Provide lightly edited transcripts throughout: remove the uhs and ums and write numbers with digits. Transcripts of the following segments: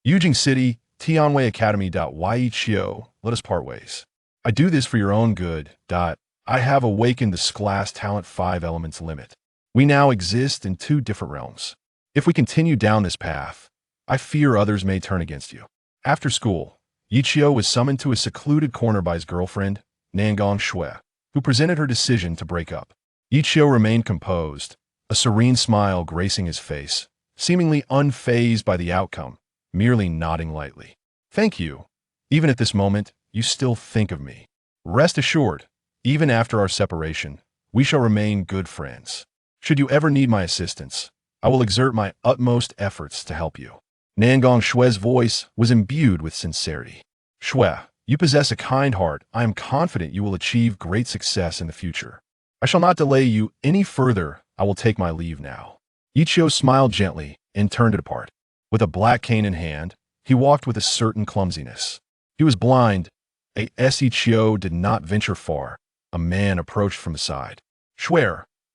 Yujing City, Tianwei Academy. Yichio, let us part ways. I do this for your own good. I have awakened the class talent 5 elements limit. We now exist in 2 different realms. If we continue down this path, I fear others may turn against you. After school, Yichio was summoned to a secluded corner by his girlfriend, Nangong Shui, who presented her decision to break up. Yichio remained composed, a serene smile gracing his face, seemingly unfazed by the outcome, merely nodding lightly. Thank you. Even at this moment, you still think of me. Rest assured, even after our separation, we shall remain good friends. Should you ever need my assistance, I will exert my utmost efforts to help you. Nangong Shui's voice was imbued with sincerity. Shui, you possess a kind heart. I am confident you will achieve great success in the future. I shall not delay you any further. I will take my leave now. Yichio smiled gently and turned to depart. With a black cane in hand, he walked with a certain clumsiness. He was blind. Yichio did not venture far. A man approached from the side. Shui,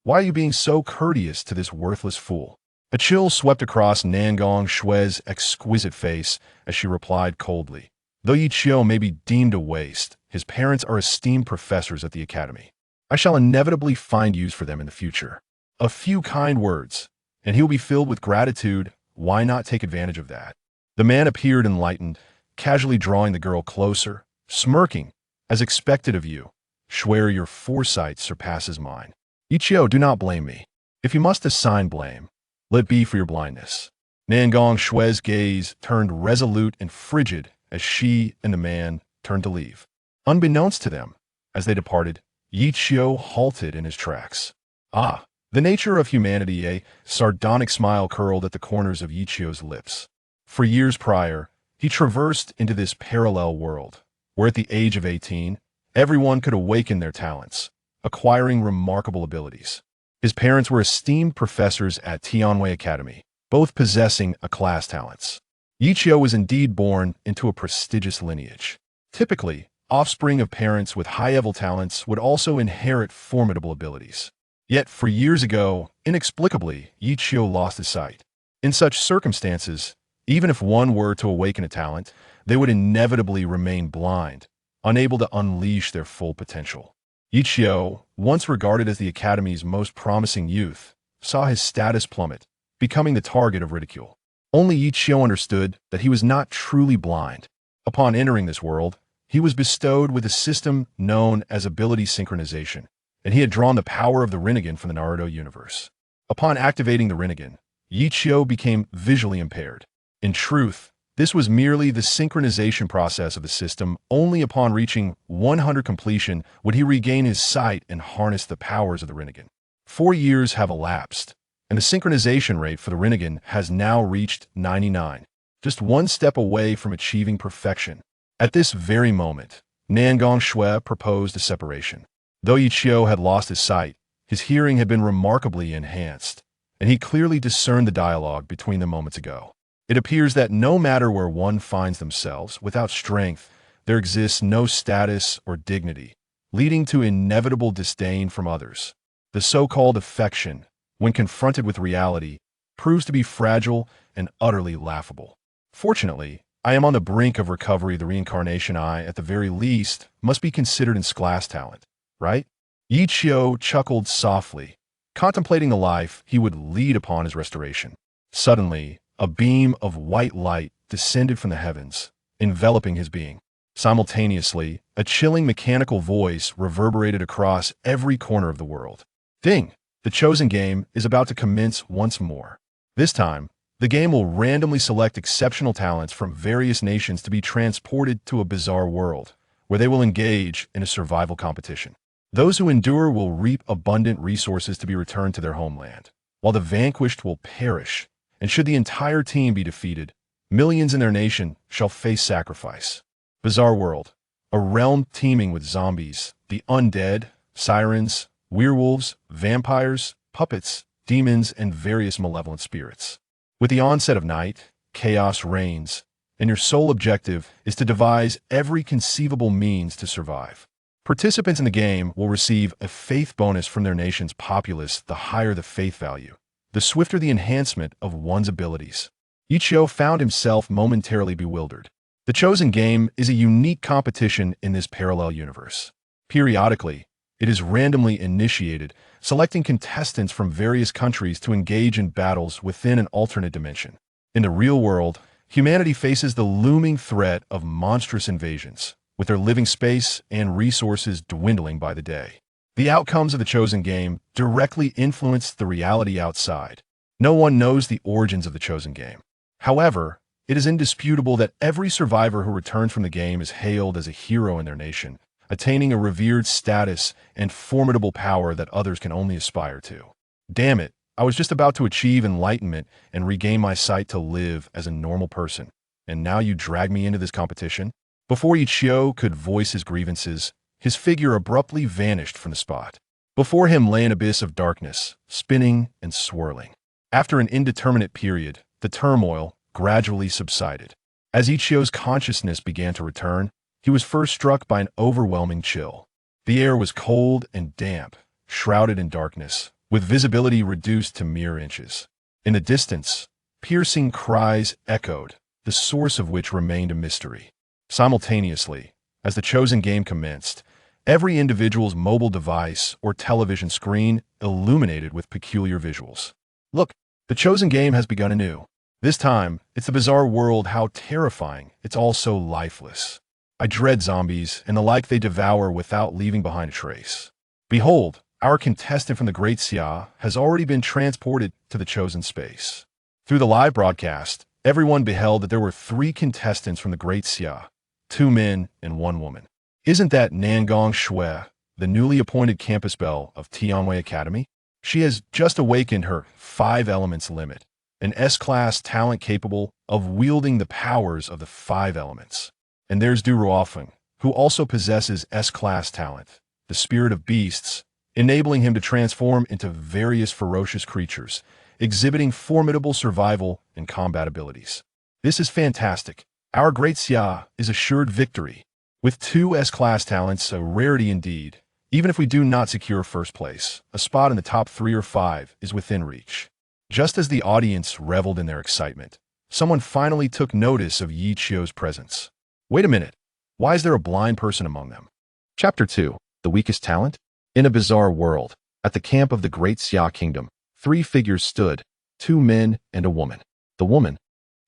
why are you being so courteous to this worthless fool? A chill swept across Nangong Shui's exquisite face as she replied coldly. Though Yichio may be deemed a waste, his parents are esteemed professors at the academy. I shall inevitably find use for them in the future. A few kind words, and he will be filled with gratitude. Why not take advantage of that? The man appeared enlightened, casually drawing the girl closer, smirking, as expected of you. Shui, your foresight surpasses mine. Yichio, do not blame me. If you must assign blame, let it be for your blindness. Nangong Shui's gaze turned resolute and frigid as she and the man turned to leave. Unbeknownst to them, as they departed, Yichio halted in his tracks. Ah, the nature of humanity. A sardonic smile curled at the corners of Yichio's lips. For years prior, he traversed into this parallel world, where at the age of 18, everyone could awaken their talents, acquiring remarkable abilities. His parents were esteemed professors at Tianwei Academy, both possessing A-class talents. Yichio was indeed born into a prestigious lineage. Typically, offspring of parents with high-level talents would also inherit formidable abilities. Yet, for years ago, inexplicably, Yichio lost his sight. In such circumstances, even if one were to awaken a talent, they would inevitably remain blind, unable to unleash their full potential. Yichio, once regarded as the Academy's most promising youth, saw his status plummet, becoming the target of ridicule. Only Yichio understood that he was not truly blind. Upon entering this world, he was bestowed with a system known as ability synchronization, and he had drawn the power of the Rinnegan from the Naruto universe. Upon activating the Rinnegan, Yichio became visually impaired. In truth, this was merely the synchronization process of the system. Only upon reaching 100 completion would he regain his sight and harness the powers of the Rinnegan. 4 years have elapsed, and the synchronization rate for the Rinnegan has now reached 99, just one step away from achieving perfection. At this very moment, Nangong Shui proposed a separation. Though Yichio had lost his sight, his hearing had been remarkably enhanced, and he clearly discerned the dialogue between them moments ago. It appears that no matter where one finds themselves, without strength, there exists no status or dignity, leading to inevitable disdain from others. The so-called affection, when confronted with reality, proves to be fragile and utterly laughable. Fortunately, I am on the brink of recovery. The reincarnation I, at the very least, must be considered in class talent, right? Yichio chuckled softly, contemplating the life he would lead upon his restoration. Suddenly, a beam of white light descended from the heavens, enveloping his being. Simultaneously, a chilling mechanical voice reverberated across every corner of the world. Ding! The chosen game is about to commence once more. This time, the game will randomly select exceptional talents from various nations to be transported to a bizarre world, where they will engage in a survival competition. Those who endure will reap abundant resources to be returned to their homeland, while the vanquished will perish, and should the entire team be defeated, millions in their nation shall face sacrifice. Bizarre world, a realm teeming with zombies, the undead, sirens, werewolves, vampires, puppets, demons, and various malevolent spirits. With the onset of night, chaos reigns, and your sole objective is to devise every conceivable means to survive. Participants in the game will receive a faith bonus from their nation's populace. The higher the faith value, the swifter the enhancement of one's abilities. Yichio found himself momentarily bewildered. The Chosen Game is a unique competition in this parallel universe. Periodically, it is randomly initiated, selecting contestants from various countries to engage in battles within an alternate dimension. In the real world, humanity faces the looming threat of monstrous invasions, with their living space and resources dwindling by the day. The outcomes of the Chosen Game directly influence the reality outside. No one knows the origins of the Chosen Game. However, it is indisputable that every survivor who returns from the game is hailed as a hero in their nation, attaining a revered status and formidable power that others can only aspire to. Damn it, I was just about to achieve enlightenment and regain my sight to live as a normal person, and now you drag me into this competition? Before Yichio could voice his grievances, his figure abruptly vanished from the spot. Before him lay an abyss of darkness, spinning and swirling. After an indeterminate period, the turmoil gradually subsided. As Ichio's consciousness began to return, he was first struck by an overwhelming chill. The air was cold and damp, shrouded in darkness, with visibility reduced to mere inches. In the distance, piercing cries echoed, the source of which remained a mystery. Simultaneously, as the Chosen Game commenced, every individual's mobile device or television screen illuminated with peculiar visuals. Look, the Chosen Game has begun anew. This time, it's a bizarre world. How terrifying, it's also lifeless. I dread zombies and the like they devour without leaving behind a trace. Behold, our contestant from the Great Xia has already been transported to the Chosen Space. Through the live broadcast, everyone beheld that there were 3 contestants from the Great Xia, 2 men and 1 woman. Isn't that Nangong Shui, the newly appointed campus belle of Tianwei Academy? She has just awakened her 5 elements limit, an S-class talent capable of wielding the powers of the 5 elements. And there's Du Ruofeng, who also possesses S-class talent, the spirit of beasts, enabling him to transform into various ferocious creatures, exhibiting formidable survival and combat abilities. This is fantastic. Our Great Xia is assured victory. With 2 S-class talents, a rarity indeed. Even if we do not secure first place, a spot in the top 3 or 5 is within reach. Just as the audience reveled in their excitement, someone finally took notice of Yichio's presence. Wait a minute, why is there a blind person among them? Chapter 2, The Weakest Talent? In a bizarre world, at the camp of the Great Xia Kingdom, 3 figures stood, 2 men and a woman. The woman,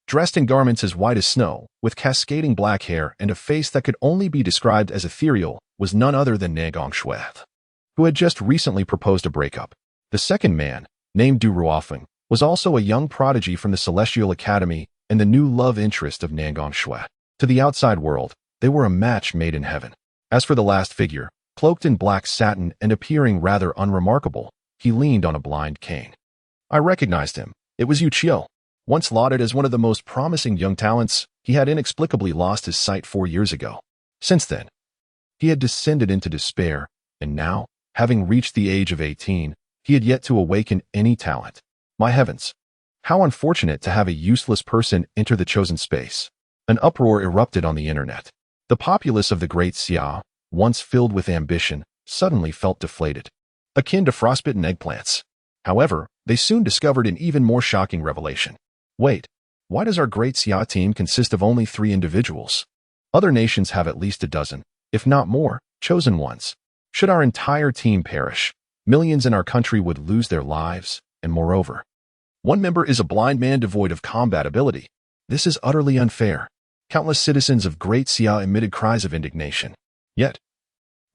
dressed in garments as white as snow, with cascading black hair and a face that could only be described as ethereal, was none other than Nangong Shui, who had just recently proposed a breakup. The second man, named Du Ruofeng, was also a young prodigy from the Celestial Academy and the new love interest of Nangong Shui. To the outside world, they were a match made in heaven. As for the last figure, cloaked in black satin and appearing rather unremarkable, he leaned on a blind cane. I recognized him. It was Yichio. Once lauded as one of the most promising young talents, he had inexplicably lost his sight 4 years ago. Since then, he had descended into despair, and now, having reached the age of 18, he had yet to awaken any talent. My heavens! How unfortunate to have a useless person enter the Chosen Space. An uproar erupted on the internet. The populace of the Great Xia, once filled with ambition, suddenly felt deflated, akin to frostbitten eggplants. However, they soon discovered an even more shocking revelation. Wait, why does our Great Xia team consist of only 3 individuals? Other nations have at least a dozen, if not more, chosen ones. Should our entire team perish, millions in our country would lose their lives, and moreover, 1 member is a blind man devoid of combat ability. This is utterly unfair. Countless citizens of Great Xia emitted cries of indignation. Yet,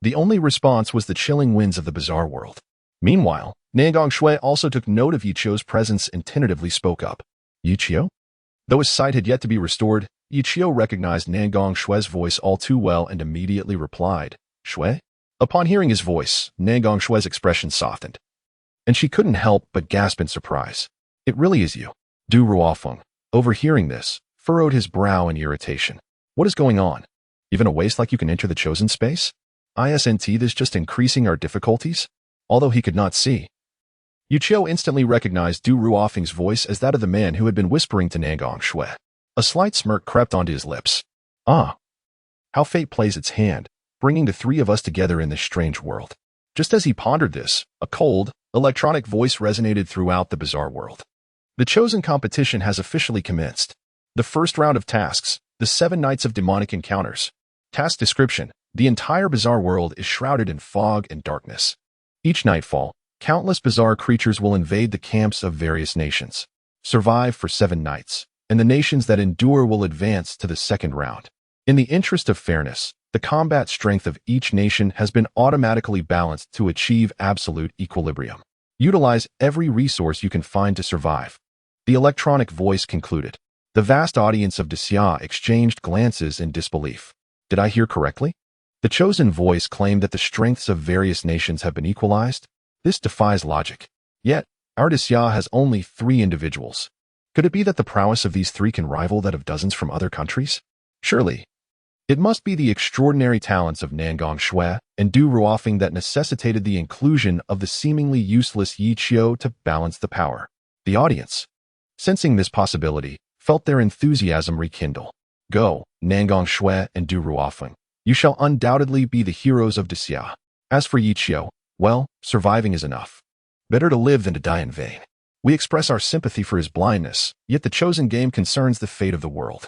the only response was the chilling winds of the bizarre world. Meanwhile, Nangong Shui also took note of Yichio's presence and tentatively spoke up. Yichio? Though his sight had yet to be restored, Yichio recognized Nangong Shui's voice all too well and immediately replied, Shui? Upon hearing his voice, Nangong Shui's expression softened, and she couldn't help but gasp in surprise. It really is you. Du Ruofeng, overhearing this, furrowed his brow in irritation. What is going on? Even a waste like you can enter the Chosen Space? Isn't this just increasing our difficulties? Although he could not see. Yichio instantly recognized Du Ruofeng's voice as that of the man who had been whispering to Nangong Shui. A slight smirk crept onto his lips. Ah, how fate plays its hand, bringing the 3 of us together in this strange world. Just as he pondered this, a cold, electronic voice resonated throughout the bizarre world. The chosen competition has officially commenced. The first round of tasks, the 7 Nights of Demonic Encounters. Task description: the entire bizarre world is shrouded in fog and darkness. Each nightfall, countless bizarre creatures will invade the camps of various nations. Survive for 7 nights, and the nations that endure will advance to the second round. In the interest of fairness, the combat strength of each nation has been automatically balanced to achieve absolute equilibrium. Utilize every resource you can find to survive. The electronic voice concluded. The vast audience of Disya exchanged glances in disbelief. Did I hear correctly? The chosen voice claimed that the strengths of various nations have been equalized? This defies logic. Yet, our Disya has only 3 individuals. Could it be that the prowess of these 3 can rival that of dozens from other countries? Surely. It must be the extraordinary talents of Nangong Shui and Du Ruofeng that necessitated the inclusion of the seemingly useless Yichio to balance the power. The audience, sensing this possibility, felt their enthusiasm rekindle. Go, Nangong Shui and Du Ruofeng. You shall undoubtedly be the heroes of Disya. As for Yichio, well, surviving is enough. Better to live than to die in vain. We express our sympathy for his blindness, yet the chosen game concerns the fate of the world.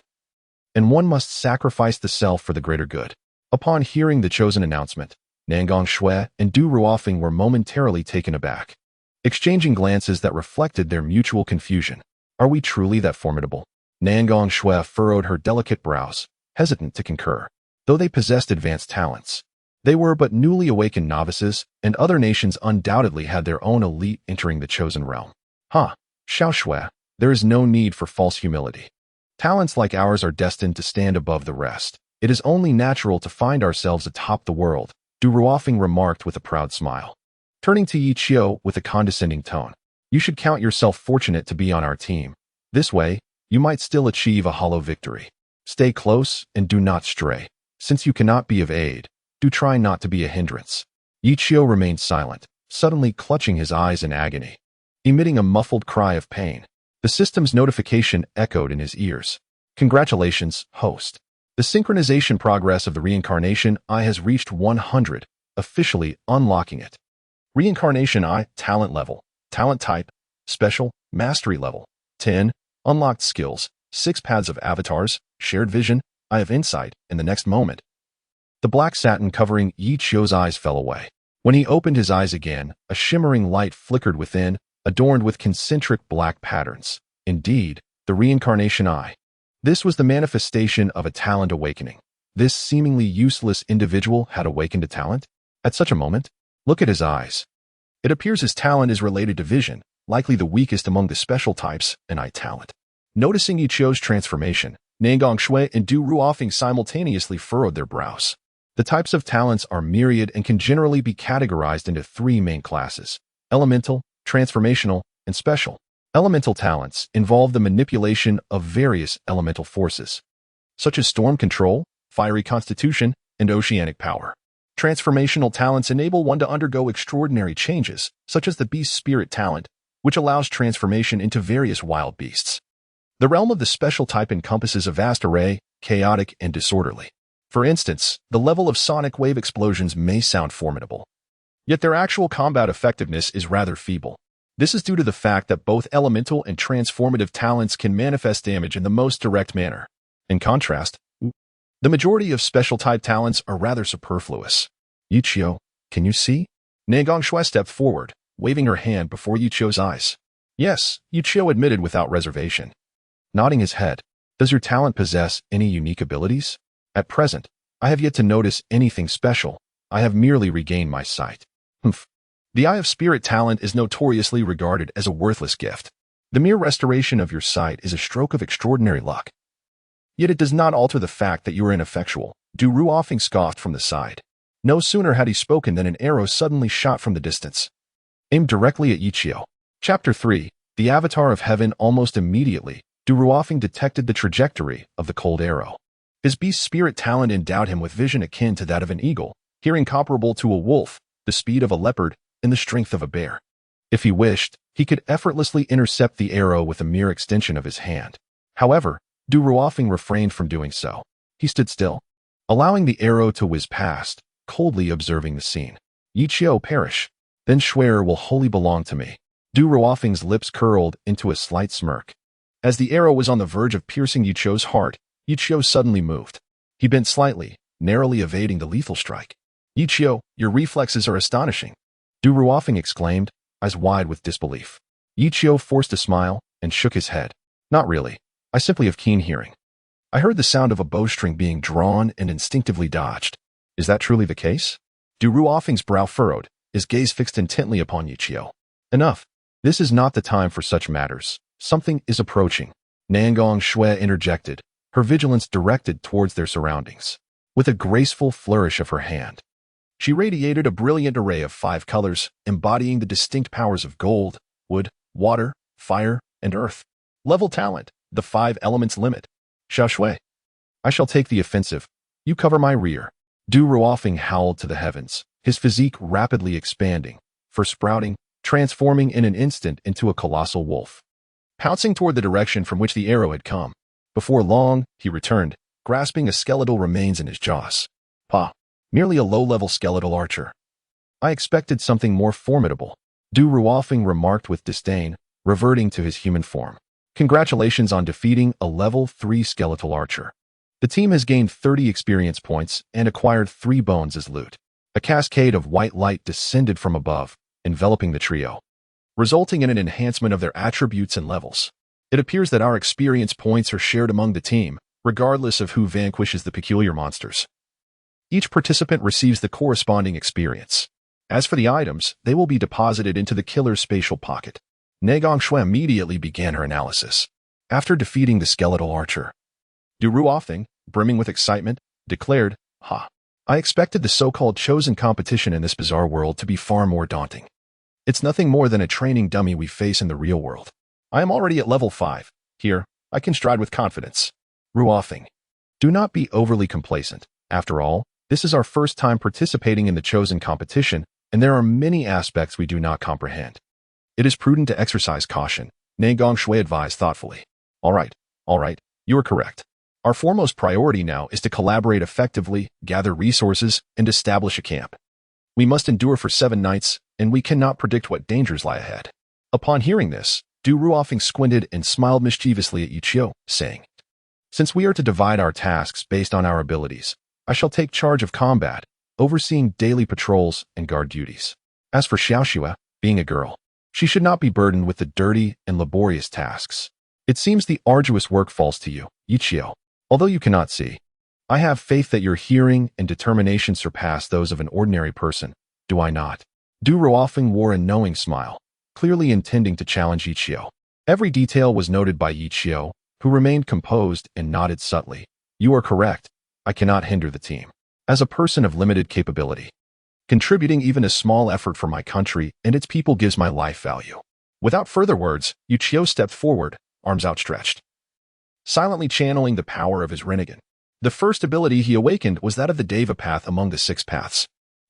And one must sacrifice the self for the greater good. Upon hearing the chosen announcement, Nangong Shui and Du Ruofeng were momentarily taken aback, exchanging glances that reflected their mutual confusion. Are we truly that formidable? Nangong Shui furrowed her delicate brows, hesitant to concur. Though they possessed advanced talents, they were but newly awakened novices, and other nations undoubtedly had their own elite entering the chosen realm. Xiao Shui, there is no need for false humility. Talents like ours are destined to stand above the rest. It is only natural to find ourselves atop the world, Du Ruofeng remarked with a proud smile. Turning to Yichio with a condescending tone, you should count yourself fortunate to be on our team. This way, you might still achieve a hollow victory. Stay close and do not stray. Since you cannot be of aid, do try not to be a hindrance. Yichio remained silent, suddenly clutching his eyes in agony. Emitting a muffled cry of pain, the system's notification echoed in his ears. Congratulations, host. The synchronization progress of the Reincarnation Eye has reached 100, officially unlocking it. Reincarnation Eye, talent level, talent type, special, mastery level, 10, unlocked skills, 6 paths of avatars, shared vision, Eye of Insight. In the next moment, the black satin covering Yichio's eyes fell away. When he opened his eyes again, a shimmering light flickered within, adorned with concentric black patterns. Indeed, the Reincarnation Eye. This was the manifestation of a talent awakening. This seemingly useless individual had awakened a talent? At such a moment, look at his eyes. It appears his talent is related to vision, likely the weakest among the special types, an eye talent. Noticing Yichio's transformation, Nangong Shui and Du Ruofeng simultaneously furrowed their brows. The types of talents are myriad and can generally be categorized into 3 main classes: elemental, transformational, and special. Elemental talents involve the manipulation of various elemental forces, such as storm control, fiery constitution, and oceanic power. Transformational talents enable one to undergo extraordinary changes, such as the beast spirit talent, which allows transformation into various wild beasts. The realm of the special type encompasses a vast array, chaotic and disorderly. For instance, the level of sonic wave explosions may sound formidable, yet their actual combat effectiveness is rather feeble. This is due to the fact that both elemental and transformative talents can manifest damage in the most direct manner. In contrast, the majority of special type talents are rather superfluous. Yichio, can you see? Nangong Shui stepped forward, waving her hand before Yichio's eyes. Yes, Yichio admitted without reservation. Nodding his head, does your talent possess any unique abilities? At present, I have yet to notice anything special. I have merely regained my sight. The Eye of Spirit talent is notoriously regarded as a worthless gift. The mere restoration of your sight is a stroke of extraordinary luck. Yet it does not alter the fact that you are ineffectual. Du Ruofeng scoffed from the side. No sooner had he spoken than an arrow suddenly shot from the distance, aimed directly at Yichio. Chapter 3, The Avatar of Heaven. Almost immediately, Du Ruofeng detected the trajectory of the cold arrow. His beast spirit talent endowed him with vision akin to that of an eagle, hearing comparable to a wolf, the speed of a leopard, and the strength of a bear. If he wished, he could effortlessly intercept the arrow with a mere extension of his hand. However, Du Ruofeng refrained from doing so. He stood still, allowing the arrow to whiz past, coldly observing the scene. Yichio perish. Then Schwer will wholly belong to me. Du Ruofeng's lips curled into a slight smirk. As the arrow was on the verge of piercing Yichio's heart, Yichio suddenly moved. He bent slightly, narrowly evading the lethal strike. Yichio, your reflexes are astonishing. Du Ruofeng exclaimed, eyes wide with disbelief. Yichio forced a smile and shook his head. Not really. I simply have keen hearing. I heard the sound of a bowstring being drawn and instinctively dodged. Is that truly the case? Du Ruofeng's brow furrowed, his gaze fixed intently upon Yichio. Enough. This is not the time for such matters. Something is approaching. Nangong Shui interjected, her vigilance directed towards their surroundings. With a graceful flourish of her hand, she radiated a brilliant array of 5 colors, embodying the distinct powers of gold, wood, water, fire, and earth. Level talent, the 5 elements limit. Xiao Shui. I shall take the offensive. You cover my rear. Du Ruofeng howled to the heavens, his physique rapidly expanding, for sprouting, transforming in an instant into a colossal wolf. Pouncing toward the direction from which the arrow had come. Before long, he returned, grasping a skeletal remains in his jaws. Pah. Merely a low-level skeletal archer. I expected something more formidable. Du Ruofeng remarked with disdain, reverting to his human form. Congratulations on defeating a level 3 skeletal archer. The team has gained 30 experience points and acquired 3 bones as loot. A cascade of white light descended from above, enveloping the trio, resulting in an enhancement of their attributes and levels. It appears that our experience points are shared among the team, regardless of who vanquishes the peculiar monsters. Each participant receives the corresponding experience. As for the items, they will be deposited into the killer's spatial pocket. Nangong Shui immediately began her analysis. After defeating the skeletal archer, Du Ruofeng, brimming with excitement, declared, Ha! I expected the so-called chosen competition in this bizarre world to be far more daunting. It's nothing more than a training dummy we face in the real world. I am already at level 5. Here, I can stride with confidence. Ruofeng. Do not be overly complacent. After all, this is our first time participating in the chosen competition, and there are many aspects we do not comprehend. It is prudent to exercise caution, Nangong Shui advised thoughtfully. All right, you are correct. Our foremost priority now is to collaborate effectively, gather resources, and establish a camp. We must endure for 7 nights, and we cannot predict what dangers lie ahead. Upon hearing this, Du Ruofeng squinted and smiled mischievously at Yichio, saying, Since we are to divide our tasks based on our abilities, I shall take charge of combat, overseeing daily patrols and guard duties. As for Xiaoxue, being a girl, she should not be burdened with the dirty and laborious tasks. It seems the arduous work falls to you, Yichio. Although you cannot see, I have faith that your hearing and determination surpass those of an ordinary person, do I not? Du Ruofeng wore a knowing smile, clearly intending to challenge Yichio. Every detail was noted by Yichio, who remained composed and nodded subtly. You are correct. I cannot hinder the team. As a person of limited capability, contributing even a small effort for my country and its people gives my life value. Without further words, Yichio stepped forward, arms outstretched, silently channeling the power of his Rinnegan. The first ability he awakened was that of the Deva Path among the 6 paths.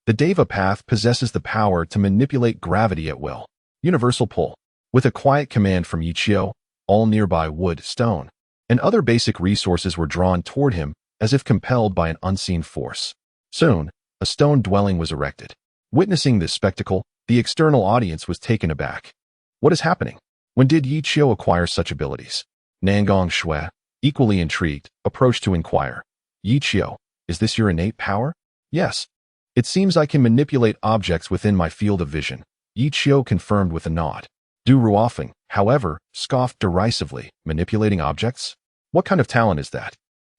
The Deva Path possesses the power to manipulate gravity at will. Universal pull. With a quiet command from Yichio, all nearby wood, stone, and other basic resources were drawn toward him as if compelled by an unseen force. Soon, a stone dwelling was erected. Witnessing this spectacle, the external audience was taken aback. What is happening? When did Yichio acquire such abilities? Nangong Shui, equally intrigued, approached to inquire. Yichio, is this your innate power? Yes. It seems I can manipulate objects within my field of vision. Yichio confirmed with a nod. Du Ruofeng, however, scoffed derisively. Manipulating objects? What kind of talent is that?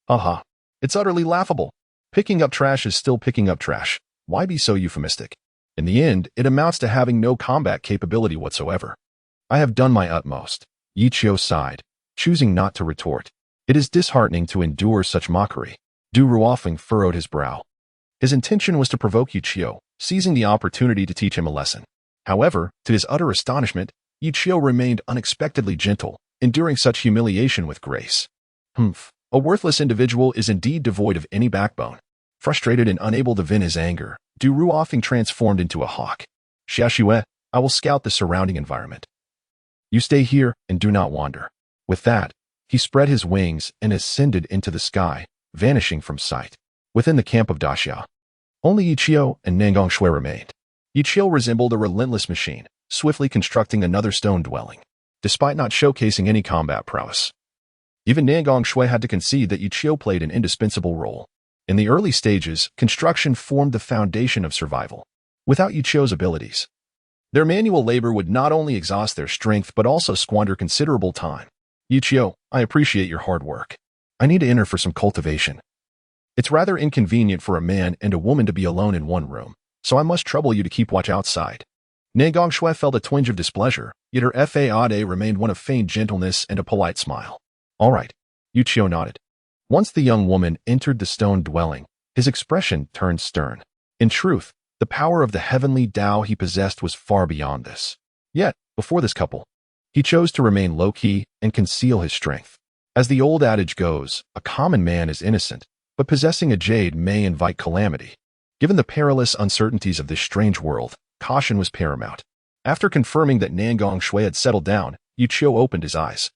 Haha. It's utterly laughable. Picking up trash is still picking up trash. Why be so euphemistic? In the end, it amounts to having no combat capability whatsoever. I have done my utmost. Yichio sighed, choosing not to retort. It is disheartening to endure such mockery. Du Ruofeng furrowed his brow. His intention was to provoke Yichio, seizing the opportunity to teach him a lesson. However, to his utter astonishment, Yichio remained unexpectedly gentle, enduring such humiliation with grace. A worthless individual is indeed devoid of any backbone. Frustrated and unable to vent his anger, Du Ruofeng transformed into a hawk. Xiaoxue, I will scout the surrounding environment. You stay here and do not wander. With that, he spread his wings and ascended into the sky, vanishing from sight. Within the camp of Daxia, only Yichio and Nangong Shui remained. Yichio resembled a relentless machine, swiftly constructing another stone dwelling, despite not showcasing any combat prowess. Even Niangong Shui had to concede that Yichio played an indispensable role. In the early stages, construction formed the foundation of survival. Without Yichio's abilities, their manual labor would not only exhaust their strength but also squander considerable time. Yichio, I appreciate your hard work. I need to enter for some cultivation. It's rather inconvenient for a man and a woman to be alone in one room, so I must trouble you to keep watch outside. Niangong Shui felt a twinge of displeasure, yet her faade remained one of feigned gentleness and a polite smile. All right, Yichio nodded. Once the young woman entered the stone dwelling, his expression turned stern. In truth, the power of the heavenly Tao he possessed was far beyond this. Yet, before this couple, he chose to remain low-key and conceal his strength. As the old adage goes, a common man is innocent, but possessing a jade may invite calamity. Given the perilous uncertainties of this strange world, caution was paramount. After confirming that Niangong Shui had settled down, Yichio opened his eyes,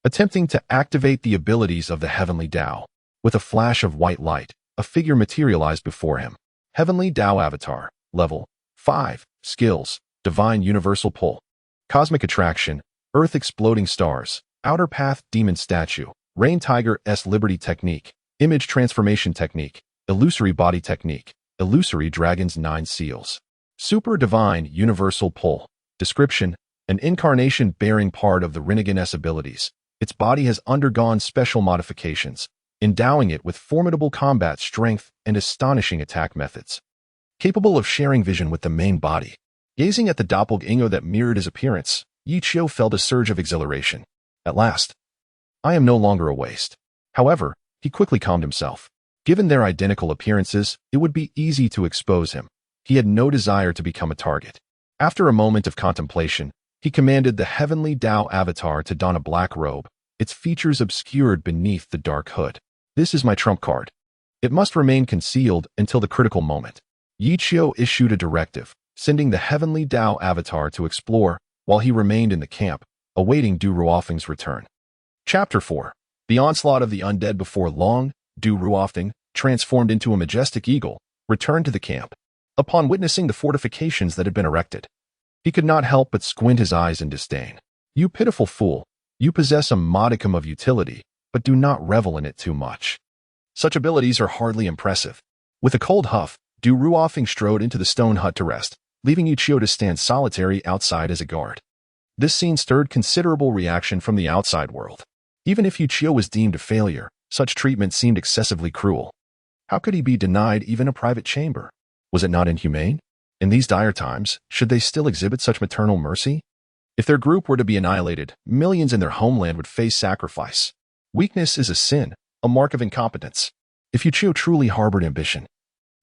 attempting to activate the abilities of the heavenly Tao. With a flash of white light, a figure materialized before him. Heavenly Tao Avatar, Level 5, Skills, Divine Universal Pull, Cosmic Attraction, Earth Exploding Stars, Outer Path Demon Statue, Rain Tiger S Liberty Technique, Image Transformation Technique, Illusory Body Technique, Illusory Dragon's 9 Seals, Super Divine Universal Pull. Description: an incarnation bearing part of the Rinnegan's abilities. Its body has undergone special modifications, endowing it with formidable combat strength and astonishing attack methods. Capable of sharing vision with the main body. Gazing at the doppelganger that mirrored his appearance, Yichio felt a surge of exhilaration. At last, I am no longer a waste. However, he quickly calmed himself. Given their identical appearances, it would be easy to expose him. He had no desire to become a target. After a moment of contemplation, he commanded the heavenly Tao avatar to don a black robe, its features obscured beneath the dark hood. This is my trump card. It must remain concealed until the critical moment. Yichio issued a directive, sending the heavenly Tao avatar to explore while he remained in the camp, awaiting Du Ruofeng's return. Chapter 4. The Onslaught of the Undead. Before long, Du Ruofeng, transformed into a majestic eagle, returned to the camp. Upon witnessing the fortifications that had been erected, he could not help but squint his eyes in disdain. You pitiful fool, you possess a modicum of utility, but do not revel in it too much. Such abilities are hardly impressive. With a cold huff, Du Ruofeng strode into the stone hut to rest, leaving Yichio to stand solitary outside as a guard. This scene stirred considerable reaction from the outside world. Even if Yichio was deemed a failure, such treatment seemed excessively cruel. How could he be denied even a private chamber? Was it not inhumane? In these dire times, should they still exhibit such maternal mercy? If their group were to be annihilated, millions in their homeland would face sacrifice. Weakness is a sin, a mark of incompetence. If Yichio truly harbored ambition,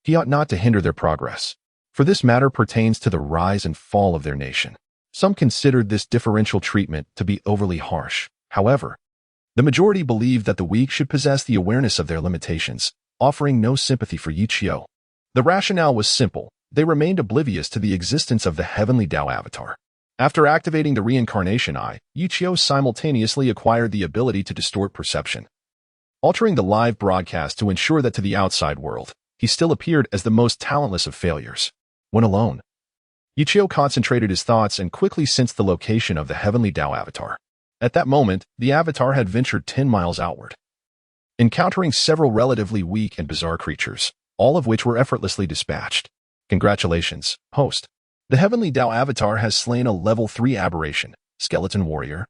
he ought not to hinder their progress, for this matter pertains to the rise and fall of their nation. Some considered this differential treatment to be overly harsh. However, the majority believed that the weak should possess the awareness of their limitations, offering no sympathy for Yichio. The rationale was simple. They remained oblivious to the existence of the heavenly Tao avatar. After activating the Reincarnation Eye, Yichio simultaneously acquired the ability to distort perception, altering the live broadcast to ensure that to the outside world, he still appeared as the most talentless of failures. When alone, Yichio concentrated his thoughts and quickly sensed the location of the heavenly Tao avatar. At that moment, the avatar had ventured 10 miles outward, encountering several relatively weak and bizarre creatures, all of which were effortlessly dispatched. Congratulations, host. The heavenly Tao avatar has slain a level 3 aberration, skeleton warrior,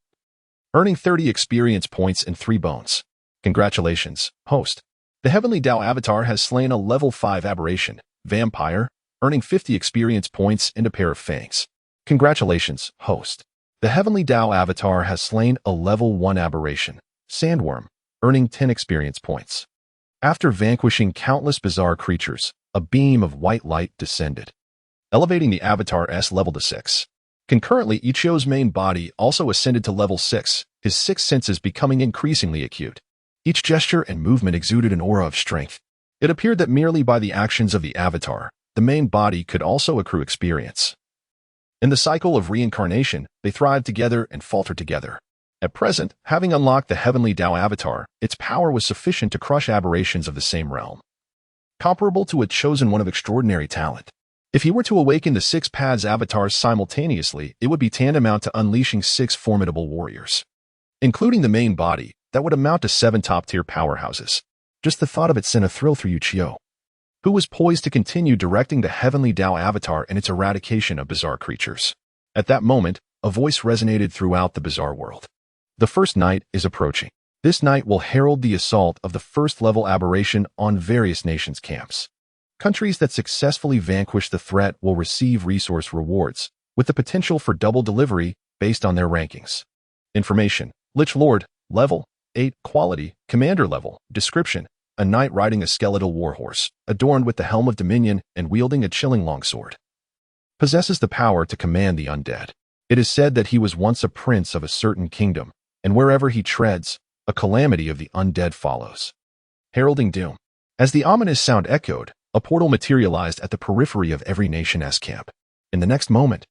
earning 30 experience points and 3 bones. Congratulations, host. The heavenly Tao avatar has slain a level 5 aberration, vampire, earning 50 experience points and a pair of fangs. Congratulations, host. The heavenly Tao avatar has slain a level 1 aberration, sandworm, earning 10 experience points. After vanquishing countless bizarre creatures, a beam of white light descended, elevating the avatar's level to 6. Concurrently, Yichio's main body also ascended to level 6, his 6 senses becoming increasingly acute. Each gesture and movement exuded an aura of strength. It appeared that merely by the actions of the avatar, the main body could also accrue experience. In the cycle of reincarnation, they thrived together and faltered together. At present, having unlocked the heavenly Tao avatar, its power was sufficient to crush aberrations of the same realm, comparable to a chosen one of extraordinary talent. If he were to awaken the 6 paths avatars simultaneously, it would be tantamount to unleashing 6 formidable warriors. Including the main body, that would amount to 7 top-tier powerhouses. Just the thought of it sent a thrill through Yichio, who was poised to continue directing the Heavenly Dao Avatar in its eradication of bizarre creatures. At that moment, a voice resonated throughout the bizarre world. The first night is approaching. This night will herald the assault of the first-level aberration on various nations' camps. Countries that successfully vanquish the threat will receive resource rewards, with the potential for double delivery based on their rankings. Information: Lich Lord, level 8, quality, commander level, description: a knight riding a skeletal warhorse, adorned with the helm of dominion and wielding a chilling longsword. Possesses the power to command the undead. It is said that he was once a prince of a certain kingdom, and wherever he treads, a calamity of the undead follows. Heralding doom. As the ominous sound echoed, a portal materialized at the periphery of every nation's camp. In the next moment,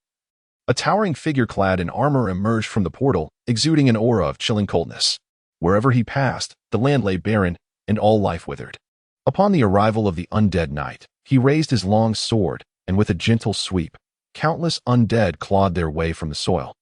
a towering figure clad in armor emerged from the portal, exuding an aura of chilling coldness. Wherever he passed, the land lay barren, and all life withered. Upon the arrival of the undead knight, he raised his long sword, and with a gentle sweep, countless undead clawed their way from the soil,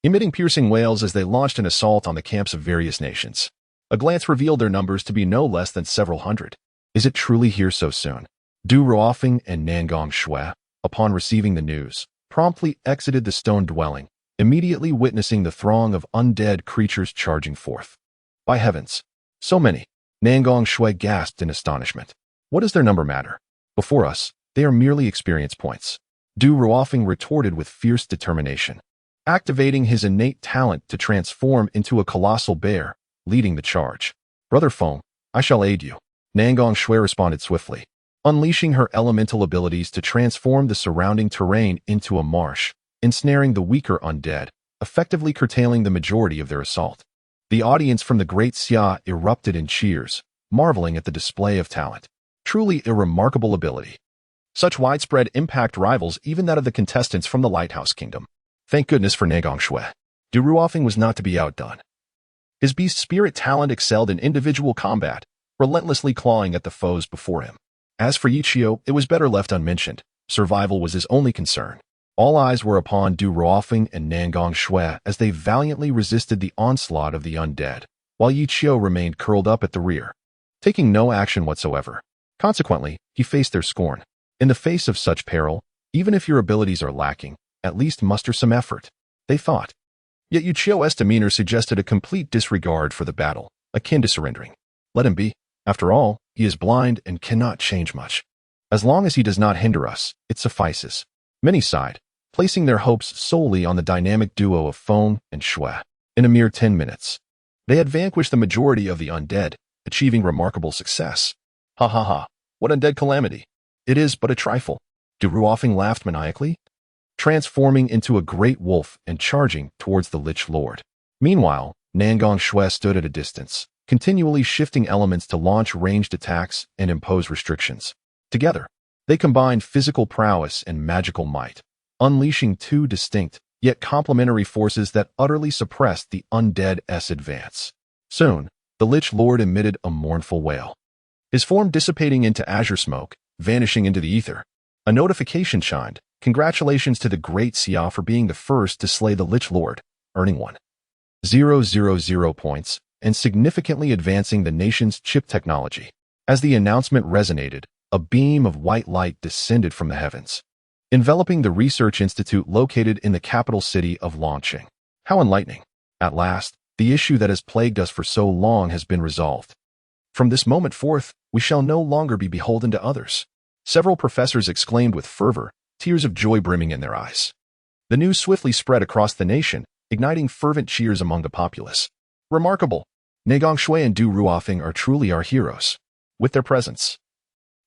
emitting piercing wails as they launched an assault on the camps of various nations. A glance revealed their numbers to be no less than several hundred. Is it truly here so soon? Du Ruofeng and Nangong Shui, upon receiving the news, promptly exited the stone dwelling, immediately witnessing the throng of undead creatures charging forth. By heavens, so many! Nangong Shui gasped in astonishment. What does their number matter? Before us, they are merely experience points. Du Ruofeng retorted with fierce determination, activating his innate talent to transform into a colossal bear, leading the charge. Brother Feng, I shall aid you. Nangong Shui responded swiftly, unleashing her elemental abilities to transform the surrounding terrain into a marsh, ensnaring the weaker undead, effectively curtailing the majority of their assault. The audience from the Great Xia erupted in cheers, marveling at the display of talent. Truly a remarkable ability. Such widespread impact rivals even that of the contestants from the Lighthouse Kingdom. Thank goodness for Nangong Shui. Du Ruofeng was not to be outdone. His beast spirit talent excelled in individual combat, relentlessly clawing at the foes before him. As for Yichio, it was better left unmentioned. Survival was his only concern. All eyes were upon Du Ruofeng and Nangong Shui as they valiantly resisted the onslaught of the undead, while Yichio remained curled up at the rear, taking no action whatsoever. Consequently, he faced their scorn. In the face of such peril, even if your abilities are lacking, at least muster some effort, they thought. Yet Yichio's demeanor suggested a complete disregard for the battle, akin to surrendering. Let him be. After all, he is blind and cannot change much. As long as he does not hinder us, it suffices. Many sighed, placing their hopes solely on the dynamic duo of Feng and Shui. In a mere 10 minutes, they had vanquished the majority of the undead, achieving remarkable success. Ha ha ha, what undead calamity! It is but a trifle. Du Ruofeng laughed maniacally, transforming into a great wolf and charging towards the Lich Lord. Meanwhile, Nangong Shui stood at a distance, continually shifting elements to launch ranged attacks and impose restrictions. Together, they combined physical prowess and magical might, unleashing 2 distinct, yet complementary forces that utterly suppressed the undead's advance. Soon, the Lich Lord emitted a mournful wail, his form dissipating into azure smoke, vanishing into the ether. A notification chimed. Congratulations to the Great Xia for being the first to slay the Lich Lord, earning 1,000 points, and significantly advancing the nation's chip technology. As the announcement resonated, a beam of white light descended from the heavens, enveloping the research institute located in the capital city of Longqing. How enlightening! At last, the issue that has plagued us for so long has been resolved. From this moment forth, we shall no longer be beholden to others. Several professors exclaimed with fervor, tears of joy brimming in their eyes. The news swiftly spread across the nation, igniting fervent cheers among the populace. Remarkable! Nangong Shui and Du Ruofeng are truly our heroes. With their presence,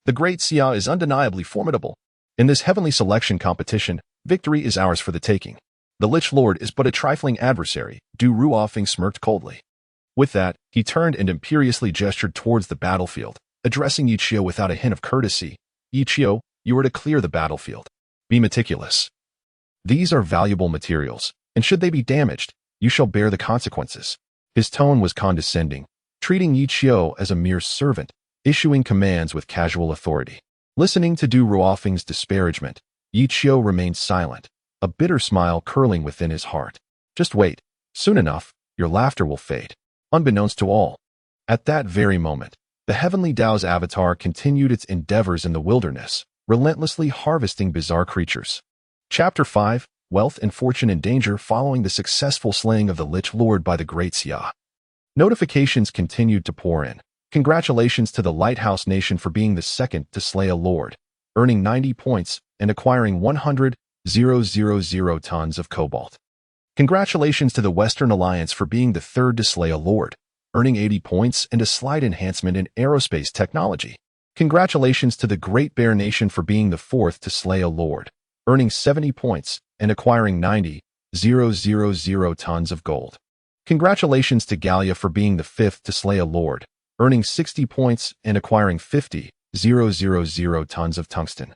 the Great Xia is undeniably formidable. In this heavenly selection competition, victory is ours for the taking. The Lich Lord is but a trifling adversary, Du Ruofeng smirked coldly. With that, he turned and imperiously gestured towards the battlefield, addressing Yichio without a hint of courtesy. Yichio, you are to clear the battlefield. Be meticulous. These are valuable materials, and should they be damaged, you shall bear the consequences. His tone was condescending, treating Yichio as a mere servant, issuing commands with casual authority. Listening to Du Ruofeng's disparagement, Yichio remained silent, a bitter smile curling within his heart. Just wait. Soon enough, your laughter will fade. Unbeknownst to all. At that very moment, the Heavenly Tao's avatar continued its endeavors in the wilderness, relentlessly harvesting bizarre creatures. Chapter 5, Wealth and Fortune in Danger following the successful slaying of the Lich Lord by the Great Xia. Notifications continued to pour in. Congratulations to the Lighthouse Nation for being the second to slay a lord, earning 90 points and acquiring 100,000 tons of cobalt. Congratulations to the Western Alliance for being the third to slay a lord, earning 80 points and a slight enhancement in aerospace technology. Congratulations to the Great Bear Nation for being the fourth to slay a lord, earning 70 points and acquiring 90,000 tons of gold. Congratulations to Gallia for being the fifth to slay a lord, earning 60 points and acquiring 50,000 tons of tungsten.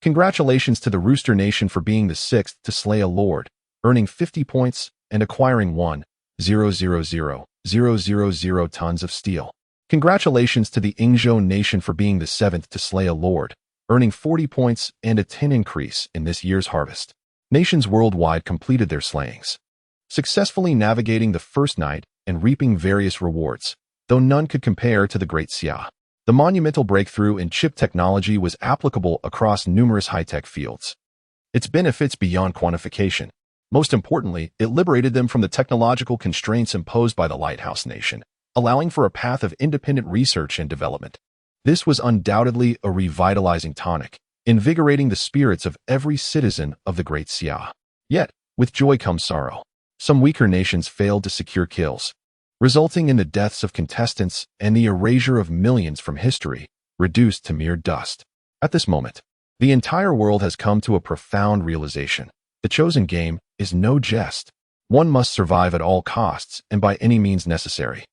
Congratulations to the Rooster Nation for being the sixth to slay a lord, earning 50 points and acquiring 1,000 tons of steel. Congratulations to the Ingzhou Nation for being the seventh to slay a lord, earning 40 points and a 10 increase in this year's harvest. Nations worldwide completed their slayings, successfully navigating the first night and reaping various rewards, though none could compare to the Great Xia. The monumental breakthrough in chip technology was applicable across numerous high-tech fields. Its benefits beyond quantification. Most importantly, it liberated them from the technological constraints imposed by the Lighthouse Nation, allowing for a path of independent research and development. This was undoubtedly a revitalizing tonic, invigorating the spirits of every citizen of the Great Xia. Yet, with joy comes sorrow. Some weaker nations failed to secure kills, resulting in the deaths of contestants and the erasure of millions from history, reduced to mere dust. At this moment, the entire world has come to a profound realization. The chosen game is no jest. One must survive at all costs and by any means necessary.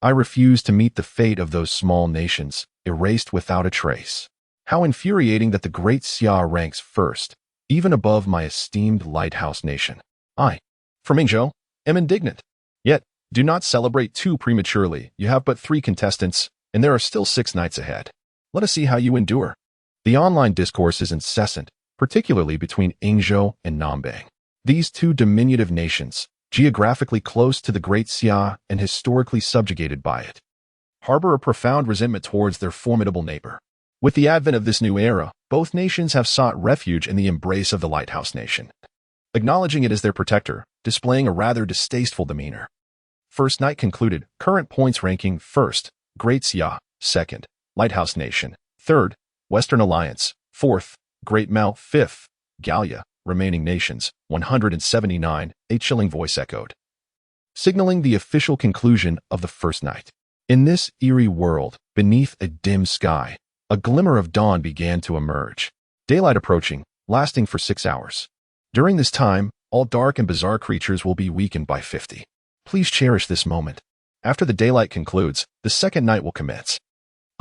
I refuse to meet the fate of those small nations, erased without a trace. How infuriating that the Great Xia ranks first, even above my esteemed Lighthouse Nation. I, from Ingzhou, am indignant. Yet, do not celebrate too prematurely. You have but 3 contestants, and there are still 6 nights ahead. Let us see how you endure. The online discourse is incessant, particularly between Ingzhou and Nambang. These two diminutive nations, geographically close to the Great Xia and historically subjugated by it, harbor a profound resentment towards their formidable neighbor. With the advent of this new era, both nations have sought refuge in the embrace of the Lighthouse Nation, acknowledging it as their protector, displaying a rather distasteful demeanor. First night concluded, current points ranking: first, Great Xia; second, Lighthouse Nation; third, Western Alliance; fourth, Great Mao; fifth, Gallia. Remaining nations, 179, a chilling voice echoed, signaling the official conclusion of the first night. In this eerie world, beneath a dim sky, a glimmer of dawn began to emerge. Daylight approaching, lasting for 6 hours. During this time, all dark and bizarre creatures will be weakened by 50. Please cherish this moment. After the daylight concludes, the second night will commence.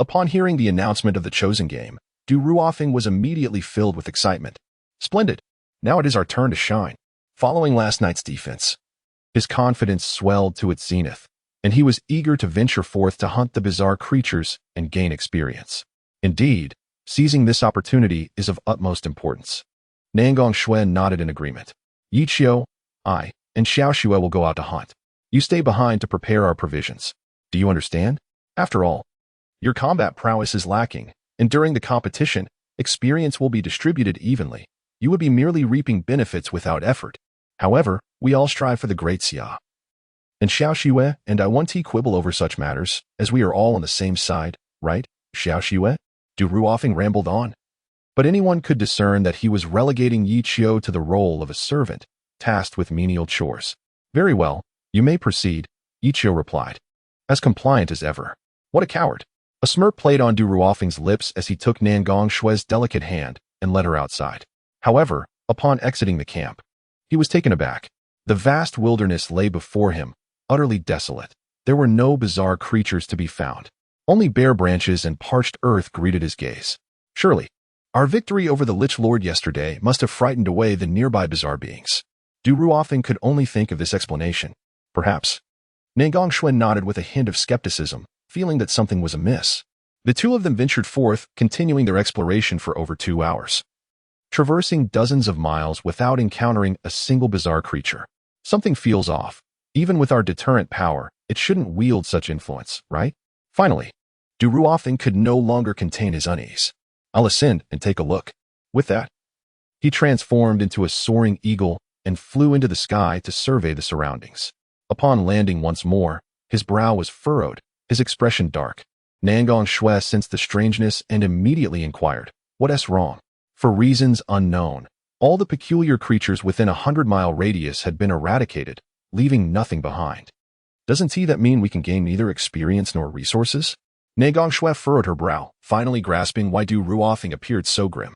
Upon hearing the announcement of the chosen game, Du Ruofing was immediately filled with excitement. Splendid! Now it is our turn to shine. Following last night's defense, his confidence swelled to its zenith, and he was eager to venture forth to hunt the bizarre creatures and gain experience. Indeed, seizing this opportunity is of utmost importance. Nangong Shui nodded in agreement. Yichio, I, and Xiao Xue will go out to hunt. You stay behind to prepare our provisions. Do you understand? After all, your combat prowess is lacking, and during the competition, experience will be distributed evenly. You would be merely reaping benefits without effort. However, we all strive for the Great Xia. And Xiao Xue and I won't quibble over such matters, as we are all on the same side, right, Xiao Xue? Du Ruofing rambled on. But anyone could discern that he was relegating Yichio to the role of a servant, tasked with menial chores. Very well, you may proceed, Yichio replied, as compliant as ever. What a coward! A smirk played on Du Ruofing's lips as he took Nangong Shue's delicate hand and led her outside. However, upon exiting the camp, he was taken aback. The vast wilderness lay before him, utterly desolate. There were no bizarre creatures to be found. Only bare branches and parched earth greeted his gaze. Surely, our victory over the Lich Lord yesterday must have frightened away the nearby bizarre beings. Du Ruofing could only think of this explanation. Perhaps. Nangong Shui nodded with a hint of skepticism, feeling that something was amiss. The two of them ventured forth, continuing their exploration for over 2 hours. traversing dozens of miles without encountering a single bizarre creature. Something feels off. Even with our deterrent power, it shouldn't wield such influence, right? Finally, Du Ruothing could no longer contain his unease. I'll ascend and take a look. With that, he transformed into a soaring eagle and flew into the sky to survey the surroundings. Upon landing once more, his brow was furrowed, his expression dark. Nangong Shui sensed the strangeness and immediately inquired, "What's wrong?" For reasons unknown, all the peculiar creatures within a 100-mile radius had been eradicated, leaving nothing behind. Doesn't that mean we can gain neither experience nor resources? Nangong Shui furrowed her brow, finally grasping why Du Ruothing appeared so grim.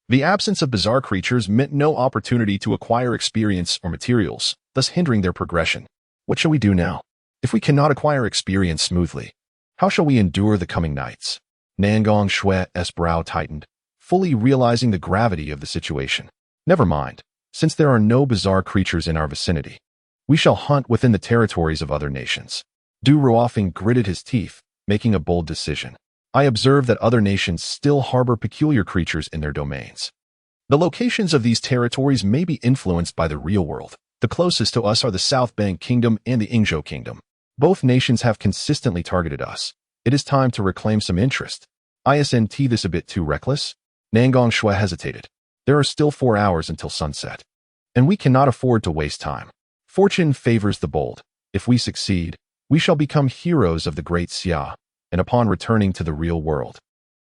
The absence of bizarre creatures meant no opportunity to acquire experience or materials, thus hindering their progression. What shall we do now? If we cannot acquire experience smoothly, how shall we endure the coming nights? Nangong Shui's brow tightened, fully realizing the gravity of the situation. Never mind, since there are no bizarre creatures in our vicinity. We shall hunt within the territories of other nations. Du Ruothing gritted his teeth, making a bold decision. I observe that other nations still harbor peculiar creatures in their domains. The locations of these territories may be influenced by the real world. The closest to us are the South Bang Kingdom and the Yingzhou Kingdom. Both nations have consistently targeted us. It is time to reclaim some interest. Isn't this a bit too reckless? Nangong Shui hesitated. There are still 4 hours until sunset, and we cannot afford to waste time. Fortune favors the bold. If we succeed, we shall become heroes of the great Xia, and upon returning to the real world,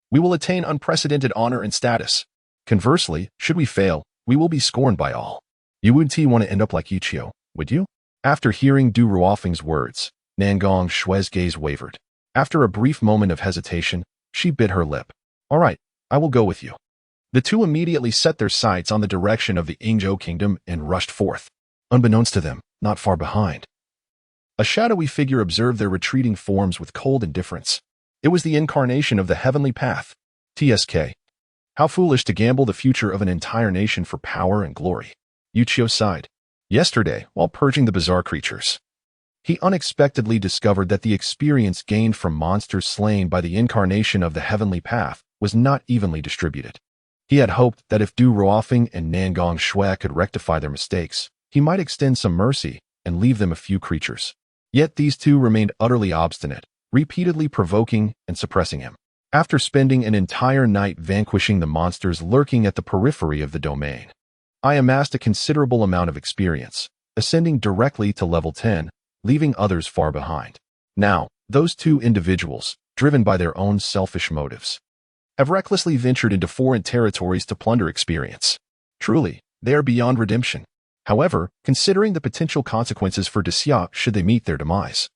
we will attain unprecedented honor and status. Conversely, should we fail, we will be scorned by all. You wouldn't want to end up like Yichio, would you? After hearing Du Ruothing's words, Nangong Shui's gaze wavered. After a brief moment of hesitation, she bit her lip. All right, I will go with you. The two immediately set their sights on the direction of the Yingzhou Kingdom and rushed forth. Unbeknownst to them, not far behind, a shadowy figure observed their retreating forms with cold indifference. It was the incarnation of the heavenly path. TSK. How foolish to gamble the future of an entire nation for power and glory. Yichio sighed. Yesterday, while purging the bizarre creatures, he unexpectedly discovered that the experience gained from monsters slain by the incarnation of the heavenly path was not evenly distributed. He had hoped that if Du Ruothing and Nangong Shui could rectify their mistakes, he might extend some mercy and leave them a few creatures. Yet these two remained utterly obstinate, repeatedly provoking and suppressing him. After spending an entire night vanquishing the monsters lurking at the periphery of the domain, I amassed a considerable amount of experience, ascending directly to level 10, leaving others far behind. Now, those two individuals, driven by their own selfish motives, have recklessly ventured into foreign territories to plunder experience. Truly, they are beyond redemption. However, considering the potential consequences for Xia should they meet their demise,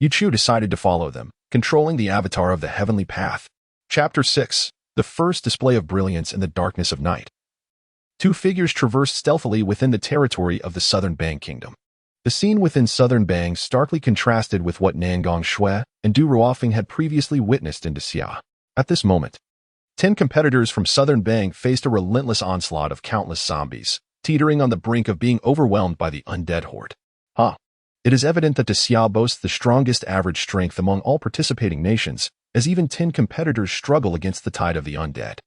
Yichio decided to follow them, controlling the avatar of the heavenly path. Chapter 6. The first display of brilliance in the darkness of night. Two figures traversed stealthily within the territory of the Southern Bang Kingdom. The scene within Southern Bang starkly contrasted with what Nangong Shui and Du Ruothing had previously witnessed in Xia. At this moment, 10 competitors from Southern Bang faced a relentless onslaught of countless zombies, teetering on the brink of being overwhelmed by the undead horde. It is evident that Xia boasts the strongest average strength among all participating nations, as even 10 competitors struggle against the tide of the undead.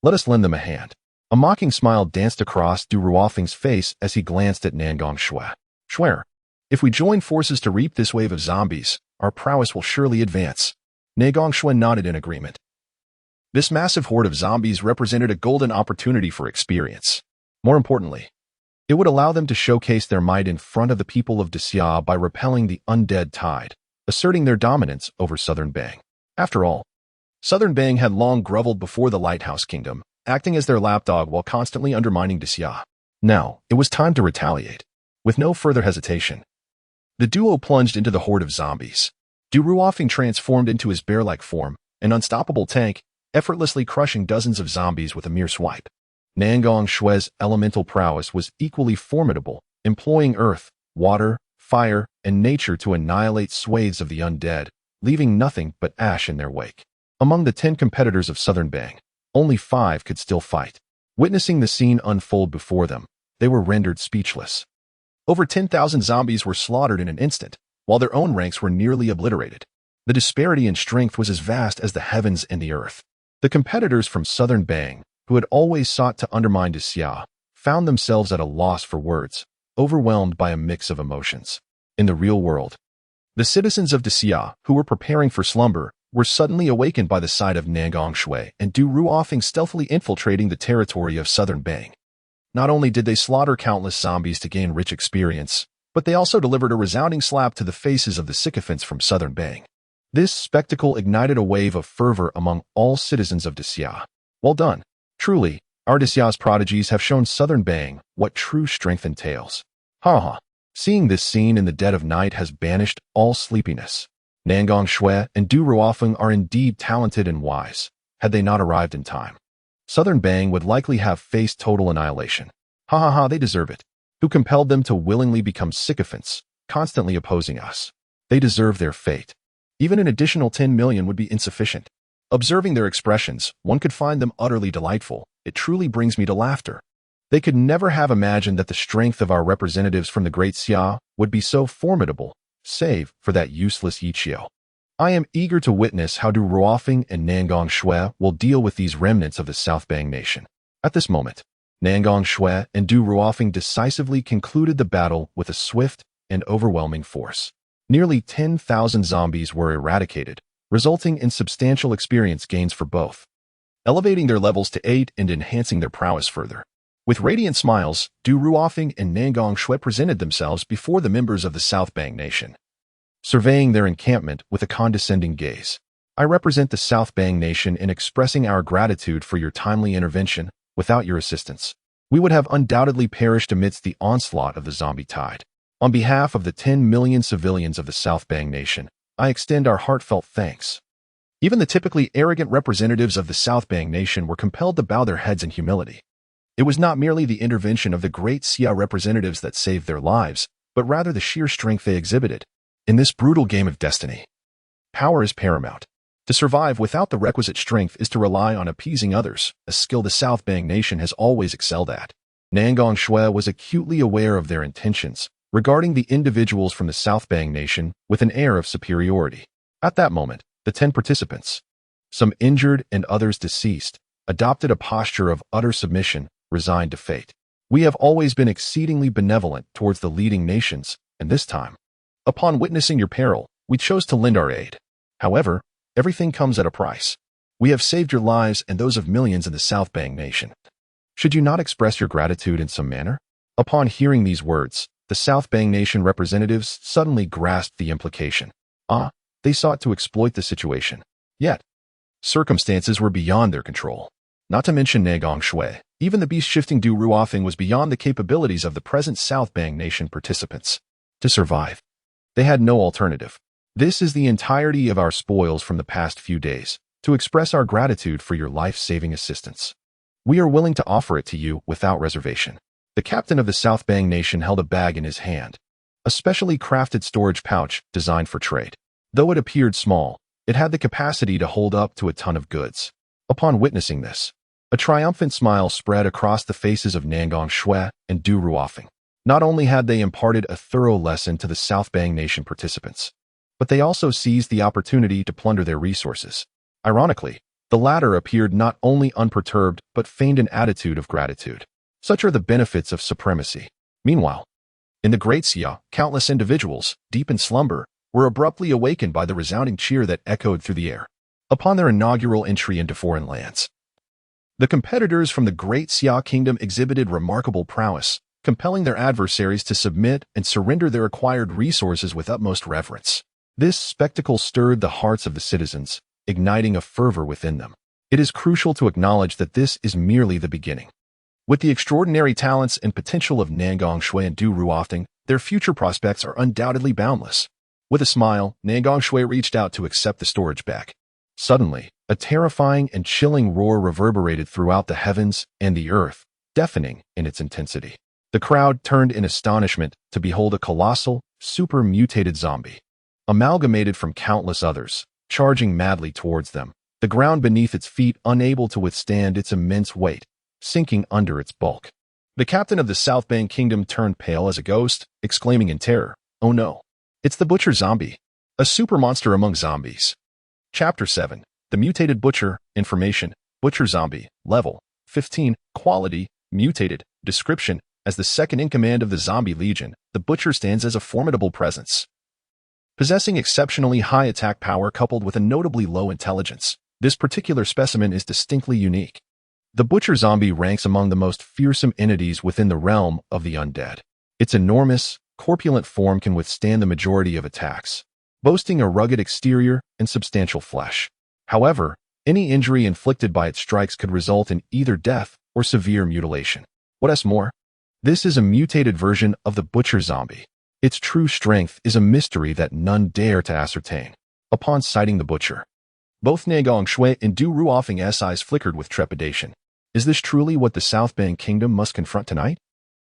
Let us lend them a hand. A mocking smile danced across Du Ruothing's face as he glanced at Nangong Shui. Swear, if we join forces to reap this wave of zombies, our prowess will surely advance. Nangong Shui nodded in agreement. This massive horde of zombies represented a golden opportunity for experience. More importantly, it would allow them to showcase their might in front of the people of Xia by repelling the undead tide, asserting their dominance over Southern Bang. After all, Southern Bang had long groveled before the Lighthouse Kingdom, acting as their lapdog while constantly undermining Xia. Now, it was time to retaliate. With no further hesitation, the duo plunged into the horde of zombies. Du Ruothing transformed into his bear-like form, an unstoppable tank, effortlessly crushing dozens of zombies with a mere swipe. Nangong Shui's elemental prowess was equally formidable, employing earth, water, fire, and nature to annihilate swathes of the undead, leaving nothing but ash in their wake. Among the 10 competitors of Southern Bang, only 5 could still fight. Witnessing the scene unfold before them, they were rendered speechless. Over 10,000 zombies were slaughtered in an instant, while their own ranks were nearly obliterated. The disparity in strength was as vast as the heavens and the earth. The competitors from Southern Bang, who had always sought to undermine Xia, found themselves at a loss for words, overwhelmed by a mix of emotions. In the real world, the citizens of Xia, who were preparing for slumber, were suddenly awakened by the sight of Nangong Shui and Du Ruofeng stealthily infiltrating the territory of Southern Bang. Not only did they slaughter countless zombies to gain rich experience, but they also delivered a resounding slap to the faces of the sycophants from Southern Bang. This spectacle ignited a wave of fervor among all citizens of Xia. Well done. Truly, our Xia's prodigies have shown Southern Bang what true strength entails. Ha ha. Seeing this scene in the dead of night has banished all sleepiness. Nangong Shui and Du Ruofeng are indeed talented and wise. Had they not arrived in time, Southern Bang would likely have faced total annihilation. Ha ha ha, they deserve it. Who compelled them to willingly become sycophants, constantly opposing us? They deserve their fate. Even an additional 10 million would be insufficient. Observing their expressions, one could find them utterly delightful. It truly brings me to laughter. They could never have imagined that the strength of our representatives from the Great Xia would be so formidable, save for that useless Yichio. I am eager to witness how Du Ruofeng and Nangong Shui will deal with these remnants of the South Bang Nation. At this moment, Nangong Shui and Du Ruofeng decisively concluded the battle with a swift and overwhelming force. Nearly 10,000 zombies were eradicated, resulting in substantial experience gains for both, elevating their levels to 8 and enhancing their prowess further. With radiant smiles, Du Ruofeng and Nangong Shui presented themselves before the members of the South Bang Nation, surveying their encampment with a condescending gaze. I represent the South Bang Nation in expressing our gratitude for your timely intervention. Without your assistance, we would have undoubtedly perished amidst the onslaught of the zombie tide. On behalf of the 10 million civilians of the South Bang Nation, I extend our heartfelt thanks. Even the typically arrogant representatives of the South Bang Nation were compelled to bow their heads in humility. It was not merely the intervention of the Great Xia representatives that saved their lives, but rather the sheer strength they exhibited. In this brutal game of destiny, power is paramount. To survive without the requisite strength is to rely on appeasing others, a skill the South Bang Nation has always excelled at. Nangong Shui was acutely aware of their intentions, regarding the individuals from the South Bang Nation with an air of superiority. At that moment, the 10 participants, some injured and others deceased, adopted a posture of utter submission, resigned to fate. We have always been exceedingly benevolent towards the leading nations, and this time, upon witnessing your peril, we chose to lend our aid. However, everything comes at a price. We have saved your lives and those of millions in the South Bang Nation. Should you not express your gratitude in some manner? Upon hearing these words, the South Bang Nation representatives suddenly grasped the implication. They sought to exploit the situation. Yet, circumstances were beyond their control. Not to mention Nangong Shui, even the beast-shifting Du Ruofeng was beyond the capabilities of the present South Bang Nation participants. To survive, they had no alternative. This is the entirety of our spoils from the past few days, to express our gratitude for your life-saving assistance. We are willing to offer it to you without reservation. The captain of the South Bang Nation held a bag in his hand, a specially crafted storage pouch designed for trade. Though it appeared small, it had the capacity to hold up to a ton of goods. Upon witnessing this, a triumphant smile spread across the faces of Nangong Shui and Du Ruofeng. Not only had they imparted a thorough lesson to the South Bang Nation participants, but they also seized the opportunity to plunder their resources. Ironically, the latter appeared not only unperturbed but feigned an attitude of gratitude. Such are the benefits of supremacy. Meanwhile, in the Great Xia, countless individuals, deep in slumber, were abruptly awakened by the resounding cheer that echoed through the air. Upon their inaugural entry into foreign lands, the competitors from the Great Xia Kingdom exhibited remarkable prowess, compelling their adversaries to submit and surrender their acquired resources with utmost reverence. This spectacle stirred the hearts of the citizens, igniting a fervor within them. It is crucial to acknowledge that this is merely the beginning. With the extraordinary talents and potential of Nangong Shui and Du Ruofeng, their future prospects are undoubtedly boundless. With a smile, Nangong Shui reached out to accept the storage bag. Suddenly, a terrifying and chilling roar reverberated throughout the heavens and the earth, deafening in its intensity. The crowd turned in astonishment to behold a colossal, super-mutated zombie, amalgamated from countless others, charging madly towards them, the ground beneath its feet unable to withstand its immense weight, sinking under its bulk. The captain of the South Bang Kingdom turned pale as a ghost, exclaiming in terror, "Oh no! It's the Butcher Zombie, a super monster among zombies." Chapter 7. The Mutated Butcher. Information. Butcher Zombie. Level. 15. Quality, mutated. Description: as the second-in-command of the Zombie Legion, the Butcher stands as a formidable presence. Possessing exceptionally high attack power coupled with a notably low intelligence, this particular specimen is distinctly unique. The Butcher Zombie ranks among the most fearsome entities within the realm of the undead. Its enormous, corpulent form can withstand the majority of attacks, boasting a rugged exterior and substantial flesh. However, any injury inflicted by its strikes could result in either death or severe mutilation. What's more, this is a mutated version of the Butcher Zombie. Its true strength is a mystery that none dare to ascertain. Upon sighting the Butcher, both Ne Gongshui and Du Ruofeng's eyes flickered with trepidation. Is this truly what the Southband Kingdom must confront tonight?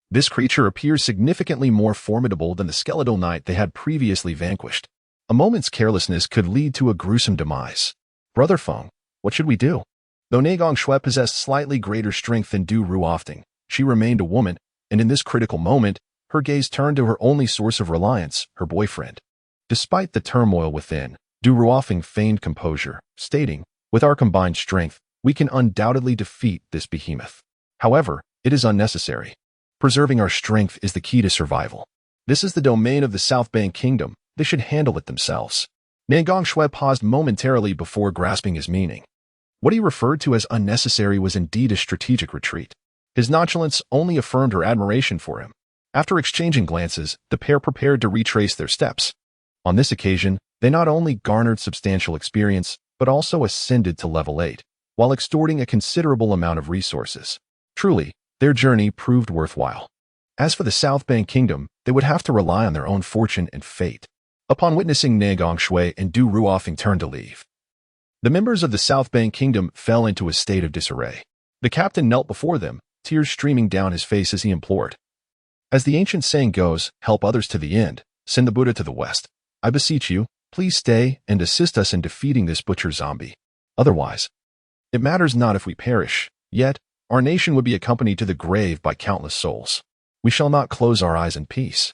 This creature appears significantly more formidable than the skeletal knight they had previously vanquished. A moment's carelessness could lead to a gruesome demise. Brother Feng, what should we do? Though Ne Gongshui possessed slightly greater strength than Du Ruofeng, she remained a woman, and in this critical moment, her gaze turned to her only source of reliance, her boyfriend. Despite the turmoil within, Du Ruofeng feigned composure, stating, "With our combined strength, we can undoubtedly defeat this behemoth. However, it is unnecessary. Preserving our strength is the key to survival. This is the domain of the Southband Kingdom. They should handle it themselves." Ne Gongshui paused momentarily before grasping his meaning. What he referred to as unnecessary was indeed a strategic retreat. His nonchalance only affirmed her admiration for him. After exchanging glances, the pair prepared to retrace their steps. On this occasion, they not only garnered substantial experience, but also ascended to level 8, while extorting a considerable amount of resources. Truly, their journey proved worthwhile. As for the Southband Kingdom, they would have to rely on their own fortune and fate. Upon witnessing Ne Gongshui and Du Ruofeng turn to leave, the members of the Southband Kingdom fell into a state of disarray. The captain knelt before them, tears streaming down his face as he implored. As the ancient saying goes, help others to the end, send the Buddha to the west. I beseech you, please stay and assist us in defeating this Butcher Zombie. Otherwise, it matters not if we perish, yet our nation would be accompanied to the grave by countless souls. We shall not close our eyes in peace.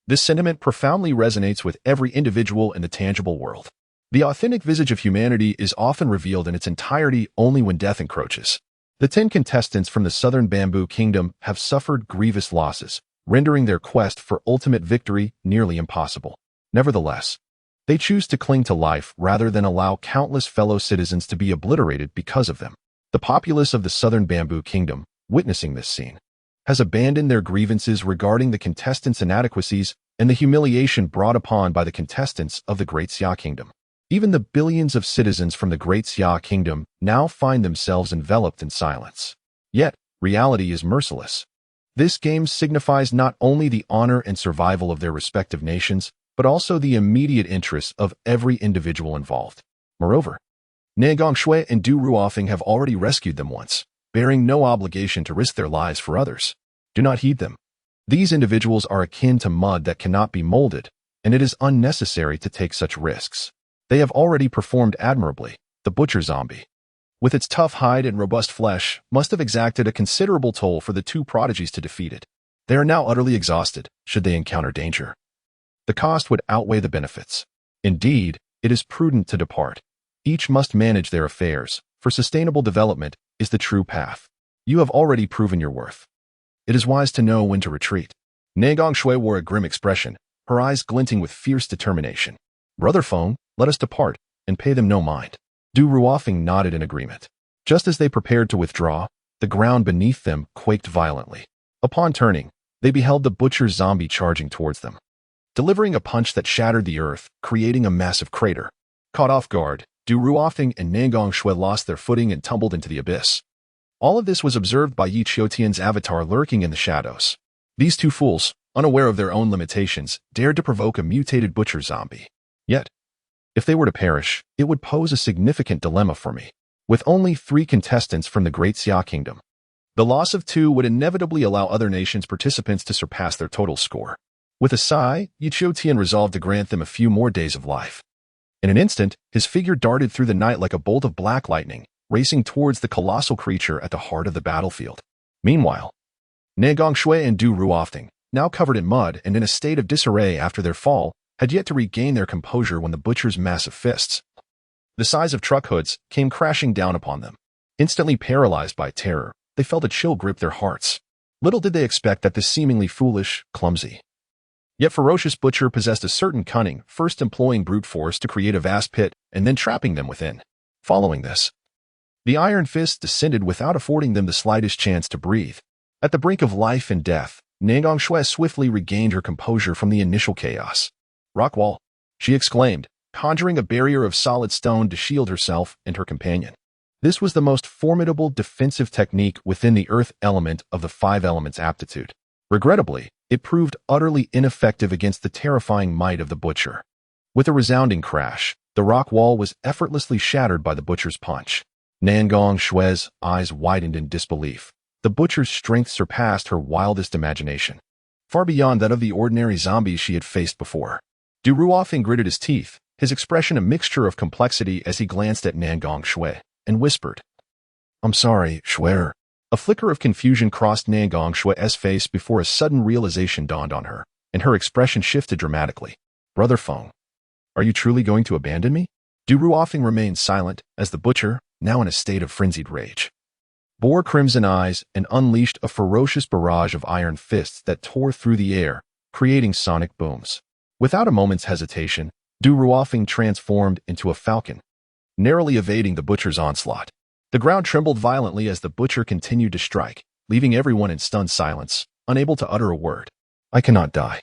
This sentiment profoundly resonates with every individual in the tangible world. The authentic visage of humanity is often revealed in its entirety only when death encroaches. The 10 contestants from the Southern Bamboo Kingdom have suffered grievous losses, rendering their quest for ultimate victory nearly impossible. Nevertheless, they choose to cling to life rather than allow countless fellow citizens to be obliterated because of them. The populace of the Southern Bamboo Kingdom, witnessing this scene, has abandoned their grievances regarding the contestants' inadequacies and the humiliation brought upon by the contestants of the Great Xia Kingdom. Even the billions of citizens from the Great Xia Kingdom now find themselves enveloped in silence. Yet, reality is merciless. This game signifies not only the honor and survival of their respective nations, but also the immediate interests of every individual involved. Moreover, Ne Gongshui and Du Ruofeng have already rescued them once, bearing no obligation to risk their lives for others. Do not heed them. These individuals are akin to mud that cannot be molded, and it is unnecessary to take such risks. They have already performed admirably. The Butcher Zombie, with its tough hide and robust flesh, must have exacted a considerable toll for the two prodigies to defeat it. They are now utterly exhausted, should they encounter danger. The cost would outweigh the benefits. Indeed, it is prudent to depart. Each must manage their affairs, for sustainable development is the true path. You have already proven your worth. It is wise to know when to retreat. Ne Gongshui wore a grim expression, her eyes glinting with fierce determination. Brother Feng, let us depart, and pay them no mind. Du Ruofeng nodded in agreement. Just as they prepared to withdraw, the ground beneath them quaked violently. Upon turning, they beheld the Butcher Zombie charging towards them, delivering a punch that shattered the earth, creating a massive crater. Caught off guard, Du Ruofeng and Ne Gongshui lost their footing and tumbled into the abyss. All of this was observed by Yichio's avatar lurking in the shadows. These two fools, unaware of their own limitations, dared to provoke a mutated Butcher Zombie. Yet, if they were to perish, it would pose a significant dilemma for me. With only 3 contestants from the Great Xia Kingdom, the loss of 2 would inevitably allow other nations' participants to surpass their total score. With a sigh, Yichio resolved to grant them a few more days of life. In an instant, his figure darted through the night like a bolt of black lightning, racing towards the colossal creature at the heart of the battlefield. Meanwhile, Ne Gongshui and Du Ruofeng, now covered in mud and in a state of disarray after their fall, had yet to regain their composure when the Butcher's massive fists, the size of truck hoods, came crashing down upon them. Instantly paralyzed by terror, they felt a chill grip their hearts. Little did they expect that this seemingly foolish, clumsy, yet ferocious butcher possessed a certain cunning, first employing brute force to create a vast pit and then trapping them within. Following this, the iron fist descended without affording them the slightest chance to breathe. At the brink of life and death, Nangong Shui swiftly regained her composure from the initial chaos. "Rock wall," she exclaimed, conjuring a barrier of solid stone to shield herself and her companion. This was the most formidable defensive technique within the earth element of the 5 elements aptitude. Regrettably, it proved utterly ineffective against the terrifying might of the butcher. With a resounding crash, the rock wall was effortlessly shattered by the butcher's punch. Nangong Shui's eyes widened in disbelief. The butcher's strength surpassed her wildest imagination, far beyond that of the ordinary zombies she had faced before. Du Ruofeng gritted his teeth, his expression a mixture of complexity as he glanced at Nangong Shui, and whispered, "I'm sorry, Shuer." A flicker of confusion crossed Nangong Shui's face before a sudden realization dawned on her, and her expression shifted dramatically. "Brother Feng, are you truly going to abandon me?" Du Ruofeng remained silent as the butcher, now in a state of frenzied rage, bore crimson eyes and unleashed a ferocious barrage of iron fists that tore through the air, creating sonic booms. Without a moment's hesitation, Du Ruofeng transformed into a falcon, narrowly evading the butcher's onslaught. The ground trembled violently as the butcher continued to strike, leaving everyone in stunned silence, unable to utter a word. "I cannot die.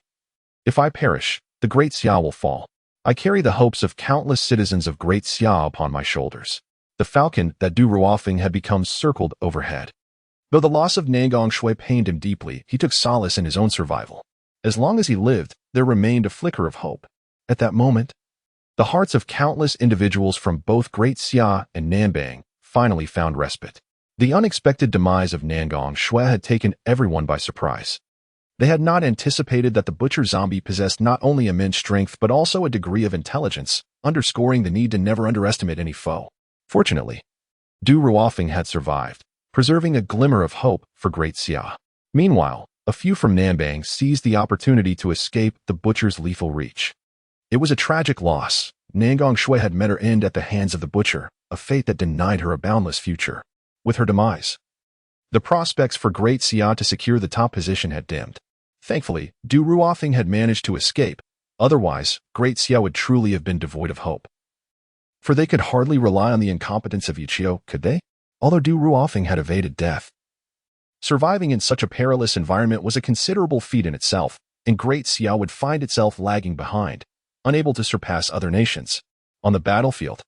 If I perish, the Great Xia will fall. I carry the hopes of countless citizens of Great Xia upon my shoulders." The falcon that Du Ruofeng had become circled overhead. Though the loss of Nangong Shui pained him deeply, he took solace in his own survival. As long as he lived, there remained a flicker of hope. At that moment, the hearts of countless individuals from both Great Xia and Nanbang finally found respite. The unexpected demise of Nangong Shui had taken everyone by surprise. They had not anticipated that the butcher zombie possessed not only immense strength but also a degree of intelligence, underscoring the need to never underestimate any foe. Fortunately, Du Ruofeng had survived, preserving a glimmer of hope for Great Xia. Meanwhile, a few from Nanbang seized the opportunity to escape the butcher's lethal reach. It was a tragic loss. Nangong Shui had met her end at the hands of the butcher, a fate that denied her a boundless future. With her demise, the prospects for Great Xia to secure the top position had dimmed. Thankfully, Du Ruofeng had managed to escape. Otherwise, Great Xia would truly have been devoid of hope. For they could hardly rely on the incompetence of Yichio, could they? Although Du Ruofeng had evaded death, surviving in such a perilous environment was a considerable feat in itself, and Great Xia would find itself lagging behind, unable to surpass other nations. On the battlefield,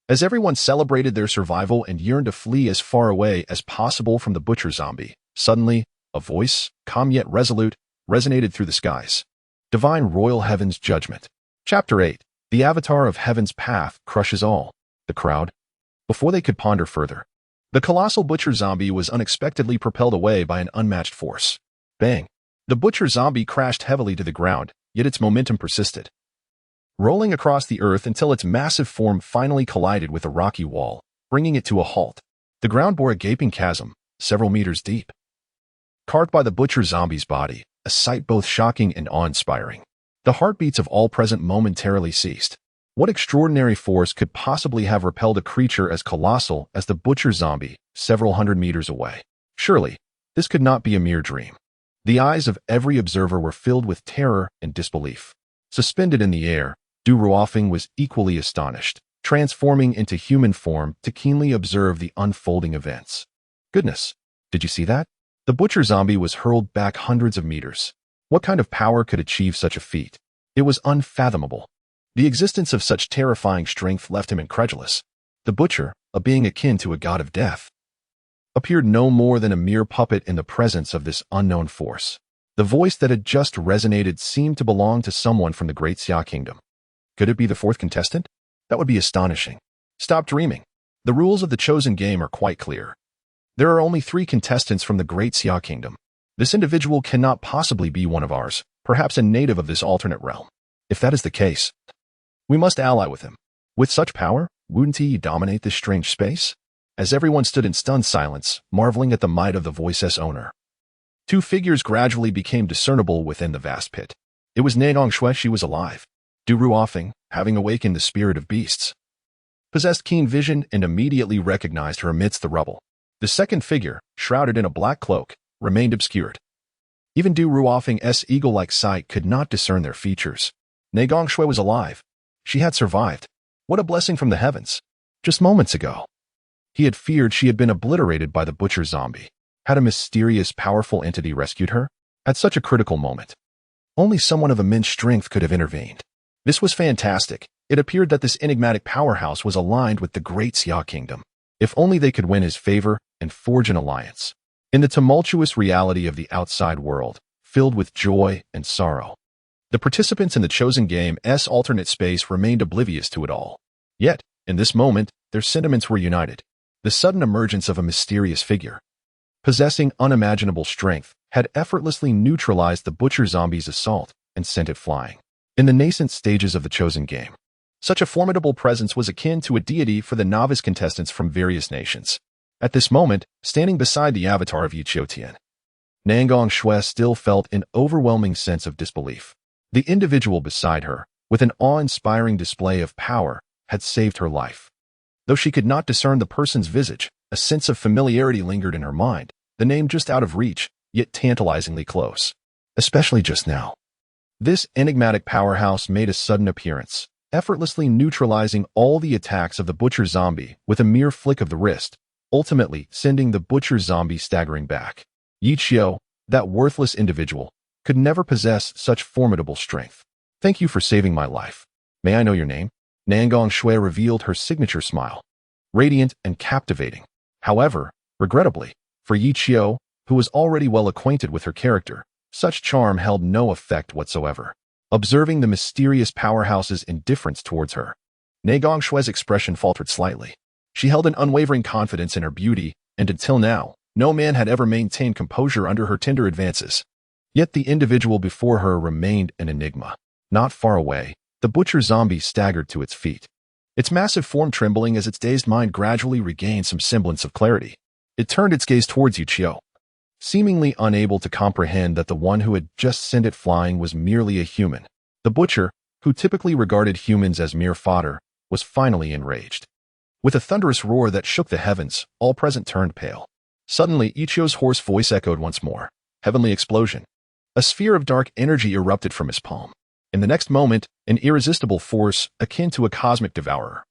as everyone celebrated their survival and yearned to flee as far away as possible from the butcher zombie, suddenly, a voice, calm yet resolute, resonated through the skies. Divine Royal Heaven's Judgment. Chapter 8. The Avatar of Heaven's Path crushes all. The crowd. Before they could ponder further, the colossal butcher zombie was unexpectedly propelled away by an unmatched force. Bang! The butcher zombie crashed heavily to the ground, yet its momentum persisted, rolling across the earth until its massive form finally collided with a rocky wall, bringing it to a halt. The ground bore a gaping chasm, several meters deep, carved by the butcher zombie's body, a sight both shocking and awe-inspiring. The heartbeats of all present momentarily ceased. What extraordinary force could possibly have repelled a creature as colossal as the butcher zombie, several hundred meters away? Surely, this could not be a mere dream. The eyes of every observer were filled with terror and disbelief. Suspended in the air, Du Ruofeng was equally astonished, transforming into human form to keenly observe the unfolding events. Goodness, did you see that? The butcher zombie was hurled back hundreds of meters. What kind of power could achieve such a feat? It was unfathomable. The existence of such terrifying strength left him incredulous. The butcher, a being akin to a god of death, appeared no more than a mere puppet in the presence of this unknown force. The voice that had just resonated seemed to belong to someone from the Great Xia Kingdom. Could it be the fourth contestant? That would be astonishing. Stop dreaming. The rules of the chosen game are quite clear. There are only 3 contestants from the Great Xia Kingdom. This individual cannot possibly be one of ours, perhaps a native of this alternate realm. If that is the case, we must ally with him. With such power, wouldn't he dominate this strange space? As everyone stood in stunned silence, marveling at the might of the voice's owner, 2 figures gradually became discernible within the vast pit. It was Nangong Shui. She was alive. Du Ruofeng, having awakened the spirit of beasts, possessed keen vision and immediately recognized her amidst the rubble. The second figure, shrouded in a black cloak, remained obscured. Even Du Ruofeng's eagle-like sight could not discern their features. Ne Gongshui was alive. She had survived. What a blessing from the heavens. Just moments ago, he had feared she had been obliterated by the butcher zombie. Had a mysterious, powerful entity rescued her? At such a critical moment, only someone of immense strength could have intervened. This was fantastic. It appeared that this enigmatic powerhouse was aligned with the great Xia kingdom. If only they could win his favor and forge an alliance. In the tumultuous reality of the outside world, filled with joy and sorrow, the participants in the chosen game's alternate space remained oblivious to it all. Yet, in this moment, their sentiments were united. The sudden emergence of a mysterious figure, possessing unimaginable strength, had effortlessly neutralized the butcher zombie's assault and sent it flying. In the nascent stages of the chosen game, such a formidable presence was akin to a deity for the novice contestants from various nations. At this moment, standing beside the avatar of Yichio Tian, Ne Gongshui still felt an overwhelming sense of disbelief. The individual beside her, with an awe-inspiring display of power, had saved her life. Though she could not discern the person's visage, a sense of familiarity lingered in her mind, the name just out of reach, yet tantalizingly close. Especially just now. This enigmatic powerhouse made a sudden appearance, effortlessly neutralizing all the attacks of the butcher zombie with a mere flick of the wrist, ultimately sending the butcher zombie staggering back. Yichio, that worthless individual, could never possess such formidable strength. Thank you for saving my life. May I know your name? Ne Gongshui revealed her signature smile, radiant and captivating. However, regrettably, for Yichio, who was already well acquainted with her character, such charm held no effect whatsoever. Observing the mysterious powerhouse's indifference towards her, Ne Gongshui's expression faltered slightly. She held an unwavering confidence in her beauty, and until now, no man had ever maintained composure under her tender advances. Yet the individual before her remained an enigma. Not far away, the butcher zombie staggered to its feet, its massive form trembling as its dazed mind gradually regained some semblance of clarity. It turned its gaze towards Yichio, seemingly unable to comprehend that the one who had just sent it flying was merely a human. The butcher, who typically regarded humans as mere fodder, was finally enraged. With a thunderous roar that shook the heavens, all present turned pale. Suddenly, Yichio's hoarse voice echoed once more. Heavenly explosion. A sphere of dark energy erupted from his palm. In the next moment, an irresistible force, akin to a cosmic devourer,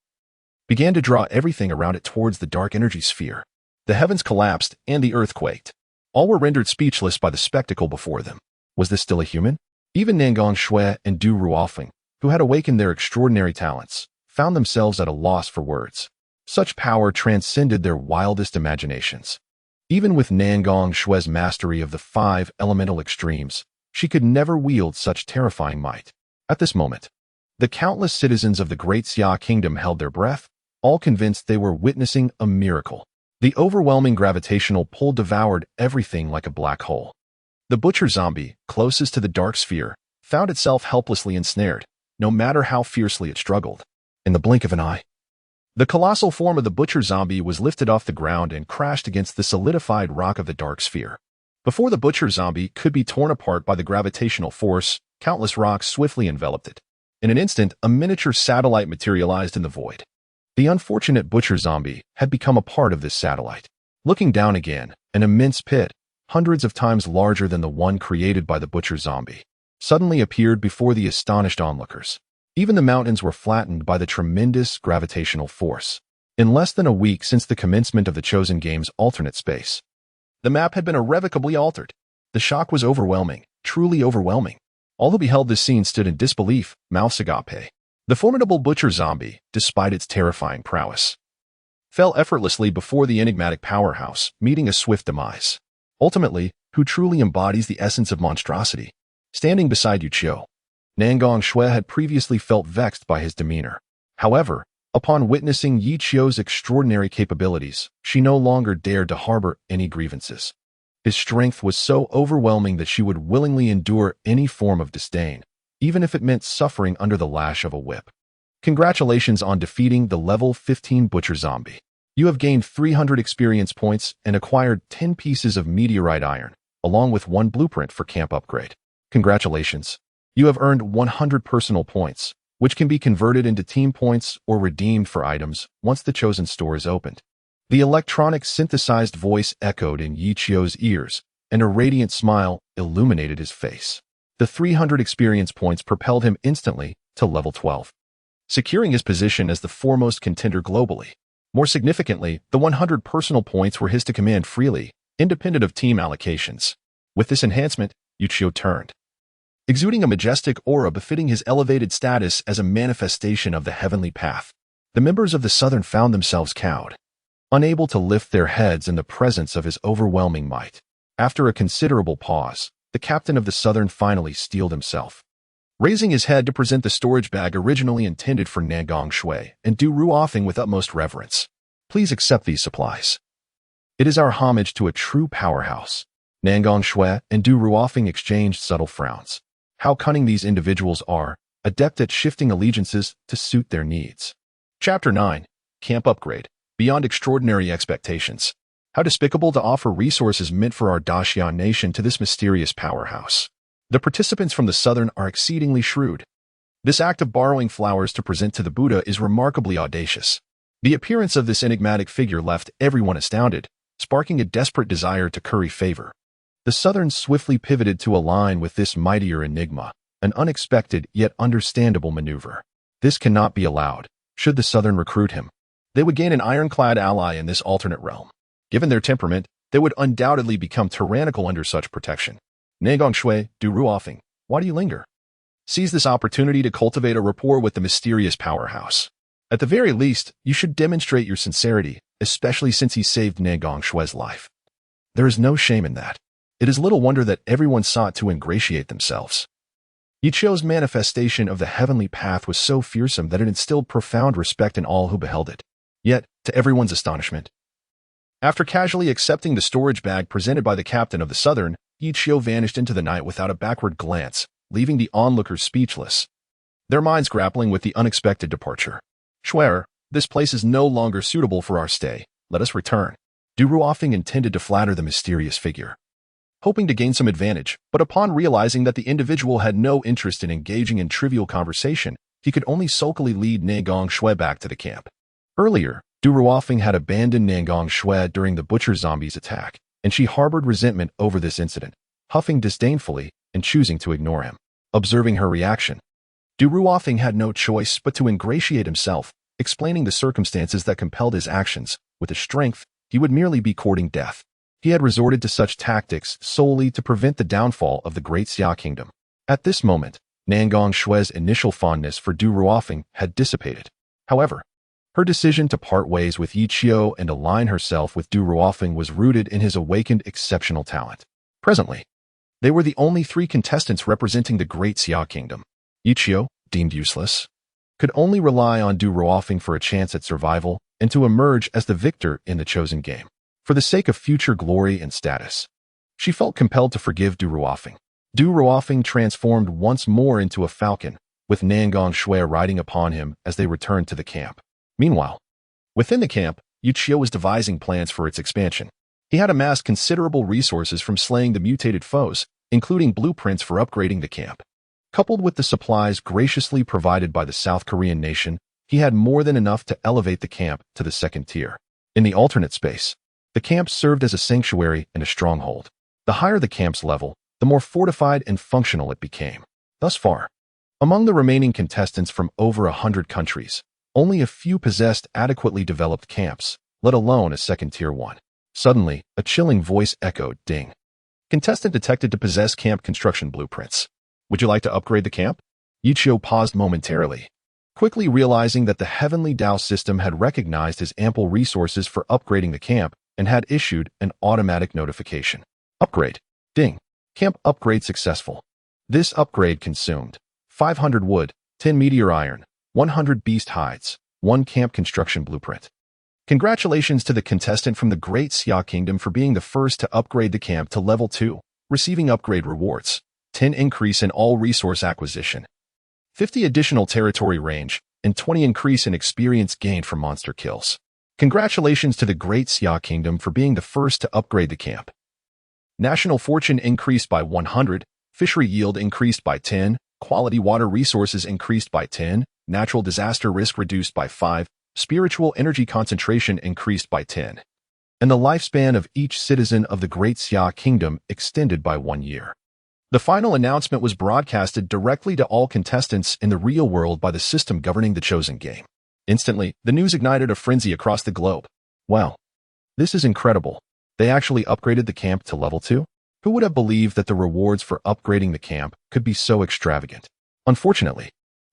began to draw everything around it towards the dark energy sphere. The heavens collapsed, and the earth quaked. All were rendered speechless by the spectacle before them. Was this still a human? Even Ne Gongshui and Du Ruofeng, who had awakened their extraordinary talents, found themselves at a loss for words. Such power transcended their wildest imaginations. Even with Ne Gongshui's mastery of the 5 elemental extremes, she could never wield such terrifying might. At this moment, the countless citizens of the great Xia kingdom held their breath, all convinced they were witnessing a miracle. The overwhelming gravitational pull devoured everything like a black hole. The butcher zombie, closest to the dark sphere, found itself helplessly ensnared, no matter how fiercely it struggled. In the blink of an eye, the colossal form of the butcher zombie was lifted off the ground and crashed against the solidified rock of the dark sphere. Before the butcher zombie could be torn apart by the gravitational force, countless rocks swiftly enveloped it. In an instant, a miniature satellite materialized in the void. The unfortunate butcher zombie had become a part of this satellite. Looking down again, an immense pit, hundreds of times larger than the one created by the butcher zombie, suddenly appeared before the astonished onlookers. Even the mountains were flattened by the tremendous gravitational force. In less than a week since the commencement of the chosen game's alternate space, the map had been irrevocably altered. The shock was overwhelming, truly overwhelming. All who beheld this scene stood in disbelief, mouths agape. The formidable butcher zombie, despite its terrifying prowess, fell effortlessly before the enigmatic powerhouse, meeting a swift demise. Ultimately, who truly embodies the essence of monstrosity? Standing beside Yichio, Ne Gongshui had previously felt vexed by his demeanor. However, upon witnessing Yichio's extraordinary capabilities, she no longer dared to harbor any grievances. His strength was so overwhelming that she would willingly endure any form of disdain, even if it meant suffering under the lash of a whip. Congratulations on defeating the level 15 butcher zombie. You have gained 300 experience points and acquired 10 pieces of meteorite iron, along with 1 blueprint for camp upgrade. Congratulations. You have earned 100 personal points, which can be converted into team points or redeemed for items once the chosen store is opened. The electronic synthesized voice echoed in Yichio's ears, and a radiant smile illuminated his face. The 300 experience points propelled him instantly to level 12, securing his position as the foremost contender globally. More significantly, the 100 personal points were his to command freely, independent of team allocations. With this enhancement, Yichio turned, exuding a majestic aura befitting his elevated status as a manifestation of the heavenly path. The members of the Southern found themselves cowed, unable to lift their heads in the presence of his overwhelming might. After a considerable pause, the captain of the Southern finally steeled himself, raising his head to present the storage bag originally intended for Nangong Shui and Du Ruofeng with utmost reverence. Please accept these supplies. It is our homage to a true powerhouse. Nangong Shui and Du Ruofeng exchanged subtle frowns. How cunning these individuals are, adept at shifting allegiances to suit their needs. Chapter 9. Camp Upgrade. Beyond extraordinary expectations. How despicable to offer resources meant for our Dacian nation to this mysterious powerhouse. The participants from the Southern are exceedingly shrewd. This act of borrowing flowers to present to the Buddha is remarkably audacious. The appearance of this enigmatic figure left everyone astounded, sparking a desperate desire to curry favor. The Southern swiftly pivoted to align with this mightier enigma, an unexpected yet understandable maneuver. This cannot be allowed. Should the Southern recruit him, they would gain an ironclad ally in this alternate realm. Given their temperament, they would undoubtedly become tyrannical under such protection. Nangong Shui, Du Ruofeng, why do you linger? Seize this opportunity to cultivate a rapport with the mysterious powerhouse. At the very least, you should demonstrate your sincerity, especially since he saved Nangong Shui's life. There is no shame in that. It is little wonder that everyone sought to ingratiate themselves. Yichio's manifestation of the heavenly path was so fearsome that it instilled profound respect in all who beheld it. Yet, to everyone's astonishment, after casually accepting the storage bag presented by the captain of the Southern, Yichio vanished into the night without a backward glance, leaving the onlookers speechless, their minds grappling with the unexpected departure. Schwer, this place is no longer suitable for our stay. Let us return. Du Ruofeng intended to flatter the mysterious figure, hoping to gain some advantage, but upon realizing that the individual had no interest in engaging in trivial conversation, he could only sulkily lead Nangong Shui back to the camp. Earlier, Du Ruofeng had abandoned Nangong Shui during the butcher zombies' attack, and she harbored resentment over this incident, huffing disdainfully and choosing to ignore him. Observing her reaction, Du Ruofeng had no choice but to ingratiate himself, explaining the circumstances that compelled his actions. With his strength, he would merely be courting death. He had resorted to such tactics solely to prevent the downfall of the Great Xia Kingdom. At this moment, Nangong Shui's initial fondness for Du Ruofeng had dissipated. However, her decision to part ways with Yichio and align herself with Du Ruofeng was rooted in his awakened exceptional talent. Presently, they were the only 3 contestants representing the Great Xia Kingdom. Yichio, deemed useless, could only rely on Du Ruofeng for a chance at survival and to emerge as the victor in the chosen game. For the sake of future glory and status, she felt compelled to forgive Du Ruofeng. Du Ruofeng transformed once more into a falcon, with Nangong Shui riding upon him as they returned to the camp. Meanwhile, within the camp, Yichio was devising plans for its expansion. He had amassed considerable resources from slaying the mutated foes, including blueprints for upgrading the camp. Coupled with the supplies graciously provided by the South Korean nation, he had more than enough to elevate the camp to the 2nd tier. In the alternate space, the camp served as a sanctuary and a stronghold. The higher the camp's level, the more fortified and functional it became. Thus far, among the remaining contestants from over 100 countries, only a few possessed adequately developed camps, let alone a 2nd tier one. Suddenly, a chilling voice echoed, "Ding." Contestant detected to possess camp construction blueprints. Would you like to upgrade the camp? Yichio paused momentarily, quickly realizing that the Heavenly Dao system had recognized his ample resources for upgrading the camp and had issued an automatic notification. Upgrade. Ding. Camp upgrade successful. This upgrade consumed 500 wood, 10 meteor iron, 100 beast hides, 1 camp construction blueprint. Congratulations to the contestant from the Great Xia Kingdom for being the first to upgrade the camp to level 2, receiving upgrade rewards, 10 increase in all resource acquisition, 50 additional territory range, and 20 increase in experience gained from monster kills. Congratulations to the Great Xia Kingdom for being the first to upgrade the camp. National fortune increased by 100, fishery yield increased by 10, quality water resources increased by 10, natural disaster risk reduced by 5, spiritual energy concentration increased by 10, and the lifespan of each citizen of the Great Xia Kingdom extended by 1 year. The final announcement was broadcasted directly to all contestants in the real world by the system governing the chosen game. Instantly, the news ignited a frenzy across the globe. Wow, this is incredible. They actually upgraded the camp to level 2? Who would have believed that the rewards for upgrading the camp could be so extravagant? Unfortunately,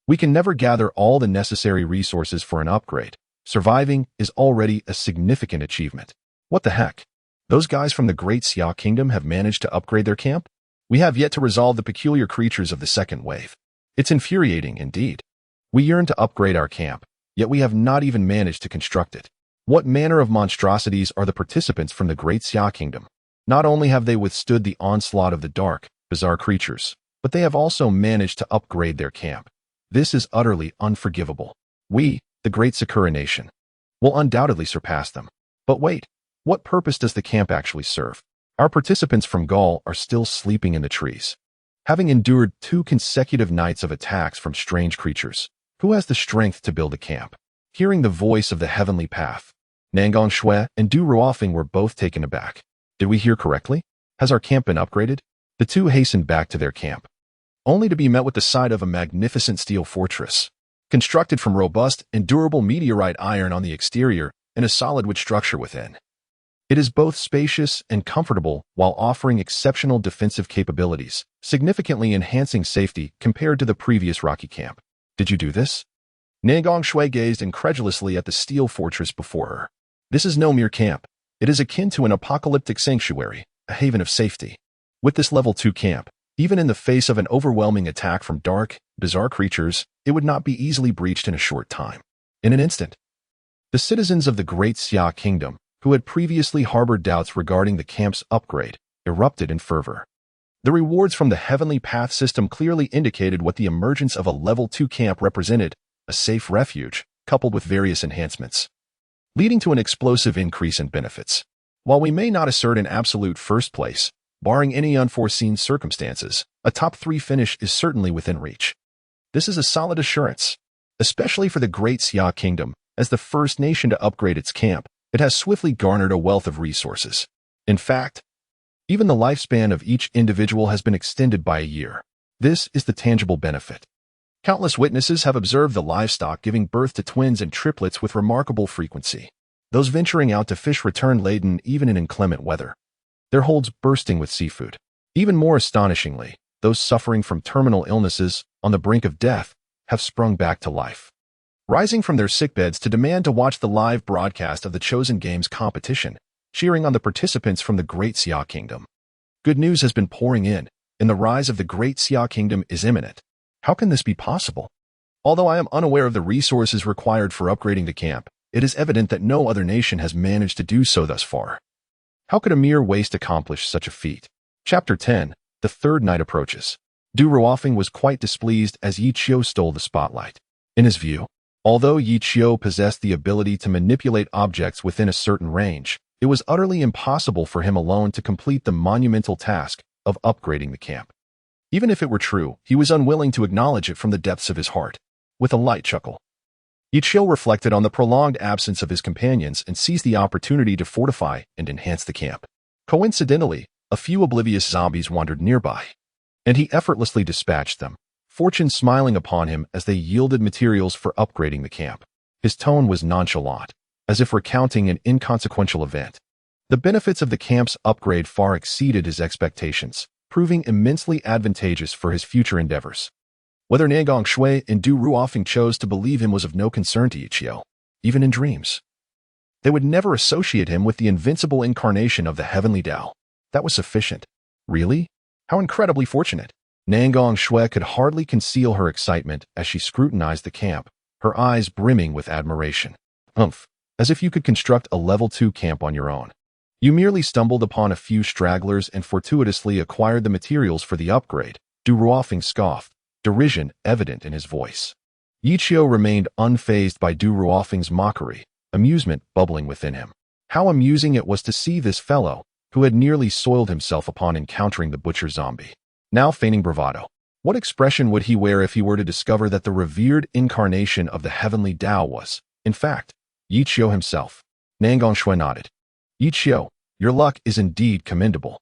we can never gather all the necessary resources for an upgrade. Surviving is already a significant achievement. What the heck? Those guys from the Great Xia Kingdom have managed to upgrade their camp? We have yet to resolve the peculiar creatures of the second wave. It's infuriating indeed. We yearn to upgrade our camp, yet we have not even managed to construct it. What manner of monstrosities are the participants from the Great Xia Kingdom? Not only have they withstood the onslaught of the dark, bizarre creatures, but they have also managed to upgrade their camp. This is utterly unforgivable. We, the Great Sakura Nation, will undoubtedly surpass them. But wait, what purpose does the camp actually serve? Our participants from Gaul are still sleeping in the trees, having endured 2 consecutive nights of attacks from strange creatures. Who has the strength to build a camp? Hearing the voice of the heavenly path, Nangong Shui and Du Ruofeng were both taken aback. Did we hear correctly? Has our camp been upgraded? The two hastened back to their camp, only to be met with the sight of a magnificent steel fortress, constructed from robust and durable meteorite iron on the exterior and a solid wood structure within. It is both spacious and comfortable while offering exceptional defensive capabilities, significantly enhancing safety compared to the previous rocky camp. Did you do this? Nangong Shui gazed incredulously at the steel fortress before her. This is no mere camp. It is akin to an apocalyptic sanctuary, a haven of safety. With this level 2 camp, even in the face of an overwhelming attack from dark, bizarre creatures, it would not be easily breached in a short time. In an instant, the citizens of the Great Xia Kingdom, who had previously harbored doubts regarding the camp's upgrade, erupted in fervor. The rewards from the Heavenly Path system clearly indicated what the emergence of a level 2 camp represented, a safe refuge, coupled with various enhancements, leading to an explosive increase in benefits. While we may not assert an absolute first place, barring any unforeseen circumstances, a top 3 finish is certainly within reach. This is a solid assurance, especially for the Great Xia Kingdom. As the first nation to upgrade its camp, it has swiftly garnered a wealth of resources. In fact, even the lifespan of each individual has been extended by a year. This is the tangible benefit. Countless witnesses have observed the livestock giving birth to twins and triplets with remarkable frequency. Those venturing out to fish return laden even in inclement weather, their holds bursting with seafood. Even more astonishingly, those suffering from terminal illnesses on the brink of death have sprung back to life, rising from their sickbeds to demand to watch the live broadcast of the chosen games competition, cheering on the participants from the Great Xia Kingdom. Good news has been pouring in, and the rise of the Great Xia Kingdom is imminent. How can this be possible? Although I am unaware of the resources required for upgrading the camp, it is evident that no other nation has managed to do so thus far. How could a mere waste accomplish such a feat? Chapter 10. The third night approaches. Du Ruofeng was quite displeased as Yichio stole the spotlight. In his view, although Yichio possessed the ability to manipulate objects within a certain range, it was utterly impossible for him alone to complete the monumental task of upgrading the camp. Even if it were true, he was unwilling to acknowledge it from the depths of his heart. With a light chuckle, Yichio reflected on the prolonged absence of his companions and seized the opportunity to fortify and enhance the camp. Coincidentally, a few oblivious zombies wandered nearby, and he effortlessly dispatched them, fortune smiling upon him as they yielded materials for upgrading the camp. His tone was nonchalant, as if recounting an inconsequential event. The benefits of the camp's upgrade far exceeded his expectations, proving immensely advantageous for his future endeavors. Whether Nangong Shui and Du Ruofeng chose to believe him was of no concern to Yichio, even in dreams. They would never associate him with the invincible incarnation of the heavenly Tao. That was sufficient. Really? How incredibly fortunate. Nangong Shui could hardly conceal her excitement as she scrutinized the camp, her eyes brimming with admiration. As if you could construct a level 2 camp on your own. You merely stumbled upon a few stragglers and fortuitously acquired the materials for the upgrade. Du Ruofeng scoffed, derision evident in his voice. Yichio remained unfazed by Du Ruofeng's mockery, amusement bubbling within him. How amusing it was to see this fellow, who had nearly soiled himself upon encountering the butcher zombie, now feigning bravado. What expression would he wear if he were to discover that the revered incarnation of the heavenly Tao was, In fact, Yichio himself. Nangang Shui nodded. Yichio, your luck is indeed commendable.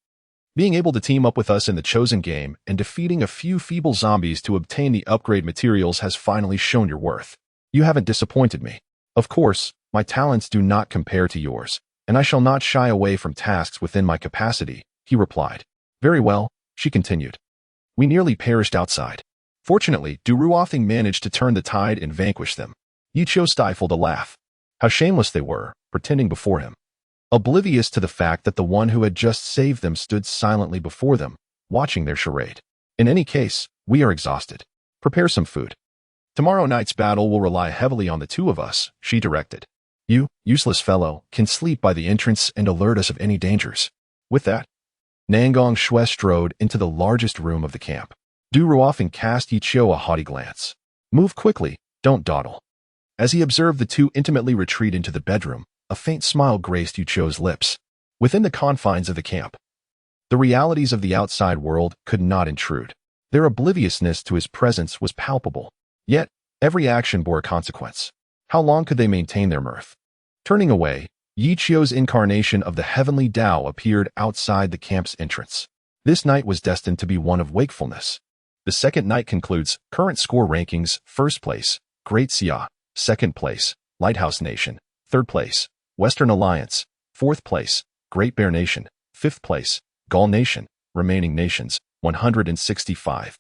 Being able to team up with us in the chosen game and defeating a few feeble zombies to obtain the upgrade materials has finally shown your worth. You haven't disappointed me. Of course, my talents do not compare to yours, and I shall not shy away from tasks within my capacity, he replied. Very well, she continued. We nearly perished outside. Fortunately, Duruothing managed to turn the tide and vanquish them. Yichio stifled a laugh. How shameless they were, pretending before him. Oblivious to the fact that the one who had just saved them stood silently before them, watching their charade. In any case, we are exhausted. Prepare some food. Tomorrow night's battle will rely heavily on the two of us, she directed. You, useless fellow, can sleep by the entrance and alert us of any dangers. With that, Nangang Shui strode into the largest room of the camp. Duruothing cast Yichio a haughty glance. Move quickly, don't dawdle. As he observed the two intimately retreat into the bedroom, a faint smile graced Yichio's lips. Within the confines of the camp, the realities of the outside world could not intrude. Their obliviousness to his presence was palpable. Yet, every action bore a consequence. How long could they maintain their mirth? Turning away, Yichio's incarnation of the heavenly Tao appeared outside the camp's entrance. This night was destined to be one of wakefulness. The second night concludes current score rankings: first place, Great Xia; second place, Lighthouse Nation; third place, Western Alliance; fourth place, Great Bear Nation; fifth place, Gaul Nation; remaining nations, 165.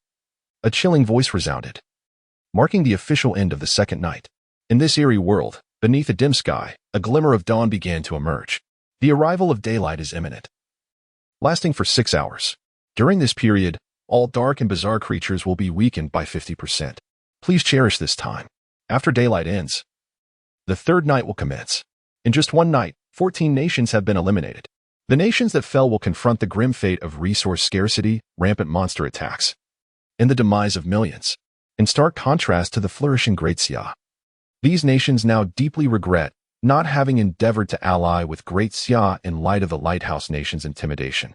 A chilling voice resounded, marking the official end of the second night. In this eerie world, beneath a dim sky, a glimmer of dawn began to emerge. The arrival of daylight is imminent, lasting for 6 hours. During this period, all dark and bizarre creatures will be weakened by 50%. Please cherish this time. After daylight ends, the third night will commence. In just one night, 14 nations have been eliminated. The nations that fell will confront the grim fate of resource scarcity, rampant monster attacks, and the demise of millions. In stark contrast to the flourishing Great Xia, these nations now deeply regret not having endeavored to ally with Great Xia in light of the Lighthouse Nation's intimidation.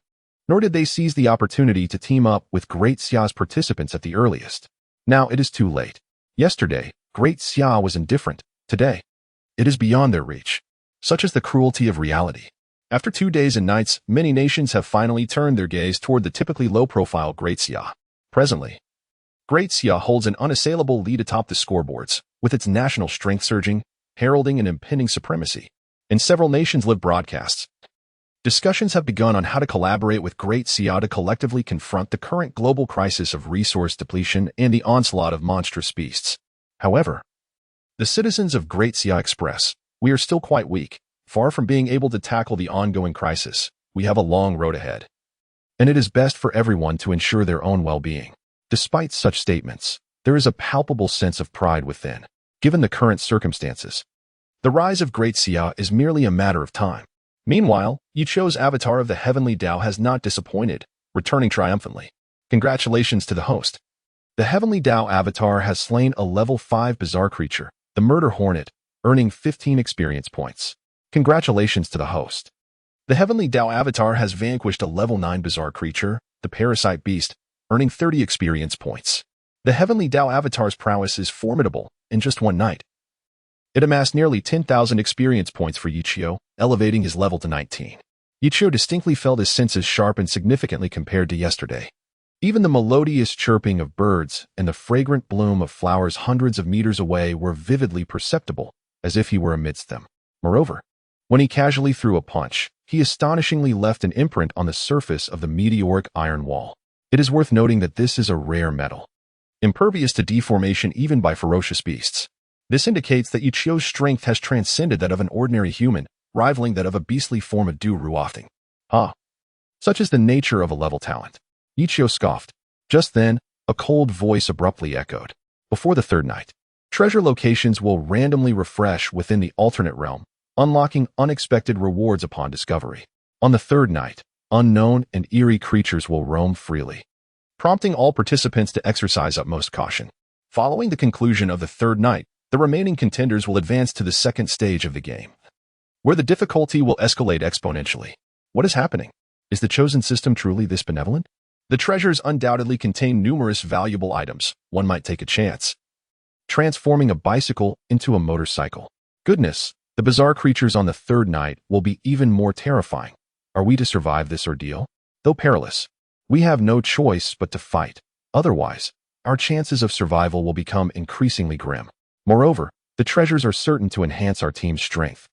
Nor did they seize the opportunity to team up with Great Xia's participants at the earliest. Now it is too late. Yesterday, Great Xia was indifferent. Today, it is beyond their reach. Such is the cruelty of reality. After 2 days and nights, many nations have finally turned their gaze toward the typically low-profile Great Xia. Presently, Great Xia holds an unassailable lead atop the scoreboards, with its national strength surging, heralding an impending supremacy. In several nations live broadcasts. Discussions have begun on how to collaborate with Great Xia to collectively confront the current global crisis of resource depletion and the onslaught of monstrous beasts. However, the citizens of Great Xia express, we are still quite weak, far from being able to tackle the ongoing crisis. We have a long road ahead, and it is best for everyone to ensure their own well-being. Despite such statements, there is a palpable sense of pride within. Given the current circumstances, the rise of Great Xia is merely a matter of time. Meanwhile, Yichio's avatar of the heavenly Tao has not disappointed, returning triumphantly. Congratulations to the host. The heavenly Tao avatar has slain a level 5 bizarre creature, the Murder Hornet, earning 15 experience points. Congratulations to the host. The heavenly Tao avatar has vanquished a level 9 bizarre creature, the Parasite Beast, earning 30 experience points. The heavenly Tao avatar's prowess is formidable. In just one night, it amassed nearly 10,000 experience points for Yichio, elevating his level to 19. Yichio distinctly felt his senses sharpened significantly compared to yesterday. Even the melodious chirping of birds and the fragrant bloom of flowers hundreds of meters away were vividly perceptible, as if he were amidst them. Moreover, when he casually threw a punch, he astonishingly left an imprint on the surface of the meteoric iron wall. It is worth noting that this is a rare metal, impervious to deformation even by ferocious beasts. This indicates that Yichio's strength has transcended that of an ordinary human, rivaling that of a beastly form of Duruothing. Such is the nature of a level talent. Yichio scoffed. Just then, a cold voice abruptly echoed. Before the third night, treasure locations will randomly refresh within the alternate realm, unlocking unexpected rewards upon discovery. On the third night, unknown and eerie creatures will roam freely, prompting all participants to exercise utmost caution. Following the conclusion of the third night, the remaining contenders will advance to the second stage of the game, where the difficulty will escalate exponentially. What is happening? Is the chosen system truly this benevolent? The treasures undoubtedly contain numerous valuable items. One might take a chance, transforming a bicycle into a motorcycle. Goodness, the bizarre creatures on the third night will be even more terrifying. Are we to survive this ordeal? Though perilous, we have no choice but to fight. Otherwise, our chances of survival will become increasingly grim. Moreover, the treasures are certain to enhance our team's strength,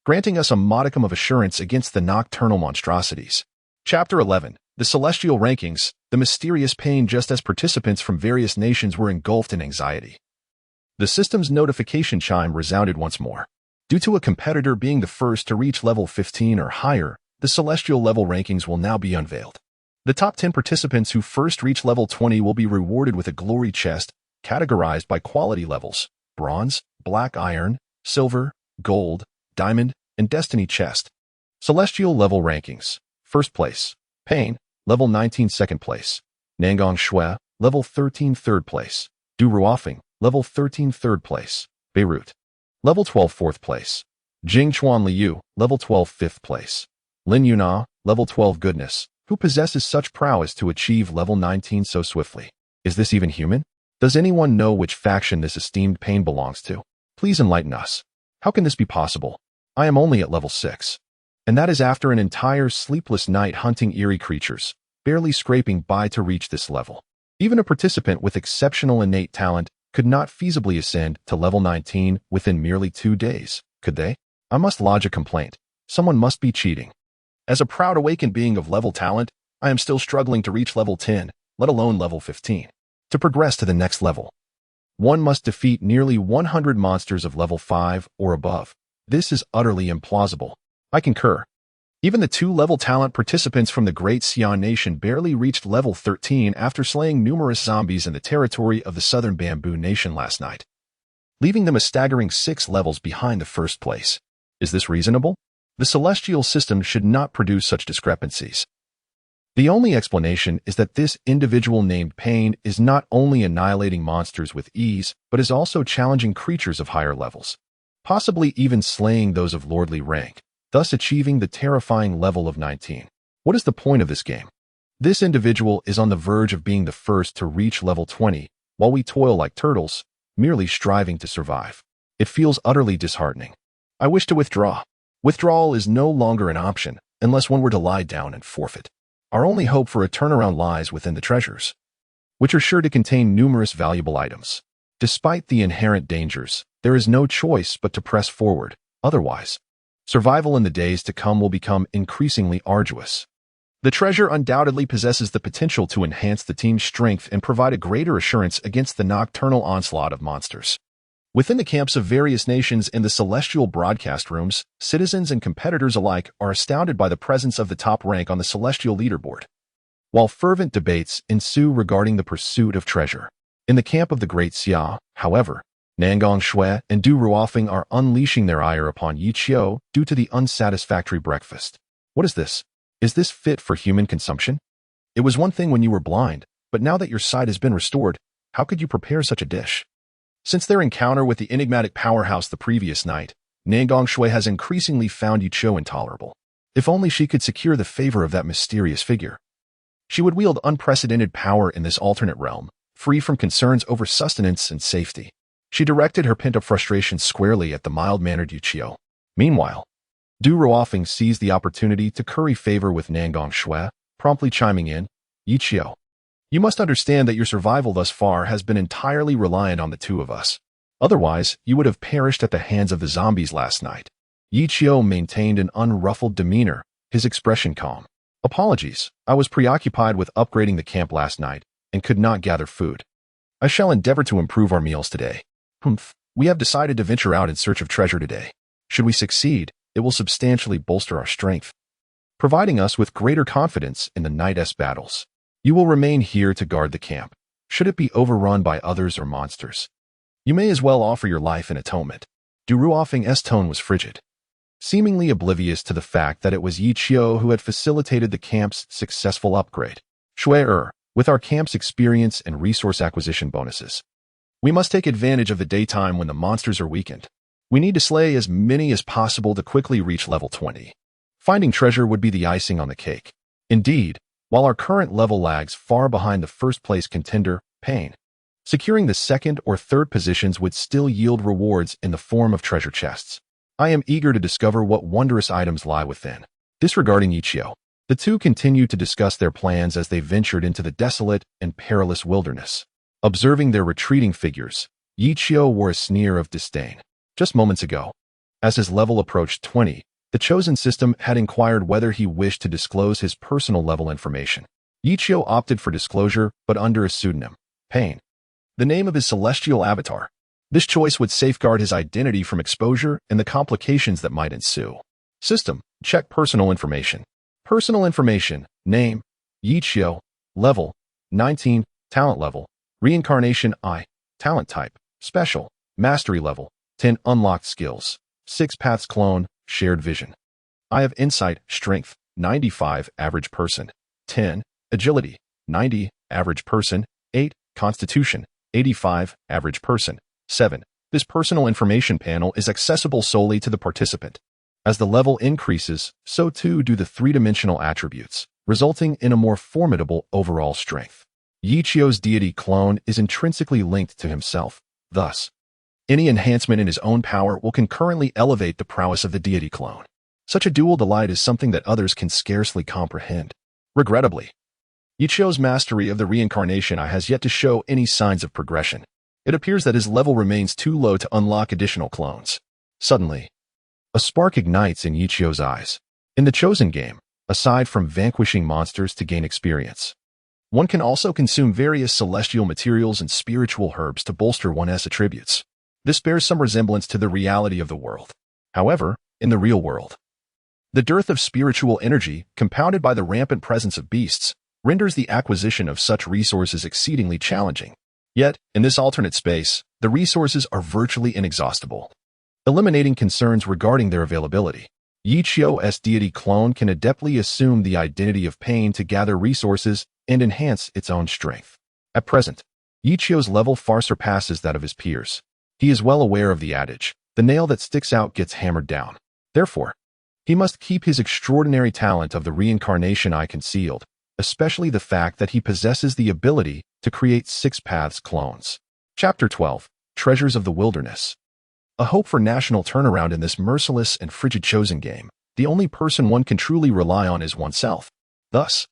granting us a modicum of assurance against the nocturnal monstrosities. Chapter 11. The Celestial Rankings, the mysterious pain. Just as participants from various nations were engulfed in anxiety, the system's notification chime resounded once more. Due to a competitor being the first to reach level 15 or higher, the Celestial level rankings will now be unveiled. The top 10 participants who first reach level 20 will be rewarded with a glory chest, categorized by quality levels: bronze, black iron, silver, gold, diamond, and destiny chest. Celestial level rankings. First place, Pain, level 19. Second place, Nangong Shui, level 13. Third place, Du Ruofeng, level 13. Third place, Beirut, level 12. Fourth place, Jingchuan Liu, level 12. Fifth place, Lin Yuna, level 12. Goodness, who possesses such prowess to achieve level 19 so swiftly? Is this even human? Does anyone know which faction this esteemed Pain belongs to? Please enlighten us. How can this be possible? I am only at level 6. And that is after an entire sleepless night hunting eerie creatures, barely scraping by to reach this level. Even a participant with exceptional innate talent could not feasibly ascend to level 19 within merely 2 days, could they? I must lodge a complaint. Someone must be cheating. As a proud awakened being of level talent, I am still struggling to reach level 10, let alone level 15. To progress to the next level, one must defeat nearly 100 monsters of level 5 or above. This is utterly implausible. I concur. Even the 2-level talent participants from the Great Xian Nation barely reached level 13 after slaying numerous zombies in the territory of the Southern Bamboo Nation last night, leaving them a staggering 6 levels behind the first place. Is this reasonable? The celestial system should not produce such discrepancies. The only explanation is that this individual named Pain is not only annihilating monsters with ease, but is also challenging creatures of higher levels, possibly even slaying those of lordly rank, thus achieving the terrifying level of 19. What is the point of this game? This individual is on the verge of being the first to reach level 20, while we toil like turtles, merely striving to survive. It feels utterly disheartening. I wish to withdraw. Withdrawal is no longer an option, unless one were to lie down and forfeit. Our only hope for a turnaround lies within the treasures, which are sure to contain numerous valuable items. Despite the inherent dangers, there is no choice but to press forward. Otherwise, survival in the days to come will become increasingly arduous. The treasure undoubtedly possesses the potential to enhance the team's strength and provide a greater assurance against the nocturnal onslaught of monsters. Within the camps of various nations in the celestial broadcast rooms, citizens and competitors alike are astounded by the presence of the top rank on the celestial leaderboard, while fervent debates ensue regarding the pursuit of treasure. In the camp of the Great Xia, however, Nangong Shui and Du Ruofeng are unleashing their ire upon Yichio due to the unsatisfactory breakfast. What is this? Is this fit for human consumption? It was one thing when you were blind, but now that your sight has been restored, how could you prepare such a dish? Since their encounter with the enigmatic powerhouse the previous night, Nangong Shui has increasingly found Yichio intolerable. If only she could secure the favor of that mysterious figure, she would wield unprecedented power in this alternate realm, free from concerns over sustenance and safety. She directed her pent-up frustration squarely at the mild-mannered Yichio. Meanwhile, Du Ruofeng seized the opportunity to curry favor with Nangong Shui, promptly chiming in, "Yichio, you must understand that your survival thus far has been entirely reliant on the two of us. Otherwise, you would have perished at the hands of the zombies last night." Yichio maintained an unruffled demeanor, his expression calm. "Apologies, I was preoccupied with upgrading the camp last night and could not gather food. I shall endeavor to improve our meals today. We have decided to venture out in search of treasure today. Should we succeed, it will substantially bolster our strength, providing us with greater confidence in the night's battles. You will remain here to guard the camp. Should it be overrun by others or monsters, you may as well offer your life in atonement." Du Ruofeng's tone was frigid, seemingly oblivious to the fact that it was Yichio who had facilitated the camp's successful upgrade. "Shui, with our camp's experience and resource acquisition bonuses, we must take advantage of the daytime when the monsters are weakened. We need to slay as many as possible to quickly reach level 20. Finding treasure would be the icing on the cake. Indeed, while our current level lags far behind the first-place contender, Pain, Securing the second or third positions would still yield rewards in the form of treasure chests. I am eager to discover what wondrous items lie within. Disregarding Yichio, the two continued to discuss their plans as they ventured into the desolate and perilous wilderness. Observing their retreating figures, Yichio wore a sneer of disdain. Just moments ago, as his level approached 20, the chosen system had inquired whether he wished to disclose his personal level information. Yichio opted for disclosure, but under a pseudonym, Pain, the name of his celestial avatar. This choice would safeguard his identity from exposure and the complications that might ensue. System, check personal information. Personal information, name, Yichio, level, 19, talent level, reincarnation Eye, talent type, special, mastery level, 10 unlocked skills, 6 paths clone, shared vision. Eye of insight, strength, 95, average person, 10, agility, 90, average person, 8, constitution, 85, average person, 7. This personal information panel is accessible solely to the participant. As the level increases, so too do the three-dimensional attributes, resulting in a more formidable overall strength. Yichio's deity clone is intrinsically linked to himself. Thus, any enhancement in his own power will concurrently elevate the prowess of the deity clone. Such a dual delight is something that others can scarcely comprehend. Regrettably, Yichio's mastery of the reincarnation Eye has yet to show any signs of progression. It appears that his level remains too low to unlock additional clones. Suddenly, a spark ignites in Yichio's eyes. In the chosen game, aside from vanquishing monsters to gain experience, one can also consume various celestial materials and spiritual herbs to bolster one's attributes. This bears some resemblance to the reality of the world. However, in the real world, the dearth of spiritual energy, compounded by the rampant presence of beasts, renders the acquisition of such resources exceedingly challenging. Yet, in this alternate space, the resources are virtually inexhaustible, eliminating concerns regarding their availability. Yichio's deity clone can adeptly assume the identity of Pain to gather resources and enhance its own strength. At present, Yichio's level far surpasses that of his peers. He is well aware of the adage, the nail that sticks out gets hammered down. Therefore, he must keep his extraordinary talent of the reincarnation Eye concealed, especially the fact that he possesses the ability to create 6 paths clones. Chapter 12, Treasures of the Wilderness. A hope for national turnaround in this merciless and frigid chosen game. The only person one can truly rely on is oneself. Thus,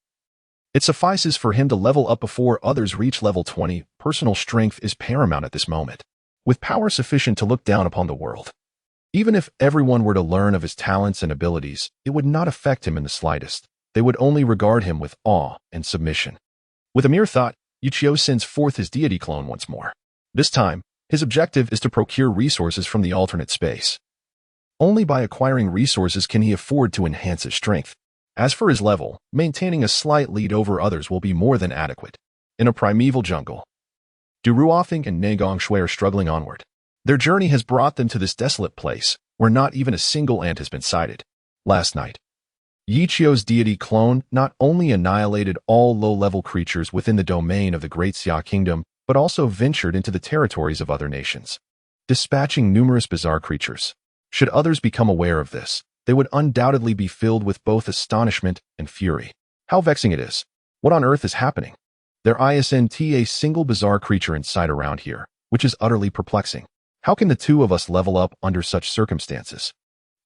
it suffices for him to level up before others reach level 20. Personal strength is paramount at this moment, with power sufficient to look down upon the world. Even if everyone were to learn of his talents and abilities, it would not affect him in the slightest. They would only regard him with awe and submission. With a mere thought, Yichio sends forth his deity clone once more. This time, his objective is to procure resources from the alternate space. Only by acquiring resources can he afford to enhance his strength. As for his level, maintaining a slight lead over others will be more than adequate. In a primeval jungle, Du Ruofing and Nangong Shui are struggling onward. Their journey has brought them to this desolate place, where not even a single ant has been sighted. Last night, Yichio's deity clone not only annihilated all low-level creatures within the domain of the Great Xia Kingdom, but also ventured into the territories of other nations, dispatching numerous bizarre creatures. Should others become aware of this, they would undoubtedly be filled with both astonishment and fury. How vexing it is. What on earth is happening? There isn't a single bizarre creature in sight around here, which is utterly perplexing. How can the two of us level up under such circumstances?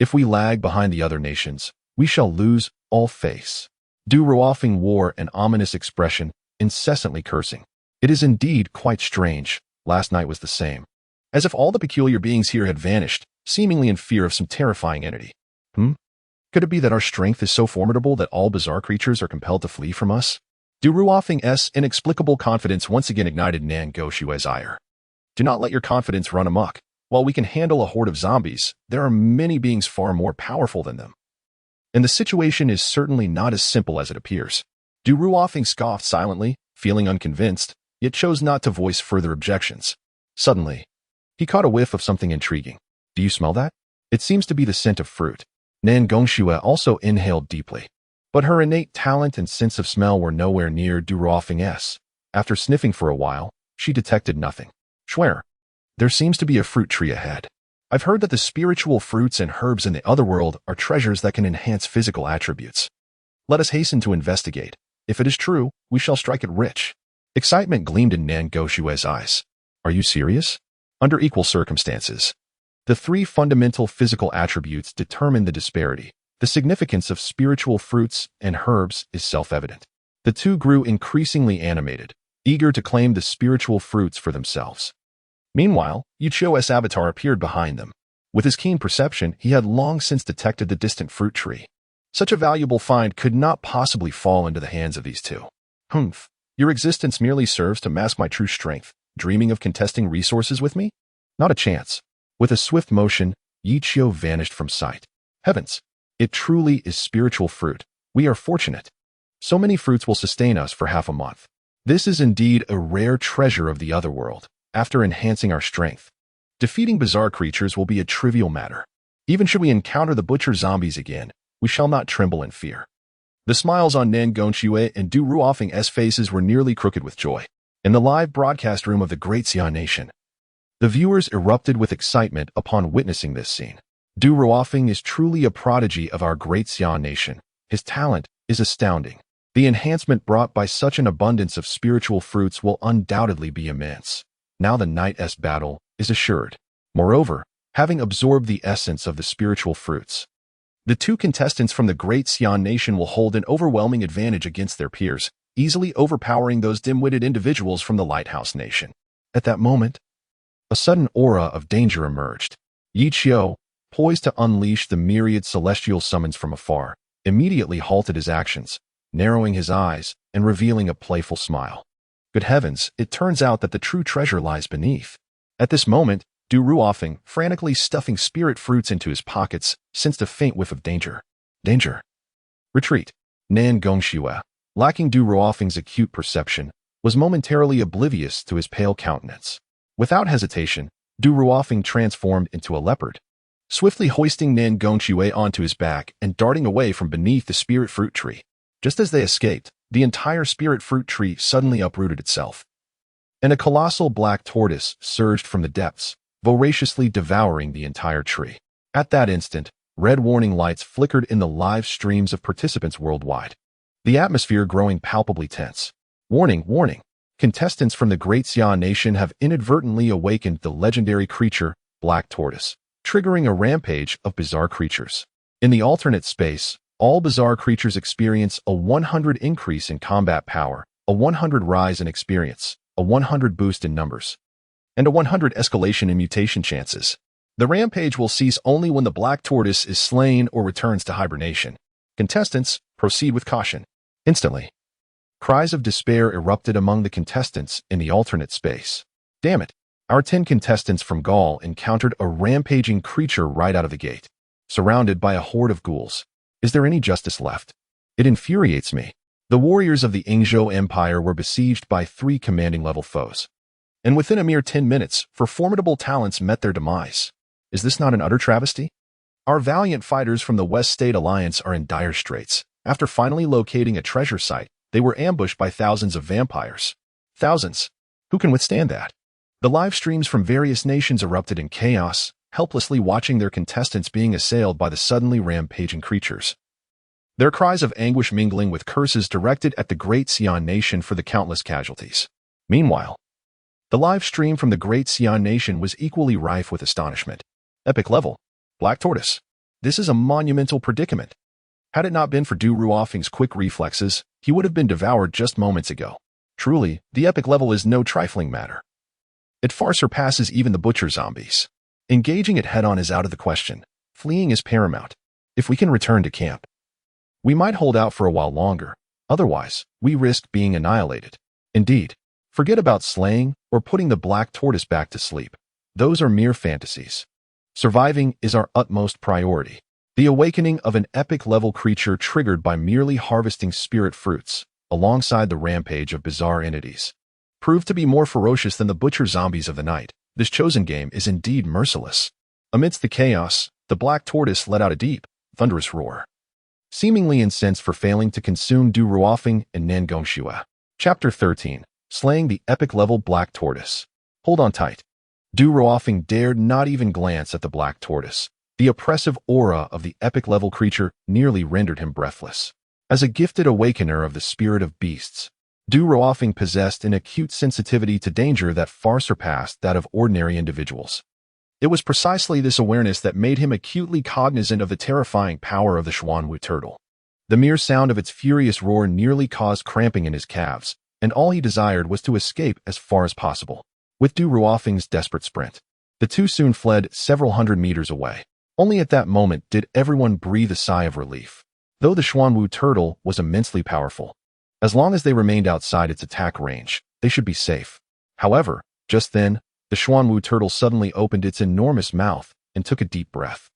If we lag behind the other nations, we shall lose all face. Du Ruofing wore an ominous expression, incessantly cursing. It is indeed quite strange. Last night was the same. As if all the peculiar beings here had vanished, seemingly in fear of some terrifying entity. Could it be that our strength is so formidable that all bizarre creatures are compelled to flee from us? Du Ruofing's inexplicable confidence once again ignited Nan Goshue's ire. Do not let your confidence run amok. While we can handle a horde of zombies, there are many beings far more powerful than them. And the situation is certainly not as simple as it appears. Du Ruofing scoffed silently, feeling unconvinced, yet chose not to voice further objections. Suddenly, he caught a whiff of something intriguing. Do you smell that? It seems to be the scent of fruit. Nan Gongxue also inhaled deeply. But her innate talent and sense of smell were nowhere near Du Ruofing's. After sniffing for a while, she detected nothing. Schwer, there seems to be a fruit tree ahead. I've heard that the spiritual fruits and herbs in the other world are treasures that can enhance physical attributes. Let us hasten to investigate. If it is true, we shall strike it rich. Excitement gleamed in Nan Goshue's eyes. Are you serious? Under equal circumstances. The three fundamental physical attributes determine the disparity. The significance of spiritual fruits and herbs is self-evident. The two grew increasingly animated, eager to claim the spiritual fruits for themselves. Meanwhile, Yichio's avatar appeared behind them. With his keen perception, he had long since detected the distant fruit tree. Such a valuable find could not possibly fall into the hands of these two. Humph, your existence merely serves to mask my true strength. Dreaming of contesting resources with me? Not a chance. With a swift motion, Yichio vanished from sight. Heavens! It truly is spiritual fruit. We are fortunate. So many fruits will sustain us for half a month. This is indeed a rare treasure of the otherworld. After enhancing our strength, defeating bizarre creatures will be a trivial matter. Even should we encounter the butcher zombies again, we shall not tremble in fear. The smiles on Nan Gongxue and Du Ruofeng's faces were nearly crooked with joy. In the live broadcast room of the Great Xia Nation, the viewers erupted with excitement upon witnessing this scene. Du Ruofeng is truly a prodigy of our Great Xia Nation. His talent is astounding. The enhancement brought by such an abundance of spiritual fruits will undoubtedly be immense. Now the Knight's battle is assured. Moreover, having absorbed the essence of the spiritual fruits, the two contestants from the Great Xia Nation will hold an overwhelming advantage against their peers, easily overpowering those dim-witted individuals from the Lighthouse Nation. At that moment, a sudden aura of danger emerged. Yichio, poised to unleash the myriad celestial summons from afar, immediately halted his actions, narrowing his eyes and revealing a playful smile. Good heavens, it turns out that the true treasure lies beneath. At this moment, Du Ruofeng, frantically stuffing spirit fruits into his pockets, sensed a faint whiff of danger. Danger. Retreat. Nan Gongxue, lacking Du Ruofeng's acute perception, was momentarily oblivious to his pale countenance. Without hesitation, Du Ruofeng transformed into a leopard, swiftly hoisting Nan Gongxue onto his back and darting away from beneath the spirit fruit tree. Just as they escaped, the entire spirit fruit tree suddenly uprooted itself, and a colossal black tortoise surged from the depths, voraciously devouring the entire tree. At that instant, red warning lights flickered in the live streams of participants worldwide, the atmosphere growing palpably tense. Warning, warning! Contestants from the Great Xia Nation have inadvertently awakened the legendary creature, Black Tortoise, triggering a rampage of bizarre creatures. In the alternate space, all bizarre creatures experience a 100 increase in combat power, a 100 rise in experience, a 100 boost in numbers, and a 100 escalation in mutation chances. The rampage will cease only when the Black Tortoise is slain or returns to hibernation. Contestants, proceed with caution. Instantly, cries of despair erupted among the contestants in the alternate space. Damn it! Our 10 contestants from Gaul encountered a rampaging creature right out of the gate, surrounded by a horde of ghouls. Is there any justice left? It infuriates me. The warriors of the Ingzhou Empire were besieged by 3 commanding-level foes, and within a mere 10 minutes, formidable talents met their demise. Is this not an utter travesty? Our valiant fighters from the West State Alliance are in dire straits. After finally locating a treasure site, they were ambushed by thousands of vampires. Thousands. Who can withstand that? The live streams from various nations erupted in chaos, helplessly watching their contestants being assailed by the suddenly rampaging creatures. Their cries of anguish mingling with curses directed at the Great Xia Nation for the countless casualties. Meanwhile, the live stream from the Great Xia Nation was equally rife with astonishment. Epic level. Black Tortoise. This is a monumental predicament. Had it not been for Du Ruofeng's quick reflexes, he would have been devoured just moments ago. Truly, the epic level is no trifling matter. It far surpasses even the butcher zombies. Engaging it head-on is out of the question. Fleeing is paramount. If we can return to camp, we might hold out for a while longer. Otherwise, we risk being annihilated. Indeed, forget about slaying or putting the Black Tortoise back to sleep. Those are mere fantasies. Surviving is our utmost priority. The awakening of an epic-level creature triggered by merely harvesting spirit fruits, alongside the rampage of bizarre entities, proved to be more ferocious than the butcher zombies of the night. This chosen game is indeed merciless. Amidst the chaos, the Black Tortoise let out a deep, thunderous roar, seemingly incensed for failing to consume Du Ruofeng and Nan Gongxue. Chapter 13. Slaying the epic-level Black Tortoise. Hold on tight. Du Ruofeng dared not even glance at the Black Tortoise. The oppressive aura of the epic-level creature nearly rendered him breathless. As a gifted awakener of the spirit of beasts, Du Ruofing possessed an acute sensitivity to danger that far surpassed that of ordinary individuals. It was precisely this awareness that made him acutely cognizant of the terrifying power of the Xuanwu turtle. The mere sound of its furious roar nearly caused cramping in his calves, and all he desired was to escape as far as possible. With Du Ruofing's desperate sprint, the two soon fled several hundred meters away. Only at that moment did everyone breathe a sigh of relief. Though the Xuanwu turtle was immensely powerful, as long as they remained outside its attack range, they should be safe. However, just then, the Xuanwu turtle suddenly opened its enormous mouth and took a deep breath.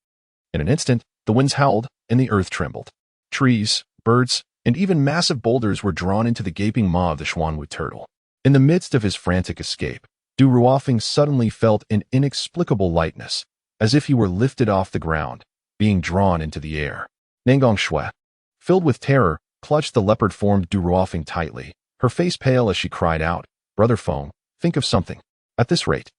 In an instant, the winds howled and the earth trembled. Trees, birds, and even massive boulders were drawn into the gaping maw of the Xuanwu turtle. In the midst of his frantic escape, Du Ruofing suddenly felt an inexplicable lightness, as if he were lifted off the ground, being drawn into the air. Nangong Shui, filled with terror, clutched the leopard-formed Du Ruofing tightly, her face pale as she cried out, "Brother Feng, think of something. At this rate,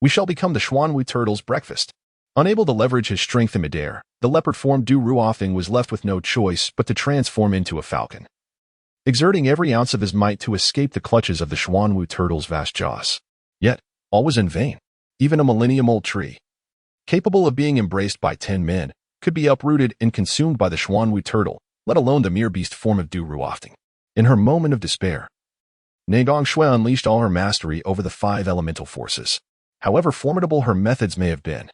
we shall become the Xuanwu turtle's breakfast." Unable to leverage his strength in midair, the leopard-formed Du Ruofing was left with no choice but to transform into a falcon, exerting every ounce of his might to escape the clutches of the Xuanwu turtle's vast jaws. Yet, all was in vain. Even a millennium-old tree, capable of being embraced by 10 men, could be uprooted and consumed by the Xuanwu turtle, let alone the mere beast form of Du Ruofing. In her moment of despair, Nangong Shui unleashed all her mastery over the 5 elemental forces. However formidable her methods may have been,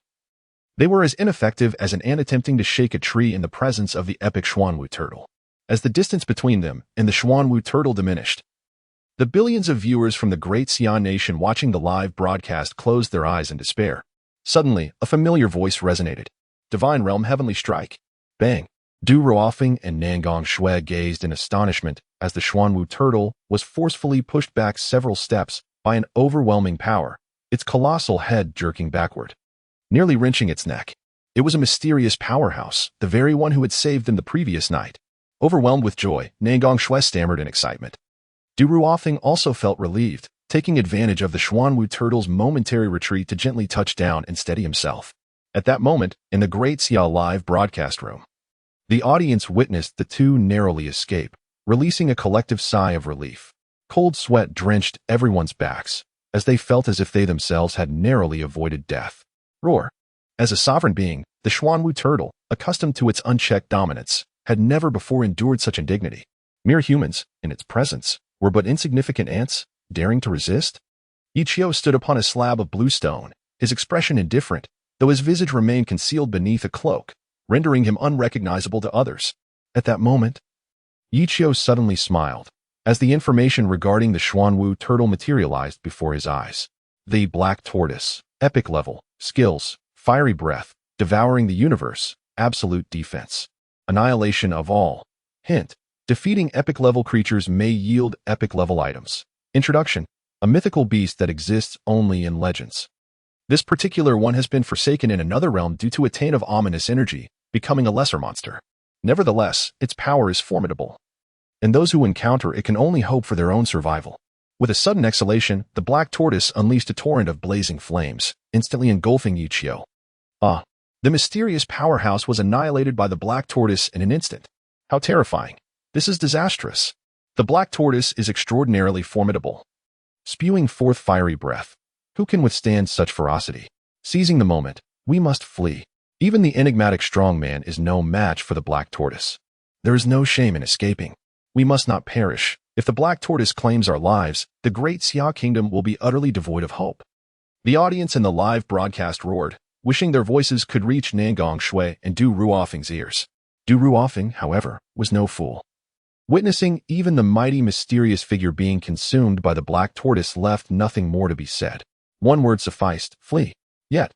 they were as ineffective as an ant attempting to shake a tree in the presence of the epic Xuanwu turtle. As the distance between them and the Xuanwu turtle diminished, the billions of viewers from the Great Xi'an Nation watching the live broadcast closed their eyes in despair. Suddenly, a familiar voice resonated. "Divine Realm Heavenly Strike." Bang! Du Ruofing and Nangong Shui gazed in astonishment as the Xuanwu turtle was forcefully pushed back several steps by an overwhelming power, its colossal head jerking backward, nearly wrenching its neck. It was a mysterious powerhouse, the very one who had saved them the previous night. Overwhelmed with joy, Nangong Shui stammered in excitement. Du Ruofing also felt relieved, taking advantage of the Xuanwu turtle's momentary retreat to gently touch down and steady himself. At that moment, in the Great Xia live broadcast room, the audience witnessed the two narrowly escape, releasing a collective sigh of relief. Cold sweat drenched everyone's backs, as they felt as if they themselves had narrowly avoided death. Roar! As a sovereign being, the Xuanwu turtle, accustomed to its unchecked dominance, had never before endured such indignity. Mere humans, in its presence, were but insignificant ants, daring to resist? Yichio stood upon a slab of blue stone, his expression indifferent, though his visage remained concealed beneath a cloak, rendering him unrecognizable to others. At that moment, Yichio suddenly smiled, as the information regarding the Xuanwu turtle materialized before his eyes. The black tortoise, epic level, skills, fiery breath, devouring the universe, absolute defense, annihilation of all. Hint: defeating epic-level creatures may yield epic-level items. Introduction: a mythical beast that exists only in legends. This particular one has been forsaken in another realm due to a taint of ominous energy, becoming a lesser monster. Nevertheless, its power is formidable, and those who encounter it can only hope for their own survival. With a sudden exhalation, the black tortoise unleashed a torrent of blazing flames, instantly engulfing Yichio. The mysterious powerhouse was annihilated by the black tortoise in an instant. How terrifying! This is disastrous. The black tortoise is extraordinarily formidable, spewing forth fiery breath. Who can withstand such ferocity? Seizing the moment, we must flee. Even the enigmatic strong man is no match for the black tortoise. There is no shame in escaping. We must not perish. If the black tortoise claims our lives, the great Xia kingdom will be utterly devoid of hope. The audience in the live broadcast roared, wishing their voices could reach Nangong Shui and Du Ruofing's ears. Du Ruofing, however, was no fool. Witnessing even the mighty mysterious figure being consumed by the black tortoise left nothing more to be said. One word sufficed: flee. Yet,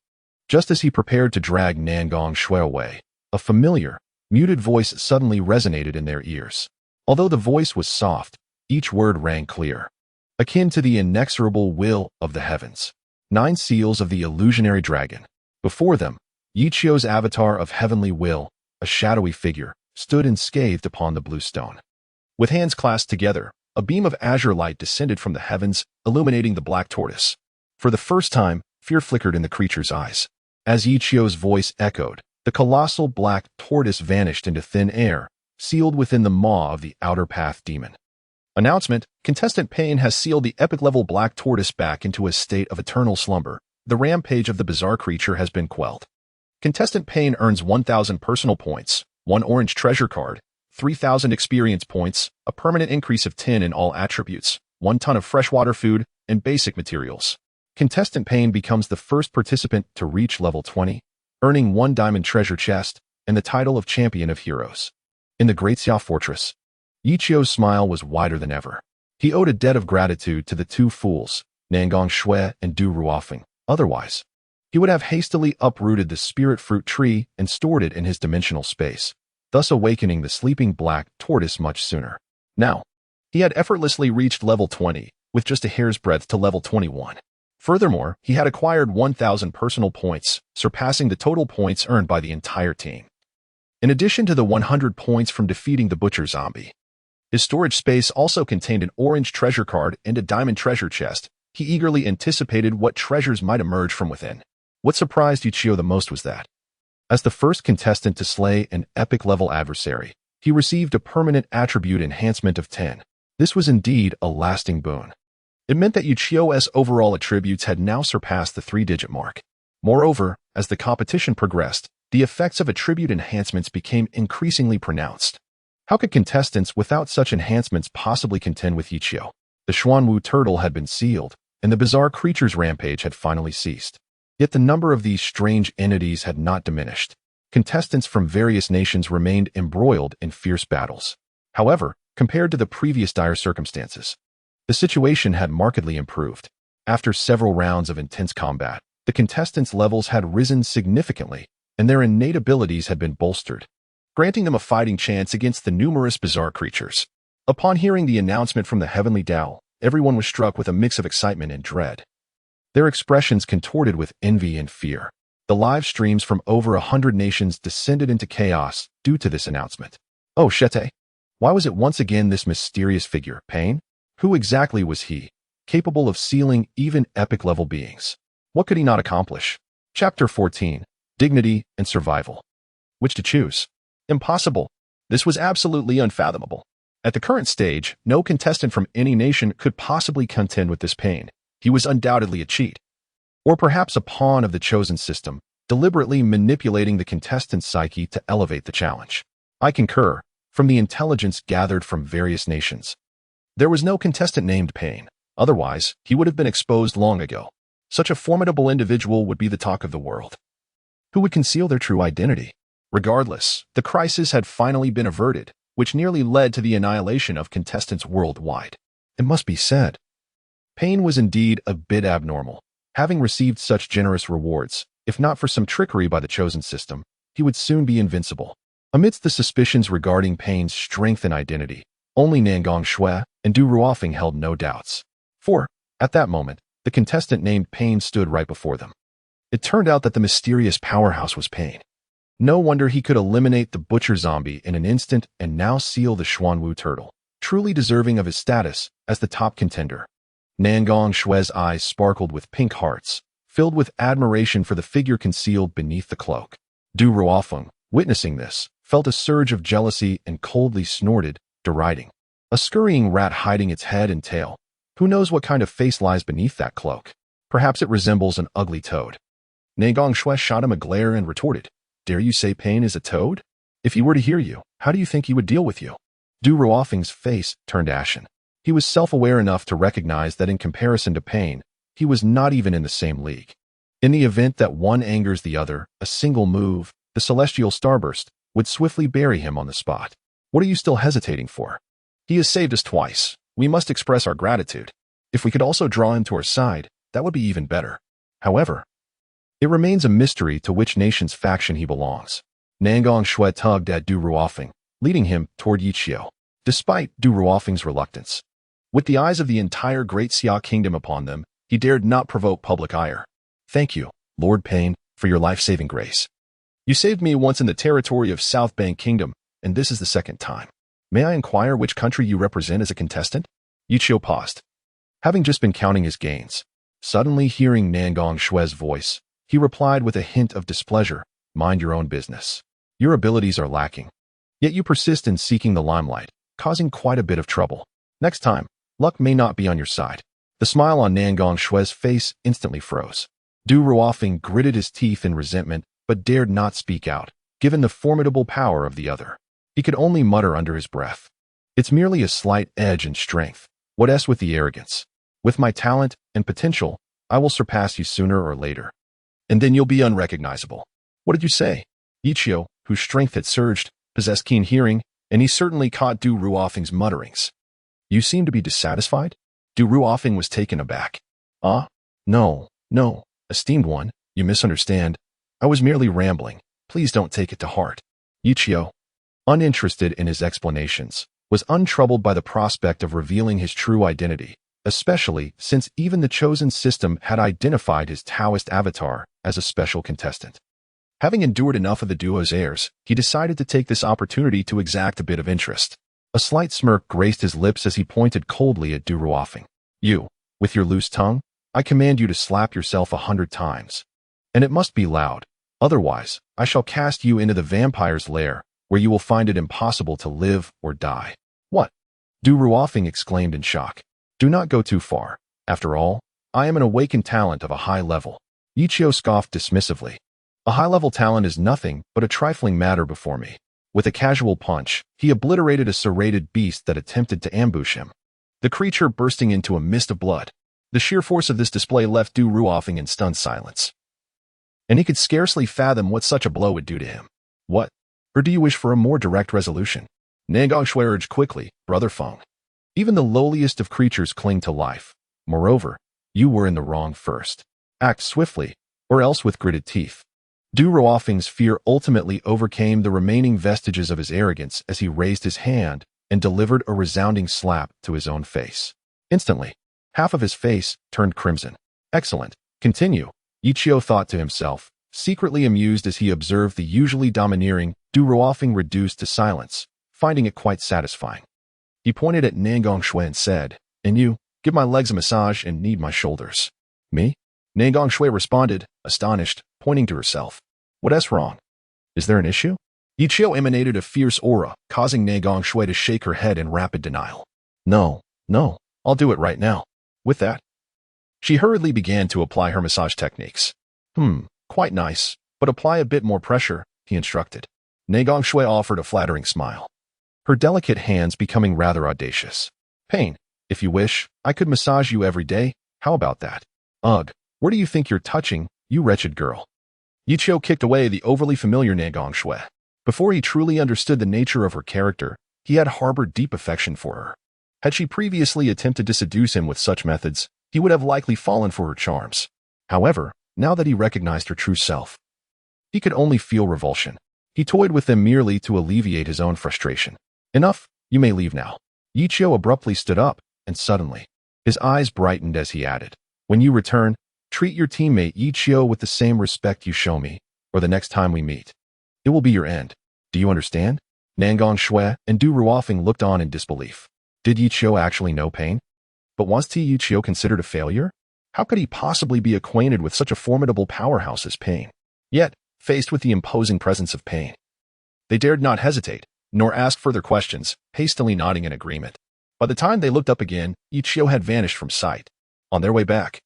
just as he prepared to drag Nangong Shui away, a familiar, muted voice suddenly resonated in their ears. Although the voice was soft, each word rang clear, akin to the inexorable will of the heavens. 9 seals of the illusionary dragon. Before them, Yichio's avatar of heavenly will, a shadowy figure, stood unscathed upon the blue stone. With hands clasped together, a beam of azure light descended from the heavens, illuminating the black tortoise. For the first time, fear flickered in the creature's eyes. As Yichio's voice echoed, the colossal black tortoise vanished into thin air, sealed within the maw of the outer path demon. Announcement: Contestant Pain has sealed the epic-level black tortoise back into a state of eternal slumber. The rampage of the bizarre creature has been quelled. Contestant Pain earns 1,000 personal points, 1 orange treasure card, 3,000 experience points, a permanent increase of 10 in all attributes, 1 ton of freshwater food, and basic materials. Contestant Pain becomes the first participant to reach level 20, earning 1 diamond treasure chest and the title of Champion of Heroes. In the Great Xia Fortress, Yichio's smile was wider than ever. He owed a debt of gratitude to the 2 fools, Nangong Shui and Du Ruofeng. Otherwise, he would have hastily uprooted the spirit fruit tree and stored it in his dimensional space, thus awakening the sleeping black tortoise much sooner. Now, he had effortlessly reached level 20, with just a hair's breadth to level 21. Furthermore, he had acquired 1,000 personal points, surpassing the total points earned by the entire team. In addition to the 100 points from defeating the butcher zombie, his storage space also contained an orange treasure card and a diamond treasure chest. He eagerly anticipated what treasures might emerge from within. What surprised Yichio the most was that, as the first contestant to slay an epic-level adversary, he received a permanent attribute enhancement of 10. This was indeed a lasting boon. It meant that Yichio's overall attributes had now surpassed the 3-digit mark. Moreover, as the competition progressed, the effects of attribute enhancements became increasingly pronounced. How could contestants without such enhancements possibly contend with Yichio? The Xuanwu turtle had been sealed, and the bizarre creature's rampage had finally ceased. Yet the number of these strange entities had not diminished. Contestants from various nations remained embroiled in fierce battles. However, compared to the previous dire circumstances, the situation had markedly improved. After several rounds of intense combat, the contestants' levels had risen significantly, and their innate abilities had been bolstered, granting them a fighting chance against the numerous bizarre creatures. Upon hearing the announcement from the Heavenly Tao, everyone was struck with a mix of excitement and dread. Their expressions contorted with envy and fear. The live streams from over 100 nations descended into chaos due to this announcement. Oh, Shete! Why was it once again this mysterious figure, Pain? Who exactly was he, capable of sealing even epic-level beings? What could he not accomplish? Chapter 14. Dignity and Survival. Which to choose? Impossible. This was absolutely unfathomable. At the current stage, no contestant from any nation could possibly contend with this Pain. He was undoubtedly a cheat. Or perhaps a pawn of the chosen system, deliberately manipulating the contestant's psyche to elevate the challenge. I concur. From the intelligence gathered from various nations, there was no contestant named Pain. Otherwise, he would have been exposed long ago. Such a formidable individual would be the talk of the world. Who would conceal their true identity? Regardless, the crisis had finally been averted, which nearly led to the annihilation of contestants worldwide. It must be said, Pain was indeed a bit abnormal. Having received such generous rewards, if not for some trickery by the chosen system, he would soon be invincible. Amidst the suspicions regarding Pain's strength and identity, only Nangong Shui and Du Ruofeng held no doubts. For, at that moment, the contestant named Pain stood right before them. It turned out that the mysterious powerhouse was Pain. No wonder he could eliminate the butcher zombie in an instant and now seal the Xuanwu turtle, truly deserving of his status as the top contender. Nangong Shui's eyes sparkled with pink hearts, filled with admiration for the figure concealed beneath the cloak. Du Ruofeng, witnessing this, felt a surge of jealousy and coldly snorted, deriding. A scurrying rat hiding its head and tail. Who knows what kind of face lies beneath that cloak? Perhaps it resembles an ugly toad. Nangong Shui shot him a glare and retorted, "Dare you say Pain is a toad? If he were to hear you, how do you think he would deal with you?" Du Ruofeng's face turned ashen. He was self-aware enough to recognize that in comparison to Pain, he was not even in the same league. In the event that one angers the other, a single move, the celestial starburst, would swiftly bury him on the spot. What are you still hesitating for? He has saved us twice. We must express our gratitude. If we could also draw him to our side, that would be even better. However, it remains a mystery to which nation's faction he belongs. Nangong Shui tugged at Du Ruofeng, leading him toward Yichio, despite Du Ruofeng's reluctance. With the eyes of the entire Great Xia Kingdom upon them, he dared not provoke public ire. "Thank you, Lord Pain, for your life-saving grace. You saved me once in the territory of South Bank Kingdom, and this is the second time. May I inquire which country you represent as a contestant?" Yichio paused, having just been counting his gains. Suddenly hearing Nangong Shui's voice, he replied with a hint of displeasure, "Mind your own business. Your abilities are lacking. Yet you persist in seeking the limelight, causing quite a bit of trouble. Next time, luck may not be on your side. The smile on Nangong Shue's face instantly froze. Du Ruofing gritted his teeth in resentment, but dared not speak out, given the formidable power of the other. He could only mutter under his breath. It's merely a slight edge in strength. What else with the arrogance? With my talent and potential, I will surpass you sooner or later. And then you'll be unrecognizable. What did you say? Yichio, whose strength had surged, possessed keen hearing, and he certainly caught Du Ruofing's mutterings. You seem to be dissatisfied? Du Ruofing was taken aback. No, esteemed one, you misunderstand. I was merely rambling. Please don't take it to heart. Yichio, uninterested in his explanations, was untroubled by the prospect of revealing his true identity, especially since even the chosen system had identified his Taoist avatar as a special contestant. Having endured enough of the duo's airs, he decided to take this opportunity to exact a bit of interest. A slight smirk graced his lips as he pointed coldly at Du Ruofing. You, with your loose tongue, I command you to slap yourself 100 times. And it must be loud. Otherwise, I shall cast you into the vampire's lair, where you will find it impossible to live or die. What? Du Ruofing exclaimed in shock. Do not go too far. After all, I am an awakened talent of a high level. Yichio scoffed dismissively. A high-level talent is nothing but a trifling matter before me. With a casual punch, he obliterated a serrated beast that attempted to ambush him. The creature bursting into a mist of blood. The sheer force of this display left Du Ruofing in stunned silence. And he could scarcely fathom what such a blow would do to him. What? Or do you wish for a more direct resolution? Nangong Shui urged quickly, Brother Feng. Even the lowliest of creatures cling to life. Moreover, you were in the wrong first. Act swiftly, or else with gritted teeth. Du Ruofing's fear ultimately overcame the remaining vestiges of his arrogance as he raised his hand and delivered a resounding slap to his own face. Instantly, half of his face turned crimson. Excellent. Continue, Yichio thought to himself, secretly amused as he observed the usually domineering Du Ruofing reduced to silence, finding it quite satisfying. He pointed at Nangong Shui and said, And you, give my legs a massage and knead my shoulders. Me? Nangong Shui responded, astonished, pointing to herself. What's wrong? Is there an issue? Yichio emanated a fierce aura, causing Nangong Shui to shake her head in rapid denial. No, I'll do it right now. With that, she hurriedly began to apply her massage techniques. Quite nice, but apply a bit more pressure, he instructed. Nangong Shui offered a flattering smile, her delicate hands becoming rather audacious. Pain, if you wish, I could massage you every day. How about that? Ugh, where do you think you're touching, you wretched girl? Yichio kicked away the overly familiar Nangong Shui. Before he truly understood the nature of her character, he had harbored deep affection for her. Had she previously attempted to seduce him with such methods, he would have likely fallen for her charms. However, now that he recognized her true self, he could only feel revulsion. He toyed with them merely to alleviate his own frustration. Enough, you may leave now. Yichio abruptly stood up, and suddenly, his eyes brightened as he added, When you return, treat your teammate Yichio with the same respect you show me, or the next time we meet. It will be your end. Do you understand? Nangong Shui and Du Ruofing looked on in disbelief. Did Yichio actually know pain? But was Yichio considered a failure? How could he possibly be acquainted with such a formidable powerhouse as Pain? Yet, faced with the imposing presence of Pain, they dared not hesitate, nor ask further questions, hastily nodding in agreement. By the time they looked up again, Yichio had vanished from sight. On their way back,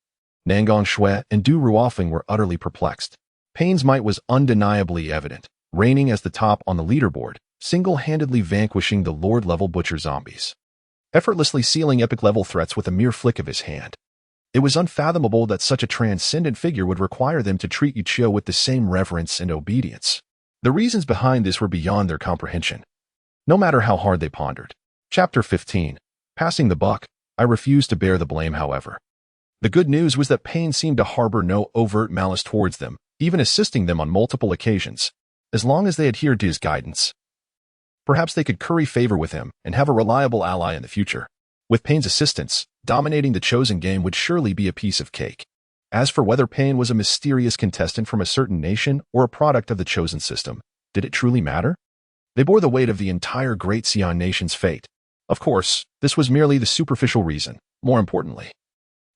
Nangong Shui and Du Ruofing were utterly perplexed. Pain's might was undeniably evident, reigning as the top on the leaderboard, single-handedly vanquishing the Lord-level butcher zombies, effortlessly sealing epic-level threats with a mere flick of his hand. It was unfathomable that such a transcendent figure would require them to treat Yichio with the same reverence and obedience. The reasons behind this were beyond their comprehension, no matter how hard they pondered. Chapter 15. Passing the buck. I refused to bear the blame, however. The good news was that Pain seemed to harbor no overt malice towards them, even assisting them on multiple occasions. As long as they adhered to his guidance, perhaps they could curry favor with him and have a reliable ally in the future. With Pain's assistance, dominating the chosen game would surely be a piece of cake. As for whether Pain was a mysterious contestant from a certain nation or a product of the chosen system, did it truly matter? They bore the weight of the entire Great Xi'an nation's fate. Of course, this was merely the superficial reason. More importantly,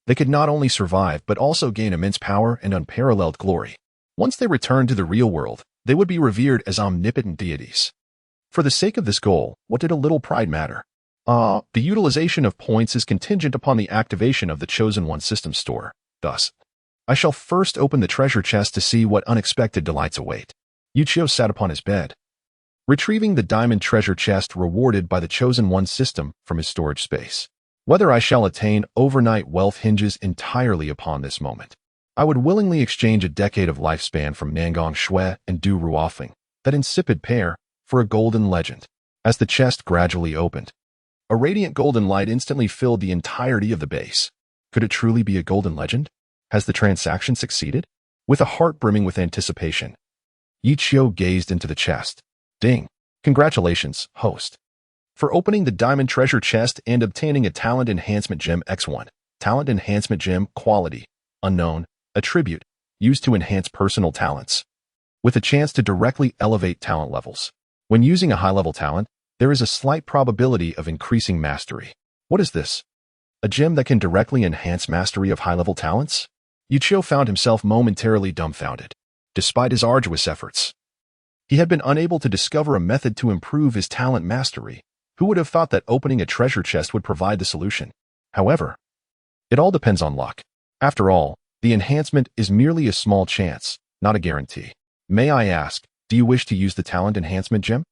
they could not only survive but also gain immense power and unparalleled glory. Once they returned to the real world, they would be revered as omnipotent deities. For the sake of this goal, what did a little pride matter? The utilization of points is contingent upon the activation of the Chosen One system store. Thus, I shall first open the treasure chest to see what unexpected delights await. Yichio sat upon his bed, retrieving the diamond treasure chest rewarded by the Chosen One system from his storage space. Whether I shall attain overnight wealth hinges entirely upon this moment. I would willingly exchange a decade of lifespan from Nangong Shui and Du Ruofeng, that insipid pair, for a golden legend. As the chest gradually opened, a radiant golden light instantly filled the entirety of the base. Could it truly be a golden legend? Has the transaction succeeded? With a heart brimming with anticipation, Yichio gazed into the chest. Ding! Congratulations, host, for opening the diamond treasure chest and obtaining a talent enhancement gem X1. Talent enhancement gem quality, unknown, attribute, used to enhance personal talents, with a chance to directly elevate talent levels. When using a high-level talent, there is a slight probability of increasing mastery. What is this? A gem that can directly enhance mastery of high-level talents? Yichio found himself momentarily dumbfounded. Despite his arduous efforts, he had been unable to discover a method to improve his talent mastery. Who would have thought that opening a treasure chest would provide the solution? However, it all depends on luck. After all, the enhancement is merely a small chance, not a guarantee. May I ask, do you wish to use the talent enhancement gem?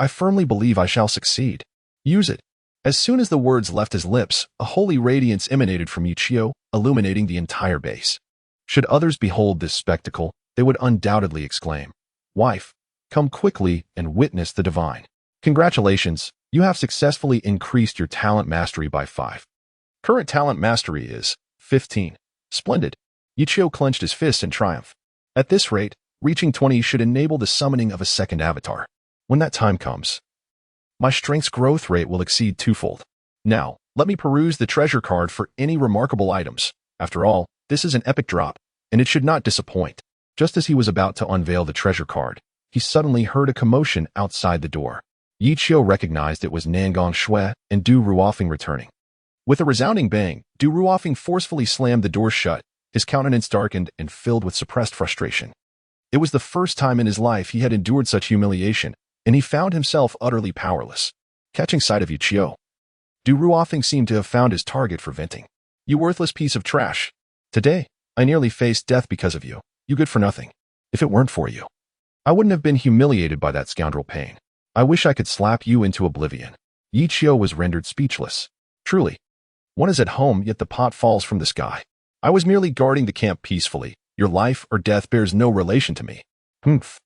I firmly believe I shall succeed. Use it. As soon as the words left his lips, a holy radiance emanated from Yichio, illuminating the entire base. Should others behold this spectacle, they would undoubtedly exclaim, "Wife, come quickly and witness the divine." Congratulations, you have successfully increased your talent mastery by 5. Current talent mastery is 15. Splendid. Yichio clenched his fists in triumph. At this rate, reaching 20 should enable the summoning of a second avatar. When that time comes, my strength's growth rate will exceed twofold. Now, let me peruse the treasure card for any remarkable items. After all, this is an epic drop, and it should not disappoint. Just as he was about to unveil the treasure card, he suddenly heard a commotion outside the door. Yichio recognized it was Nangong Shui and Du Ruofeng returning. With a resounding bang, Du Ruofeng forcefully slammed the door shut, his countenance darkened and filled with suppressed frustration. It was the first time in his life he had endured such humiliation, and he found himself utterly powerless. Catching sight of Yichio, Du Ruofeng seemed to have found his target for venting. "You worthless piece of trash. Today, I nearly faced death because of you. You good for nothing. If it weren't for you, I wouldn't have been humiliated by that scoundrel Pain. I wish I could slap you into oblivion." Yichio was rendered speechless. Truly, one is at home, yet the pot falls from the sky. I was merely guarding the camp peacefully. Your life or death bears no relation to me. Humph.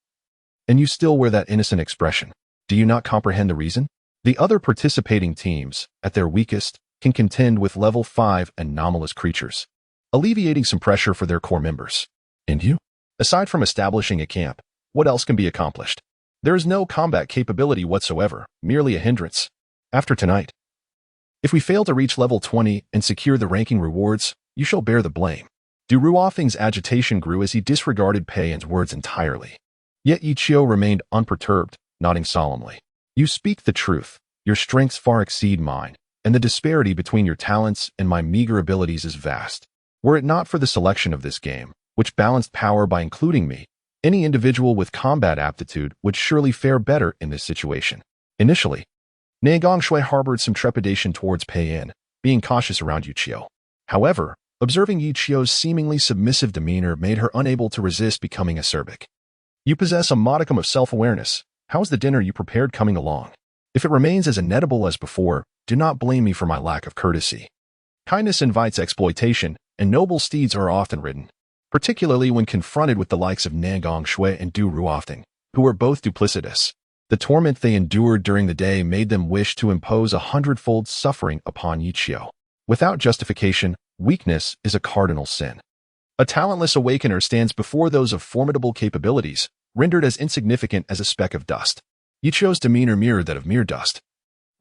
And you still wear that innocent expression. Do you not comprehend the reason? The other participating teams, at their weakest, can contend with level 5 anomalous creatures, alleviating some pressure for their core members. And you? Aside from establishing a camp, what else can be accomplished? There is no combat capability whatsoever, merely a hindrance. After tonight, if we fail to reach level 20 and secure the ranking rewards, you shall bear the blame. Du Ruofeng's agitation grew as he disregarded Pei-En's words entirely. Yet Yichio remained unperturbed, nodding solemnly. You speak the truth. Your strengths far exceed mine, and the disparity between your talents and my meager abilities is vast. Were it not for the selection of this game, which balanced power by including me, any individual with combat aptitude would surely fare better in this situation. Initially, Nangong Shui harbored some trepidation towards Pei-En, being cautious around Yichio. However, observing Yichio's seemingly submissive demeanor made her unable to resist becoming acerbic. You possess a modicum of self-awareness. How's the dinner you prepared coming along? If it remains as inedible as before, do not blame me for my lack of courtesy. Kindness invites exploitation, and noble steeds are often ridden, particularly when confronted with the likes of Nangong Shui and Du Ruofeng, who were both duplicitous. The torment they endured during the day made them wish to impose 100-fold suffering upon Yichio. Without justification, weakness is a cardinal sin. A talentless awakener stands before those of formidable capabilities, rendered as insignificant as a speck of dust. Yichio's demeanor mirrored that of mere dust,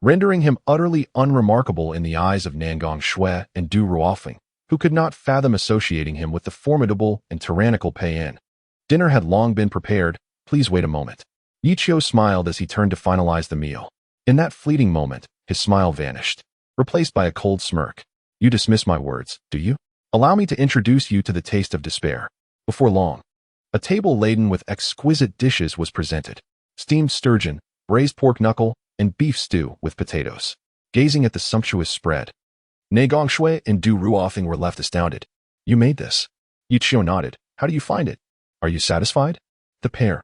rendering him utterly unremarkable in the eyes of Nangong Shui and Du Ruofeng, who could not fathom associating him with the formidable and tyrannical Pei-En. Dinner had long been prepared. Please wait a moment. Yichio smiled as he turned to finalize the meal. In that fleeting moment, his smile vanished, replaced by a cold smirk. You dismiss my words, do you? Allow me to introduce you to the taste of despair. Before long, a table laden with exquisite dishes was presented. Steamed sturgeon, braised pork knuckle, and beef stew with potatoes. gazing at the sumptuous spread. Ne Gongshui and Du Ruofing were left astounded. You made this. Yichio nodded. How do you find it? Are you satisfied? The pair,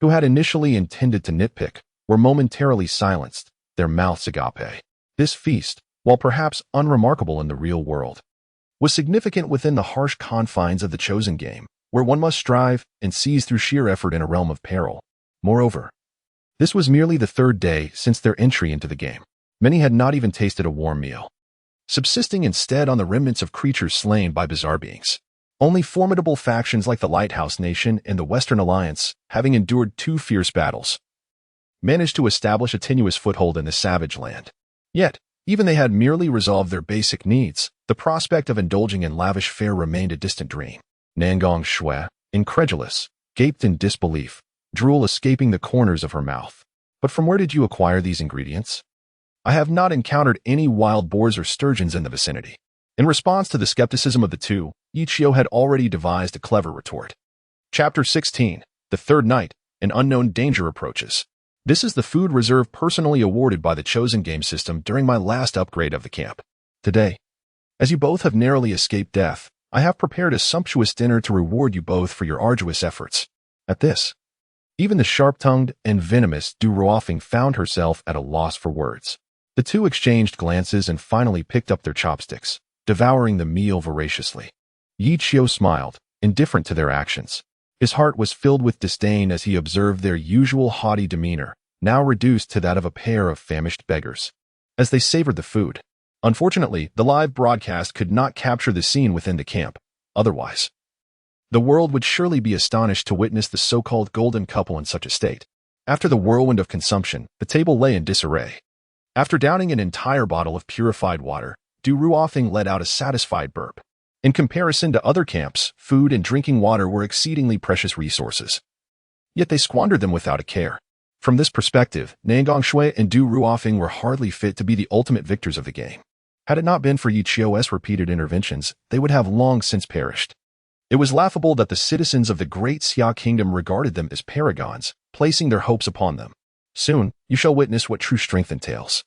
who had initially intended to nitpick, were momentarily silenced, their mouths agape. This feast, while perhaps unremarkable in the real world, was significant within the harsh confines of the chosen game, where one must strive and seize through sheer effort in a realm of peril. Moreover, this was merely the third day since their entry into the game. Many had not even tasted a warm meal, subsisting instead on the remnants of creatures slain by bizarre beings. Only formidable factions like the Lighthouse Nation and the Western Alliance, having endured 2 fierce battles, managed to establish a tenuous foothold in the savage land. Yet, even they had merely resolved their basic needs, the prospect of indulging in lavish fare remained a distant dream. Nangong Shui, incredulous, gaped in disbelief, drool escaping the corners of her mouth. But from where did you acquire these ingredients? I have not encountered any wild boars or sturgeons in the vicinity. In response to the skepticism of the two, Yichio had already devised a clever retort. Chapter 16. The Third Night. An unknown danger approaches. This is the food reserve personally awarded by the chosen game system during my last upgrade of the camp. Today, as you both have narrowly escaped death, I have prepared a sumptuous dinner to reward you both for your arduous efforts. At this, even the sharp-tongued and venomous Du Ruofing found herself at a loss for words. The two exchanged glances and finally picked up their chopsticks, devouring the meal voraciously. Yichio smiled, indifferent to their actions. His heart was filled with disdain as he observed their usual haughty demeanor, now reduced to that of a pair of famished beggars. As they savored the food, unfortunately, the live broadcast could not capture the scene within the camp. Otherwise, the world would surely be astonished to witness the so-called golden couple in such a state. After the whirlwind of consumption, the table lay in disarray. After downing an entire bottle of purified water, Du Ruofing let out a satisfied burp. In comparison to other camps, food and drinking water were exceedingly precious resources. Yet they squandered them without a care. From this perspective, Nangong Shui and Du Ruofing were hardly fit to be the ultimate victors of the game. Had it not been for Yichio's repeated interventions, they would have long since perished. It was laughable that the citizens of the great Xia kingdom regarded them as paragons, placing their hopes upon them. Soon, you shall witness what true strength entails.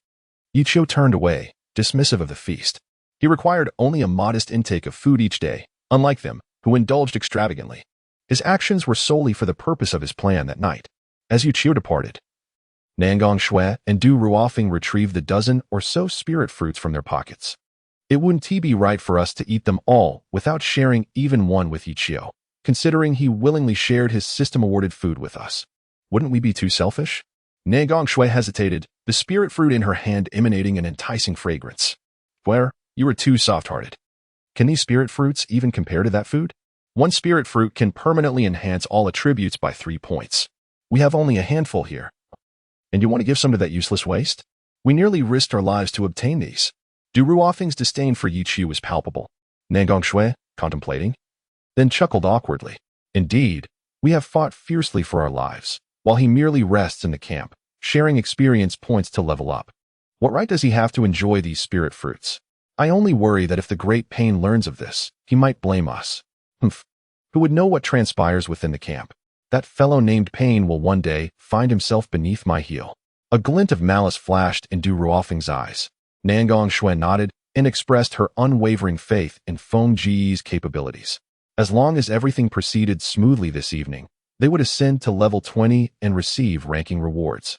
Yichio turned away, dismissive of the feast. He required only a modest intake of food each day, unlike them, who indulged extravagantly. His actions were solely for the purpose of his plan that night. As Yichio departed, Nangong Shui and Du Ruofing retrieved the dozen or so spirit fruits from their pockets. It wouldn't be right for us to eat them all without sharing even one with Yichio, considering he willingly shared his system-awarded food with us. Wouldn't we be too selfish? Nangong Shui hesitated, the spirit fruit in her hand emanating an enticing fragrance. Where? You are too soft-hearted. Can these spirit fruits even compare to that food? One spirit fruit can permanently enhance all attributes by 3 points. We have only a handful here. And you want to give some to that useless waste? We nearly risked our lives to obtain these. Du Ruofing's disdain for Yichio was palpable. Nangong Shui, contemplating, then chuckled awkwardly. Indeed, we have fought fiercely for our lives, while he merely rests in the camp, sharing experience points to level up. What right does he have to enjoy these spirit fruits? I only worry that if the great Pain learns of this, he might blame us. Humph. Who would know what transpires within the camp? That fellow named Pain will one day find himself beneath my heel. A glint of malice flashed in Du Ruofing's eyes. Nangong Shui nodded and expressed her unwavering faith in Feng Ji's capabilities. As long as everything proceeded smoothly this evening, they would ascend to level 20 and receive ranking rewards,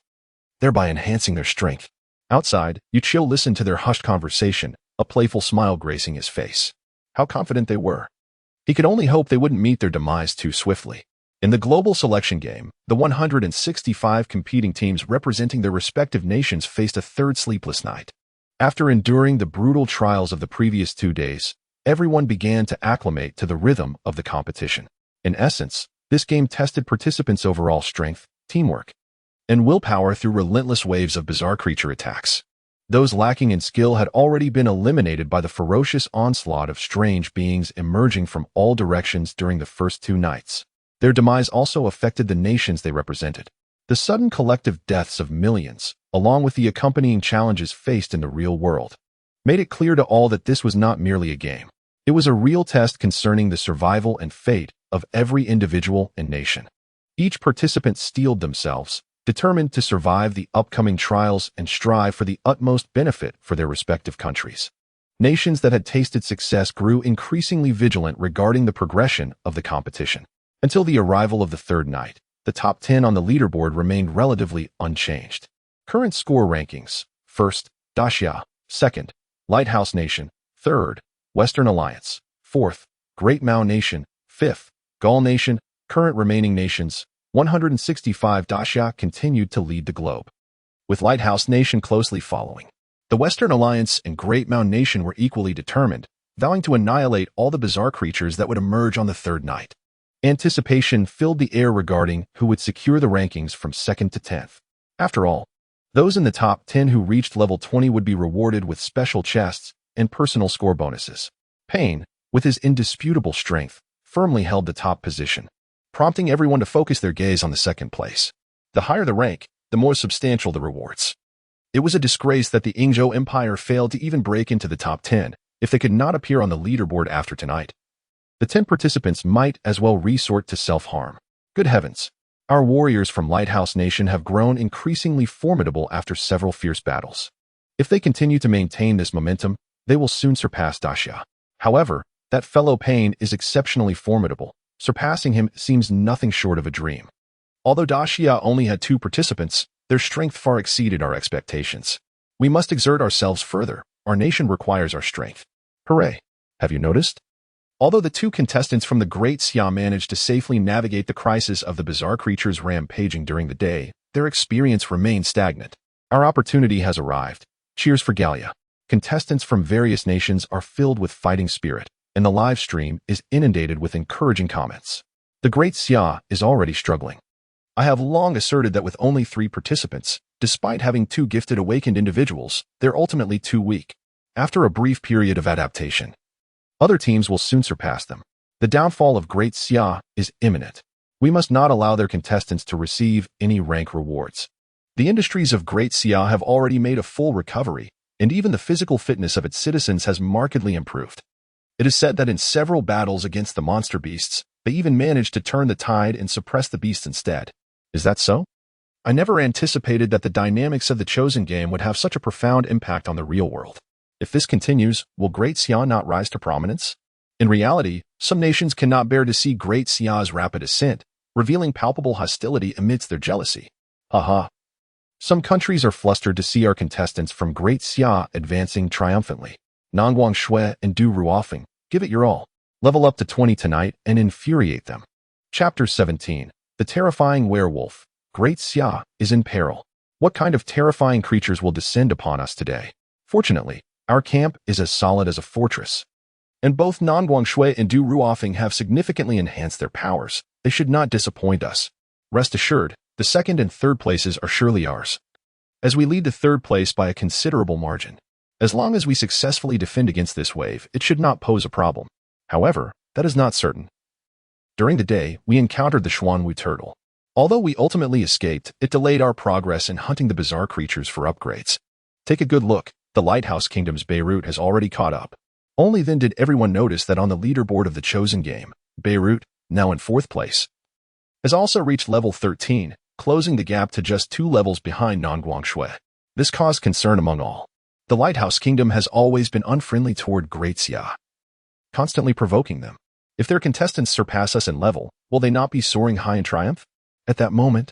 thereby enhancing their strength. Outside, Yichio listened to their hushed conversation, a playful smile gracing his face. How confident they were. He could only hope they wouldn't meet their demise too swiftly. In the global selection game, the 165 competing teams representing their respective nations faced a third sleepless night. After enduring the brutal trials of the previous 2 days, everyone began to acclimate to the rhythm of the competition. In essence, this game tested participants' overall strength, teamwork, and willpower through relentless waves of bizarre creature attacks. Those lacking in skill had already been eliminated by the ferocious onslaught of strange beings emerging from all directions during the first 2 nights. Their demise also affected the nations they represented. The sudden collective deaths of millions, along with the accompanying challenges faced in the real world, made it clear to all that this was not merely a game. It was a real test concerning the survival and fate of every individual and nation. Each participant steeled themselves, determined to survive the upcoming trials and strive for the utmost benefit for their respective countries. Nations that had tasted success grew increasingly vigilant regarding the progression of the competition. Until the arrival of the third night, the top 10 on the leaderboard remained relatively unchanged. Current score rankings: first, Dacia; second, Lighthouse Nation; third, Western Alliance; fourth, Great Mao Nation; fifth, Gaul Nation. Current remaining nations: 165. Dacia continued to lead the globe, with Lighthouse Nation closely following. The Western Alliance and Great Mao Nation were equally determined, vowing to annihilate all the bizarre creatures that would emerge on the third night. Anticipation filled the air regarding who would secure the rankings from 2nd to 10th. After all, those in the top 10 who reached level 20 would be rewarded with special chests and personal score bonuses. Pain, with his indisputable strength, firmly held the top position, prompting everyone to focus their gaze on the second place. The higher the rank, the more substantial the rewards. It was a disgrace that the Yingzhou Empire failed to even break into the top 10 if they could not appear on the leaderboard after tonight. The 10 participants might as well resort to self-harm. Good heavens! Our warriors from Lighthouse Nation have grown increasingly formidable after several fierce battles. If they continue to maintain this momentum, they will soon surpass Dacia. However, that fellow Pain is exceptionally formidable. Surpassing him seems nothing short of a dream. Although Dacia only had 2 participants, their strength far exceeded our expectations. We must exert ourselves further. Our nation requires our strength. Hooray! Have you noticed? Although the 2 contestants from the Great Xia managed to safely navigate the crisis of the bizarre creatures rampaging during the day, their experience remained stagnant. Our opportunity has arrived. Cheers for Gallia. Contestants from various nations are filled with fighting spirit, and the live stream is inundated with encouraging comments. The Great Xia is already struggling. I have long asserted that with only 3 participants, despite having 2 gifted awakened individuals, they're ultimately too weak. After a brief period of adaptation, other teams will soon surpass them. The downfall of Great Xia is imminent. We must not allow their contestants to receive any rank rewards. The industries of Great Xia have already made a full recovery, and even the physical fitness of its citizens has markedly improved. It is said that in several battles against the monster beasts, they even managed to turn the tide and suppress the beasts instead. Is that so? I never anticipated that the dynamics of the Chosen game would have such a profound impact on the real world. If this continues, will Great Xia not rise to prominence? In reality, some nations cannot bear to see Great Xia's rapid ascent, revealing palpable hostility amidst their jealousy. Haha. Some countries are flustered to see our contestants from Great Xia advancing triumphantly. Nangguang Shui and Du Ruofeng, give it your all. Level up to 20 tonight and infuriate them. Chapter 17. The Terrifying Werewolf. Great Xia is in peril. What kind of terrifying creatures will descend upon us today? Fortunately, our camp is as solid as a fortress. And both Nangguang Shui and Du Ruofeng have significantly enhanced their powers. They should not disappoint us. Rest assured, the 2nd and 3rd places are surely ours, as we lead to 3rd place by a considerable margin. As long as we successfully defend against this wave, it should not pose a problem. However, that is not certain. During the day, we encountered the Xuanwu turtle. Although we ultimately escaped, it delayed our progress in hunting the bizarre creatures for upgrades. Take a good look. The Lighthouse Kingdom's Beirut has already caught up. Only then did everyone notice that on the leaderboard of the Chosen game, Beirut, now in 4th place, has also reached level 13, closing the gap to just 2 levels behind Nangguang Shui. This caused concern among all. The Lighthouse Kingdom has always been unfriendly toward Great Xia, constantly provoking them. If their contestants surpass us in level, will they not be soaring high in triumph? At that moment,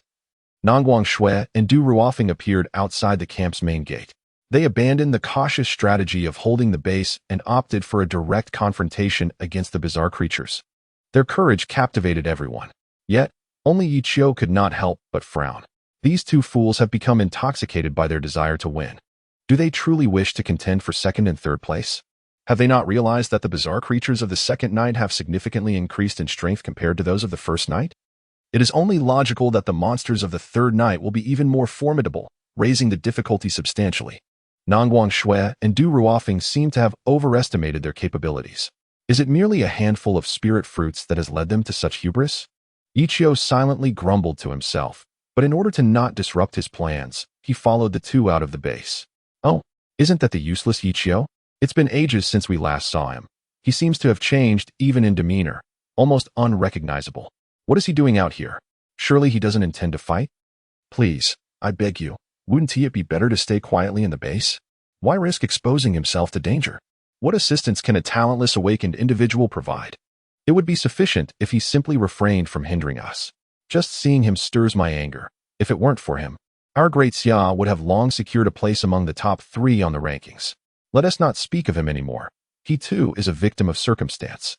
Nangguang Shui and Du Ruofeng appeared outside the camp's main gate. They abandoned the cautious strategy of holding the base and opted for a direct confrontation against the bizarre creatures. Their courage captivated everyone. Yet, only Yichio could not help but frown. These 2 fools have become intoxicated by their desire to win. Do they truly wish to contend for 2nd and 3rd place? Have they not realized that the bizarre creatures of the 2nd night have significantly increased in strength compared to those of the 1st night? It is only logical that the monsters of the 3rd night will be even more formidable, raising the difficulty substantially. Nangguang Shui and Du Ruofeng seem to have overestimated their capabilities. Is it merely a handful of spirit fruits that has led them to such hubris? Yichio silently grumbled to himself, but in order to not disrupt his plans, he followed the 2 out of the base. Oh, isn't that the useless Yichio? It's been ages since we last saw him. He seems to have changed even in demeanor, almost unrecognizable. What is he doing out here? Surely he doesn't intend to fight? Please, I beg you, wouldn't it be better to stay quietly in the base? Why risk exposing himself to danger? What assistance can a talentless awakened individual provide? It would be sufficient if he simply refrained from hindering us. Just seeing him stirs my anger. If it weren't for him, our great Xia would have long secured a place among the top 3 on the rankings. Let us not speak of him anymore. He too is a victim of circumstance.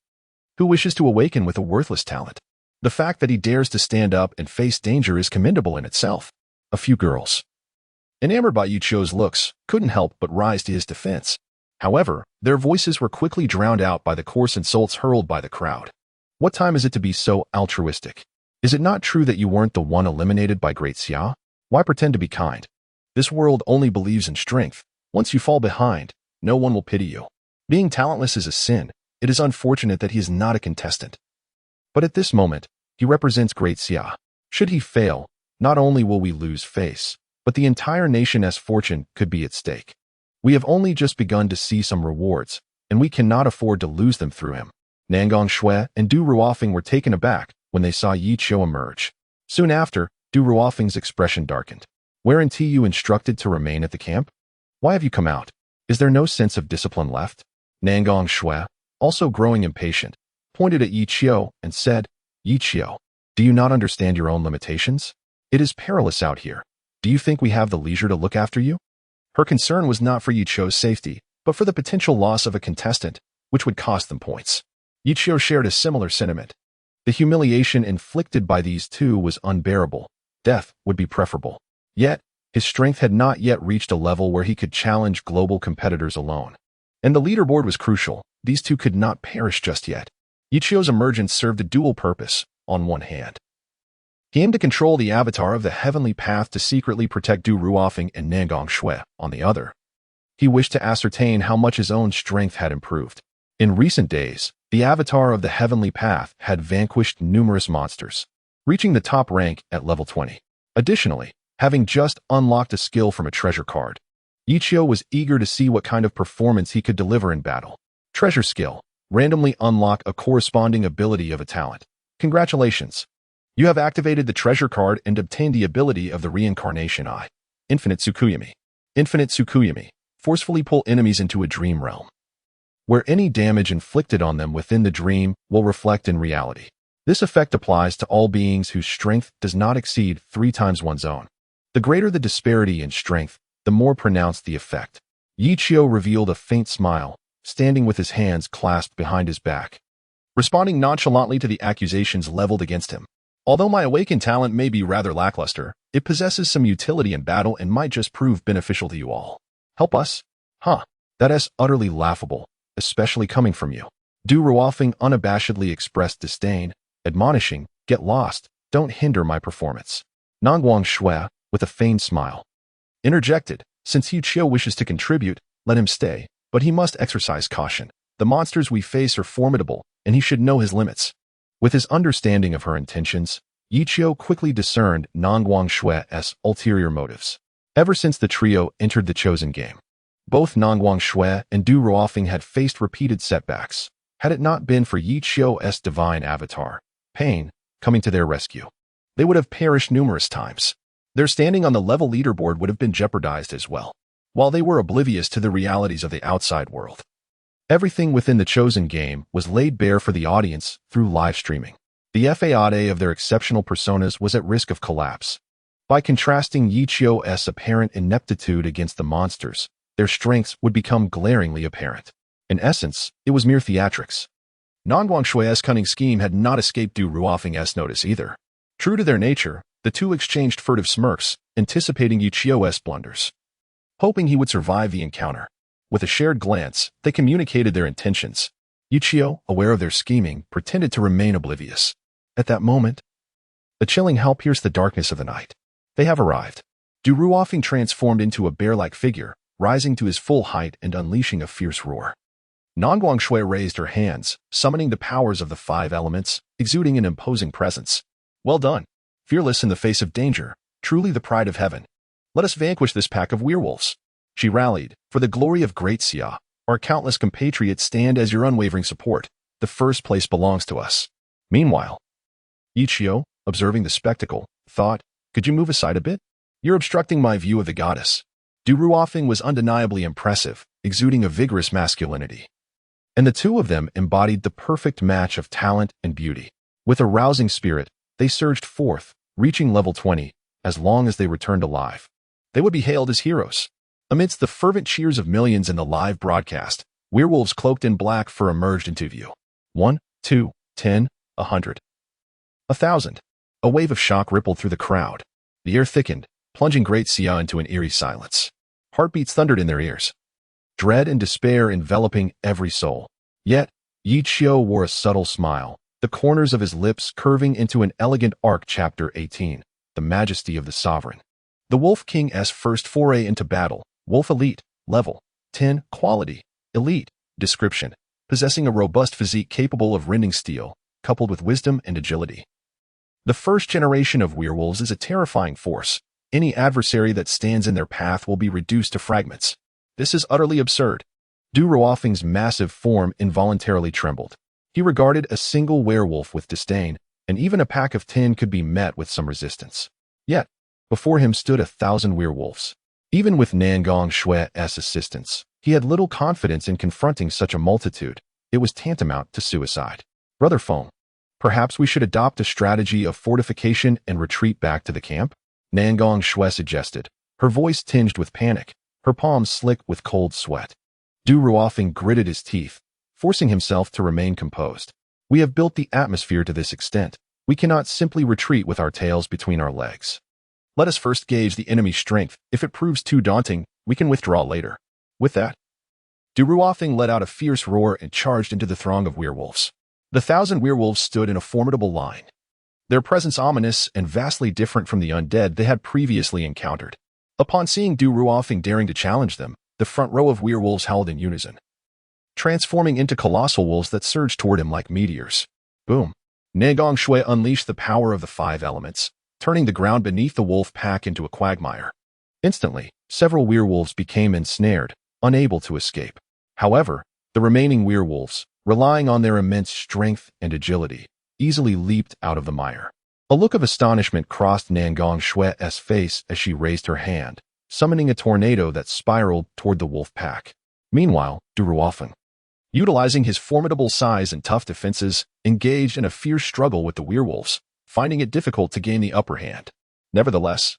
Who wishes to awaken with a worthless talent? The fact that he dares to stand up and face danger is commendable in itself. A few girls, enamored by Yichio's looks, couldn't help but rise to his defense. However, their voices were quickly drowned out by the coarse insults hurled by the crowd. What time is it to be so altruistic? Is it not true that you weren't the one eliminated by Great Xia? Why pretend to be kind? This world only believes in strength. Once you fall behind, no one will pity you. Being talentless is a sin. It is unfortunate that he is not a contestant. But at this moment, he represents Great Xia. Should he fail, not only will we lose face, but the entire nation's fortune could be at stake. We have only just begun to see some rewards, and we cannot afford to lose them through him. Nangong Shui and Du Ruofeng were taken aback when they saw Yichio emerge. Soon after, Du Ruofeng's expression darkened. Weren't you instructed to remain at the camp? Why have you come out? Is there no sense of discipline left? Nangong Shui, also growing impatient, pointed at Yichio and said, Yichio, do you not understand your own limitations? It is perilous out here. Do you think we have the leisure to look after you? Her concern was not for Yichio's safety, but for the potential loss of a contestant, which would cost them points. Yichio shared a similar sentiment. The humiliation inflicted by these two was unbearable. Death would be preferable. Yet, his strength had not yet reached a level where he could challenge global competitors alone. And the leaderboard was crucial. These two could not perish just yet. Yichio's emergence served a dual purpose. On one hand, he aimed to control the avatar of the heavenly path to secretly protect Du Ruofeng and Nangong Shui. On the other, he wished to ascertain how much his own strength had improved. In recent days, the avatar of the heavenly path had vanquished numerous monsters, reaching the top rank at level 20. Additionally, having just unlocked a skill from a treasure card, Yichio was eager to see what kind of performance he could deliver in battle. Treasure skill. Randomly unlock a corresponding ability of a talent. Congratulations. You have activated the treasure card and obtained the ability of the Reincarnation Eye. Infinite Tsukuyomi. Infinite Tsukuyomi. Forcefully pull enemies into a dream realm, where any damage inflicted on them within the dream will reflect in reality. This effect applies to all beings whose strength does not exceed 3 times one's own. The greater the disparity in strength, the more pronounced the effect. Yichio revealed a faint smile, standing with his hands clasped behind his back, responding nonchalantly to the accusations leveled against him. Although my awakened talent may be rather lackluster, it possesses some utility in battle and might just prove beneficial to you all. Help us? Huh. That is utterly laughable, especially coming from you. Du Ruofeng unabashedly expressed disdain, admonishing, get lost, don't hinder my performance. Nangong Shui, with a feigned smile, interjected, since Yichio wishes to contribute, let him stay, but he must exercise caution. The monsters we face are formidable, and he should know his limits. With his understanding of her intentions, Yichio quickly discerned Nangong Shui's ulterior motives. Ever since the trio entered the chosen game, both Nangong Shui and Du Ruofeng had faced repeated setbacks. Had it not been for Yichio's divine avatar, Pain, coming to their rescue, they would have perished numerous times. Their standing on the level leaderboard would have been jeopardized as well, while they were oblivious to the realities of the outside world. Everything within the chosen game was laid bare for the audience through live streaming. The facade of their exceptional personas was at risk of collapse. By contrasting Yichio's apparent ineptitude against the monsters, their strengths would become glaringly apparent. In essence, it was mere theatrics. Nangong Shui's cunning scheme had not escaped Du Ruofeng's notice either. True to their nature, the two exchanged furtive smirks, anticipating Yichio's blunders, hoping he would survive the encounter. With a shared glance, they communicated their intentions. Yichio, aware of their scheming, pretended to remain oblivious. At that moment, a chilling howl pierced the darkness of the night. They have arrived. Du Ruofeng transformed into a bear-like figure, rising to his full height and unleashing a fierce roar. Nangong Shui raised her hands, summoning the powers of the 5 elements, exuding an imposing presence. Well done. Fearless in the face of danger, truly the pride of heaven. Let us vanquish this pack of werewolves. She rallied, for the glory of Great Xia, our countless compatriots stand as your unwavering support. The first place belongs to us. Meanwhile, Yichio, observing the spectacle, thought, Could you move aside a bit? You're obstructing my view of the goddess. Du Ruofing was undeniably impressive, exuding a vigorous masculinity. And the two of them embodied the perfect match of talent and beauty. With a rousing spirit, they surged forth, reaching level 20, as long as they returned alive. They would be hailed as heroes. Amidst the fervent cheers of millions in the live broadcast, werewolves cloaked in black fur emerged into view. 1, 2, 10, 100. 1,000. A wave of shock rippled through the crowd. The air thickened, plunging Great Xia into an eerie silence. Heartbeats thundered in their ears. Dread and despair enveloping every soul. Yet, Yichio wore a subtle smile, the corners of his lips curving into an elegant arc. Chapter 18. The Majesty of the Sovereign. The Wolf King's first foray into battle. Wolf Elite. Level 10. Quality. Elite. Description. Possessing a robust physique capable of rending steel, coupled with wisdom and agility. The first generation of werewolves is a terrifying force. Any adversary that stands in their path will be reduced to fragments. This is utterly absurd. Du Ruofing's massive form involuntarily trembled. He regarded a single werewolf with disdain, and even a pack of 10 could be met with some resistance. Yet, before him stood 1,000 werewolves. Even with Nangong Shue's assistance, he had little confidence in confronting such a multitude. It was tantamount to suicide. Brother Feng, perhaps we should adopt a strategy of fortification and retreat back to the camp? Nangong Shui suggested, her voice tinged with panic, her palms slick with cold sweat. Du Ruofing gritted his teeth, forcing himself to remain composed. We have built the atmosphere to this extent. We cannot simply retreat with our tails between our legs. Let us first gauge the enemy's strength. If it proves too daunting, we can withdraw later. With that, Du Ruofing let out a fierce roar and charged into the throng of werewolves. The 1,000 werewolves stood in a formidable line, their presence ominous and vastly different from the undead they had previously encountered. Upon seeing Du Ruofing daring to challenge them, the front row of werewolves howled in unison, transforming into colossal wolves that surged toward him like meteors. Boom! Nangong Shui unleashed the power of the 5 elements, turning the ground beneath the wolf pack into a quagmire. Instantly, several werewolves became ensnared, unable to escape. However, the remaining werewolves, relying on their immense strength and agility, easily leaped out of the mire. A look of astonishment crossed Nangong Shue's face as she raised her hand, summoning a tornado that spiraled toward the wolf pack. Meanwhile, Du Ruofing, utilizing his formidable size and tough defenses, engaged in a fierce struggle with the werewolves, finding it difficult to gain the upper hand. Nevertheless,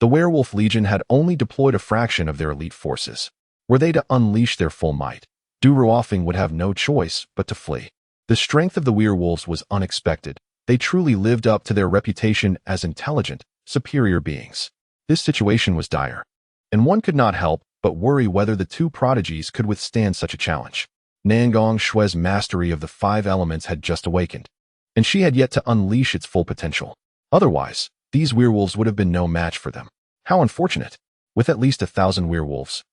the Werewolf Legion had only deployed a fraction of their elite forces. Were they to unleash their full might, Du Ruofing would have no choice but to flee. The strength of the werewolves was unexpected. They truly lived up to their reputation as intelligent, superior beings. This situation was dire, and one could not help but worry whether the two prodigies could withstand such a challenge. Nangong Shue's mastery of the 5 elements had just awakened, and she had yet to unleash its full potential. Otherwise, these werewolves would have been no match for them. How unfortunate! With at least 1,000 werewolves,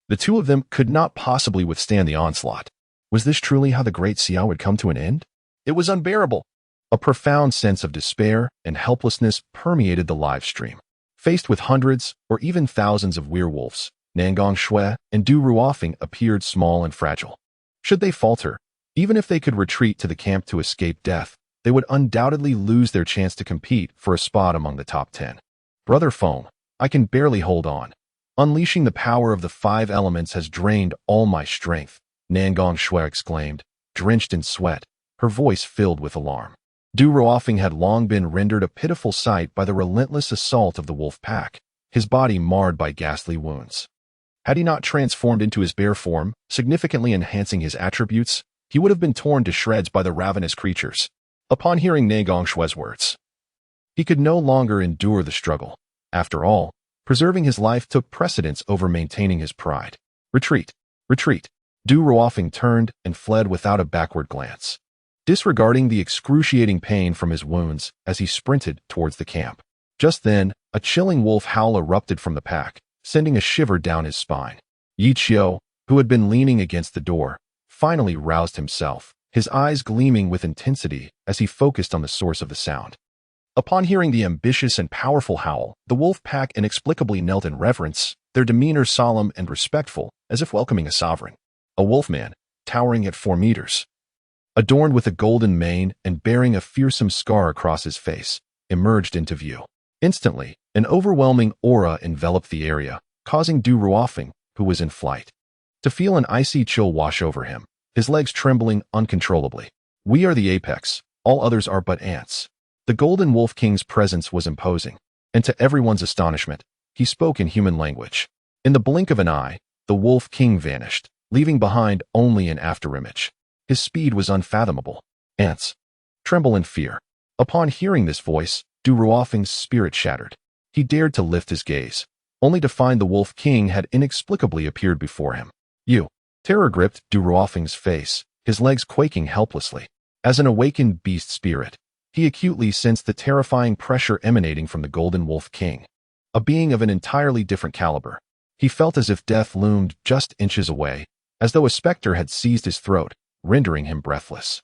the two of them could not possibly withstand the onslaught. Was this truly how the Great Xia would come to an end? It was unbearable. A profound sense of despair and helplessness permeated the live stream. Faced with hundreds or even thousands of werewolves, Nangong Shui and Du Ruofing appeared small and fragile. Should they falter, even if they could retreat to the camp to escape death, they would undoubtedly lose their chance to compete for a spot among the top 10. Brother Feng, I can barely hold on. Unleashing the power of the 5 elements has drained all my strength, Nangong Shui exclaimed, drenched in sweat, her voice filled with alarm. Du Ruofing had long been rendered a pitiful sight by the relentless assault of the wolf pack, his body marred by ghastly wounds. Had he not transformed into his bear form, significantly enhancing his attributes, he would have been torn to shreds by the ravenous creatures. Upon hearing Nangong Shui's words, he could no longer endure the struggle. After all, preserving his life took precedence over maintaining his pride. Retreat! Retreat! Du Ruofing turned and fled without a backward glance, disregarding the excruciating pain from his wounds as he sprinted towards the camp. Just then, a chilling wolf howl erupted from the pack, sending a shiver down his spine. Yichio, who had been leaning against the door, finally roused himself, his eyes gleaming with intensity as he focused on the source of the sound. Upon hearing the ambitious and powerful howl, the wolf pack inexplicably knelt in reverence, their demeanor solemn and respectful, as if welcoming a sovereign. A wolfman, towering at 4 meters, adorned with a golden mane and bearing a fearsome scar across his face, emerged into view. Instantly, an overwhelming aura enveloped the area, causing Du Ruofeng, who was in flight, to feel an icy chill wash over him, his legs trembling uncontrollably. We are the apex, all others are but ants. The Golden Wolf King's presence was imposing, and to everyone's astonishment, he spoke in human language. In the blink of an eye, the Wolf King vanished, leaving behind only an afterimage. His speed was unfathomable. Ants tremble in fear. Upon hearing this voice, Du Ruofeng's spirit shattered. He dared to lift his gaze, only to find the Wolf King had inexplicably appeared before him. You. Terror gripped Du Ruofeng's face, his legs quaking helplessly. As an awakened beast spirit, he acutely sensed the terrifying pressure emanating from the Golden Wolf King. A being of an entirely different caliber. He felt as if death loomed just inches away, as though a specter had seized his throat, rendering him breathless.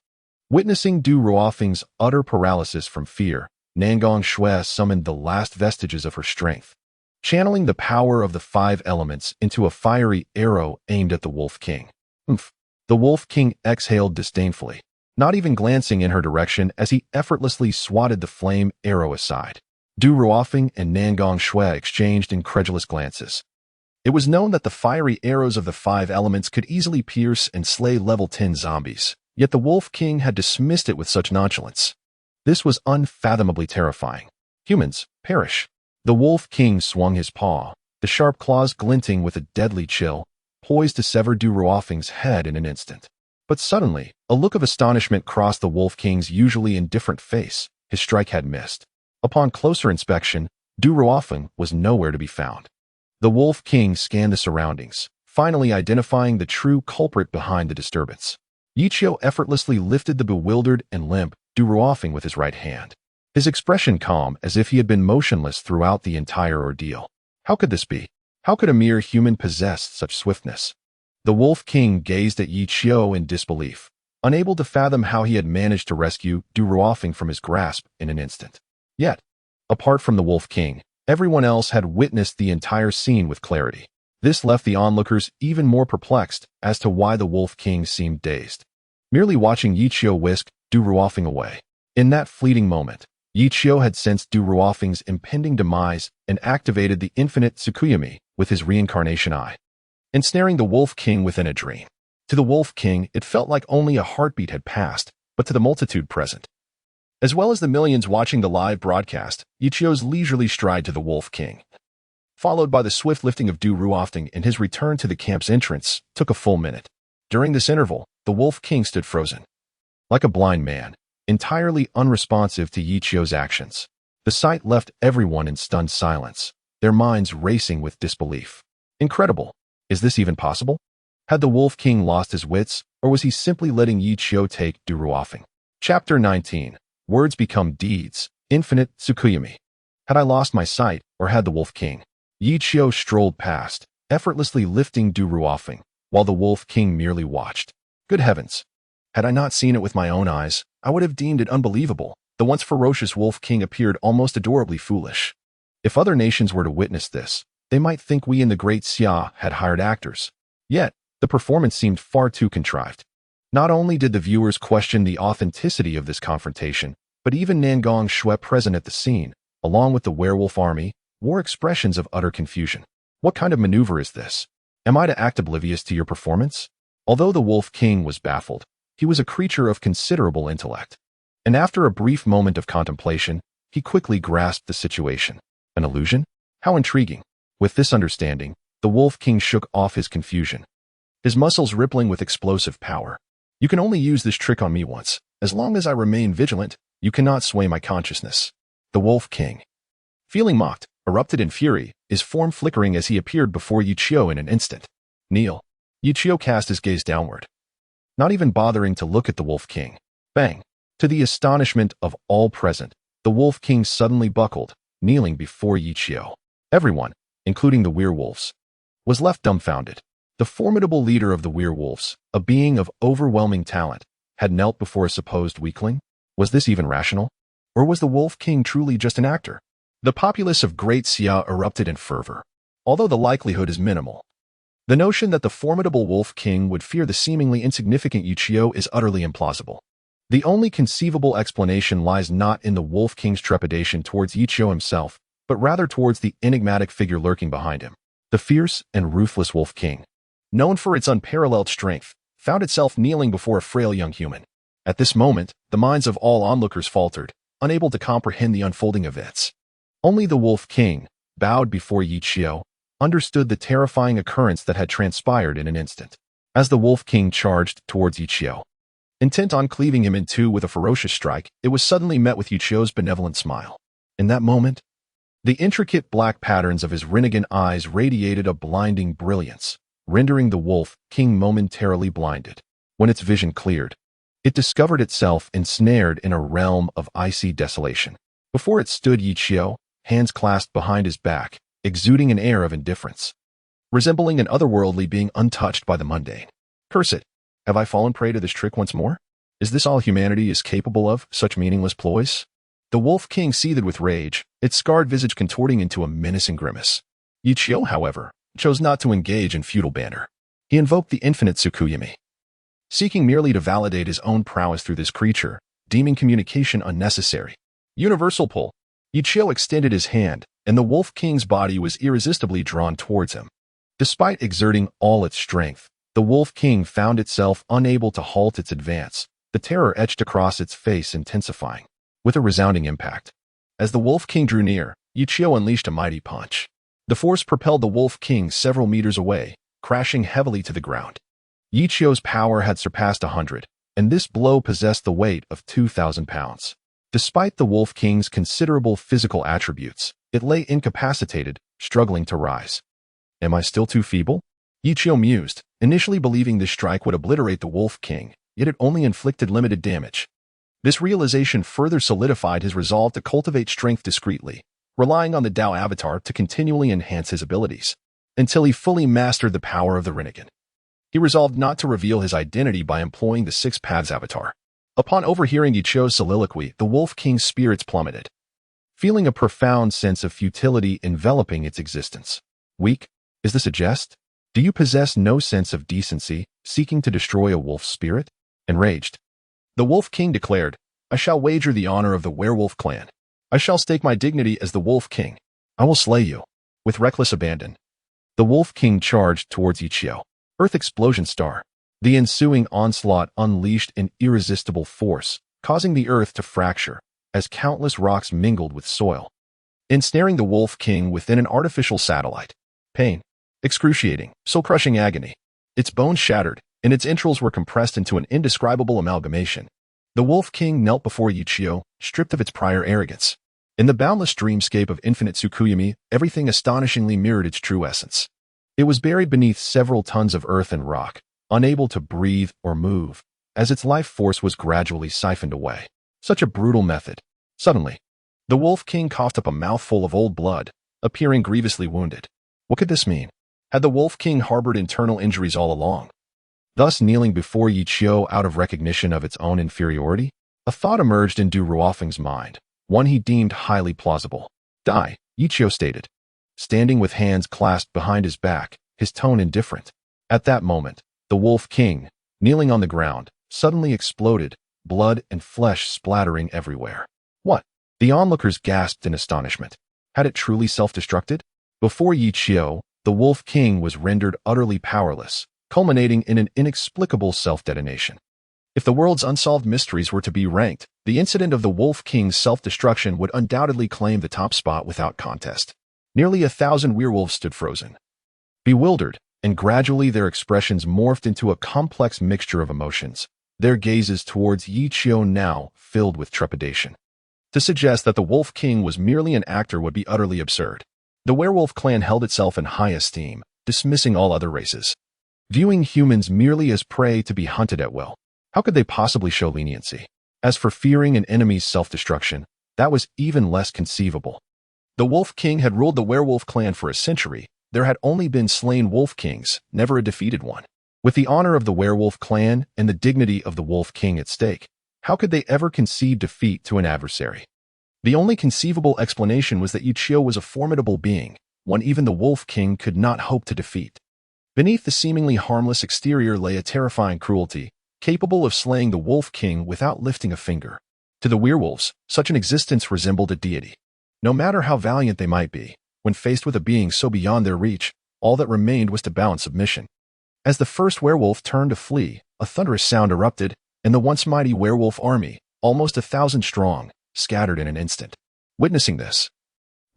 Witnessing Du Ruofeng's utter paralysis from fear, Nangong Shui summoned the last vestiges of her strength, channeling the power of the 5 elements into a fiery arrow aimed at the Wolf King. Oomph! The Wolf King exhaled disdainfully, not even glancing in her direction as he effortlessly swatted the flame arrow aside. Du Ruofeng and Nangong Shui exchanged incredulous glances. It was known that the fiery arrows of the 5 elements could easily pierce and slay level 10 zombies, yet the Wolf King had dismissed it with such nonchalance. This was unfathomably terrifying. Humans, perish. The Wolf King swung his paw, the sharp claws glinting with a deadly chill, poised to sever Du Ruofeng's head in an instant. But suddenly, a look of astonishment crossed the Wolf King's usually indifferent face. His strike had missed. Upon closer inspection, Du Ruofeng was nowhere to be found. The Wolf King scanned the surroundings, finally identifying the true culprit behind the disturbance. Yichio effortlessly lifted the bewildered and limp Du Ruofeng with his right hand, his expression calm as if he had been motionless throughout the entire ordeal. How could this be? How could a mere human possess such swiftness? The Wolf King gazed at Yichio in disbelief, unable to fathom how he had managed to rescue Du Ruofeng from his grasp in an instant. Yet, apart from the Wolf King, everyone else had witnessed the entire scene with clarity. This left the onlookers even more perplexed as to why the Wolf King seemed dazed, merely watching Yichio whisk Du Ruofeng away. In that fleeting moment, Yichio had sensed Du Ruofeng's impending demise and activated the infinite Tsukuyomi with his reincarnation eye, ensnaring the Wolf King within a dream. To the Wolf King, it felt like only a heartbeat had passed, but to the multitude present, as well as the millions watching the live broadcast, Yichio's leisurely stride to the Wolf King, followed by the swift lifting of Du Ruofeng and his return to the camp's entrance, took a full minute. During this interval, the Wolf King stood frozen, like a blind man, entirely unresponsive to Yichio's actions. The sight left everyone in stunned silence, their minds racing with disbelief. Incredible. Is this even possible? Had the Wolf King lost his wits, or was he simply letting Yichio take Du Ruofeng? Chapter 19. Words become deeds. Infinite Tsukuyomi. Had I lost my sight, or had the Wolf King? Yichio strolled past, effortlessly lifting Du Ruofeng, while the Wolf King merely watched. Good heavens! Had I not seen it with my own eyes, I would have deemed it unbelievable. The once ferocious Wolf King appeared almost adorably foolish. If other nations were to witness this, they might think we in the Great Xia had hired actors. Yet, the performance seemed far too contrived. Not only did the viewers question the authenticity of this confrontation, but even Nangong Shui present at the scene, along with the werewolf army, wore expressions of utter confusion. What kind of maneuver is this? Am I to act oblivious to your performance? Although the Wolf King was baffled, he was a creature of considerable intellect. And after a brief moment of contemplation, he quickly grasped the situation. An illusion? How intriguing. With this understanding, the Wolf King shook off his confusion, his muscles rippling with explosive power. You can only use this trick on me once. As long as I remain vigilant, you cannot sway my consciousness. The Wolf King, feeling mocked, erupted in fury, his form flickering as he appeared before Yichio in an instant. Kneel. Yichio cast his gaze downward, not even bothering to look at the Wolf King. Bang! To the astonishment of all present, the Wolf King suddenly buckled, kneeling before Yichio. Everyone, including the werewolves, was left dumbfounded. The formidable leader of the werewolves, a being of overwhelming talent, had knelt before a supposed weakling? Was this even rational? Or was the Wolf King truly just an actor? The populace of Great Xia erupted in fervor, although the likelihood is minimal. The notion that the formidable Wolf King would fear the seemingly insignificant Yichio is utterly implausible. The only conceivable explanation lies not in the Wolf King's trepidation towards Yichio himself, but rather towards the enigmatic figure lurking behind him. The fierce and ruthless Wolf King, known for its unparalleled strength, found itself kneeling before a frail young human. At this moment, the minds of all onlookers faltered, unable to comprehend the unfolding events. Only the Wolf King, bowed before Yichio, understood the terrifying occurrence that had transpired in an instant. As the Wolf King charged towards Yichio, intent on cleaving him in two with a ferocious strike, it was suddenly met with Yichio's benevolent smile. In that moment, the intricate black patterns of his Rinnegan eyes radiated a blinding brilliance, rendering the Wolf King momentarily blinded. When its vision cleared, it discovered itself ensnared in a realm of icy desolation. Before it stood Yichio, hands clasped behind his back, exuding an air of indifference, resembling an otherworldly being untouched by the mundane. Curse it! Have I fallen prey to this trick once more? Is this all humanity is capable of, such meaningless ploys? The Wolf King seethed with rage, its scarred visage contorting into a menacing grimace. Yichio, however, chose not to engage in futile banter. He invoked the infinite Tsukuyomi, seeking merely to validate his own prowess through this creature, deeming communication unnecessary. Universal pull. Yichio extended his hand, and the Wolf King's body was irresistibly drawn towards him. Despite exerting all its strength, the Wolf King found itself unable to halt its advance, the terror etched across its face intensifying. With a resounding impact, as the Wolf King drew near, Yichio unleashed a mighty punch. The force propelled the Wolf King several meters away, crashing heavily to the ground. Yichio's power had surpassed 100, and this blow possessed the weight of 2,000 pounds. Despite the Wolf King's considerable physical attributes, it lay incapacitated, struggling to rise. Am I still too feeble? Yichio mused, initially believing this strike would obliterate the Wolf King, yet it only inflicted limited damage. This realization further solidified his resolve to cultivate strength discreetly, relying on the Dao avatar to continually enhance his abilities, until he fully mastered the power of the Rinnegan. He resolved not to reveal his identity by employing the Six Paths avatar. Upon overhearing Yichio's soliloquy, the Wolf King's spirits plummeted, feeling a profound sense of futility enveloping its existence. Weak? Is this a jest? Do you possess no sense of decency, seeking to destroy a wolf's spirit? Enraged, the Wolf King declared, I shall wager the honor of the werewolf clan. I shall stake my dignity as the Wolf King. I will slay you. With reckless abandon, the Wolf King charged towards Yichio. Earth Explosion Star. The ensuing onslaught unleashed an irresistible force, causing the earth to fracture, as countless rocks mingled with soil, ensnaring the Wolf King within an artificial satellite. Pain. Excruciating, soul-crushing agony. Its bones shattered, and its entrails were compressed into an indescribable amalgamation. The Wolf King knelt before Yichio, stripped of its prior arrogance. In the boundless dreamscape of infinite Tsukuyomi, everything astonishingly mirrored its true essence. It was buried beneath several tons of earth and rock, unable to breathe or move, as its life force was gradually siphoned away. Such a brutal method. Suddenly, the Wolf King coughed up a mouthful of old blood, appearing grievously wounded. What could this mean? Had the Wolf King harbored internal injuries all along, thus kneeling before Yichio out of recognition of its own inferiority? A thought emerged in Du Ruofeng's mind, one he deemed highly plausible. Die, Yichio stated, standing with hands clasped behind his back, his tone indifferent. At that moment, the Wolf King, kneeling on the ground, suddenly exploded, blood and flesh splattering everywhere. What? The onlookers gasped in astonishment. Had it truly self-destructed? Before Yichio, the Wolf King was rendered utterly powerless, culminating in an inexplicable self-detonation. If the world's unsolved mysteries were to be ranked, the incident of the Wolf King's self-destruction would undoubtedly claim the top spot without contest. Nearly 1,000 werewolves stood frozen, bewildered, and gradually their expressions morphed into a complex mixture of emotions, their gazes towards Yichio now filled with trepidation. To suggest that the Wolf King was merely an actor would be utterly absurd. The werewolf clan held itself in high esteem, dismissing all other races, viewing humans merely as prey to be hunted at will. How could they possibly show leniency? As for fearing an enemy's self-destruction, that was even less conceivable. The Wolf King had ruled the werewolf clan for a century. There had only been slain Wolf Kings, never a defeated one. With the honor of the werewolf clan and the dignity of the Wolf King at stake, how could they ever concede defeat to an adversary? The only conceivable explanation was that Yichio was a formidable being, one even the Wolf King could not hope to defeat. Beneath the seemingly harmless exterior lay a terrifying cruelty, capable of slaying the Wolf King without lifting a finger. To the werewolves, such an existence resembled a deity. No matter how valiant they might be, when faced with a being so beyond their reach, all that remained was to bow in submission. As the first werewolf turned to flee, a thunderous sound erupted, and the once mighty werewolf army, almost 1,000 strong, scattered in an instant. Witnessing this,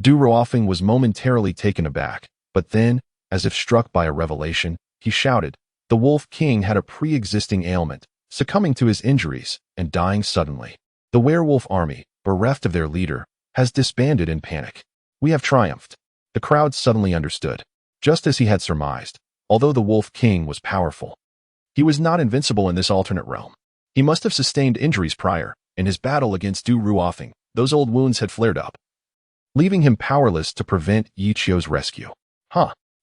Du Ruofing was momentarily taken aback, but then, as if struck by a revelation, he shouted, "The Wolf King had a pre-existing ailment, succumbing to his injuries and dying suddenly. The werewolf army, bereft of their leader, has disbanded in panic. We have triumphed." The crowd suddenly understood. Just as he had surmised, although the Wolf King was powerful, he was not invincible in this alternate realm. He must have sustained injuries prior. In his battle against Du Ruofing, those old wounds had flared up, leaving him powerless to prevent Yichio's rescue.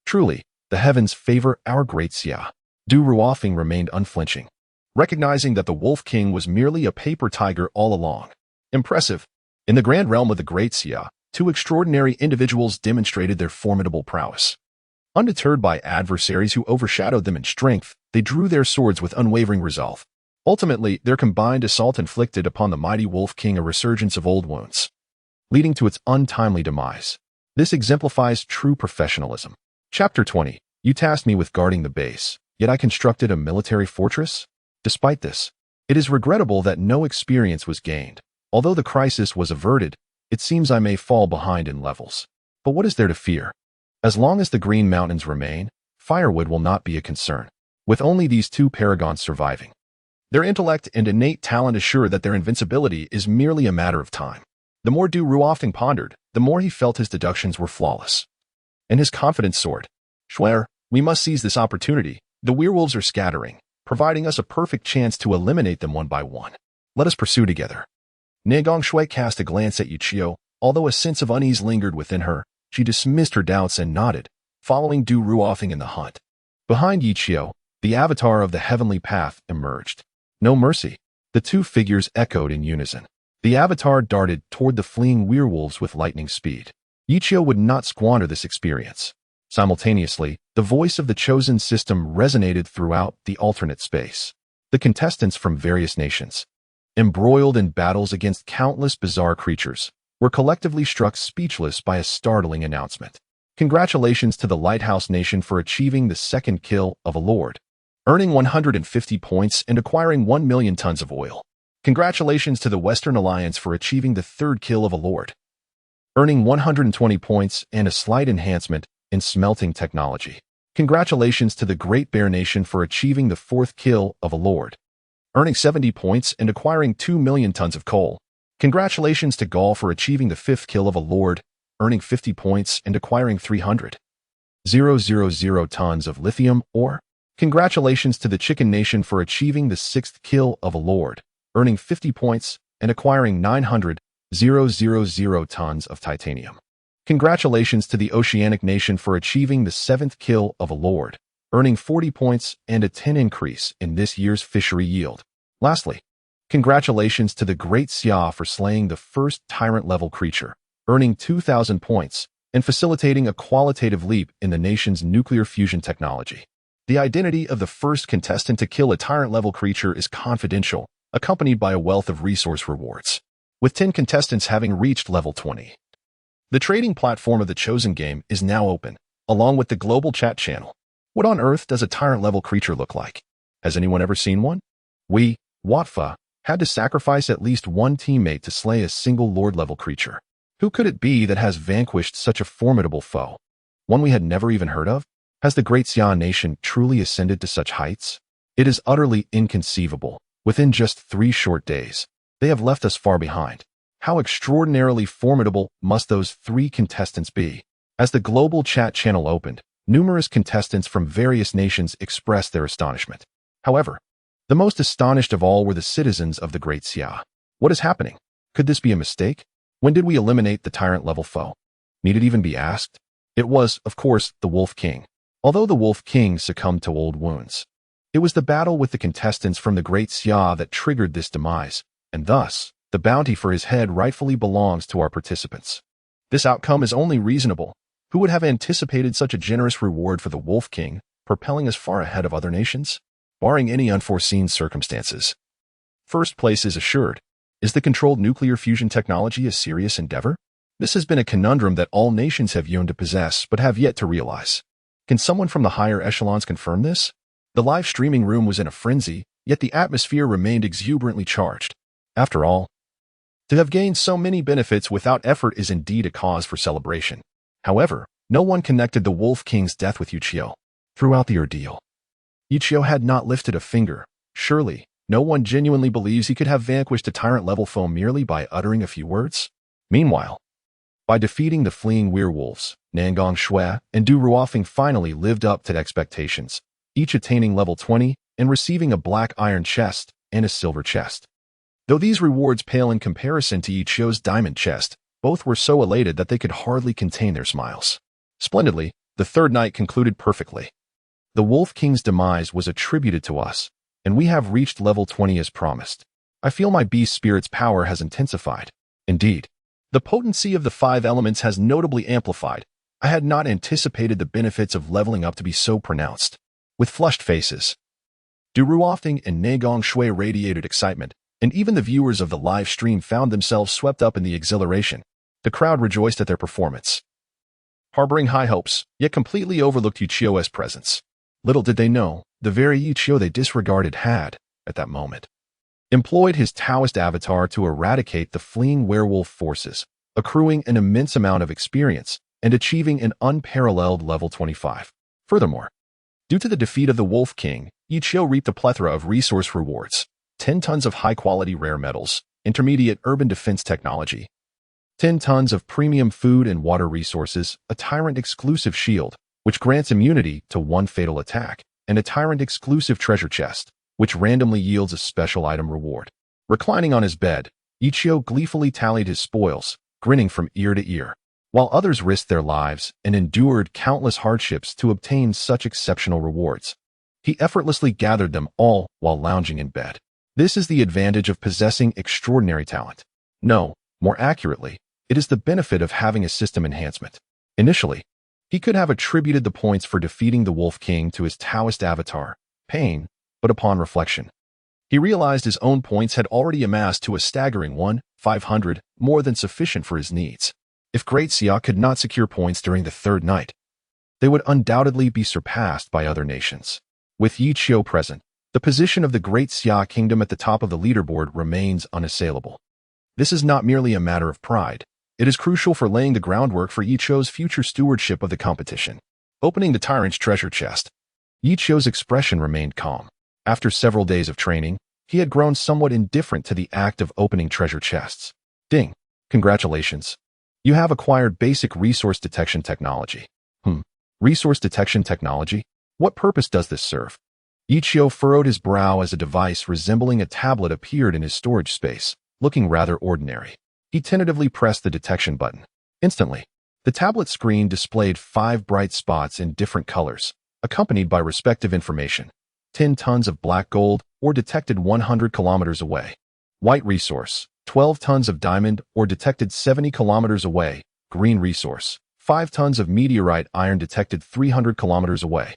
Truly, the heavens favor our great Xia. Du Ruofing remained unflinching, recognizing that the Wolf King was merely a paper tiger all along. Impressive. In the grand realm of the great Xia, two extraordinary individuals demonstrated their formidable prowess. Undeterred by adversaries who overshadowed them in strength, they drew their swords with unwavering resolve. Ultimately, their combined assault inflicted upon the mighty Wolf King a resurgence of old wounds, leading to its untimely demise. This exemplifies true professionalism. Chapter 20. You tasked me with guarding the base, yet I constructed a military fortress? Despite this, it is regrettable that no experience was gained. Although the crisis was averted, it seems I may fall behind in levels. But what is there to fear? As long as the Green Mountains remain, firewood will not be a concern. With only these two paragons surviving, their intellect and innate talent assure that their invincibility is merely a matter of time. The more Du Ruofing pondered, the more he felt his deductions were flawless. And his confidence soared. "Schwer, we must seize this opportunity. The werewolves are scattering, providing us a perfect chance to eliminate them one by one. Let us pursue together." Negong Shui cast a glance at Yichio. Although a sense of unease lingered within her, she dismissed her doubts and nodded, following Du Ruofing in the hunt. Behind Yichio, the avatar of the heavenly path emerged. No mercy. The two figures echoed in unison. The avatar darted toward the fleeing werewolves with lightning speed. Yichio would not squander this experience. Simultaneously, the voice of the chosen system resonated throughout the alternate space. The contestants from various nations, embroiled in battles against countless bizarre creatures, were collectively struck speechless by a startling announcement. Congratulations to the Lighthouse Nation for achieving the second kill of a lord, earning 150 points and acquiring 1 million tons of oil. Congratulations to the Western Alliance for achieving the third kill of a lord, earning 120 points and a slight enhancement in smelting technology. Congratulations to the Great Bear Nation for achieving the fourth kill of a lord, earning 70 points and acquiring 2 million tons of coal. Congratulations to Gaul for achieving the fifth kill of a lord, earning 50 points and acquiring 300,000 tons of lithium ore. Congratulations to the Chicken Nation for achieving the sixth kill of a lord, earning 50 points and acquiring 900,000 tons of titanium. Congratulations to the Oceanic Nation for achieving the seventh kill of a lord, earning 40 points and a 10 increase in this year's fishery yield. Lastly, congratulations to the Great Xia for slaying the first tyrant-level creature, earning 2,000 points and facilitating a qualitative leap in the nation's nuclear fusion technology. The identity of the first contestant to kill a tyrant-level creature is confidential, accompanied by a wealth of resource rewards, with 10 contestants having reached level 20. The trading platform of the chosen game is now open, along with the global chat channel. What on earth does a tyrant-level creature look like? Has anyone ever seen one? We, Watfa, had to sacrifice at least one teammate to slay a single lord-level creature. Who could it be that has vanquished such a formidable foe? One we had never even heard of? Has the Great Xia Nation truly ascended to such heights? It is utterly inconceivable. Within just 3 short days, they have left us far behind. How extraordinarily formidable must those 3 contestants be? As the global chat channel opened, numerous contestants from various nations expressed their astonishment. However, the most astonished of all were the citizens of the Great Xia. What is happening? Could this be a mistake? When did we eliminate the tyrant-level foe? Need it even be asked? It was, of course, the Wolf King. Although the Wolf King succumbed to old wounds, it was the battle with the contestants from the Great Xia that triggered this demise, and thus, the bounty for his head rightfully belongs to our participants. This outcome is only reasonable. Who would have anticipated such a generous reward for the Wolf King, propelling us far ahead of other nations? Barring any unforeseen circumstances, first place is assured. Is the controlled nuclear fusion technology a serious endeavor? This has been a conundrum that all nations have yearned to possess but have yet to realize. Can someone from the higher echelons confirm this? The live streaming room was in a frenzy, yet the atmosphere remained exuberantly charged. After all, to have gained so many benefits without effort is indeed a cause for celebration. However, no one connected the Wolf King's death with Yichio. Throughout the ordeal, Yichio had not lifted a finger. Surely, no one genuinely believes he could have vanquished a tyrant-level foe merely by uttering a few words? Meanwhile, by defeating the fleeing werewolves, Nangong Shui and Du Ruofeng finally lived up to expectations, each attaining level 20 and receiving a black iron chest and a silver chest. Though these rewards pale in comparison to Yichio's diamond chest, both were so elated that they could hardly contain their smiles. Splendidly, the third night concluded perfectly. The Wolf King's demise was attributed to us, and we have reached level 20 as promised. I feel my beast spirit's power has intensified. Indeed, the potency of the 5 elements has notably amplified. I had not anticipated the benefits of leveling up to be so pronounced. With flushed faces, Du Ruofeng and Nangong Shui radiated excitement, and even the viewers of the live stream found themselves swept up in the exhilaration. The crowd rejoiced at their performance, harboring high hopes, yet completely overlooked Yichio's presence. Little did they know, the very Yichio they disregarded had, at that moment, employed his Taoist avatar to eradicate the fleeing werewolf forces, accruing an immense amount of experience and achieving an unparalleled level 25. Furthermore, due to the defeat of the Wolf King, Yichio reaped a plethora of resource rewards: 10 tons of high-quality rare metals, intermediate urban defense technology, 10 tons of premium food and water resources, a Tyrant-exclusive shield, which grants immunity to 1 fatal attack, and a Tyrant-exclusive treasure chest, which randomly yields a special item reward. Reclining on his bed, Yichio gleefully tallied his spoils, grinning from ear to ear. While others risked their lives and endured countless hardships to obtain such exceptional rewards, he effortlessly gathered them all while lounging in bed. This is the advantage of possessing extraordinary talent. No, more accurately, it is the benefit of having a system enhancement. Initially, he could have attributed the points for defeating the Wolf King to his Taoist avatar, Pain, but upon reflection, he realized his own points had already amassed to a staggering 500, more than sufficient for his needs. If Great Xia could not secure points during the third night, they would undoubtedly be surpassed by other nations. With Yichio present, the position of the Great Xia Kingdom at the top of the leaderboard remains unassailable. This is not merely a matter of pride. It is crucial for laying the groundwork for Yichio's future stewardship of the competition. Opening the Tyrant's treasure chest, Yichio's expression remained calm. After several days of training, he had grown somewhat indifferent to the act of opening treasure chests. Ding! Congratulations. You have acquired basic resource detection technology. Resource detection technology? What purpose does this serve? Yichio furrowed his brow as a device resembling a tablet appeared in his storage space, looking rather ordinary. He tentatively pressed the detection button. Instantly, the tablet screen displayed 5 bright spots in different colors, accompanied by respective information. 10 tons of black gold, or detected 100 kilometers away. White resource, 12 tons of diamond, or detected 70 kilometers away. Green resource, 5 tons of meteorite iron detected 300 kilometers away.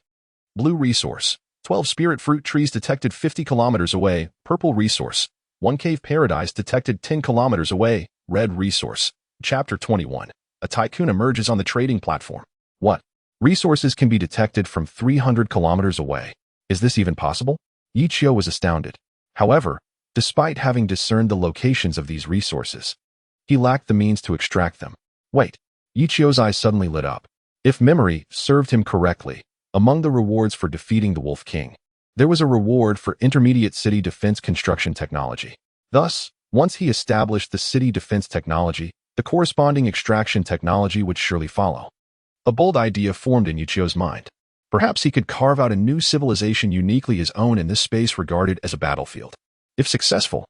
Blue resource, 12 spirit fruit trees detected 50 kilometers away. Purple resource, 1 cave paradise detected 10 kilometers away. Red resource. Chapter 21. A tycoon emerges on the trading platform. What? Resources can be detected from 300 kilometers away. Is this even possible? Yichio was astounded. However, despite having discerned the locations of these resources, he lacked the means to extract them. Wait. Yichio's eyes suddenly lit up. If memory served him correctly, among the rewards for defeating the Wolf King, there was a reward for intermediate city defense construction technology. Thus, once he established the city defense technology, the corresponding extraction technology would surely follow. A bold idea formed in Yichio's mind. Perhaps he could carve out a new civilization uniquely his own in this space regarded as a battlefield. If successful,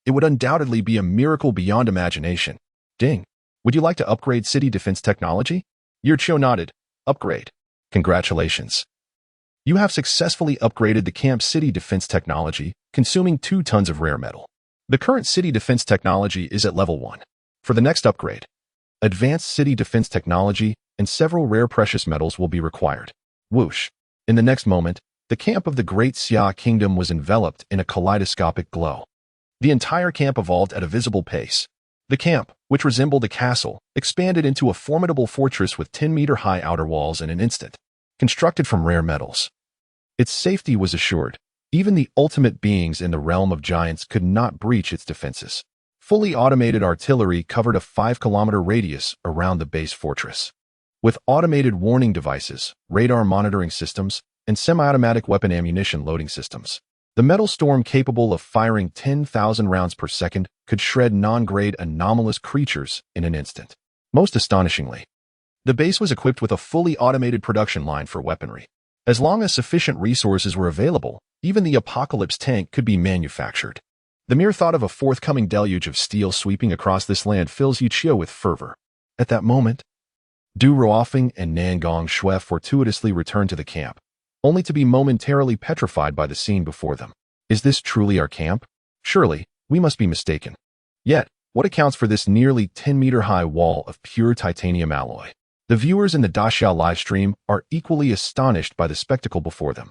it would undoubtedly be a miracle beyond imagination. Ding. Would you like to upgrade city defense technology? Yichio nodded. Upgrade. Congratulations. You have successfully upgraded the camp city defense technology, consuming 2 tons of rare metal. The current city defense technology is at level 1. For the next upgrade, advanced city defense technology and several rare precious metals will be required. Whoosh. In the next moment, the camp of the Great Xia Kingdom was enveloped in a kaleidoscopic glow. The entire camp evolved at a visible pace. The camp, which resembled a castle, expanded into a formidable fortress with 10-meter-high outer walls in an instant, constructed from rare metals. Its safety was assured. Even the ultimate beings in the realm of giants could not breach its defenses. Fully automated artillery covered a 5-kilometer radius around the base fortress. With automated warning devices, radar monitoring systems, and semi-automatic weapon ammunition loading systems, the metal storm capable of firing 10,000 rounds per second could shred non-grade anomalous creatures in an instant. Most astonishingly, the base was equipped with a fully automated production line for weaponry. As long as sufficient resources were available, even the apocalypse tank could be manufactured. The mere thought of a forthcoming deluge of steel sweeping across this land fills Yichio with fervor. At that moment, Du Ruofing and Nangong Shui fortuitously returned to the camp, only to be momentarily petrified by the scene before them. Is this truly our camp? Surely, we must be mistaken. Yet, what accounts for this nearly 10-meter-high wall of pure titanium alloy? The viewers in the Daxiao livestream are equally astonished by the spectacle before them.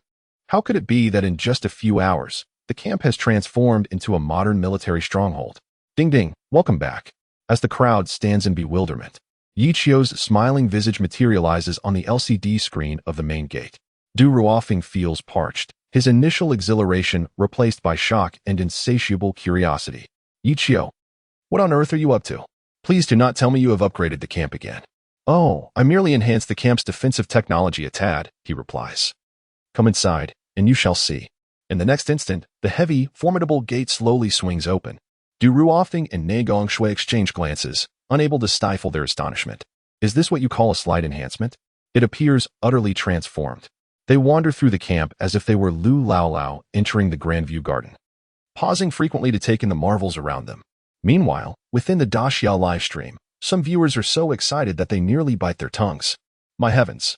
How could it be that in just a few hours, the camp has transformed into a modern military stronghold? Ding ding, welcome back. As the crowd stands in bewilderment, Yichio's smiling visage materializes on the LCD screen of the main gate. Du Ruofing feels parched, his initial exhilaration replaced by shock and insatiable curiosity. Yichio, what on earth are you up to? Please do not tell me you have upgraded the camp again. Oh, I merely enhanced the camp's defensive technology a tad, he replies. Come inside, and you shall see. In the next instant, the heavy, formidable gate slowly swings open. Du Ruofing and Nangong Shui exchange glances, unable to stifle their astonishment. Is this what you call a slight enhancement? It appears utterly transformed. They wander through the camp as if they were Lu Lao Lao entering the Grandview Garden, pausing frequently to take in the marvels around them. Meanwhile, within the Daxiao livestream, some viewers are so excited that they nearly bite their tongues. My heavens!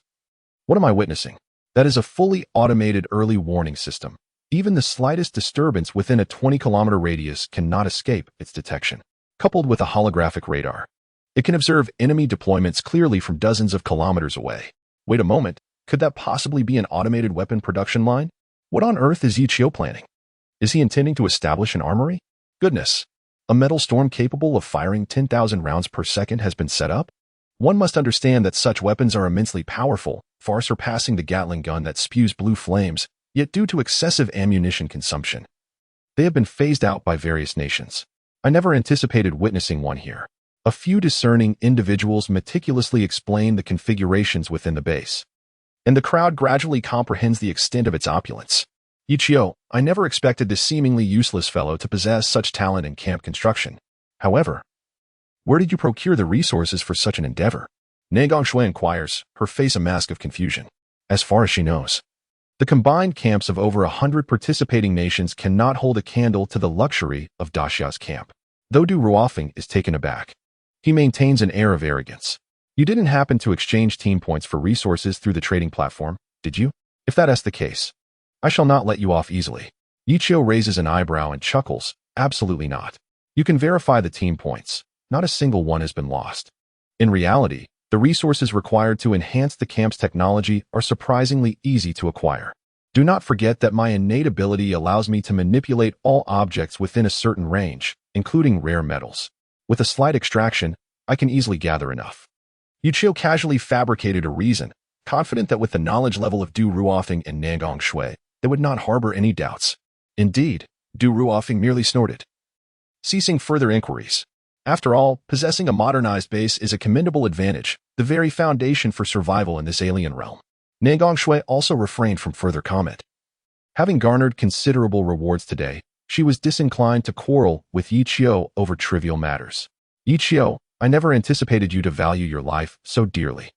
What am I witnessing? That is a fully automated early warning system. Even the slightest disturbance within a 20-kilometer radius cannot escape its detection. Coupled with a holographic radar, it can observe enemy deployments clearly from dozens of kilometers away. Wait a moment, could that possibly be an automated weapon production line? What on earth is Yichio planning? Is he intending to establish an armory? Goodness! A metal storm capable of firing 10,000 rounds per second has been set up? One must understand that such weapons are immensely powerful, far surpassing the Gatling gun that spews blue flames, yet due to excessive ammunition consumption, they have been phased out by various nations. I never anticipated witnessing one here. A few discerning individuals meticulously explain the configurations within the base, and the crowd gradually comprehends the extent of its opulence. Yichio, I never expected this seemingly useless fellow to possess such talent in camp construction. However, where did you procure the resources for such an endeavor? Nangong Shui inquires, her face a mask of confusion. As far as she knows, the combined camps of over 100 participating nations cannot hold a candle to the luxury of Daxiao's camp. Though Du Ruofing is taken aback, he maintains an air of arrogance. You didn't happen to exchange team points for resources through the trading platform, did you? If that is the case, I shall not let you off easily. Yichio raises an eyebrow and chuckles. Absolutely not. You can verify the team points. Not a single one has been lost. In reality, the resources required to enhance the camp's technology are surprisingly easy to acquire. Do not forget that my innate ability allows me to manipulate all objects within a certain range, including rare metals. With a slight extraction, I can easily gather enough. Yichio casually fabricated a reason, confident that with the knowledge level of Du Ruofing and Nangong Shui, they would not harbor any doubts. Indeed, Du Ruofing merely snorted, ceasing further inquiries. After all, possessing a modernized base is a commendable advantage, the very foundation for survival in this alien realm. Nangong Shui also refrained from further comment. Having garnered considerable rewards today, she was disinclined to quarrel with Yichio over trivial matters. Yichio, I never anticipated you to value your life so dearly.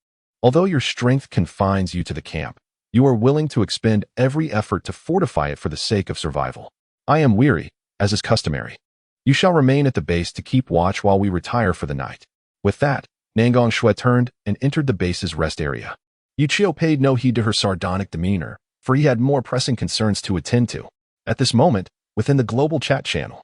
Although your strength confines you to the camp, you are willing to expend every effort to fortify it for the sake of survival. I am weary, as is customary. You shall remain at the base to keep watch while we retire for the night. With that, Nangong Shui turned and entered the base's rest area. Yichio paid no heed to her sardonic demeanor, for he had more pressing concerns to attend to. At this moment, within the global chat channel,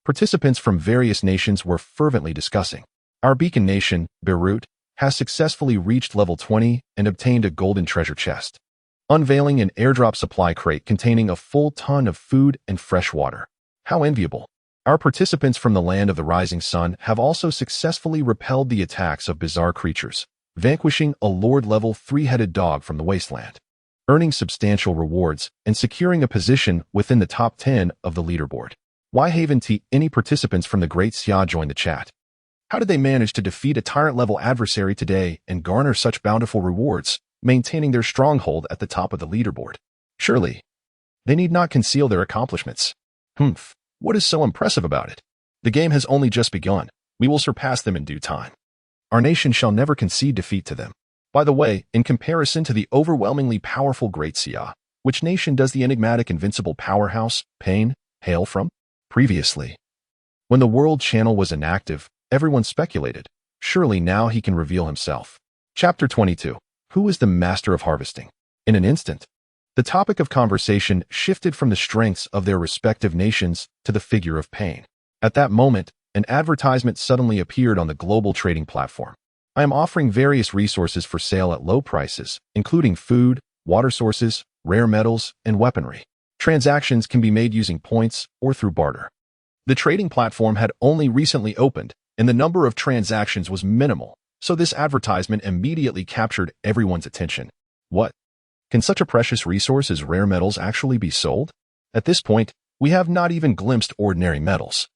participants from various nations were fervently discussing. Our beacon nation, Beirut, has successfully reached level 20 and obtained a golden treasure chest, unveiling an airdrop supply crate containing a full ton of food and fresh water. How enviable. Our participants from the land of the rising sun have also successfully repelled the attacks of bizarre creatures, vanquishing a Lord-level three-headed dog from the wasteland, earning substantial rewards and securing a position within the top 10 of the leaderboard. Why haven't any participants from the Great Xia joined the chat? How did they manage to defeat a tyrant-level adversary today and garner such bountiful rewards, maintaining their stronghold at the top of the leaderboard? Surely, they need not conceal their accomplishments. What is so impressive about it? The game has only just begun. We will surpass them in due time. Our nation shall never concede defeat to them. By the way, in comparison to the overwhelmingly powerful Great Xia, which nation does the enigmatic invincible powerhouse, Pain, hail from? Previously, when the World Channel was inactive, everyone speculated. Surely now he can reveal himself. Chapter 22. Who is the master of harvesting? In an instant, the topic of conversation shifted from the strengths of their respective nations to the figure of Pain. At that moment, an advertisement suddenly appeared on the global trading platform. I am offering various resources for sale at low prices, including food, water sources, rare metals, and weaponry. Transactions can be made using points or through barter. The trading platform had only recently opened, and the number of transactions was minimal, so this advertisement immediately captured everyone's attention. What? Can such a precious resource as rare metals actually be sold? At this point, we have not even glimpsed ordinary metals.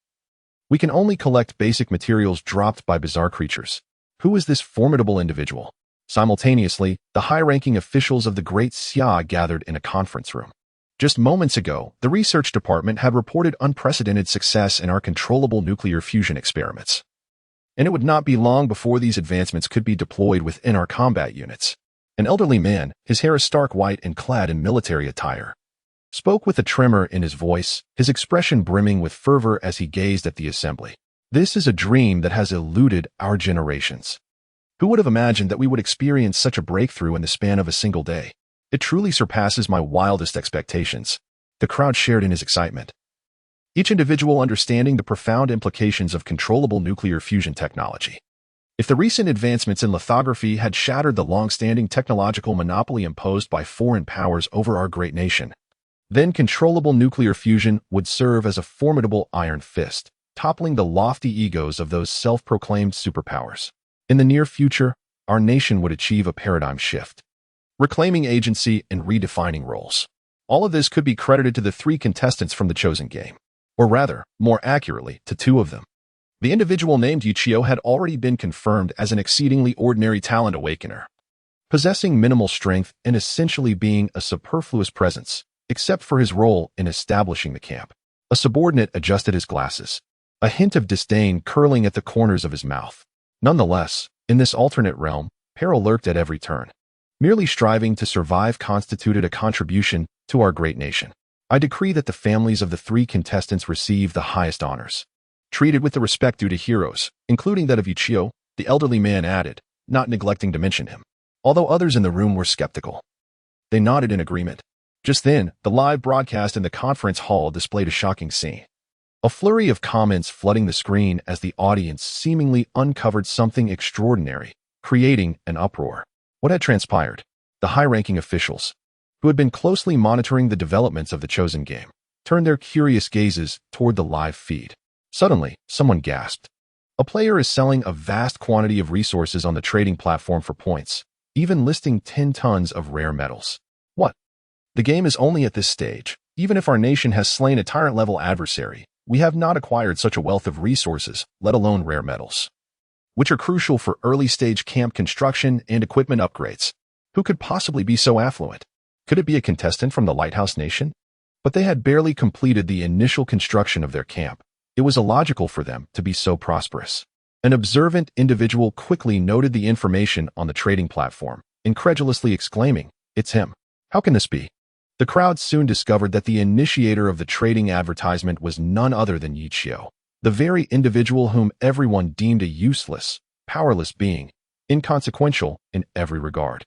We can only collect basic materials dropped by bizarre creatures. Who is this formidable individual? Simultaneously, the high-ranking officials of the Great Xia gathered in a conference room. Just moments ago, the research department had reported unprecedented success in our controllable nuclear fusion experiments. And it would not be long before these advancements could be deployed within our combat units. An elderly man, his hair is stark white and clad in military attire, spoke with a tremor in his voice, his expression brimming with fervor as he gazed at the assembly. This is a dream that has eluded our generations. Who would have imagined that we would experience such a breakthrough in the span of a single day? It truly surpasses my wildest expectations. The crowd shared in his excitement, each individual understanding the profound implications of controllable nuclear fusion technology. If the recent advancements in lithography had shattered the long-standing technological monopoly imposed by foreign powers over our great nation, then controllable nuclear fusion would serve as a formidable iron fist, toppling the lofty egos of those self-proclaimed superpowers. In the near future, our nation would achieve a paradigm shift, reclaiming agency and redefining roles. All of this could be credited to the three contestants from the chosen game, or rather, more accurately, to two of them. The individual named Yichio had already been confirmed as an exceedingly ordinary talent awakener, possessing minimal strength and essentially being a superfluous presence, except for his role in establishing the camp. A subordinate adjusted his glasses, a hint of disdain curling at the corners of his mouth. Nonetheless, in this alternate realm, peril lurked at every turn. Merely striving to survive constituted a contribution to our great nation. I decree that the families of the three contestants receive the highest honors, treated with the respect due to heroes, including that of Yichio, the elderly man added, not neglecting to mention him. Although others in the room were skeptical, they nodded in agreement. Just then, the live broadcast in the conference hall displayed a shocking scene. A flurry of comments flooding the screen as the audience seemingly uncovered something extraordinary, creating an uproar. What had transpired? The high-ranking officials, who had been closely monitoring the developments of the chosen game, turned their curious gazes toward the live feed. Suddenly, someone gasped. A player is selling a vast quantity of resources on the trading platform for points, even listing 10 tons of rare metals. What? The game is only at this stage. Even if our nation has slain a tyrant-level adversary, we have not acquired such a wealth of resources, let alone rare metals, which are crucial for early-stage camp construction and equipment upgrades. Who could possibly be so affluent? Could it be a contestant from the Lighthouse Nation? But they had barely completed the initial construction of their camp. It was illogical for them to be so prosperous. An observant individual quickly noted the information on the trading platform, incredulously exclaiming, "It's him. How can this be?" The crowd soon discovered that the initiator of the trading advertisement was none other than Yichio, the very individual whom everyone deemed a useless, powerless being, inconsequential in every regard.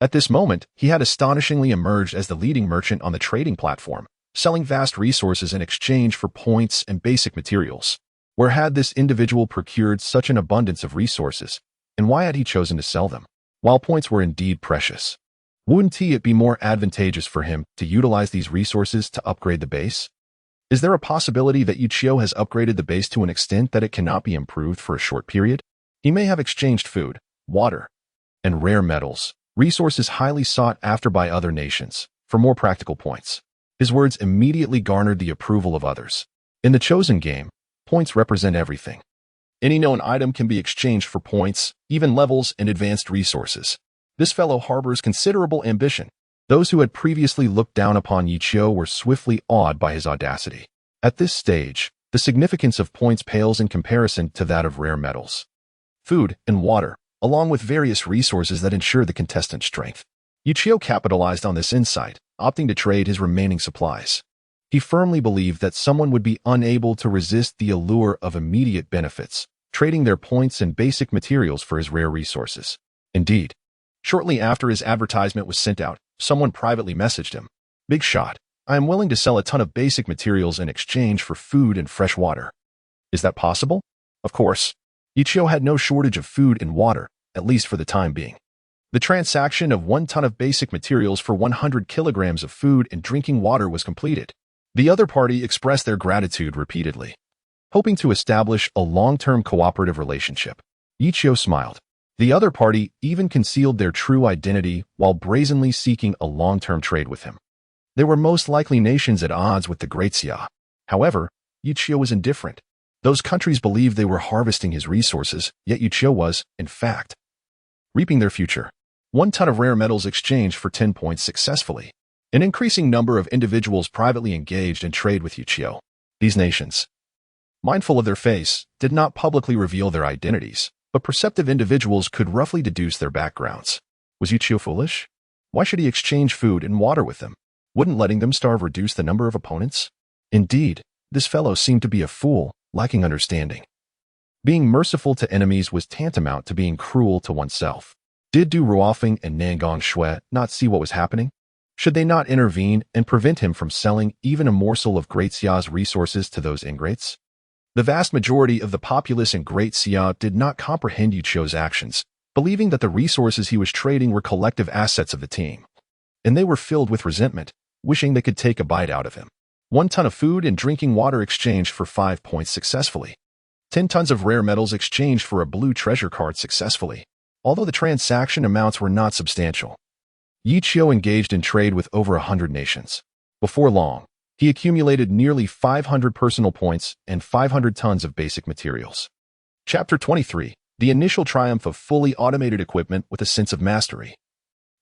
At this moment, he had astonishingly emerged as the leading merchant on the trading platform, selling vast resources in exchange for points and basic materials. Where had this individual procured such an abundance of resources, and why had he chosen to sell them? While points were indeed precious, wouldn't it be more advantageous for him to utilize these resources to upgrade the base? Is there a possibility that Yichio has upgraded the base to an extent that it cannot be improved for a short period? He may have exchanged food, water, and rare metals, resources highly sought after by other nations, for more practical points. His words immediately garnered the approval of others. In the chosen game, points represent everything. Any known item can be exchanged for points, even levels, and advanced resources. This fellow harbors considerable ambition. Those who had previously looked down upon Yichio were swiftly awed by his audacity. At this stage, the significance of points pales in comparison to that of rare metals. Food and water, along with various resources that ensure the contestant's strength. Yichio capitalized on this insight, opting to trade his remaining supplies. He firmly believed that someone would be unable to resist the allure of immediate benefits, trading their points and basic materials for his rare resources. Indeed, shortly after his advertisement was sent out, someone privately messaged him, "Big shot, I am willing to sell a ton of basic materials in exchange for food and fresh water." Is that possible? Of course. Yichio had no shortage of food and water, at least for the time being. The transaction of 1 ton of basic materials for 100 kilograms of food and drinking water was completed. The other party expressed their gratitude repeatedly, hoping to establish a long-term cooperative relationship. Yichio smiled. The other party even concealed their true identity while brazenly seeking a long-term trade with him. They were most likely nations at odds with the Great Xia. However, Yichio was indifferent. Those countries believed they were harvesting his resources, yet Yichio was, in fact, reaping their future. 1 ton of rare metals exchanged for 10 points successfully. An increasing number of individuals privately engaged in trade with Yichio. These nations, mindful of their face, did not publicly reveal their identities, but perceptive individuals could roughly deduce their backgrounds. Was Yichio foolish? Why should he exchange food and water with them? Wouldn't letting them starve reduce the number of opponents? Indeed, this fellow seemed to be a fool, lacking understanding. Being merciful to enemies was tantamount to being cruel to oneself. Did Du Ruofeng and Nangong Shui not see what was happening? Should they not intervene and prevent him from selling even a morsel of Great Xia's resources to those ingrates? The vast majority of the populace in Great Xia did not comprehend Yichio's actions, believing that the resources he was trading were collective assets of the team. And they were filled with resentment, wishing they could take a bite out of him. 1 ton of food and drinking water exchanged for 5 points successfully. 10 tons of rare metals exchanged for a blue treasure card successfully. Although the transaction amounts were not substantial, Yichio engaged in trade with over 100 nations. Before long, he accumulated nearly 500 personal points and 500 tons of basic materials. Chapter 23. The initial triumph of fully automated equipment with a sense of mastery.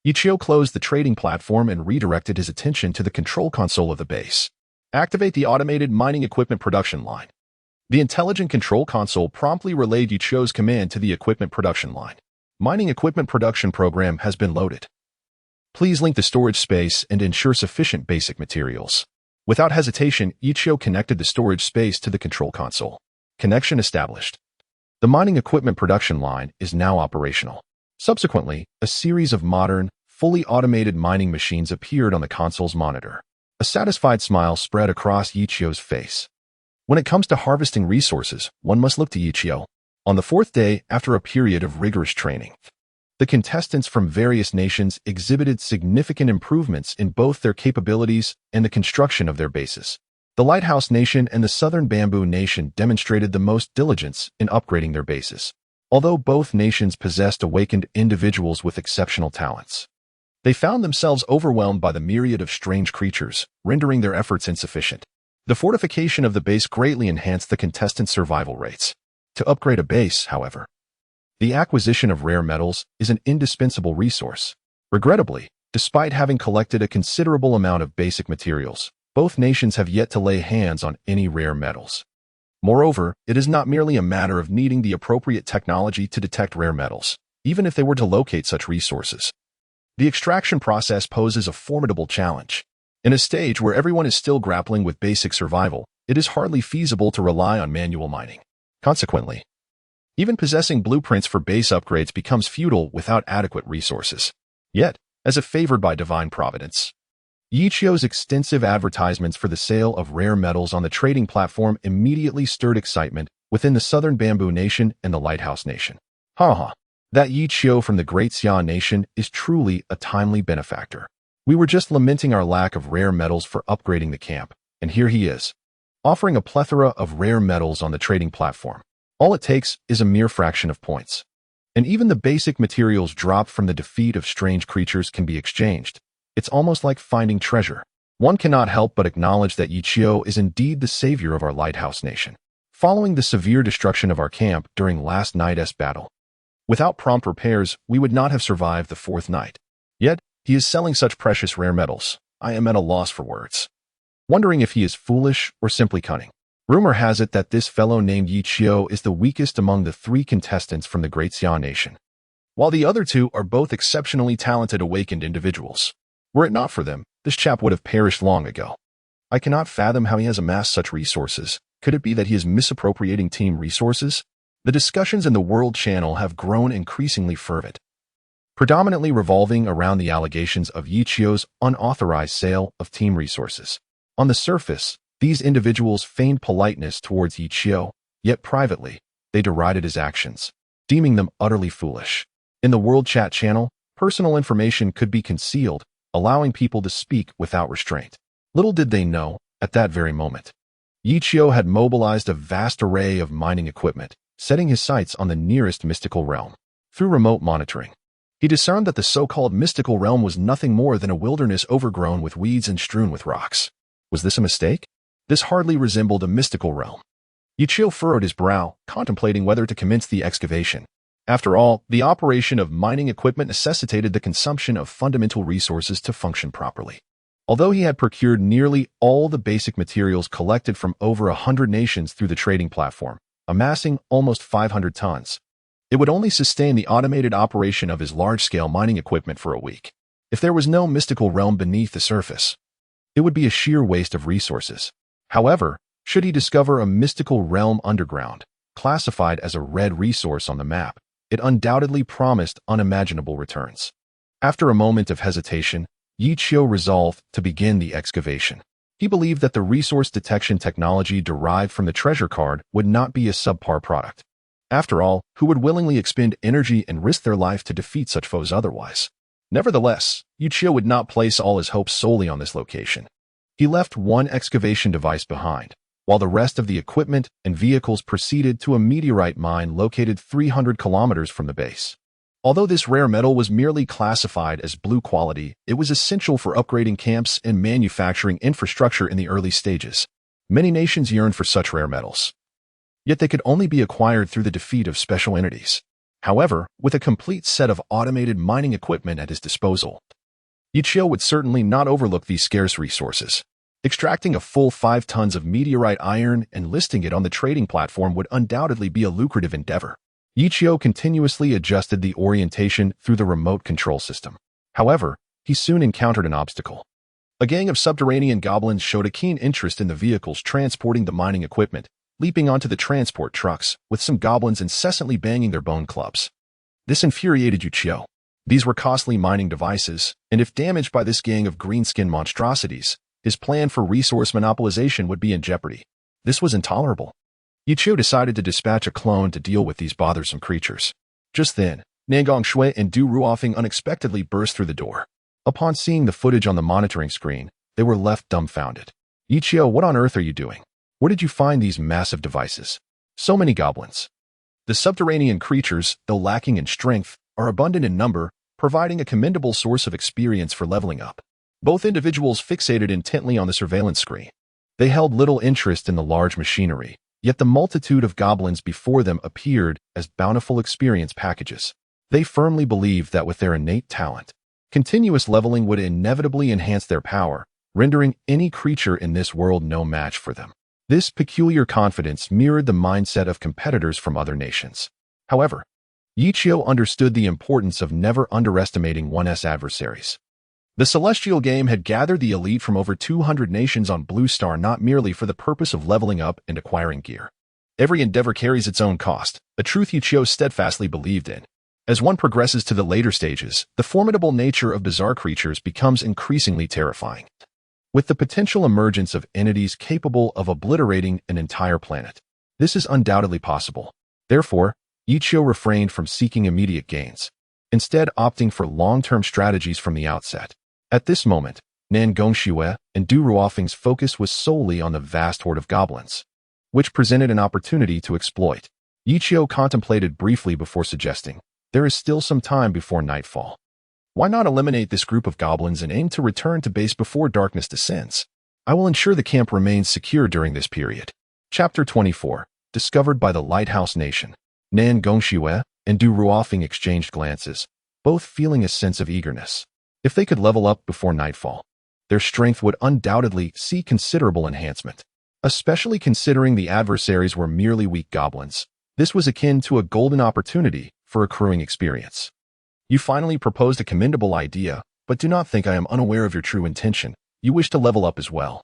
Yichio closed the trading platform and redirected his attention to the control console of the base. Activate the automated mining equipment production line. The intelligent control console promptly relayed Yichio's command to the equipment production line. Mining equipment production program has been loaded. Please link the storage space and ensure sufficient basic materials. Without hesitation, Yichio connected the storage space to the control console. Connection established. The mining equipment production line is now operational. Subsequently, a series of modern, fully automated mining machines appeared on the console's monitor. A satisfied smile spread across Yichio's face. When it comes to harvesting resources, one must look to Yichio. On the 4th day after a period of rigorous training, the contestants from various nations exhibited significant improvements in both their capabilities and the construction of their bases. The Lighthouse Nation and the Southern Bamboo Nation demonstrated the most diligence in upgrading their bases. Although both nations possessed awakened individuals with exceptional talents, they found themselves overwhelmed by the myriad of strange creatures, rendering their efforts insufficient. The fortification of the base greatly enhanced the contestants' survival rates. To upgrade a base, however, the acquisition of rare metals is an indispensable resource. Regrettably, despite having collected a considerable amount of basic materials, both nations have yet to lay hands on any rare metals. Moreover, it is not merely a matter of needing the appropriate technology to detect rare metals, even if they were to locate such resources. The extraction process poses a formidable challenge. In a stage where everyone is still grappling with basic survival, it is hardly feasible to rely on manual mining. Consequently, even possessing blueprints for base upgrades becomes futile without adequate resources. Yet, as if favored by divine providence, Yichio's extensive advertisements for the sale of rare metals on the trading platform immediately stirred excitement within the Southern Bamboo Nation and the Lighthouse Nation. That Yichio from the Great Xia Nation is truly a timely benefactor. We were just lamenting our lack of rare metals for upgrading the camp, and here he is, offering a plethora of rare metals on the trading platform. All it takes is a mere fraction of points. And even the basic materials dropped from the defeat of strange creatures can be exchanged. It's almost like finding treasure. One cannot help but acknowledge that Yichio is indeed the savior of our lighthouse nation, following the severe destruction of our camp during last night's battle. Without prompt repairs, we would not have survived the fourth night. Yet, he is selling such precious rare metals. I am at a loss for words, wondering if he is foolish or simply cunning. Rumor has it that this fellow named Yichio is the weakest among the 3 contestants from the Great Xia Nation, while the other 2 are both exceptionally talented awakened individuals. Were it not for them, this chap would have perished long ago. I cannot fathom how he has amassed such resources. Could it be that he is misappropriating team resources? The discussions in the World Channel have grown increasingly fervent, predominantly revolving around the allegations of Yichio's unauthorized sale of team resources. On the surface, these individuals feigned politeness towards Yichio, yet privately, they derided his actions, deeming them utterly foolish. In the World Chat channel, personal information could be concealed, allowing people to speak without restraint. Little did they know, at that very moment, Yichio had mobilized a vast array of mining equipment, setting his sights on the nearest mystical realm. Through remote monitoring, he discerned that the so-called mystical realm was nothing more than a wilderness overgrown with weeds and strewn with rocks. Was this a mistake? This hardly resembled a mystical realm. Yichio furrowed his brow, contemplating whether to commence the excavation. After all, the operation of mining equipment necessitated the consumption of fundamental resources to function properly. Although he had procured nearly all the basic materials collected from over 100 nations through the trading platform, amassing almost 500 tons, it would only sustain the automated operation of his large-scale mining equipment for a week. If there was no mystical realm beneath the surface, it would be a sheer waste of resources. However, should he discover a mystical realm underground, classified as a red resource on the map, it undoubtedly promised unimaginable returns. After a moment of hesitation, Yichio resolved to begin the excavation. He believed that the resource detection technology derived from the treasure card would not be a subpar product. After all, who would willingly expend energy and risk their life to defeat such foes otherwise? Nevertheless, Yichio would not place all his hopes solely on this location. He left one excavation device behind, while the rest of the equipment and vehicles proceeded to a meteorite mine located 300 kilometers from the base. Although this rare metal was merely classified as blue quality, it was essential for upgrading camps and manufacturing infrastructure in the early stages. Many nations yearned for such rare metals, yet they could only be acquired through the defeat of special entities. However, with a complete set of automated mining equipment at his disposal, Yichio would certainly not overlook these scarce resources. Extracting a full 5 tons of meteorite iron and listing it on the trading platform would undoubtedly be a lucrative endeavor. Yichio continuously adjusted the orientation through the remote control system. However, he soon encountered an obstacle. A gang of subterranean goblins showed a keen interest in the vehicles transporting the mining equipment, leaping onto the transport trucks, with some goblins incessantly banging their bone clubs. This infuriated Yichio. These were costly mining devices, and if damaged by this gang of greenskin monstrosities, his plan for resource monopolization would be in jeopardy. This was intolerable. Yichio decided to dispatch a clone to deal with these bothersome creatures. Just then, Nangong Shui and Du Ruofeng unexpectedly burst through the door. Upon seeing the footage on the monitoring screen, they were left dumbfounded. Yichio, what on earth are you doing? Where did you find these massive devices? So many goblins. The subterranean creatures, though lacking in strength, are abundant in number, providing a commendable source of experience for leveling up. Both individuals fixated intently on the surveillance screen. They held little interest in the large machinery, yet the multitude of goblins before them appeared as bountiful experience packages. They firmly believed that with their innate talent, continuous leveling would inevitably enhance their power, rendering any creature in this world no match for them. This peculiar confidence mirrored the mindset of competitors from other nations. However, Yichio understood the importance of never underestimating one's adversaries. The Celestial Game had gathered the elite from over 200 nations on Blue Star not merely for the purpose of leveling up and acquiring gear. Every endeavor carries its own cost, a truth Yichio steadfastly believed in. As one progresses to the later stages, the formidable nature of bizarre creatures becomes increasingly terrifying, with the potential emergence of entities capable of obliterating an entire planet. This is undoubtedly possible. Therefore, Yichio refrained from seeking immediate gains, instead opting for long-term strategies from the outset. At this moment, Nan Gongxue and Du Ruofeng's focus was solely on the vast horde of goblins, which presented an opportunity to exploit. Yichio contemplated briefly before suggesting, there is still some time before nightfall. Why not eliminate this group of goblins and aim to return to base before darkness descends? I will ensure the camp remains secure during this period. Chapter 24. Discovered by the Lighthouse Nation. Nan Gongxue and Du Ruofeng exchanged glances, both feeling a sense of eagerness. If they could level up before nightfall, their strength would undoubtedly see considerable enhancement. Especially considering the adversaries were merely weak goblins, this was akin to a golden opportunity for accruing experience. You finally proposed a commendable idea, but do not think I am unaware of your true intention. You wish to level up as well.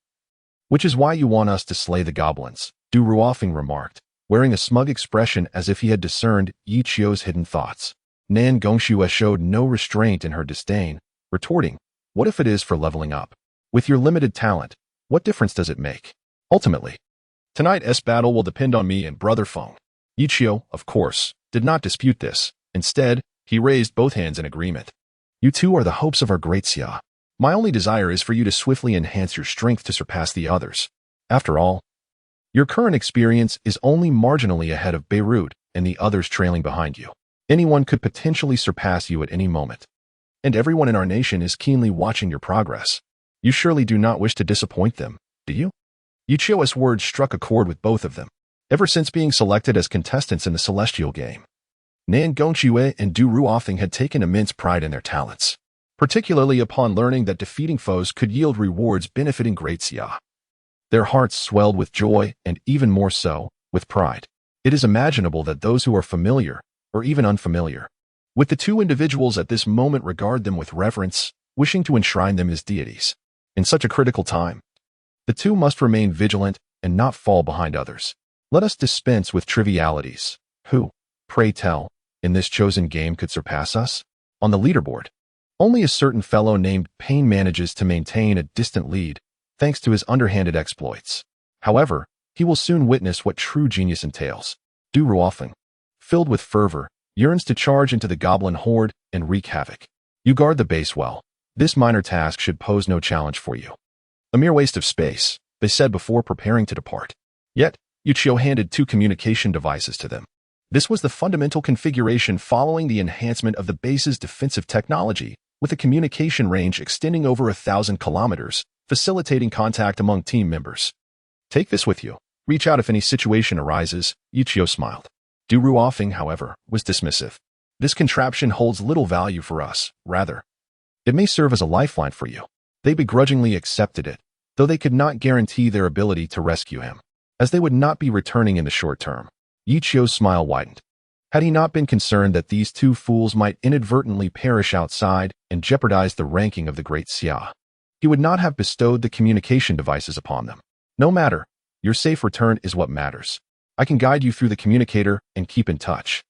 Which is why you want us to slay the goblins, Du Ruofeng remarked, wearing a smug expression as if he had discerned Yichio's hidden thoughts. Nan Gongxue showed no restraint in her disdain, retorting, what if it is for leveling up? With your limited talent, what difference does it make? Ultimately, tonight's battle will depend on me and Brother Feng. Yichio, of course, did not dispute this. Instead, he raised both hands in agreement. You two are the hopes of our great Xia. My only desire is for you to swiftly enhance your strength to surpass the others. After all, your current experience is only marginally ahead of Beirut and the others trailing behind you. Anyone could potentially surpass you at any moment. And everyone in our nation is keenly watching your progress. You surely do not wish to disappoint them, do you? Yichio's words struck a chord with both of them. Ever since being selected as contestants in the Celestial game, Nan Gongxue and Du Ruofeng had taken immense pride in their talents, particularly upon learning that defeating foes could yield rewards benefiting Great Xia. Their hearts swelled with joy and even more so, with pride. It is imaginable that those who are familiar, or even unfamiliar, with the two individuals at this moment regard them with reverence, wishing to enshrine them as deities. In such a critical time, the two must remain vigilant and not fall behind others. Let us dispense with trivialities. Who, pray tell, in this chosen game could surpass us? On the leaderboard, only a certain fellow named Pain manages to maintain a distant lead, thanks to his underhanded exploits. However, he will soon witness what true genius entails. Du Ruofeng, filled with fervor, yearns to charge into the goblin horde and wreak havoc. You guard the base well. This minor task should pose no challenge for you. A mere waste of space, they said before preparing to depart. Yet, Yichio handed two communication devices to them. This was the fundamental configuration following the enhancement of the base's defensive technology, with a communication range extending over 1,000 kilometers, facilitating contact among team members. Take this with you. Reach out if any situation arises, Yichio smiled. Du Ruofeng, however, was dismissive. This contraption holds little value for us, rather. It may serve as a lifeline for you. They begrudgingly accepted it, though they could not guarantee their ability to rescue him, as they would not be returning in the short term. Yichio's smile widened. Had he not been concerned that these two fools might inadvertently perish outside and jeopardize the ranking of the Great Xia, he would not have bestowed the communication devices upon them. No matter, your safe return is what matters. I can guide you through the communicator and keep in touch.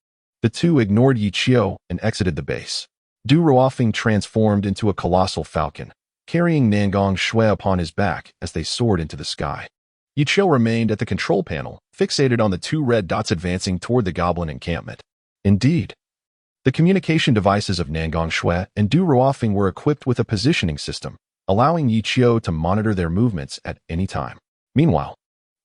The two ignored Yichio and exited the base. Du Ruofeng transformed into a colossal falcon, carrying Nan Gongxue upon his back as they soared into the sky. Yichio remained at the control panel, fixated on the two red dots advancing toward the goblin encampment. Indeed, the communication devices of Nan Gongxue and Du Ruofeng were equipped with a positioning system, allowing Yichio to monitor their movements at any time. Meanwhile,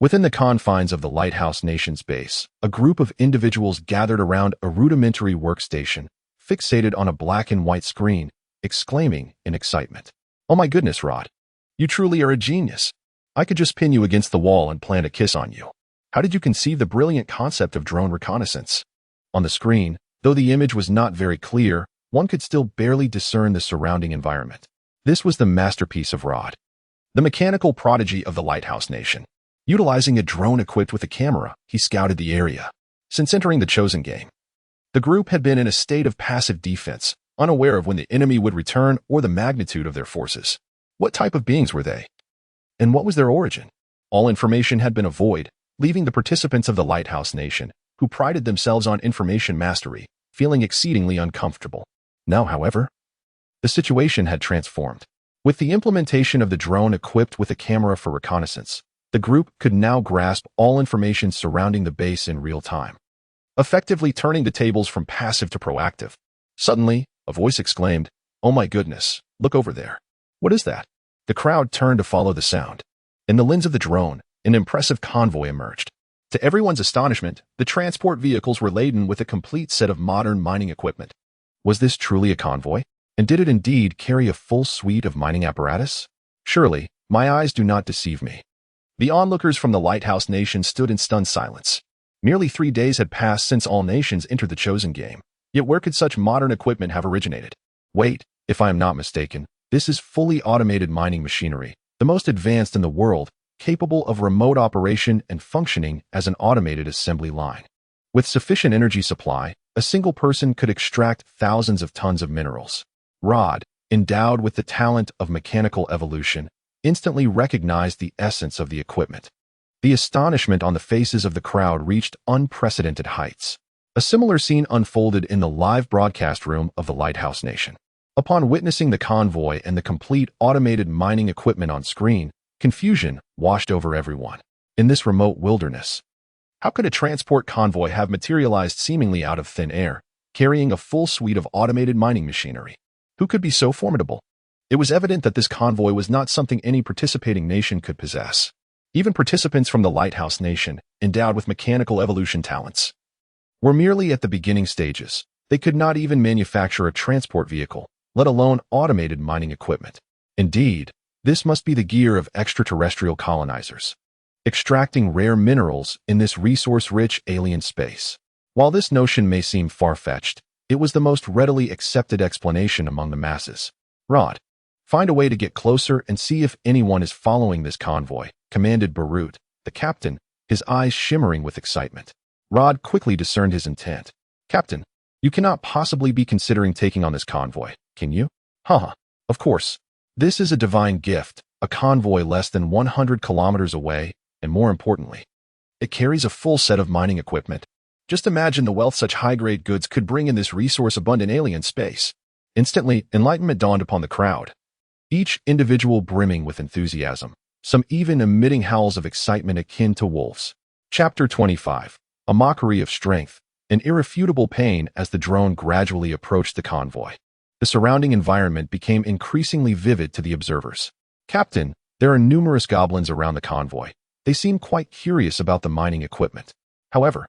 within the confines of the Lighthouse Nation's base, a group of individuals gathered around a rudimentary workstation, fixated on a black and white screen, exclaiming in excitement, "Oh my goodness, Rod! You truly are a genius! I could just pin you against the wall and plant a kiss on you. How did you conceive the brilliant concept of drone reconnaissance?" On the screen, though the image was not very clear, one could still barely discern the surrounding environment. This was the masterpiece of Rod, the mechanical prodigy of the Lighthouse Nation. Utilizing a drone equipped with a camera, he scouted the area. Since entering the chosen game, the group had been in a state of passive defense, unaware of when the enemy would return or the magnitude of their forces. What type of beings were they? And what was their origin? All information had been a void, leaving the participants of the Lighthouse Nation, who prided themselves on information mastery, feeling exceedingly uncomfortable. Now, however, the situation had transformed. With the implementation of the drone equipped with a camera for reconnaissance, the group could now grasp all information surrounding the base in real time, effectively turning the tables from passive to proactive. Suddenly, a voice exclaimed, "Oh my goodness, look over there. What is that?" The crowd turned to follow the sound. In the lens of the drone, an impressive convoy emerged. To everyone's astonishment, the transport vehicles were laden with a complete set of modern mining equipment. Was this truly a convoy? And did it indeed carry a full suite of mining apparatus? Surely, my eyes do not deceive me. The onlookers from the Lighthouse Nation stood in stunned silence. Nearly 3 days had passed since all nations entered the Chosen game. Yet where could such modern equipment have originated? Wait, if I am not mistaken, this is fully automated mining machinery, the most advanced in the world, capable of remote operation and functioning as an automated assembly line. With sufficient energy supply, a single person could extract thousands of tons of minerals. Rod, endowed with the talent of mechanical evolution, instantly recognized the essence of the equipment. The astonishment on the faces of the crowd reached unprecedented heights. A similar scene unfolded in the live broadcast room of the Lighthouse Nation. Upon witnessing the convoy and the complete automated mining equipment on screen, confusion washed over everyone. In this remote wilderness, how could a transport convoy have materialized seemingly out of thin air, carrying a full suite of automated mining machinery? Who could be so formidable? It was evident that this convoy was not something any participating nation could possess. Even participants from the Lighthouse Nation, endowed with mechanical evolution talents, were merely at the beginning stages. They could not even manufacture a transport vehicle, let alone automated mining equipment. Indeed, this must be the gear of extraterrestrial colonizers, extracting rare minerals in this resource-rich alien space. While this notion may seem far-fetched, it was the most readily accepted explanation among the masses. Rod, find a way to get closer and see if anyone is following this convoy, commanded Barut, the captain, his eyes shimmering with excitement. Rod quickly discerned his intent. Captain, you cannot possibly be considering taking on this convoy, can you? Haha, of course. This is a divine gift, a convoy less than 100 kilometers away, and more importantly, it carries a full set of mining equipment. Just imagine the wealth such high-grade goods could bring in this resource-abundant alien space. Instantly, enlightenment dawned upon the crowd, each individual brimming with enthusiasm, some even emitting howls of excitement akin to wolves. Chapter 25. A mockery of strength, an irrefutable pain as the drone gradually approached the convoy. The surrounding environment became increasingly vivid to the observers. Captain, there are numerous goblins around the convoy. They seem quite curious about the mining equipment. However,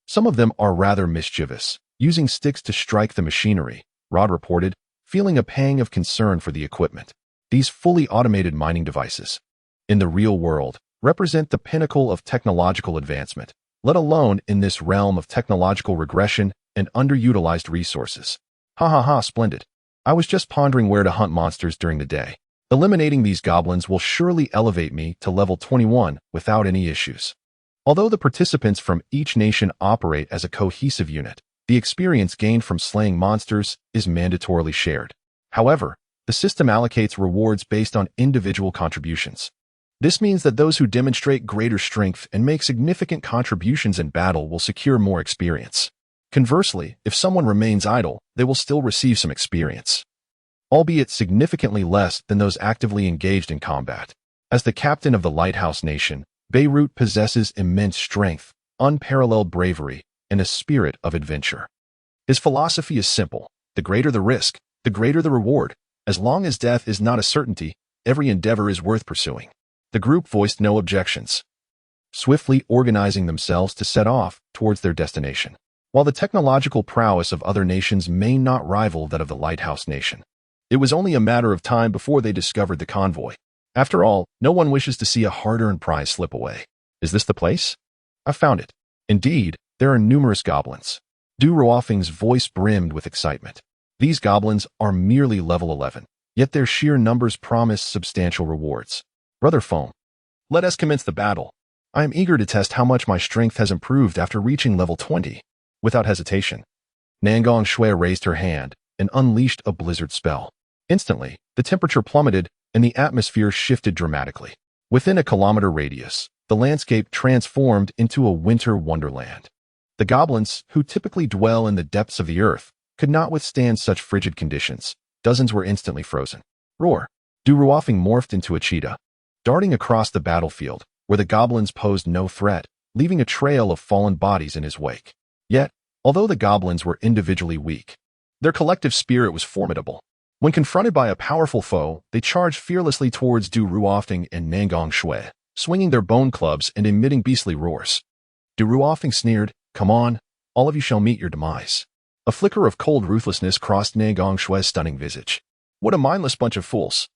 some of them are rather mischievous, using sticks to strike the machinery, Rod reported, feeling a pang of concern for the equipment. These fully automated mining devices, in the real world, represent the pinnacle of technological advancement, let alone in this realm of technological regression and underutilized resources. Ha ha ha, splendid. I was just pondering where to hunt monsters during the day. Eliminating these goblins will surely elevate me to level 21 without any issues. Although the participants from each nation operate as a cohesive unit, the experience gained from slaying monsters is mandatorily shared. However, the system allocates rewards based on individual contributions. This means that those who demonstrate greater strength and make significant contributions in battle will secure more experience. Conversely, if someone remains idle, they will still receive some experience, albeit significantly less than those actively engaged in combat. As the captain of the Lighthouse Nation, Beirut possesses immense strength, unparalleled bravery, and a spirit of adventure. His philosophy is simple: the greater the risk, the greater the reward. As long as death is not a certainty, every endeavor is worth pursuing. The group voiced no objections, swiftly organizing themselves to set off towards their destination. While the technological prowess of other nations may not rival that of the Lighthouse Nation, it was only a matter of time before they discovered the convoy. After all, no one wishes to see a hard-earned prize slip away. Is this the place? I found it. Indeed, there are numerous goblins. Du Ruofeng's voice brimmed with excitement. These goblins are merely level 11, yet their sheer numbers promise substantial rewards. Brother Foam, let us commence the battle. I am eager to test how much my strength has improved after reaching level 20. Without hesitation, Nangong Shui raised her hand and unleashed a blizzard spell. Instantly, the temperature plummeted and the atmosphere shifted dramatically. Within a kilometer radius, the landscape transformed into a winter wonderland. The goblins, who typically dwell in the depths of the earth, could not withstand such frigid conditions. Dozens were instantly frozen. Roar! Du Ruofeng morphed into a cheetah, darting across the battlefield, where the goblins posed no threat, leaving a trail of fallen bodies in his wake. Yet, although the goblins were individually weak, their collective spirit was formidable. When confronted by a powerful foe, they charged fearlessly towards Du Ruofeng and Nangong Shui, swinging their bone clubs and emitting beastly roars. Du Ruofeng sneered, "Come on, all of you shall meet your demise." A flicker of cold ruthlessness crossed Nangong Shui's stunning visage. What a mindless bunch of fools.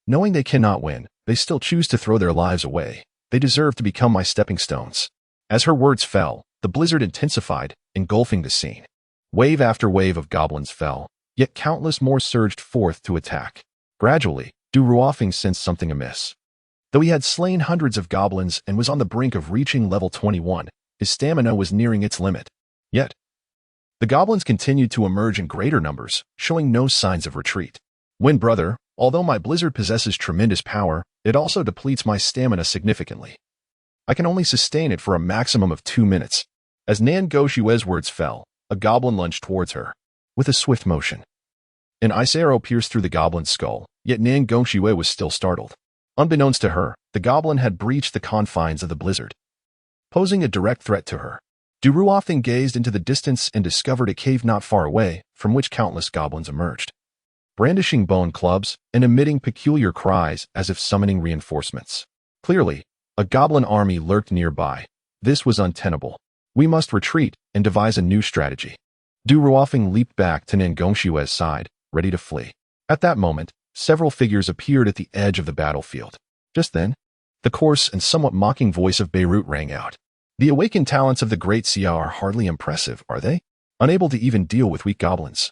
Knowing they cannot win, they still choose to throw their lives away. They deserve to become my stepping stones. As her words fell, the blizzard intensified, engulfing the scene. Wave after wave of goblins fell, yet countless more surged forth to attack. Gradually, Du Ruofeng sensed something amiss. Though he had slain hundreds of goblins and was on the brink of reaching level 21, his stamina was nearing its limit. Yet, the goblins continued to emerge in greater numbers, showing no signs of retreat. Win, brother, although my blizzard possesses tremendous power, it also depletes my stamina significantly. I can only sustain it for a maximum of 2 minutes. As Nan Goshue's words fell, a goblin lunged towards her. With a swift motion, an ice arrow pierced through the goblin's skull, yet Nan Gongshue was still startled. Unbeknownst to her, the goblin had breached the confines of the blizzard, posing a direct threat to her. Du Ruofeng gazed into the distance and discovered a cave not far away, from which countless goblins emerged, brandishing bone clubs and emitting peculiar cries as if summoning reinforcements. Clearly, a goblin army lurked nearby. This was untenable. We must retreat and devise a new strategy. Du Ruofeng leaped back to Nan Gongshue's side, ready to flee. At that moment, several figures appeared at the edge of the battlefield. Just then, the coarse and somewhat mocking voice of Beirut rang out. The awakened talents of the Great Xia are hardly impressive, are they? Unable to even deal with weak goblins.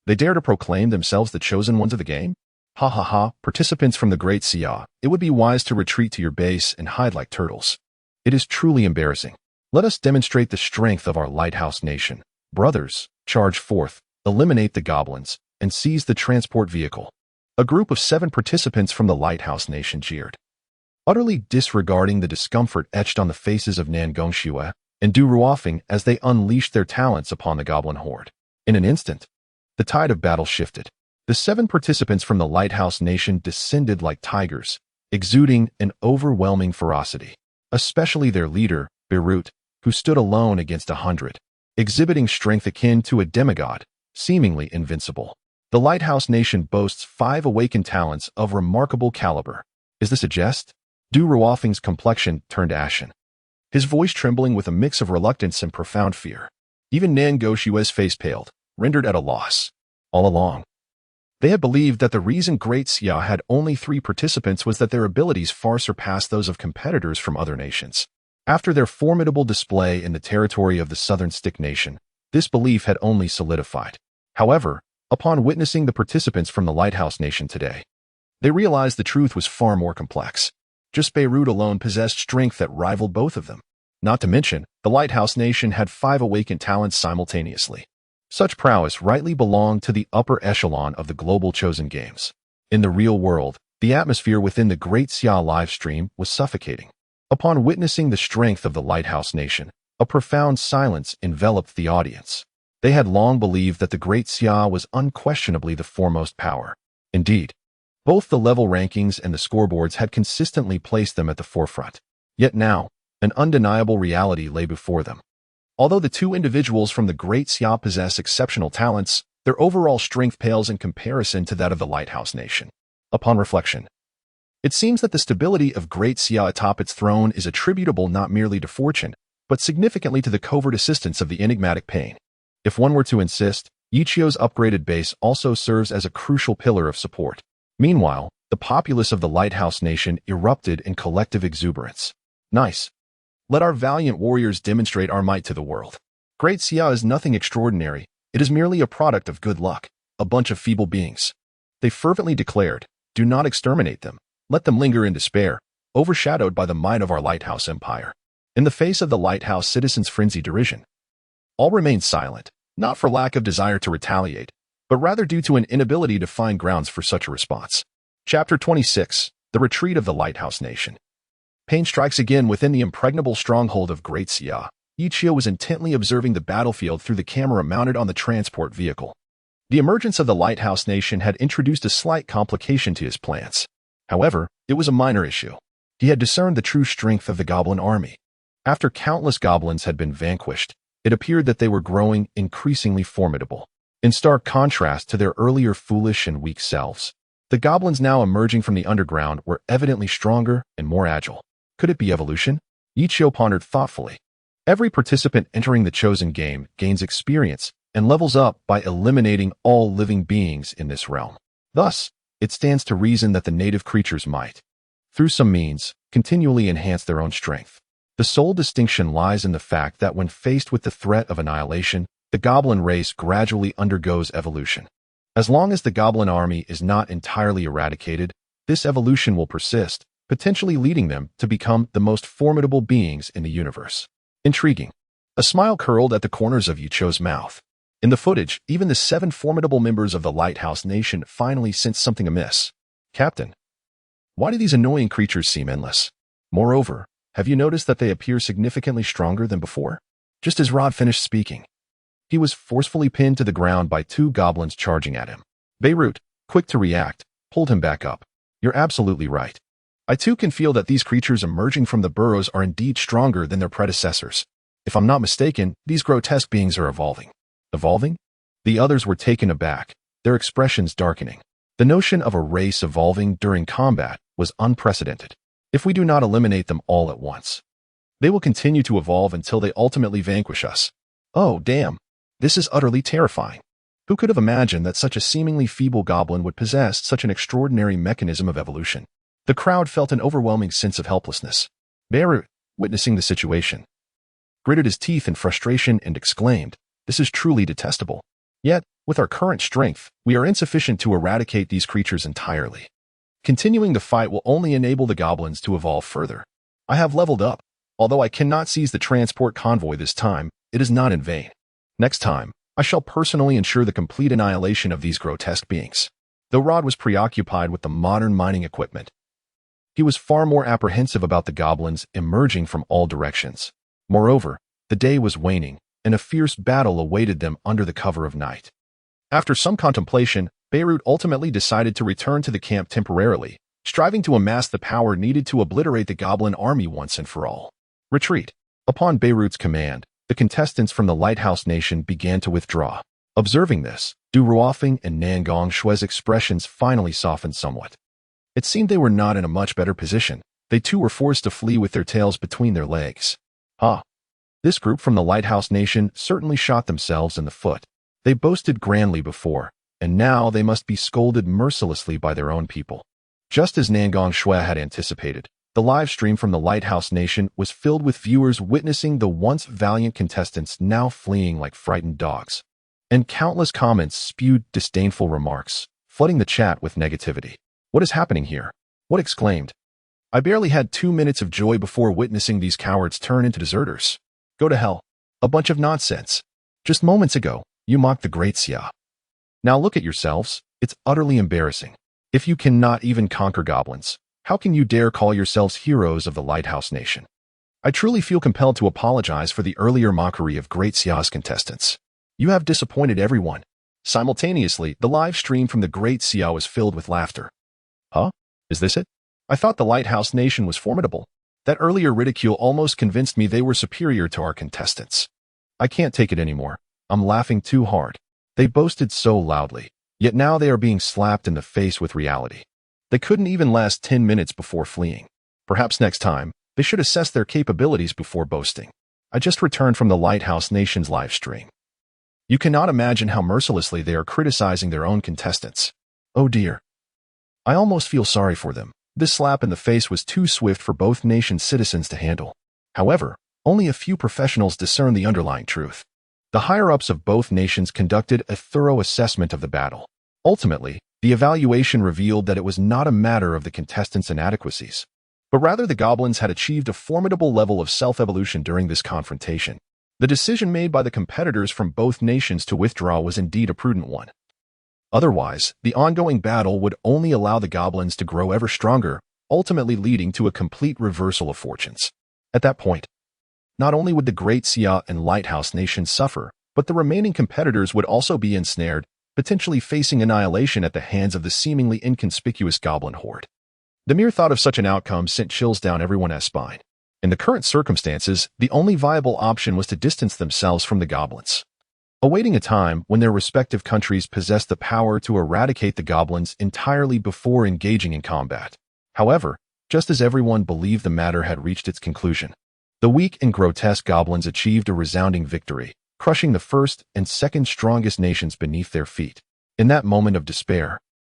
They dare to proclaim themselves the chosen ones of the game? Ha ha ha, participants from the Great Xia, it would be wise to retreat to your base and hide like turtles. It is truly embarrassing. Let us demonstrate the strength of our lighthouse nation. Brothers, charge forth, eliminate the goblins, and seize the transport vehicle. A group of 7 participants from the lighthouse nation jeered, utterly disregarding the discomfort etched on the faces of Nan Gongshue and Du Ruofeng as they unleashed their talents upon the goblin horde. In an instant, the tide of battle shifted. The 7 participants from the lighthouse nation descended like tigers, exuding an overwhelming ferocity, especially their leader, Beirut, who stood alone against 100. Exhibiting strength akin to a demigod, seemingly invincible. The Lighthouse Nation boasts 5 awakened talents of remarkable caliber. Is this a jest? Du Ruofeng's complexion turned ashen, his voice trembling with a mix of reluctance and profound fear. Even Nan Goshue's face paled, rendered at a loss. All along, they had believed that the reason Great Xia had only 3 participants was that their abilities far surpassed those of competitors from other nations. After their formidable display in the territory of the Southern Stick Nation, this belief had only solidified. However, upon witnessing the participants from the Lighthouse Nation today, they realized the truth was far more complex. Just Beirut alone possessed strength that rivaled both of them. Not to mention, the Lighthouse Nation had 5 awakened talents simultaneously. Such prowess rightly belonged to the upper echelon of the global chosen games. In the real world, the atmosphere within the Great Xia live stream was suffocating. Upon witnessing the strength of the Lighthouse Nation, a profound silence enveloped the audience. They had long believed that the Great Xia was unquestionably the foremost power. Indeed, both the level rankings and the scoreboards had consistently placed them at the forefront. Yet now, an undeniable reality lay before them. Although the 2 individuals from the Great Xia possess exceptional talents, their overall strength pales in comparison to that of the Lighthouse Nation. Upon reflection, it seems that the stability of Great Xia atop its throne is attributable not merely to fortune, but significantly to the covert assistance of the enigmatic Pain. If one were to insist, Yichio's upgraded base also serves as a crucial pillar of support. Meanwhile, the populace of the Lighthouse Nation erupted in collective exuberance. Nice. Let our valiant warriors demonstrate our might to the world. Great Xia is nothing extraordinary. It is merely a product of good luck, a bunch of feeble beings. They fervently declared, do not exterminate them. Let them linger in despair, overshadowed by the might of our Lighthouse Empire. In the face of the Lighthouse citizens' frenzied derision, all remained silent, not for lack of desire to retaliate, but rather due to an inability to find grounds for such a response. Chapter 26, The Retreat of the Lighthouse Nation. Pain strikes again within the impregnable stronghold of Great Xia. Yichio was intently observing the battlefield through the camera mounted on the transport vehicle. The emergence of the Lighthouse Nation had introduced a slight complication to his plans. However, it was a minor issue. He had discerned the true strength of the goblin army. After countless goblins had been vanquished, it appeared that they were growing increasingly formidable. In stark contrast to their earlier foolish and weak selves, the goblins now emerging from the underground were evidently stronger and more agile. Could it be evolution? Yichio pondered thoughtfully. Every participant entering the chosen game gains experience and levels up by eliminating all living beings in this realm. Thus, it stands to reason that the native creatures might, through some means, continually enhance their own strength. The sole distinction lies in the fact that when faced with the threat of annihilation, the goblin race gradually undergoes evolution. As long as the goblin army is not entirely eradicated, this evolution will persist, potentially leading them to become the most formidable beings in the universe. Intriguing. A smile curled at the corners of Yichio's mouth. In the footage, even the 7 formidable members of the Lighthouse Nation finally sensed something amiss. Captain, why do these annoying creatures seem endless? Moreover, have you noticed that they appear significantly stronger than before? Just as Rod finished speaking, he was forcefully pinned to the ground by 2 goblins charging at him. Beirut, quick to react, pulled him back up. You're absolutely right. I too can feel that these creatures emerging from the burrows are indeed stronger than their predecessors. If I'm not mistaken, these grotesque beings are evolving. Evolving? The others were taken aback, their expressions darkening. The notion of a race evolving during combat was unprecedented. If we do not eliminate them all at once, they will continue to evolve until they ultimately vanquish us. Oh, damn. This is utterly terrifying. Who could have imagined that such a seemingly feeble goblin would possess such an extraordinary mechanism of evolution? The crowd felt an overwhelming sense of helplessness. Beirut, witnessing the situation, gritted his teeth in frustration and exclaimed, "This is truly detestable. Yet, with our current strength, we are insufficient to eradicate these creatures entirely. Continuing the fight will only enable the goblins to evolve further. I have leveled up. Although I cannot seize the transport convoy this time, it is not in vain. Next time, I shall personally ensure the complete annihilation of these grotesque beings." Though Rod was preoccupied with the modern mining equipment, he was far more apprehensive about the goblins emerging from all directions. Moreover, the day was waning, and a fierce battle awaited them under the cover of night. After some contemplation, Beirut ultimately decided to return to the camp temporarily, striving to amass the power needed to obliterate the goblin army once and for all. Retreat. Upon Beirut's command, the contestants from the Lighthouse Nation began to withdraw. Observing this, Du Ruofeng and Nangong Shue's expressions finally softened somewhat. It seemed they were not in a much better position. They too were forced to flee with their tails between their legs. This group from the Lighthouse Nation certainly shot themselves in the foot. They boasted grandly before, and now they must be scolded mercilessly by their own people. Just as Nangong Shue had anticipated, the live stream from the Lighthouse Nation was filled with viewers witnessing the once valiant contestants now fleeing like frightened dogs. And countless comments spewed disdainful remarks, flooding the chat with negativity. "What is happening here?" One exclaimed. "I barely had 2 minutes of joy before witnessing these cowards turn into deserters. Go to hell. A bunch of nonsense. Just moments ago, you mocked the great Xia. Now look at yourselves. It's utterly embarrassing. If you cannot even conquer goblins, how can you dare call yourselves heroes of the Lighthouse Nation? I truly feel compelled to apologize for the earlier mockery of Great Xia's contestants. You have disappointed everyone." Simultaneously, the live stream from the Great Xia was filled with laughter. Is this it? I thought the Lighthouse Nation was formidable. That earlier ridicule almost convinced me they were superior to our contestants. I can't take it anymore. I'm laughing too hard. They boasted so loudly, yet now they are being slapped in the face with reality. They couldn't even last 10 minutes before fleeing. Perhaps next time, they should assess their capabilities before boasting. I just returned from the Lighthouse Nation's live stream. You cannot imagine how mercilessly they are criticizing their own contestants. Oh dear. I almost feel sorry for them. This slap in the face was too swift for both nations' citizens to handle. However, only a few professionals discern the underlying truth. The higher-ups of both nations conducted a thorough assessment of the battle. Ultimately, the evaluation revealed that it was not a matter of the contestants' inadequacies, but rather the goblins had achieved a formidable level of self-evolution during this confrontation. The decision made by the competitors from both nations to withdraw was indeed a prudent one. Otherwise, the ongoing battle would only allow the goblins to grow ever stronger, ultimately leading to a complete reversal of fortunes. At that point, not only would the Great Xia and Lighthouse Nation suffer, but the remaining competitors would also be ensnared, potentially facing annihilation at the hands of the seemingly inconspicuous goblin horde. The mere thought of such an outcome sent chills down everyone's spine. In the current circumstances, the only viable option was to distance themselves from the goblins. awaiting a time when their respective countries possessed the power to eradicate the goblins entirely before engaging in combat. However, just as everyone believed the matter had reached its conclusion, the weak and grotesque goblins achieved a resounding victory, crushing the first and second strongest nations beneath their feet. In that moment of despair,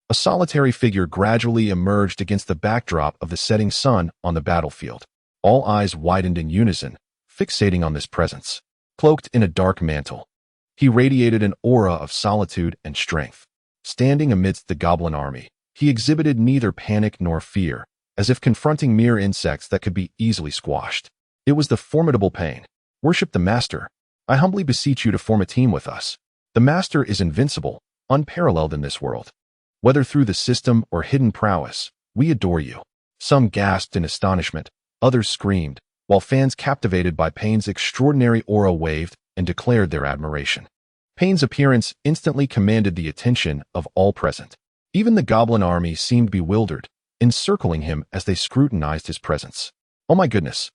a solitary figure gradually emerged against the backdrop of the setting sun on the battlefield. All eyes widened in unison, fixating on this presence. Cloaked in a dark mantle, he radiated an aura of solitude and strength. Standing amidst the goblin army, he exhibited neither panic nor fear, as if confronting mere insects that could be easily squashed. It was the formidable Pain. Worship the Master. I humbly beseech you to form a team with us. The Master is invincible, unparalleled in this world. Whether through the system or hidden prowess, we adore you. Some gasped in astonishment, others screamed, while fans captivated by Pain's extraordinary aura waved and declared their admiration. Pain's appearance instantly commanded the attention of all present. Even the goblin army seemed bewildered, encircling him as they scrutinized his presence. Oh my goodness!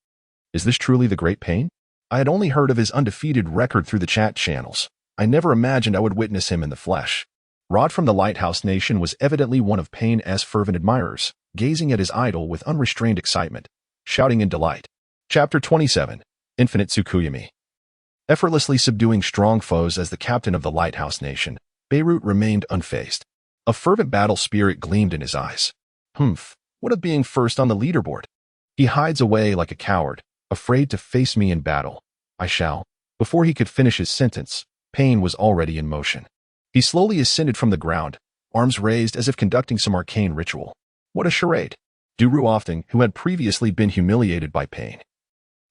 Is this truly the great Pain? I had only heard of his undefeated record through the chat channels. I never imagined I would witness him in the flesh. Rod from the Lighthouse Nation was evidently one of Pain's fervent admirers, gazing at his idol with unrestrained excitement, shouting in delight. Chapter 27. Infinite Tsukuyomi. Effortlessly subduing strong foes as the captain of the Lighthouse Nation, Beirut remained unfazed. A fervent battle spirit gleamed in his eyes. What of being first on the leaderboard? He hides away like a coward, afraid to face me in battle. I shall. Before he could finish his sentence, Pain was already in motion. He slowly ascended from the ground, arms raised as if conducting some arcane ritual. What a charade! Duru Ofting, who had previously been humiliated by Pain,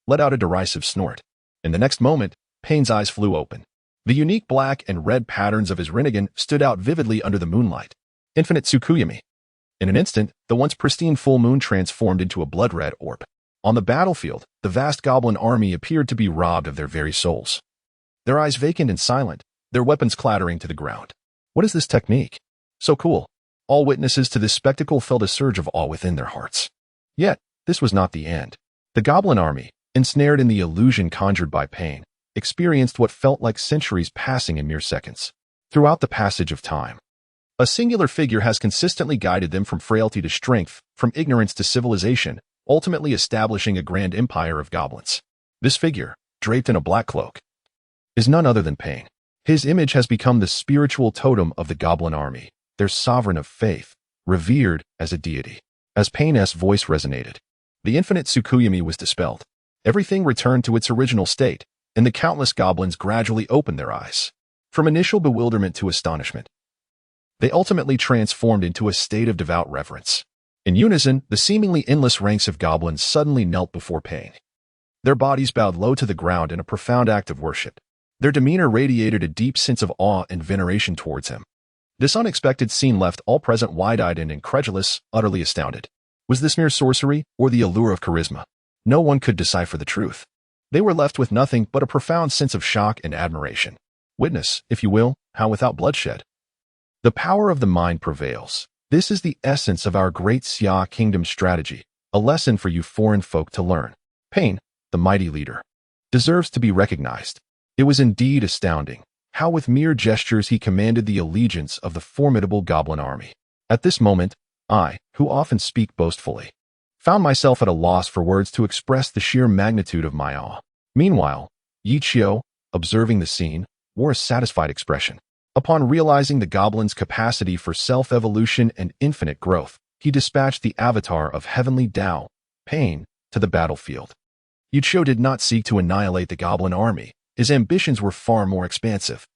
let out a derisive snort. In the next moment, Pain's eyes flew open. The unique black and red patterns of his Rinnegan stood out vividly under the moonlight. Infinite Tsukuyomi. In an instant, the once pristine full moon transformed into a blood-red orb. On the battlefield, the vast goblin army appeared to be robbed of their very souls. Their eyes vacant and silent, their weapons clattering to the ground. What is this technique? So cool. All witnesses to this spectacle felt a surge of awe within their hearts. Yet, this was not the end. The goblin army, ensnared in the illusion conjured by Pain, experienced what felt like centuries passing in mere seconds. Throughout the passage of time, a singular figure has consistently guided them from frailty to strength, from ignorance to civilization, ultimately establishing a grand empire of goblins. This figure, draped in a black cloak, is none other than Pain. His image has become the spiritual totem of the goblin army, their sovereign of faith, revered as a deity. As Pain's voice resonated, the infinite Tsukuyomi was dispelled. Everything returned to its original state, and the countless goblins gradually opened their eyes. From initial bewilderment to astonishment, they ultimately transformed into a state of devout reverence. In unison, the seemingly endless ranks of goblins suddenly knelt before Pain. Their bodies bowed low to the ground in a profound act of worship. Their demeanor radiated a deep sense of awe and veneration towards him. This unexpected scene left all present wide-eyed and incredulous, utterly astounded. Was this mere sorcery, or the allure of charisma? No one could decipher the truth. They were left with nothing but a profound sense of shock and admiration. Witness, if you will, how without bloodshed the power of the mind prevails. This is the essence of our great Xia Kingdom strategy, a lesson for you foreign folk to learn. Pain, the mighty leader, deserves to be recognized. It was indeed astounding how with mere gestures he commanded the allegiance of the formidable goblin army. At this moment, I, who often speak boastfully, found myself at a loss for words to express the sheer magnitude of my awe. Meanwhile, Yichio, observing the scene, wore a satisfied expression. Upon realizing the goblin's capacity for self-evolution and infinite growth, he dispatched the avatar of heavenly Tao, Pain, to the battlefield. Yichio did not seek to annihilate the goblin army. His ambitions were far more expansive.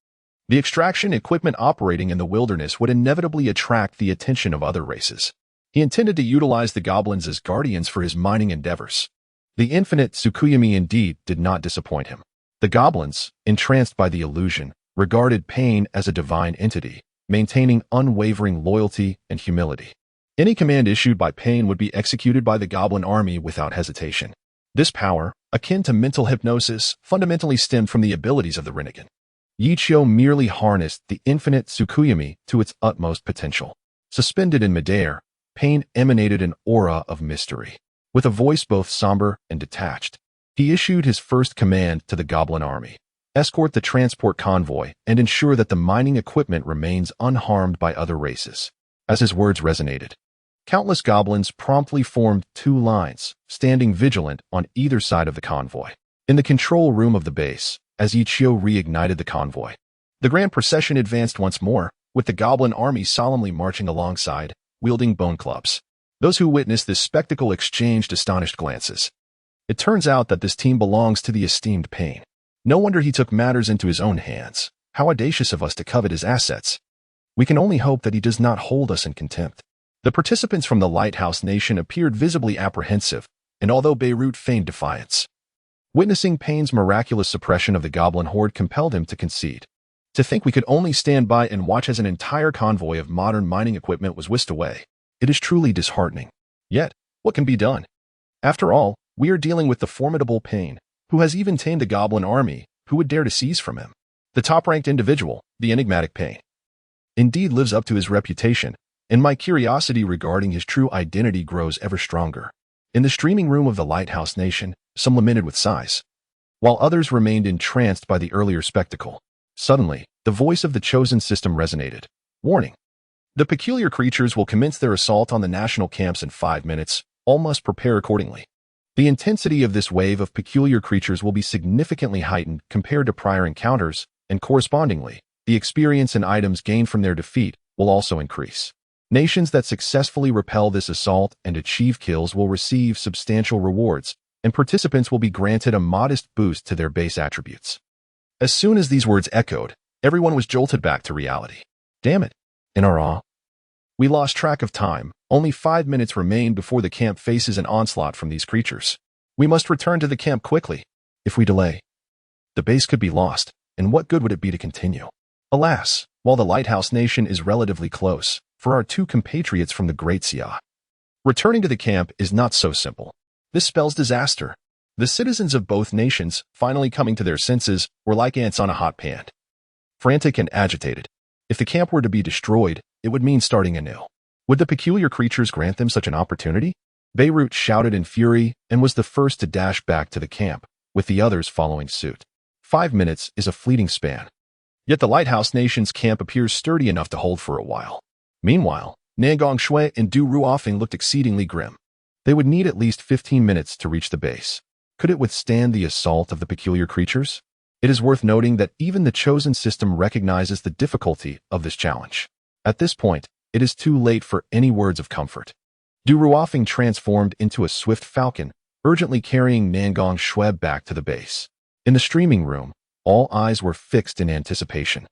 The extraction equipment operating in the wilderness would inevitably attract the attention of other races. He intended to utilize the goblins as guardians for his mining endeavors. The infinite Tsukuyomi indeed did not disappoint him. The goblins, entranced by the illusion, regarded Pain as a divine entity, maintaining unwavering loyalty and humility. Any command issued by Pain would be executed by the goblin army without hesitation. This power, akin to mental hypnosis, fundamentally stemmed from the abilities of the Rinnegan. Yichio merely harnessed the infinite Tsukuyomi to its utmost potential. Suspended in midair, Pain emanated an aura of mystery. With a voice both somber and detached, he issued his first command to the goblin army. escort the transport convoy, and ensure that the mining equipment remains unharmed by other races. As his words resonated, countless goblins promptly formed 2 lines, standing vigilant on either side of the convoy. In the control room of the base, as Yichio reignited the convoy, the grand procession advanced once more, with the goblin army solemnly marching alongside, wielding bone clubs. Those who witnessed this spectacle exchanged astonished glances. It turns out that this team belongs to the esteemed Pain. No wonder he took matters into his own hands. How audacious of us to covet his assets. We can only hope that he does not hold us in contempt. The participants from the Lighthouse Nation appeared visibly apprehensive, and although Beirut feigned defiance, witnessing Pain's miraculous suppression of the goblin horde compelled him to concede. To think we could only stand by and watch as an entire convoy of modern mining equipment was whisked away. It is truly disheartening. Yet, what can be done? After all, we are dealing with the formidable Pain, who has even tamed a goblin army. Who would dare to seize from him? The top-ranked individual, the enigmatic Pain, indeed lives up to his reputation, and my curiosity regarding his true identity grows ever stronger. In the streaming room of the Lighthouse Nation, some lamented with sighs, while others remained entranced by the earlier spectacle. Suddenly, the voice of the chosen system resonated. Warning. The peculiar creatures will commence their assault on the national camps in 5 minutes. All must prepare accordingly. The intensity of this wave of peculiar creatures will be significantly heightened compared to prior encounters, and correspondingly, the experience and items gained from their defeat will also increase. Nations that successfully repel this assault and achieve kills will receive substantial rewards, and participants will be granted a modest boost to their base attributes. As soon as these words echoed, everyone was jolted back to reality. Damn it. In our awe, we lost track of time. Only 5 minutes remain before the camp faces an onslaught from these creatures. We must return to the camp quickly. If we delay, the base could be lost, and what good would it be to continue? Alas, while the Lighthouse Nation is relatively close, for our 2 compatriots from the Great Xia, returning to the camp is not so simple. This spells disaster. The citizens of both nations, finally coming to their senses, were like ants on a hot pan, frantic and agitated. If the camp were to be destroyed, it would mean starting anew. Would the peculiar creatures grant them such an opportunity? Beirut shouted in fury and was the first to dash back to the camp, with the others following suit. 5 minutes is a fleeting span. Yet the Lighthouse Nation's camp appears sturdy enough to hold for a while. Meanwhile, Nangong Shui and Du Ruofing looked exceedingly grim. They would need at least 15 minutes to reach the base. Could it withstand the assault of the peculiar creatures? It is worth noting that even the chosen system recognizes the difficulty of this challenge. At this point, it is too late for any words of comfort. Du Ruofing transformed into a swift falcon, urgently carrying Nangong Shui back to the base. In the streaming room, all eyes were fixed in anticipation,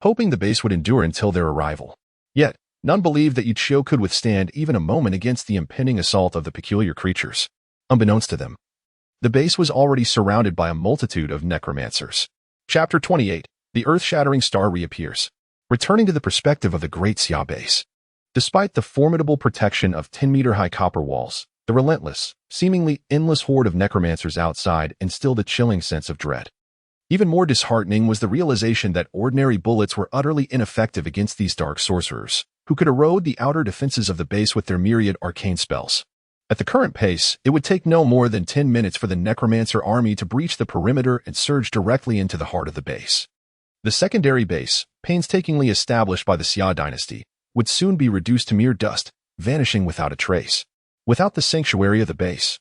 hoping the base would endure until their arrival. Yet, none believed that Yichio could withstand even a moment against the impending assault of the peculiar creatures. Unbeknownst to them, the base was already surrounded by a multitude of necromancers. Chapter 28. The earth-shattering star reappears. Returning to the perspective of the Great Xia base. Despite the formidable protection of 10-meter-high copper walls, the relentless, seemingly endless horde of necromancers outside instilled a chilling sense of dread. Even more disheartening was the realization that ordinary bullets were utterly ineffective against these dark sorcerers, who could erode the outer defenses of the base with their myriad arcane spells. At the current pace, it would take no more than 10 minutes for the necromancer army to breach the perimeter and surge directly into the heart of the base. The secondary base, painstakingly established by the Xia dynasty, would soon be reduced to mere dust, vanishing without a trace. Without the sanctuary of the base,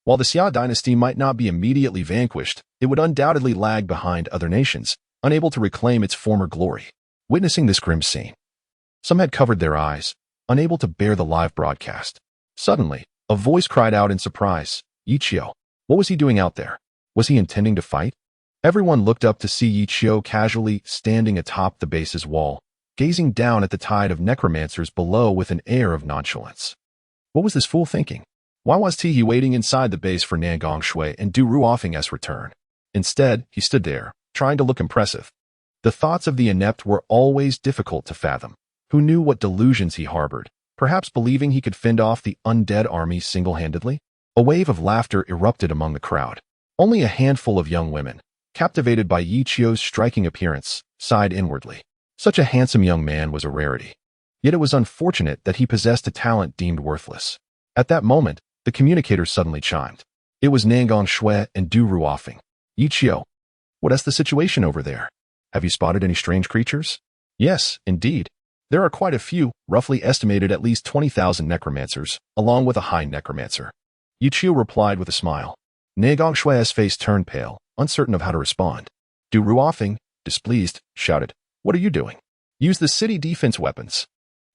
while the Xia dynasty might not be immediately vanquished, it would undoubtedly lag behind other nations, unable to reclaim its former glory. Witnessing this grim scene, some had covered their eyes, unable to bear the live broadcast. Suddenly, a voice cried out in surprise, Yichio. What was he doing out there? Was he intending to fight? Everyone looked up to see Yichio casually standing atop the base's wall, gazing down at the tide of necromancers below with an air of nonchalance. What was this fool thinking? Why was he waiting inside the base for Nangong Shui and Du Ruofing's return? Instead, he stood there, trying to look impressive. The thoughts of the inept were always difficult to fathom. Who knew what delusions he harbored? Perhaps believing he could fend off the undead army single-handedly? A wave of laughter erupted among the crowd. Only a handful of young women, captivated by Yichio's striking appearance, sighed inwardly. Such a handsome young man was a rarity. Yet it was unfortunate that he possessed a talent deemed worthless. At that moment, the communicator suddenly chimed. It was Nangong Shui and Du Ruofing. Yichio, What's the situation over there? Have you spotted any strange creatures? Yes, indeed. There are quite a few, roughly estimated at least 20,000 necromancers, along with a high necromancer. Yichio replied with a smile. Negong Shui's face turned pale, uncertain of how to respond. Du Ruofing, displeased, shouted, "What are you doing? Use the city defense weapons.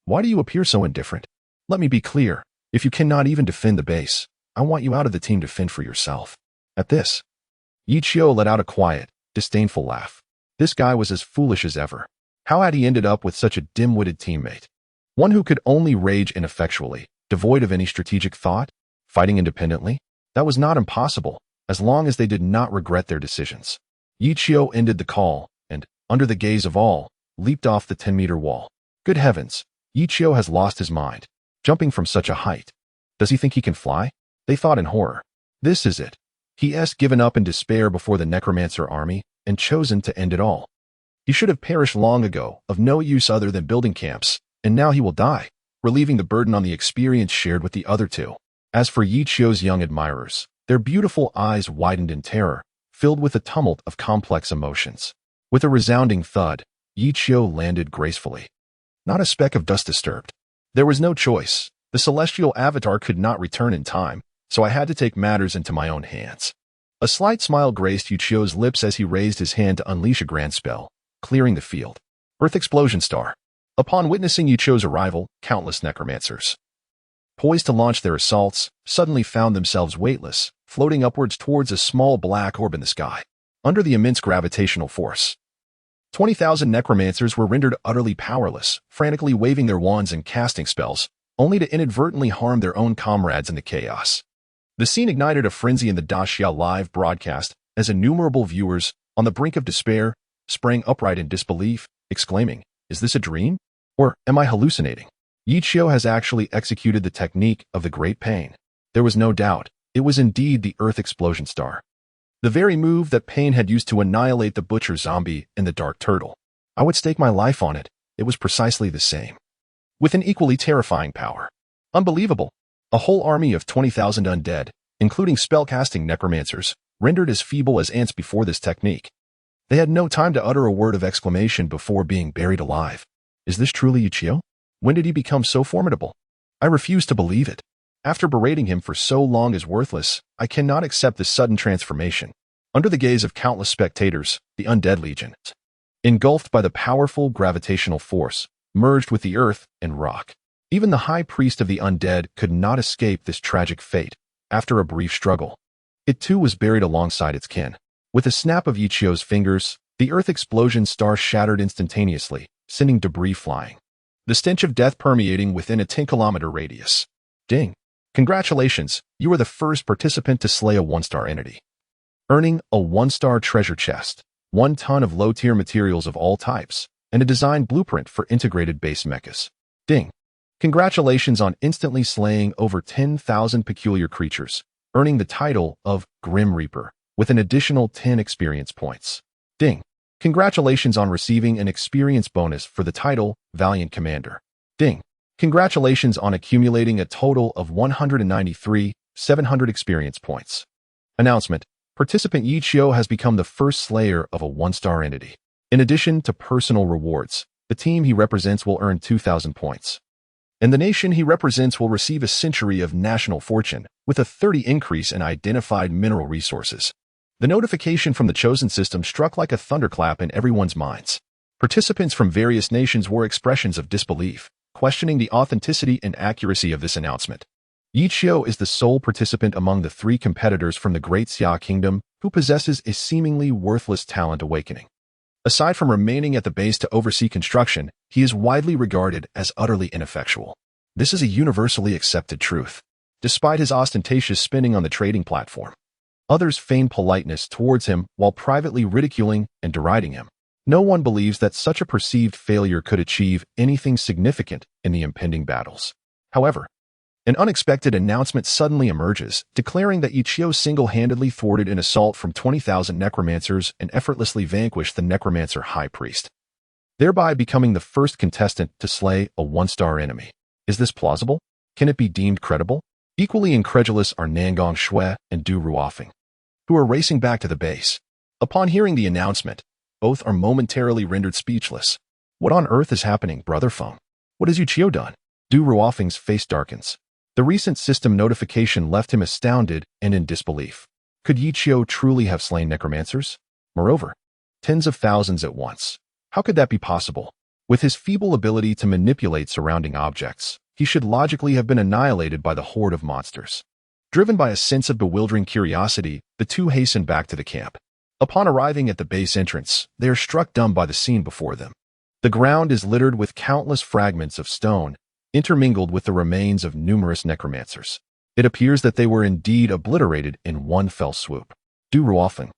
Why do you appear so indifferent? Let me be clear. If you cannot even defend the base, I want you out of the team to fend for yourself." At this, Yichio let out a quiet, disdainful laugh. This guy was as foolish as ever. How had he ended up with such a dim-witted teammate? One who could only rage ineffectually, devoid of any strategic thought, fighting independently? That was not impossible, as long as they did not regret their decisions. Yichio ended the call, and, under the gaze of all, leaped off the 10-meter wall. Good heavens, Yichio has lost his mind, jumping from such a height. Does he think he can fly? They thought in horror. This is it. He has given up in despair before the necromancer army, and chosen to end it all. He should have perished long ago, of no use other than building camps, and now he will die, relieving the burden on the experience shared with the other two. As for Yichio's young admirers, their beautiful eyes widened in terror, filled with a tumult of complex emotions. With a resounding thud, Yichio landed gracefully. Not a speck of dust disturbed. There was no choice. The celestial avatar could not return in time, so I had to take matters into my own hands. A slight smile graced Yichio's lips as he raised his hand to unleash a grand spell, clearing the field. Earth Explosion Star. Upon witnessing Yichio's arrival, countless necromancers, poised to launch their assaults, suddenly found themselves weightless, floating upwards towards a small black orb in the sky. Under the immense gravitational force, 20,000 necromancers were rendered utterly powerless, frantically waving their wands and casting spells, only to inadvertently harm their own comrades in the chaos. The scene ignited a frenzy in the Daxia live broadcast as innumerable viewers, on the brink of despair, sprang upright in disbelief, exclaiming, "Is this a dream? Or am I hallucinating?" Yichio has actually executed the technique of the Great Pain. There was no doubt, it was indeed the Earth Explosion Star. The very move that Pain had used to annihilate the Butcher Zombie and the Dark Turtle. I would stake my life on it. It was precisely the same. With an equally terrifying power. Unbelievable. A whole army of 20,000 undead, including spellcasting necromancers, rendered as feeble as ants before this technique. They had no time to utter a word of exclamation before being buried alive. Is this truly Yichio? When did he become so formidable? I refuse to believe it. After berating him for so long as worthless, I cannot accept this sudden transformation. Under the gaze of countless spectators, the Undead Legion, engulfed by the powerful gravitational force, merged with the earth and rock. Even the high priest of the undead could not escape this tragic fate. After a brief struggle, it too was buried alongside its kin. With a snap of Yichio's fingers, the Earth Explosion Star shattered instantaneously, sending debris flying. The stench of death permeating within a 10-kilometer radius. Ding. Congratulations, you are the first participant to slay a 1-star entity. Earning a 1-star treasure chest, 1 ton of low-tier materials of all types, and a design blueprint for integrated base mechas. Ding. Congratulations on instantly slaying over 10,000 peculiar creatures, earning the title of Grim Reaper, with an additional 10 experience points. Ding. Congratulations on receiving an experience bonus for the title Valiant Commander. Ding. Congratulations on accumulating a total of 193,700 experience points. Announcement. Participant Yichio has become the first slayer of a 1-star entity. In addition to personal rewards, the team he represents will earn 2,000 points. And the nation he represents will receive a century of national fortune, with a 30 increase in identified mineral resources. The notification from the chosen system struck like a thunderclap in everyone's minds. Participants from various nations wore expressions of disbelief, questioning the authenticity and accuracy of this announcement. Yichio is the sole participant among the 3 competitors from the Great Xia Kingdom who possesses a seemingly worthless talent awakening. Aside from remaining at the base to oversee construction, he is widely regarded as utterly ineffectual. This is a universally accepted truth. Despite his ostentatious spending on the trading platform, others feign politeness towards him while privately ridiculing and deriding him. No one believes that such a perceived failure could achieve anything significant in the impending battles. However, an unexpected announcement suddenly emerges, declaring that Yichio single-handedly thwarted an assault from 20,000 necromancers and effortlessly vanquished the necromancer high priest, thereby becoming the first contestant to slay a 1-star enemy. Is this plausible? Can it be deemed credible? Equally incredulous are Negong Shui and Du Ruofing, who are racing back to the base. Upon hearing the announcement, both are momentarily rendered speechless. What on earth is happening, Brother Feng? What has Yichio done? Du Ruofeng's face darkens. The recent system notification left him astounded and in disbelief. Could Yichio truly have slain necromancers? Moreover, tens of thousands at once. How could that be possible? With his feeble ability to manipulate surrounding objects, he should logically have been annihilated by the horde of monsters. Driven by a sense of bewildering curiosity, the two hasten back to the camp. Upon arriving at the base entrance, they are struck dumb by the scene before them. The ground is littered with countless fragments of stone, intermingled with the remains of numerous necromancers. It appears that they were indeed obliterated in one fell swoop. Du Ruofeng,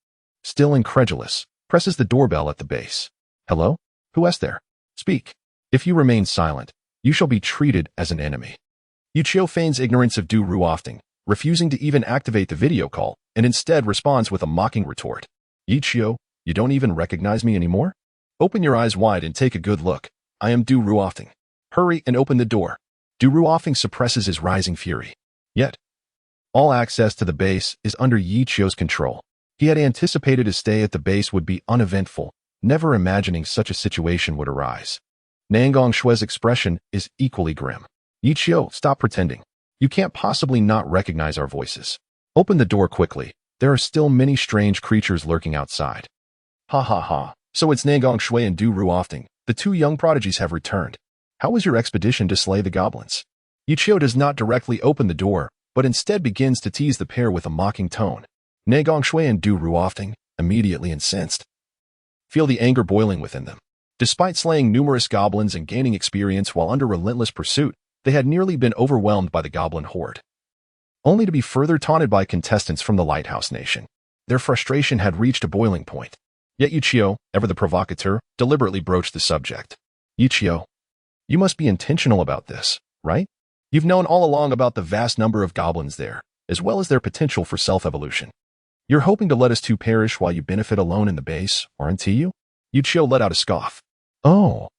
still incredulous, presses the doorbell at the base. Hello? Who is there? Speak. If you remain silent, you shall be treated as an enemy. Yichio feigns ignorance of Du Ruofeng, refusing to even activate the video call, and instead responds with a mocking retort. Yichio, you don't even recognize me anymore? Open your eyes wide and take a good look. I am Du Ruofeng. Hurry and open the door. Du Ruofeng suppresses his rising fury. Yet, all access to the base is under Yichio's control. He had anticipated his stay at the base would be uneventful, never imagining such a situation would arise. Nangong Shue's expression is equally grim. Yichio, stop pretending. You can't possibly not recognize our voices. Open the door quickly. There are still many strange creatures lurking outside. Ha ha ha. So it's Nangong Shui and Du Ruofeng. The two young prodigies have returned. How was your expedition to slay the goblins? Yichio does not directly open the door, but instead begins to tease the pair with a mocking tone. Nangong Shui and Du Ruofeng, immediately incensed, feel the anger boiling within them. Despite slaying numerous goblins and gaining experience while under relentless pursuit, they had nearly been overwhelmed by the goblin horde, only to be further taunted by contestants from the Lighthouse Nation. Their frustration had reached a boiling point. Yet Yichio, ever the provocateur, deliberately broached the subject. Yichio, you must be intentional about this, right? You've known all along about the vast number of goblins there, as well as their potential for self-evolution. You're hoping to let us two perish while you benefit alone in the base, aren't you? Yichio let out a scoff. Oh,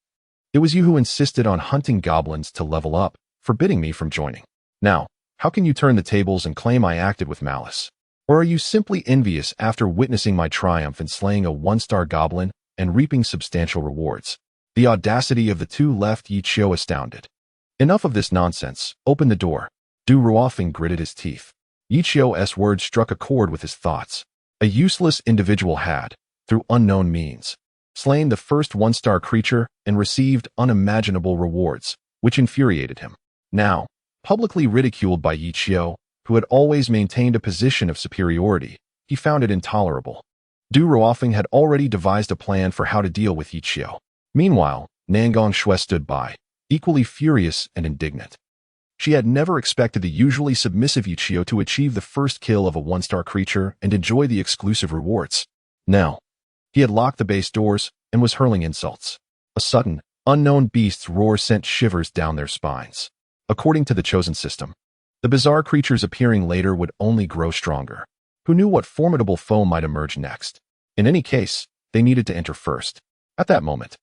it was you who insisted on hunting goblins to level up, forbidding me from joining. Now, how can you turn the tables and claim I acted with malice? Or are you simply envious after witnessing my triumph in slaying a one-star goblin and reaping substantial rewards? The audacity of the two left Yichio astounded. Enough of this nonsense. Open the door. Du Ruofeng gritted his teeth. Yichio's words struck a chord with his thoughts. A useless individual had, through unknown means, slain the first one-star creature and received unimaginable rewards, which infuriated him. Now, publicly ridiculed by Yichio, who had always maintained a position of superiority, he found it intolerable. Du Ruofeng had already devised a plan for how to deal with Yichio. Meanwhile, Nangong Shui stood by, equally furious and indignant. She had never expected the usually submissive Yichio to achieve the first kill of a one-star creature and enjoy the exclusive rewards. Now, he had locked the base doors and was hurling insults. A sudden, unknown beast's roar sent shivers down their spines. According to the chosen system, the bizarre creatures appearing later would only grow stronger. Who knew what formidable foe might emerge next? In any case, they needed to enter first. At that moment,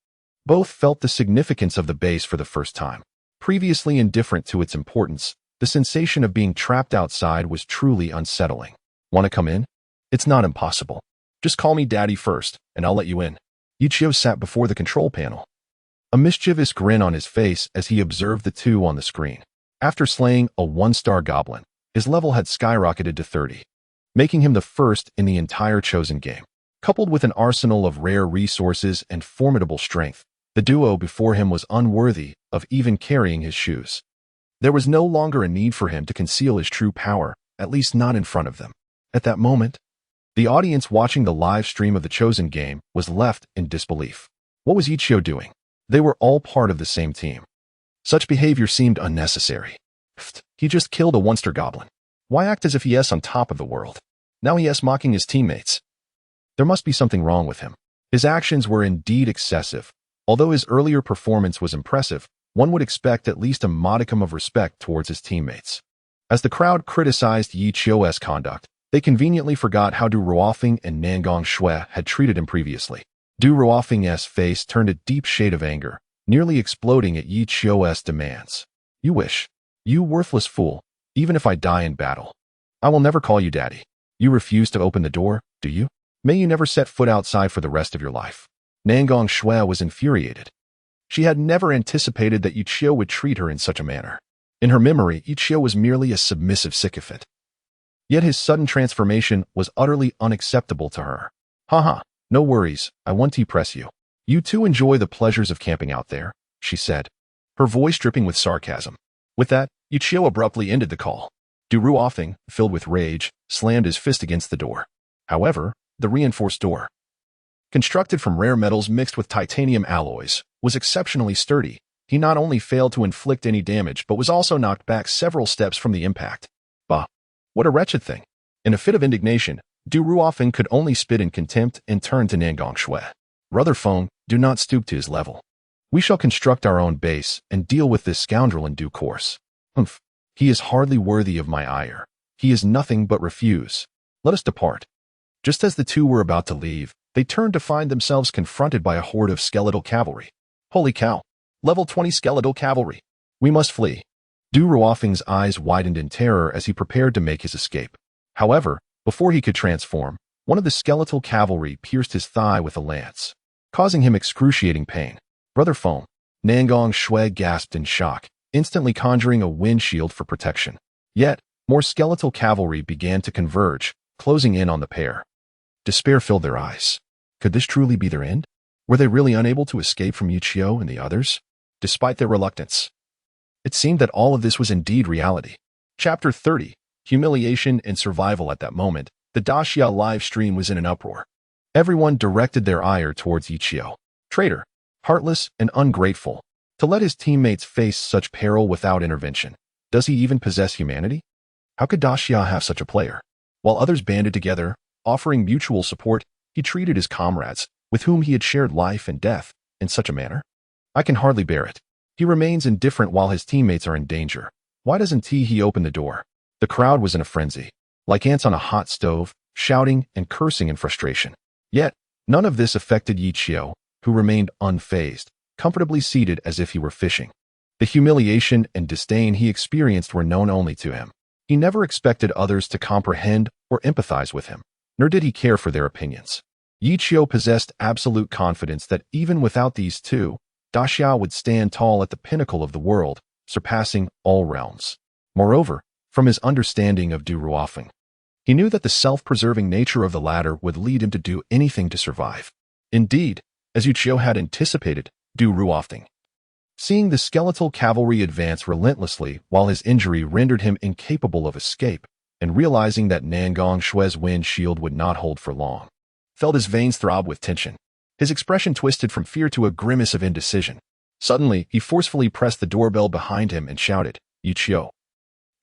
both felt the significance of the base for the first time. Previously indifferent to its importance, the sensation of being trapped outside was truly unsettling. Want to come in? It's not impossible. Just call me Daddy first, and I'll let you in. Yichio sat before the control panel, a mischievous grin on his face as he observed the two on the screen. After slaying a one-star goblin, his level had skyrocketed to 30, making him the first in the entire chosen game. Coupled with an arsenal of rare resources and formidable strength, the duo before him was unworthy of even carrying his shoes. There was no longer a need for him to conceal his true power, at least not in front of them. At that moment, the audience watching the live stream of the chosen game was left in disbelief. What was Yichio doing? They were all part of the same team. Such behavior seemed unnecessary. He just killed a one-star goblin. Why act as if he is on top of the world? Now he is mocking his teammates. There must be something wrong with him. His actions were indeed excessive. Although his earlier performance was impressive, one would expect at least a modicum of respect towards his teammates. As the crowd criticized Yichio's conduct, they conveniently forgot how Du Ruofeng and Nangong Shui had treated him previously. Du Ruofeng's face turned a deep shade of anger, nearly exploding at Yichio's demands. You wish. You worthless fool, even if I die in battle. I will never call you daddy. You refuse to open the door, do you? May you never set foot outside for the rest of your life. Nangong Shui was infuriated. She had never anticipated that Yichio would treat her in such a manner. In her memory, Yichio was merely a submissive sycophant. Yet his sudden transformation was utterly unacceptable to her. Haha, no worries, I won't press you. You too enjoy the pleasures of camping out there, she said, her voice dripping with sarcasm. With that, Yichio abruptly ended the call. Du Ruofeng, filled with rage, slammed his fist against the door. However, the reinforced door, constructed from rare metals mixed with titanium alloys, was exceptionally sturdy. He not only failed to inflict any damage but was also knocked back several steps from the impact. Bah! What a wretched thing! In a fit of indignation, Du Ruofeng could only spit in contempt and turn to Nangong Shui. Brother Feng, do not stoop to his level. We shall construct our own base and deal with this scoundrel in due course. Humph! He is hardly worthy of my ire. He is nothing but refuse. Let us depart. Just as the two were about to leave, they turned to find themselves confronted by a horde of skeletal cavalry. Holy cow! Level 20 skeletal cavalry. We must flee. Du Ruofeng's eyes widened in terror as he prepared to make his escape. However, before he could transform, one of the skeletal cavalry pierced his thigh with a lance, causing him excruciating pain. Brother Feng, Nangong Shui gasped in shock, instantly conjuring a wind shield for protection. Yet, more skeletal cavalry began to converge, closing in on the pair. Despair filled their eyes. Could this truly be their end? Were they really unable to escape from Yichio and the others? Despite their reluctance, it seemed that all of this was indeed reality. Chapter 30, Humiliation and Survival. At that moment, the Daxia live stream was in an uproar. Everyone directed their ire towards Yichio. Traitor, heartless, and ungrateful. To let his teammates face such peril without intervention. Does he even possess humanity? How could Daxia have such a player? While others banded together, offering mutual support, he treated his comrades, with whom he had shared life and death, in such a manner? I can hardly bear it. He remains indifferent while his teammates are in danger. Why doesn't he open the door? The crowd was in a frenzy, like ants on a hot stove, shouting and cursing in frustration. Yet, none of this affected Yichio, who remained unfazed, comfortably seated as if he were fishing. The humiliation and disdain he experienced were known only to him. He never expected others to comprehend or empathize with him, nor did he care for their opinions. Yichio possessed absolute confidence that even without these two, Daxia would stand tall at the pinnacle of the world, surpassing all realms. Moreover, from his understanding of Du Ruofeng, he knew that the self-preserving nature of the latter would lead him to do anything to survive. Indeed, as Yichio had anticipated, Du Ruofeng, seeing the skeletal cavalry advance relentlessly while his injury rendered him incapable of escape, and realizing that Nangong Shui's wind shield would not hold for long, felt his veins throb with tension. His expression twisted from fear to a grimace of indecision. Suddenly, he forcefully pressed the doorbell behind him and shouted, Yichio,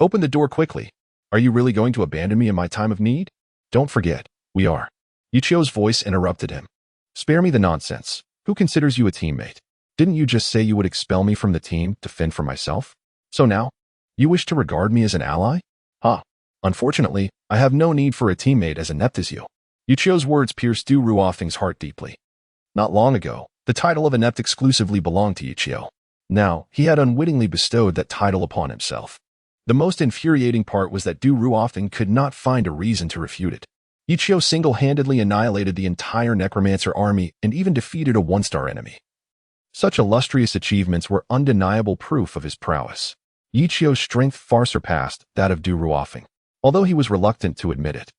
open the door quickly. Are you really going to abandon me in my time of need? Don't forget, we are. Yichio's voice interrupted him. Spare me the nonsense. Who considers you a teammate? Didn't you just say you would expel me from the team to fend for myself? So now, you wish to regard me as an ally? Unfortunately, I have no need for a teammate as inept as you. Yichio's words pierced Du Ruofeng's heart deeply. Not long ago, the title of inept exclusively belonged to Yichio. Now, he had unwittingly bestowed that title upon himself. The most infuriating part was that Du Ruofeng could not find a reason to refute it. Yichio single-handedly annihilated the entire necromancer army and even defeated a one-star enemy. Such illustrious achievements were undeniable proof of his prowess. Yichio's strength far surpassed that of Du Ruofeng, although he was reluctant to admit it.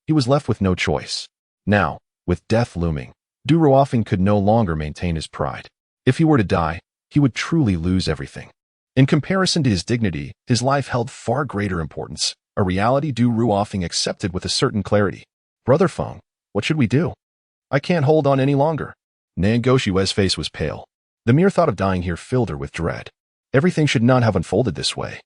He was left with no choice. Now, with death looming, Du Ruofeng could no longer maintain his pride. If he were to die, he would truly lose everything. In comparison to his dignity, his life held far greater importance, a reality Du Ruofeng accepted with a certain clarity. Brother Feng, what should we do? I can't hold on any longer. Nangong Shui's face was pale. The mere thought of dying here filled her with dread. Everything should not have unfolded this way.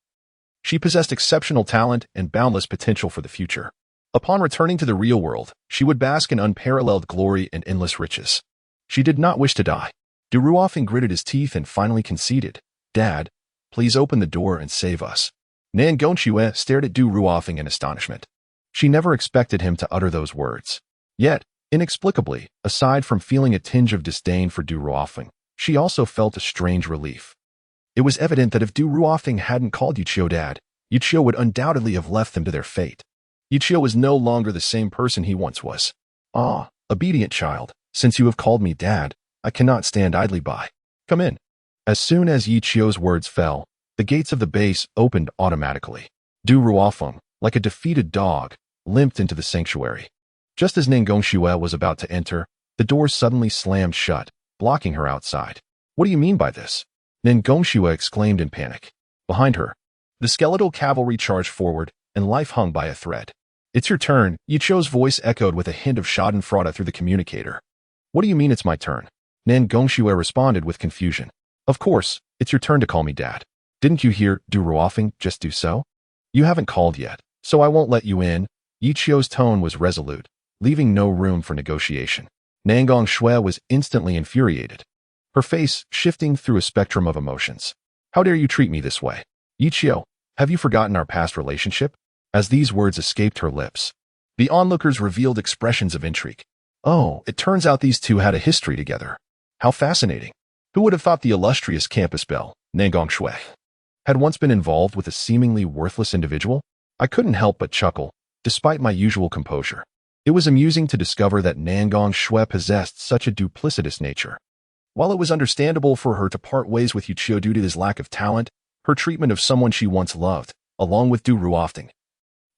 She possessed exceptional talent and boundless potential for the future. Upon returning to the real world, she would bask in unparalleled glory and endless riches. She did not wish to die. Du Ruofeng gritted his teeth and finally conceded. Dad, please open the door and save us. Nangong Shui stared at Du Ruofeng in astonishment. She never expected him to utter those words. Yet, inexplicably, aside from feeling a tinge of disdain for Du Ruofeng, she also felt a strange relief. It was evident that if Du Ruofeng hadn't called Yichio Dad, Yichio would undoubtedly have left them to their fate. Yichio was no longer the same person he once was. Ah, obedient child, since you have called me dad, I cannot stand idly by. Come in. As soon as Yichio's words fell, the gates of the base opened automatically. Du Ruofeng, like a defeated dog, limped into the sanctuary. Just as Nangongxue was about to enter, the doors suddenly slammed shut, blocking her outside. What do you mean by this? Nangongxue exclaimed in panic. Behind her, the skeletal cavalry charged forward, and life hung by a thread. It's your turn, Yichio's voice echoed with a hint of schadenfreude through the communicator. What do you mean it's my turn? Nangongxue responded with confusion. Of course, it's your turn to call me dad. Didn't you hear Du Ruofeng just do so? You haven't called yet, so I won't let you in. Yichio's tone was resolute, leaving no room for negotiation. Nangongxue was instantly infuriated, her face shifting through a spectrum of emotions. How dare you treat me this way? Yichio, have you forgotten our past relationship? As these words escaped her lips, the onlookers revealed expressions of intrigue. Oh, it turns out these two had a history together. How fascinating. Who would have thought the illustrious campus belle, Nangongxue, had once been involved with a seemingly worthless individual? I couldn't help but chuckle, despite my usual composure. It was amusing to discover that Nangongxue possessed such a duplicitous nature. While it was understandable for her to part ways with Yichio due to his lack of talent, her treatment of someone she once loved, along with Du Ruofeng,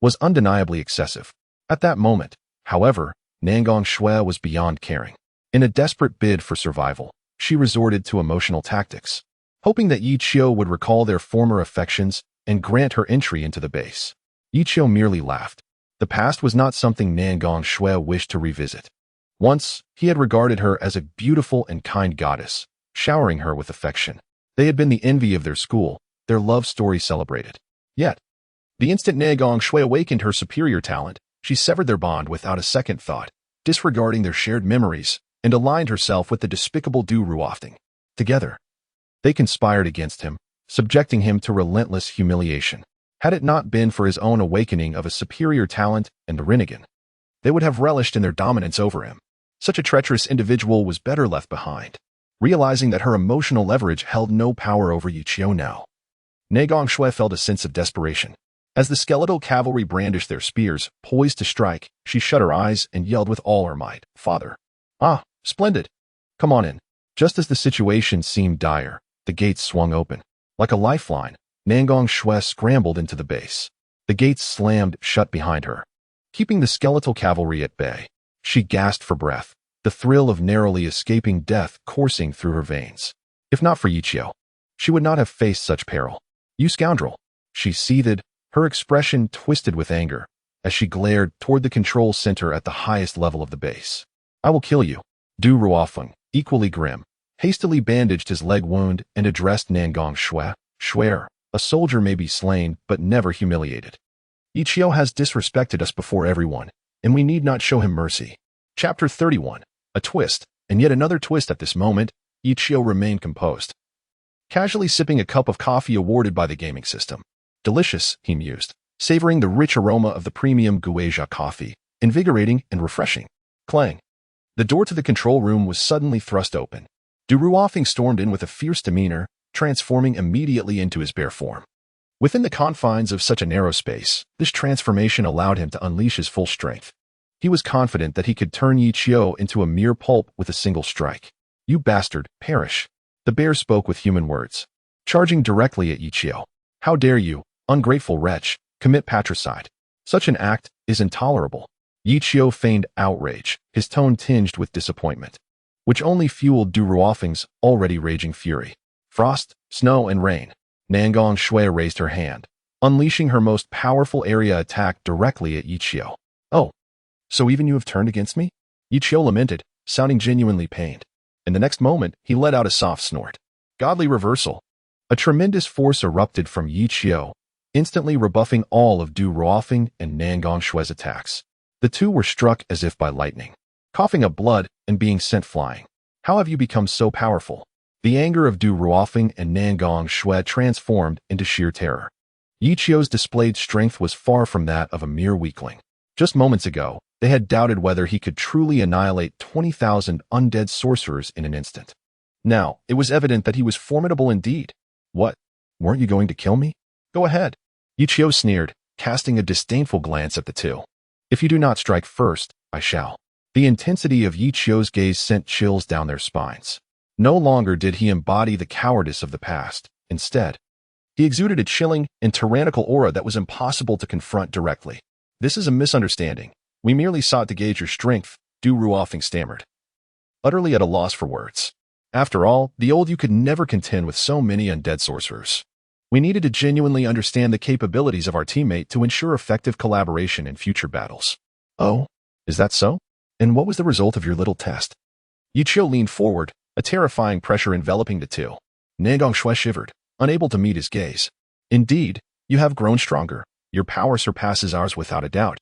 was undeniably excessive. At that moment, however, Nangongxue was beyond caring. In a desperate bid for survival, she resorted to emotional tactics, hoping that Yichio would recall their former affections and grant her entry into the base. Yichio merely laughed. The past was not something Nangongxue wished to revisit. Once, he had regarded her as a beautiful and kind goddess, showering her with affection. They had been the envy of their school, their love story celebrated. Yet, the instant Nangongxue awakened her superior talent, she severed their bond without a second thought, disregarding their shared memories, and aligned herself with the despicable Du Ruofeng. Together, they conspired against him, subjecting him to relentless humiliation. Had it not been for his own awakening of a superior talent and the Rinnegan, they would have relished in their dominance over him. Such a treacherous individual was better left behind. Realizing that her emotional leverage held no power over Yichio now, Nangongxue felt a sense of desperation. As the skeletal cavalry brandished their spears, poised to strike, she shut her eyes and yelled with all her might, "Father!" "Ah, splendid! Come on in." Just as the situation seemed dire, the gates swung open. Like a lifeline, Nangongxue scrambled into the base. The gates slammed shut behind her, keeping the skeletal cavalry at bay. She gasped for breath, the thrill of narrowly escaping death coursing through her veins. If not for Yichio, she would not have faced such peril. "You scoundrel!" She seethed, her expression twisted with anger, as she glared toward the control center at the highest level of the base. "I will kill you." Du Ruofeng, equally grim, hastily bandaged his leg wound and addressed Nangongxue. "Swear, a soldier may be slain, but never humiliated. Yichio has disrespected us before everyone, and we need not show him mercy." Chapter 31. A twist, and yet another twist at this moment. Yichio remained composed, casually sipping a cup of coffee awarded by the gaming system. Delicious, he mused, savoring the rich aroma of the premium Guizha coffee, invigorating and refreshing. Clang. The door to the control room was suddenly thrust open. Du Ruofeng stormed in with a fierce demeanor, transforming immediately into his bare form. Within the confines of such a narrow space, this transformation allowed him to unleash his full strength. He was confident that he could turn Yichio into a mere pulp with a single strike. "You bastard, perish." The bear spoke with human words, charging directly at Yichio. "How dare you, ungrateful wretch, commit patricide? Such an act is intolerable." Yichio feigned outrage, his tone tinged with disappointment, which only fueled Du Ruofeng's already raging fury. "Frost, snow, and rain." Nangongxue raised her hand, unleashing her most powerful area attack directly at Yichio. "Oh, so even you have turned against me?" Yichio lamented, sounding genuinely pained. In the next moment, he let out a soft snort. Godly reversal. A tremendous force erupted from Yichio, instantly rebuffing all of Du Ruofeng and Nangongxue's attacks. The two were struck as if by lightning, coughing up blood and being sent flying. "How have you become so powerful?" The anger of Du Ruofeng and Nangongxue transformed into sheer terror. Yichio's displayed strength was far from that of a mere weakling. Just moments ago, they had doubted whether he could truly annihilate 20,000 undead sorcerers in an instant. Now, it was evident that he was formidable indeed. "What? Weren't you going to kill me? Go ahead." Yichio sneered, casting a disdainful glance at the two. "If you do not strike first, I shall." The intensity of Yichio's gaze sent chills down their spines. No longer did he embody the cowardice of the past. Instead, he exuded a chilling and tyrannical aura that was impossible to confront directly. "This is a misunderstanding. We merely sought to gauge your strength," Du Ruofing stammered, utterly at a loss for words. After all, the old you could never contend with so many undead sorcerers. "We needed to genuinely understand the capabilities of our teammate to ensure effective collaboration in future battles." "Oh, is that so? And what was the result of your little test?" Yichio leaned forward, a terrifying pressure enveloping the two. Nangong Shui shivered, unable to meet his gaze. "Indeed, you have grown stronger. Your power surpasses ours without a doubt."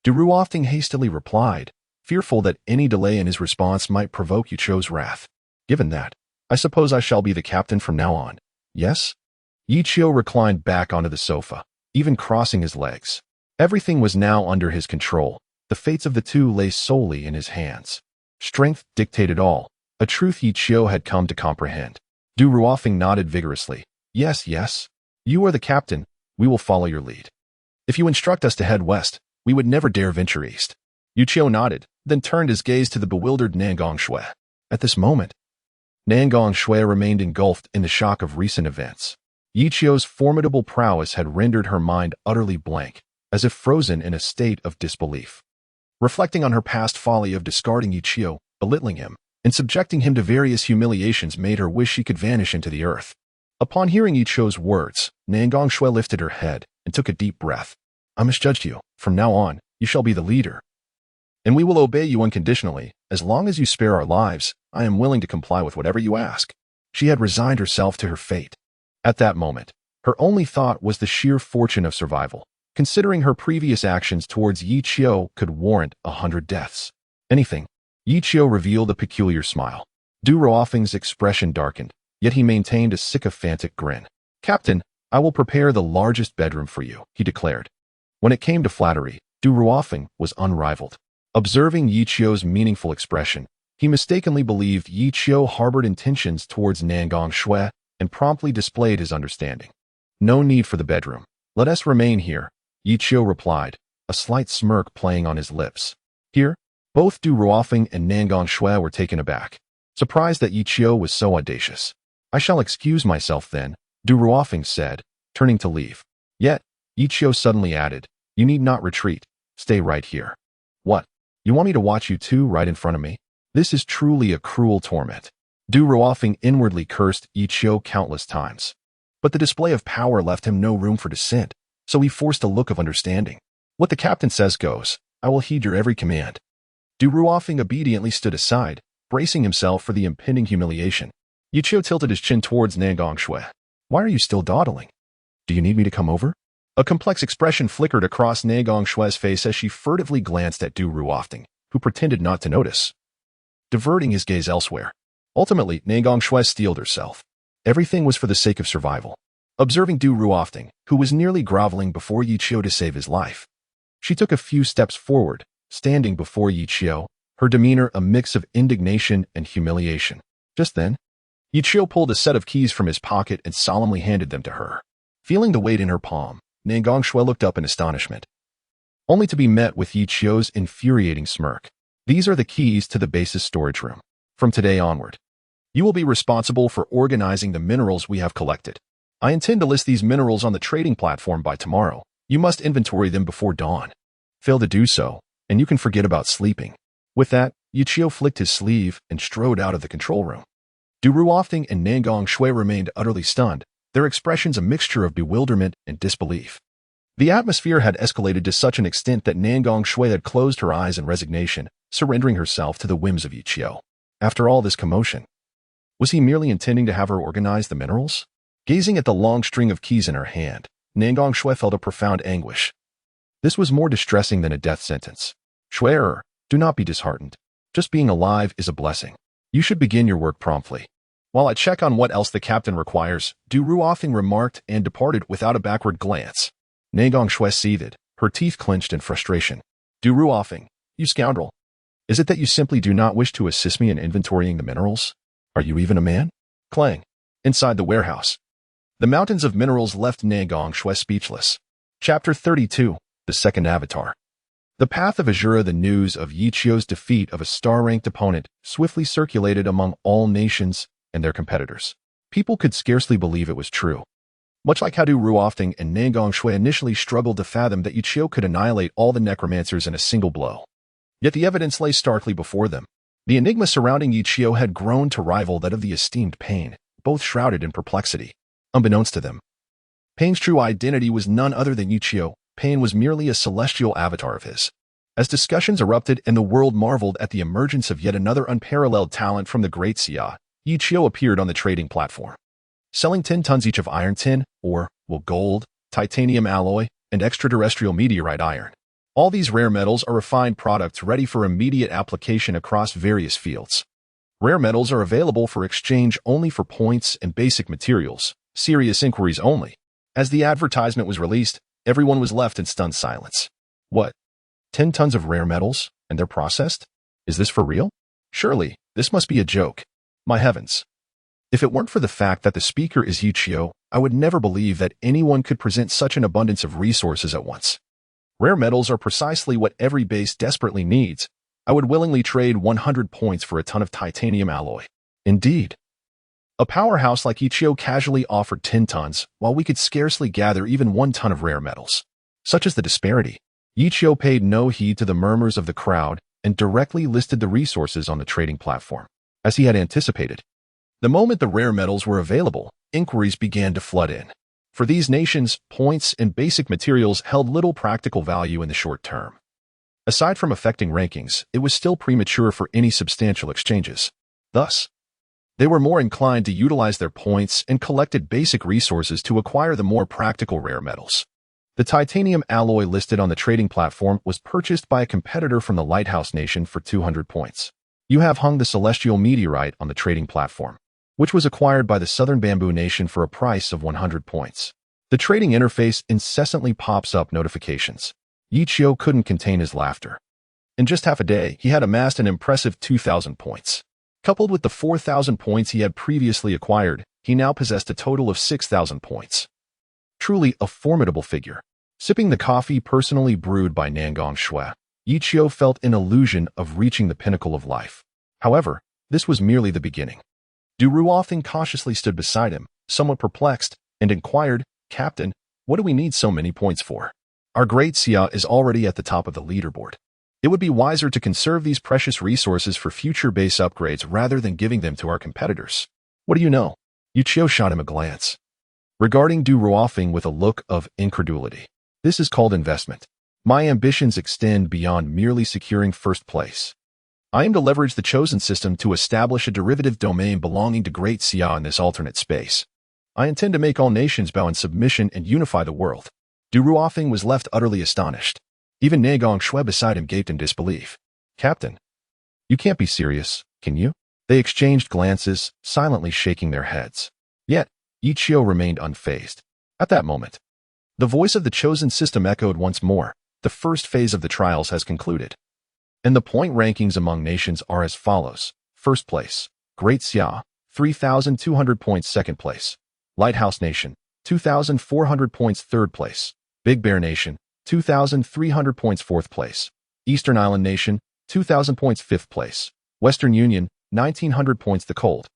Du Ruofing hastily replied, fearful that any delay in his response might provoke Yichio's wrath. "Given that, I suppose I shall be the captain from now on, yes?" Yichio reclined back onto the sofa, even crossing his legs. Everything was now under his control. The fates of the two lay solely in his hands. Strength dictated all, a truth Yichio had come to comprehend. Du Ruofing nodded vigorously. Yes, yes. You are the captain. We will follow your lead. If you instruct us to head west, we would never dare venture east." Yichio nodded, then turned his gaze to the bewildered Nangong Shui. At this moment, Nangong Shui remained engulfed in the shock of recent events. Yichio's formidable prowess had rendered her mind utterly blank, as if frozen in a state of disbelief. Reflecting on her past folly of discarding Yichio, belittling him, and subjecting him to various humiliations made her wish she could vanish into the earth. Upon hearing Yichio's words, Nangong Shui lifted her head and took a deep breath. "I misjudged you. From now on, you shall be the leader. And we will obey you unconditionally. As long as you spare our lives, I am willing to comply with whatever you ask." She had resigned herself to her fate. At that moment, her only thought was the sheer fortune of survival. Considering her previous actions towards Yichio could warrant 100 deaths. Anything. Yichio revealed a peculiar smile. Du Ruofing's expression darkened, yet he maintained a sycophantic grin. "Captain, I will prepare the largest bedroom for you," he declared. When it came to flattery, Du Ruofing was unrivaled. Observing Yichio's meaningful expression, he mistakenly believed Yichio harbored intentions towards Nangong Shui and promptly displayed his understanding. "No need for the bedroom. Let us remain here," Yichio replied, a slight smirk playing on his lips. Here, both Du Ruofing and Nangong Shui were taken aback, surprised that Yichio was so audacious. "I shall excuse myself then," Du Ruofing said, turning to leave. Yet, Yichio suddenly added, "You need not retreat. Stay right here." "What? You want me to watch you two right in front of me? This is truly a cruel torment." Du Ruofing inwardly cursed Yichio countless times. But the display of power left him no room for dissent, so he forced a look of understanding. "What the captain says goes. I will heed your every command." Du Ruofing obediently stood aside, bracing himself for the impending humiliation. Yichio tilted his chin towards Nangong Shui. "Why are you still dawdling? Do you need me to come over?" A complex expression flickered across Nangong Shui's face as she furtively glanced at Du Ruofing, who pretended not to notice, diverting his gaze elsewhere. Ultimately, Nangong Shui steeled herself. Everything was for the sake of survival. Observing Du Ruofing, who was nearly groveling before Yichio to save his life, she took a few steps forward, standing before Yichio, her demeanor a mix of indignation and humiliation. Just then, Yichio pulled a set of keys from his pocket and solemnly handed them to her. Feeling the weight in her palm, Nangong Shui looked up in astonishment, only to be met with Yichio's infuriating smirk. "These are the keys to the base's storage room. From today onward, you will be responsible for organizing the minerals we have collected. I intend to list these minerals on the trading platform by tomorrow. You must inventory them before dawn. Fail to do so, and you can forget about sleeping." With that, Yichio flicked his sleeve and strode out of the control room. Du Ruofing and Nangong Shui remained utterly stunned, their expressions a mixture of bewilderment and disbelief. The atmosphere had escalated to such an extent that Nangong Shui had closed her eyes in resignation, surrendering herself to the whims of Yichio. After all this commotion, was he merely intending to have her organize the minerals? Gazing at the long string of keys in her hand, Nangong Shui felt a profound anguish. This was more distressing than a death sentence. "Shui, do not be disheartened. Just being alive is a blessing. You should begin your work promptly. While I check on what else the captain requires," Du Ruofing remarked and departed without a backward glance. Nangong Shui seethed, her teeth clenched in frustration. "Du Ruofing, you scoundrel. Is it that you simply do not wish to assist me in inventorying the minerals? Are you even a man?" Clang. Inside the warehouse, the mountains of minerals left Nangong Shui speechless. Chapter 32, The Second Avatar. The path of Azura, the news of Yichio's defeat of a star-ranked opponent, swiftly circulated among all nations and their competitors. People could scarcely believe it was true. Much like how Du Ruofting and Nangong Shui initially struggled to fathom that Yichio could annihilate all the necromancers in a single blow. Yet the evidence lay starkly before them. The enigma surrounding Yichio had grown to rival that of the esteemed Pain, both shrouded in perplexity. Unbeknownst to them, Pain's true identity was none other than Yichio. Pain was merely a celestial avatar of his. As discussions erupted and the world marveled at the emergence of yet another unparalleled talent from the Great Xia, Yichio appeared on the trading platform, selling 10 tons each of iron tin, ore, gold, titanium alloy, and extraterrestrial meteorite iron. All these rare metals are refined products ready for immediate application across various fields. Rare metals are available for exchange only for points and basic materials, serious inquiries only. As the advertisement was released, everyone was left in stunned silence. What? 10 tons of rare metals, and they're processed? Is this for real? Surely, this must be a joke. My heavens. If it weren't for the fact that the speaker is Yichio, I would never believe that anyone could present such an abundance of resources at once. Rare metals are precisely what every base desperately needs. I would willingly trade 100 points for a ton of titanium alloy. Indeed. A powerhouse like Yichio casually offered 10 tons, while we could scarcely gather even 1 ton of rare metals. Such is the disparity. Yichio paid no heed to the murmurs of the crowd and directly listed the resources on the trading platform. As he had anticipated, the moment the rare metals were available, inquiries began to flood in. For these nations, points and basic materials held little practical value in the short term. Aside from affecting rankings, it was still premature for any substantial exchanges. Thus, they were more inclined to utilize their points and collected basic resources to acquire the more practical rare metals. The titanium alloy listed on the trading platform was purchased by a competitor from the Lighthouse Nation for 200 points. You have hung the celestial meteorite on the trading platform, which was acquired by the Southern Bamboo Nation for a price of 100 points. The trading interface incessantly pops up notifications. Yichio couldn't contain his laughter. In just half a day, he had amassed an impressive 2,000 points. Coupled with the 4,000 points he had previously acquired, he now possessed a total of 6,000 points. Truly a formidable figure. Sipping the coffee personally brewed by Nangong Shui, Yichio felt an illusion of reaching the pinnacle of life. However, this was merely the beginning. Du Ruofing cautiously stood beside him, somewhat perplexed, and inquired, "Captain, what do we need so many points for? Our Great Xia is already at the top of the leaderboard. It would be wiser to conserve these precious resources for future base upgrades rather than giving them to our competitors." "What do you know?" Yichio shot him a glance, regarding Du Ruofing with a look of incredulity. "This is called investment. My ambitions extend beyond merely securing first place. I aim to leverage the chosen system to establish a derivative domain belonging to Great Xia in this alternate space. I intend to make all nations bow in submission and unify the world." Du Ruofing was left utterly astonished. Even Nangong Shui beside him gaped in disbelief. "Captain, you can't be serious, can you?" They exchanged glances, silently shaking their heads. Yet, Yichio remained unfazed. At that moment, the voice of the chosen system echoed once more. "The first phase of the trials has concluded, and the point rankings among nations are as follows. First place, Great Xia, 3,200 points. Second place, Lighthouse Nation, 2,400 points. Third place, Big Bear Nation, 2,300 points. Fourth place, Eastern Island Nation, 2,000 points. Fifth place, Western Union, 1,900 points." The cold,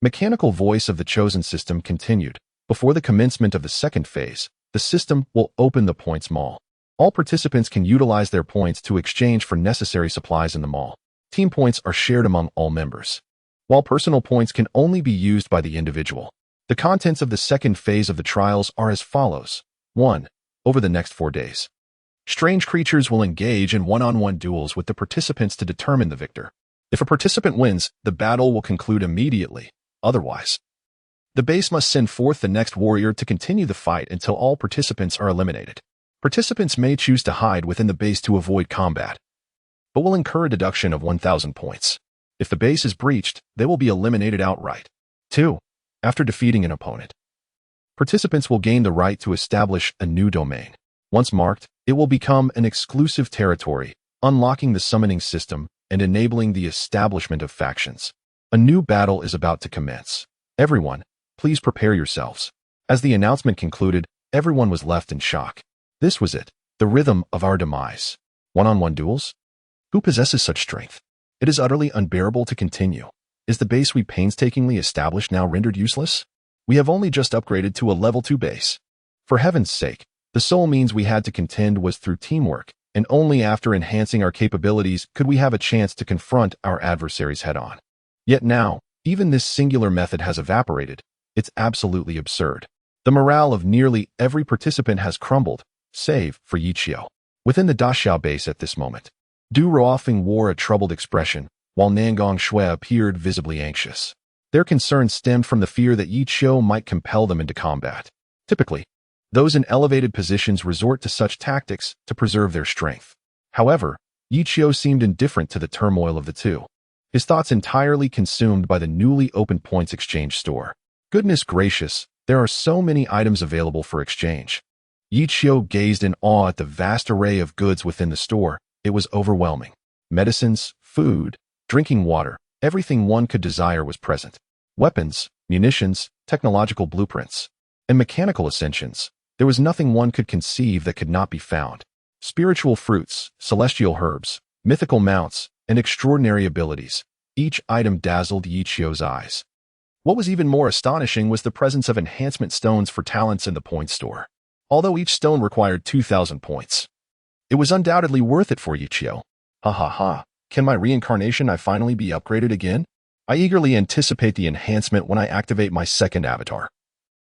mechanical voice of the chosen system continued. "Before the commencement of the second phase, the system will open the points mall. All participants can utilize their points to exchange for necessary supplies in the mall. Team points are shared among all members, while personal points can only be used by the individual. The contents of the second phase of the trials are as follows. 1. Over the next 4 days, strange creatures will engage in one-on-one duels with the participants to determine the victor. If a participant wins, the battle will conclude immediately. Otherwise, the base must send forth the next warrior to continue the fight until all participants are eliminated. Participants may choose to hide within the base to avoid combat, but will incur a deduction of 1,000 points. If the base is breached, they will be eliminated outright. 2. After defeating an opponent, participants will gain the right to establish a new domain. Once marked, it will become an exclusive territory, unlocking the summoning system and enabling the establishment of factions. A new battle is about to commence. Everyone, please prepare yourselves." As the announcement concluded, everyone was left in shock. This was it, the rhythm of our demise. One-on-one duels? Who possesses such strength? It is utterly unbearable to continue. Is the base we painstakingly established now rendered useless? We have only just upgraded to a level 2 base. For heaven's sake, the sole means we had to contend was through teamwork, and only after enhancing our capabilities could we have a chance to confront our adversaries head-on. Yet now, even this singular method has evaporated. It's absolutely absurd. The morale of nearly every participant has crumbled, save for Yichio. Within the Daxiao base at this moment, Du Ruofeng wore a troubled expression, while Nangong Shui appeared visibly anxious. Their concern stemmed from the fear that Yichio might compel them into combat. Typically, those in elevated positions resort to such tactics to preserve their strength. However, Yichio seemed indifferent to the turmoil of the two, his thoughts entirely consumed by the newly opened points exchange store. Goodness gracious, there are so many items available for exchange. Yichio gazed in awe at the vast array of goods within the store. It was overwhelming. Medicines, food, drinking water, everything one could desire was present. Weapons, munitions, technological blueprints, and mechanical ascensions. There was nothing one could conceive that could not be found. Spiritual fruits, celestial herbs, mythical mounts, and extraordinary abilities. Each item dazzled Yichio's eyes. What was even more astonishing was the presence of enhancement stones for talents in the point store. Although each stone required 2,000 points, it was undoubtedly worth it for Yichio. Ha ha ha, can my reincarnation I finally be upgraded again? I eagerly anticipate the enhancement when I activate my second avatar.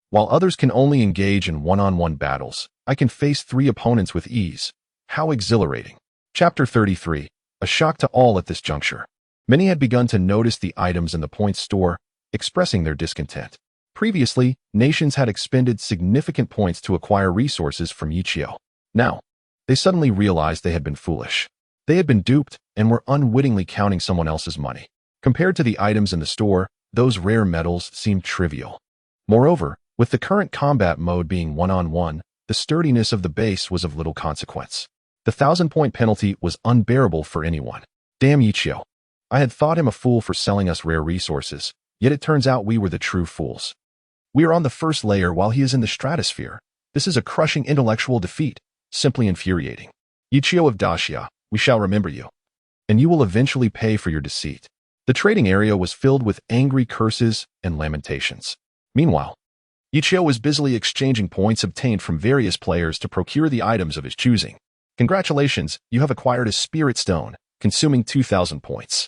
While others can only engage in one-on-one battles, I can face 3 opponents with ease. How exhilarating. Chapter 33. A shock to all at this juncture. Many had begun to notice the items in the point store, expressing their discontent. Previously, nations had expended significant points to acquire resources from Yichio. Now, they suddenly realized they had been foolish. They had been duped and were unwittingly counting someone else's money. Compared to the items in the store, those rare metals seemed trivial. Moreover, with the current combat mode being one-on-one, the sturdiness of the base was of little consequence. The 1,000-point penalty was unbearable for anyone. Damn Yichio. I had thought him a fool for selling us rare resources, yet it turns out we were the true fools. We are on the first layer while he is in the stratosphere. This is a crushing intellectual defeat, simply infuriating. Yichio of Daxia, we shall remember you. And you will eventually pay for your deceit. The trading area was filled with angry curses and lamentations. Meanwhile, Yichio was busily exchanging points obtained from various players to procure the items of his choosing. Congratulations, you have acquired a spirit stone, consuming 2,000 points.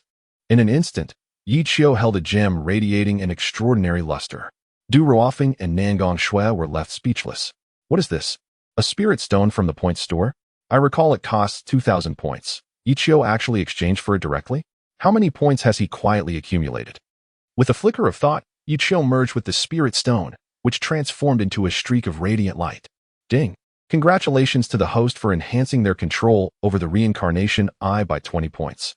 In an instant, Yichio held a gem radiating an extraordinary luster. Du Ruofeng and Nangong Shui were left speechless. What is this? A spirit stone from the point store? I recall it costs 2,000 points. Yichio actually exchanged for it directly? How many points has he quietly accumulated? With a flicker of thought, Yichio merged with the spirit stone, which transformed into a streak of radiant light. Ding! Congratulations to the host for enhancing their control over the reincarnation Eye by 20 points.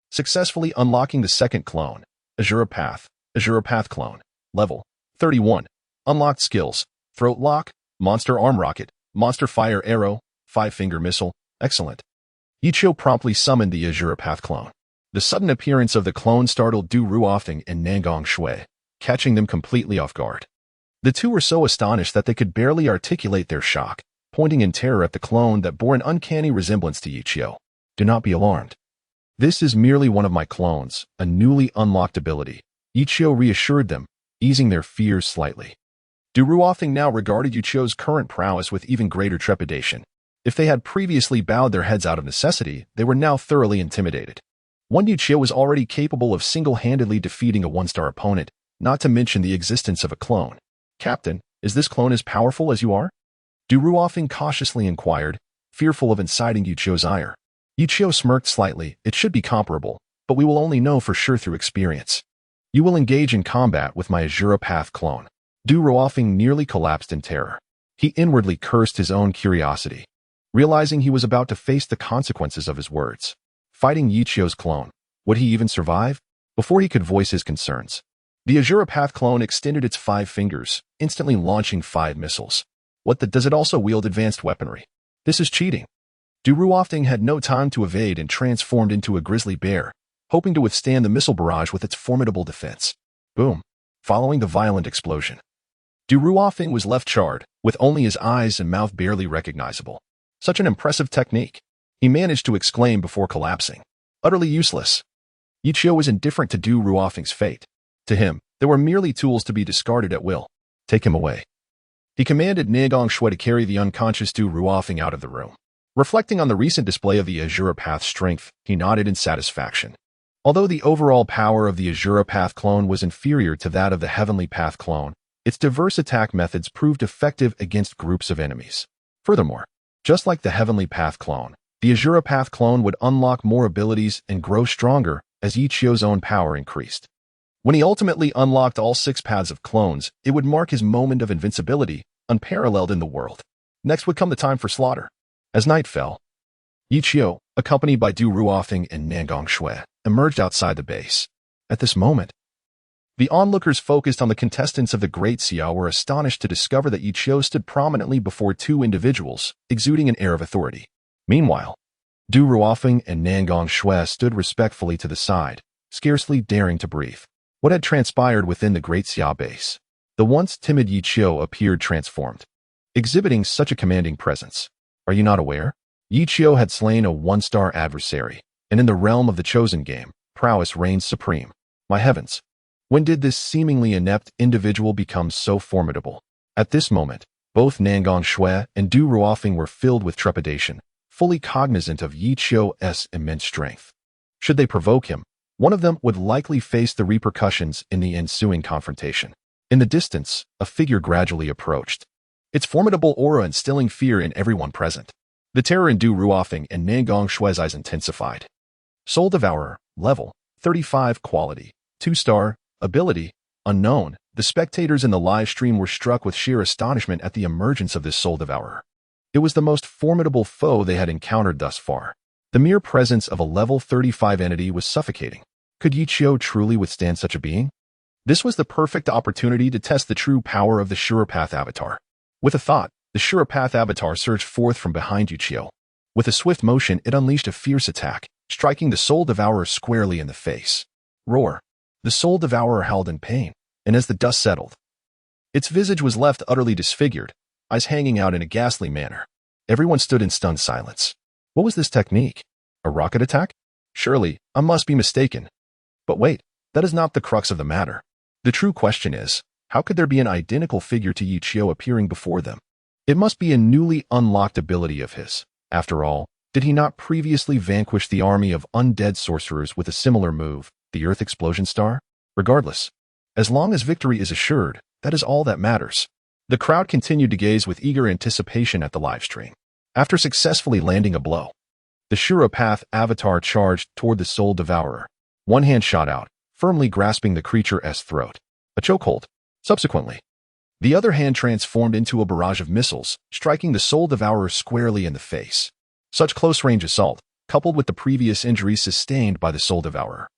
Successfully unlocking the second clone, Azura Path clone, level 31. Unlocked skills, Throat Lock, Monster Arm Rocket, Monster Fire Arrow, 5-Finger Missile, excellent. Yichio promptly summoned the Azura Path clone. The sudden appearance of the clone startled Du Ruofeng and Nangong Shui, catching them completely off guard. The two were so astonished that they could barely articulate their shock, pointing in terror at the clone that bore an uncanny resemblance to Yichio. Do not be alarmed. This is merely one of my clones, a newly unlocked ability. Yichio reassured them, easing their fears slightly. Du Ruofeng now regarded Yichio's current prowess with even greater trepidation. If they had previously bowed their heads out of necessity, they were now thoroughly intimidated. One Yichio was already capable of single-handedly defeating a one-star opponent, not to mention the existence of a clone. Captain, is this clone as powerful as you are? Du Ruofeng cautiously inquired, fearful of inciting Yichio's ire. Yichio smirked slightly. It should be comparable, but we will only know for sure through experience. You will engage in combat with my Azura Path clone. Du Ruofeng nearly collapsed in terror. He inwardly cursed his own curiosity, realizing he was about to face the consequences of his words. Fighting Yichio's clone, would he even survive? Before he could voice his concerns, the Azura Path clone extended its 5 fingers, instantly launching 5 missiles. Does it also wield advanced weaponry? This is cheating. Du Ruofeng had no time to evade and transformed into a grizzly bear, hoping to withstand the missile barrage with its formidable defense. Boom. Following the violent explosion, Du Ruofeng was left charred, with only his eyes and mouth barely recognizable. Such an impressive technique. he managed to exclaim before collapsing. Utterly useless. Yichio was indifferent to Du Ruofeng's fate. To him, they were merely tools to be discarded at will. Take him away. He commanded Nangong Shui to carry the unconscious Du Ruofeng out of the room. Reflecting on the recent display of the Azura Path strength, he nodded in satisfaction. Although the overall power of the Azura Path clone was inferior to that of the Heavenly Path clone, its diverse attack methods proved effective against groups of enemies. Furthermore, just like the Heavenly Path clone, the Azura Path clone would unlock more abilities and grow stronger as Yichio's own power increased. When he ultimately unlocked all 6 paths of clones, it would mark his moment of invincibility, unparalleled in the world. Next would come the time for slaughter. As night fell, Yichio, accompanied by Du Ruofeng and Nangong Shui, emerged outside the base. At this moment, the onlookers focused on the contestants of the Great Xia were astonished to discover that Yichio stood prominently before 2 individuals, exuding an air of authority. Meanwhile, Du Ruofeng and Nangong Shui stood respectfully to the side, scarcely daring to breathe. What had transpired within the Great Xia base? The once timid Yichio appeared transformed, exhibiting such a commanding presence. Are you not aware? Yichio had slain a 1-star adversary, and in the realm of the chosen game, prowess reigns supreme. My heavens! When did this seemingly inept individual become so formidable? At this moment, both Nangong Shui and Du Ruofeng were filled with trepidation, fully cognizant of Yichio's immense strength. Should they provoke him, one of them would likely face the repercussions in the ensuing confrontation. In the distance, a figure gradually approached, its formidable aura instilling fear in everyone present. The terror in Du Ruofeng and Nangong Shui's eyes intensified. Soul Devourer, level 35 quality, 2-star, ability, unknown. The spectators in the live stream were struck with sheer astonishment at the emergence of this Soul Devourer. It was the most formidable foe they had encountered thus far. The mere presence of a level 35 entity was suffocating. Could Yichio truly withstand such a being? This was the perfect opportunity to test the true power of the Shurepath avatar. With a thought, the Shurepath avatar surged forth from behind Yichio. With a swift motion, it unleashed a fierce attack, striking the Soul Devourer squarely in the face. Roar! The Soul Devourer howled in pain, and as the dust settled, its visage was left utterly disfigured, eyes hanging out in a ghastly manner. Everyone stood in stunned silence. What was this technique? A rocket attack? Surely, I must be mistaken. But wait, that is not the crux of the matter. The true question is, how could there be an identical figure to Yichio appearing before them? It must be a newly unlocked ability of his. After all, did he not previously vanquish the army of undead sorcerers with a similar move, the Earth Explosion Star? Regardless, as long as victory is assured, that is all that matters. The crowd continued to gaze with eager anticipation at the livestream. After successfully landing a blow, the Shurepath avatar charged toward the Soul Devourer. One hand shot out, firmly grasping the creature's throat. A chokehold. Subsequently, the other hand transformed into a barrage of missiles, striking the Soul Devourer squarely in the face. Such close-range assault, coupled with the previous injuries sustained by the Soul Devourer,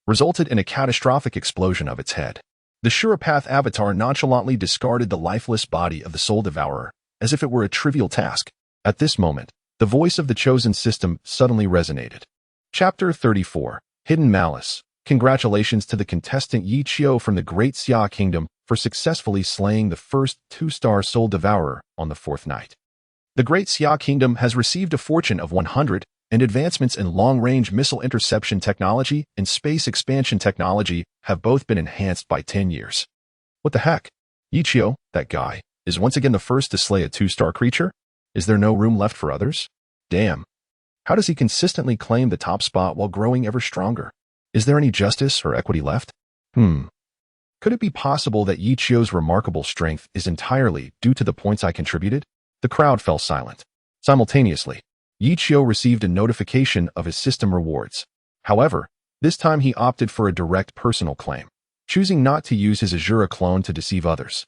resulted in a catastrophic explosion of its head. The Shurepath avatar nonchalantly discarded the lifeless body of the Soul Devourer, as if it were a trivial task. At this moment, the voice of the chosen system suddenly resonated. Chapter 34, Hidden Malice. Congratulations to the contestant Yichio from the Great Xia Kingdom for successfully slaying the first 2-star Soul Devourer on the 4th night. The Great Xia Kingdom has received a fortune of 100, and advancements in long-range missile interception technology and space expansion technology have both been enhanced by 10 years. What the heck? Yichio, that guy, is once again the first to slay a 2-star creature? Is there no room left for others? Damn. How does he consistently claim the top spot while growing ever stronger? Is there any justice or equity left? Could it be possible that Yichio's remarkable strength is entirely due to the points I contributed? The crowd fell silent. Simultaneously, Yichio received a notification of his system rewards. However, this time he opted for a direct personal claim, choosing not to use his Azura clone to deceive others.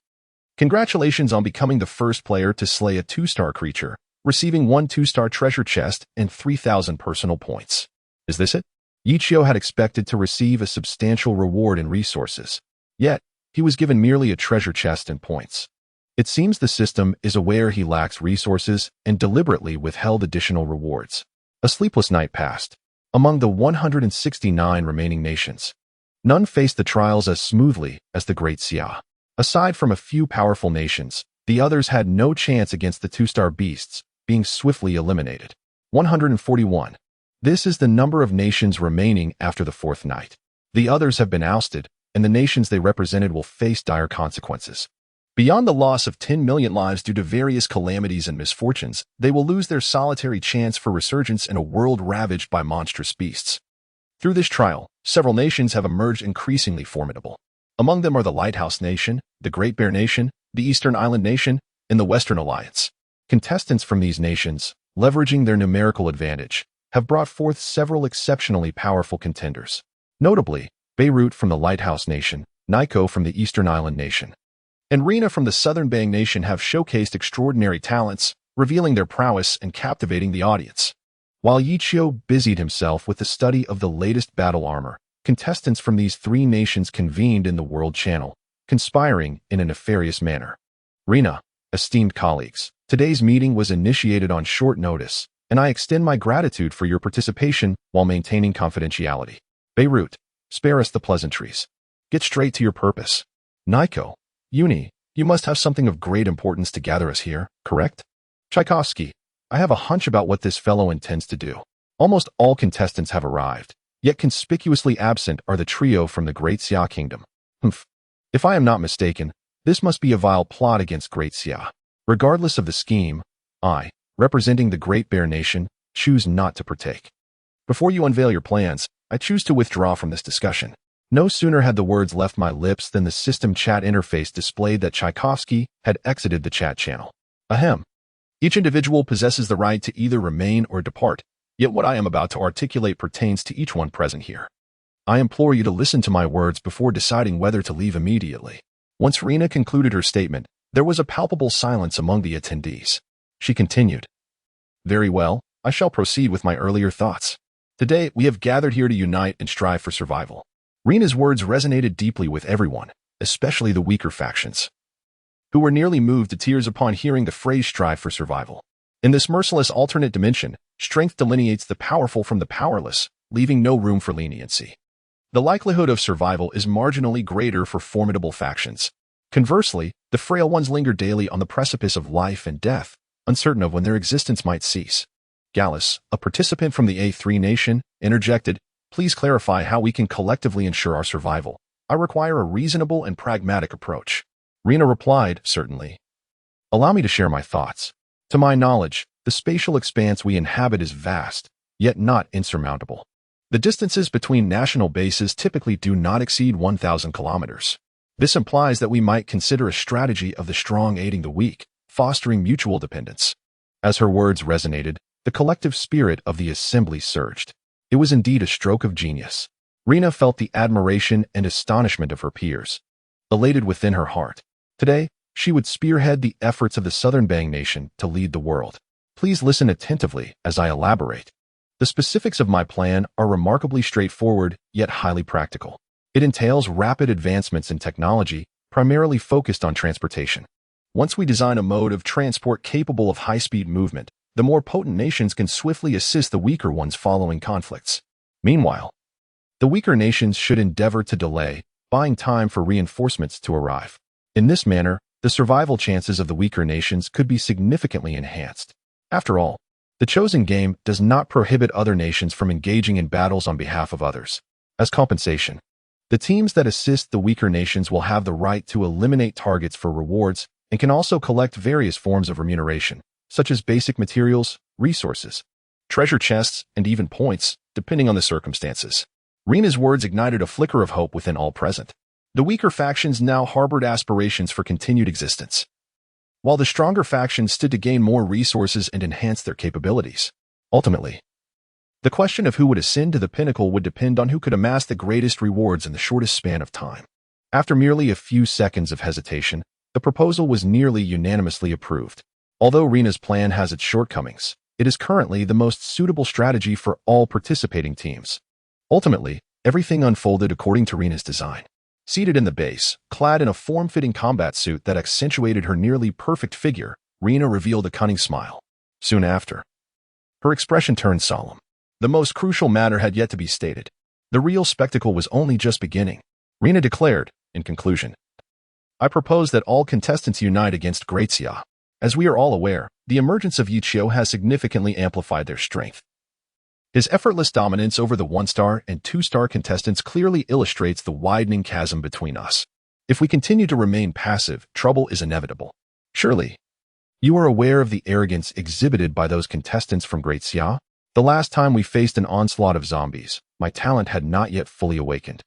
Congratulations on becoming the first player to slay a 2-star creature, receiving 1 2-star treasure chest and 3,000 personal points. Is this it? Yichio had expected to receive a substantial reward in resources. Yet, he was given merely a treasure chest and points. It seems the system is aware he lacks resources and deliberately withheld additional rewards. A sleepless night passed. Among the 169 remaining nations, none faced the trials as smoothly as the Great Xia. Aside from a few powerful nations, the others had no chance against the 2-star beasts, being swiftly eliminated. 141. This is the number of nations remaining after the fourth night. The others have been ousted, and the nations they represented will face dire consequences. Beyond the loss of 10 million lives due to various calamities and misfortunes, they will lose their solitary chance for resurgence in a world ravaged by monstrous beasts. Through this trial, several nations have emerged increasingly formidable. Among them are the Lighthouse Nation, the Great Bear Nation, the Eastern Island Nation, and the Western Alliance. Contestants from these nations, leveraging their numerical advantage, have brought forth several exceptionally powerful contenders. Notably, Beirut from the Lighthouse Nation, Nico from the Eastern Island Nation, and Rena from the Southern Bang Nation have showcased extraordinary talents, revealing their prowess and captivating the audience. While Yichio busied himself with the study of the latest battle armor, contestants from these three nations convened in the World Channel, conspiring in a nefarious manner. Rena, esteemed colleagues, today's meeting was initiated on short notice, and I extend my gratitude for your participation while maintaining confidentiality. Beirut, spare us the pleasantries. Get straight to your purpose. Nico, Uni, you must have something of great importance to gather us here, correct? Tchaikovsky, I have a hunch about what this fellow intends to do. Almost all contestants have arrived, yet conspicuously absent are the trio from the Great Xia Kingdom. If I am not mistaken, this must be a vile plot against Great Xia. Regardless of the scheme, I, representing the Great Bear Nation, choose not to partake. Before you unveil your plans, I choose to withdraw from this discussion. No sooner had the words left my lips than the system chat interface displayed that Tchaikovsky had exited the chat channel. Ahem. Each individual possesses the right to either remain or depart, yet what I am about to articulate pertains to each one present here. I implore you to listen to my words before deciding whether to leave immediately. Once Rena concluded her statement, there was a palpable silence among the attendees. She continued, Very well, I shall proceed with my earlier thoughts. Today, we have gathered here to unite and strive for survival. Rena's words resonated deeply with everyone, especially the weaker factions, who were nearly moved to tears upon hearing the phrase strive for survival. In this merciless alternate dimension, strength delineates the powerful from the powerless, leaving no room for leniency. The likelihood of survival is marginally greater for formidable factions. Conversely, the frail ones linger daily on the precipice of life and death, uncertain of when their existence might cease. Gallus, a participant from the A3 nation, interjected, Please clarify how we can collectively ensure our survival. I require a reasonable and pragmatic approach. Rena replied, Certainly. Allow me to share my thoughts. To my knowledge, the spatial expanse we inhabit is vast, yet not insurmountable. The distances between national bases typically do not exceed 1,000 kilometers. This implies that we might consider a strategy of the strong aiding the weak, fostering mutual dependence. As her words resonated, the collective spirit of the assembly surged. It was indeed a stroke of genius. Rena felt the admiration and astonishment of her peers. Elated within her heart, today, she would spearhead the efforts of the Southern Bang Nation to lead the world. Please listen attentively as I elaborate. The specifics of my plan are remarkably straightforward, yet highly practical. It entails rapid advancements in technology, primarily focused on transportation. Once we design a mode of transport capable of high-speed movement, the more potent nations can swiftly assist the weaker ones following conflicts. Meanwhile, the weaker nations should endeavor to delay, buying time for reinforcements to arrive. In this manner, the survival chances of the weaker nations could be significantly enhanced. After all, the chosen game does not prohibit other nations from engaging in battles on behalf of others. As compensation, the teams that assist the weaker nations will have the right to eliminate targets for rewards and can also collect various forms of remuneration, such as basic materials, resources, treasure chests, and even points, depending on the circumstances. Rena's words ignited a flicker of hope within all present. The weaker factions now harbored aspirations for continued existence, while the stronger factions stood to gain more resources and enhance their capabilities. Ultimately, the question of who would ascend to the pinnacle would depend on who could amass the greatest rewards in the shortest span of time. After merely a few seconds of hesitation, the proposal was nearly unanimously approved. Although Rena's plan has its shortcomings, it is currently the most suitable strategy for all participating teams. Ultimately, everything unfolded according to Rena's design. Seated in the base, clad in a form-fitting combat suit that accentuated her nearly perfect figure, Rena revealed a cunning smile. Soon after, her expression turned solemn. The most crucial matter had yet to be stated. The real spectacle was only just beginning. Rena declared, in conclusion, I propose that all contestants unite against Great Xia. As we are all aware, the emergence of Yichio has significantly amplified their strength. His effortless dominance over the 1-star and 2-star contestants clearly illustrates the widening chasm between us. If we continue to remain passive, trouble is inevitable. Surely, you are aware of the arrogance exhibited by those contestants from Great Xia? The last time we faced an onslaught of zombies, my talent had not yet fully awakened,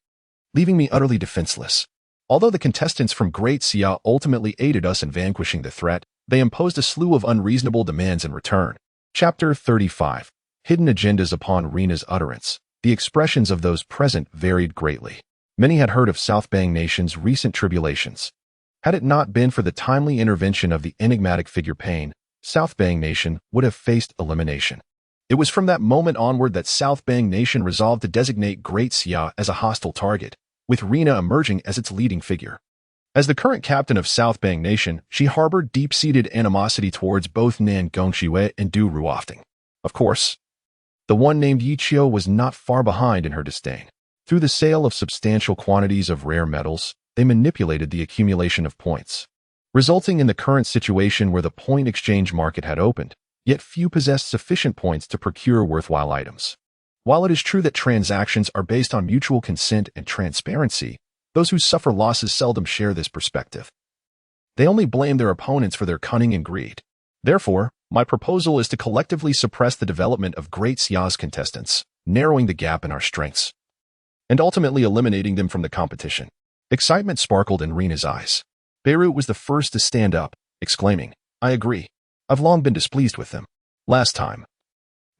leaving me utterly defenseless. Although the contestants from Great Xia ultimately aided us in vanquishing the threat, they imposed a slew of unreasonable demands in return. Chapter 35. Hidden agendas. Upon Rina's utterance, the expressions of those present varied greatly. Many had heard of South Bang Nation's recent tribulations. Had it not been for the timely intervention of the enigmatic figure Pain, South Bang Nation would have faced elimination. It was from that moment onward that South Bang Nation resolved to designate Great Xia as a hostile target, with Rina emerging as its leading figure. As the current captain of South Bang Nation, she harbored deep-seated animosity towards both Nan Gongxiue and Du Ruofting. Of course, the one named Yichio was not far behind in her disdain. Through the sale of substantial quantities of rare metals, they manipulated the accumulation of points, resulting in the current situation where the point exchange market had opened, yet few possessed sufficient points to procure worthwhile items. While it is true that transactions are based on mutual consent and transparency, those who suffer losses seldom share this perspective. They only blame their opponents for their cunning and greed. Therefore, my proposal is to collectively suppress the development of Great Xia's contestants, narrowing the gap in our strengths, and ultimately eliminating them from the competition. Excitement sparkled in Rina's eyes. Beirut was the first to stand up, exclaiming, "I agree. I've long been displeased with them. Last time,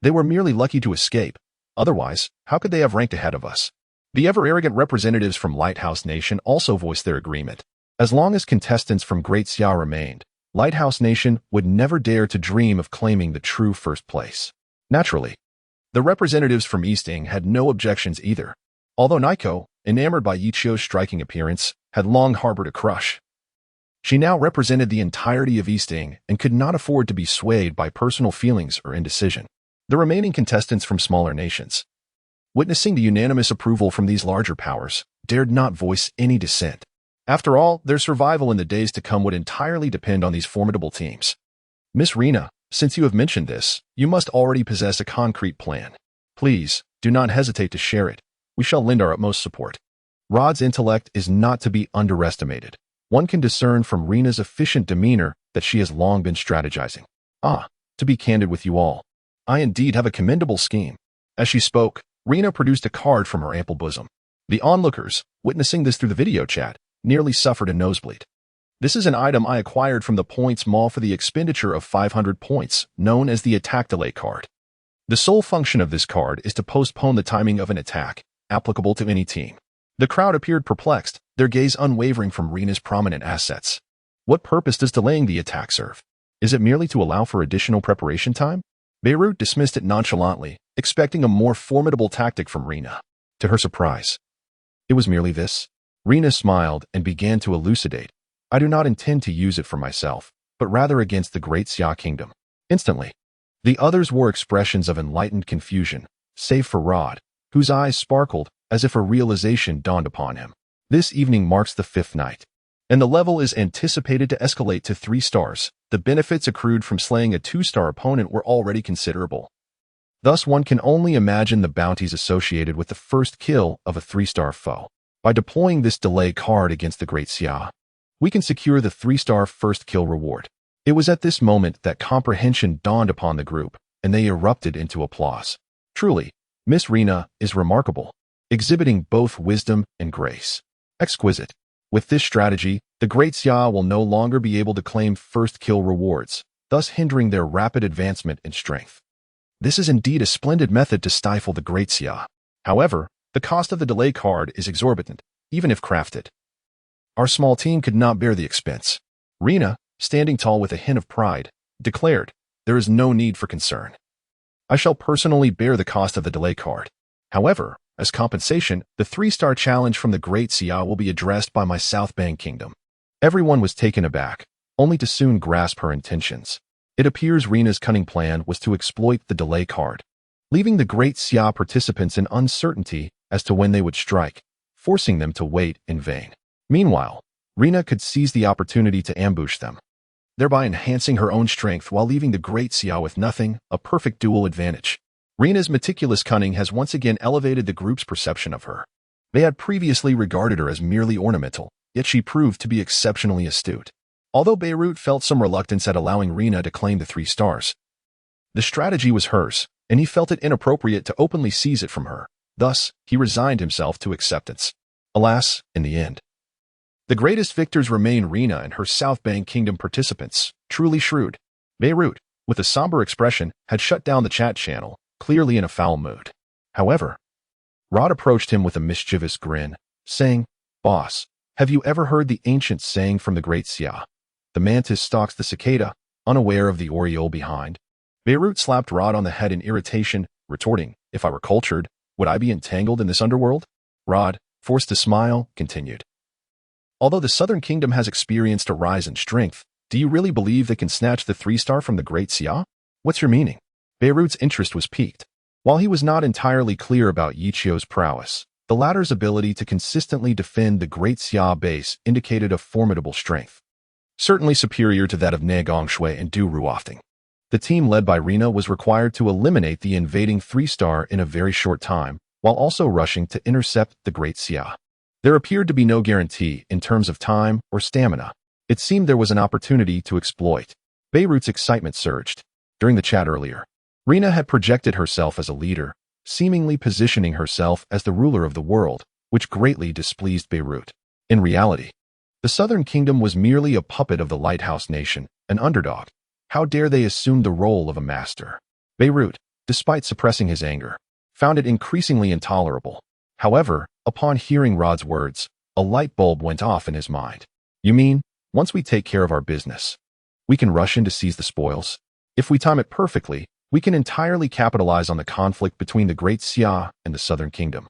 they were merely lucky to escape. Otherwise, how could they have ranked ahead of us?" The ever-arrogant representatives from Lighthouse Nation also voiced their agreement. As long as contestants from Great Xia remained, Lighthouse Nation would never dare to dream of claiming the true first place. Naturally, the representatives from East Ing had no objections either, although Nico, enamored by Yichio's striking appearance, had long harbored a crush. She now represented the entirety of East Ing and could not afford to be swayed by personal feelings or indecision. The remaining contestants from smaller nations, witnessing the unanimous approval from these larger powers, dared not voice any dissent. After all, their survival in the days to come would entirely depend on these formidable teams. Miss Rina, since you have mentioned this, you must already possess a concrete plan. Please, do not hesitate to share it. We shall lend our utmost support. Rod's intellect is not to be underestimated. One can discern from Rina's efficient demeanor that she has long been strategizing. To be candid with you all, I indeed have a commendable scheme. As she spoke, Rina produced a card from her ample bosom. The onlookers, witnessing this through the video chat, nearly suffered a nosebleed. This is an item I acquired from the points mall for the expenditure of 500 points, known as the attack delay card. The sole function of this card is to postpone the timing of an attack, applicable to any team. The crowd appeared perplexed, their gaze unwavering from Rina's prominent assets. What purpose does delaying the attack serve? Is it merely to allow for additional preparation time? Beirut dismissed it nonchalantly, expecting a more formidable tactic from Rina. To her surprise, it was merely this. Rina smiled and began to elucidate. I do not intend to use it for myself, but rather against the Great Xia Kingdom. Instantly, the others wore expressions of enlightened confusion, save for Rod, whose eyes sparkled as if a realization dawned upon him. This evening marks the 5th night, and the level is anticipated to escalate to 3 stars. The benefits accrued from slaying a 2-star opponent were already considerable. Thus, one can only imagine the bounties associated with the first kill of a 3-star foe. By deploying this delay card against the Great Xia, we can secure the 3-star first kill reward. It was at this moment that comprehension dawned upon the group, and they erupted into applause. Truly, Miss Rina is remarkable, exhibiting both wisdom and grace. Exquisite. With this strategy, the Great Xia will no longer be able to claim first kill rewards, thus hindering their rapid advancement in strength. This is indeed a splendid method to stifle the Great Xia. However, the cost of the delay card is exorbitant, even if crafted. Our small team could not bear the expense. Rina, standing tall with a hint of pride, declared, there is no need for concern. I shall personally bear the cost of the delay card. However, as compensation, the 3-star challenge from the Great Xia will be addressed by my South Bang Kingdom. Everyone was taken aback, only to soon grasp her intentions. It appears Rina's cunning plan was to exploit the delay card, leaving the Great Xia participants in uncertainty as to when they would strike, forcing them to wait in vain. Meanwhile, Rina could seize the opportunity to ambush them. thereby enhancing her own strength while leaving the Great Xia with nothing, a perfect dual advantage. Rina's meticulous cunning has once again elevated the group's perception of her. They had previously regarded her as merely ornamental, yet she proved to be exceptionally astute. Although Beirut felt some reluctance at allowing Rina to claim the 3 stars, the strategy was hers, and he felt it inappropriate to openly seize it from her. Thus, he resigned himself to acceptance. Alas, in the end, the greatest victors remain Rina and her South Bank Kingdom participants, truly shrewd. Beirut, with a somber expression, had shut down the chat channel, clearly in a foul mood. However, Rod approached him with a mischievous grin, saying, "Boss, have you ever heard the ancient saying from the Great Xia? The mantis stalks the cicada, unaware of the oriole behind." Beirut slapped Rod on the head in irritation, retorting, "If I were cultured, would I be entangled in this underworld?" Rod, forced to smile, continued. "Although the Southern Kingdom has experienced a rise in strength, do you really believe they can snatch the 3-star from the Great Xia? What's your meaning?" Beirut's interest was piqued. While he was not entirely clear about Yichio's prowess, the latter's ability to consistently defend the Great Xia base indicated a formidable strength, certainly superior to that of Nagong Shui and Du Ruofting. The team led by Rina was required to eliminate the invading 3-star in a very short time, while also rushing to intercept the Great Xia. There appeared to be no guarantee in terms of time or stamina. It seemed there was an opportunity to exploit. Beirut's excitement surged. During the chat earlier, Rina had projected herself as a leader, seemingly positioning herself as the ruler of the world, which greatly displeased Beirut. In reality, the Southern Kingdom was merely a puppet of the Lighthouse Nation, an underdog. How dare they assume the role of a master? Beirut, despite suppressing his anger, found it increasingly intolerable. However, upon hearing Rod's words, a light bulb went off in his mind. "You mean, once we take care of our business, we can rush in to seize the spoils? If we time it perfectly, we can entirely capitalize on the conflict between the Great Xia and the Southern Kingdom,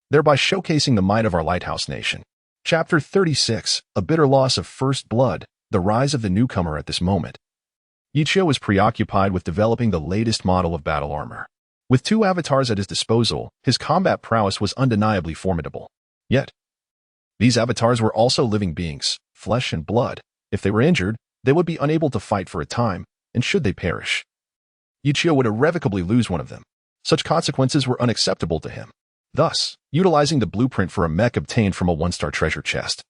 thereby showcasing the might of our Lighthouse Nation." Chapter 36, A Bitter Loss of First Blood, The Rise of the Newcomer. At this moment, Yichio was preoccupied with developing the latest model of battle armor. With 2 avatars at his disposal, his combat prowess was undeniably formidable. Yet, these avatars were also living beings, flesh and blood. If they were injured, they would be unable to fight for a time, and should they perish, Yichio would irrevocably lose one of them. Such consequences were unacceptable to him. Thus, utilizing the blueprint for a mech obtained from a 1-star treasure chest,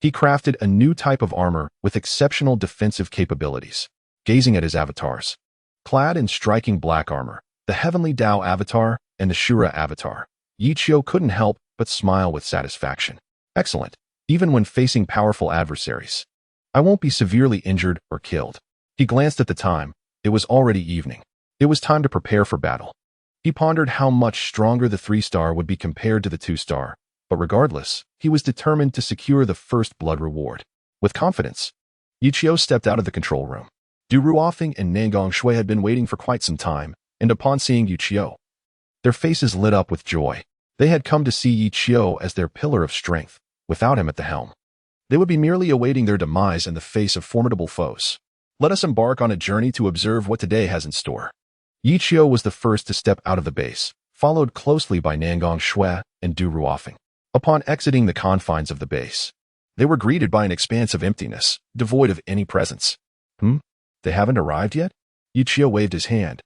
he crafted a new type of armor with exceptional defensive capabilities. Gazing at his avatars, clad in striking black armor, the Heavenly Tao avatar and the Shura avatar, Yichio couldn't help but smile with satisfaction. Excellent. Even when facing powerful adversaries, I won't be severely injured or killed. He glanced at the time. It was already evening. It was time to prepare for battle. He pondered how much stronger the 3-star would be compared to the 2-star, but regardless, he was determined to secure the first blood reward. With confidence, Yichio stepped out of the control room. Du Ruofing and Nangong Shui had been waiting for quite some time, and upon seeing Yichio, their faces lit up with joy. They had come to see Yichio as their pillar of strength. Without him at the helm, they would be merely awaiting their demise in the face of formidable foes. Let us embark on a journey to observe what today has in store. Yichio was the first to step out of the base, followed closely by Nangong Shui and Du Ruofing. Upon exiting the confines of the base, they were greeted by an expanse of emptiness, devoid of any presence. They haven't arrived yet? Yichio waved his hand,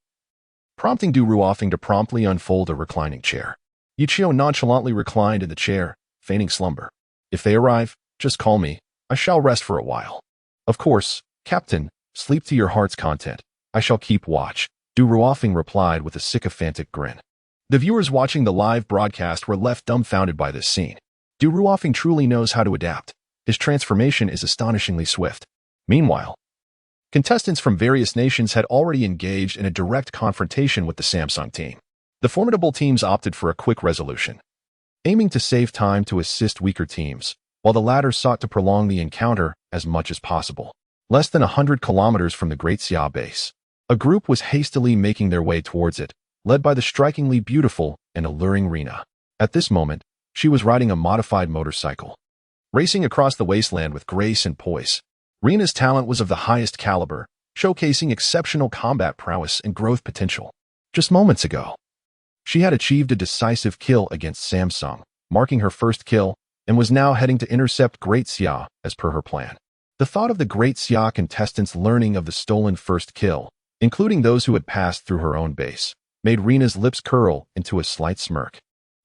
prompting Du Ruofing to promptly unfold a reclining chair. Yichio nonchalantly reclined in the chair, feigning slumber. "If they arrive, just call me. I shall rest for a while." "Of course, Captain, sleep to your heart's content. I shall keep watch," Du Ruofing replied with a sycophantic grin. The viewers watching the live broadcast were left dumbfounded by this scene. Du Ruofing truly knows how to adapt. His transformation is astonishingly swift. Meanwhile, contestants from various nations had already engaged in a direct confrontation with the Samsung team. The formidable teams opted for a quick resolution, aiming to save time to assist weaker teams, while the latter sought to prolong the encounter as much as possible. Less than 100 kilometers from the Great Xia base, a group was hastily making their way towards it, led by the strikingly beautiful and alluring Rina. At this moment, she was riding a modified motorcycle, racing across the wasteland with grace and poise. Rina's talent was of the highest caliber, showcasing exceptional combat prowess and growth potential. Just moments ago, she had achieved a decisive kill against Samsung, marking her first kill, and was now heading to intercept Great Xia as per her plan. The thought of the great Xia contestants learning of the stolen first kill, including those who had passed through her own base, made Rena's lips curl into a slight smirk.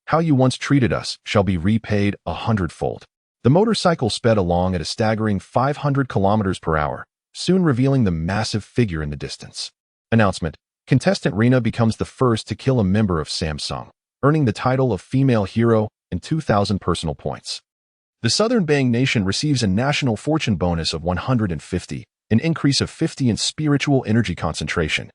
How you once treated us shall be repaid 100-fold. The motorcycle sped along at a staggering 500 kilometers per hour, soon revealing the massive figure in the distance. Announcement: Contestant Rena becomes the first to kill a member of Samsung, earning the title of Female Hero and 2,000 personal points. The Southern Bang Nation receives a national fortune bonus of 150, an increase of 50 in spiritual energy concentration,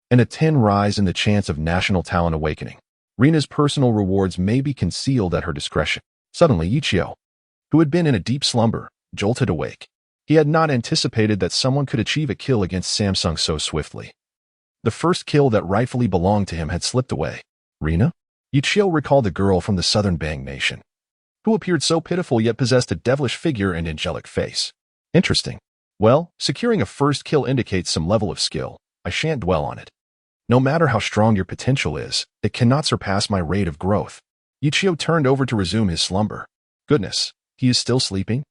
and a 10 rise in the chance of national talent awakening. Rena's personal rewards may be concealed at her discretion. Suddenly, Yichio, who had been in a deep slumber, jolted awake. He had not anticipated that someone could achieve a kill against Samsung so swiftly. The first kill that rightfully belonged to him had slipped away. Rena? Yichio recalled the girl from the Southern Bang Nation, who appeared so pitiful yet possessed a devilish figure and angelic face. Interesting. Well, securing a first kill indicates some level of skill. I shan't dwell on it. No matter how strong your potential is, it cannot surpass my rate of growth. Yichio turned over to resume his slumber. Goodness, he is still sleeping?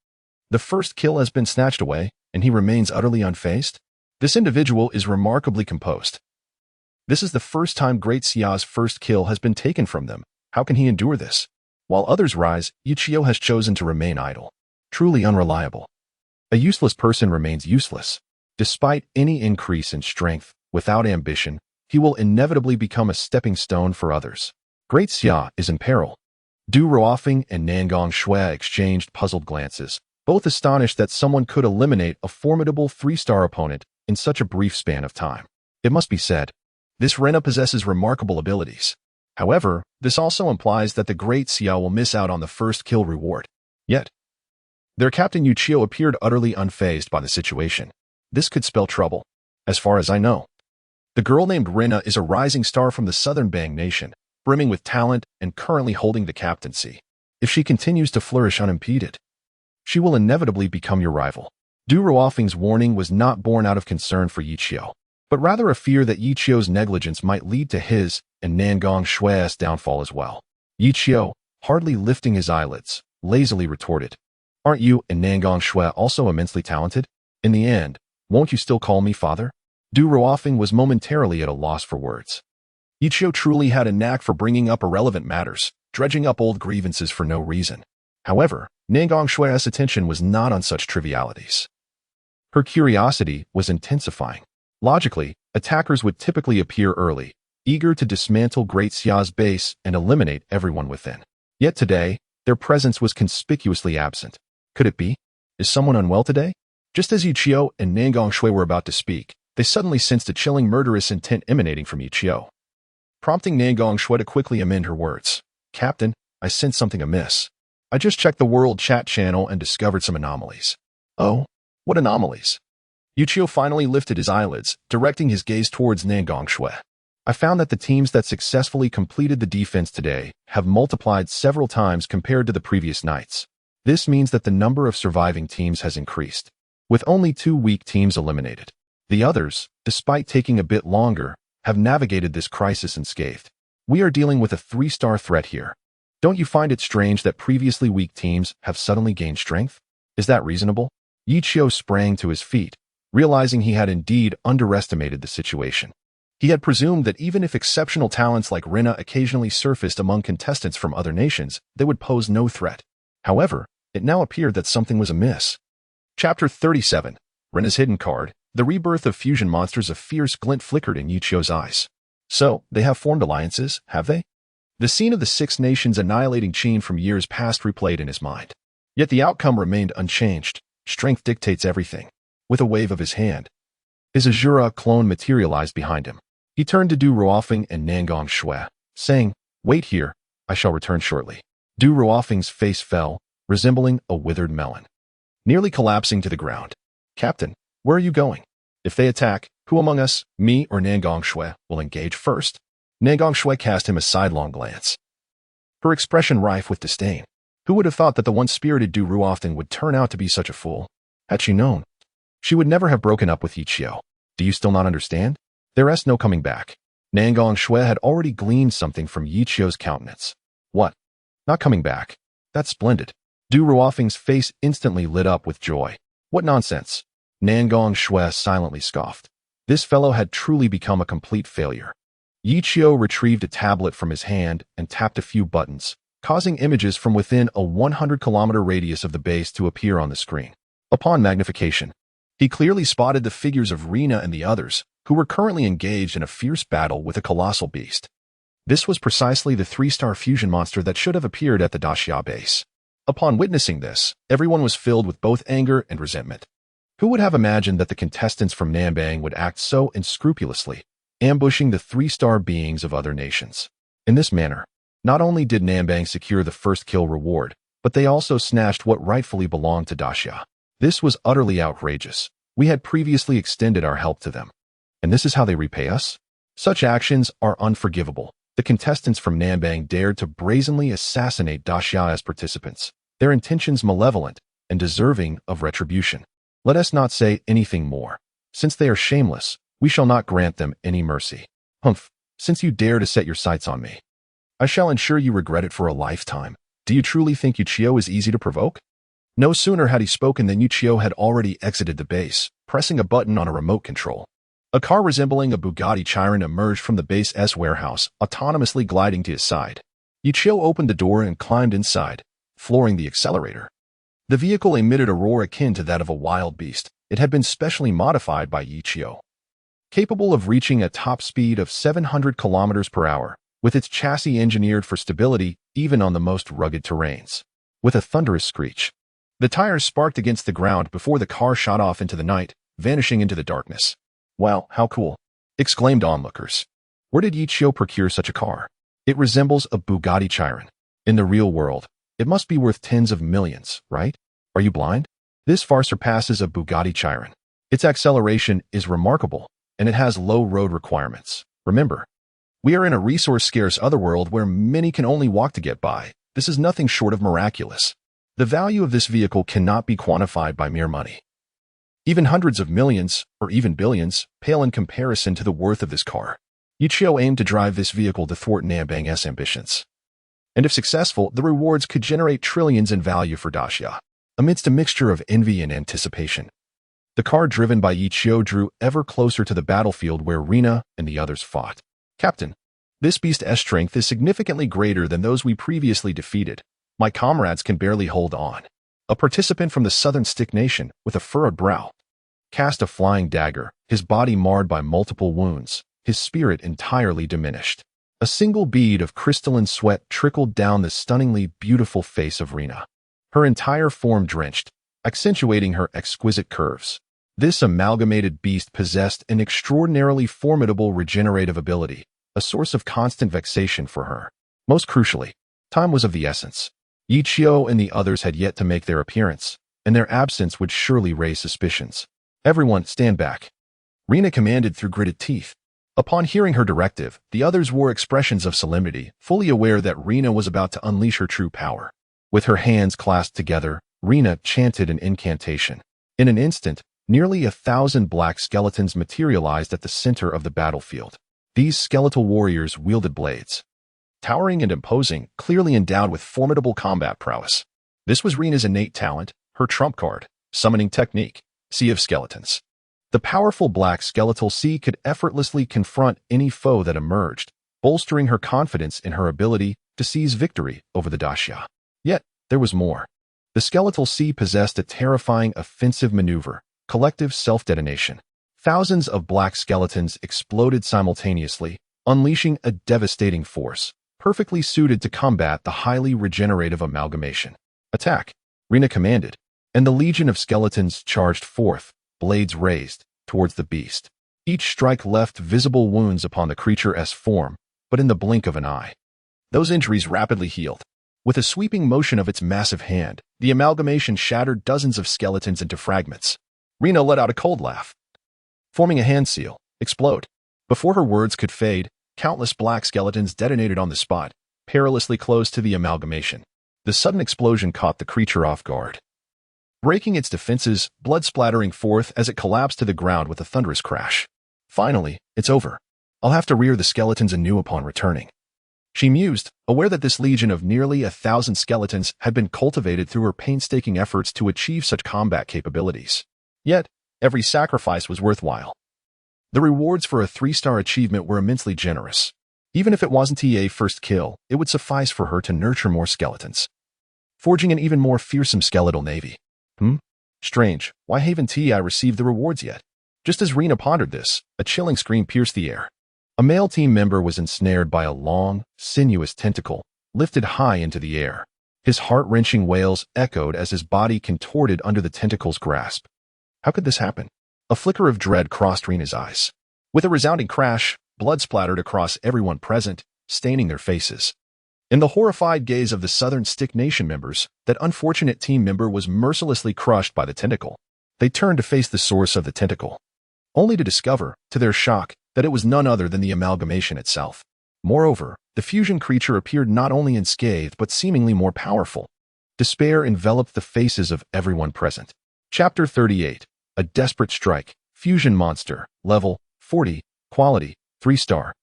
The first kill has been snatched away, and he remains utterly unfazed? This individual is remarkably composed. This is the first time Great Xia's first kill has been taken from them. How can he endure this? While others rise, Yichio has chosen to remain idle. Truly unreliable. A useless person remains useless. Despite any increase in strength, without ambition, he will inevitably become a stepping stone for others. Great Xia is in peril. Du Ruofeng and Nangong Shui exchanged puzzled glances, both astonished that someone could eliminate a formidable 3-star opponent in such a brief span of time. It must be said, this Rena possesses remarkable abilities. However, this also implies that the Great Xia will miss out on the first kill reward. Yet, their captain Yichio appeared utterly unfazed by the situation. This could spell trouble. As far as I know, the girl named Rena is a rising star from the Southern Bang Nation, brimming with talent and currently holding the captaincy. If she continues to flourish unimpeded, she will inevitably become your rival. Du Ruofeng's warning was not born out of concern for Yichio, but rather a fear that Yichio's negligence might lead to his and Nangong Shui's downfall as well. Yichio, hardly lifting his eyelids, lazily retorted, "Aren't you and Nangong Shui also immensely talented? In the end, won't you still call me father?" Du Ruofeng was momentarily at a loss for words. Yichio truly had a knack for bringing up irrelevant matters, dredging up old grievances for no reason. However, Nangong Shui's attention was not on such trivialities. Her curiosity was intensifying. Logically, attackers would typically appear early, eager to dismantle Great Xia's base and eliminate everyone within. Yet today, their presence was conspicuously absent. Could it be? Is someone unwell today? Just as Yichio and Nangong Shui were about to speak, they suddenly sensed a chilling murderous intent emanating from Yichio, prompting Nangong Shui to quickly amend her words. "Captain, I sense something amiss. I just checked the world chat channel and discovered some anomalies." "Oh? What anomalies?" Yichio finally lifted his eyelids, directing his gaze towards Nangong Shui. "I found that the teams that successfully completed the defense today have multiplied several times compared to the previous nights. This means that the number of surviving teams has increased, with only 2 weak teams eliminated. The others, despite taking a bit longer, have navigated this crisis unscathed. We are dealing with a 3-star threat here. Don't you find it strange that previously weak teams have suddenly gained strength? Is that reasonable?" Yichio sprang to his feet, realizing he had indeed underestimated the situation. He had presumed that even if exceptional talents like Rena occasionally surfaced among contestants from other nations, they would pose no threat. However, it now appeared that something was amiss. Chapter 37. Rena's Hidden Card. The rebirth of fusion monsters. A fierce glint flickered in Yichio's eyes. So, they have formed alliances, have they? The scene of the 6 nations annihilating Qin from years past replayed in his mind. Yet the outcome remained unchanged. Strength dictates everything. With a wave of his hand, his Azura clone materialized behind him. He turned to Du Ruofeng and Nangong Shui, saying, "Wait here, I shall return shortly." Du Ruofeng's face fell, resembling a withered melon, nearly collapsing to the ground. "Captain, where are you going? If they attack, who among us, me or Nangong Shui, will engage first?" Nangong Shui cast him a sidelong glance, her expression rife with disdain. Who would have thought that the once-spirited Du Ruofeng would turn out to be such a fool? Had she known, she would never have broken up with Yichio. Do you still not understand? There is no coming back. Nangong Shui had already gleaned something from Yichio's countenance. What? Not coming back? That's splendid. Du Ruofeng's face instantly lit up with joy. What nonsense! Nangong Shui silently scoffed. This fellow had truly become a complete failure. Yichio retrieved a tablet from his hand and tapped a few buttons, causing images from within a 100-kilometer radius of the base to appear on the screen. Upon magnification, he clearly spotted the figures of Rina and the others, who were currently engaged in a fierce battle with a colossal beast. This was precisely the 3-star fusion monster that should have appeared at the Daxia base. Upon witnessing this, everyone was filled with both anger and resentment. Who would have imagined that the contestants from Nanbang would act so unscrupulously, ambushing the 3-star beings of other nations? In this manner, not only did Nanbang secure the first kill reward, but they also snatched what rightfully belonged to Daxia. This was utterly outrageous. We had previously extended our help to them. And this is how they repay us? Such actions are unforgivable. The contestants from Nanbang dared to brazenly assassinate Daxia as participants, their intentions malevolent and deserving of retribution. Let us not say anything more. Since they are shameless, we shall not grant them any mercy. Humph, since you dare to set your sights on me, I shall ensure you regret it for a lifetime. Do you truly think Yichio is easy to provoke? No sooner had he spoken than Yichio had already exited the base, pressing a button on a remote control. A car resembling a Bugatti Chiron emerged from the base's warehouse, autonomously gliding to his side. Yichio opened the door and climbed inside, flooring the accelerator. The vehicle emitted a roar akin to that of a wild beast. It had been specially modified by Yichio, capable of reaching a top speed of 700 kilometers per hour, with its chassis engineered for stability even on the most rugged terrains. With a thunderous screech, the tires sparked against the ground before the car shot off into the night, vanishing into the darkness. "Wow, how cool!" exclaimed onlookers. Where did Yichio procure such a car? It resembles a Bugatti Chiron. In the real world, it must be worth tens of millions, right? Are you blind? This far surpasses a Bugatti Chiron. Its acceleration is remarkable, and it has low road requirements. Remember, we are in a resource-scarce otherworld where many can only walk to get by. This is nothing short of miraculous. The value of this vehicle cannot be quantified by mere money. Even hundreds of millions, or even billions, pale in comparison to the worth of this car. Yichio aimed to drive this vehicle to thwart Nanbang's ambitions. And if successful, the rewards could generate trillions in value for Daxia. Amidst a mixture of envy and anticipation, the car driven by Yichio drew ever closer to the battlefield where Rina and the others fought. "Captain, this beast's strength is significantly greater than those we previously defeated. My comrades can barely hold on." A participant from the southern Stick Nation, with a furrowed brow, cast a flying dagger, his body marred by multiple wounds, his spirit entirely diminished. A single bead of crystalline sweat trickled down the stunningly beautiful face of Rina, her entire form drenched, accentuating her exquisite curves. This amalgamated beast possessed an extraordinarily formidable regenerative ability, a source of constant vexation for her. Most crucially, time was of the essence. Yichio and the others had yet to make their appearance, and their absence would surely raise suspicions. "Everyone, stand back," Rina commanded through gritted teeth. Upon hearing her directive, the others wore expressions of solemnity, fully aware that Rina was about to unleash her true power. With her hands clasped together, Rina chanted an incantation. In an instant, nearly 1,000 black skeletons materialized at the center of the battlefield. These skeletal warriors wielded blades, towering and imposing, clearly endowed with formidable combat prowess. This was Rina's innate talent, her trump card, summoning technique, Sea of Skeletons. The powerful black skeletal sea could effortlessly confront any foe that emerged, bolstering her confidence in her ability to seize victory over the Daxia. Yet, there was more. The skeletal sea possessed a terrifying offensive maneuver, collective self-detonation. Thousands of black skeletons exploded simultaneously, unleashing a devastating force, perfectly suited to combat the highly regenerative amalgamation. "Attack," Rina commanded, and the legion of skeletons charged forth, blades raised, towards the beast. Each strike left visible wounds upon the creature's form, but in the blink of an eye, those injuries rapidly healed. With a sweeping motion of its massive hand, the amalgamation shattered dozens of skeletons into fragments. Rina let out a cold laugh, forming a hand seal. "Explode." Before her words could fade, countless black skeletons detonated on the spot, perilously close to the amalgamation. The sudden explosion caught the creature off guard, breaking its defenses, blood splattering forth as it collapsed to the ground with a thunderous crash. "Finally, it's over. I'll have to rear the skeletons anew upon returning." She mused, aware that this legion of nearly 1,000 skeletons had been cultivated through her painstaking efforts to achieve such combat capabilities. Yet, every sacrifice was worthwhile. The rewards for a 3-star achievement were immensely generous. Even if it wasn't a first kill, it would suffice for her to nurture more skeletons, forging an even more fearsome skeletal navy. Strange, why haven't I received the rewards yet? Just as Rena pondered this, a chilling scream pierced the air. A male team member was ensnared by a long, sinuous tentacle, lifted high into the air. His heart-wrenching wails echoed as his body contorted under the tentacle's grasp. How could this happen? A flicker of dread crossed Rena's eyes. With a resounding crash, blood splattered across everyone present, staining their faces. In the horrified gaze of the Southern Stick Nation members, that unfortunate team member was mercilessly crushed by the tentacle. They turned to face the source of the tentacle, only to discover, to their shock, that it was none other than the amalgamation itself. Moreover, the fusion creature appeared not only unscathed but seemingly more powerful. Despair enveloped the faces of everyone present. Chapter 38. A Desperate Strike. Fusion Monster. Level 40. Quality 3-star.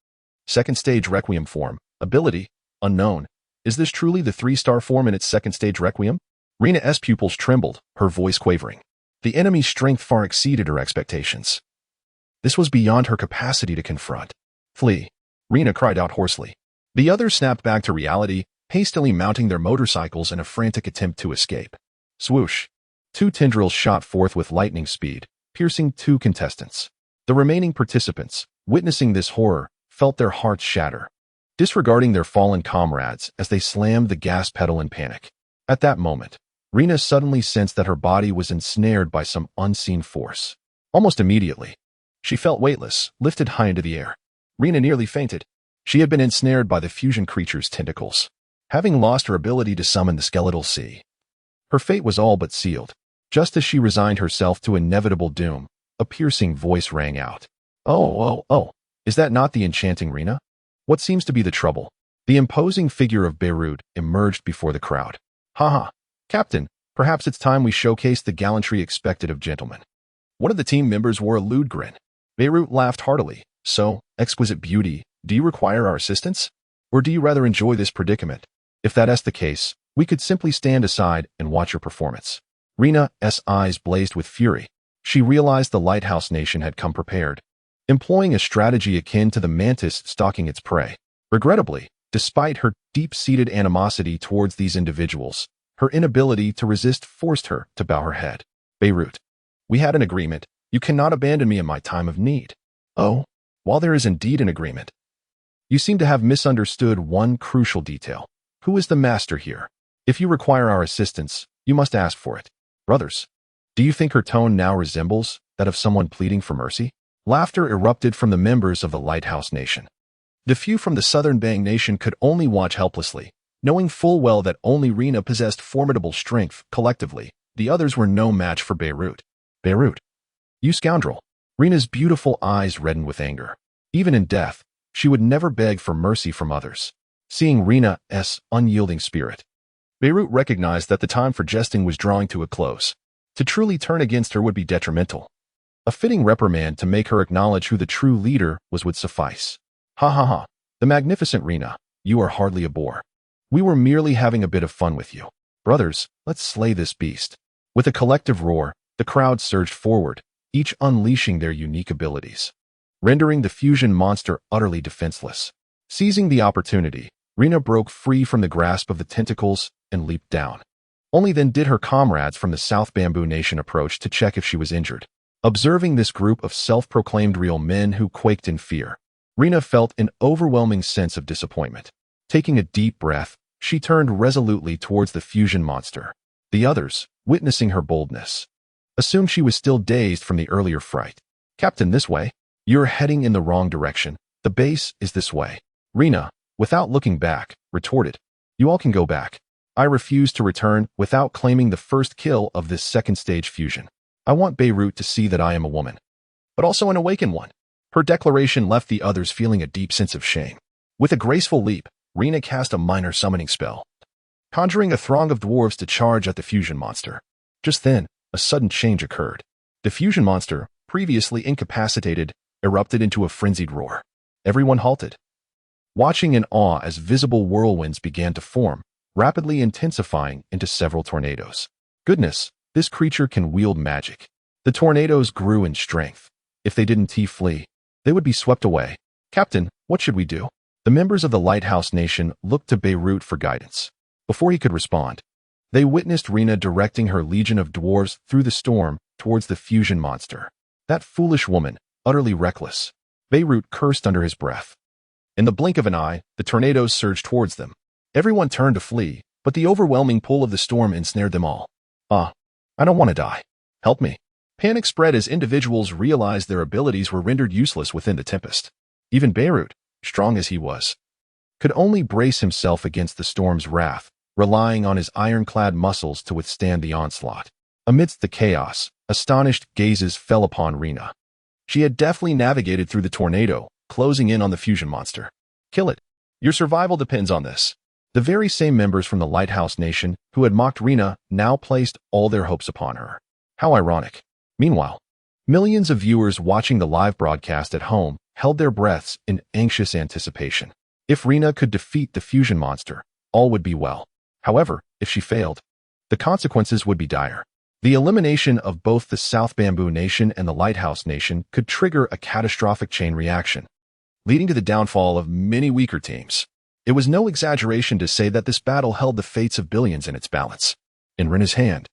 Second stage Requiem form. Ability unknown. Is this truly the 3-star form in its second stage Requiem? Rena's pupils trembled, her voice quavering. The enemy's strength far exceeded her expectations. This was beyond her capacity to confront. Flee! Rena cried out hoarsely. The others snapped back to reality, hastily mounting their motorcycles in a frantic attempt to escape. Swoosh! 2 tendrils shot forth with lightning speed, piercing 2 contestants. The remaining participants, witnessing this horror, felt their hearts shatter, disregarding their fallen comrades as they slammed the gas pedal in panic. At that moment, Rena suddenly sensed that her body was ensnared by some unseen force. Almost immediately, she felt weightless, lifted high into the air. Rena nearly fainted. She had been ensnared by the fusion creature's tentacles, having lost her ability to summon the skeletal sea. Her fate was all but sealed. Just as she resigned herself to inevitable doom, a piercing voice rang out. Oh, is that not the enchanting Rena? What seems to be the trouble? The imposing figure of Beirut emerged before the crowd. Haha, Captain, perhaps it's time we showcase the gallantry expected of gentlemen. One of the team members wore a lewd grin. Beirut laughed heartily. So, exquisite beauty, do you require our assistance? Or do you rather enjoy this predicament? If that's the case, we could simply stand aside and watch your performance. Rena's eyes blazed with fury. She realized the Lighthouse Nation had come prepared, employing a strategy akin to the mantis stalking its prey. Regrettably, despite her deep-seated animosity towards these individuals, her inability to resist forced her to bow her head. Beirut, we had an agreement. You cannot abandon me in my time of need. Oh, while there is indeed an agreement, you seem to have misunderstood one crucial detail. Who is the master here? If you require our assistance, you must ask for it. Brothers, do you think her tone now resembles that of someone pleading for mercy? Laughter erupted from the members of the Lighthouse Nation. The few from the Southern Bang Nation could only watch helplessly, knowing full well that only Rena possessed formidable strength. Collectively, the others were no match for Beirut. Beirut, you scoundrel! Rena's beautiful eyes reddened with anger. Even in death, she would never beg for mercy from others. Seeing Rena's unyielding spirit, Beirut recognized that the time for jesting was drawing to a close. To truly turn against her would be detrimental. A fitting reprimand to make her acknowledge who the true leader was would suffice. Ha! The magnificent Rena, you are hardly a bore. We were merely having a bit of fun with you. Brothers, let's slay this beast. With a collective roar, the crowd surged forward, each unleashing their unique abilities, rendering the fusion monster utterly defenseless. Seizing the opportunity, Rena broke free from the grasp of the tentacles and leaped down. Only then did her comrades from the South Bamboo Nation approach to check if she was injured. Observing this group of self-proclaimed real men who quaked in fear, Rena felt an overwhelming sense of disappointment. Taking a deep breath, she turned resolutely towards the fusion monster. The others, witnessing her boldness, assumed she was still dazed from the earlier fright. Captain, this way. You're heading in the wrong direction. The base is this way. Rena, without looking back, retorted. You all can go back. I refuse to return without claiming the first kill of this second stage fusion. I want Beirut to see that I am a woman, but also an awakened one. Her declaration left the others feeling a deep sense of shame. With a graceful leap, Rena cast a minor summoning spell, conjuring a throng of dwarves to charge at the fusion monster. Just then, a sudden change occurred. The fusion monster, previously incapacitated, erupted into a frenzied roar. Everyone halted. watching in awe as visible whirlwinds began to form, rapidly intensifying into several tornadoes. Goodness, this creature can wield magic. The tornadoes grew in strength. If they didn't flee, they would be swept away. Captain, what should we do? The members of the Lighthouse Nation looked to Beirut for guidance. Before he could respond, they witnessed Rena directing her legion of dwarves through the storm towards the fusion monster. That foolish woman, utterly reckless. Beirut cursed under his breath. In the blink of an eye, the tornadoes surged towards them. Everyone turned to flee, but the overwhelming pull of the storm ensnared them all. I don't want to die. Help me. Panic spread as individuals realized their abilities were rendered useless within the tempest. Even Beirut, strong as he was, could only brace himself against the storm's wrath, relying on his ironclad muscles to withstand the onslaught. Amidst the chaos, astonished gazes fell upon Rena. She had deftly navigated through the tornado, closing in on the fusion monster. Kill it. Your survival depends on this. The very same members from the Lighthouse Nation who had mocked Rena now placed all their hopes upon her. How ironic. Meanwhile, millions of viewers watching the live broadcast at home held their breaths in anxious anticipation. If Rena could defeat the fusion monster, all would be well. However, if she failed, the consequences would be dire. The elimination of both the South Bamboo Nation and the Lighthouse Nation could trigger a catastrophic chain reaction, leading to the downfall of many weaker teams. It was no exaggeration to say that this battle held the fates of billions in its balance. In Rena's hand,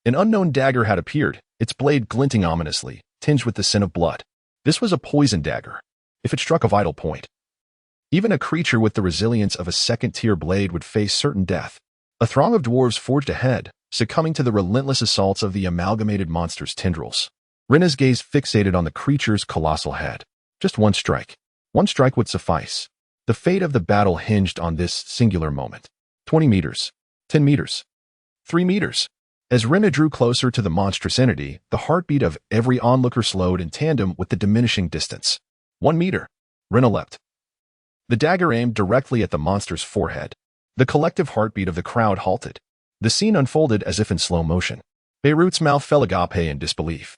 an unknown dagger had appeared, its blade glinting ominously, tinged with the scent of blood. This was a poison dagger. If it struck a vital point, even a creature with the resilience of a second-tier blade would face certain death. A throng of dwarves forged ahead, succumbing to the relentless assaults of the amalgamated monster's tendrils. Rena's gaze fixated on the creature's colossal head. Just one strike. One strike would suffice. The fate of the battle hinged on this singular moment. 20 meters. 10 meters. 3 meters. As Rena drew closer to the monstrous entity, the heartbeat of every onlooker slowed in tandem with the diminishing distance. 1 meter. Rena leapt. The dagger aimed directly at the monster's forehead. The collective heartbeat of the crowd halted. The scene unfolded as if in slow motion. Beirut's mouth fell agape in disbelief.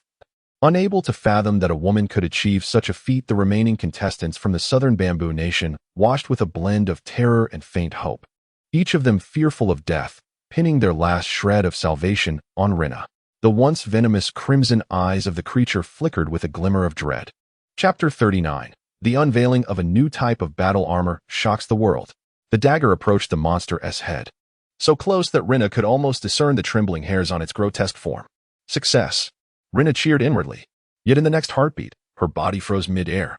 Unable to fathom that a woman could achieve such a feat, the remaining contestants from the Southern Bamboo Nation watched with a blend of terror and faint hope, each of them fearful of death, pinning their last shred of salvation on Rena. The once venomous crimson eyes of the creature flickered with a glimmer of dread. Chapter 39. The unveiling of a new type of battle armor shocks the world. The dagger approached the monster's head, so close that Rena could almost discern the trembling hairs on its grotesque form. Success. Rena cheered inwardly. Yet in the next heartbeat, her body froze mid-air.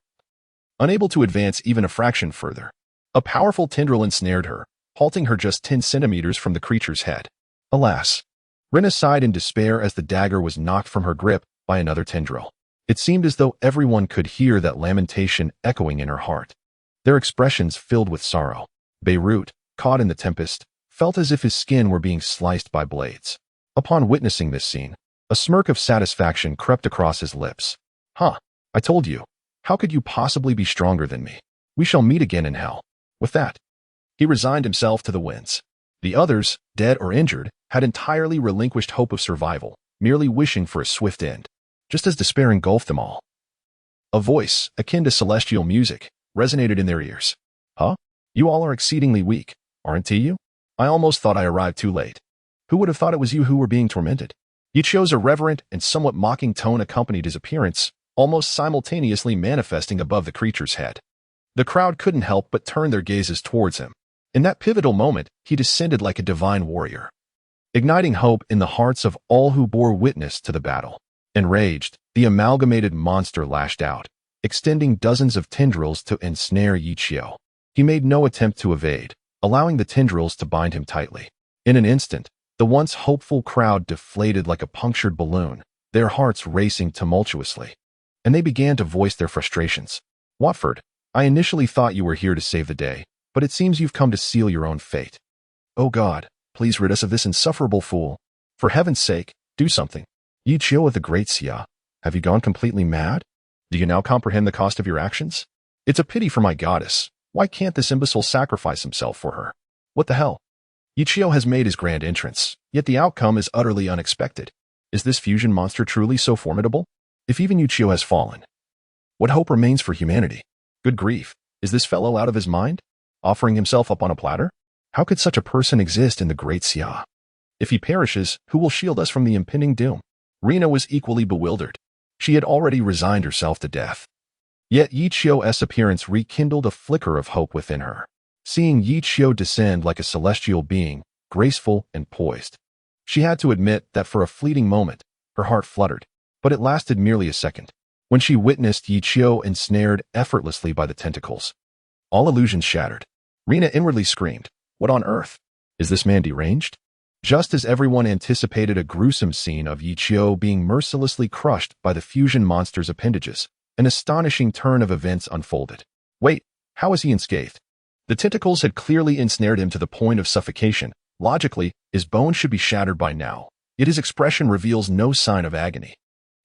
Unable to advance even a fraction further, a powerful tendril ensnared her, halting her just 10 centimeters from the creature's head. Alas! Rena sighed in despair as the dagger was knocked from her grip by another tendril. It seemed as though everyone could hear that lamentation echoing in her heart. Their expressions filled with sorrow. Beirut, caught in the tempest, felt as if his skin were being sliced by blades. Upon witnessing this scene, a smirk of satisfaction crept across his lips. I told you. How could you possibly be stronger than me? We shall meet again in hell. With that, he resigned himself to the winds. The others, dead or injured, had entirely relinquished hope of survival, merely wishing for a swift end, just as despair engulfed them all. A voice, akin to celestial music, resonated in their ears. You all are exceedingly weak, aren't you? I almost thought I arrived too late. Who would have thought it was you who were being tormented? Yichio's irreverent and somewhat mocking tone accompanied his appearance, almost simultaneously manifesting above the creature's head. The crowd couldn't help but turn their gazes towards him. In that pivotal moment, he descended like a divine warrior, igniting hope in the hearts of all who bore witness to the battle. Enraged, the amalgamated monster lashed out, extending dozens of tendrils to ensnare Yichio. He made no attempt to evade, allowing the tendrils to bind him tightly. In an instant, the once hopeful crowd deflated like a punctured balloon, their hearts racing tumultuously. And they began to voice their frustrations. Watford, I initially thought you were here to save the day, but it seems you've come to seal your own fate. Oh God, please rid us of this insufferable fool. For heaven's sake, do something. Yichio of the Great Xia, have you gone completely mad? Do you now comprehend the cost of your actions? It's a pity for my goddess. Why can't this imbecile sacrifice himself for her? What the hell? Yichio has made his grand entrance, yet the outcome is utterly unexpected. Is this fusion monster truly so formidable? If even Yichio has fallen, what hope remains for humanity? Good grief. Is this fellow out of his mind? Offering himself up on a platter? How could such a person exist in the Great Xia? If he perishes, who will shield us from the impending doom? Rina was equally bewildered. She had already resigned herself to death. Yet Yichio's appearance rekindled a flicker of hope within her. Seeing Yichio descend like a celestial being, graceful and poised, she had to admit that for a fleeting moment, her heart fluttered, but it lasted merely a second. When she witnessed Yichio ensnared effortlessly by the tentacles, all illusions shattered. Rina inwardly screamed, "What on earth? Is this man deranged?" Just as everyone anticipated a gruesome scene of Yichio being mercilessly crushed by the fusion monster's appendages, an astonishing turn of events unfolded. Wait, how is he unscathed? The tentacles had clearly ensnared him to the point of suffocation. Logically, his bones should be shattered by now, yet his expression reveals no sign of agony.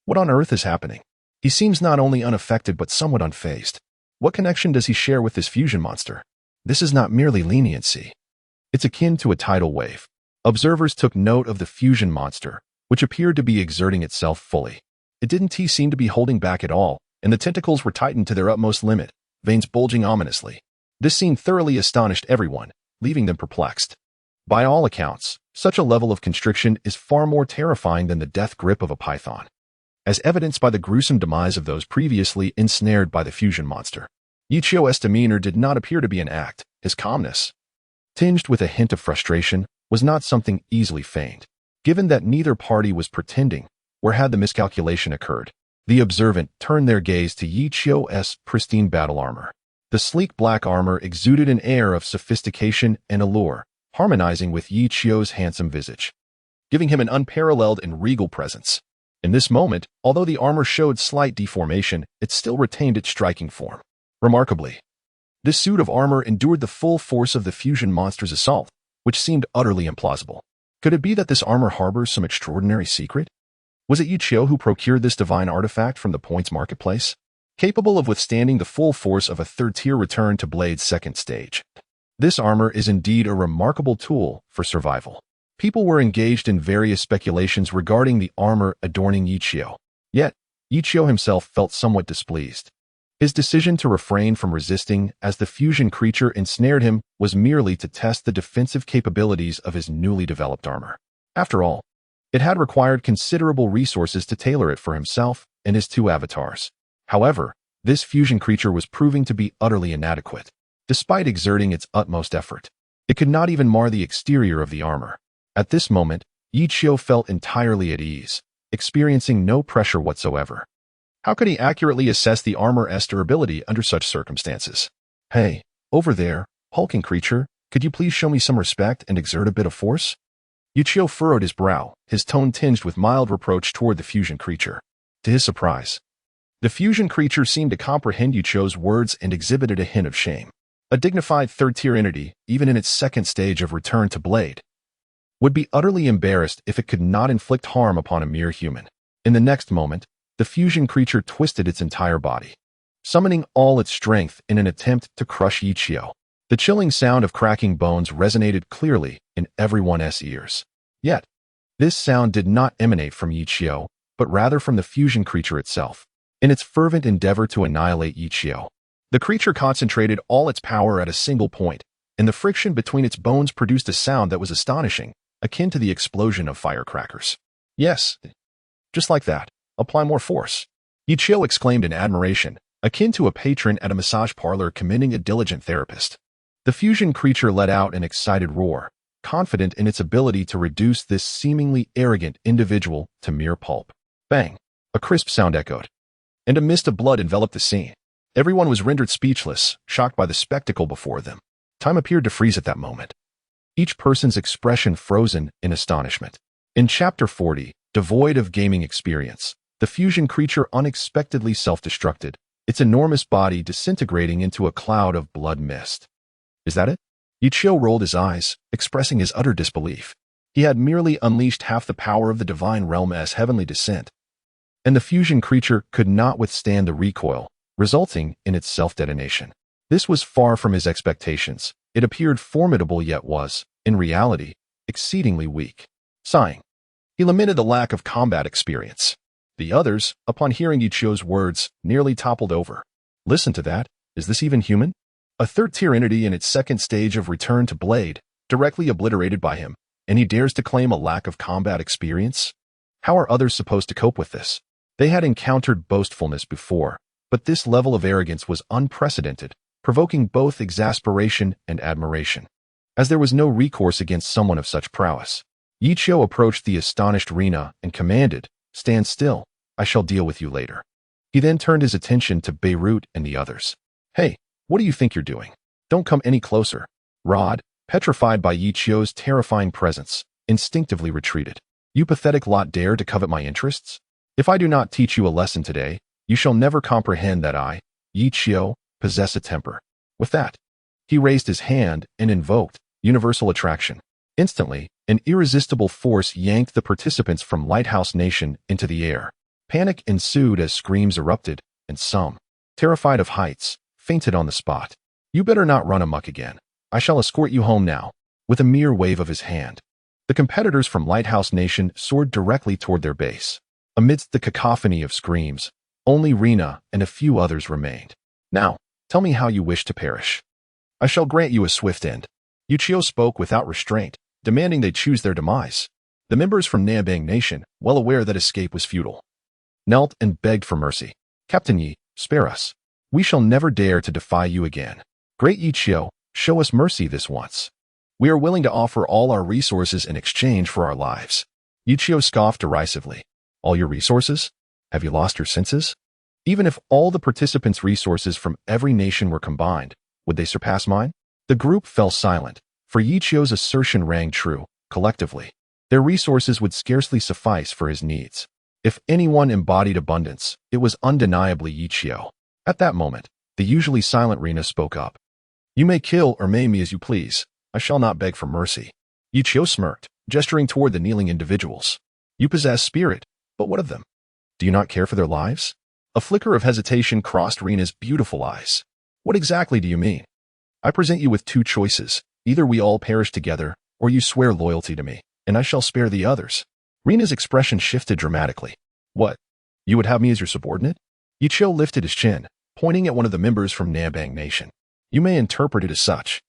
What on earth is happening? He seems not only unaffected but somewhat unfazed. What connection does he share with this fusion monster? This is not merely leniency. It's akin to a tidal wave. Observers took note of the fusion monster, which appeared to be exerting itself fully. It didn't seem to be holding back at all, and the tentacles were tightened to their utmost limit, veins bulging ominously. This scene thoroughly astonished everyone, leaving them perplexed. By all accounts, such a level of constriction is far more terrifying than the death grip of a python, as evidenced by the gruesome demise of those previously ensnared by the fusion monster. Yichio's demeanor did not appear to be an act. His calmness, tinged with a hint of frustration, was not something easily feigned. Given that neither party was pretending, where had the miscalculation occurred? The observant turned their gaze to Yichio's pristine battle armor. The sleek black armor exuded an air of sophistication and allure, harmonizing with Yichio's handsome visage, giving him an unparalleled and regal presence. In this moment, although the armor showed slight deformation, it still retained its striking form. Remarkably, this suit of armor endured the full force of the fusion monster's assault, which seemed utterly implausible. Could it be that this armor harbors some extraordinary secret? Was it Yichio who procured this divine artifact from the Point's marketplace, capable of withstanding the full force of a third-tier return to Blade's second stage? This armor is indeed a remarkable tool for survival. People were engaged in various speculations regarding the armor adorning Yichio. Yet, Yichio himself felt somewhat displeased. His decision to refrain from resisting as the fusion creature ensnared him was merely to test the defensive capabilities of his newly developed armor. After all, it had required considerable resources to tailor it for himself and his two avatars. However, this fusion creature was proving to be utterly inadequate. Despite exerting its utmost effort, it could not even mar the exterior of the armor. At this moment, Yichio felt entirely at ease, experiencing no pressure whatsoever. How could he accurately assess the armor's durability under such circumstances? Hey, over there, hulking creature, could you please show me some respect and exert a bit of force? Yichio furrowed his brow, his tone tinged with mild reproach toward the fusion creature. To his surprise, the fusion creature seemed to comprehend Yichio's words and exhibited a hint of shame. A dignified third-tier entity, even in its second stage of return to Blade, would be utterly embarrassed if it could not inflict harm upon a mere human. In the next moment, the fusion creature twisted its entire body, summoning all its strength in an attempt to crush Yichio. The chilling sound of cracking bones resonated clearly in everyone's ears. Yet, this sound did not emanate from Yichio, but rather from the fusion creature itself. In its fervent endeavor to annihilate Yichio, the creature concentrated all its power at a single point, and the friction between its bones produced a sound that was astonishing, akin to the explosion of firecrackers. Yes, just like that. Apply more force. Yichio exclaimed in admiration, akin to a patron at a massage parlor commending a diligent therapist. The fusion creature let out an excited roar, confident in its ability to reduce this seemingly arrogant individual to mere pulp. Bang! A crisp sound echoed, and a mist of blood enveloped the scene. Everyone was rendered speechless, shocked by the spectacle before them. Time appeared to freeze at that moment, each person's expression frozen in astonishment. In Chapter 40, devoid of gaming experience, the fusion creature unexpectedly self-destructed, its enormous body disintegrating into a cloud of blood mist. Is that it? Yichio rolled his eyes, expressing his utter disbelief. He had merely unleashed half the power of the divine realm as heavenly descent, and the fusion creature could not withstand the recoil, resulting in its self-detonation. This was far from his expectations. It appeared formidable yet was, in reality, exceedingly weak. Sighing, he lamented the lack of combat experience. The others, upon hearing Yichio's words, nearly toppled over. Listen to that. Is this even human? A third-tier entity in its second stage of return to Blade, directly obliterated by him, and he dares to claim a lack of combat experience? How are others supposed to cope with this? They had encountered boastfulness before, but this level of arrogance was unprecedented, provoking both exasperation and admiration. As there was no recourse against someone of such prowess, Yichio approached the astonished Rina and commanded, "Stand still, I shall deal with you later." He then turned his attention to Beirut and the others. "Hey, what do you think you're doing? Don't come any closer." Rod, petrified by Yichio's terrifying presence, instinctively retreated. "You pathetic lot dare to covet my interests? If I do not teach you a lesson today, you shall never comprehend that I, Yichio, possess a temper." With that, he raised his hand and invoked universal attraction. Instantly, an irresistible force yanked the participants from Lighthouse Nation into the air. Panic ensued as screams erupted, and some, terrified of heights, fainted on the spot. "You better not run amok again. I shall escort you home now." With a mere wave of his hand, the competitors from Lighthouse Nation soared directly toward their base. Amidst the cacophony of screams, only Rina and a few others remained. "Now, tell me how you wish to perish. I shall grant you a swift end." Yichio spoke without restraint, demanding they choose their demise. The members from Naming Nation, well aware that escape was futile, knelt and begged for mercy. "Captain Yi, spare us. We shall never dare to defy you again. Great Yichio, show us mercy this once. We are willing to offer all our resources in exchange for our lives." Yichio scoffed derisively. "All your resources? Have you lost your senses? Even if all the participants' resources from every nation were combined, would they surpass mine?" The group fell silent, for Yichio's assertion rang true. Collectively, their resources would scarcely suffice for his needs. If anyone embodied abundance, it was undeniably Yichio. At that moment, the usually silent Rina spoke up. "You may kill or maim me as you please. I shall not beg for mercy." Yichio smirked, gesturing toward the kneeling individuals. "You possess spirit, but what of them? Do you not care for their lives?" A flicker of hesitation crossed Rina's beautiful eyes. "What exactly do you mean? I present you with two choices. Either we all perish together, or you swear loyalty to me, and I shall spare the others." Rina's expression shifted dramatically. "What? You would have me as your subordinate?" Yichio lifted his chin, pointing at one of the members from Naming Nation. "You may interpret it as such.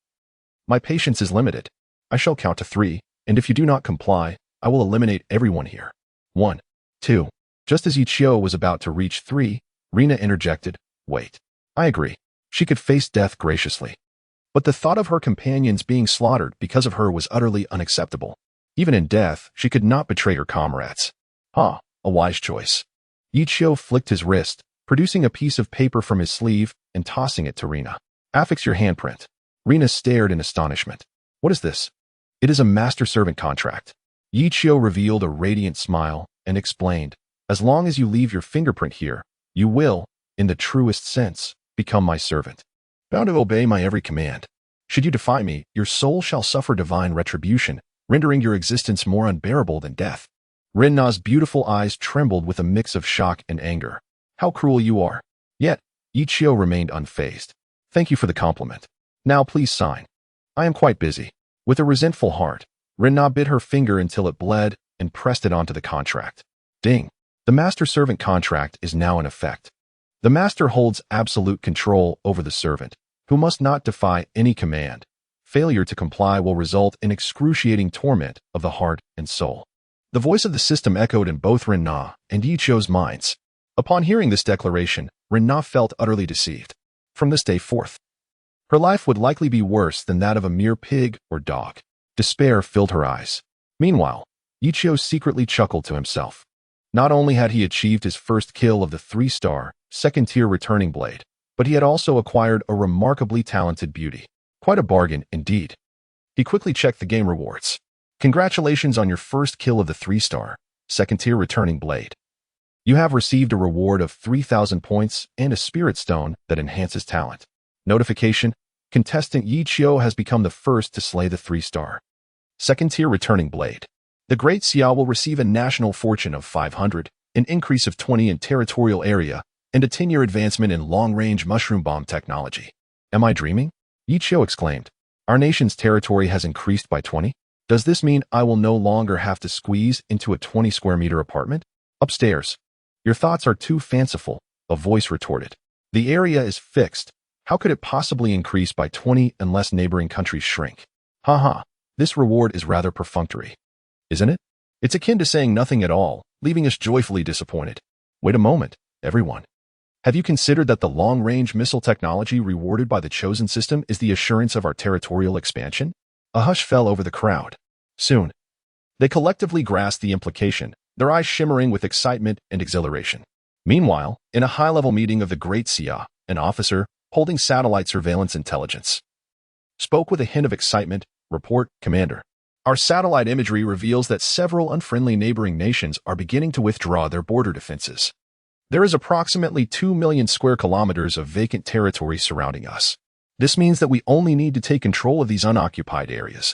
My patience is limited. I shall count to 3, and if you do not comply, I will eliminate everyone here. 1, 2. Just as Yichio was about to reach 3, Rina interjected, "Wait. I agree." She could face death graciously, but the thought of her companions being slaughtered because of her was utterly unacceptable. Even in death, she could not betray her comrades. A wise choice. Yichio flicked his wrist, producing a piece of paper from his sleeve and tossing it to Rina. "Affix your handprint." Rina stared in astonishment. "What is this?" "It is a master-servant contract." Yichio revealed a radiant smile and explained, "As long as you leave your fingerprint here, you will, in the truest sense, become my servant, bound to obey my every command. Should you defy me, your soul shall suffer divine retribution, rendering your existence more unbearable than death." Rina's beautiful eyes trembled with a mix of shock and anger. "How cruel you are." Yet, Yichio remained unfazed. "Thank you for the compliment. Now please sign." "I am quite busy." With a resentful heart, Rina bit her finger until it bled and pressed it onto the contract. Ding! The master-servant contract is now in effect. The master holds absolute control over the servant, who must not defy any command. Failure to comply will result in excruciating torment of the heart and soul. The voice of the system echoed in both Rina and Yichio's minds. Upon hearing this declaration, Rina felt utterly deceived. From this day forth, her life would likely be worse than that of a mere pig or dog. Despair filled her eyes. Meanwhile, Yichio secretly chuckled to himself. Not only had he achieved his first kill of the 3-star, second-tier returning blade, but he had also acquired a remarkably talented beauty. Quite a bargain, indeed. He quickly checked the game rewards. "Congratulations on your first kill of the 3-star, second-tier returning blade. You have received a reward of 3,000 points and a spirit stone that enhances talent. Notification: contestant Yichio has become the first to slay the 3-star, second-tier returning blade. The Great Xia will receive a national fortune of 500, an increase of 20 in territorial area, and a 10-year advancement in long-range mushroom bomb technology." "Am I dreaming?" Yichio exclaimed. "Our nation's territory has increased by 20? Does this mean I will no longer have to squeeze into a 20-square-meter apartment?" "Upstairs." "Your thoughts are too fanciful," a voice retorted. "The area is fixed. How could it possibly increase by 20 unless neighboring countries shrink? Haha, this reward is rather perfunctory, isn't it? It's akin to saying nothing at all, leaving us joyfully disappointed. Wait a moment, everyone. Have you considered that the long-range missile technology rewarded by the chosen system is the assurance of our territorial expansion? A hush fell over the crowd. Soon, they collectively grasped the implication, their eyes shimmering with excitement and exhilaration. Meanwhile, in a high-level meeting of the Great Xia, an officer, holding satellite surveillance intelligence, spoke with a hint of excitement. Report, Commander. Our satellite imagery reveals that several unfriendly neighboring nations are beginning to withdraw their border defenses. There is approximately 2 million square kilometers of vacant territory surrounding us. This means that we only need to take control of these unoccupied areas,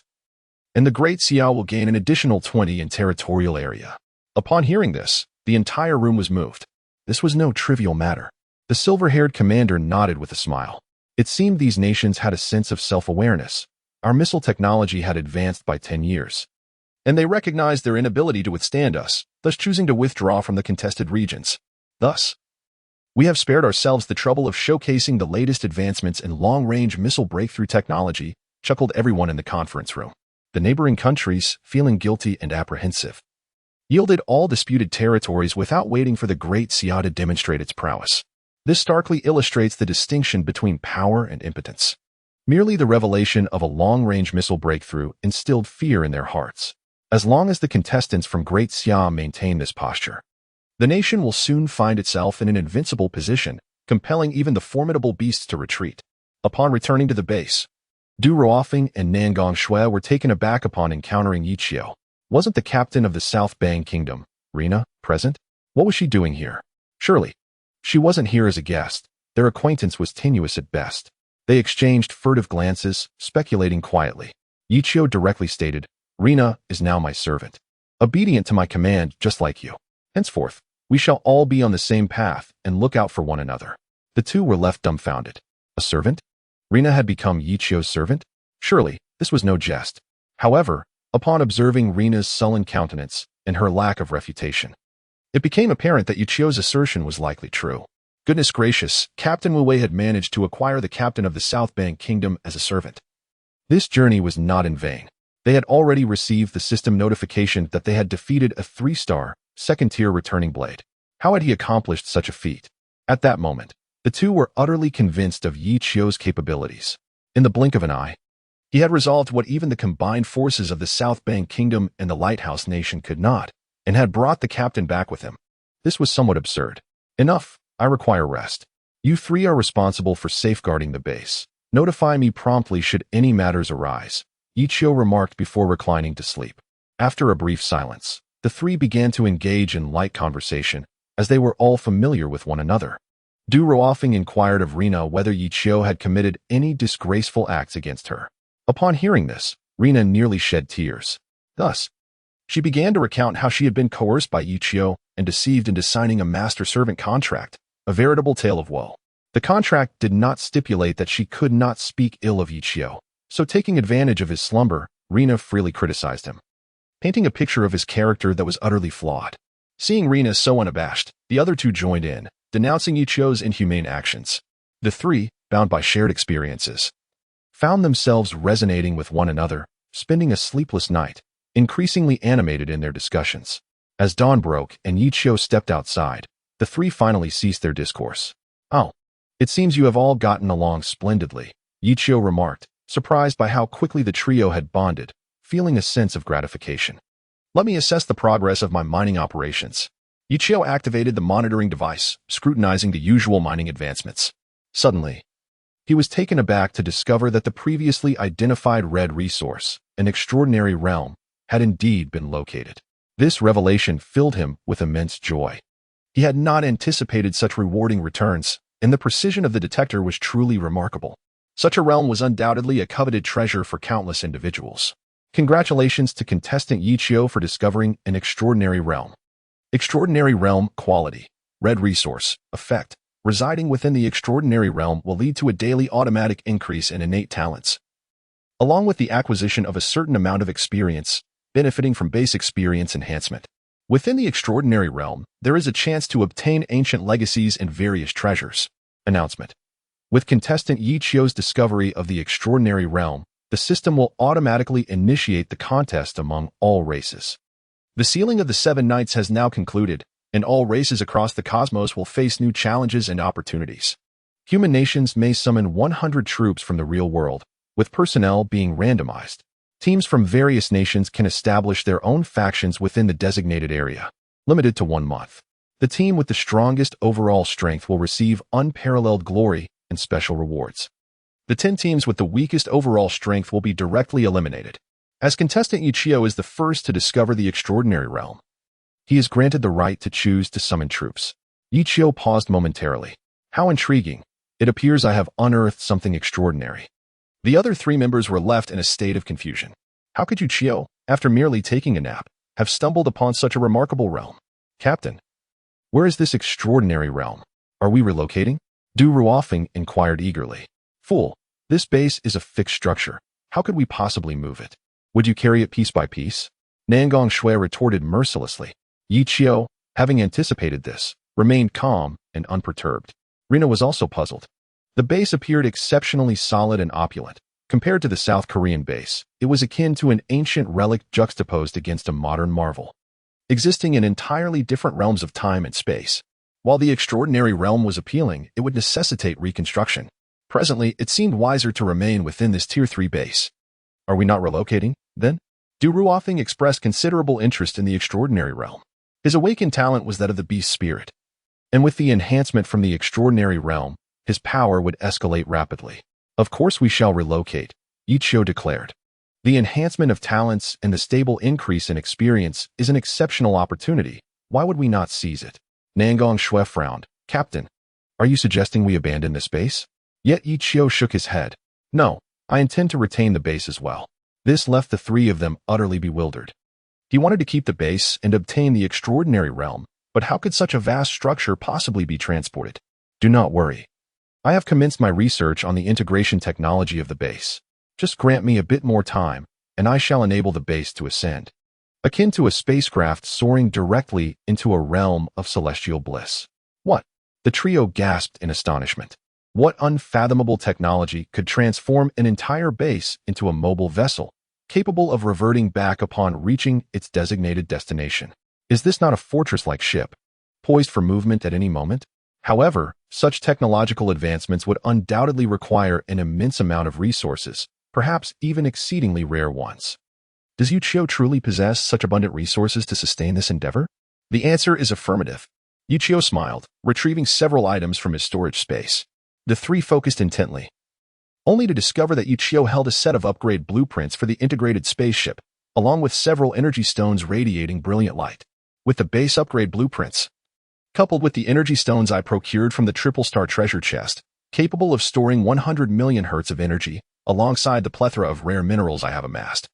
and the Great Xia will gain an additional 20 in territorial area. Upon hearing this, the entire room was moved. This was no trivial matter. The silver-haired commander nodded with a smile. It seemed these nations had a sense of self-awareness. Our missile technology had advanced by 10 years, and they recognized their inability to withstand us, thus choosing to withdraw from the contested regions. Thus, we have spared ourselves the trouble of showcasing the latest advancements in long-range missile breakthrough technology, chuckled everyone in the conference room. The neighboring countries, feeling guilty and apprehensive, yielded all disputed territories without waiting for the Great Xia to demonstrate its prowess. This starkly illustrates the distinction between power and impotence. Merely the revelation of a long-range missile breakthrough instilled fear in their hearts. As long as the contestants from Great Xia maintain this posture, the nation will soon find itself in an invincible position, compelling even the formidable beasts to retreat. Upon returning to the base, Du Ruofeng and Nangong Shui were taken aback upon encountering Yichio. Wasn't the captain of the South Bang Kingdom, Rina, present? What was she doing here? Surely, she wasn't here as a guest. Their acquaintance was tenuous at best. They exchanged furtive glances, speculating quietly. Yichio directly stated, Rina is now my servant, obedient to my command just like you. Henceforth, we shall all be on the same path and look out for one another. The two were left dumbfounded. A servant? Rina had become Yichio's servant? Surely, this was no jest. However, upon observing Rina's sullen countenance and her lack of refutation, it became apparent that Yichio's assertion was likely true. Goodness gracious, Captain Wu Wei had managed to acquire the captain of the South Bang Kingdom as a servant. This journey was not in vain. They had already received the system notification that they had defeated a 3-star, second-tier returning blade. How had he accomplished such a feat? At that moment, the two were utterly convinced of Yichio's capabilities. In the blink of an eye, he had resolved what even the combined forces of the South Bang Kingdom and the Lighthouse Nation could not, and had brought the captain back with him. This was somewhat absurd. Enough, I require rest. You three are responsible for safeguarding the base. Notify me promptly should any matters arise, Yichio remarked before reclining to sleep. After a brief silence, the three began to engage in light conversation, as they were all familiar with one another. Du Ruofeng inquired of Rina whether Yichio had committed any disgraceful acts against her. Upon hearing this, Rina nearly shed tears. Thus, she began to recount how she had been coerced by Yichio and deceived into signing a master-servant contract, a veritable tale of woe. The contract did not stipulate that she could not speak ill of Yichio, so taking advantage of his slumber, Rina freely criticized him, painting a picture of his character that was utterly flawed. Seeing Rina so unabashed, the other two joined in, denouncing Yichio's inhumane actions. The three, bound by shared experiences, found themselves resonating with one another, spending a sleepless night, increasingly animated in their discussions. As dawn broke and Yichio stepped outside, the three finally ceased their discourse. Oh, it seems you have all gotten along splendidly, Yichio remarked, surprised by how quickly the trio had bonded, feeling a sense of gratification. Let me assess the progress of my mining operations. Yichio activated the monitoring device, scrutinizing the usual mining advancements. Suddenly, he was taken aback to discover that the previously identified red resource, an extraordinary realm, had indeed been located. This revelation filled him with immense joy. He had not anticipated such rewarding returns, and the precision of the detector was truly remarkable. Such a realm was undoubtedly a coveted treasure for countless individuals. Congratulations to contestant Yichio for discovering an extraordinary realm. Extraordinary realm quality, red resource, effect. Residing within the extraordinary realm will lead to a daily automatic increase in innate talents, along with the acquisition of a certain amount of experience, benefiting from base experience enhancement. Within the extraordinary realm, there is a chance to obtain ancient legacies and various treasures. Announcement. With contestant Yichio's discovery of the extraordinary realm, the system will automatically initiate the contest among all races. The sealing of the 7 Knights has now concluded, and all races across the cosmos will face new challenges and opportunities. Human nations may summon 100 troops from the real world, with personnel being randomized. Teams from various nations can establish their own factions within the designated area, limited to 1 month. The team with the strongest overall strength will receive unparalleled glory and special rewards. The 10 teams with the weakest overall strength will be directly eliminated. As contestant Yichio is the first to discover the extraordinary realm, he is granted the right to choose to summon troops. Yichio paused momentarily. How intriguing. It appears I have unearthed something extraordinary. The other 3 members were left in a state of confusion. How could Yichio, after merely taking a nap, have stumbled upon such a remarkable realm? Captain, where is this extraordinary realm? Are we relocating? Du Ruofeng inquired eagerly. Fool, this base is a fixed structure. How could we possibly move it? Would you carry it piece by piece? Nangong Shui retorted mercilessly. Yichio, having anticipated this, remained calm and unperturbed. Rina was also puzzled. The base appeared exceptionally solid and opulent. Compared to the South Korean base, it was akin to an ancient relic juxtaposed against a modern marvel, existing in entirely different realms of time and space. While the extraordinary realm was appealing, it would necessitate reconstruction. Presently, it seemed wiser to remain within this Tier 3 base. Are we not relocating, then? Du Ruofeng expressed considerable interest in the extraordinary realm. His awakened talent was that of the beast spirit. And with the enhancement from the extraordinary realm, his power would escalate rapidly. Of course we shall relocate, Yichio declared. The enhancement of talents and the stable increase in experience is an exceptional opportunity. Why would we not seize it? Nangong Shui frowned. Captain, are you suggesting we abandon this base? Yet Yichio shook his head. No, I intend to retain the base as well. This left the 3 of them utterly bewildered. He wanted to keep the base and obtain the extraordinary realm, but how could such a vast structure possibly be transported? Do not worry. I have commenced my research on the integration technology of the base. Just grant me a bit more time, and I shall enable the base to ascend, akin to a spacecraft soaring directly into a realm of celestial bliss. What? The trio gasped in astonishment. What unfathomable technology could transform an entire base into a mobile vessel, capable of reverting back upon reaching its designated destination? Is this not a fortress-like ship, poised for movement at any moment? However, such technological advancements would undoubtedly require an immense amount of resources, perhaps even exceedingly rare ones. Does Yichio truly possess such abundant resources to sustain this endeavor? The answer is affirmative. Yichio smiled, retrieving several items from his storage space. The 3 focused intently, only to discover that Yichio held a set of upgrade blueprints for the integrated spaceship, along with several energy stones radiating brilliant light. With the base upgrade blueprints, coupled with the energy stones I procured from the Triple Star treasure chest, capable of storing 100 million hertz of energy, alongside the plethora of rare minerals I have amassed,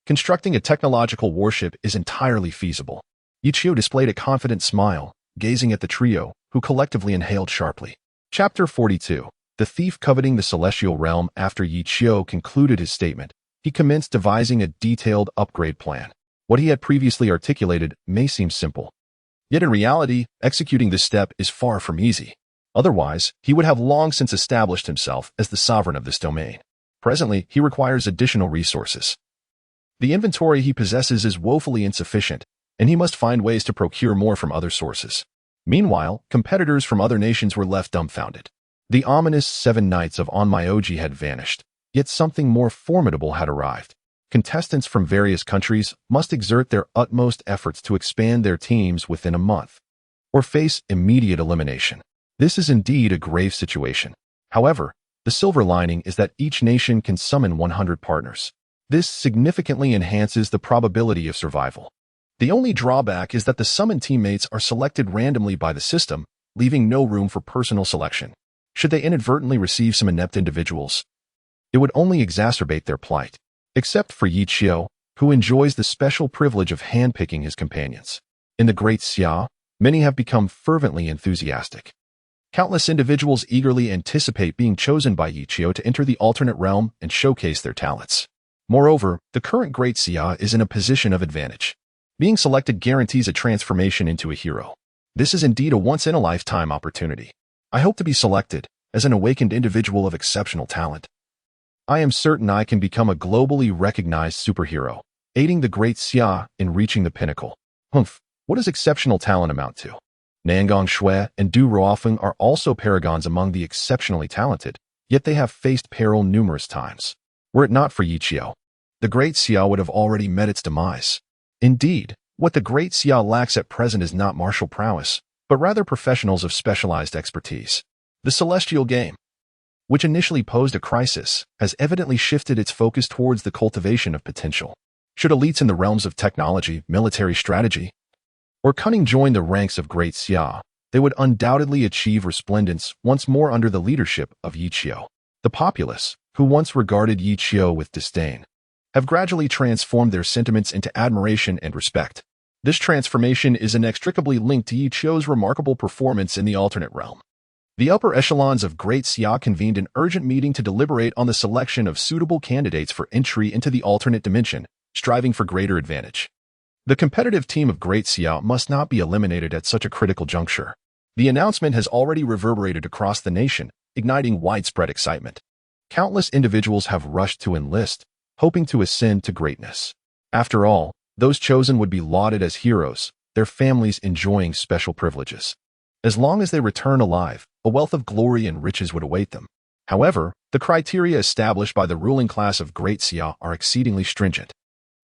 constructing a technological warship is entirely feasible. Yichio displayed a confident smile, gazing at the trio, who collectively inhaled sharply. Chapter 42. The thief coveting the celestial realm. After Yichio concluded his statement, he commenced devising a detailed upgrade plan. What he had previously articulated may seem simple. Yet in reality, executing this step is far from easy. Otherwise, he would have long since established himself as the sovereign of this domain. Presently, he requires additional resources. The inventory he possesses is woefully insufficient, and he must find ways to procure more from other sources. Meanwhile, competitors from other nations were left dumbfounded. The ominous 7 Knights of Onmyoji had vanished, yet something more formidable had arrived. Contestants from various countries must exert their utmost efforts to expand their teams within a month, or face immediate elimination. This is indeed a grave situation. However, the silver lining is that each nation can summon 100 partners. This significantly enhances the probability of survival. The only drawback is that the summoned teammates are selected randomly by the system, leaving no room for personal selection. Should they inadvertently receive some inept individuals, it would only exacerbate their plight. Except for Yichio, who enjoys the special privilege of handpicking his companions. In the Great Xia, many have become fervently enthusiastic. Countless individuals eagerly anticipate being chosen by Yichio to enter the alternate realm and showcase their talents. Moreover, the current Great Xia is in a position of advantage. Being selected guarantees a transformation into a hero. This is indeed a once-in-a-lifetime opportunity. I hope to be selected, as an awakened individual of exceptional talent. I am certain I can become a globally recognized superhero, aiding the great Xia in reaching the pinnacle. Humph, what does exceptional talent amount to? Nangong Shui and Du Ruofeng are also paragons among the exceptionally talented, yet they have faced peril numerous times. Were it not for Yichio, the great Xia would have already met its demise. Indeed, what the great Xia lacks at present is not martial prowess, but rather professionals of specialized expertise. The celestial game, which initially posed a crisis, has evidently shifted its focus towards the cultivation of potential. Should elites in the realms of technology, military strategy, or cunning join the ranks of great Xia, they would undoubtedly achieve resplendence once more under the leadership of Yichio. The populace, who once regarded Yichio with disdain, have gradually transformed their sentiments into admiration and respect. This transformation is inextricably linked to Yichio's remarkable performance in the alternate realm. The upper echelons of Great Xia convened an urgent meeting to deliberate on the selection of suitable candidates for entry into the alternate dimension, striving for greater advantage. The competitive team of Great Xia must not be eliminated at such a critical juncture. The announcement has already reverberated across the nation, igniting widespread excitement. Countless individuals have rushed to enlist, hoping to ascend to greatness. After all, those chosen would be lauded as heroes, their families enjoying special privileges. As long as they return alive, a wealth of glory and riches would await them. However, the criteria established by the ruling class of Great Xia are exceedingly stringent.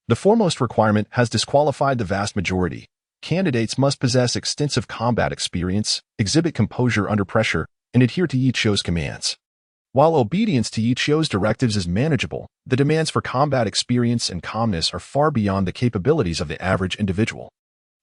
The foremost requirement has disqualified the vast majority. Candidates must possess extensive combat experience, exhibit composure under pressure, and adhere to Yichio's commands. While obedience to Yichio's directives is manageable, the demands for combat experience and calmness are far beyond the capabilities of the average individual.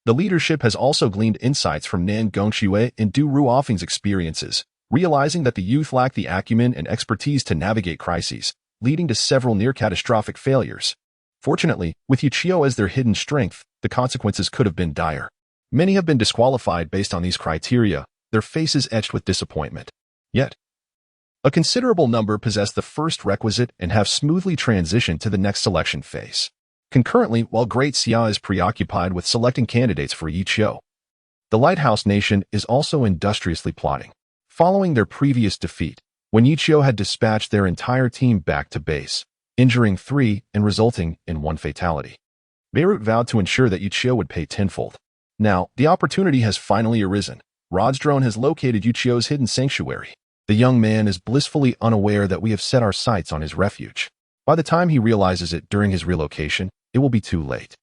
The leadership has also gleaned insights from Nan Gongshui and Du Ruofeng's experiences, realizing that the youth lack the acumen and expertise to navigate crises, leading to several near-catastrophic failures. Fortunately, with Yichio as their hidden strength, the consequences could have been dire. Many have been disqualified based on these criteria, their faces etched with disappointment. Yet, a considerable number possess the first requisite and have smoothly transitioned to the next selection phase. Concurrently, while Great Xia is preoccupied with selecting candidates for Yichio, the Lighthouse Nation is also industriously plotting. Following their previous defeat, when Yichio had dispatched their entire team back to base, injuring 3 and resulting in 1 fatality, Beirut vowed to ensure that Yichio would pay tenfold. Now, the opportunity has finally arisen. Rod's drone has located Yichio's hidden sanctuary. The young man is blissfully unaware that we have set our sights on his refuge. By the time he realizes it during his relocation, it will be too late.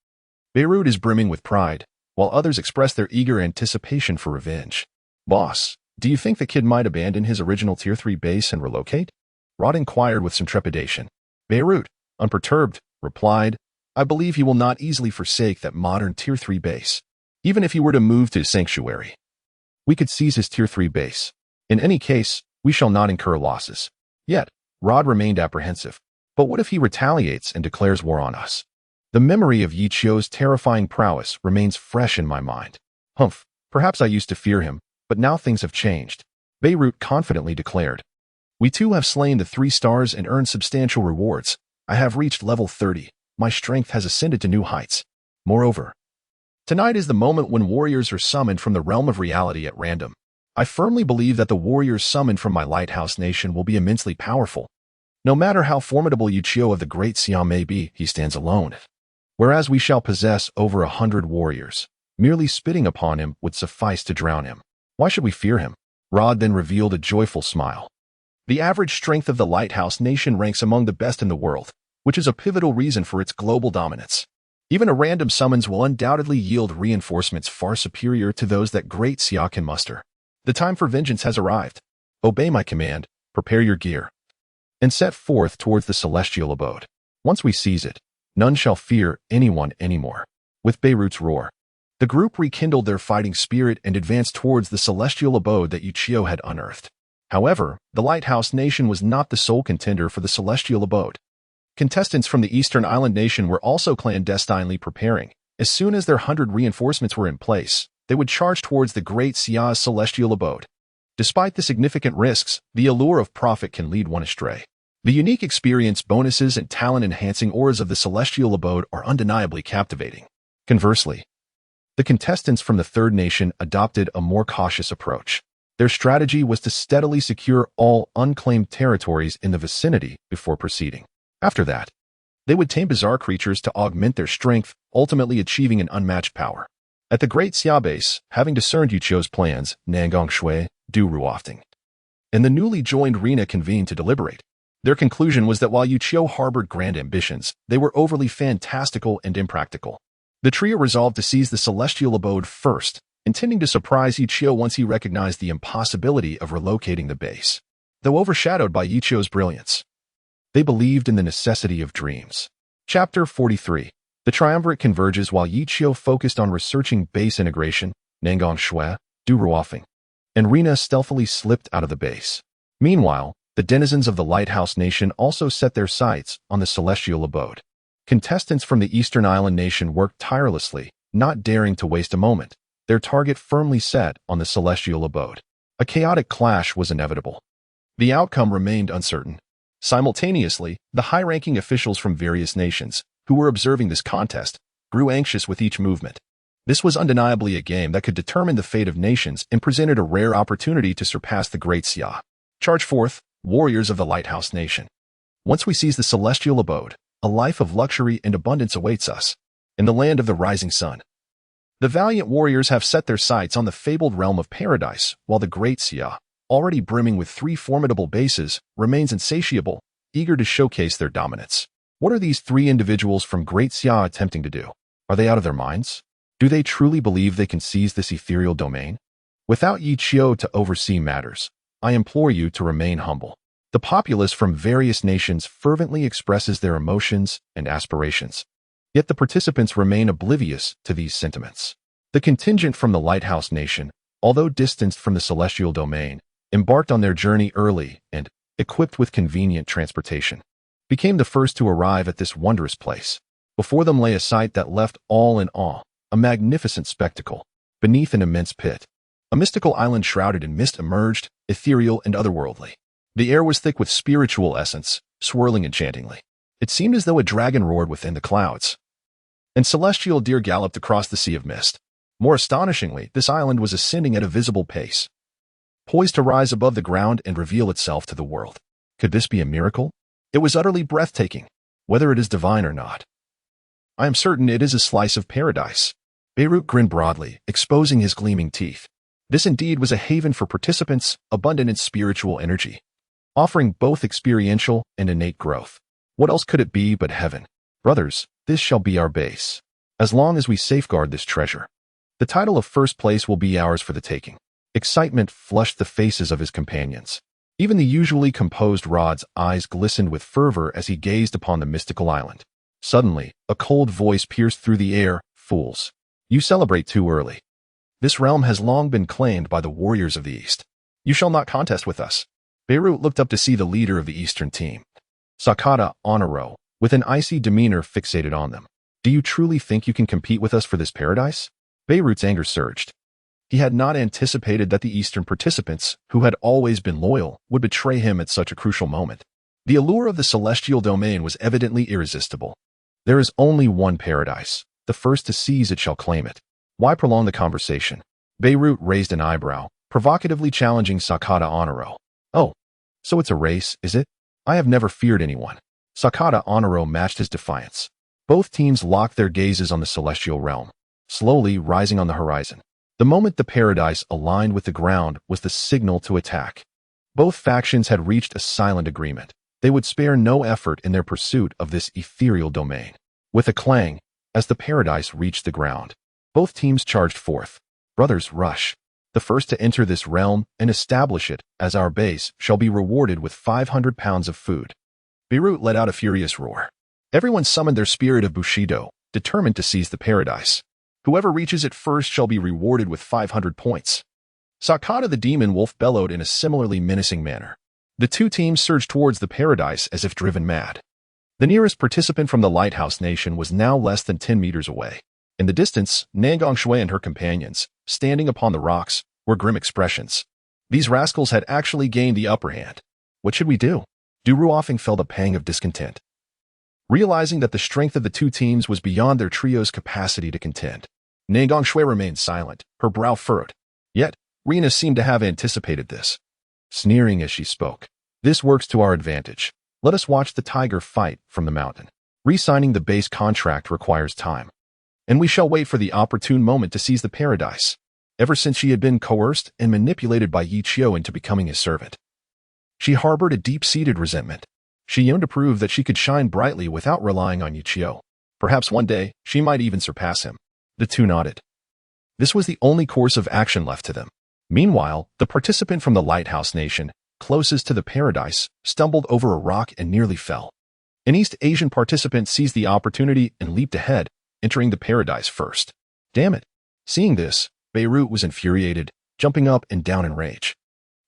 Beirut is brimming with pride, while others express their eager anticipation for revenge. Boss, do you think the kid might abandon his original Tier 3 base and relocate? Rod inquired with some trepidation. Beirut, unperturbed, replied, I believe he will not easily forsake that modern Tier 3 base. Even if he were to move to Sanctuary, we could seize his Tier 3 base. In any case, we shall not incur losses. Yet, Rod remained apprehensive. But what if he retaliates and declares war on us? The memory of Yichio's terrifying prowess remains fresh in my mind. Humph, perhaps I used to fear him, but now things have changed. Beirut confidently declared. We too have slain the 3 stars and earned substantial rewards. I have reached level 30. My strength has ascended to new heights. Moreover, tonight is the moment when warriors are summoned from the realm of reality at random. I firmly believe that the warriors summoned from my Lighthouse Nation will be immensely powerful. No matter how formidable Yichio of the Great Xia may be, he stands alone. Whereas we shall possess over 100 warriors. Merely spitting upon him would suffice to drown him. Why should we fear him? Rod then revealed a joyful smile. The average strength of the Lighthouse Nation ranks among the best in the world, which is a pivotal reason for its global dominance. Even a random summons will undoubtedly yield reinforcements far superior to those that Great Xia can muster. The time for vengeance has arrived. Obey my command, prepare your gear, and set forth towards the celestial abode. Once we seize it, none shall fear anyone anymore. With Beirut's roar, the group rekindled their fighting spirit and advanced towards the celestial abode that Yichio had unearthed. However, the Lighthouse Nation was not the sole contender for the celestial abode. Contestants from the Eastern Island Nation were also clandestinely preparing. As soon as their 100 reinforcements were in place, they would charge towards the Great Xia's celestial abode. Despite the significant risks, the allure of profit can lead one astray. The unique experience bonuses and talent-enhancing auras of the celestial abode are undeniably captivating. Conversely, the contestants from the Third Nation adopted a more cautious approach. Their strategy was to steadily secure all unclaimed territories in the vicinity before proceeding. After that, they would tame bizarre creatures to augment their strength, ultimately achieving an unmatched power. At the Great Xia base, having discerned Yichio's plans, Nangong Shui, Du Ruofting, and the newly joined Rina convened to deliberate. Their conclusion was that while Yichio harbored grand ambitions, they were overly fantastical and impractical. The trio resolved to seize the celestial abode first, intending to surprise Yichio once he recognized the impossibility of relocating the base. Though overshadowed by Yichio's brilliance, they believed in the necessity of dreams. Chapter 43. The triumvirate converges while Yichio focused on researching base integration, Nangong Shui, Du Ruofing, and Rina stealthily slipped out of the base. Meanwhile, the denizens of the Lighthouse Nation also set their sights on the celestial abode. Contestants from the Eastern Island Nation worked tirelessly, not daring to waste a moment, their target firmly set on the celestial abode. A chaotic clash was inevitable. The outcome remained uncertain. Simultaneously, the high-ranking officials from various nations, who were observing this contest, grew anxious with each movement. This was undeniably a game that could determine the fate of nations and presented a rare opportunity to surpass the Great Xia. Charge forth, warriors of the Lighthouse Nation. Once we seize the celestial abode, a life of luxury and abundance awaits us, in the land of the rising sun. The valiant warriors have set their sights on the fabled realm of paradise, while the Great Xia, already brimming with 3 formidable bases, remains insatiable, eager to showcase their dominance. What are these 3 individuals from Great Xia attempting to do? Are they out of their minds? Do they truly believe they can seize this ethereal domain? Without Yichio to oversee matters, I implore you to remain humble. The populace from various nations fervently expresses their emotions and aspirations. Yet the participants remain oblivious to these sentiments. The contingent from the Lighthouse Nation, although distanced from the celestial domain, embarked on their journey early and, equipped with convenient transportation, became the first to arrive at this wondrous place. Before them lay a sight that left all in awe, a magnificent spectacle. Beneath an immense pit, a mystical island shrouded in mist emerged, ethereal and otherworldly. The air was thick with spiritual essence, swirling enchantingly. It seemed as though a dragon roared within the clouds, and celestial deer galloped across the sea of mist. More astonishingly, this island was ascending at a visible pace, poised to rise above the ground and reveal itself to the world. Could this be a miracle? It was utterly breathtaking, whether it is divine or not. I am certain it is a slice of paradise. Beirut grinned broadly, exposing his gleaming teeth. This indeed was a haven for participants, abundant in spiritual energy, offering both experiential and innate growth. What else could it be but heaven? Brothers, this shall be our base. As long as we safeguard this treasure, the title of first place will be ours for the taking. Excitement flushed the faces of his companions. Even the usually composed Rod's eyes glistened with fervor as he gazed upon the mystical island. Suddenly, a cold voice pierced through the air. Fools, you celebrate too early. This realm has long been claimed by the warriors of the East. You shall not contest with us. Beirut looked up to see the leader of the Eastern team, Sakata Honoro, with an icy demeanor fixated on them. Do you truly think you can compete with us for this paradise? Beirut's anger surged. He had not anticipated that the Eastern participants, who had always been loyal, would betray him at such a crucial moment. The allure of the celestial domain was evidently irresistible. There is only one paradise. The first to seize it shall claim it. Why prolong the conversation? Beirut raised an eyebrow, provocatively challenging Sakata Honoro. Oh, so it's a race, is it? I have never feared anyone. Sakata Honoro matched his defiance. Both teams locked their gazes on the celestial realm, slowly rising on the horizon. The moment the paradise aligned with the ground was the signal to attack. Both factions had reached a silent agreement. They would spare no effort in their pursuit of this ethereal domain. With a clang, as the paradise reached the ground, both teams charged forth. Brothers, rush. The first to enter this realm and establish it as our base shall be rewarded with 500 pounds of food. Beirut let out a furious roar. Everyone summoned their spirit of Bushido, determined to seize the paradise. Whoever reaches it first shall be rewarded with 500 points. Sakata the demon wolf bellowed in a similarly menacing manner. The two teams surged towards the paradise as if driven mad. The nearest participant from the Lighthouse Nation was now less than 10 meters away. In the distance, Nangong Shui and her companions, standing upon the rocks, were grim expressions. These rascals had actually gained the upper hand. What should we do? Du Ruofing felt a pang of discontent, realizing that the strength of the two teams was beyond their trio's capacity to contend. Nangong Shui remained silent, her brow furrowed. Yet, Rena seemed to have anticipated this, sneering as she spoke. This works to our advantage. Let us watch the tiger fight from the mountain. Re-signing the base contract requires time, and we shall wait for the opportune moment to seize the paradise. Ever since she had been coerced and manipulated by Yichio into becoming his servant, she harbored a deep-seated resentment. She yearned to prove that she could shine brightly without relying on Yichio. Perhaps one day, she might even surpass him. The two nodded. This was the only course of action left to them. Meanwhile, the participant from the Lighthouse Nation, closest to the paradise, stumbled over a rock and nearly fell. An East Asian participant seized the opportunity and leaped ahead, entering the paradise first. Damn it! Seeing this, Beirut was infuriated, jumping up and down in rage.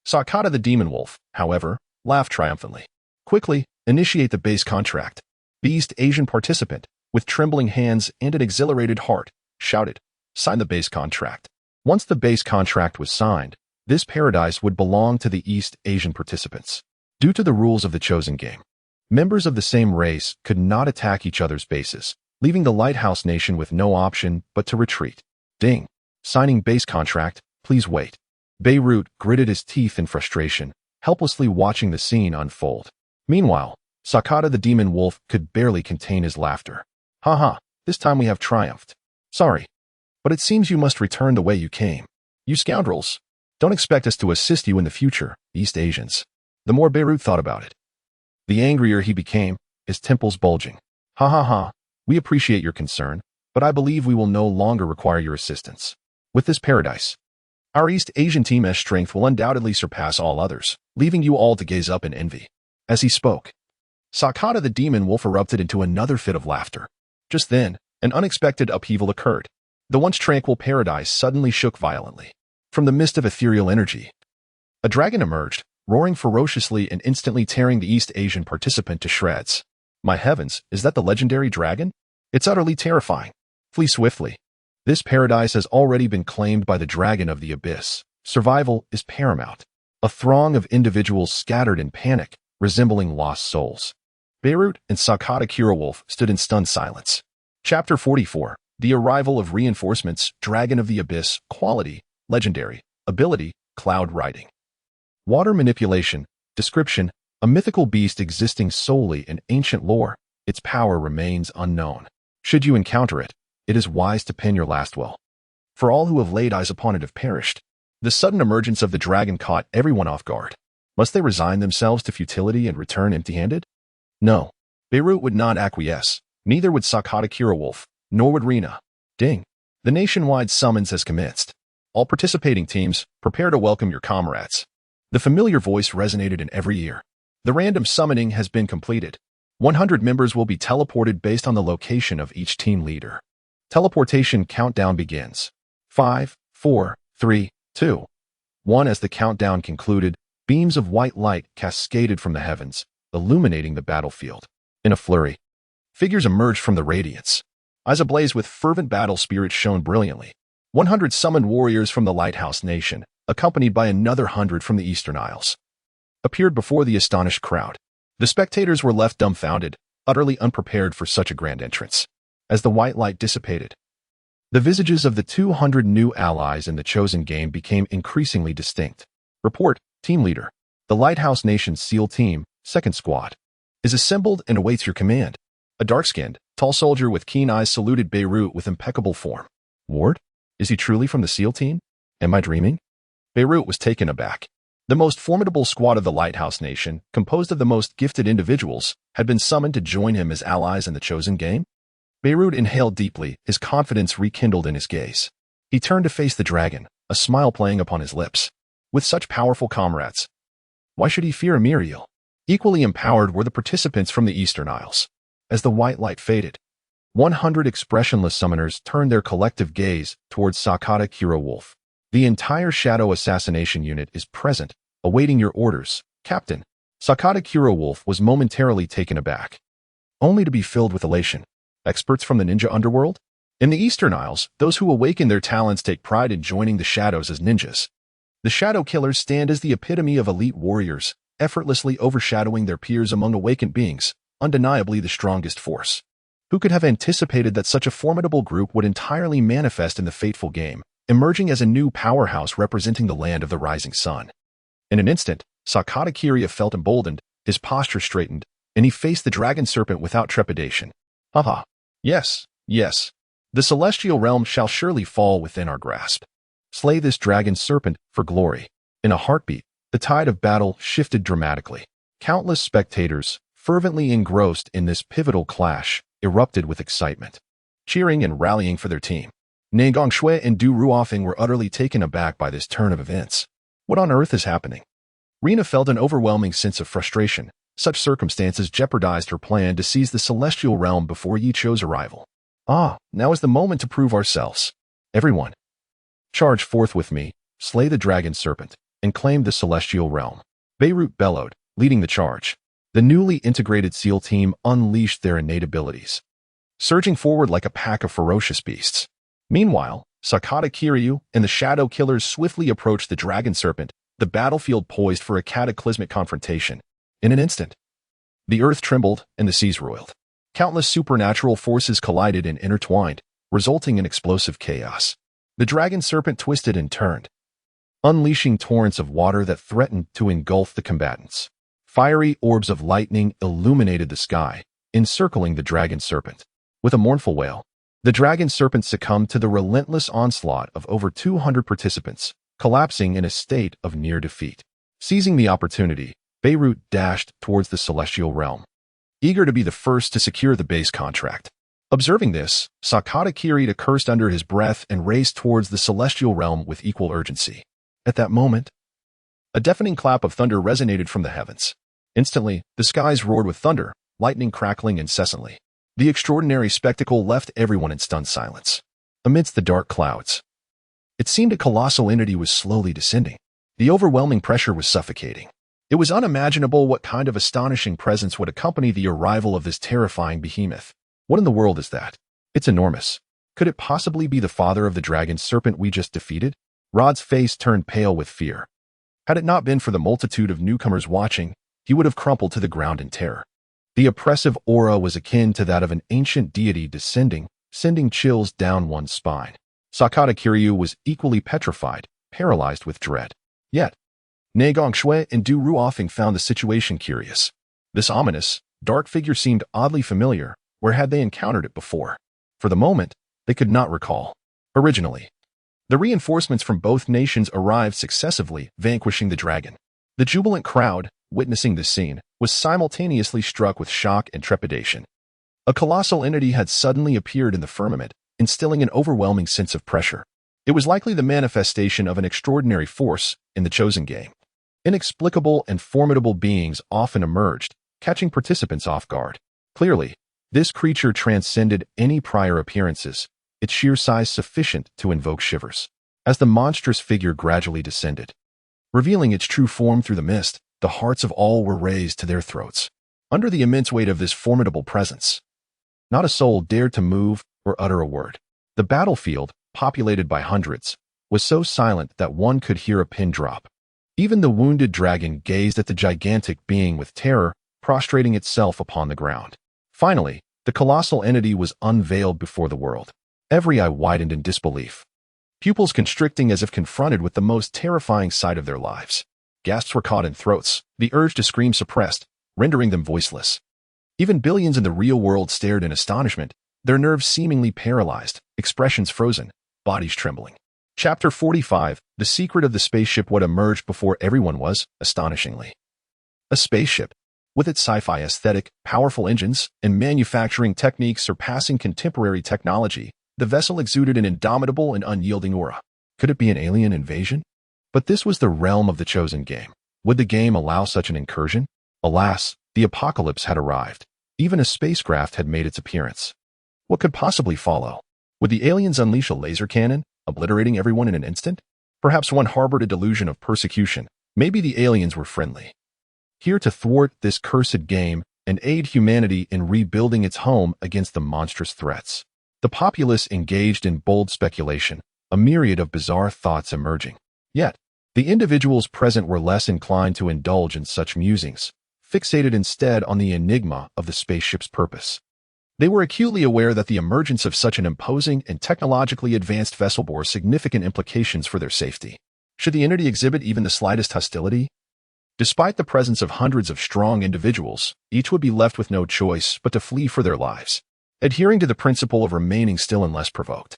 Sakata the Demon Wolf, however, laughed triumphantly. Quickly, initiate the base contract. The East Asian participant, with trembling hands and an exhilarated heart, shouted, sign the base contract. Once the base contract was signed, this paradise would belong to the East Asian participants. Due to the rules of the chosen game, members of the same race could not attack each other's bases, leaving the Lighthouse Nation with no option but to retreat. Ding. Signing base contract, please wait. Beirut gritted his teeth in frustration, helplessly watching the scene unfold. Meanwhile, Sakata the Demon Wolf could barely contain his laughter. Haha, this time we have triumphed. Sorry, but it seems you must return the way you came. You scoundrels. Don't expect us to assist you in the future, East Asians. The more Beirut thought about it, the angrier he became, his temples bulging. Ha ha ha, we appreciate your concern, but I believe we will no longer require your assistance. With this paradise, our East Asian team's strength will undoubtedly surpass all others, leaving you all to gaze up in envy. As he spoke, Sakata the Demon Wolf erupted into another fit of laughter. Just then, an unexpected upheaval occurred. The once tranquil paradise suddenly shook violently. From the mist of ethereal energy, a dragon emerged, roaring ferociously and instantly tearing the East Asian participant to shreds. My heavens, is that the legendary dragon? It's utterly terrifying. Flee swiftly. This paradise has already been claimed by the dragon of the abyss. Survival is paramount. A throng of individuals scattered in panic, resembling lost souls. Beirut and Sakata Kirowolf stood in stunned silence. Chapter 44. The Arrival of Reinforcements, Dragon of the Abyss, Quality, Legendary, Ability, Cloud Riding. Water Manipulation, Description, a mythical beast existing solely in ancient lore. Its power remains unknown. Should you encounter it, it is wise to pin your last well. For all who have laid eyes upon it have perished. The sudden emergence of the dragon caught everyone off guard. Must they resign themselves to futility and return empty-handed? No. Beirut would not acquiesce. Neither would Sakata Kirowolf, nor would Rena. Ding. The nationwide summons has commenced. All participating teams, prepare to welcome your comrades. The familiar voice resonated in every ear. The random summoning has been completed. 100 members will be teleported based on the location of each team leader. Teleportation countdown begins. 5, 4, 3, 2, 1. As the countdown concluded, beams of white light cascaded from the heavens, illuminating the battlefield. In a flurry, figures emerged from the radiance. Eyes ablaze with fervent battle spirit shone brilliantly. 100 summoned warriors from the Lighthouse Nation, accompanied by another 100 from the Eastern Isles, appeared before the astonished crowd. The spectators were left dumbfounded, utterly unprepared for such a grand entrance. As the white light dissipated, the visages of the 200 new allies in the chosen game became increasingly distinct. Report, Team Leader. The Lighthouse Nation's SEAL Team, 2nd Squad, is assembled and awaits your command. A dark-skinned, tall soldier with keen eyes saluted Beirut with impeccable form. Ward? Is he truly from the SEAL Team? Am I dreaming? Beirut was taken aback. The most formidable squad of the Lighthouse Nation, composed of the most gifted individuals, had been summoned to join him as allies in the chosen game. Beirut inhaled deeply, his confidence rekindled in his gaze. He turned to face the dragon, a smile playing upon his lips. With such powerful comrades, why should he fear a Muriel? Equally empowered were the participants from the Eastern Isles. As the white light faded, 100 expressionless summoners turned their collective gaze towards Sakata Kirowolf. The entire Shadow Assassination Unit is present, awaiting your orders, Captain. Sakata Kirowolf was momentarily taken aback, only to be filled with elation. Experts from the ninja underworld? In the Eastern Isles, those who awaken their talents take pride in joining the shadows as ninjas. The Shadow Killers stand as the epitome of elite warriors, effortlessly overshadowing their peers among awakened beings, undeniably the strongest force. Who could have anticipated that such a formidable group would entirely manifest in the fateful game? emerging as a new powerhouse representing the land of the rising sun. In an instant, Sakata Kiryu felt emboldened, his posture straightened, and he faced the dragon serpent without trepidation. Haha. Yes, yes. The celestial realm shall surely fall within our grasp. Slay this dragon serpent for glory. In a heartbeat, the tide of battle shifted dramatically. Countless spectators, fervently engrossed in this pivotal clash, erupted with excitement, cheering and rallying for their team. Ne Gongshui and Du Ruofeng were utterly taken aback by this turn of events. What on earth is happening? Rina felt an overwhelming sense of frustration. Such circumstances jeopardized her plan to seize the celestial realm before Yichio's arrival. Now is the moment to prove ourselves. Everyone, charge forth with me, slay the dragon serpent, and claim the celestial realm. Beirut bellowed, leading the charge. The newly integrated SEAL team unleashed their innate abilities, surging forward like a pack of ferocious beasts. Meanwhile, Sakata Kiryu and the Shadow Killers swiftly approached the dragon serpent, the battlefield poised for a cataclysmic confrontation. In an instant, the earth trembled and the seas roiled. Countless supernatural forces collided and intertwined, resulting in explosive chaos. The dragon serpent twisted and turned, unleashing torrents of water that threatened to engulf the combatants. Fiery orbs of lightning illuminated the sky, encircling the dragon serpent. With a mournful wail, the dragon serpent succumbed to the relentless onslaught of over 200 participants, collapsing in a state of near defeat. Seizing the opportunity, Beirut dashed towards the celestial realm, eager to be the first to secure the base contract. Observing this, Sakata Kiryu cursed under his breath and raced towards the celestial realm with equal urgency. At that moment, a deafening clap of thunder resonated from the heavens. Instantly, the skies roared with thunder, lightning crackling incessantly. The extraordinary spectacle left everyone in stunned silence. Amidst the dark clouds, it seemed a colossal entity was slowly descending. The overwhelming pressure was suffocating. It was unimaginable what kind of astonishing presence would accompany the arrival of this terrifying behemoth. What in the world is that? It's enormous. Could it possibly be the father of the dragon serpent we just defeated? Rod's face turned pale with fear. Had it not been for the multitude of newcomers watching, he would have crumpled to the ground in terror. The oppressive aura was akin to that of an ancient deity descending, sending chills down one's spine. Sakata Kiryu was equally petrified, paralyzed with dread. Yet, Ne Gongshui and Du Ruofeng found the situation curious. This ominous, dark figure seemed oddly familiar. Where had they encountered it before? For the moment, they could not recall. Originally, the reinforcements from both nations arrived successively, vanquishing the dragon. The jubilant crowd, witnessing this scene, was simultaneously struck with shock and trepidation. A colossal entity had suddenly appeared in the firmament, instilling an overwhelming sense of pressure. It was likely the manifestation of an extraordinary force in the chosen game. Inexplicable and formidable beings often emerged, catching participants off guard. Clearly, this creature transcended any prior appearances, its sheer size sufficient to invoke shivers. As the monstrous figure gradually descended, revealing its true form through the mist, the hearts of all were raised to their throats. Under the immense weight of this formidable presence, not a soul dared to move or utter a word. The battlefield, populated by hundreds, was so silent that one could hear a pin drop. Even the wounded dragon gazed at the gigantic being with terror, prostrating itself upon the ground. Finally, the colossal entity was unveiled before the world. Every eye widened in disbelief, pupils constricting as if confronted with the most terrifying sight of their lives. Gasps were caught in throats, the urge to scream suppressed, rendering them voiceless. Even billions in the real world stared in astonishment, their nerves seemingly paralyzed, expressions frozen, bodies trembling. Chapter 45, The Secret of the Spaceship. What emerged before everyone was, astonishingly, a spaceship. With its sci-fi aesthetic, powerful engines, and manufacturing techniques surpassing contemporary technology, the vessel exuded an indomitable and unyielding aura. Could it be an alien invasion? But this was the realm of the chosen game. Would the game allow such an incursion? Alas, the apocalypse had arrived. Even a spacecraft had made its appearance. What could possibly follow? Would the aliens unleash a laser cannon, obliterating everyone in an instant? Perhaps one harbored a delusion of persecution. Maybe the aliens were friendly, here to thwart this cursed game and aid humanity in rebuilding its home against the monstrous threats. The populace engaged in bold speculation, a myriad of bizarre thoughts emerging. Yet, the individuals present were less inclined to indulge in such musings, fixated instead on the enigma of the spaceship's purpose. They were acutely aware that the emergence of such an imposing and technologically advanced vessel bore significant implications for their safety. Should the entity exhibit even the slightest hostility? Despite the presence of hundreds of strong individuals, each would be left with no choice but to flee for their lives, adhering to the principle of remaining still unless provoked.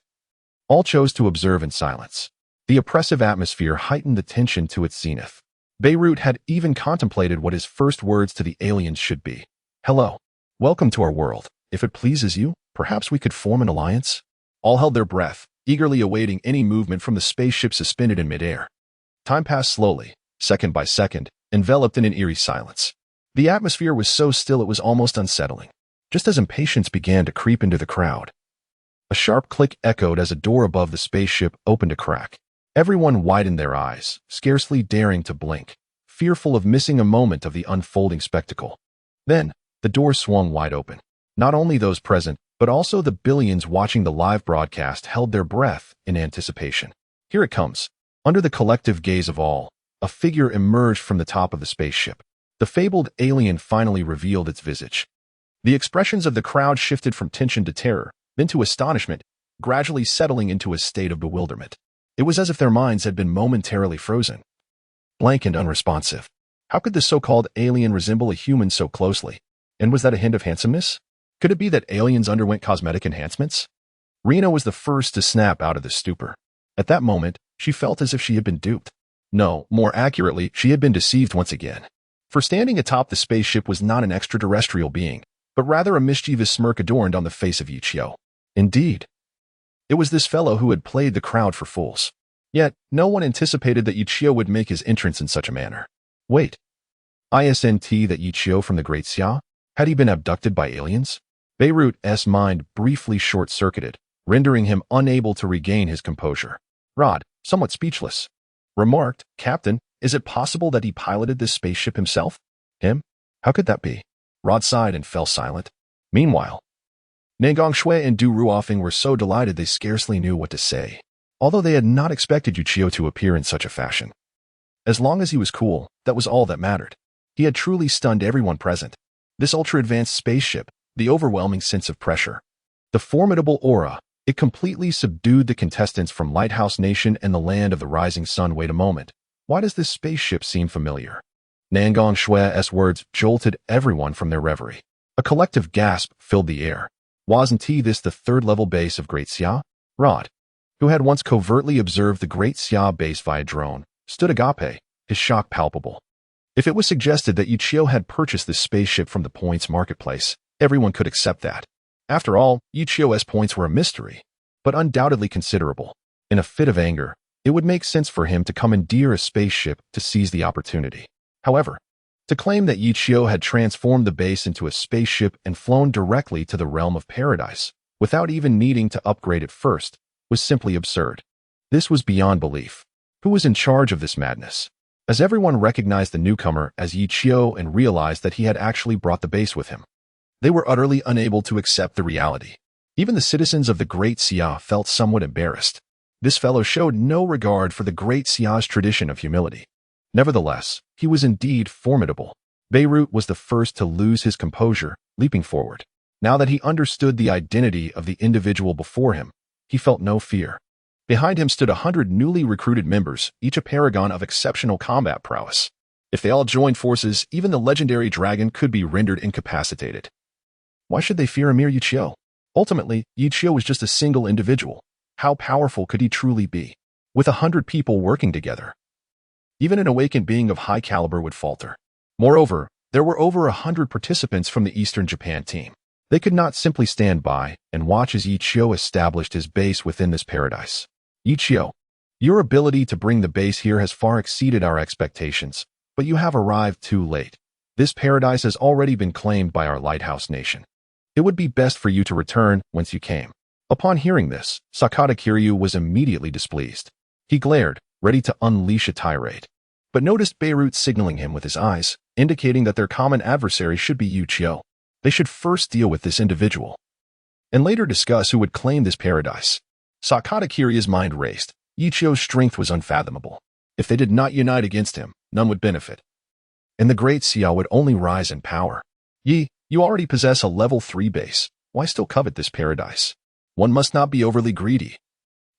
All chose to observe in silence. The oppressive atmosphere heightened the tension to its zenith. Beirut had even contemplated what his first words to the aliens should be. "Hello. Welcome to our world. If it pleases you, perhaps we could form an alliance?" All held their breath, eagerly awaiting any movement from the spaceship suspended in midair. Time passed slowly, second by second, enveloped in an eerie silence. The atmosphere was so still it was almost unsettling. Just as impatience began to creep into the crowd, a sharp click echoed as a door above the spaceship opened a crack. Everyone widened their eyes, scarcely daring to blink, fearful of missing a moment of the unfolding spectacle. Then, the door swung wide open. Not only those present, but also the billions watching the live broadcast held their breath in anticipation. Here it comes. Under the collective gaze of all, a figure emerged from the top of the spaceship. The fabled alien finally revealed its visage. The expressions of the crowd shifted from tension to terror, then to astonishment, gradually settling into a state of bewilderment. It was as if their minds had been momentarily frozen, blank and unresponsive. How could the so-called alien resemble a human so closely? And was that a hint of handsomeness? Could it be that aliens underwent cosmetic enhancements? Rena was the first to snap out of the stupor. At that moment, she felt as if she had been duped. No, more accurately, she had been deceived once again. For standing atop the spaceship was not an extraterrestrial being, but rather a mischievous smirk adorned on the face of Yichio. Indeed, it was this fellow who had played the crowd for fools. Yet, no one anticipated that Yichio would make his entrance in such a manner. Wait. Isn't that Yichio from the Great Xia? Had he been abducted by aliens? Beirut's mind briefly short-circuited, rendering him unable to regain his composure. Rod, somewhat speechless, remarked, "Captain, is it possible that he piloted this spaceship himself?" "Him? How could that be?" Rod sighed and fell silent. Meanwhile, Nangong Shui and Du Ruofing were so delighted they scarcely knew what to say, although they had not expected Yichio to appear in such a fashion. As long as he was cool, that was all that mattered. He had truly stunned everyone present. This ultra-advanced spaceship, the overwhelming sense of pressure, the formidable aura, it completely subdued the contestants from Lighthouse Nation and the land of the rising sun. Wait a moment. Why does this spaceship seem familiar? Nangong Shui's words jolted everyone from their reverie. A collective gasp filled the air. Wasn't this the third-level base of Great Xia? Rod, who had once covertly observed the Great Xia base via drone, stood agape, his shock palpable. If it was suggested that Yichio had purchased this spaceship from the points marketplace, everyone could accept that. After all, Yichio's points were a mystery, but undoubtedly considerable. In a fit of anger, it would make sense for him to commandeer a spaceship to seize the opportunity. However, to claim that Yichio had transformed the base into a spaceship and flown directly to the realm of paradise, without even needing to upgrade it first, was simply absurd. This was beyond belief. Who was in charge of this madness? As everyone recognized the newcomer as Yichio and realized that he had actually brought the base with him, they were utterly unable to accept the reality. Even the citizens of the Great Xia felt somewhat embarrassed. This fellow showed no regard for the Great Xia's tradition of humility. Nevertheless, he was indeed formidable. Beirut was the first to lose his composure, leaping forward. Now that he understood the identity of the individual before him, he felt no fear. Behind him stood 100 newly recruited members, each a paragon of exceptional combat prowess. If they all joined forces, even the legendary dragon could be rendered incapacitated. Why should they fear a mere Yichio? Ultimately, Yichio was just a single individual. How powerful could he truly be? With 100 people working together, even an awakened being of high caliber would falter. Moreover, there were over 100 participants from the Eastern Japan team. They could not simply stand by and watch as Yichio established his base within this paradise. Yichio, your ability to bring the base here has far exceeded our expectations, but you have arrived too late. This paradise has already been claimed by our Lighthouse Nation. It would be best for you to return whence you came. Upon hearing this, Sakata Kiryu was immediately displeased. He glared, ready to unleash a tirade, but noticed Beirut signaling him with his eyes, indicating that their common adversary should be Yichio. They should first deal with this individual, and later discuss who would claim this paradise. Sakata Kiryu's mind raced. Yichio's strength was unfathomable. If they did not unite against him, none would benefit, and the Great Xia would only rise in power. You already possess a level 3 base. why still covet this paradise? One must not be overly greedy,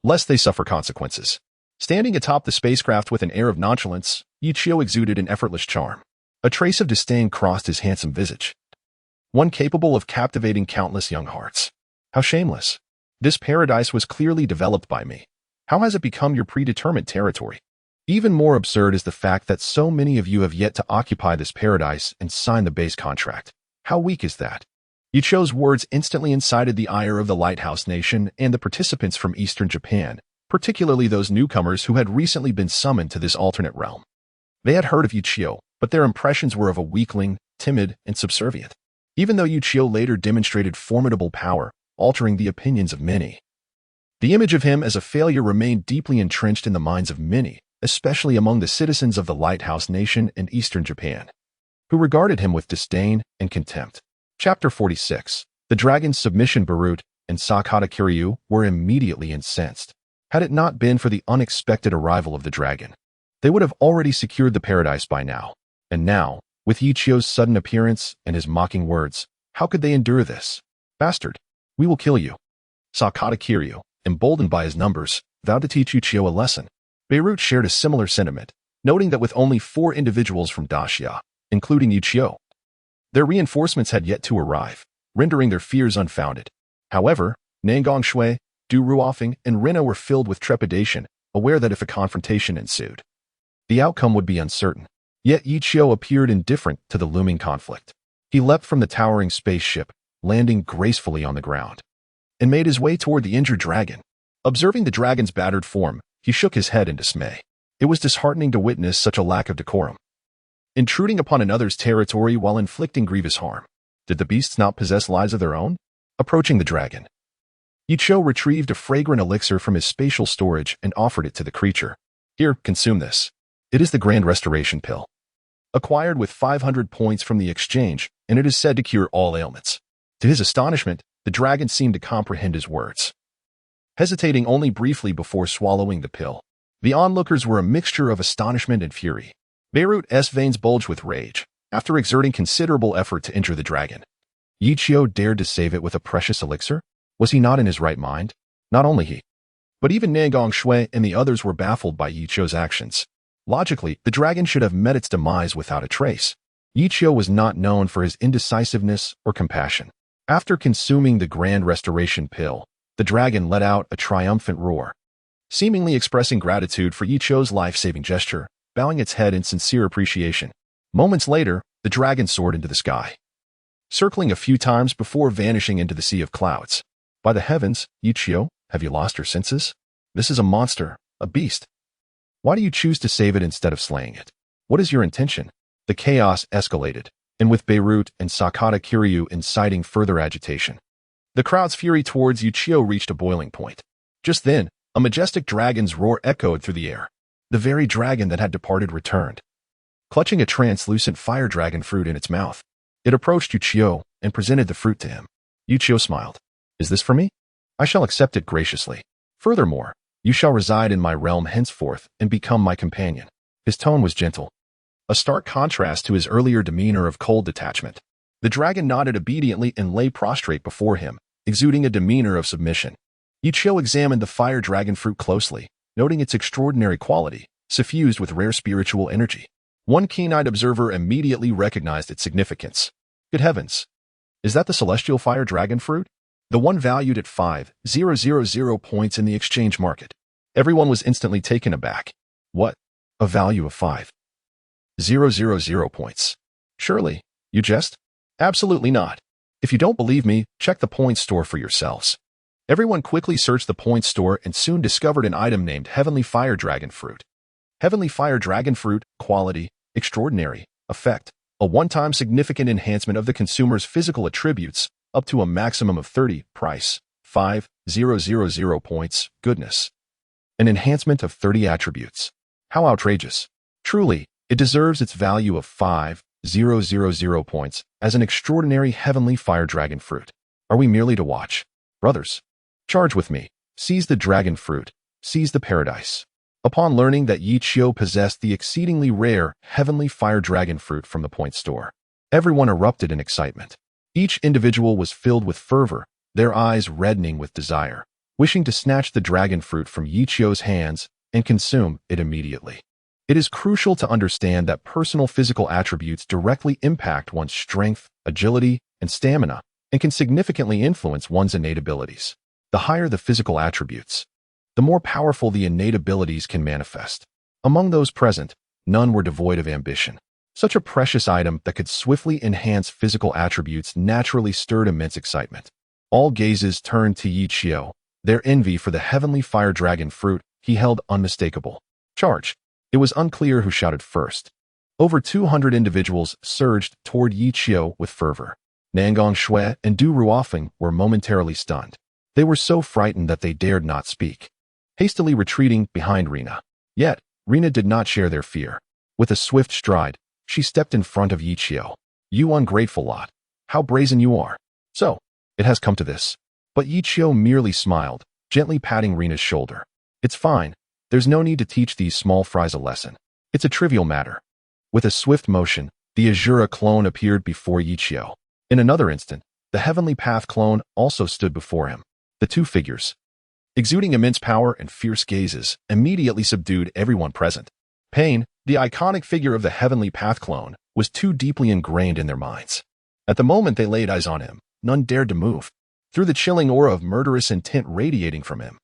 lest they suffer consequences. Standing atop the spacecraft with an air of nonchalance, Yichio exuded an effortless charm. A trace of disdain crossed his handsome visage. One capable of captivating countless young hearts. How shameless. This paradise was clearly developed by me. How has it become your predetermined territory? Even more absurd is the fact that so many of you have yet to occupy this paradise and sign the base contract. How weak is that? Yichio's words instantly incited the ire of the Lighthouse Nation and the participants from Eastern Japan, particularly those newcomers who had recently been summoned to this alternate realm. They had heard of Yichio, but their impressions were of a weakling, timid, and subservient. Even though Yichio later demonstrated formidable power, altering the opinions of many. The image of him as a failure remained deeply entrenched in the minds of many, especially among the citizens of the Lighthouse Nation and Eastern Japan, who regarded him with disdain and contempt. Chapter 46. The dragon's submission. Beirut and Sakata Kiryu were immediately incensed. Had it not been for the unexpected arrival of the dragon, they would have already secured the paradise by now. And now, with Yichio's sudden appearance and his mocking words, how could they endure this? Bastard, we will kill you. Sakata Kiryu, emboldened by his numbers, vowed to teach Yichio a lesson. Beirut shared a similar sentiment, noting that with only 4 individuals from Dacia, including Yichio, their reinforcements had yet to arrive, rendering their fears unfounded. However, Nangang Shui, Du Ruofeng, and Rina were filled with trepidation, aware that if a confrontation ensued, the outcome would be uncertain. Yet Yichio appeared indifferent to the looming conflict. He leapt from the towering spaceship, landing gracefully on the ground, and made his way toward the injured dragon. Observing the dragon's battered form, he shook his head in dismay. It was disheartening to witness such a lack of decorum. Intruding upon another's territory while inflicting grievous harm. Did the beasts not possess lives of their own? Approaching the dragon, Yichio retrieved a fragrant elixir from his spatial storage and offered it to the creature. Here, consume this. It is the Grand Restoration Pill. Acquired with 500 points from the exchange, and it is said to cure all ailments. To his astonishment, the dragon seemed to comprehend his words. Hesitating only briefly before swallowing the pill, the onlookers were a mixture of astonishment and fury. Beirut's veins bulged with rage, after exerting considerable effort to injure the dragon. Yichio dared to save it with a precious elixir? Was he not in his right mind? Not only he, but even Nangang Shui and the others were baffled by Yichio's actions. Logically, the dragon should have met its demise without a trace. Yichio was not known for his indecisiveness or compassion. After consuming the Grand Restoration Pill, the dragon let out a triumphant roar, seemingly expressing gratitude for Yichio's life-saving gesture, bowing its head in sincere appreciation. Moments later, the dragon soared into the sky, circling a few times before vanishing into the sea of clouds. By the heavens, Yichio, have you lost your senses? This is a monster, a beast. Why do you choose to save it instead of slaying it? What is your intention? The chaos escalated, and with Beirut and Sakata Kiryu inciting further agitation, the crowd's fury towards Yichio reached a boiling point. Just then, a majestic dragon's roar echoed through the air. The very dragon that had departed returned, clutching a translucent fire dragon fruit in its mouth. It approached Yichio and presented the fruit to him. Yichio smiled. Is this for me? I shall accept it graciously. Furthermore, you shall reside in my realm henceforth and become my companion. His tone was gentle, a stark contrast to his earlier demeanor of cold detachment. The dragon nodded obediently and lay prostrate before him, exuding a demeanor of submission. Yichio examined the fire dragon fruit closely, noting its extraordinary quality, suffused with rare spiritual energy. One keen-eyed observer immediately recognized its significance. Good heavens! Is that the celestial fire dragon fruit? The one valued at 5,000 points in the exchange market. Everyone was instantly taken aback. What? A value of 5,000 points. Surely, you jest? Absolutely not. If you don't believe me, check the points store for yourselves. Everyone quickly searched the points store and soon discovered an item named Heavenly Fire Dragon Fruit. Heavenly Fire Dragon Fruit, quality, extraordinary, effect, a one-time significant enhancement of the consumer's physical attributes, up to a maximum of 30, price, 5,000 points, goodness. An enhancement of 30 attributes. How outrageous. Truly, it deserves its value of 5,000 points as an extraordinary Heavenly Fire Dragon Fruit. Are we merely to watch? Brothers, charge with me. Seize the dragon fruit. Seize the paradise. Upon learning that Yichio possessed the exceedingly rare Heavenly Fire Dragon Fruit from the point store, everyone erupted in excitement. Each individual was filled with fervor, their eyes reddening with desire, wishing to snatch the dragon fruit from Yichio's hands and consume it immediately. It is crucial to understand that personal physical attributes directly impact one's strength, agility, and stamina, and can significantly influence one's innate abilities. The higher the physical attributes, the more powerful the innate abilities can manifest. Among those present, none were devoid of ambition. Such a precious item that could swiftly enhance physical attributes naturally stirred immense excitement. All gazes turned to Yichio, their envy for the heavenly fire dragon fruit he held unmistakable. Charge! It was unclear who shouted first. Over 200 individuals surged toward Yichio with fervor. Nangang Shui and Du Ruofeng were momentarily stunned. They were so frightened that they dared not speak, hastily retreating behind Rina. Yet, Rina did not share their fear. With a swift stride, she stepped in front of Yichio. "You ungrateful lot. How brazen you are. So, it has come to this." But Yichio merely smiled, gently patting Rina's shoulder. "It's fine. There's no need to teach these small fries a lesson. It's a trivial matter." With a swift motion, the Azura clone appeared before Yichio. In another instant, the Heavenly Path clone also stood before him. The two figures, exuding immense power and fierce gazes, immediately subdued everyone present. Pain, the iconic figure of the Heavenly Path clone, was too deeply ingrained in their minds. At the moment they laid eyes on him, none dared to move. Through the chilling aura of murderous intent radiating from him,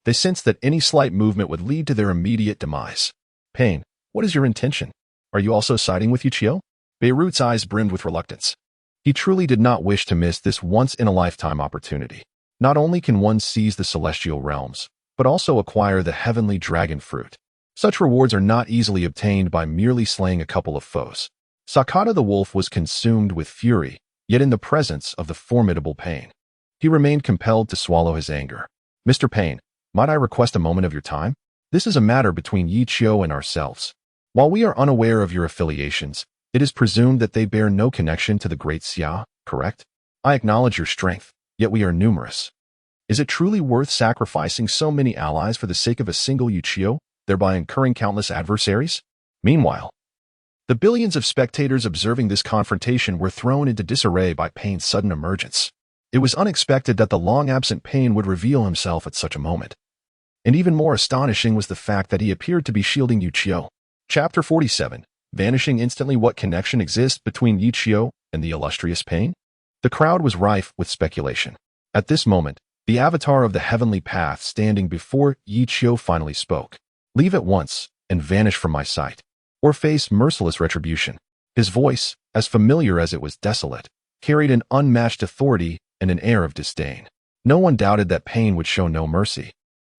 they sensed that any slight movement would lead to their immediate demise. "Pain, what is your intention? Are you also siding with Yichio?" Beirut's eyes brimmed with reluctance. He truly did not wish to miss this once-in-a-lifetime opportunity. Not only can one seize the celestial realms, but also acquire the heavenly dragon fruit. Such rewards are not easily obtained by merely slaying a couple of foes. Sakata the wolf was consumed with fury, yet in the presence of the formidable Pain, he remained compelled to swallow his anger. "Mr. Pain, might I request a moment of your time? This is a matter between Yichio and ourselves. While we are unaware of your affiliations, it is presumed that they bear no connection to the Great Xia, correct? I acknowledge your strength, yet we are numerous. Is it truly worth sacrificing so many allies for the sake of a single Yichio, thereby incurring countless adversaries?" Meanwhile, the billions of spectators observing this confrontation were thrown into disarray by Pain's sudden emergence. It was unexpected that the long-absent Pain would reveal himself at such a moment. And even more astonishing was the fact that he appeared to be shielding Yichio. Chapter 47. Vanishing instantly. What connection exists between Yichio and the illustrious Pain? The crowd was rife with speculation. At this moment, the avatar of the Heavenly Path standing before Yichio finally spoke. "Leave at once and vanish from my sight, or face merciless retribution." His voice, as familiar as it was desolate, carried an unmatched authority and an air of disdain. No one doubted that Pain would show no mercy.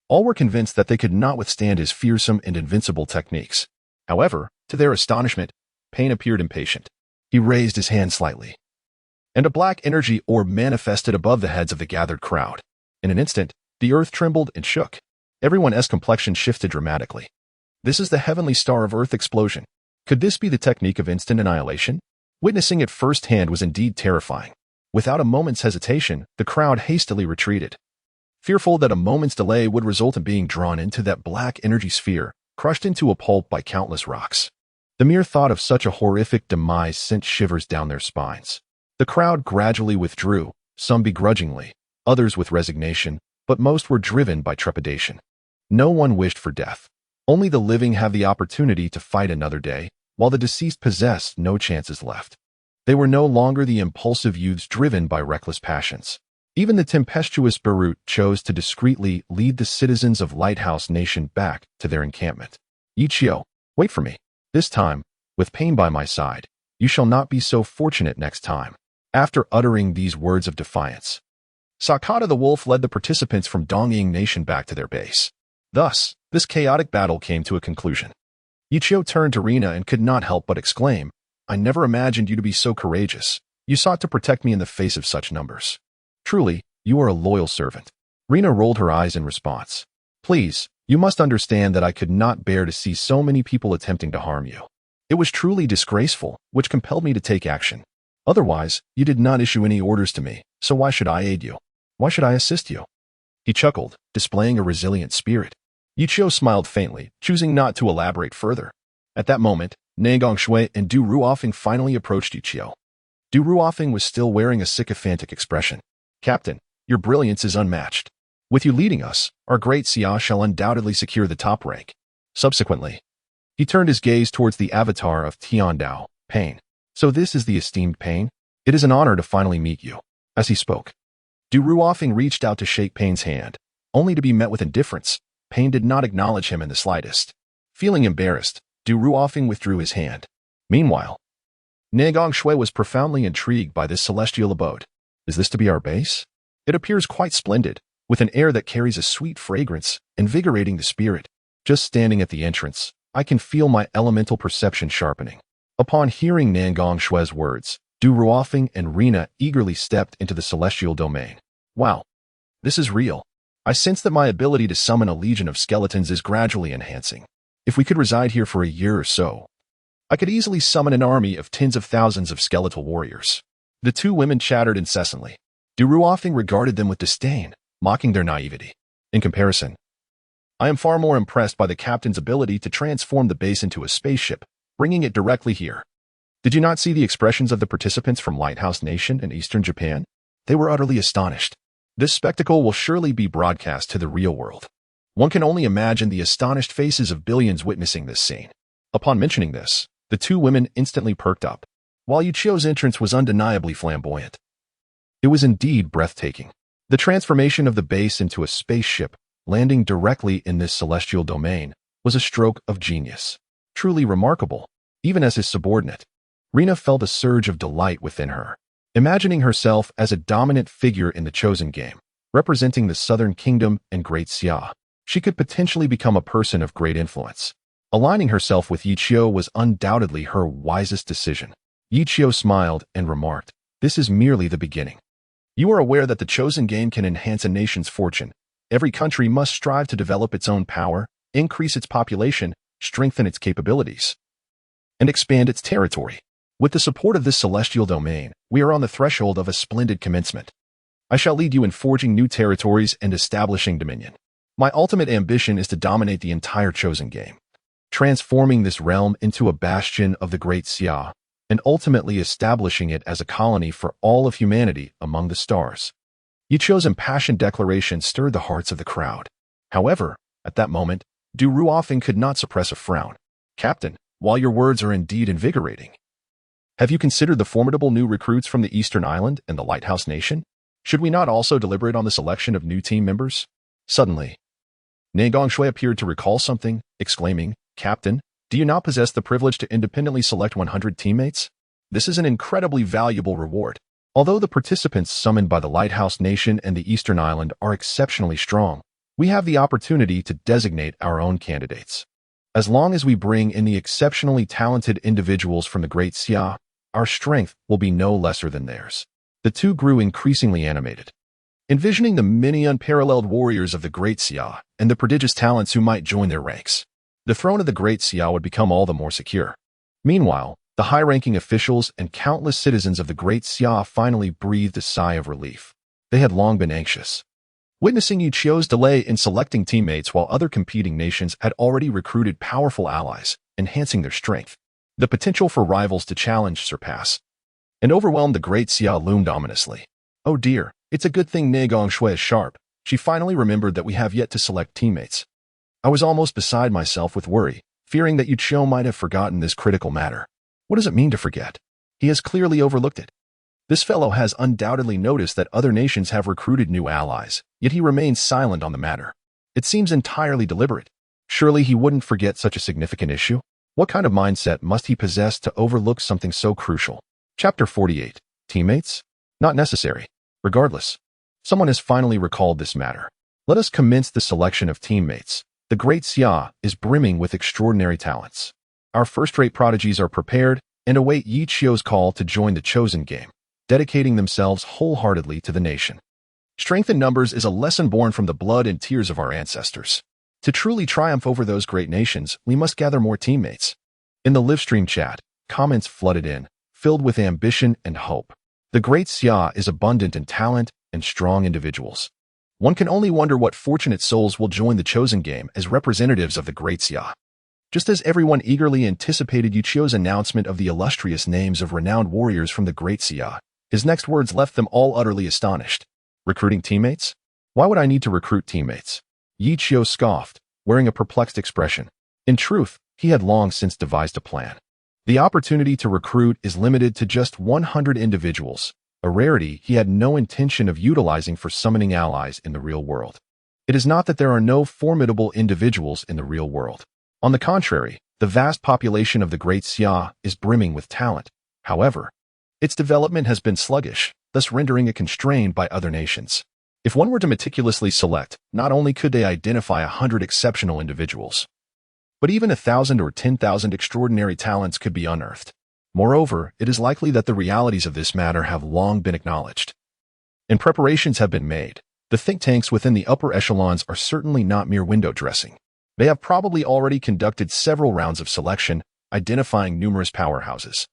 All were convinced that they could not withstand his fearsome and invincible techniques. However, to their astonishment, Pain appeared impatient. He raised his hand slightly, and a black energy orb manifested above the heads of the gathered crowd. In an instant, the earth trembled and shook. Everyone's complexion shifted dramatically. This is the heavenly star of earth explosion. Could this be the technique of instant annihilation? Witnessing it firsthand was indeed terrifying. Without a moment's hesitation, the crowd hastily retreated, fearful that a moment's delay would result in being drawn into that black energy sphere, crushed into a pulp by countless rocks. The mere thought of such a horrific demise sent shivers down their spines. The crowd gradually withdrew, some begrudgingly, others with resignation, but most were driven by trepidation. No one wished for death. Only the living have the opportunity to fight another day, while the deceased possessed no chances left. They were no longer the impulsive youths driven by reckless passions. Even the tempestuous Beirut chose to discreetly lead the citizens of Lighthouse Nation back to their encampment. "Yichio, wait for me. This time, with Pain by my side, you shall not be so fortunate next time." After uttering these words of defiance, Sakata the wolf led the participants from Dongying Nation back to their base. Thus, this chaotic battle came to a conclusion. Yichio turned to Rina and could not help but exclaim, "I never imagined you to be so courageous. You sought to protect me in the face of such numbers. Truly, you are a loyal servant." Rina rolled her eyes in response. "Please, you must understand that I could not bear to see so many people attempting to harm you. It was truly disgraceful, which compelled me to take action. Otherwise, you did not issue any orders to me, so why should I aid you? Why should I assist you?" He chuckled, displaying a resilient spirit. Yichio smiled faintly, choosing not to elaborate further. At that moment, Nangang Shui and Du Ruofeng finally approached Yichio. Du Ruofing was still wearing a sycophantic expression. Captain, your brilliance is unmatched. With you leading us, our great Xia shall undoubtedly secure the top rank. Subsequently, he turned his gaze towards the avatar of Tiandao, Pain. So this is the esteemed Pain? It is an honor to finally meet you. As he spoke, Du Ruofing reached out to shake Pain's hand, only to be met with indifference. Pain did not acknowledge him in the slightest. Feeling embarrassed, Du Ruofing withdrew his hand. Meanwhile, Negong Shui was profoundly intrigued by this celestial abode. Is this to be our base? It appears quite splendid, with an air that carries a sweet fragrance, invigorating the spirit. Just standing at the entrance, I can feel my elemental perception sharpening. Upon hearing Negong Shui's words, Du Ruofing and Rina eagerly stepped into the celestial domain. Wow, this is real. I sense that my ability to summon a legion of skeletons is gradually enhancing. If we could reside here for a year or so, I could easily summon an army of tens of thousands of skeletal warriors. The two women chattered incessantly. Du Ruofing regarded them with disdain, mocking their naivety. In comparison, I am far more impressed by the captain's ability to transform the base into a spaceship, bringing it directly here. Did you not see the expressions of the participants from Lighthouse Nation and Eastern Japan? They were utterly astonished. This spectacle will surely be broadcast to the real world. One can only imagine the astonished faces of billions witnessing this scene. Upon mentioning this, the two women instantly perked up, while Yichio's entrance was undeniably flamboyant. It was indeed breathtaking. The transformation of the base into a spaceship, landing directly in this celestial domain, was a stroke of genius. Truly remarkable, even as his subordinate. Rina felt a surge of delight within her, imagining herself as a dominant figure in the chosen game, representing the Southern Kingdom and Great Xia. She could potentially become a person of great influence. Aligning herself with Yichio was undoubtedly her wisest decision. Yichio smiled and remarked, "This is merely the beginning. You are aware that the chosen game can enhance a nation's fortune. Every country must strive to develop its own power, increase its population, strengthen its capabilities, and expand its territory. With the support of this celestial domain, we are on the threshold of a splendid commencement. I shall lead you in forging new territories and establishing dominion. My ultimate ambition is to dominate the entire chosen game, transforming this realm into a bastion of the Great Xia, and ultimately establishing it as a colony for all of humanity among the stars." Yichio's impassioned declaration stirred the hearts of the crowd. However, at that moment, Du Ruofing could not suppress a frown. "Captain, while your words are indeed invigorating, have you considered the formidable new recruits from the Eastern Island and the Lighthouse Nation? Should we not also deliberate on the selection of new team members?" Suddenly, Negong Shui appeared to recall something, exclaiming, "Captain, do you not possess the privilege to independently select 100 teammates? This is an incredibly valuable reward. Although the participants summoned by the Lighthouse Nation and the Eastern Island are exceptionally strong, we have the opportunity to designate our own candidates. As long as we bring in the exceptionally talented individuals from the Great Xia, our strength will be no lesser than theirs." The two grew increasingly animated, envisioning the many unparalleled warriors of the Great Xia and the prodigious talents who might join their ranks. The throne of the Great Xia would become all the more secure. Meanwhile, the high-ranking officials and countless citizens of the Great Xia finally breathed a sigh of relief. They had long been anxious, witnessing Yichio's delay in selecting teammates while other competing nations had already recruited powerful allies, enhancing their strength. The potential for rivals to challenge, surpass, and overwhelm the Great Xia loomed ominously. "Oh dear, it's a good thing Negong Shui is sharp. She finally remembered that we have yet to select teammates. I was almost beside myself with worry, fearing that Yichio might have forgotten this critical matter. What does it mean to forget? He has clearly overlooked it. This fellow has undoubtedly noticed that other nations have recruited new allies, yet he remains silent on the matter. It seems entirely deliberate. Surely he wouldn't forget such a significant issue? What kind of mindset must he possess to overlook something so crucial?" Chapter 48. Teammates? Not necessary. Regardless, someone has finally recalled this matter. Let us commence the selection of teammates. The Great Xia is brimming with extraordinary talents. Our first-rate prodigies are prepared and await Yichio's call to join the chosen game, dedicating themselves wholeheartedly to the nation. Strength in numbers is a lesson born from the blood and tears of our ancestors. To truly triumph over those great nations, we must gather more teammates. In the livestream chat, comments flooded in, filled with ambition and hope. The Great Xia is abundant in talent and strong individuals. One can only wonder what fortunate souls will join the chosen game as representatives of the Great Xia. Just as everyone eagerly anticipated Yichio's announcement of the illustrious names of renowned warriors from the Great Xia, his next words left them all utterly astonished. Recruiting teammates? Why would I need to recruit teammates? Yichio scoffed, wearing a perplexed expression. In truth, he had long since devised a plan. The opportunity to recruit is limited to just 100 individuals, a rarity he had no intention of utilizing for summoning allies in the real world. It is not that there are no formidable individuals in the real world. On the contrary, the vast population of the Great Xia is brimming with talent. However, its development has been sluggish, thus rendering it constrained by other nations. If one were to meticulously select, not only could they identify 100 exceptional individuals, but even 1,000 or 10,000 extraordinary talents could be unearthed. Moreover, it is likely that the realities of this matter have long been acknowledged, and preparations have been made. The think tanks within the upper echelons are certainly not mere window dressing. They have probably already conducted several rounds of selection, identifying numerous powerhouses.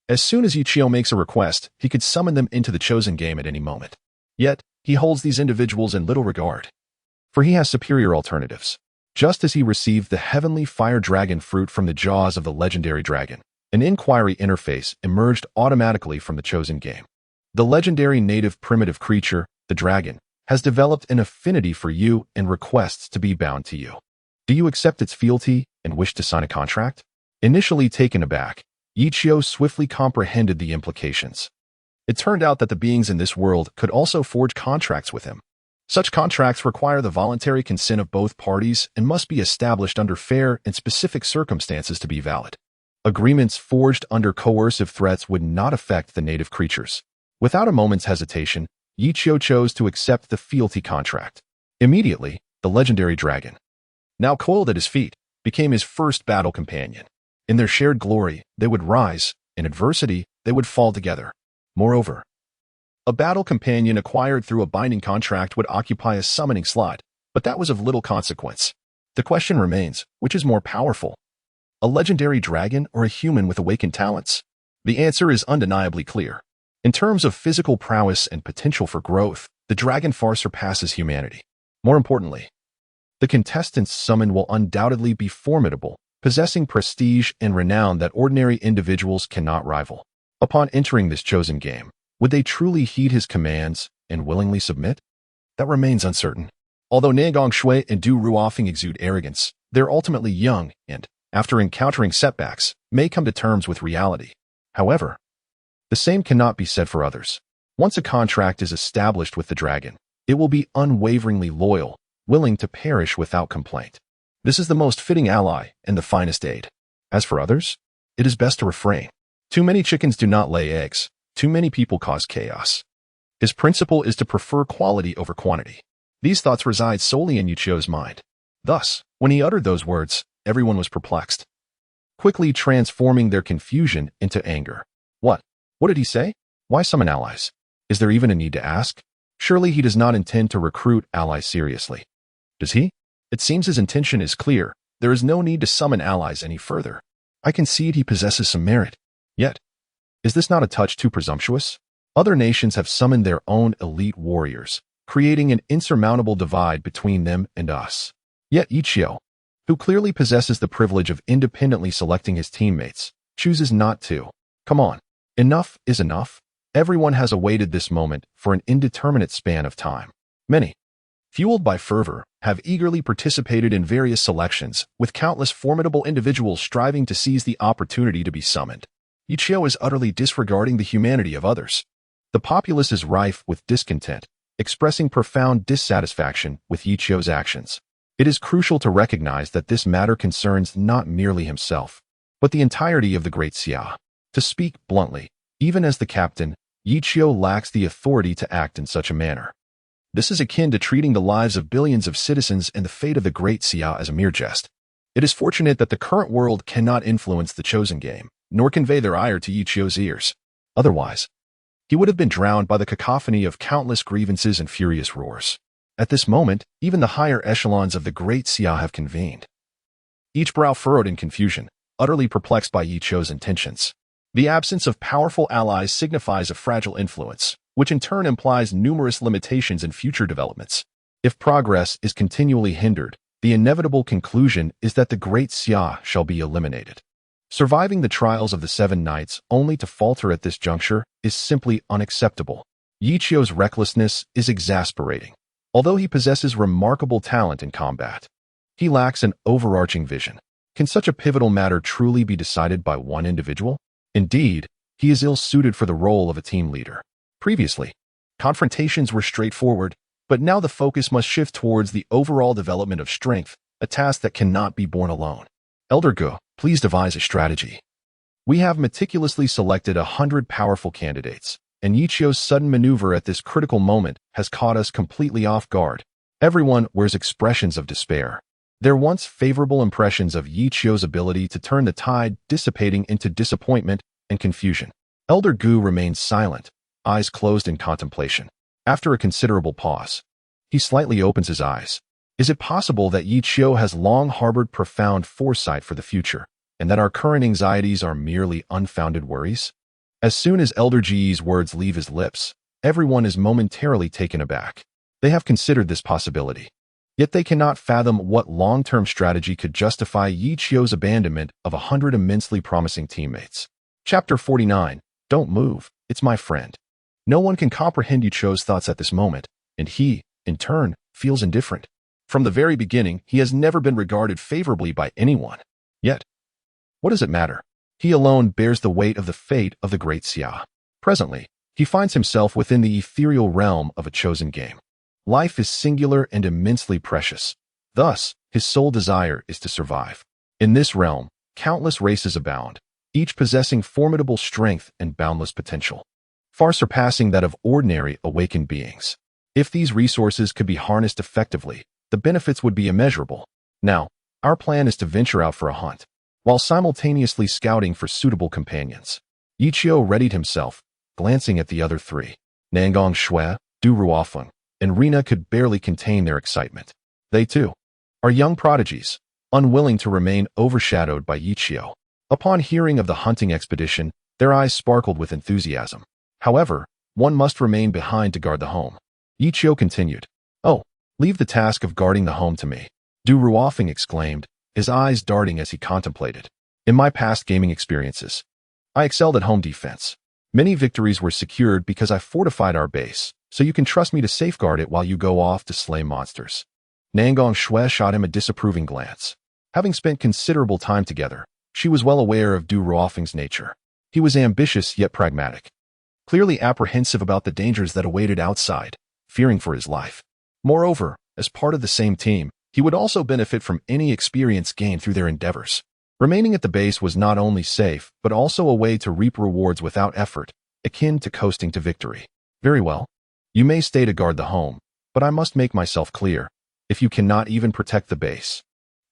As soon as Yichio makes a request, he could summon them into the chosen game at any moment. Yet, he holds these individuals in little regard, for he has superior alternatives. Just as he received the heavenly fire dragon fruit from the jaws of the legendary dragon, an inquiry interface emerged automatically from the chosen game. The legendary native primitive creature, the dragon, has developed an affinity for you and requests to be bound to you. Do you accept its fealty and wish to sign a contract? Initially taken aback, Yichio swiftly comprehended the implications. It turned out that the beings in this world could also forge contracts with him. Such contracts require the voluntary consent of both parties and must be established under fair and specific circumstances to be valid. Agreements forged under coercive threats would not affect the native creatures. Without a moment's hesitation, Yichio chose to accept the fealty contract. Immediately, the legendary dragon, now coiled at his feet, became his first battle companion. In their shared glory, they would rise. In adversity, they would fall together. Moreover, a battle companion acquired through a binding contract would occupy a summoning slot, but that was of little consequence. The question remains, which is more powerful? A legendary dragon or a human with awakened talents? The answer is undeniably clear. In terms of physical prowess and potential for growth, the dragon far surpasses humanity. More importantly, the contestants summoned will undoubtedly be formidable, possessing prestige and renown that ordinary individuals cannot rival. Upon entering this chosen game, would they truly heed his commands and willingly submit? That remains uncertain. Although Negong Shui and Du Ruofeng exude arrogance, they're ultimately young and, after encountering setbacks, may come to terms with reality. However, the same cannot be said for others. Once a contract is established with the dragon, it will be unwaveringly loyal, willing to perish without complaint. This is the most fitting ally and the finest aid. As for others, it is best to refrain. Too many chickens do not lay eggs. Too many people cause chaos. His principle is to prefer quality over quantity. These thoughts reside solely in Yichio's mind. Thus, when he uttered those words, everyone was perplexed, quickly transforming their confusion into anger. What? What did he say? Why summon allies? Is there even a need to ask? Surely he does not intend to recruit allies seriously. Does he? It seems his intention is clear. There is no need to summon allies any further. I concede he possesses some merit. Yet, is this not a touch too presumptuous? Other nations have summoned their own elite warriors, creating an insurmountable divide between them and us. Yet Yichio, who clearly possesses the privilege of independently selecting his teammates, chooses not to. Come on. Enough is enough. Everyone has awaited this moment for an indeterminate span of time. Many, fueled by fervor, have eagerly participated in various selections, with countless formidable individuals striving to seize the opportunity to be summoned. Yichio is utterly disregarding the humanity of others. The populace is rife with discontent, expressing profound dissatisfaction with Yichio's actions. It is crucial to recognize that this matter concerns not merely himself, but the entirety of the Great Xia. To speak bluntly, even as the captain, Yichio lacks the authority to act in such a manner. This is akin to treating the lives of billions of citizens and the fate of the Great Xia as a mere jest. It is fortunate that the current world cannot influence the chosen game, nor convey their ire to Yichio's ears. Otherwise, he would have been drowned by the cacophony of countless grievances and furious roars. At this moment, even the higher echelons of the Great Xia have convened, each brow furrowed in confusion, utterly perplexed by Yichio's intentions. The absence of powerful allies signifies a fragile influence, which in turn implies numerous limitations in future developments. If progress is continually hindered, The inevitable conclusion is that the great Xia shall be eliminated. Surviving the trials of the 7 Knights only to falter at this juncture is simply unacceptable. Yichio's recklessness is exasperating. Although he possesses remarkable talent in combat, he lacks an overarching vision. Can such a pivotal matter truly be decided by one individual? Indeed, he is ill-suited for the role of a team leader. Previously, confrontations were straightforward, but now the focus must shift towards the overall development of strength, a task that cannot be borne alone. Elder Gu, please devise a strategy. We have meticulously selected 100 powerful candidates, and Yichio's sudden maneuver at this critical moment has caught us completely off guard. Everyone wears expressions of despair. Their once favorable impressions of Yichio's ability to turn the tide dissipating into disappointment and confusion. Elder Gu remains silent, eyes closed in contemplation. After a considerable pause, he slightly opens his eyes. Is it possible that Yichio has long harbored profound foresight for the future, and that our current anxieties are merely unfounded worries? As soon as Elder Gu's words leave his lips, everyone is momentarily taken aback. They have considered this possibility, yet they cannot fathom what long-term strategy could justify Yichio's abandonment of 100 immensely promising teammates. Chapter 49. Don't move, it's my friend. No one can comprehend Yichio's thoughts at this moment, and he, in turn, feels indifferent. From the very beginning, he has never been regarded favorably by anyone. Yet, what does it matter? He alone bears the weight of the fate of the great Xia. Presently, he finds himself within the ethereal realm of a chosen game. Life is singular and immensely precious. Thus, his sole desire is to survive. In this realm, countless races abound, each possessing formidable strength and boundless potential, far surpassing that of ordinary awakened beings. If these resources could be harnessed effectively, the benefits would be immeasurable. Now, our plan is to venture out for a hunt, while simultaneously scouting for suitable companions. Yichio readied himself, glancing at the other 3. Nangong Shui, Du Ruofeng, and Rina could barely contain their excitement. They, too, are young prodigies, unwilling to remain overshadowed by Yichio. Upon hearing of the hunting expedition, their eyes sparkled with enthusiasm. However, one must remain behind to guard the home. Yichio continued. Oh, leave the task of guarding the home to me, Du Ruofeng exclaimed, his eyes darting as he contemplated. In my past gaming experiences, I excelled at home defense. Many victories were secured because I fortified our base, so you can trust me to safeguard it while you go off to slay monsters. Nangong Shui shot him a disapproving glance. Having spent considerable time together, she was well aware of Du Ruofeng's nature. He was ambitious yet pragmatic, clearly apprehensive about the dangers that awaited outside, fearing for his life. Moreover, as part of the same team, he would also benefit from any experience gained through their endeavors. Remaining at the base was not only safe, but also a way to reap rewards without effort, akin to coasting to victory. Very well. You may stay to guard the home, but I must make myself clear. If you cannot even protect the base,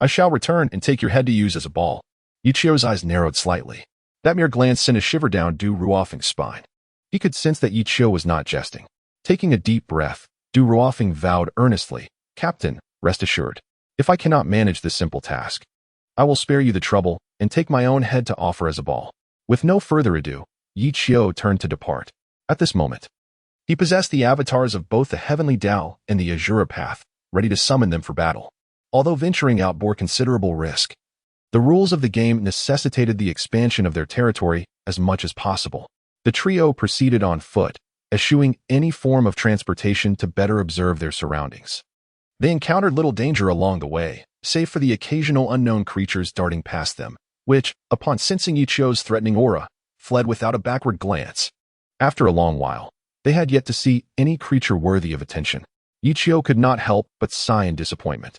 I shall return and take your head to use as a ball. Yichio's eyes narrowed slightly. That mere glance sent a shiver down Du Ruofeng's spine. He could sense that Yichio was not jesting. Taking a deep breath, Du Ruofeng vowed earnestly, Captain, rest assured, if I cannot manage this simple task, I will spare you the trouble and take my own head to offer as a ball. With no further ado, Yichio turned to depart. At this moment, he possessed the avatars of both the Heavenly Tao and the Azura Path, ready to summon them for battle. Although venturing out bore considerable risk, the rules of the game necessitated the expansion of their territory as much as possible. The trio proceeded on foot, eschewing any form of transportation to better observe their surroundings. They encountered little danger along the way, save for the occasional unknown creatures darting past them, which, upon sensing Yichio's threatening aura, fled without a backward glance. After a long while, they had yet to see any creature worthy of attention. Yichio could not help but sigh in disappointment.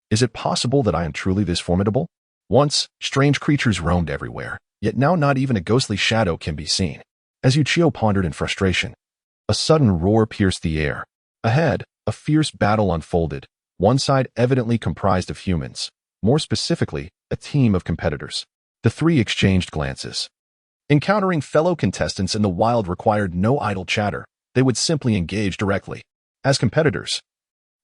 Is it possible that I am truly this formidable? Once, strange creatures roamed everywhere, yet now not even a ghostly shadow can be seen. As Yichio pondered in frustration, a sudden roar pierced the air. Ahead, a fierce battle unfolded, one side evidently comprised of humans, more specifically, a team of competitors. The 3 exchanged glances. Encountering fellow contestants in the wild required no idle chatter. They would simply engage directly. As competitors,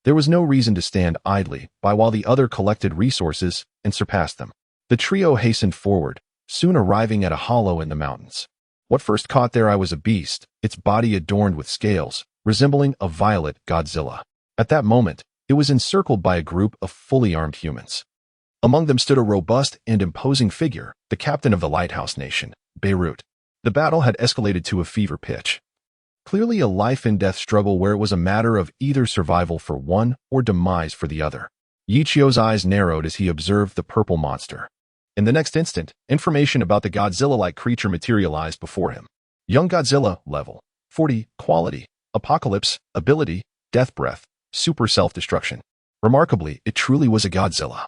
there was no reason to stand idly by while the other collected resources and surpassed them. The trio hastened forward, soon arriving at a hollow in the mountains. What first caught their eye was a beast, its body adorned with scales, resembling a violet Godzilla. At that moment, It was encircled by a group of fully armed humans. Among them stood a robust and imposing figure, the captain of the Lighthouse Nation, Beirut. The battle had escalated to a fever pitch. Clearly a life-and-death struggle where it was a matter of either survival for one or demise for the other. Yichio's eyes narrowed as he observed the purple monster. In the next instant, information about the Godzilla-like creature materialized before him. Young Godzilla, level 40, quality, apocalypse, ability, death breath, super self-destruction. Remarkably, it truly was a Godzilla,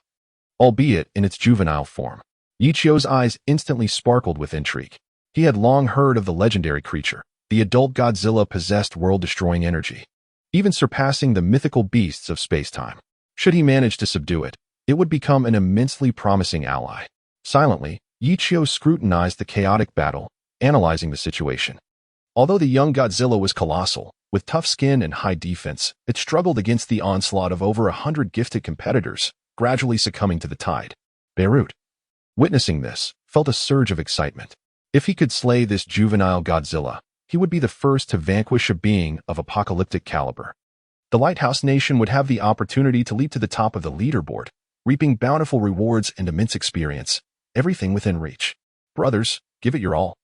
albeit in its juvenile form. Yichio's eyes instantly sparkled with intrigue. He had long heard of the legendary creature. The adult Godzilla possessed world-destroying energy, even surpassing the mythical beasts of space-time. Should he manage to subdue it, it would become an immensely promising ally. Silently, Yichio scrutinized the chaotic battle, analyzing the situation. Although the young Godzilla was colossal, with tough skin and high defense, it struggled against the onslaught of over 100 gifted competitors, gradually succumbing to the tide. Beirut, witnessing this, felt a surge of excitement. If he could slay this juvenile Godzilla, he would be the first to vanquish a being of apocalyptic caliber. The Lighthouse Nation would have the opportunity to leap to the top of the leaderboard, reaping bountiful rewards and immense experience, everything within reach. Brothers, give it your all.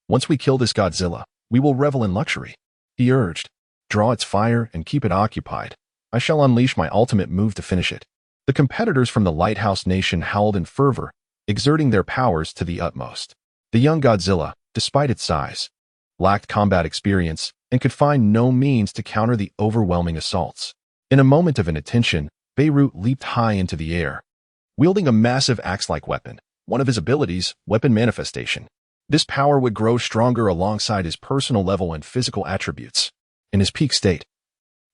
Once we kill this Godzilla, we will revel in luxury, he urged. Draw its fire and keep it occupied. I shall unleash my ultimate move to finish it. The competitors from the Lighthouse Nation howled in fervor, exerting their powers to the utmost. The young Godzilla, despite its size, lacked combat experience and could find no means to counter the overwhelming assaults. In a moment of inattention, Beirut leaped high into the air, wielding a massive axe-like weapon, one of his abilities, weapon manifestation. This power would grow stronger alongside his personal level and physical attributes. In his peak state,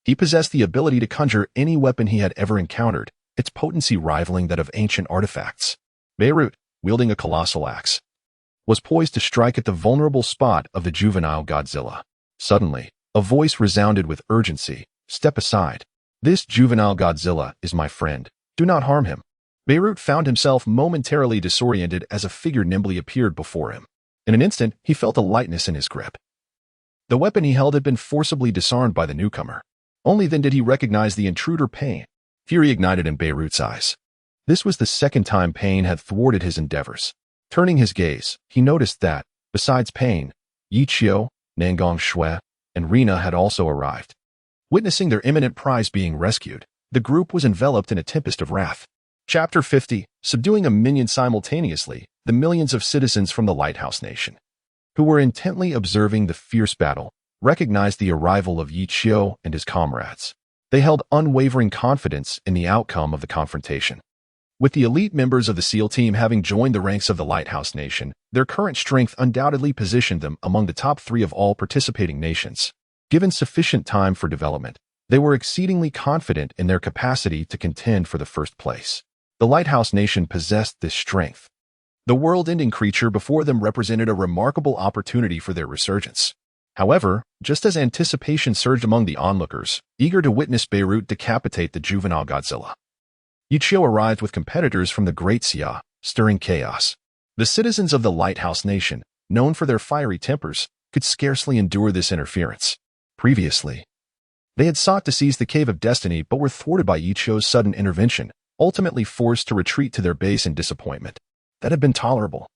he possessed the ability to conjure any weapon he had ever encountered, its potency rivaling that of ancient artifacts. Beirut, wielding a colossal axe, was poised to strike at the vulnerable spot of the juvenile Godzilla. Suddenly, a voice resounded with urgency. Step aside. This juvenile Godzilla is my friend. Do not harm him. Beirut found himself momentarily disoriented as a figure nimbly appeared before him. In an instant, he felt a lightness in his grip. The weapon he held had been forcibly disarmed by the newcomer. Only then did he recognize the intruder Pain. Fury ignited in Beirut's eyes. This was the second time Pain had thwarted his endeavors. Turning his gaze, he noticed that, besides Pain, Yichio, Nangong Shui, and Rina had also arrived. Witnessing their imminent prize being rescued, the group was enveloped in a tempest of wrath. Chapter 50, subduing a minion simultaneously, the millions of citizens from the Lighthouse Nation, who were intently observing the fierce battle, recognized the arrival of Yichio and his comrades. They held unwavering confidence in the outcome of the confrontation. With the elite members of the SEAL team having joined the ranks of the Lighthouse Nation, their current strength undoubtedly positioned them among the top 3 of all participating nations. Given sufficient time for development, they were exceedingly confident in their capacity to contend for the first place. The Lighthouse Nation possessed this strength. The world-ending creature before them represented a remarkable opportunity for their resurgence. However, just as anticipation surged among the onlookers, eager to witness Beirut decapitate the juvenile Godzilla, Yichio arrived with competitors from the Great Xia, stirring chaos. The citizens of the Lighthouse Nation, known for their fiery tempers, could scarcely endure this interference. Previously, they had sought to seize the Cave of Destiny but were thwarted by Yichio's sudden intervention, ultimately forced to retreat to their base in disappointment. That had been tolerable,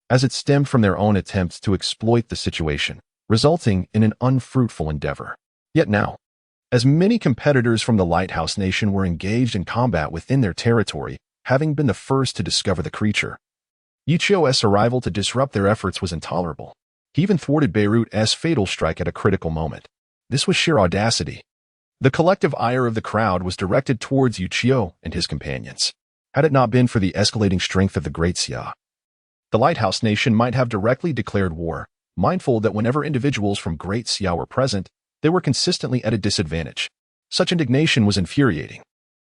as it stemmed from their own attempts to exploit the situation, resulting in an unfruitful endeavor. Yet now, as many competitors from the Lighthouse Nation were engaged in combat within their territory, having been the first to discover the creature, Yichio's arrival to disrupt their efforts was intolerable. He even thwarted Beirut's fatal strike at a critical moment. This was sheer audacity. The collective ire of the crowd was directed towards Yichio and his companions. Had it not been for the escalating strength of the Great Xia, the Lighthouse Nation might have directly declared war, mindful that whenever individuals from Great Xia were present, they were consistently at a disadvantage. Such indignation was infuriating.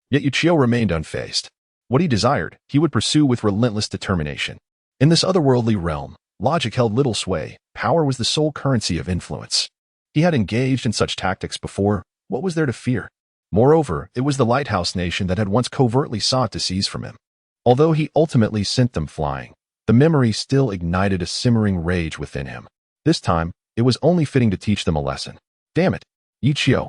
Yet Yichio remained unfazed. What he desired, he would pursue with relentless determination. In this otherworldly realm, logic held little sway. Power was the sole currency of influence. He had engaged in such tactics before. What was there to fear? Moreover, it was the Lighthouse Nation that had once covertly sought to seize from him. Although he ultimately sent them flying, the memory still ignited a simmering rage within him. This time, it was only fitting to teach them a lesson. Damn it, Yichio.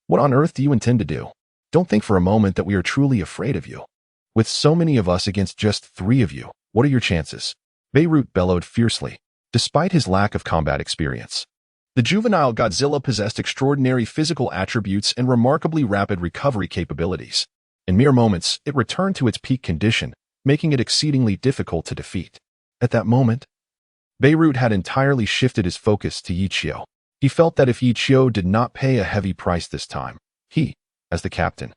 What on earth do you intend to do? Don't think for a moment that we are truly afraid of you. With so many of us against just 3 of you, what are your chances? Beirut bellowed fiercely, despite his lack of combat experience. The juvenile Godzilla possessed extraordinary physical attributes and remarkably rapid recovery capabilities. In mere moments, it returned to its peak condition, making it exceedingly difficult to defeat. At that moment, Beirut had entirely shifted his focus to Yichio. He felt that if Yichio did not pay a heavy price this time, he, as the captain,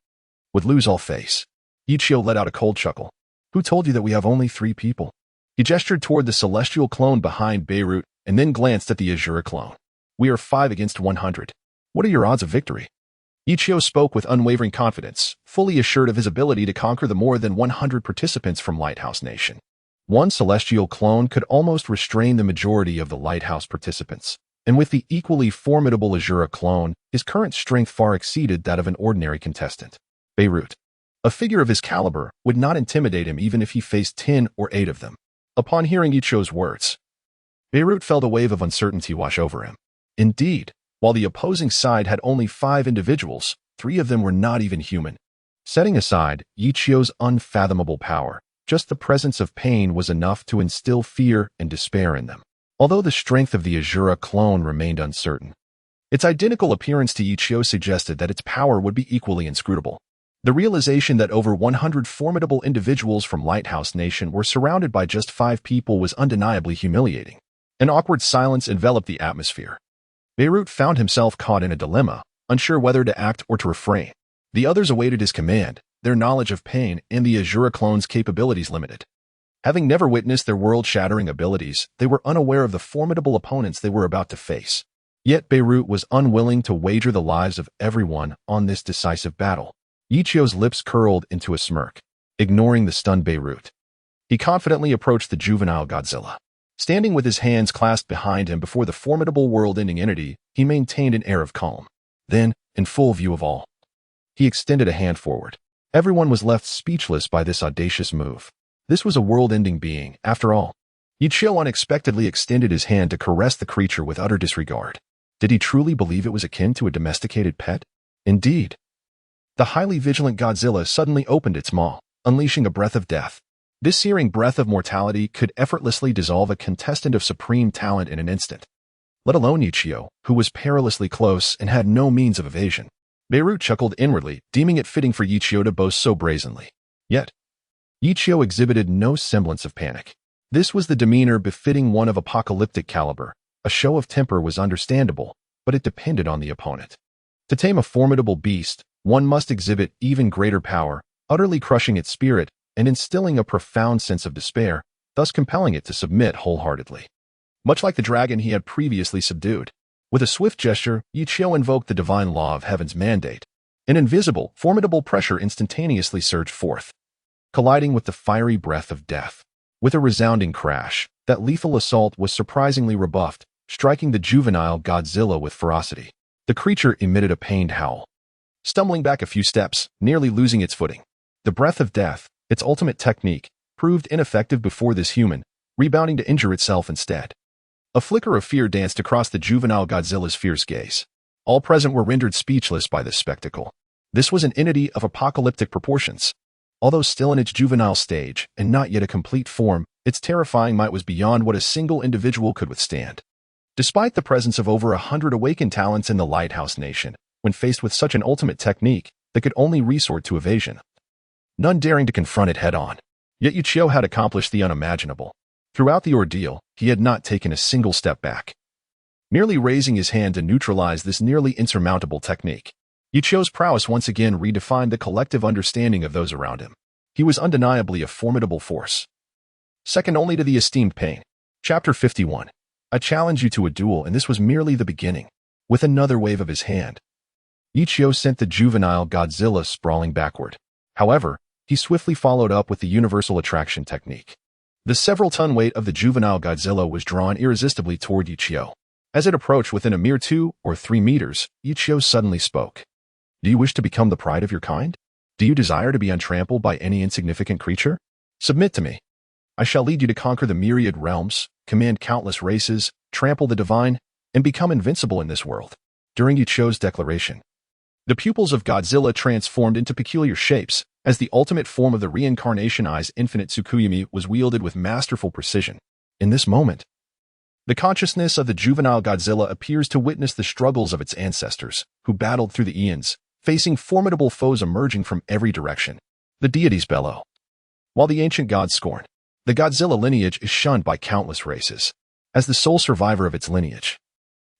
would lose all face. Yichio let out a cold chuckle. Who told you that we have only 3 people? He gestured toward the celestial clone behind Beirut and then glanced at the Azura clone. We are 5 against 100. What are your odds of victory? Yichio spoke with unwavering confidence, fully assured of his ability to conquer the more than 100 participants from Lighthouse Nation. One celestial clone could almost restrain the majority of the Lighthouse participants, and with the equally formidable Azura clone, his current strength far exceeded that of an ordinary contestant. Beirut, a figure of his caliber, would not intimidate him even if he faced 10 or 8 of them. Upon hearing Yichio's words, Beirut felt a wave of uncertainty wash over him. Indeed, while the opposing side had only 5 individuals, 3 of them were not even human. Setting aside Yichio's unfathomable power, just the presence of pain was enough to instill fear and despair in them. Although the strength of the Azura clone remained uncertain, its identical appearance to Yichio suggested that its power would be equally inscrutable. The realization that over 100 formidable individuals from Lighthouse Nation were surrounded by just 5 people was undeniably humiliating. An awkward silence enveloped the atmosphere. Beirut found himself caught in a dilemma, unsure whether to act or to refrain. The others awaited his command, their knowledge of pain and the Azura clone's capabilities limited. Having never witnessed their world-shattering abilities, they were unaware of the formidable opponents they were about to face. Yet Beirut was unwilling to wager the lives of everyone on this decisive battle. Yichio's lips curled into a smirk, ignoring the stunned Beirut. He confidently approached the juvenile Godzilla. Standing with his hands clasped behind him before the formidable world-ending entity, he maintained an air of calm. Then, in full view of all, he extended a hand forward. Everyone was left speechless by this audacious move. This was a world-ending being, after all. Yichio unexpectedly extended his hand to caress the creature with utter disregard. Did he truly believe it was akin to a domesticated pet? Indeed. The highly vigilant Godzilla suddenly opened its maw, unleashing a breath of death. This searing breath of mortality could effortlessly dissolve a contestant of supreme talent in an instant, let alone Yichio, who was perilously close and had no means of evasion. Beirut chuckled inwardly, deeming it fitting for Yichio to boast so brazenly. Yet, Yichio exhibited no semblance of panic. This was the demeanor befitting one of apocalyptic caliber. A show of temper was understandable, but it depended on the opponent. To tame a formidable beast, one must exhibit even greater power, utterly crushing its spirit and instilling a profound sense of despair, thus compelling it to submit wholeheartedly. Much like the dragon he had previously subdued, with a swift gesture, Yichio invoked the divine law of heaven's mandate. An invisible, formidable pressure instantaneously surged forth, colliding with the fiery breath of death. With a resounding crash, that lethal assault was surprisingly rebuffed, striking the juvenile Godzilla with ferocity. The creature emitted a pained howl, stumbling back a few steps, nearly losing its footing. The breath of death, its ultimate technique, proved ineffective before this human, rebounding to injure itself instead. A flicker of fear danced across the juvenile Godzilla's fierce gaze. All present were rendered speechless by this spectacle. This was an entity of apocalyptic proportions. Although still in its juvenile stage, and not yet a complete form, its terrifying might was beyond what a single individual could withstand. Despite the presence of over 100 awakened talents in the Lighthouse Nation, when faced with such an ultimate technique, they could only resort to evasion, none daring to confront it head-on. Yet Yichio had accomplished the unimaginable. Throughout the ordeal, he had not taken a single step back, merely raising his hand to neutralize this nearly insurmountable technique. Yichio's prowess once again redefined the collective understanding of those around him. He was undeniably a formidable force, second only to the esteemed Pain. Chapter 51. I challenge you to a duel, and this was merely the beginning. With another wave of his hand, Yichio sent the juvenile Godzilla sprawling backward. However, he swiftly followed up with the universal attraction technique. The several-ton weight of the juvenile Godzilla was drawn irresistibly toward Yichio. As it approached within a mere 2 or 3 meters, Yichio suddenly spoke. Do you wish to become the pride of your kind? Do you desire to be untrampled by any insignificant creature? Submit to me. I shall lead you to conquer the myriad realms, command countless races, trample the divine, and become invincible in this world. During Yichio's declaration, The pupils of Godzilla transformed into peculiar shapes, as the ultimate form of the reincarnation Eye's infinite Tsukuyomi was wielded with masterful precision. In this moment, the consciousness of the juvenile Godzilla appears to witness the struggles of its ancestors, who battled through the eons, facing formidable foes emerging from every direction. The deities bellow, while the ancient gods scorn. The Godzilla lineage is shunned by countless races. As the sole survivor of its lineage,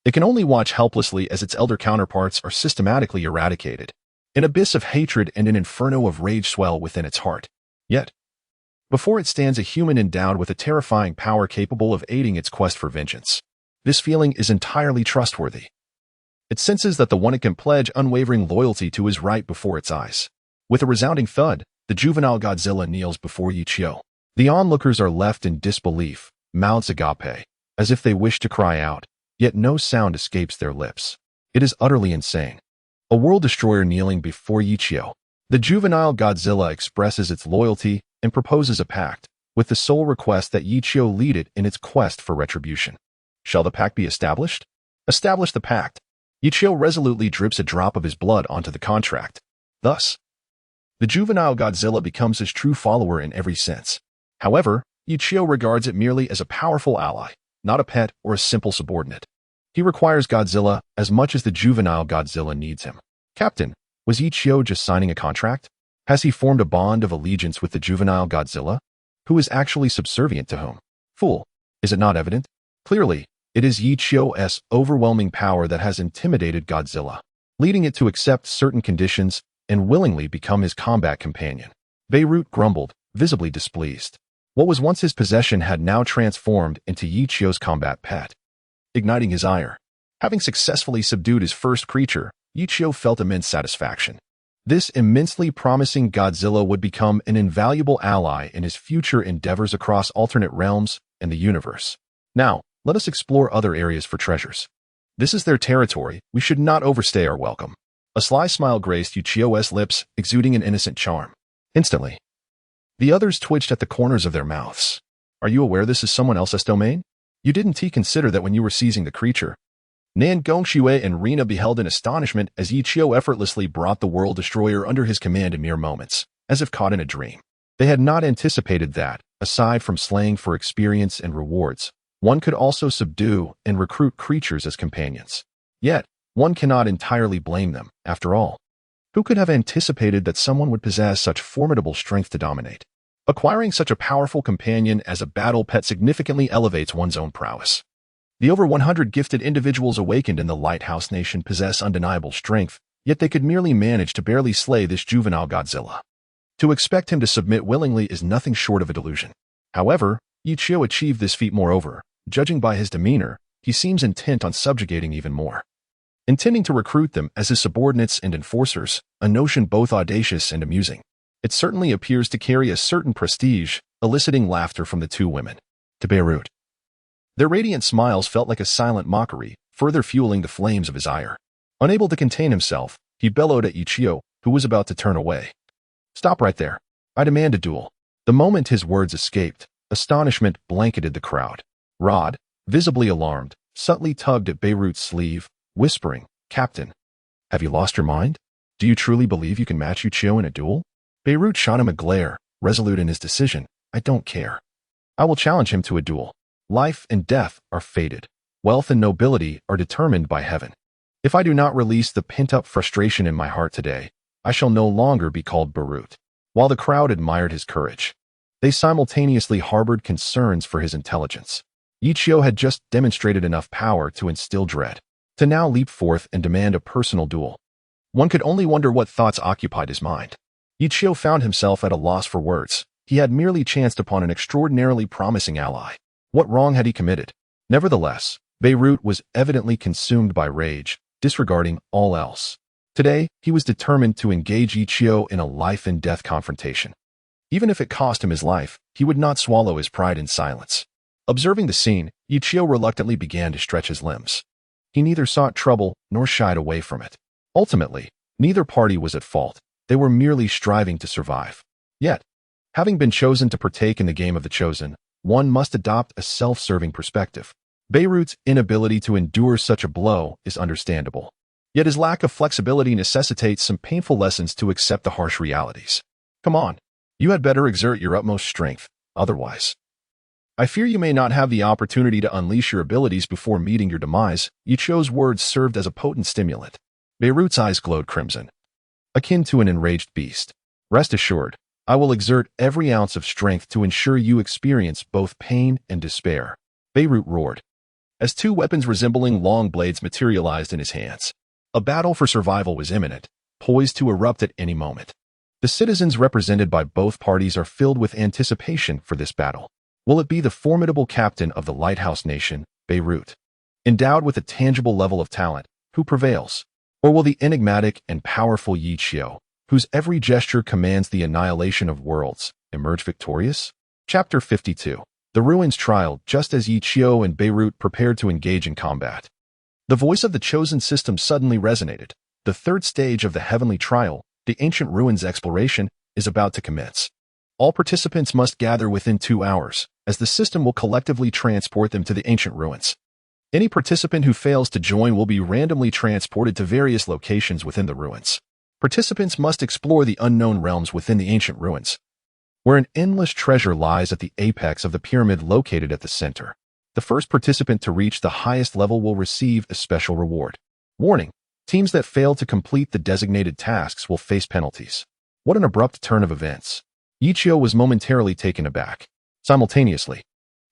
it can only watch helplessly as its elder counterparts are systematically eradicated. An abyss of hatred and an inferno of rage swell within its heart. Yet, before it stands a human endowed with a terrifying power capable of aiding its quest for vengeance. This feeling is entirely trustworthy. It senses that the one it can pledge unwavering loyalty to is right before its eyes. With a resounding thud, the juvenile Godzilla kneels before Yichio. The onlookers are left in disbelief, mouths agape, as if they wish to cry out, yet no sound escapes their lips. It is utterly insane. A world destroyer kneeling before Yichio. The juvenile Godzilla expresses its loyalty and proposes a pact, with the sole request that Yichio lead it in its quest for retribution. Shall the pact be established? Establish the pact. Yichio resolutely drips a drop of his blood onto the contract. Thus, the juvenile Godzilla becomes his true follower in every sense. However, Yichio regards it merely as a powerful ally, not a pet or a simple subordinate. He requires Godzilla as much as the juvenile Godzilla needs him. Captain, was Yichio just signing a contract? Has he formed a bond of allegiance with the juvenile Godzilla? Who is actually subservient to whom? Fool, is it not evident? Clearly, it is Yichio's overwhelming power that has intimidated Godzilla, leading it to accept certain conditions and willingly become his combat companion. Beirut grumbled, visibly displeased. What was once his possession had now transformed into Yichio's combat pet. Igniting his ire. Having successfully subdued his first creature, Yichio felt immense satisfaction. This immensely promising Godzilla would become an invaluable ally in his future endeavors across alternate realms and the universe. Now, let us explore other areas for treasures. This is their territory, we should not overstay our welcome. A sly smile graced Yichio's lips, exuding an innocent charm. Instantly, the others twitched at the corners of their mouths. Are you aware this is someone else's domain? You didn't consider that when you were seizing the creature. Nan Gongxue and Rina beheld in astonishment as Yichio effortlessly brought the world destroyer under his command in mere moments, as if caught in a dream. They had not anticipated that, aside from slaying for experience and rewards, one could also subdue and recruit creatures as companions. Yet, one cannot entirely blame them, after all. Who could have anticipated that someone would possess such formidable strength to dominate? Acquiring such a powerful companion as a battle pet significantly elevates one's own prowess. The over 100 gifted individuals awakened in the Lighthouse Nation possess undeniable strength, yet they could merely manage to barely slay this juvenile Godzilla. To expect him to submit willingly is nothing short of a delusion. However, Yichio achieved this feat moreover. Judging by his demeanor, he seems intent on subjugating even more. Intending to recruit them as his subordinates and enforcers, a notion both audacious and amusing. It certainly appears to carry a certain prestige, eliciting laughter from the two women. To Beirut. Their radiant smiles felt like a silent mockery, further fueling the flames of his ire. Unable to contain himself, he bellowed at Yichio, who was about to turn away. Stop right there. I demand a duel. The moment his words escaped, astonishment blanketed the crowd. Rod, visibly alarmed, subtly tugged at Beirut's sleeve, whispering, Captain, have you lost your mind? Do you truly believe you can match Yichio in a duel? Beirut shot him a glare, resolute in his decision. I don't care. I will challenge him to a duel. Life and death are fated. Wealth and nobility are determined by heaven. If I do not release the pent-up frustration in my heart today, I shall no longer be called Beirut. While the crowd admired his courage, they simultaneously harbored concerns for his intelligence. Yichio had just demonstrated enough power to instill dread. To now leap forth and demand a personal duel. One could only wonder what thoughts occupied his mind. Yichio found himself at a loss for words. He had merely chanced upon an extraordinarily promising ally. What wrong had he committed? Nevertheless, Beirut was evidently consumed by rage, disregarding all else. Today, he was determined to engage Yichio in a life-and-death confrontation. Even if it cost him his life, he would not swallow his pride in silence. Observing the scene, Yichio reluctantly began to stretch his limbs. He neither sought trouble nor shied away from it. Ultimately, neither party was at fault. They were merely striving to survive. Yet, having been chosen to partake in the game of the chosen, one must adopt a self-serving perspective. Beirut's inability to endure such a blow is understandable. Yet his lack of flexibility necessitates some painful lessons to accept the harsh realities. Come on, you had better exert your utmost strength, otherwise. I fear you may not have the opportunity to unleash your abilities before meeting your demise. Yichio's words served as a potent stimulant. Beirut's eyes glowed crimson, akin to an enraged beast. Rest assured, I will exert every ounce of strength to ensure you experience both pain and despair. Beirut roared, as two weapons resembling long blades materialized in his hands. A battle for survival was imminent, poised to erupt at any moment. The citizens represented by both parties are filled with anticipation for this battle. Will it be the formidable captain of the lighthouse nation, Beirut, endowed with a tangible level of talent, who prevails? Or will the enigmatic and powerful Yichio, whose every gesture commands the annihilation of worlds, emerge victorious? Chapter 52. The Ruins Trial. Just as Yichio and Beirut prepared to engage in combat, the voice of the chosen system suddenly resonated. The third stage of the heavenly trial, the ancient ruins exploration, is about to commence. All participants must gather within 2 hours, as the system will collectively transport them to the ancient ruins. Any participant who fails to join will be randomly transported to various locations within the ruins. Participants must explore the unknown realms within the ancient ruins, where an endless treasure lies at the apex of the pyramid located at the center. The first participant to reach the highest level will receive a special reward. Warning: teams that fail to complete the designated tasks will face penalties. What an abrupt turn of events. Yichio was momentarily taken aback. Simultaneously,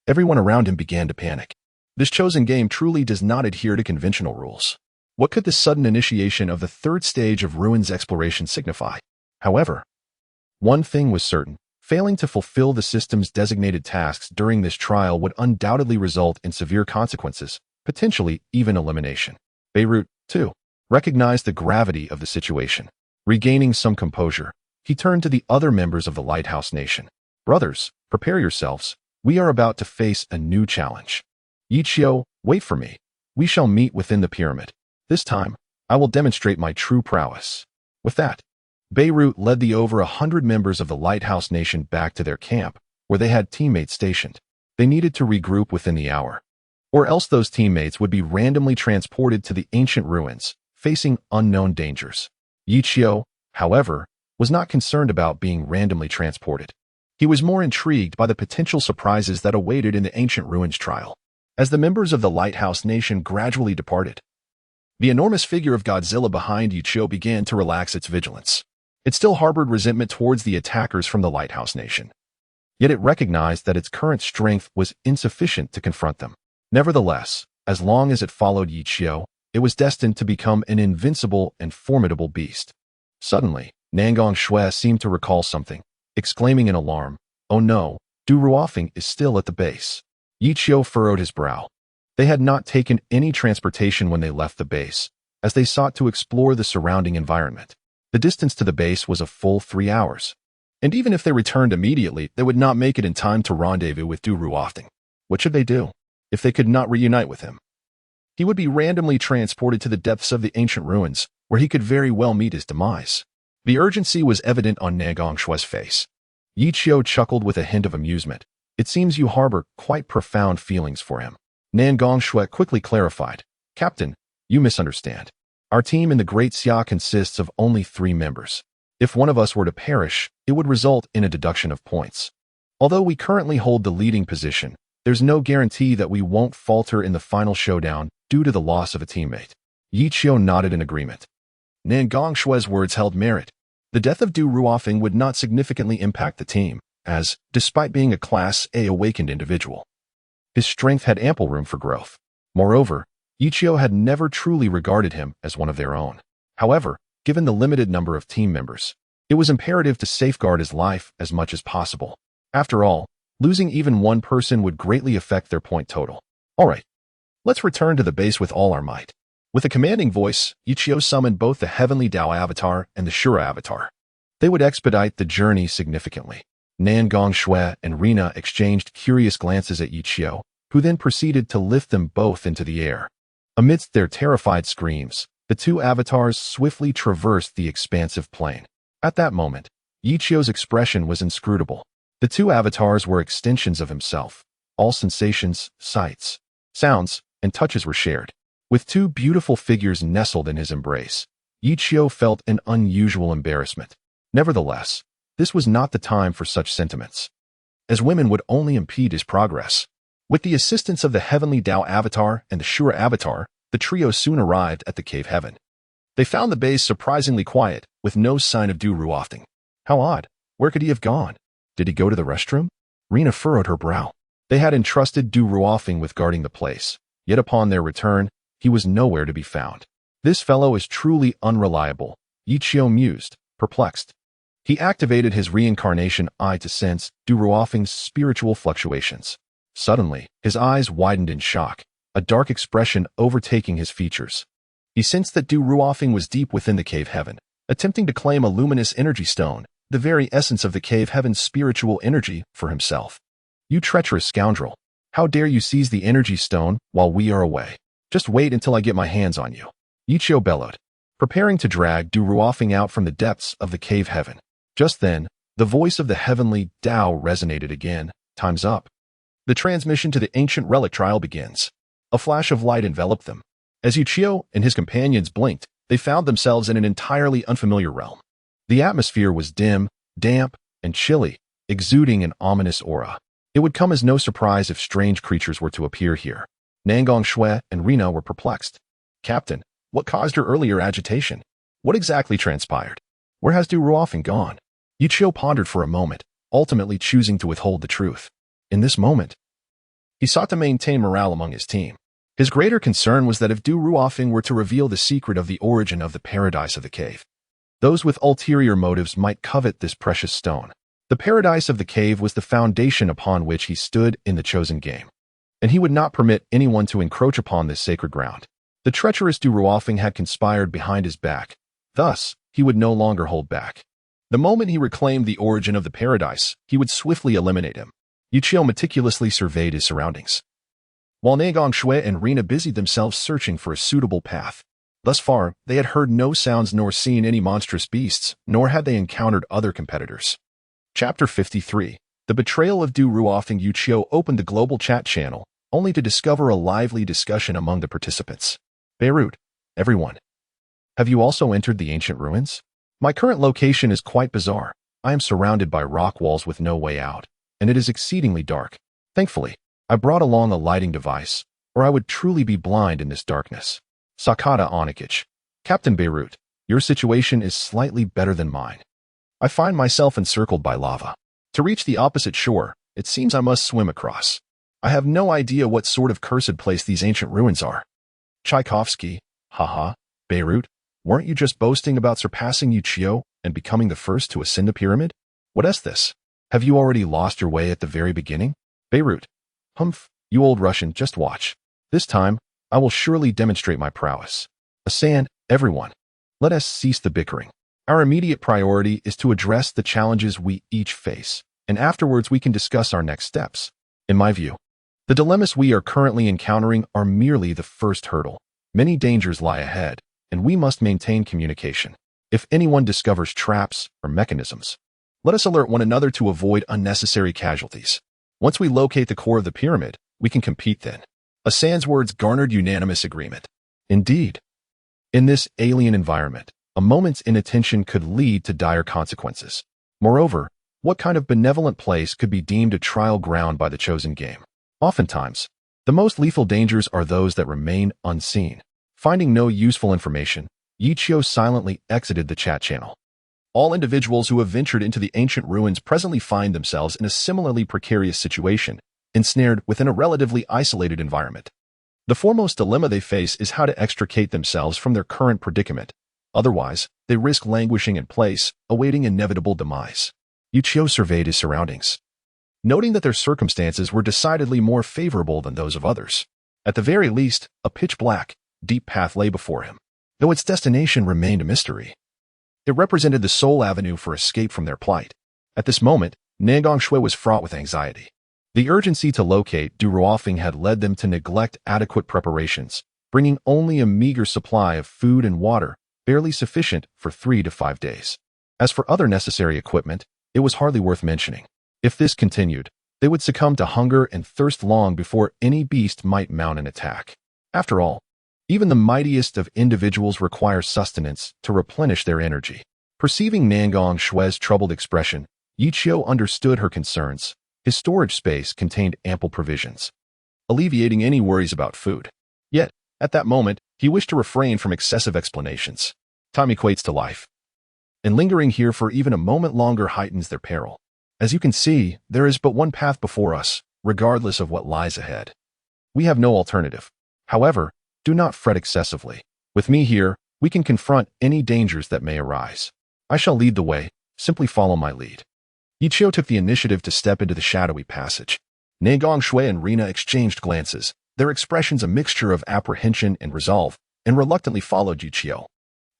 everyone around him began to panic. This chosen game truly does not adhere to conventional rules. What could this sudden initiation of the third stage of ruins exploration signify? However, one thing was certain: failing to fulfill the system's designated tasks during this trial would undoubtedly result in severe consequences, potentially even elimination. Beirut, too, recognized the gravity of the situation. Regaining some composure, he turned to the other members of the Lighthouse Nation. Brothers, prepare yourselves. We are about to face a new challenge. Yichio, wait for me. We shall meet within the pyramid. This time, I will demonstrate my true prowess. With that, Beirut led the over 100 members of the Lighthouse Nation back to their camp, where they had teammates stationed. They needed to regroup within the hour, or else those teammates would be randomly transported to the ancient ruins, facing unknown dangers. Yichio, however, was not concerned about being randomly transported. He was more intrigued by the potential surprises that awaited in the ancient ruins trial. As the members of the Lighthouse Nation gradually departed, the enormous figure of Godzilla behind Yichio began to relax its vigilance. It still harbored resentment towards the attackers from the Lighthouse Nation, yet it recognized that its current strength was insufficient to confront them. Nevertheless, as long as it followed Yichio, it was destined to become an invincible and formidable beast. Suddenly, Nangong Shui seemed to recall something, exclaiming in alarm, "Oh no, Du Ruofing is still at the base." Yichio furrowed his brow. They had not taken any transportation when they left the base, as they sought to explore the surrounding environment. The distance to the base was a full 3 hours, and even if they returned immediately, they would not make it in time to rendezvous with Du Ruofing. What should they do if they could not reunite with him? He would be randomly transported to the depths of the ancient ruins, where he could very well meet his demise. The urgency was evident on Nangong Shui's face. Yichio chuckled with a hint of amusement. "It seems you harbor quite profound feelings for him." Nangong Shui quickly clarified, "Captain, you misunderstand. Our team in the Great Xia consists of only 3 members. If one of us were to perish, it would result in a deduction of points. Although we currently hold the leading position, there's no guarantee that we won't falter in the final showdown due to the loss of a teammate." Yichio nodded in agreement. Nangong Shui's words held merit. The death of Du Ruofing would not significantly impact the team, as, despite being a Class A awakened individual, his strength had ample room for growth. Moreover, Yichio had never truly regarded him as one of their own. However, given the limited number of team members, it was imperative to safeguard his life as much as possible. After all, losing even one person would greatly affect their point total. All right, let's return to the base with all our might. With a commanding voice, Yichio summoned both the Heavenly Dao Avatar and the Shura Avatar. They would expedite the journey significantly. Nangong Shui and Rina exchanged curious glances at Yichio, who then proceeded to lift them both into the air. Amidst their terrified screams, the 2 avatars swiftly traversed the expansive plain. At that moment, Yichio's expression was inscrutable. The 2 avatars were extensions of himself. All sensations, sights, sounds, and touches were shared. With two beautiful figures nestled in his embrace, Yichio felt an unusual embarrassment. Nevertheless, this was not the time for such sentiments, as women would only impede his progress. With the assistance of the Heavenly Tao Avatar and the Shura Avatar, the trio soon arrived at the cave heaven. They found the base surprisingly quiet, with no sign of Du Ruofing. How odd. Where could he have gone? Did he go to the restroom? Rina furrowed her brow. They had entrusted Du Ruofing with guarding the place, yet upon their return, he was nowhere to be found. This fellow is truly unreliable, Yichio mused, perplexed. He activated his reincarnation eye to sense Du Ruofing's spiritual fluctuations. Suddenly, his eyes widened in shock, a dark expression overtaking his features. He sensed that Du Ruofing was deep within the cave heaven, attempting to claim a luminous energy stone, the very essence of the cave heaven's spiritual energy, for himself. You treacherous scoundrel! How dare you seize the energy stone while we are away? Just wait until I get my hands on you. Yichio bellowed, preparing to drag Du Ruofing out from the depths of the cave heaven. Just then, the voice of the heavenly Tao resonated again. Time's up. The transmission to the ancient relic trial begins. A flash of light enveloped them. As Yichio and his companions blinked, they found themselves in an entirely unfamiliar realm. The atmosphere was dim, damp, and chilly, exuding an ominous aura. It would come as no surprise if strange creatures were to appear here. Nangang Shui and Rina were perplexed. Captain, what caused your earlier agitation? What exactly transpired? Where has Du Ruofing gone? Yichio pondered for a moment, ultimately choosing to withhold the truth. In this moment, he sought to maintain morale among his team. His greater concern was that if Du Ruofing were to reveal the secret of the origin of the paradise of the cave, those with ulterior motives might covet this precious stone. The paradise of the cave was the foundation upon which he stood in the chosen game, and he would not permit anyone to encroach upon this sacred ground. The treacherous Du Ruofing had conspired behind his back, thus, he would no longer hold back. The moment he reclaimed the origin of the paradise, he would swiftly eliminate him. Yichio meticulously surveyed his surroundings, while Nangang Shui and Rina busied themselves searching for a suitable path. Thus far, they had heard no sounds nor seen any monstrous beasts, nor had they encountered other competitors. Chapter 53. The Betrayal of Du Ruofing. Yichio opened the global chat channel, only to discover a lively discussion among the participants. Beirut, everyone. Have you also entered the ancient ruins? My current location is quite bizarre. I am surrounded by rock walls with no way out, and it is exceedingly dark. Thankfully, I brought along a lighting device, or I would truly be blind in this darkness. Sakata Onikic. Captain Beirut, your situation is slightly better than mine. I find myself encircled by lava. To reach the opposite shore, it seems I must swim across. I have no idea what sort of cursed place these ancient ruins are. Tchaikovsky. Haha. Beirut, weren't you just boasting about surpassing Yichio and becoming the first to ascend a pyramid? What is this? Have you already lost your way at the very beginning? Beirut. Humph, you old Russian, just watch. This time, I will surely demonstrate my prowess. Asan, everyone. Let us cease the bickering. Our immediate priority is to address the challenges we each face, and afterwards we can discuss our next steps. In my view, the dilemmas we are currently encountering are merely the first hurdle. Many dangers lie ahead, and we must maintain communication. If anyone discovers traps or mechanisms, let us alert one another to avoid unnecessary casualties. Once we locate the core of the pyramid, we can compete then. Asan's words garnered unanimous agreement. Indeed. In this alien environment, a moment's inattention could lead to dire consequences. Moreover, what kind of benevolent place could be deemed a trial ground by the chosen game? Oftentimes, the most lethal dangers are those that remain unseen. Finding no useful information, Yichio silently exited the chat channel. All individuals who have ventured into the ancient ruins presently find themselves in a similarly precarious situation, ensnared within a relatively isolated environment. The foremost dilemma they face is how to extricate themselves from their current predicament. Otherwise, they risk languishing in place, awaiting inevitable demise. Yichio surveyed his surroundings, noting that their circumstances were decidedly more favorable than those of others. At the very least, a pitch-black, deep path lay before him, though its destination remained a mystery. It represented the sole avenue for escape from their plight. At this moment, Nangang Shui was fraught with anxiety. The urgency to locate Du Ruofing had led them to neglect adequate preparations, bringing only a meager supply of food and water, barely sufficient for 3 to 5 days. As for other necessary equipment, it was hardly worth mentioning. If this continued, they would succumb to hunger and thirst long before any beast might mount an attack. After all, Even the mightiest of individuals require sustenance to replenish their energy. Perceiving Nangong Shue's troubled expression, Yichio understood her concerns. His storage space contained ample provisions, alleviating any worries about food. Yet, at that moment, he wished to refrain from excessive explanations. Time equates to life, and lingering here for even a moment longer heightens their peril. As you can see, there is but one path before us, regardless of what lies ahead. We have no alternative. However, do not fret excessively. With me here, we can confront any dangers that may arise. I shall lead the way. Simply follow my lead. Yichio took the initiative to step into the shadowy passage. Nangong Shui and Rina exchanged glances, their expressions a mixture of apprehension and resolve, and reluctantly followed Yichio.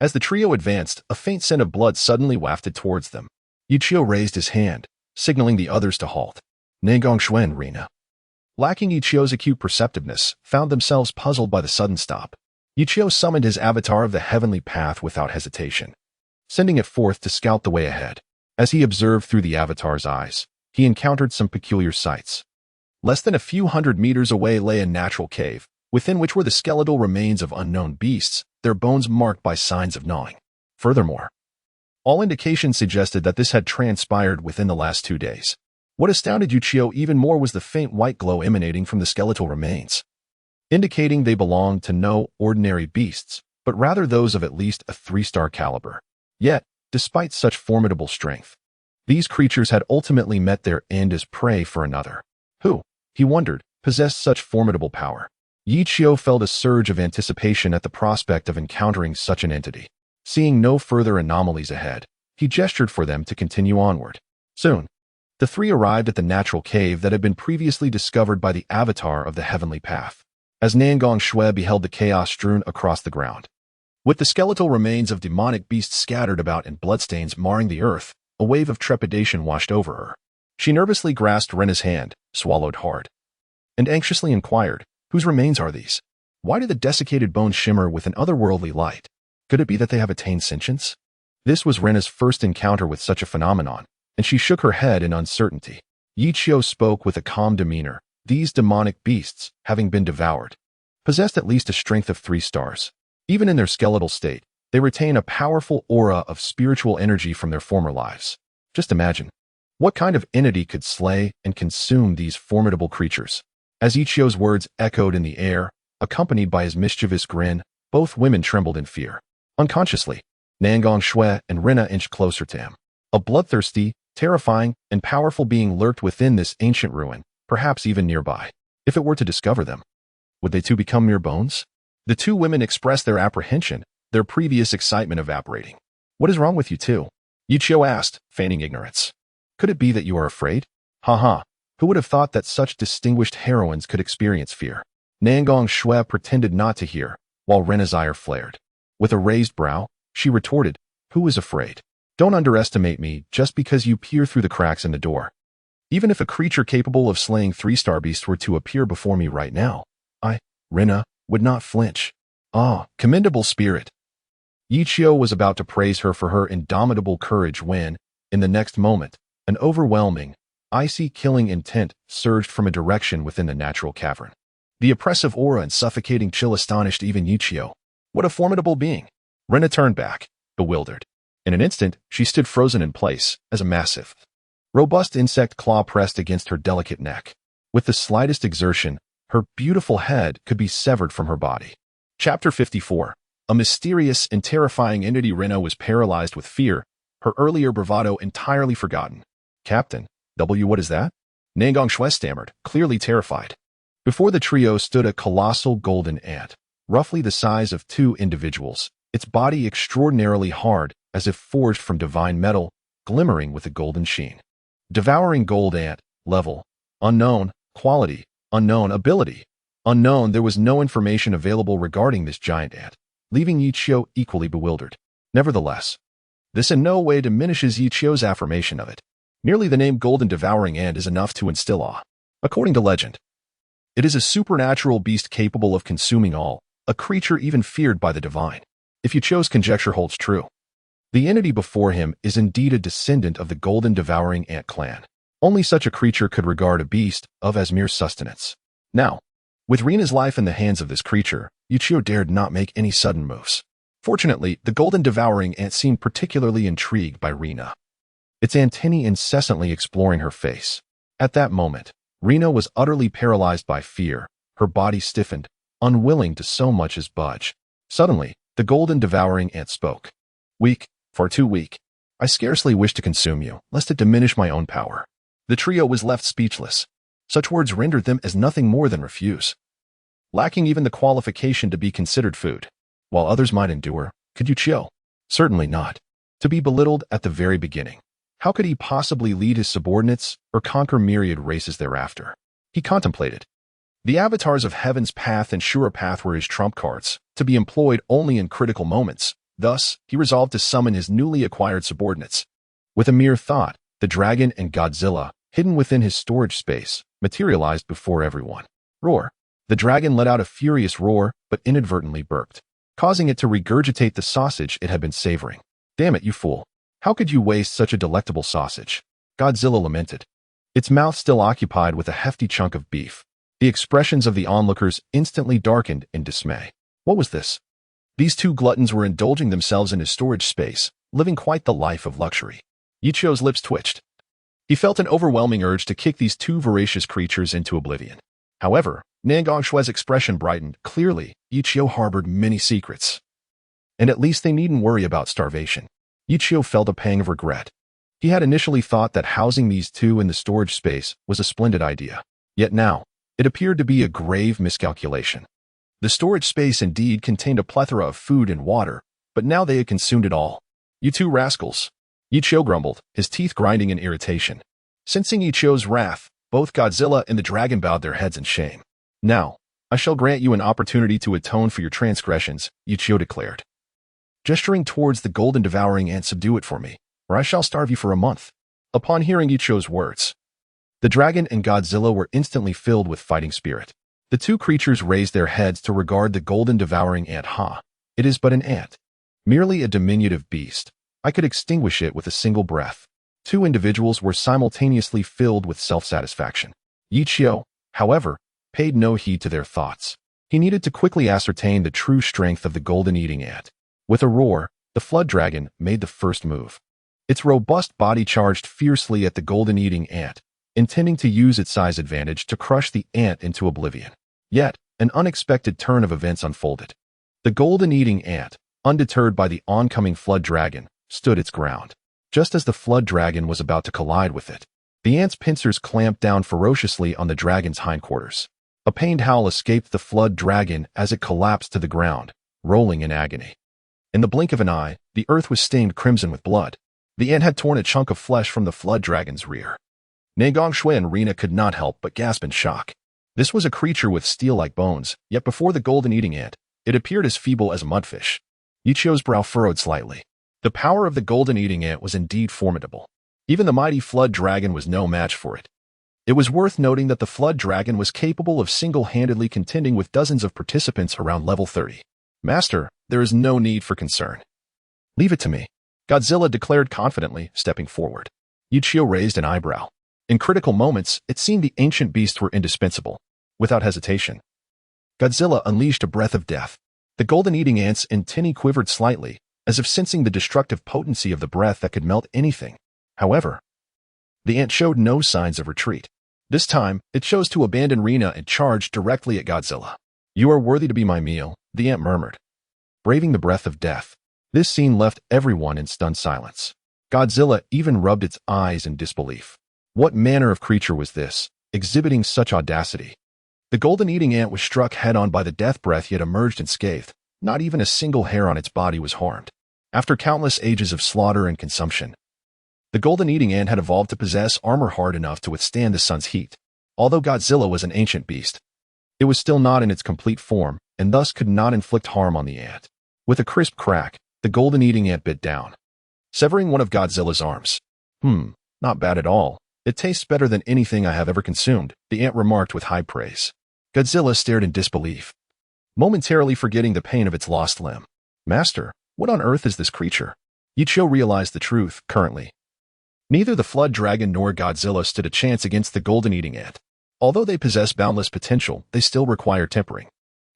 As the trio advanced, a faint scent of blood suddenly wafted towards them. Yichio raised his hand, signaling the others to halt. Nangong Shui and Rina, lacking Yichio's acute perceptiveness, found themselves puzzled by the sudden stop. Yichio summoned his avatar of the heavenly path without hesitation, sending it forth to scout the way ahead. As he observed through the avatar's eyes, he encountered some peculiar sights. Less than a few hundred meters away lay a natural cave, within which were the skeletal remains of unknown beasts, their bones marked by signs of gnawing. Furthermore, all indications suggested that this had transpired within the last 2 days. What astounded Yichio even more was the faint white glow emanating from the skeletal remains, indicating they belonged to no ordinary beasts, but rather those of at least a 3-star caliber. Yet, despite such formidable strength, these creatures had ultimately met their end as prey for another. Who, he wondered, possessed such formidable power? Yichio felt a surge of anticipation at the prospect of encountering such an entity. Seeing no further anomalies ahead, he gestured for them to continue onward. Soon, the three arrived at the natural cave that had been previously discovered by the avatar of the heavenly path. As Nangong Shui beheld the chaos strewn across the ground, with the skeletal remains of demonic beasts scattered about and bloodstains marring the earth, a wave of trepidation washed over her. She nervously grasped Rena's hand, swallowed hard, and anxiously inquired, "Whose remains are these? Why do the desiccated bones shimmer with an otherworldly light? Could it be that they have attained sentience?" This was Rena's first encounter with such a phenomenon, and she shook her head in uncertainty. Yichio spoke with a calm demeanor. These demonic beasts, having been devoured, possessed at least a strength of 3 stars. Even in their skeletal state, they retain a powerful aura of spiritual energy from their former lives. Just imagine, what kind of entity could slay and consume these formidable creatures? As Ichio's words echoed in the air, accompanied by his mischievous grin, both women trembled in fear. Unconsciously, Nangong Shui and Rina inched closer to him. A bloodthirsty, terrifying, and powerful being lurked within this ancient ruin, perhaps even nearby. If it were to discover them, would they too become mere bones? The two women expressed their apprehension, their previous excitement evaporating. "What is wrong with you two?" Yichio asked, feigning ignorance. "Could it be that you are afraid?" "Ha. Who would have thought that such distinguished heroines could experience fear?" Nangong Shui pretended not to hear, while Rena's ire flared. With a raised brow, she retorted, "Who is afraid? Don't underestimate me just because you peer through the cracks in the door. Even if a creature capable of slaying 3-star beasts were to appear before me right now, Rina, would not flinch." "Ah, commendable spirit." Yichio was about to praise her for her indomitable courage when, in the next moment, an overwhelming, icy killing intent surged from a direction within the natural cavern. The oppressive aura and suffocating chill astonished even Yichio. What a formidable being! Rina turned back, bewildered. In an instant, she stood frozen in place, as a massive, robust insect claw pressed against her delicate neck. With the slightest exertion, her beautiful head could be severed from her body. Chapter 54. A mysterious and terrifying entity. Rina was paralyzed with fear, her earlier bravado entirely forgotten. "Captain, what is that?" Nangong Shui stammered, clearly terrified. Before the trio stood a colossal golden ant, roughly the size of 2 individuals, its body extraordinarily hard, as if forged from divine metal, glimmering with a golden sheen. Devouring gold ant, level, unknown, quality, unknown, ability, unknown. There was no information available regarding this giant ant, leaving Yichio equally bewildered. Nevertheless, this in no way diminishes Yichio's affirmation of it. Merely the name golden devouring ant is enough to instill awe. According to legend, it is a supernatural beast capable of consuming all, a creature even feared by the divine. If Yichio's conjecture holds true, the entity before him is indeed a descendant of the golden devouring ant clan. Only such a creature could regard a beast as mere sustenance. Now, With Rina's life in the hands of this creature, Yichio dared not make any sudden moves. Fortunately, the golden devouring ant seemed particularly intrigued by Rina, its antennae incessantly exploring her face. At that moment, Rina was utterly paralyzed by fear, her body stiffened, unwilling to so much as budge. Suddenly, the golden devouring ant spoke. Weak, far too weak. I scarcely wish to consume you, lest it diminish my own power. The trio was left speechless. Such words rendered them as nothing more than refuse, lacking even the qualification to be considered food. While others might endure, could Yichio? Certainly not. To be belittled at the very beginning. How could he possibly lead his subordinates or conquer myriad races thereafter? He contemplated. The avatars of Heaven's Path and Shura Path were his trump cards, to be employed only in critical moments. Thus, he resolved to summon his newly acquired subordinates. With a mere thought, the dragon and Godzilla, hidden within his storage space, materialized before everyone. Roar. The dragon let out a furious roar, but inadvertently burped, causing it to regurgitate the sausage it had been savoring. Damn it, you fool. How could you waste such a delectable sausage? Godzilla lamented, its mouth still occupied with a hefty chunk of beef. The expressions of the onlookers instantly darkened in dismay. What was this? These two gluttons were indulging themselves in his storage space, living quite the life of luxury. Yichio's lips twitched. He felt an overwhelming urge to kick these two voracious creatures into oblivion. However, Nangongshue's expression brightened. Clearly, Yichio harbored many secrets. And at least they needn't worry about starvation. Yichio felt a pang of regret. He had initially thought that housing these two in the storage space was a splendid idea. Yet now, it appeared to be a grave miscalculation. The storage space indeed contained a plethora of food and water, but now they had consumed it all. You two rascals. Yichio grumbled, his teeth grinding in irritation. Sensing Yichio's wrath, both Godzilla and the dragon bowed their heads in shame. Now, I shall grant you an opportunity to atone for your transgressions, Yichio declared. Gesturing towards the golden devouring ant, subdue it for me, or I shall starve you for a month. Upon hearing Yichio's words, the dragon and Godzilla were instantly filled with fighting spirit. The two creatures raised their heads to regard the golden devouring ant. It is but an ant. Merely a diminutive beast. I could extinguish it with a single breath. Two individuals were simultaneously filled with self-satisfaction. Yichio, however, paid no heed to their thoughts. He needed to quickly ascertain the true strength of the golden-eating ant. With a roar, the flood dragon made the first move. Its robust body charged fiercely at the golden-eating ant, intending to use its size advantage to crush the ant into oblivion. Yet, an unexpected turn of events unfolded. The golden-eating ant, undeterred by the oncoming flood dragon, stood its ground. Just as the flood dragon was about to collide with it, the ant's pincers clamped down ferociously on the dragon's hindquarters. A pained howl escaped the flood dragon as it collapsed to the ground, rolling in agony. In the blink of an eye, the earth was stained crimson with blood. The ant had torn a chunk of flesh from the flood dragon's rear. Nangongshui and Rina could not help but gasp in shock. This was a creature with steel-like bones, yet before the golden-eating ant, it appeared as feeble as a mudfish. Yichio's brow furrowed slightly. The power of the golden-eating ant was indeed formidable. Even the mighty flood dragon was no match for it. It was worth noting that the flood dragon was capable of single-handedly contending with dozens of participants around level 30. Master, there is no need for concern. Leave it to me, Godzilla declared confidently, stepping forward. Yichio raised an eyebrow. In critical moments, it seemed the ancient beasts were indispensable. Without hesitation, Godzilla unleashed a breath of death. The golden-eating ant's antennae quivered slightly, as if sensing the destructive potency of the breath that could melt anything. However, the ant showed no signs of retreat. This time, it chose to abandon Rina and charged directly at Godzilla. You are worthy to be my meal, the ant murmured, braving the breath of death. This scene left everyone in stunned silence. Godzilla even rubbed its eyes in disbelief. What manner of creature was this, exhibiting such audacity? The golden-eating ant was struck head-on by the death breath, yet emerged unscathed. Not even a single hair on its body was harmed. After countless ages of slaughter and consumption, the golden-eating ant had evolved to possess armor hard enough to withstand the sun's heat. Although Godzilla was an ancient beast, it was still not in its complete form, and thus could not inflict harm on the ant. With a crisp crack, the golden-eating ant bit down, severing one of Godzilla's arms. Not bad at all. It tastes better than anything I have ever consumed, the ant remarked with high praise. Godzilla stared in disbelief, momentarily forgetting the pain of its lost limb. Master, what on earth is this creature? Yichio realized the truth, currently. Neither the flood dragon nor Godzilla stood a chance against the golden-eating ant. Although they possess boundless potential, they still require tempering.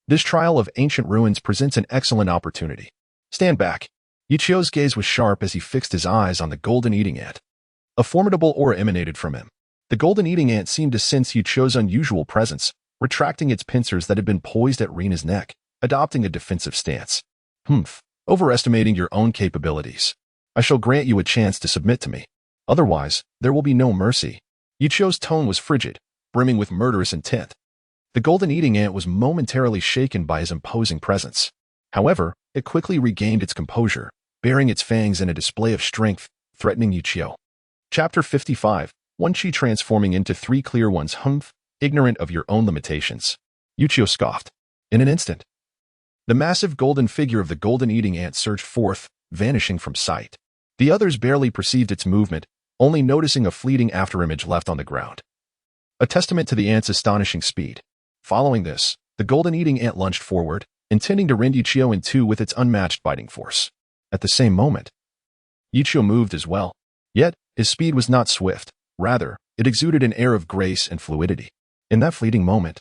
This trial of ancient ruins presents an excellent opportunity. Stand back. Yichio's gaze was sharp as he fixed his eyes on the golden eating ant. A formidable aura emanated from him. The golden eating ant seemed to sense Yichio's unusual presence, retracting its pincers that had been poised at Rina's neck, adopting a defensive stance. Overestimating your own capabilities. I shall grant you a chance to submit to me. Otherwise, there will be no mercy. Yichio's tone was frigid, brimming with murderous intent. The golden eating ant was momentarily shaken by his imposing presence. However, it quickly regained its composure, baring its fangs in a display of strength, threatening Yichio. Chapter 55, One Chi transforming into three clear ones. Ignorant of your own limitations. Yichio scoffed. In an instant, the massive golden figure of the golden eating ant surged forth, vanishing from sight. The others barely perceived its movement, only noticing a fleeting afterimage left on the ground. A testament to the ant's astonishing speed. Following this, the golden eating ant lunged forward, intending to rend Yichio in two with its unmatched biting force. At the same moment, Yichio moved as well. Yet, his speed was not swift. Rather, it exuded an air of grace and fluidity. In that fleeting moment,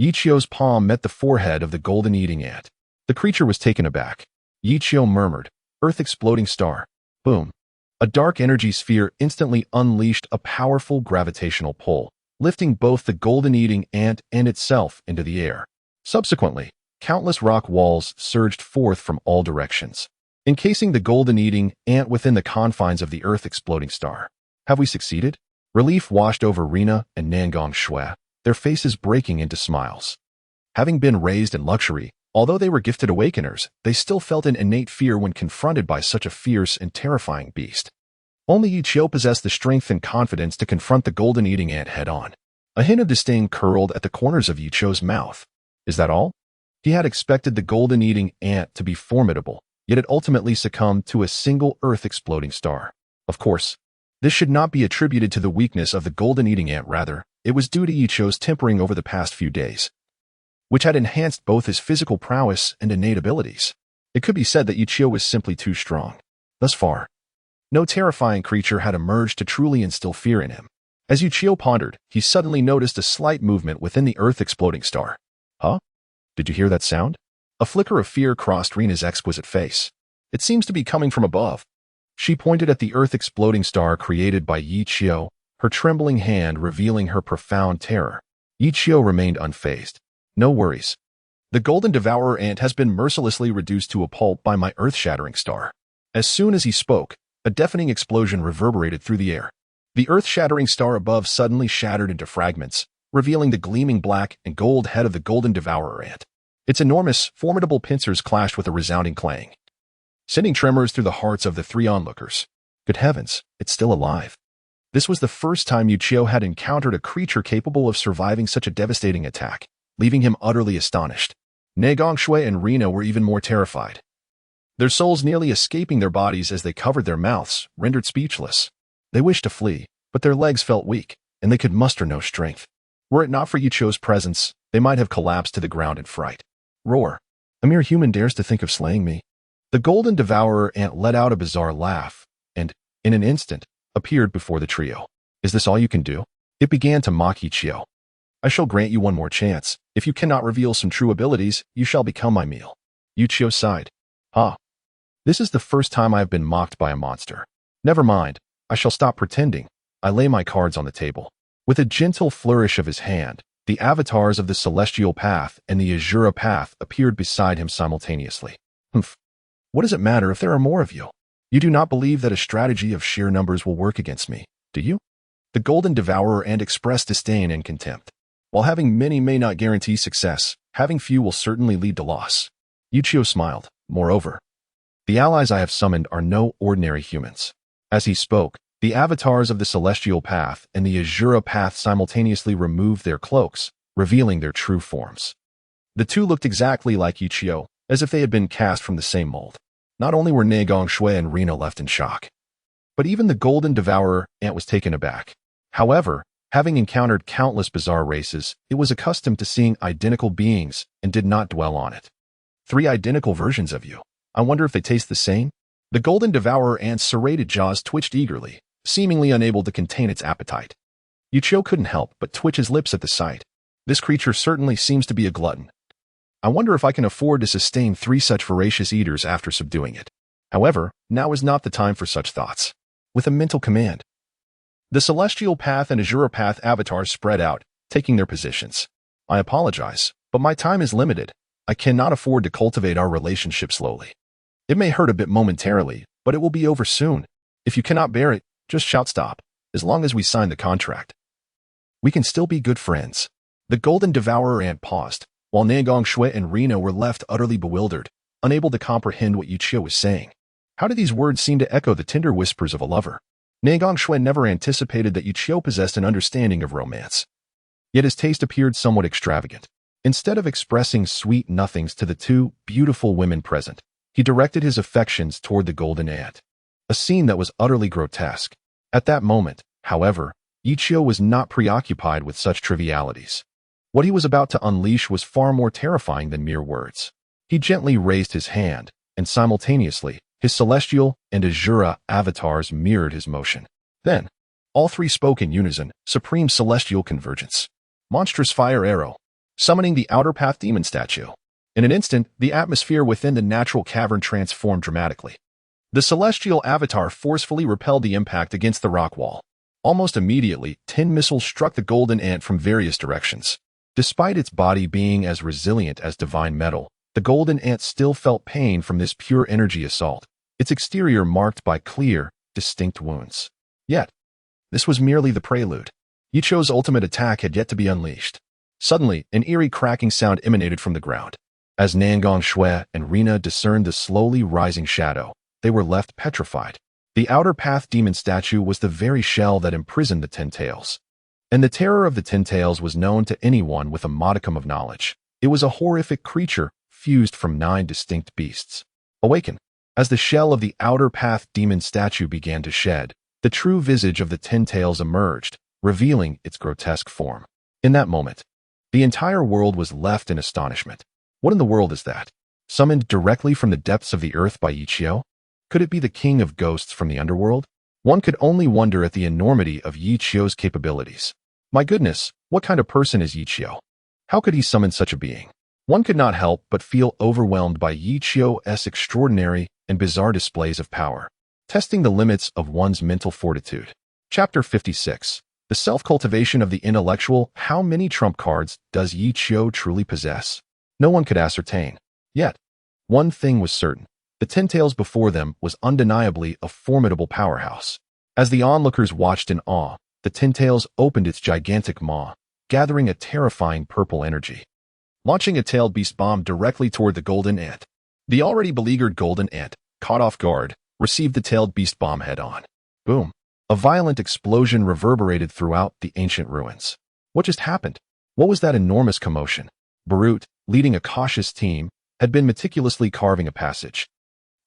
Yichio's palm met the forehead of the golden eating ant. The creature was taken aback. Yichio murmured, "Earth exploding star." Boom. A dark energy sphere instantly unleashed a powerful gravitational pull, lifting both the golden eating ant and itself into the air. Subsequently, countless rock walls surged forth from all directions, encasing the golden eating ant within the confines of the Earth exploding star. Have we succeeded? Relief washed over Rina and Nangong Shui, their faces breaking into smiles. Having been raised in luxury, although they were gifted awakeners, they still felt an innate fear when confronted by such a fierce and terrifying beast. Only Yichio possessed the strength and confidence to confront the golden eating ant head-on. A hint of disdain curled at the corners of Yichio's mouth. Is that all? He had expected the golden eating ant to be formidable, yet it ultimately succumbed to a single Earth-exploding star. Of course, this should not be attributed to the weakness of the golden eating ant. Rather, it was due to Yichio's tempering over the past few days, which had enhanced both his physical prowess and innate abilities. It could be said that Yichio was simply too strong. Thus far, no terrifying creature had emerged to truly instill fear in him. As Yichio pondered, he suddenly noticed a slight movement within the Earth-exploding star. Huh? Did you hear that sound? A flicker of fear crossed Rina's exquisite face. It seems to be coming from above. She pointed at the Earth-exploding star created by Yichio, her trembling hand revealing her profound terror. Yichio remained unfazed. No worries. The golden devourer ant has been mercilessly reduced to a pulp by my earth-shattering star. As soon as he spoke, a deafening explosion reverberated through the air. The earth-shattering star above suddenly shattered into fragments, revealing the gleaming black and gold head of the golden devourer ant. Its enormous, formidable pincers clashed with a resounding clang, sending tremors through the hearts of the three onlookers. Good heavens, it's still alive. This was the first time Yichio had encountered a creature capable of surviving such a devastating attack, leaving him utterly astonished. Nangong Shui and Rina were even more terrified, their souls nearly escaping their bodies as they covered their mouths, rendered speechless. They wished to flee, but their legs felt weak, and they could muster no strength. Were it not for Yichio's presence, they might have collapsed to the ground in fright. Roar. A mere human dares to think of slaying me. The golden devourer ant let out a bizarre laugh, and, in an instant, appeared before the trio. Is this all you can do? It began to mock Yichio. I shall grant you one more chance. If you cannot reveal some true abilities, you shall become my meal. Yichio sighed. This is the first time I have been mocked by a monster. Never mind, I shall stop pretending. I lay my cards on the table. With a gentle flourish of his hand, the avatars of the Celestial Path and the Azura Path appeared beside him simultaneously. What does it matter if there are more of you? You do not believe that a strategy of sheer numbers will work against me, do you? The golden devourer ant expressed disdain and contempt. While having many may not guarantee success, having few will certainly lead to loss. Yichio smiled. Moreover, the allies I have summoned are no ordinary humans. As he spoke, the avatars of the Celestial Path and the Azura Path simultaneously removed their cloaks, revealing their true forms. The two looked exactly like Yichio, as if they had been cast from the same mold. Not only were Nangong Shui and Rina left in shock, but even the golden devourer ant was taken aback. However, having encountered countless bizarre races, it was accustomed to seeing identical beings and did not dwell on it. 3 identical versions of you. I wonder if they taste the same? The golden devourer ant's serrated jaws twitched eagerly, seemingly unable to contain its appetite. Yichio couldn't help but twitch his lips at the sight. This creature certainly seems to be a glutton. I wonder if I can afford to sustain 3 such voracious eaters after subduing it. However, now is not the time for such thoughts. With a mental command, the Celestial Path and Azure Path avatars spread out, taking their positions. I apologize, but my time is limited. I cannot afford to cultivate our relationship slowly. It may hurt a bit momentarily, but it will be over soon. If you cannot bear it, just shout stop, as long as we sign the contract. We can still be good friends. The Golden Devourer ant paused, while Nangong Shui and Rina were left utterly bewildered, unable to comprehend what Yichio was saying. How did these words seem to echo the tender whispers of a lover? Nangong Shui never anticipated that Yichio possessed an understanding of romance. Yet his taste appeared somewhat extravagant. Instead of expressing sweet nothings to the 2 beautiful women present, he directed his affections toward the golden ant. A scene that was utterly grotesque. At that moment, however, Yichio was not preoccupied with such trivialities. What he was about to unleash was far more terrifying than mere words. He gently raised his hand, and simultaneously, his celestial and azura avatars mirrored his motion. Then, all 3 spoke in unison, supreme celestial convergence. Monstrous fire arrow, summoning the outer path demon statue. In an instant, the atmosphere within the natural cavern transformed dramatically. The celestial avatar forcefully repelled the impact against the rock wall. Almost immediately, 10 missiles struck the golden ant from various directions. Despite its body being as resilient as divine metal, the golden ant still felt pain from this pure energy assault, its exterior marked by clear, distinct wounds. Yet, this was merely the prelude. Yichio's ultimate attack had yet to be unleashed. Suddenly, an eerie cracking sound emanated from the ground. As Nangong Shui and Rina discerned the slowly rising shadow, they were left petrified. The outer path demon statue was the very shell that imprisoned the 10 tails. And the terror of the 10 tails was known to anyone with a modicum of knowledge. It was a horrific creature fused from 9 distinct beasts. Awaken. As the shell of the outer path demon statue began to shed, the true visage of the 10 tails emerged, revealing its grotesque form. In that moment, the entire world was left in astonishment. What in the world is that? Summoned directly from the depths of the earth by Yichio? Could it be the king of ghosts from the underworld? One could only wonder at the enormity of Yichio's capabilities. My goodness, what kind of person is Yichio? How could he summon such a being? One could not help but feel overwhelmed by Yichio's extraordinary and bizarre displays of power, testing the limits of one's mental fortitude. Chapter 56. The self-cultivation of the intellectual. How many trump cards does Yichio truly possess? No one could ascertain. Yet, one thing was certain. The 10 tails before them was undeniably a formidable powerhouse. As the onlookers watched in awe, the 10 tails opened its gigantic maw, gathering a terrifying purple energy. Launching a tailed beast bomb directly toward the golden ant. The already beleaguered golden ant, caught off guard, received the tailed beast bomb head-on. Boom. A violent explosion reverberated throughout the ancient ruins. What just happened? What was that enormous commotion? Barut, leading a cautious team, had been meticulously carving a passage,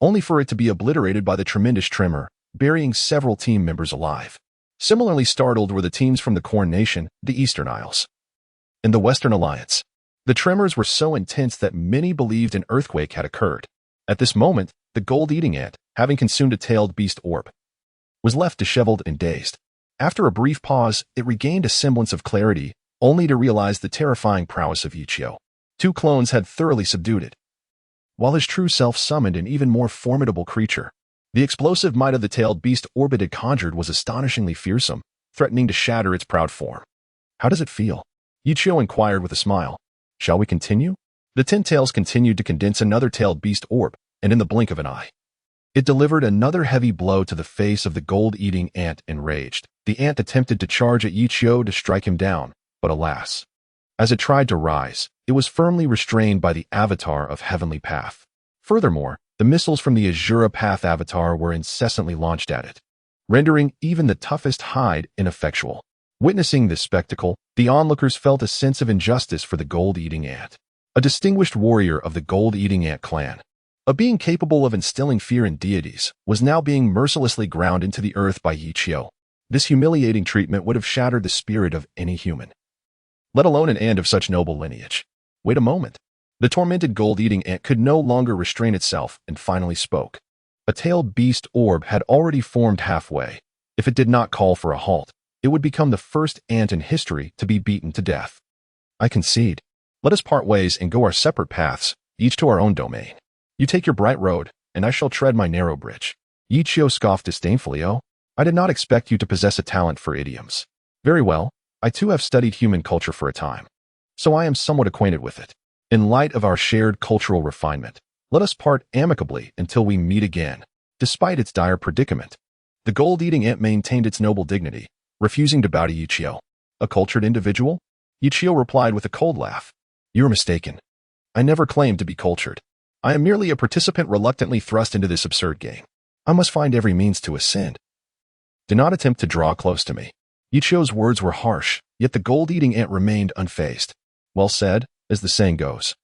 only for it to be obliterated by the tremendous tremor, burying several team members alive. Similarly startled were the teams from the Corn Nation, the Eastern Isles, and the Western Alliance. The tremors were so intense that many believed an earthquake had occurred. At this moment, the gold-eating ant, having consumed a tailed beast orb, was left disheveled and dazed. After a brief pause, it regained a semblance of clarity, only to realize the terrifying prowess of Yichio. 2 clones had thoroughly subdued it, while his true self summoned an even more formidable creature. The explosive might of the tailed beast orb it had conjured was astonishingly fearsome, threatening to shatter its proud form. How does it feel? Yichio inquired with a smile. Shall we continue? The 10 tails continued to condense another tailed beast orb, and in the blink of an eye, it delivered another heavy blow to the face of the gold-eating ant. Enraged, the ant attempted to charge at Yichio to strike him down, but alas, as it tried to rise, it was firmly restrained by the avatar of Heavenly Path. Furthermore, the missiles from the Azura Path avatar were incessantly launched at it, rendering even the toughest hide ineffectual. Witnessing this spectacle, the onlookers felt a sense of injustice for the gold-eating ant. A distinguished warrior of the gold-eating ant clan, a being capable of instilling fear in deities, was now being mercilessly ground into the earth by Yichio. This humiliating treatment would have shattered the spirit of any human, let alone an ant of such noble lineage. Wait a moment. The tormented gold-eating ant could no longer restrain itself and finally spoke. A tailed beast orb had already formed halfway. If it did not call for a halt, it would become the first ant in history to be beaten to death. I concede. Let us part ways and go our separate paths, each to our own domain. You take your bright road, and I shall tread my narrow bridge. Yichio scoffed disdainfully. Oh, I did not expect you to possess a talent for idioms. Very well, I too have studied human culture for a time, so I am somewhat acquainted with it. In light of our shared cultural refinement, let us part amicably until we meet again. Despite its dire predicament, the gold-eating ant maintained its noble dignity, refusing to bow to Yichio. A cultured individual? Yichio replied with a cold laugh. You're mistaken. I never claimed to be cultured. I am merely a participant reluctantly thrust into this absurd game. I must find every means to ascend. Do not attempt to draw close to me. Yichio's words were harsh, yet the gold-eating ant remained unfazed. Well said, as the saying goes.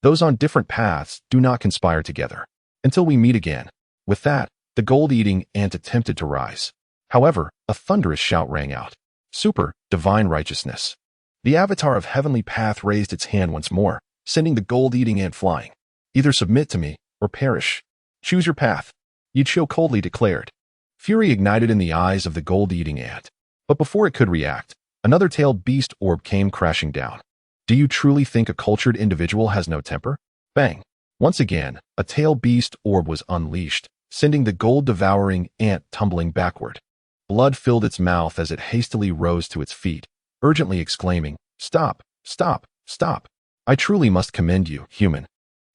Those on different paths do not conspire together. Until we meet again. With that, the gold-eating ant attempted to rise. However, a thunderous shout rang out. Super, divine righteousness. The avatar of Heavenly Path raised its hand once more, sending the gold-eating ant flying. Either submit to me, or perish. Choose your path, Yichio coldly declared. Fury ignited in the eyes of the gold-eating ant. But before it could react, another tailed beast orb came crashing down. Do you truly think a cultured individual has no temper? Bang! Once again, a tailed beast orb was unleashed, sending the gold-devouring ant tumbling backward. Blood filled its mouth as it hastily rose to its feet, urgently exclaiming, Stop! Stop! Stop! I truly must commend you, human.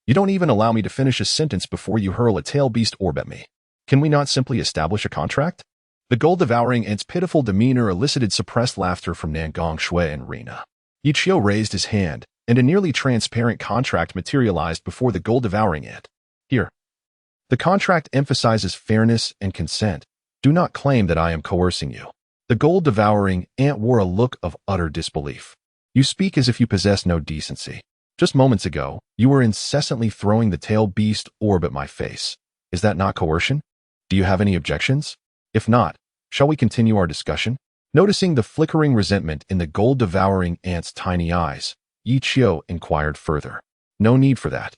You don't even allow me to finish a sentence before you hurl a tail beast orb at me. Can we not simply establish a contract? The gold-devouring ant's pitiful demeanor elicited suppressed laughter from Nangong Shui and Rina. Yichio raised his hand, and a nearly transparent contract materialized before the gold-devouring ant. Here. The contract emphasizes fairness and consent. Do not claim that I am coercing you. The gold-devouring ant wore a look of utter disbelief. You speak as if you possess no decency. Just moments ago, you were incessantly throwing the tail beast orb at my face. Is that not coercion? Do you have any objections? If not, shall we continue our discussion? Noticing the flickering resentment in the gold-devouring ant's tiny eyes, Yichio inquired further. No need for that.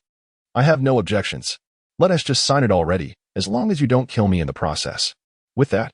I have no objections. Let us just sign it already, as long as you don't kill me in the process. With that,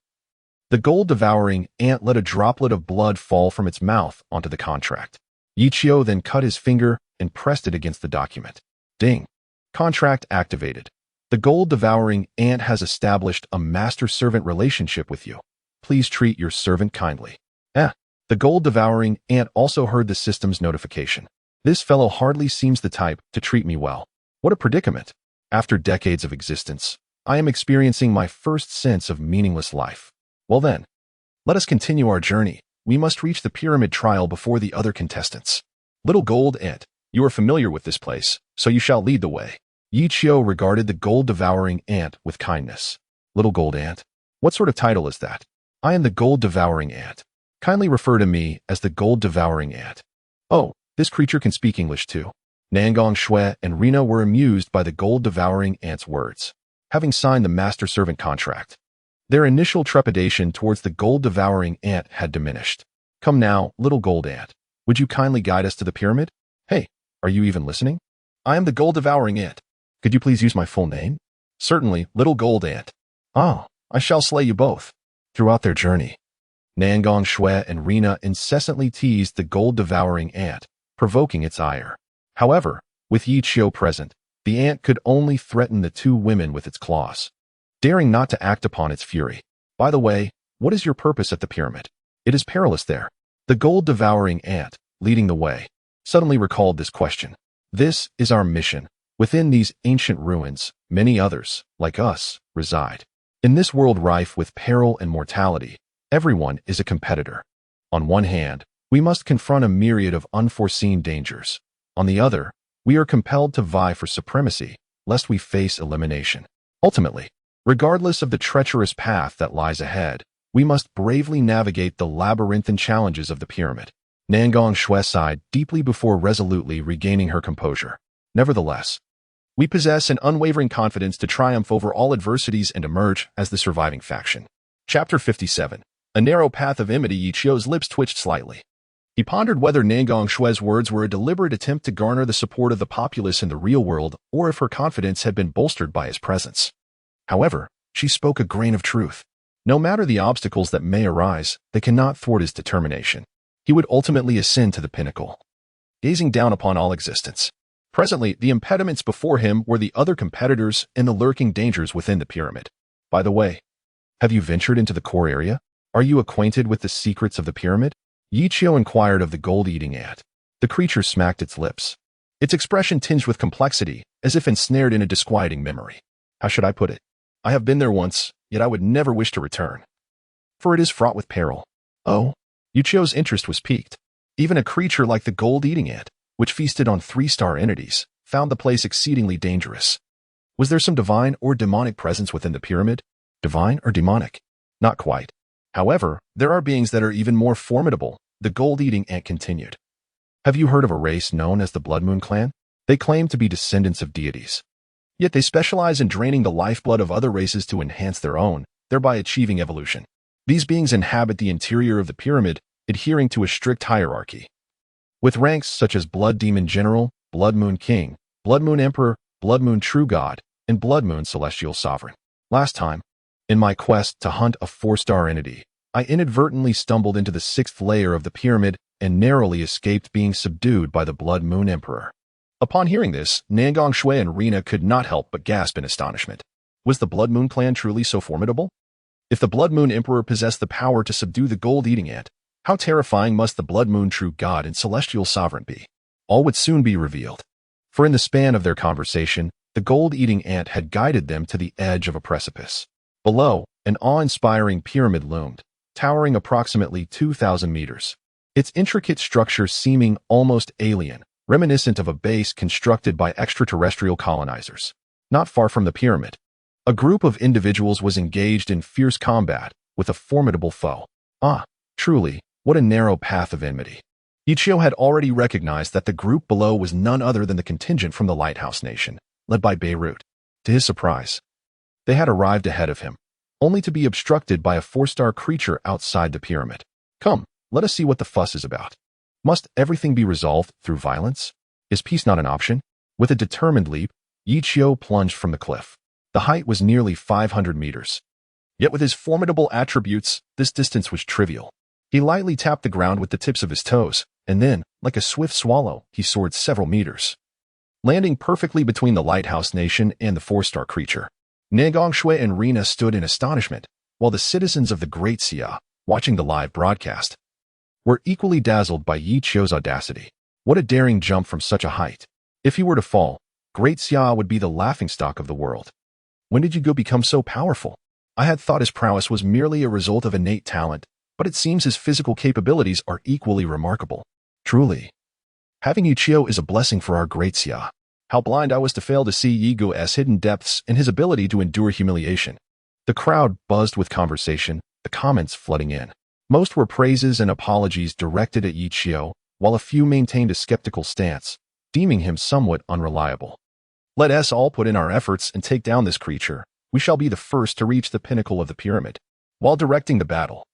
the gold-devouring ant let a droplet of blood fall from its mouth onto the contract. Yichio then cut his finger and pressed it against the document. Ding. Contract activated. The gold-devouring ant has established a master-servant relationship with you. Please treat your servant kindly. The gold-devouring ant also heard the system's notification. This fellow hardly seems the type to treat me well. What a predicament. After decades of existence, I am experiencing my first sense of meaningless life. Well then, let us continue our journey. We must reach the pyramid trial before the other contestants. Little gold ant, you are familiar with this place, so you shall lead the way. Yichio regarded the gold-devouring ant with kindness. Little gold ant? What sort of title is that? I am the gold-devouring ant. Kindly refer to me as the gold-devouring ant. Oh, this creature can speak English too. Nangong Shui and Rina were amused by the gold-devouring ant's words. Having signed the master-servant contract, their initial trepidation towards the gold-devouring ant had diminished. Come now, little gold ant. Would you kindly guide us to the pyramid? Hey, are you even listening? I am the gold-devouring ant. Could you please use my full name? Certainly, little gold ant. Oh, I shall slay you both. Throughout their journey, Nangong Shui and Rina incessantly teased the gold-devouring ant, provoking its ire. However, with Yichio present, the ant could only threaten the two women with its claws, daring not to act upon its fury. By the way, what is your purpose at the pyramid? It is perilous there. The gold-devouring ant, leading the way, suddenly recalled this question. This is our mission. Within these ancient ruins, many others, like us, reside. In this world rife with peril and mortality, everyone is a competitor. On one hand, we must confront a myriad of unforeseen dangers. On the other, we are compelled to vie for supremacy, lest we face elimination. Ultimately, regardless of the treacherous path that lies ahead, we must bravely navigate the labyrinthine challenges of the pyramid. Nangong Shui sighed deeply before resolutely regaining her composure. Nevertheless, we possess an unwavering confidence to triumph over all adversities and emerge as the surviving faction. Chapter 57. A narrow path of enmity. Yichio's lips twitched slightly. He pondered whether Nangong Shui's words were a deliberate attempt to garner the support of the populace in the real world, or if her confidence had been bolstered by his presence. However, she spoke a grain of truth. No matter the obstacles that may arise, they cannot thwart his determination. He would ultimately ascend to the pinnacle, gazing down upon all existence. Presently, the impediments before him were the other competitors and the lurking dangers within the pyramid. By the way, have you ventured into the core area? Are you acquainted with the secrets of the pyramid? Yichio inquired of the gold-eating ant. The creature smacked its lips, its expression tinged with complexity, as if ensnared in a disquieting memory. How should I put it? I have been there once, yet I would never wish to return, for it is fraught with peril. Oh? Yichio's interest was piqued. Even a creature like the gold-eating ant, which feasted on 3-star entities, found the place exceedingly dangerous. Was there some divine or demonic presence within the pyramid? Divine or demonic? Not quite. However, there are beings that are even more formidable, the gold-eating ant continued. Have you heard of a race known as the Blood Moon clan? They claim to be descendants of deities. Yet they specialize in draining the lifeblood of other races to enhance their own, thereby achieving evolution. These beings inhabit the interior of the pyramid, adhering to a strict hierarchy, with ranks such as Blood Demon General, Blood Moon King, Blood Moon Emperor, Blood Moon True God, and Blood Moon Celestial Sovereign. Last time, in my quest to hunt a 4-star entity, I inadvertently stumbled into the 6th layer of the pyramid and narrowly escaped being subdued by the Blood Moon Emperor. Upon hearing this, Nangong Shui and Rina could not help but gasp in astonishment. Was the Blood Moon clan truly so formidable? If the Blood Moon Emperor possessed the power to subdue the gold-eating ant, how terrifying must the Blood Moon True God and Celestial Sovereign be? All would soon be revealed. For in the span of their conversation, the gold-eating ant had guided them to the edge of a precipice. Below, an awe-inspiring pyramid loomed, towering approximately 2,000 meters. Its intricate structure seeming almost alien, reminiscent of a base constructed by extraterrestrial colonizers. Not far from the pyramid, a group of individuals was engaged in fierce combat with a formidable foe. Ah, truly, what a narrow path of enmity. Yichio had already recognized that the group below was none other than the contingent from the Lighthouse Nation, led by Beirut. To his surprise, they had arrived ahead of him, only to be obstructed by a 4-star creature outside the pyramid. Come, let us see what the fuss is about. Must everything be resolved through violence? Is peace not an option? With a determined leap, Yichio plunged from the cliff. The height was nearly 500 meters. Yet with his formidable attributes, this distance was trivial. He lightly tapped the ground with the tips of his toes, and then, like a swift swallow, he soared several meters, landing perfectly between the Lighthouse Nation and the 4-star creature. Nangong Shui and Rina stood in astonishment, while the citizens of the Great Xia, watching the live broadcast, were equally dazzled by Yichio's audacity. What a daring jump from such a height. If he were to fall, Great Xia would be the laughingstock of the world. When did you become so powerful? I had thought his prowess was merely a result of innate talent, but it seems his physical capabilities are equally remarkable. Truly, having Yichio is a blessing for our Great Xia. How blind I was to fail to see Yigo's hidden depths and his ability to endure humiliation. The crowd buzzed with conversation, the comments flooding in. Most were praises and apologies directed at Yichio, while a few maintained a skeptical stance, deeming him somewhat unreliable. Let us all put in our efforts and take down this creature. We shall be the first to reach the pinnacle of the pyramid. While directing the battle,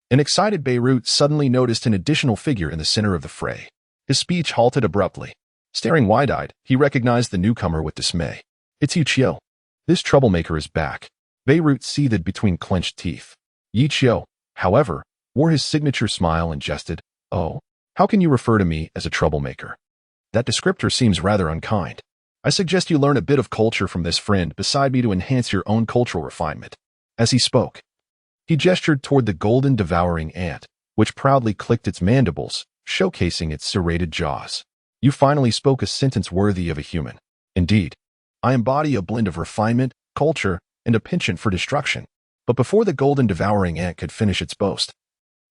an excited Beirut suddenly noticed an additional figure in the center of the fray. His speech halted abruptly. Staring wide-eyed, he recognized the newcomer with dismay. It's Yichio. This troublemaker is back. Beirut seethed between clenched teeth. Yichio, however, wore his signature smile and jested, "Oh, how can you refer to me as a troublemaker? That descriptor seems rather unkind. I suggest you learn a bit of culture from this friend beside me to enhance your own cultural refinement." As he spoke, he gestured toward the golden devouring ant, which proudly clicked its mandibles, showcasing its serrated jaws. You finally spoke a sentence worthy of a human. Indeed, I embody a blend of refinement, culture, and a penchant for destruction. But before the golden devouring ant could finish its boast,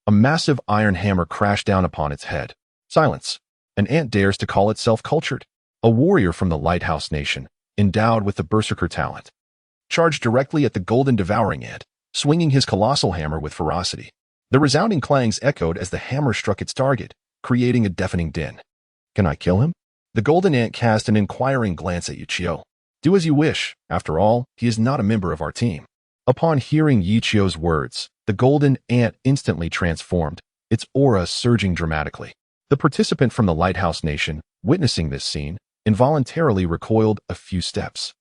a massive iron hammer crashed down upon its head. Silence. An ant dares to call itself cultured. A warrior from the Lighthouse Nation, endowed with the berserker talent, charged directly at the golden devouring ant, swinging his colossal hammer with ferocity. The resounding clangs echoed as the hammer struck its target, creating a deafening din. Can I kill him? The golden ant cast an inquiring glance at Yichio. Do as you wish. After all, he is not a member of our team. Upon hearing Yichio's words, the golden ant instantly transformed, its aura surging dramatically. The participant from the Lighthouse Nation, witnessing this scene, involuntarily recoiled a few steps.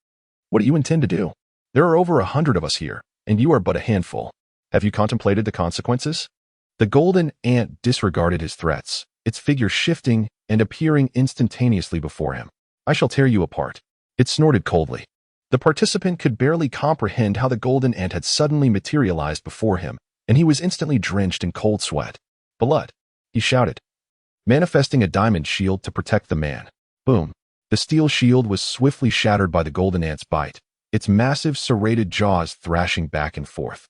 What do you intend to do? There are over 100 of us here, and you are but a handful. Have you contemplated the consequences? The golden ant disregarded his threats, its figure shifting and appearing instantaneously before him. I shall tear you apart. It snorted coldly. The participant could barely comprehend how the golden ant had suddenly materialized before him, and he was instantly drenched in cold sweat. Blood, he shouted, manifesting a diamond shield to protect the man. Boom. The steel shield was swiftly shattered by the golden ant's bite, its massive serrated jaws thrashing back and forth,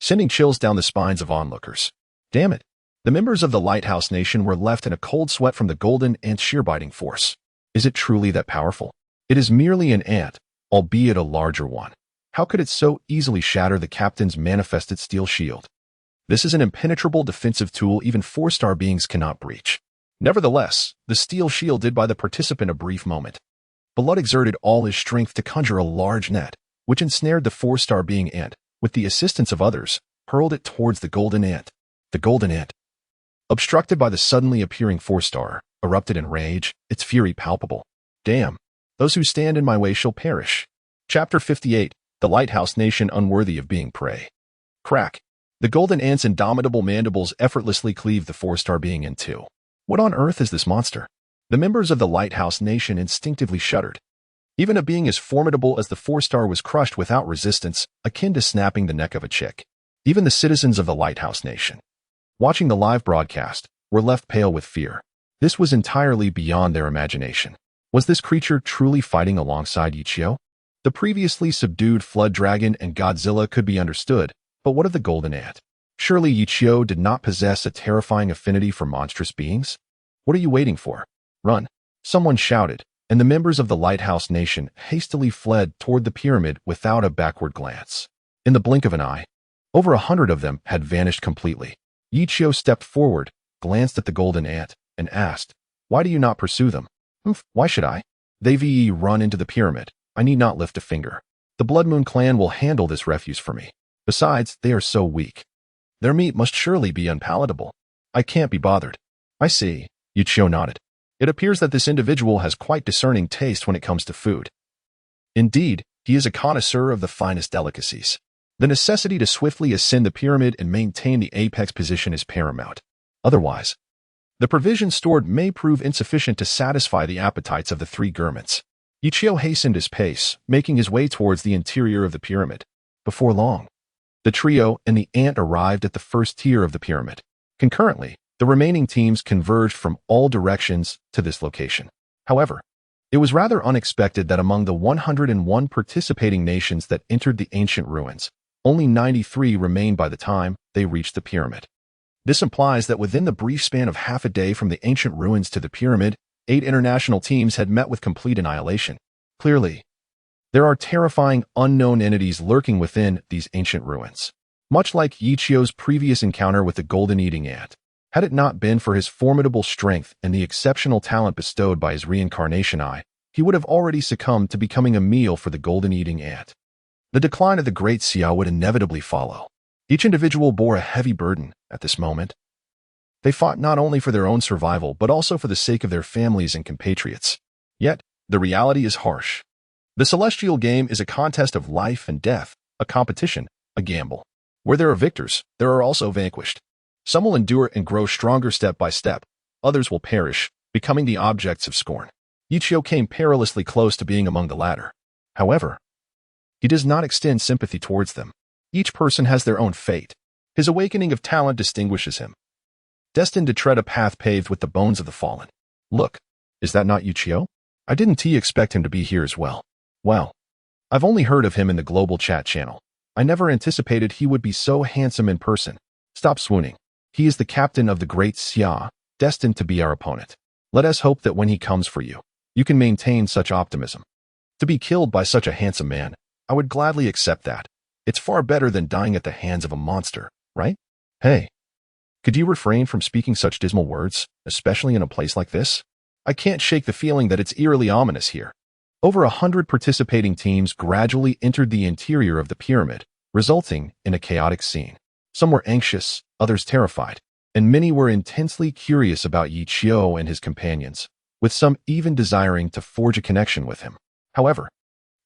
sending chills down the spines of onlookers. Damn it. The members of the Lighthouse Nation were left in a cold sweat from the golden ant's sheer-biting force. Is it truly that powerful? It is merely an ant, albeit a larger one. How could it so easily shatter the captain's manifested steel shield? This is an impenetrable defensive tool even 4-star beings cannot breach. Nevertheless, the steel shield did buy the participant a brief moment. Blood exerted all his strength to conjure a large net, which ensnared the 4-star being ant, with the assistance of others, hurled it towards the golden ant. The golden ant, obstructed by the suddenly appearing 4-star, erupted in rage, its fury palpable. Damn! Those who stand in my way shall perish. Chapter 58, The Lighthouse Nation Unworthy of Being Prey. Crack! The golden ant's indomitable mandibles effortlessly cleaved the 4-star being in two. What on earth is this monster? The members of the Lighthouse Nation instinctively shuddered. Even a being as formidable as the 4-star was crushed without resistance, akin to snapping the neck of a chick. Even the citizens of the Lighthouse Nation, watching the live broadcast, were left pale with fear. This was entirely beyond their imagination. Was this creature truly fighting alongside Yichio? The previously subdued flood dragon and Godzilla could be understood, but what of the golden ant? Surely Yichio did not possess a terrifying affinity for monstrous beings? What are you waiting for? Run! Someone shouted, and the members of the Lighthouse Nation hastily fled toward the pyramid without a backward glance. In the blink of an eye, over 100 of them had vanished completely. Yichio stepped forward, glanced at the golden ant, and asked, "Why do you not pursue them?" Why should I? They run into the pyramid. I need not lift a finger. The Blood Moon clan will handle this refuse for me. Besides, they are so weak. Their meat must surely be unpalatable. I can't be bothered. I see. Yichio nodded. It appears that this individual has quite discerning taste when it comes to food. Indeed, he is a connoisseur of the finest delicacies. The necessity to swiftly ascend the pyramid and maintain the apex position is paramount. Otherwise, the provisions stored may prove insufficient to satisfy the appetites of the three Gurmits. Yichio hastened his pace, making his way towards the interior of the pyramid. Before long, the trio and the ant arrived at the first tier of the pyramid. Concurrently, the remaining teams converged from all directions to this location. However, it was rather unexpected that among the 101 participating nations that entered the ancient ruins, only 93 remained by the time they reached the pyramid. This implies that within the brief span of half a day from the ancient ruins to the pyramid, 8 international teams had met with complete annihilation. Clearly, there are terrifying unknown entities lurking within these ancient ruins. Much like Yichio's previous encounter with the golden eating ant, had it not been for his formidable strength and the exceptional talent bestowed by his reincarnation eye, he would have already succumbed to becoming a meal for the golden eating ant. The decline of the Great Xia would inevitably follow. Each individual bore a heavy burden at this moment. They fought not only for their own survival, but also for the sake of their families and compatriots. Yet, the reality is harsh. The celestial game is a contest of life and death, a competition, a gamble. Where there are victors, there are also vanquished. Some will endure and grow stronger step by step. Others will perish, becoming the objects of scorn. Yichio came perilously close to being among the latter. However, he does not extend sympathy towards them. Each person has their own fate. His awakening of talent distinguishes him, destined to tread a path paved with the bones of the fallen. Look, is that not Yichio? I didn't expect him to be here as well. Well, I've only heard of him in the global chat channel. I never anticipated he would be so handsome in person. Stop swooning. He is the captain of the Great Xia, destined to be our opponent. Let us hope that when he comes for you, you can maintain such optimism. To be killed by such a handsome man, I would gladly accept that. It's far better than dying at the hands of a monster, right? Hey, could you refrain from speaking such dismal words, especially in a place like this? I can't shake the feeling that it's eerily ominous here. Over 100 participating teams gradually entered the interior of the pyramid, resulting in a chaotic scene. Some were anxious, others terrified, and many were intensely curious about Yichio and his companions, with some even desiring to forge a connection with him. However,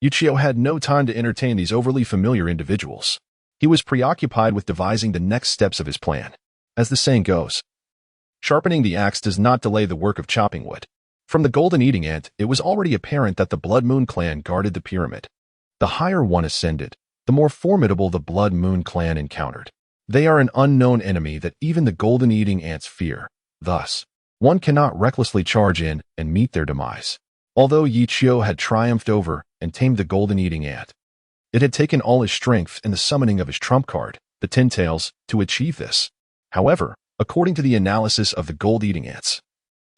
Yichio had no time to entertain these overly familiar individuals. He was preoccupied with devising the next steps of his plan. As the saying goes, sharpening the axe does not delay the work of chopping wood. From the golden eating ant, it was already apparent that the Blood Moon clan guarded the pyramid. The higher one ascended, the more formidable the Blood Moon clan encountered. They are an unknown enemy that even the golden eating ants fear. Thus, one cannot recklessly charge in and meet their demise. Although Yichio had triumphed over and tamed the golden eating ant, it had taken all his strength and the summoning of his trump card, the Tin Tails, to achieve this. However, according to the analysis of the gold eating ants,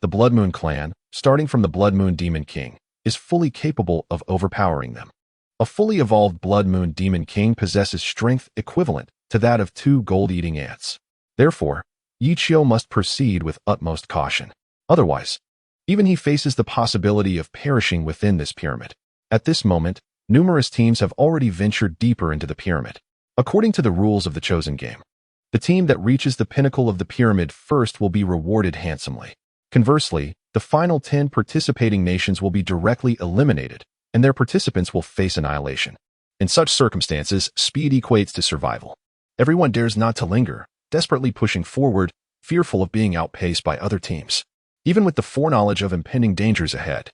the Blood Moon clan, starting from the Blood Moon Demon King, is fully capable of overpowering them. A fully evolved Blood Moon Demon King possesses strength equivalent to that of 2 gold-eating ants. Therefore, Yichio must proceed with utmost caution. Otherwise, even he faces the possibility of perishing within this pyramid. At this moment, numerous teams have already ventured deeper into the pyramid. According to the rules of the chosen game, the team that reaches the pinnacle of the pyramid first will be rewarded handsomely. Conversely, the final 10 participating nations will be directly eliminated, and their participants will face annihilation. In such circumstances, speed equates to survival. Everyone dares not to linger, desperately pushing forward, fearful of being outpaced by other teams. Even with the foreknowledge of impending dangers ahead,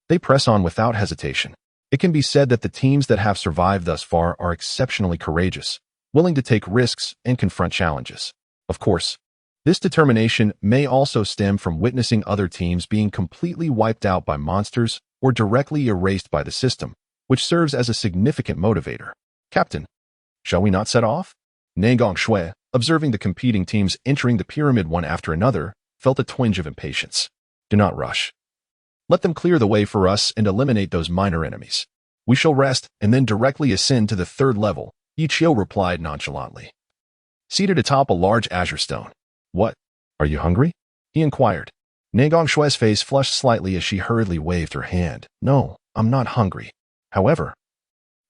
they press on without hesitation. It can be said that the teams that have survived thus far are exceptionally courageous, willing to take risks and confront challenges. Of course, this determination may also stem from witnessing other teams being completely wiped out by monsters or directly erased by the system, which serves as a significant motivator. Captain, shall we not set off? Nangong Shui, observing the competing teams entering the pyramid one after another, felt a twinge of impatience. Do not rush. Let them clear the way for us and eliminate those minor enemies. We shall rest and then directly ascend to the 3rd level, Yichio replied nonchalantly. Seated atop a large azure stone. What? Are you hungry? He inquired. Nangong Shui's face flushed slightly as she hurriedly waved her hand. No, I'm not hungry. However,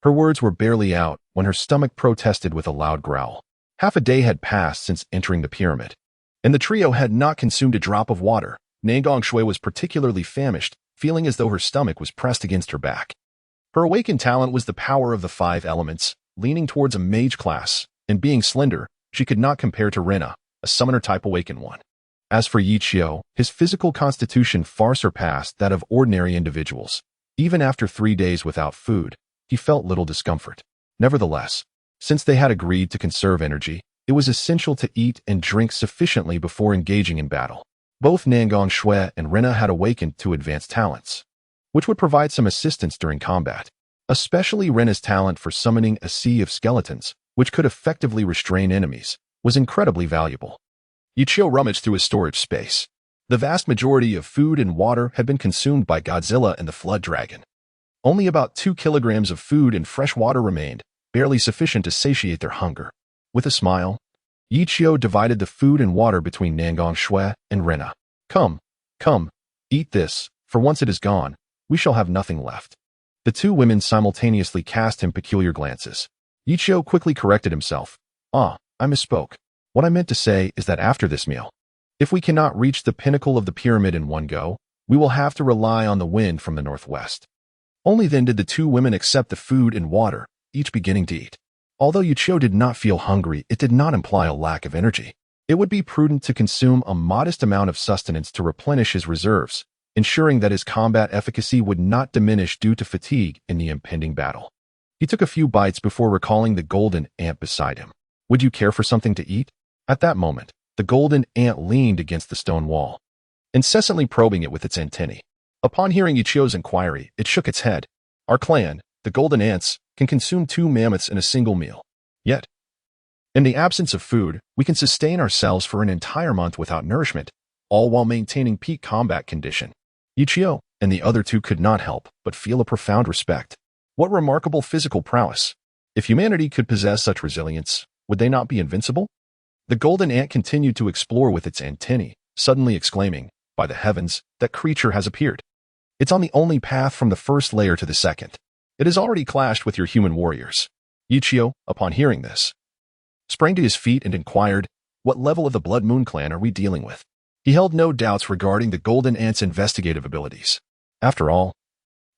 her words were barely out when her stomach protested with a loud growl. Half a day had passed since entering the pyramid, and the trio had not consumed a drop of water. Nangong Shui was particularly famished, feeling as though her stomach was pressed against her back. Her awakened talent was the power of the 5 elements, leaning towards a mage class, and being slender, she could not compare to Rena, a summoner-type awakened one. As for Yichio, his physical constitution far surpassed that of ordinary individuals. Even after 3 days without food, he felt little discomfort. Nevertheless, since they had agreed to conserve energy, it was essential to eat and drink sufficiently before engaging in battle. Both Nangong Shui and Rena had awakened to advanced talents, which would provide some assistance during combat. Especially Rena's talent for summoning a sea of skeletons, which could effectively restrain enemies, was incredibly valuable. Yichio rummaged through his storage space. The vast majority of food and water had been consumed by Godzilla and the Flood Dragon. Only about 2 kilograms of food and fresh water remained, barely sufficient to satiate their hunger. With a smile, Yichio divided the food and water between Nangong Shui and Rena. Come, eat this, for once it is gone, we shall have nothing left. The 2 women simultaneously cast him peculiar glances. Yichio quickly corrected himself. I misspoke. What I meant to say is that after this meal, if we cannot reach the pinnacle of the pyramid in one go, we will have to rely on the wind from the northwest. Only then did the 2 women accept the food and water, each beginning to eat. Although Yichio did not feel hungry, it did not imply a lack of energy. It would be prudent to consume a modest amount of sustenance to replenish his reserves, ensuring that his combat efficacy would not diminish due to fatigue in the impending battle. He took a few bites before recalling the golden ant beside him. Would you care for something to eat? At that moment, the golden ant leaned against the stone wall, incessantly probing it with its antennae. Upon hearing Yichio's inquiry, it shook its head. Our clan, the golden ants, can consume 2 mammoths in a single meal. Yet, in the absence of food, we can sustain ourselves for an entire month without nourishment, all while maintaining peak combat condition. Yichio and the other 2 could not help but feel a profound respect. What remarkable physical prowess! If humanity could possess such resilience, would they not be invincible? The golden ant continued to explore with its antennae, suddenly exclaiming, by the heavens, that creature has appeared. It's on the only path from the first layer to the second. It has already clashed with your human warriors. Yichio, upon hearing this, sprang to his feet and inquired, what level of the Blood Moon clan are we dealing with? He held no doubts regarding the golden ant's investigative abilities. After all,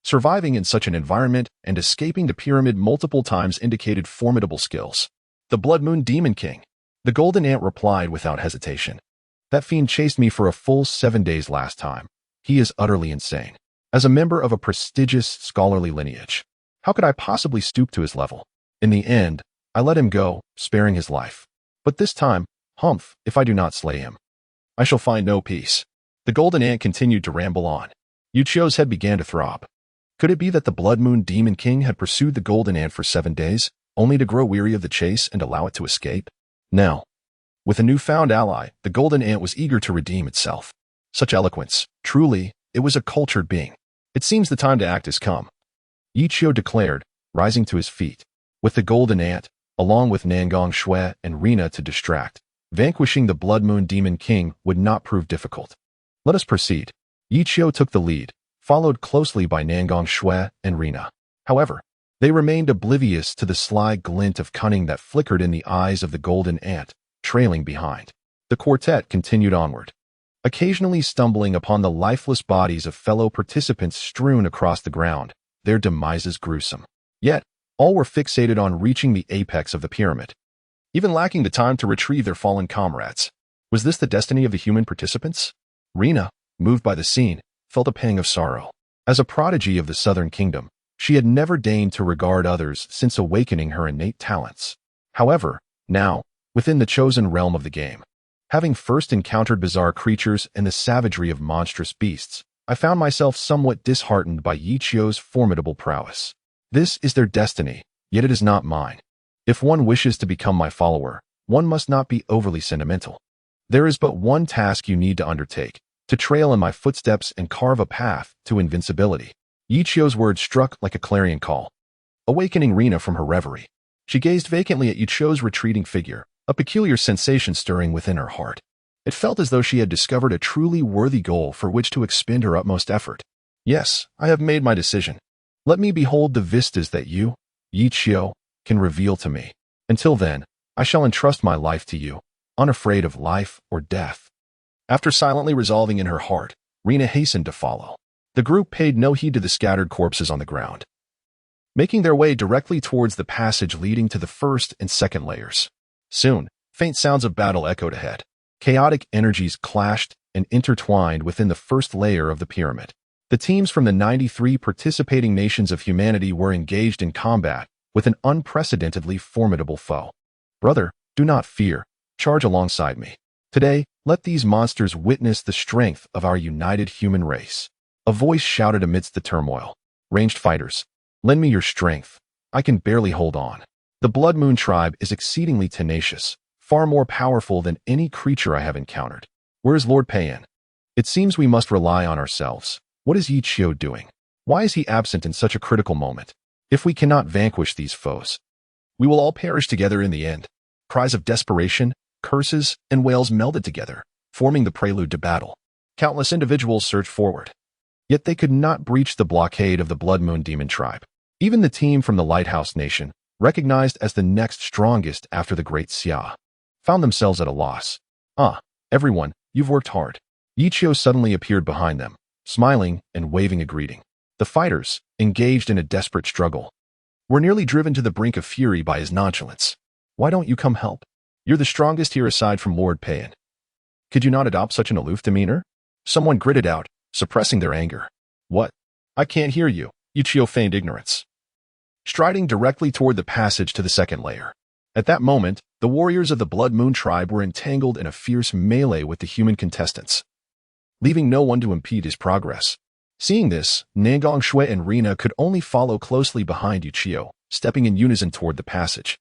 surviving in such an environment and escaping the pyramid multiple times indicated formidable skills. The Blood Moon Demon King. The Golden Ant replied without hesitation. That fiend chased me for a full 7 days last time. He is utterly insane. As a member of a prestigious scholarly lineage, how could I possibly stoop to his level? In the end, I let him go, sparing his life. But this time, humph, if I do not slay him, I shall find no peace. The Golden Ant continued to ramble on. Yichio's head began to throb. Could it be that the Blood Moon Demon King had pursued the Golden Ant for 7 days, only to grow weary of the chase and allow it to escape? Now, with a newfound ally, the Golden Ant was eager to redeem itself. Such eloquence. Truly, it was a cultured being. It seems the time to act has come, Yichio declared, rising to his feet. With the Golden Ant, along with Nangong Shui and Rina to distract, vanquishing the Blood Moon Demon King would not prove difficult. Let us proceed. Yichio took the lead, followed closely by Nangong Shui and Rina. However, they remained oblivious to the sly glint of cunning that flickered in the eyes of the Golden Ant, trailing behind. The quartet continued onward, occasionally stumbling upon the lifeless bodies of fellow participants strewn across the ground, their demises gruesome. Yet, all were fixated on reaching the apex of the pyramid, even lacking the time to retrieve their fallen comrades. Was this the destiny of the human participants? Rina, moved by the scene, felt a pang of sorrow. As a prodigy of the Southern Kingdom, she had never deigned to regard others since awakening her innate talents. However, now, within the chosen realm of the game, having first encountered bizarre creatures and the savagery of monstrous beasts, I found myself somewhat disheartened by Yichio's formidable prowess. This is their destiny, yet it is not mine. If one wishes to become my follower, one must not be overly sentimental. There is but one task you need to undertake, to trail in my footsteps and carve a path to invincibility. Yichio's words struck like a clarion call, awakening Rina from her reverie. She gazed vacantly at Yichio's retreating figure, a peculiar sensation stirring within her heart. It felt as though she had discovered a truly worthy goal for which to expend her utmost effort. Yes, I have made my decision. Let me behold the vistas that you, Yichio, can reveal to me. Until then, I shall entrust my life to you, unafraid of life or death. After silently resolving in her heart, Rina hastened to follow. The group paid no heed to the scattered corpses on the ground, making their way directly towards the passage leading to the first and second layers. Soon, faint sounds of battle echoed ahead. Chaotic energies clashed and intertwined within the first layer of the pyramid. The teams from the 93 participating nations of humanity were engaged in combat with an unprecedentedly formidable foe. Brother, do not fear. Charge alongside me. Today, let these monsters witness the strength of our united human race. A voice shouted amidst the turmoil. Ranged fighters, lend me your strength. I can barely hold on. The Blood Moon tribe is exceedingly tenacious, far more powerful than any creature I have encountered. Where is Lord Payan? It seems we must rely on ourselves. What is Yichio doing? Why is he absent in such a critical moment? If we cannot vanquish these foes, we will all perish together in the end. Cries of desperation, curses, and wails melded together, forming the prelude to battle. Countless individuals surged forward. Yet they could not breach the blockade of the Blood Moon Demon tribe. Even the team from the Lighthouse Nation, recognized as the next strongest after the Great Xia, found themselves at a loss. Everyone, you've worked hard. Yichio suddenly appeared behind them, smiling and waving a greeting. The fighters, engaged in a desperate struggle, were nearly driven to the brink of fury by his nonchalance. Why don't you come help? You're the strongest here aside from Lord Payan. Could you not adopt such an aloof demeanor? Someone gritted out, suppressing their anger. What? I can't hear you. Yichio feigned ignorance, striding directly toward the passage to the second layer. At that moment, the warriors of the Blood Moon tribe were entangled in a fierce melee with the human contestants, leaving no one to impede his progress. Seeing this, Nangong Shui and Rina could only follow closely behind Yichio, stepping in unison toward the passage.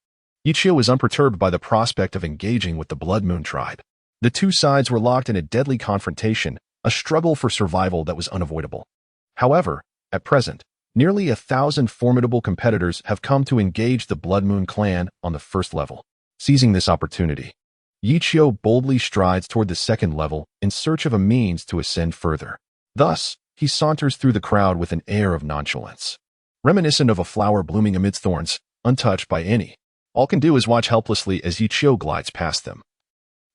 Yichio was unperturbed by the prospect of engaging with the Blood Moon tribe. The two sides were locked in a deadly confrontation, a struggle for survival that was unavoidable. However, at present, nearly 1,000 formidable competitors have come to engage the Blood Moon clan on the first level. Seizing this opportunity, Yichio boldly strides toward the second level in search of a means to ascend further. Thus, he saunters through the crowd with an air of nonchalance, reminiscent of a flower blooming amidst thorns, untouched by any. All can do is watch helplessly as Yichio glides past them.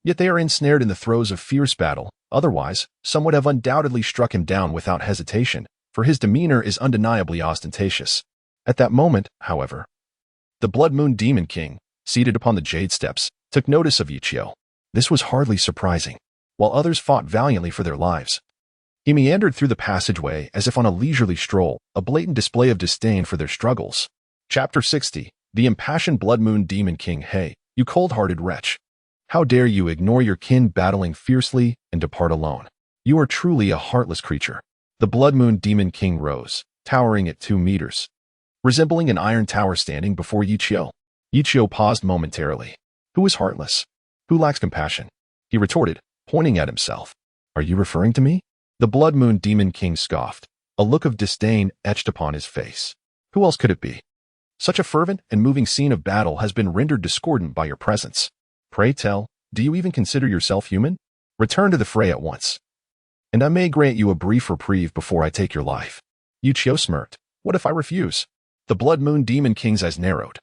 Yet they are ensnared in the throes of fierce battle. Otherwise, some would have undoubtedly struck him down without hesitation, for his demeanor is undeniably ostentatious. At that moment, however, the Blood Moon Demon King, seated upon the jade steps, took notice of Yichio. This was hardly surprising. While others fought valiantly for their lives, he meandered through the passageway as if on a leisurely stroll, a blatant display of disdain for their struggles. Chapter 60. The Impassioned Blood Moon Demon King. Hey, you cold-hearted wretch. How dare you ignore your kin battling fiercely and depart alone? You are truly a heartless creature. The Blood Moon Demon King rose, towering at 2 meters, resembling an iron tower standing before Yichio. Yichio paused momentarily. Who is heartless? Who lacks compassion? He retorted, pointing at himself. Are you referring to me? The Blood Moon Demon King scoffed, a look of disdain etched upon his face. Who else could it be? Such a fervent and moving scene of battle has been rendered discordant by your presence. Pray tell, do you even consider yourself human? Return to the fray at once, and I may grant you a brief reprieve before I take your life. Yichio smirked. What if I refuse? The Blood Moon Demon King's eyes narrowed.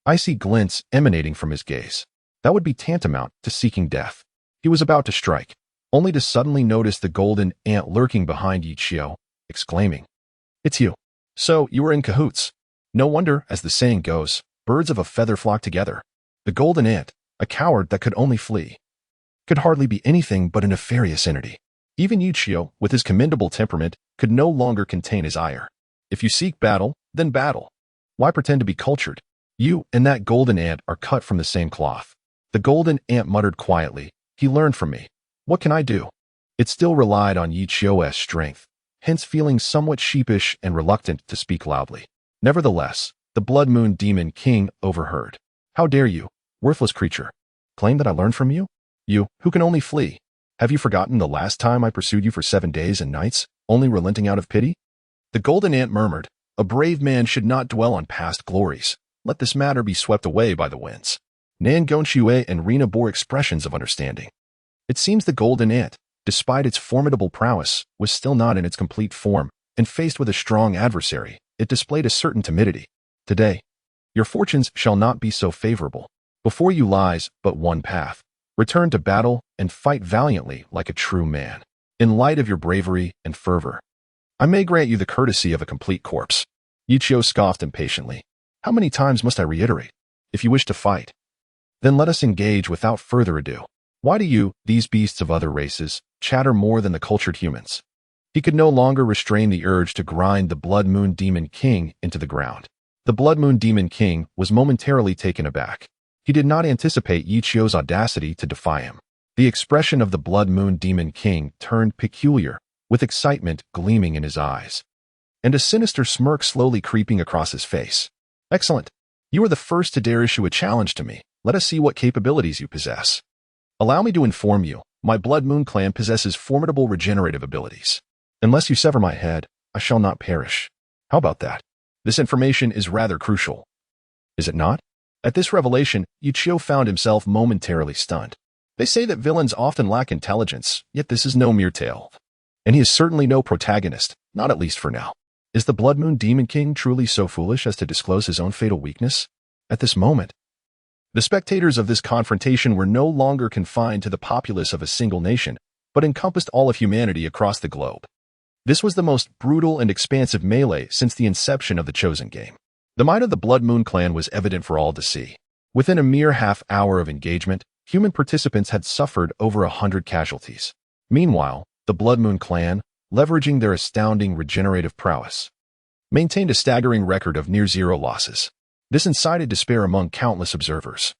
Icy glints emanating from his gaze. That would be tantamount to seeking death. He was about to strike, only to suddenly notice the golden ant lurking behind Yichio, exclaiming, It's you. So, you were in cahoots. No wonder, as the saying goes, birds of a feather flock together. The golden ant, a coward that could only flee, could hardly be anything but a nefarious entity. Even Yichio, with his commendable temperament, could no longer contain his ire. If you seek battle, then battle. Why pretend to be cultured? You and that golden ant are cut from the same cloth. The golden ant muttered quietly. He learned from me. What can I do? It still relied on Yichio's strength, hence feeling somewhat sheepish and reluctant to speak loudly. Nevertheless, the Blood Moon Demon King overheard. How dare you, worthless creature, claim that I learned from you? You, who can only flee. Have you forgotten the last time I pursued you for 7 days and nights, only relenting out of pity? The golden ant murmured, A brave man should not dwell on past glories. Let this matter be swept away by the winds. Nan Gonshue and Rina bore expressions of understanding. It seems the golden ant, despite its formidable prowess, was still not in its complete form, and faced with a strong adversary, it displayed a certain timidity. Today, your fortunes shall not be so favorable. Before you lies but one path. Return to battle and fight valiantly like a true man. In light of your bravery and fervor, I may grant you the courtesy of a complete corpse. Yichio scoffed impatiently. How many times must I reiterate? If you wish to fight, then let us engage without further ado. Why do you, these beasts of other races, chatter more than the cultured humans? He could no longer restrain the urge to grind the Blood Moon Demon King into the ground. The Blood Moon Demon King was momentarily taken aback. He did not anticipate Yichio's audacity to defy him. The expression of the Blood Moon Demon King turned peculiar, with excitement gleaming in his eyes, and a sinister smirk slowly creeping across his face. Excellent. You are the first to dare issue a challenge to me. Let us see what capabilities you possess. Allow me to inform you, my Blood Moon clan possesses formidable regenerative abilities. Unless you sever my head, I shall not perish. How about that? This information is rather crucial. Is it not? At this revelation, Yichio found himself momentarily stunned. They say that villains often lack intelligence, yet this is no mere tale. And he is certainly no protagonist, not at least for now. Is the Blood Moon Demon King truly so foolish as to disclose his own fatal weakness? At this moment, the spectators of this confrontation were no longer confined to the populace of a single nation, but encompassed all of humanity across the globe. This was the most brutal and expansive melee since the inception of the Chosen Game. The might of the Blood Moon clan was evident for all to see. Within a mere half-hour of engagement, human participants had suffered over 100 casualties. Meanwhile, the Blood Moon clan, leveraging their astounding regenerative prowess, maintained a staggering record of near-zero losses. This incited despair among countless observers,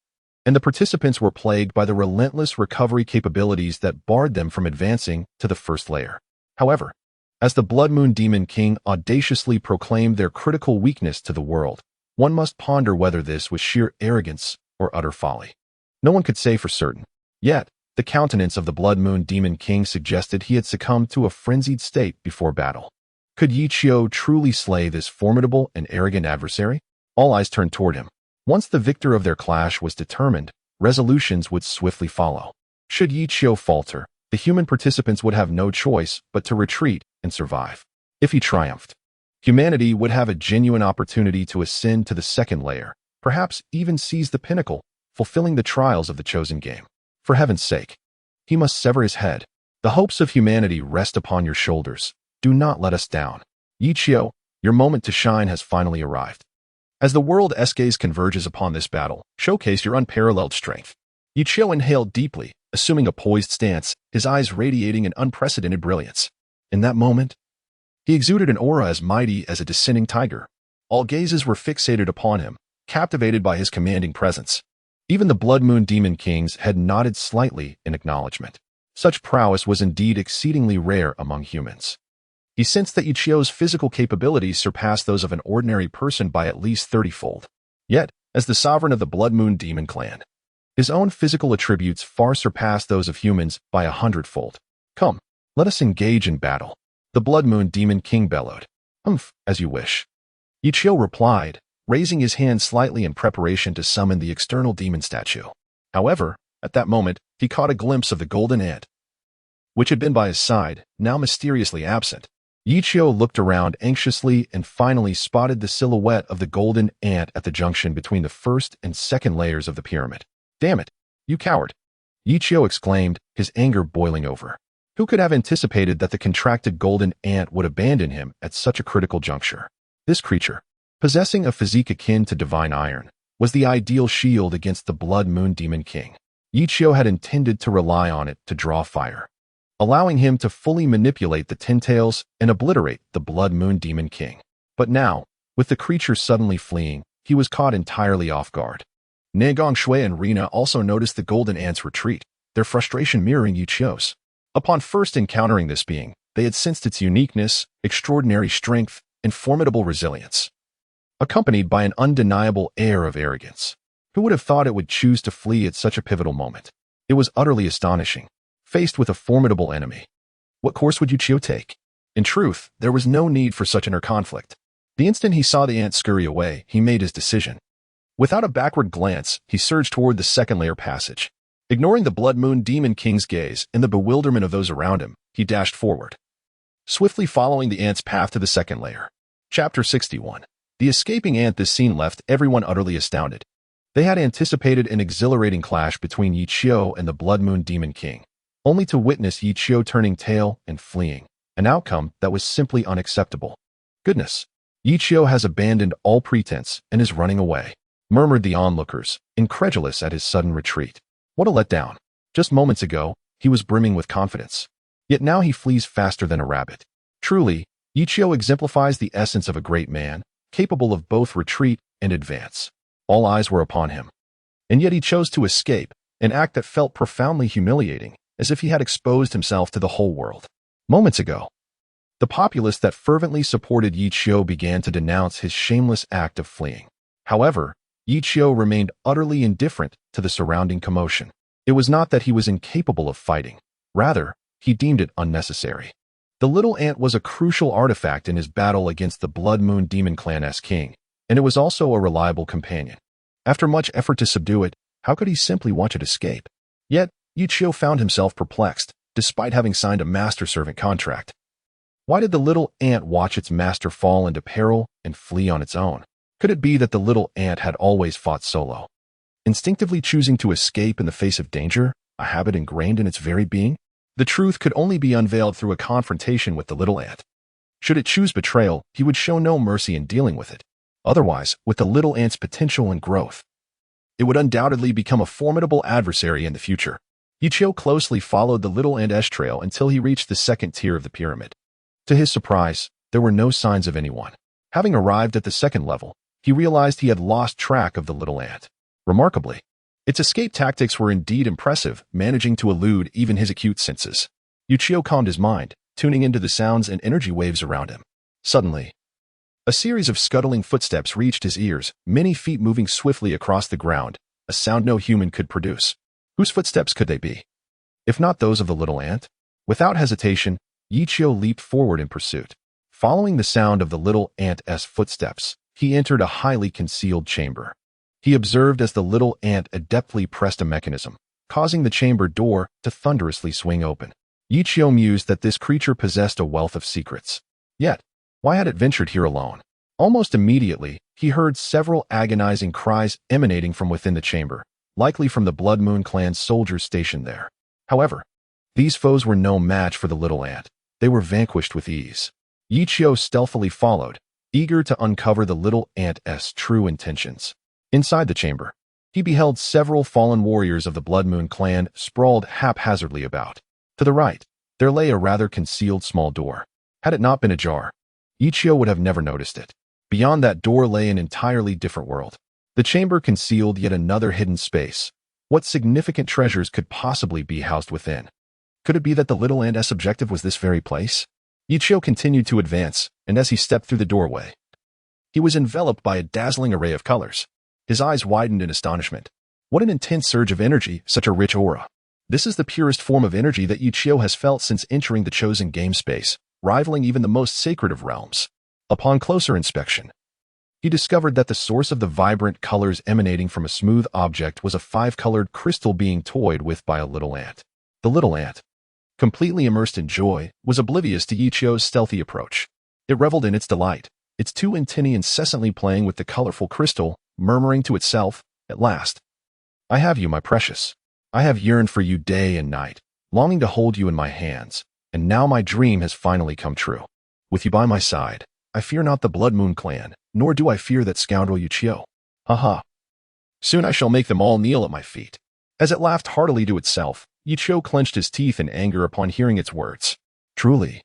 and the participants were plagued by the relentless recovery capabilities that barred them from advancing to the first layer. However, as the Blood Moon Demon King audaciously proclaimed their critical weakness to the world, one must ponder whether this was sheer arrogance or utter folly. No one could say for certain. Yet, the countenance of the Blood Moon Demon King suggested he had succumbed to a frenzied state before battle. Could Yichio truly slay this formidable and arrogant adversary? All eyes turned toward him. Once the victor of their clash was determined, resolutions would swiftly follow. Should Yichio falter, the human participants would have no choice but to retreat and survive. If he triumphed, humanity would have a genuine opportunity to ascend to the second layer, perhaps even seize the pinnacle, fulfilling the trials of the Chosen Game. For heaven's sake, he must sever his head. The hopes of humanity rest upon your shoulders. Do not let us down. Yichio, your moment to shine has finally arrived. As the world's gaze converges upon this battle, showcase your unparalleled strength. Yichio inhaled deeply, assuming a poised stance, his eyes radiating an unprecedented brilliance. In that moment, he exuded an aura as mighty as a descending tiger. All gazes were fixated upon him, captivated by his commanding presence. Even the Blood Moon Demon Kings had nodded slightly in acknowledgement. Such prowess was indeed exceedingly rare among humans. He sensed that Yichio's physical capabilities surpassed those of an ordinary person by at least 30-fold. Yet, as the sovereign of the Blood Moon Demon clan, his own physical attributes far surpassed those of humans by 100-fold. Come, let us engage in battle. The Blood Moon Demon King bellowed. As you wish. Yichio replied, raising his hand slightly in preparation to summon the external demon statue. However, at that moment, he caught a glimpse of the golden ant, which had been by his side, now mysteriously absent. Yichio looked around anxiously and finally spotted the silhouette of the golden ant at the junction between the first and second layers of the pyramid. Damn it, you coward! Yichio exclaimed, his anger boiling over. Who could have anticipated that the contracted golden ant would abandon him at such a critical juncture? This creature, possessing a physique akin to divine iron, was the ideal shield against the Blood Moon Demon King. Yichio had intended to rely on it to draw fire, allowing him to fully manipulate the Tentails and obliterate the Blood Moon Demon King. But now, with the creature suddenly fleeing, he was caught entirely off guard. Negong Shui and Rina also noticed the golden ant's retreat, their frustration mirroring Yichio's. Upon first encountering this being, they had sensed its uniqueness, extraordinary strength, and formidable resilience, accompanied by an undeniable air of arrogance. Who would have thought it would choose to flee at such a pivotal moment? It was utterly astonishing. Faced with a formidable enemy, what course would Yichio take? In truth, there was no need for such inner conflict. The instant he saw the ant scurry away, he made his decision. Without a backward glance, he surged toward the second layer passage. Ignoring the Blood Moon Demon King's gaze and the bewilderment of those around him, he dashed forward, swiftly following the ant's path to the second layer. Chapter 61. The escaping ant. This scene left everyone utterly astounded. They had anticipated an exhilarating clash between Yichio and the Blood Moon Demon King, only to witness Yichio turning tail and fleeing, an outcome that was simply unacceptable. Goodness, Yichio has abandoned all pretense and is running away, murmured the onlookers, incredulous at his sudden retreat. What a letdown. Just moments ago, he was brimming with confidence. Yet now he flees faster than a rabbit. Truly, Yichio exemplifies the essence of a great man, capable of both retreat and advance. All eyes were upon him. And yet he chose to escape, an act that felt profoundly humiliating, as if he had exposed himself to the whole world. Moments ago, the populace that fervently supported Yichio began to denounce his shameless act of fleeing. However, Yichio remained utterly indifferent to the surrounding commotion. It was not that he was incapable of fighting. Rather, he deemed it unnecessary. The little ant was a crucial artifact in his battle against the Blood Moon Demon Clan's king, and it was also a reliable companion. After much effort to subdue it, how could he simply watch it escape? Yet, Yichio found himself perplexed, despite having signed a master-servant contract. Why did the little ant watch its master fall into peril and flee on its own? Could it be that the little ant had always fought solo, instinctively choosing to escape in the face of danger, a habit ingrained in its very being? The truth could only be unveiled through a confrontation with the little ant. Should it choose betrayal, he would show no mercy in dealing with it. Otherwise, with the little ant's potential and growth, it would undoubtedly become a formidable adversary in the future. Yichio closely followed the little ant's trail until he reached the second tier of the pyramid. To his surprise, there were no signs of anyone. Having arrived at the second level, he realized he had lost track of the little ant. Remarkably, its escape tactics were indeed impressive, managing to elude even his acute senses. Yichio calmed his mind, tuning into the sounds and energy waves around him. Suddenly, a series of scuttling footsteps reached his ears, many feet moving swiftly across the ground, a sound no human could produce. Whose footsteps could they be? If not those of the little ant? Without hesitation, Yichio leaped forward in pursuit. Following the sound of the little ant's footsteps, he entered a highly concealed chamber. He observed as the little ant adeptly pressed a mechanism, causing the chamber door to thunderously swing open. Yichio mused that this creature possessed a wealth of secrets. Yet, why had it ventured here alone? Almost immediately, he heard several agonizing cries emanating from within the chamber, likely from the Blood Moon clan's soldiers stationed there. However, these foes were no match for the little ant. They were vanquished with ease. Yichio stealthily followed, eager to uncover the little ant's true intentions. Inside the chamber, he beheld several fallen warriors of the Blood Moon clan sprawled haphazardly about. To the right, there lay a rather concealed small door. Had it not been ajar, Yichio would have never noticed it. Beyond that door lay an entirely different world. The chamber concealed yet another hidden space. What significant treasures could possibly be housed within? Could it be that the little ant's objective was this very place? Yichio continued to advance, and as he stepped through the doorway, he was enveloped by a dazzling array of colors. His eyes widened in astonishment. What an intense surge of energy, such a rich aura. This is the purest form of energy that Yichio has felt since entering the chosen game space, rivaling even the most sacred of realms. Upon closer inspection, he discovered that the source of the vibrant colors emanating from a smooth object was a 5-colored crystal being toyed with by a little ant. The little ant, completely immersed in joy, was oblivious to Yichio's stealthy approach. It reveled in its delight, its two antennae incessantly playing with the colorful crystal, murmuring to itself, "At last, I have you, my precious. I have yearned for you day and night, longing to hold you in my hands, and now my dream has finally come true. With you by my side, I fear not the Blood Moon clan, nor do I fear that scoundrel Yichio. Ha. Soon I shall make them all kneel at my feet." As it laughed heartily to itself, Yichio clenched his teeth in anger upon hearing its words. Truly,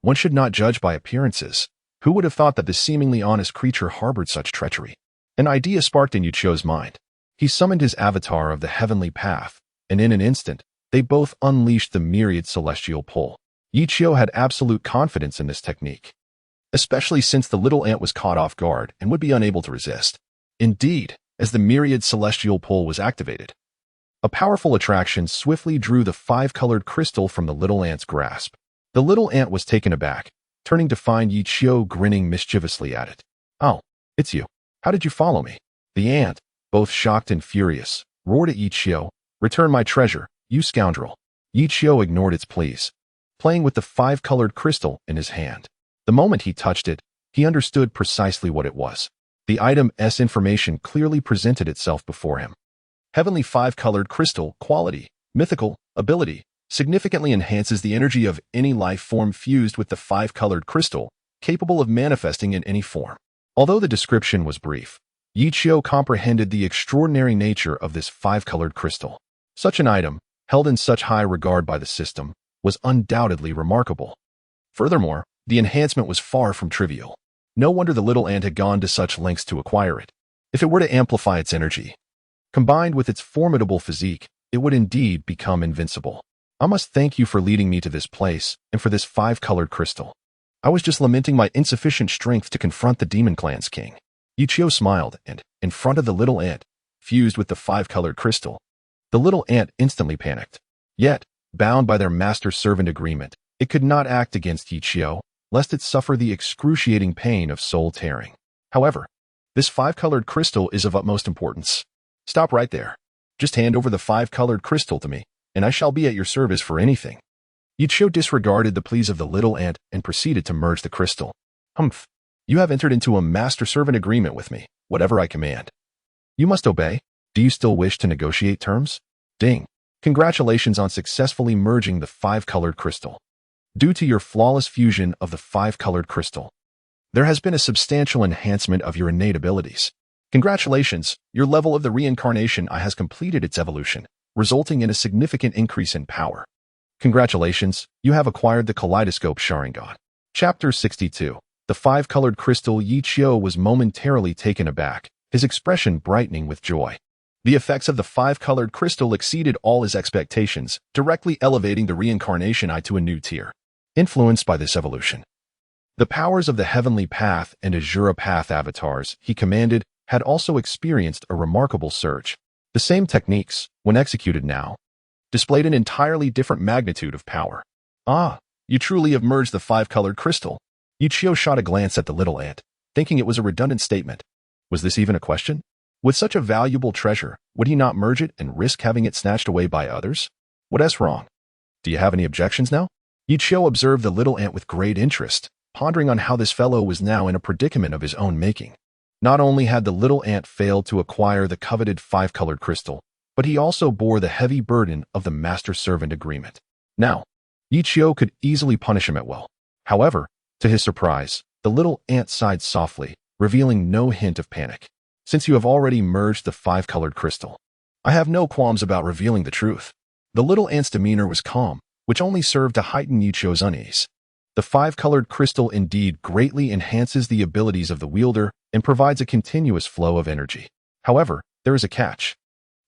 one should not judge by appearances. Who would have thought that this seemingly honest creature harbored such treachery? An idea sparked in Yichio's mind. He summoned his avatar of the heavenly path, and in an instant, they both unleashed the myriad celestial pull. Yichio had absolute confidence in this technique, especially since the little ant was caught off guard and would be unable to resist. Indeed, as the myriad celestial pull was activated, a powerful attraction swiftly drew the 5-colored crystal from the little ant's grasp. The little ant was taken aback, turning to find Yichio grinning mischievously at it. "Oh, it's you. How did you follow me?" The ant, both shocked and furious, roared at Yichio, "Return my treasure, you scoundrel." Yichio ignored its pleas, playing with the 5-colored crystal in his hand. The moment he touched it, he understood precisely what it was. The item's information clearly presented itself before him. Heavenly 5-colored crystal, quality, mythical, ability, significantly enhances the energy of any life form fused with the 5-colored crystal, capable of manifesting in any form. Although the description was brief, Yichio comprehended the extraordinary nature of this 5-colored crystal. Such an item, held in such high regard by the system, was undoubtedly remarkable. Furthermore, the enhancement was far from trivial. No wonder the little ant had gone to such lengths to acquire it. If it were to amplify its energy, combined with its formidable physique, it would indeed become invincible. I must thank you for leading me to this place and for this 5-colored crystal. I was just lamenting my insufficient strength to confront the Demon Clan's king. Yichio smiled, and, in front of the little ant, fused with the 5-colored crystal, the little ant instantly panicked. Yet, bound by their master-servant agreement, it could not act against Yichio, lest it suffer the excruciating pain of soul tearing. However, this 5-colored crystal is of utmost importance. Stop right there. Just hand over the 5-colored crystal to me, and I shall be at your service for anything. Yichio disregarded the pleas of the little ant and proceeded to merge the crystal. Humph. You have entered into a master-servant agreement with me, whatever I command. You must obey. Do you still wish to negotiate terms? Ding. Congratulations on successfully merging the 5-colored crystal. Due to your flawless fusion of the 5-colored crystal, there has been a substantial enhancement of your innate abilities. Congratulations, your level of the reincarnation eye has completed its evolution, resulting in a significant increase in power. Congratulations, you have acquired the Kaleidoscope Sharingan. Chapter 62. The 5-colored crystal. Yichio was momentarily taken aback, his expression brightening with joy. The effects of the 5-colored crystal exceeded all his expectations, directly elevating the reincarnation eye to a new tier. Influenced by this evolution, the powers of the Heavenly Path and Azura Path avatars he commanded had also experienced a remarkable surge. The same techniques, when executed now, displayed an entirely different magnitude of power. Ah, you truly have merged the 5-colored crystal. Yichio shot a glance at the little ant, thinking it was a redundant statement. Was this even a question? With such a valuable treasure, would he not merge it and risk having it snatched away by others? What's wrong? Do you have any objections now? Yichio observed the little ant with great interest, pondering on how this fellow was now in a predicament of his own making. Not only had the little ant failed to acquire the coveted 5-colored crystal, but he also bore the heavy burden of the master-servant agreement. Now, Yichio could easily punish him at will. However, to his surprise, The little ant sighed softly, revealing no hint of panic. Since you have already merged the five-colored crystal, I have no qualms about revealing the truth. The little ant's demeanor was calm, which only served to heighten Yichio's unease. The five-colored crystal indeed greatly enhances the abilities of the wielder and provides a continuous flow of energy. However, there is a catch.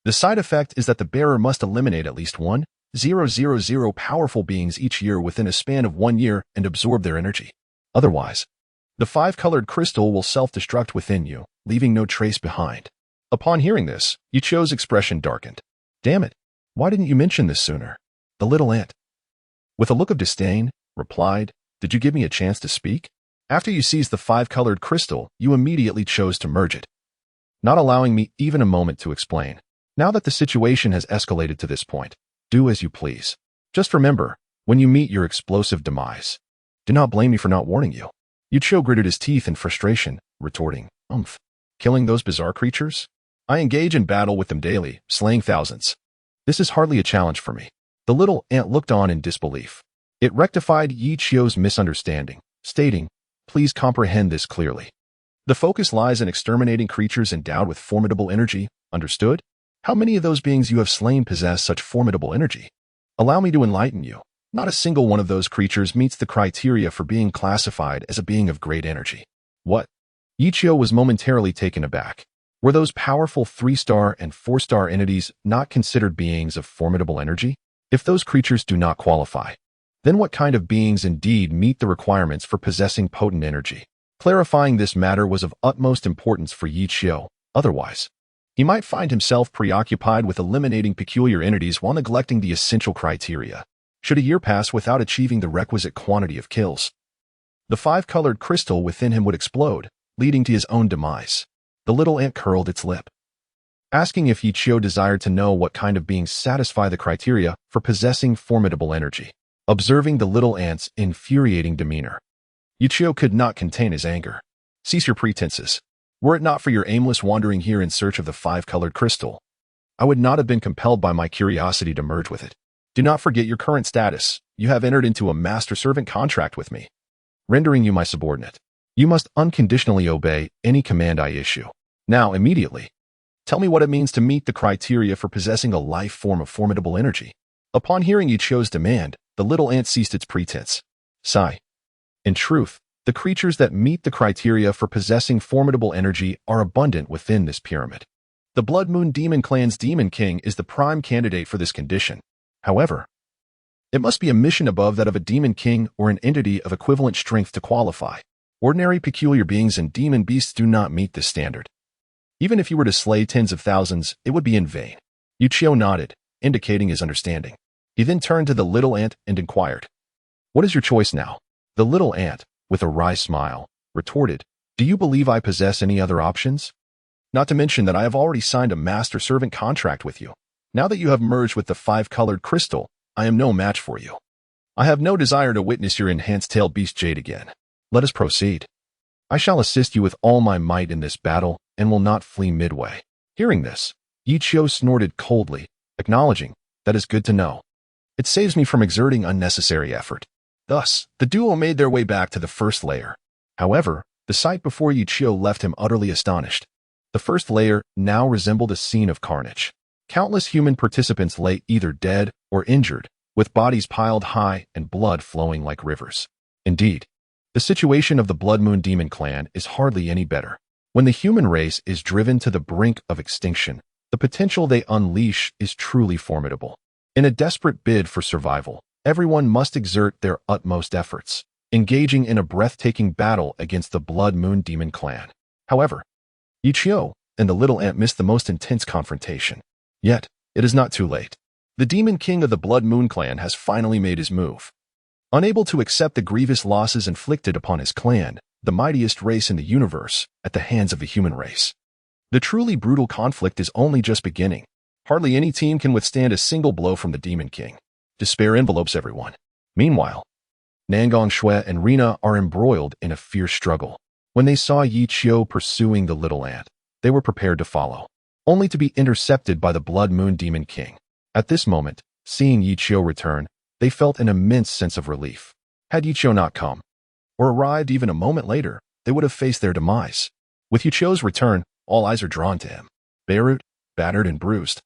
The side effect is that the bearer must eliminate at least 1,000 powerful beings each year within a span of 1 year and absorb their energy. Otherwise, the five-colored crystal will self-destruct within you, leaving no trace behind. Upon hearing this, Yichio's expression darkened. Damn it, why didn't you mention this sooner? The little ant, with a look of disdain, replied, Did you give me a chance to speak? After you seized the five-colored crystal, you immediately chose to merge it, not allowing me even a moment to explain. Now that the situation has escalated to this point, do as you please. Just remember, when you meet your explosive demise, do not blame me for not warning you. Yichio gritted his teeth in frustration, retorting, Killing those bizarre creatures? I engage in battle with them daily, slaying thousands. This is hardly a challenge for me. The little ant looked on in disbelief. It rectified Yichio's misunderstanding, stating, Please comprehend this clearly. The focus lies in exterminating creatures endowed with formidable energy, understood? How many of those beings you have slain possess such formidable energy? Allow me to enlighten you. Not a single one of those creatures meets the criteria for being classified as a being of great energy. What? Yichio was momentarily taken aback. Were those powerful 3-star and 4-star entities not considered beings of formidable energy? If those creatures do not qualify, then what kind of beings indeed meet the requirements for possessing potent energy? Clarifying this matter was of utmost importance for Yichio, otherwise, he might find himself preoccupied with eliminating peculiar entities while neglecting the essential criteria. Should a year pass without achieving the requisite quantity of kills, the five-colored crystal within him would explode, leading to his own demise. The little ant curled its lip, asking if Yichio desired to know what kind of beings satisfy the criteria for possessing formidable energy. Observing the little ant's infuriating demeanor, Yichio could not contain his anger. Cease your pretenses. Were it not for your aimless wandering here in search of the five-colored crystal, I would not have been compelled by my curiosity to merge with it. Do not forget your current status. You have entered into a master-servant contract with me, rendering you my subordinate. You must unconditionally obey any command I issue. Now, immediately, tell me what it means to meet the criteria for possessing a life form of formidable energy. Upon hearing Yichio's demand, the little ant ceased its pretense. Sigh. In truth, the creatures that meet the criteria for possessing formidable energy are abundant within this pyramid. The Blood Moon Demon Clan's Demon King is the prime candidate for this condition. However, it must be a mission above that of a Demon King or an entity of equivalent strength to qualify. Ordinary peculiar beings and demon beasts do not meet this standard. Even if you were to slay tens of thousands, it would be in vain. Yichio nodded, indicating his understanding. He then turned to the little ant and inquired, What is your choice now? The little ant, with a wry smile, retorted, Do you believe I possess any other options? Not to mention that I have already signed a master-servant contract with you. Now that you have merged with the five-colored crystal, I am no match for you. I have no desire to witness your enhanced-tailed beast jade again. Let us proceed. I shall assist you with all my might in this battle and will not flee midway. Hearing this, Yichio snorted coldly, acknowledging, That is good to know. It saves me from exerting unnecessary effort. Thus, the duo made their way back to the first layer. However, the sight before Yichio left him utterly astonished. The first layer now resembled a scene of carnage. Countless human participants lay either dead or injured, with bodies piled high and blood flowing like rivers. Indeed, the situation of the Blood Moon Demon Clan is hardly any better. When the human race is driven to the brink of extinction, the potential they unleash is truly formidable. In a desperate bid for survival, everyone must exert their utmost efforts, engaging in a breathtaking battle against the Blood Moon Demon Clan. However, Yichio and the little ant missed the most intense confrontation. Yet, it is not too late. The Demon King of the Blood Moon Clan has finally made his move. Unable to accept the grievous losses inflicted upon his clan, the mightiest race in the universe, at the hands of the human race, the truly brutal conflict is only just beginning. Hardly any team can withstand a single blow from the Demon King. Despair envelopes everyone. Meanwhile, Nangong Shui and Rina are embroiled in a fierce struggle. When they saw Yichio pursuing the little ant, they were prepared to follow, only to be intercepted by the Blood Moon Demon King. At this moment, seeing Yichio return, they felt an immense sense of relief. Had Yichio not come, or arrived even a moment later, they would have faced their demise. With Yichio's return, all eyes are drawn to him. Beirut, battered and bruised,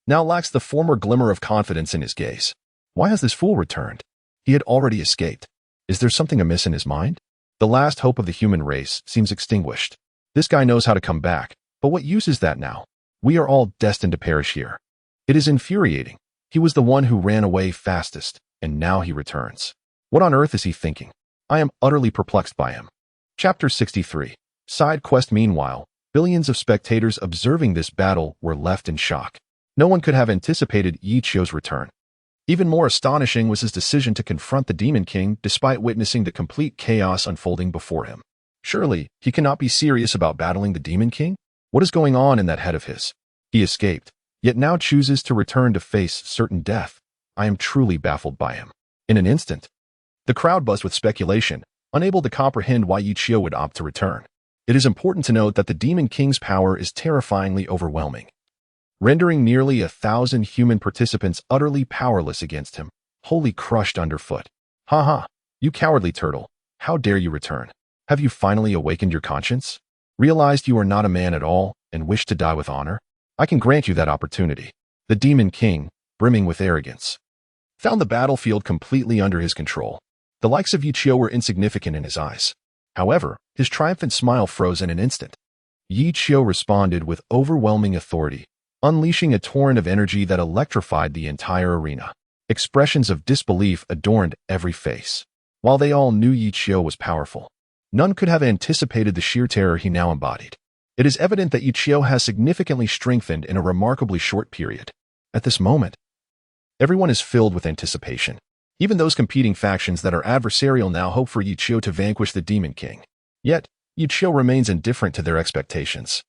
now lacks the former glimmer of confidence in his gaze. Why has this fool returned? He had already escaped. Is there something amiss in his mind? The last hope of the human race seems extinguished. This guy knows how to come back, but what use is that now? We are all destined to perish here. It is infuriating. He was the one who ran away fastest, and now he returns. What on earth is he thinking? I am utterly perplexed by him. Chapter 63. Side quest. Meanwhile, billions of spectators observing this battle were left in shock. No one could have anticipated Yichio's return. Even more astonishing was his decision to confront the Demon King despite witnessing the complete chaos unfolding before him. Surely, he cannot be serious about battling the Demon King? What is going on in that head of his? He escaped, yet now chooses to return to face certain death. I am truly baffled by him. In an instant, the crowd buzzed with speculation, unable to comprehend why Yichio would opt to return. It is important to note that the Demon King's power is terrifyingly overwhelming, rendering nearly 1,000 human participants utterly powerless against him, wholly crushed underfoot. Ha ha, you cowardly turtle, how dare you return? Have you finally awakened your conscience? Realized you are not a man at all and wish to die with honor? I can grant you that opportunity. The Demon King, brimming with arrogance, found the battlefield completely under his control. The likes of Yichio were insignificant in his eyes. However, his triumphant smile froze in an instant. Yichio responded with overwhelming authority, unleashing a torrent of energy that electrified the entire arena. Expressions of disbelief adorned every face. While they all knew Yichio was powerful, none could have anticipated the sheer terror he now embodied. It is evident that Yichio has significantly strengthened in a remarkably short period. At this moment, everyone is filled with anticipation. Even those competing factions that are adversarial now hope for Yichio to vanquish the Demon King. Yet, Yichio remains indifferent to their expectations.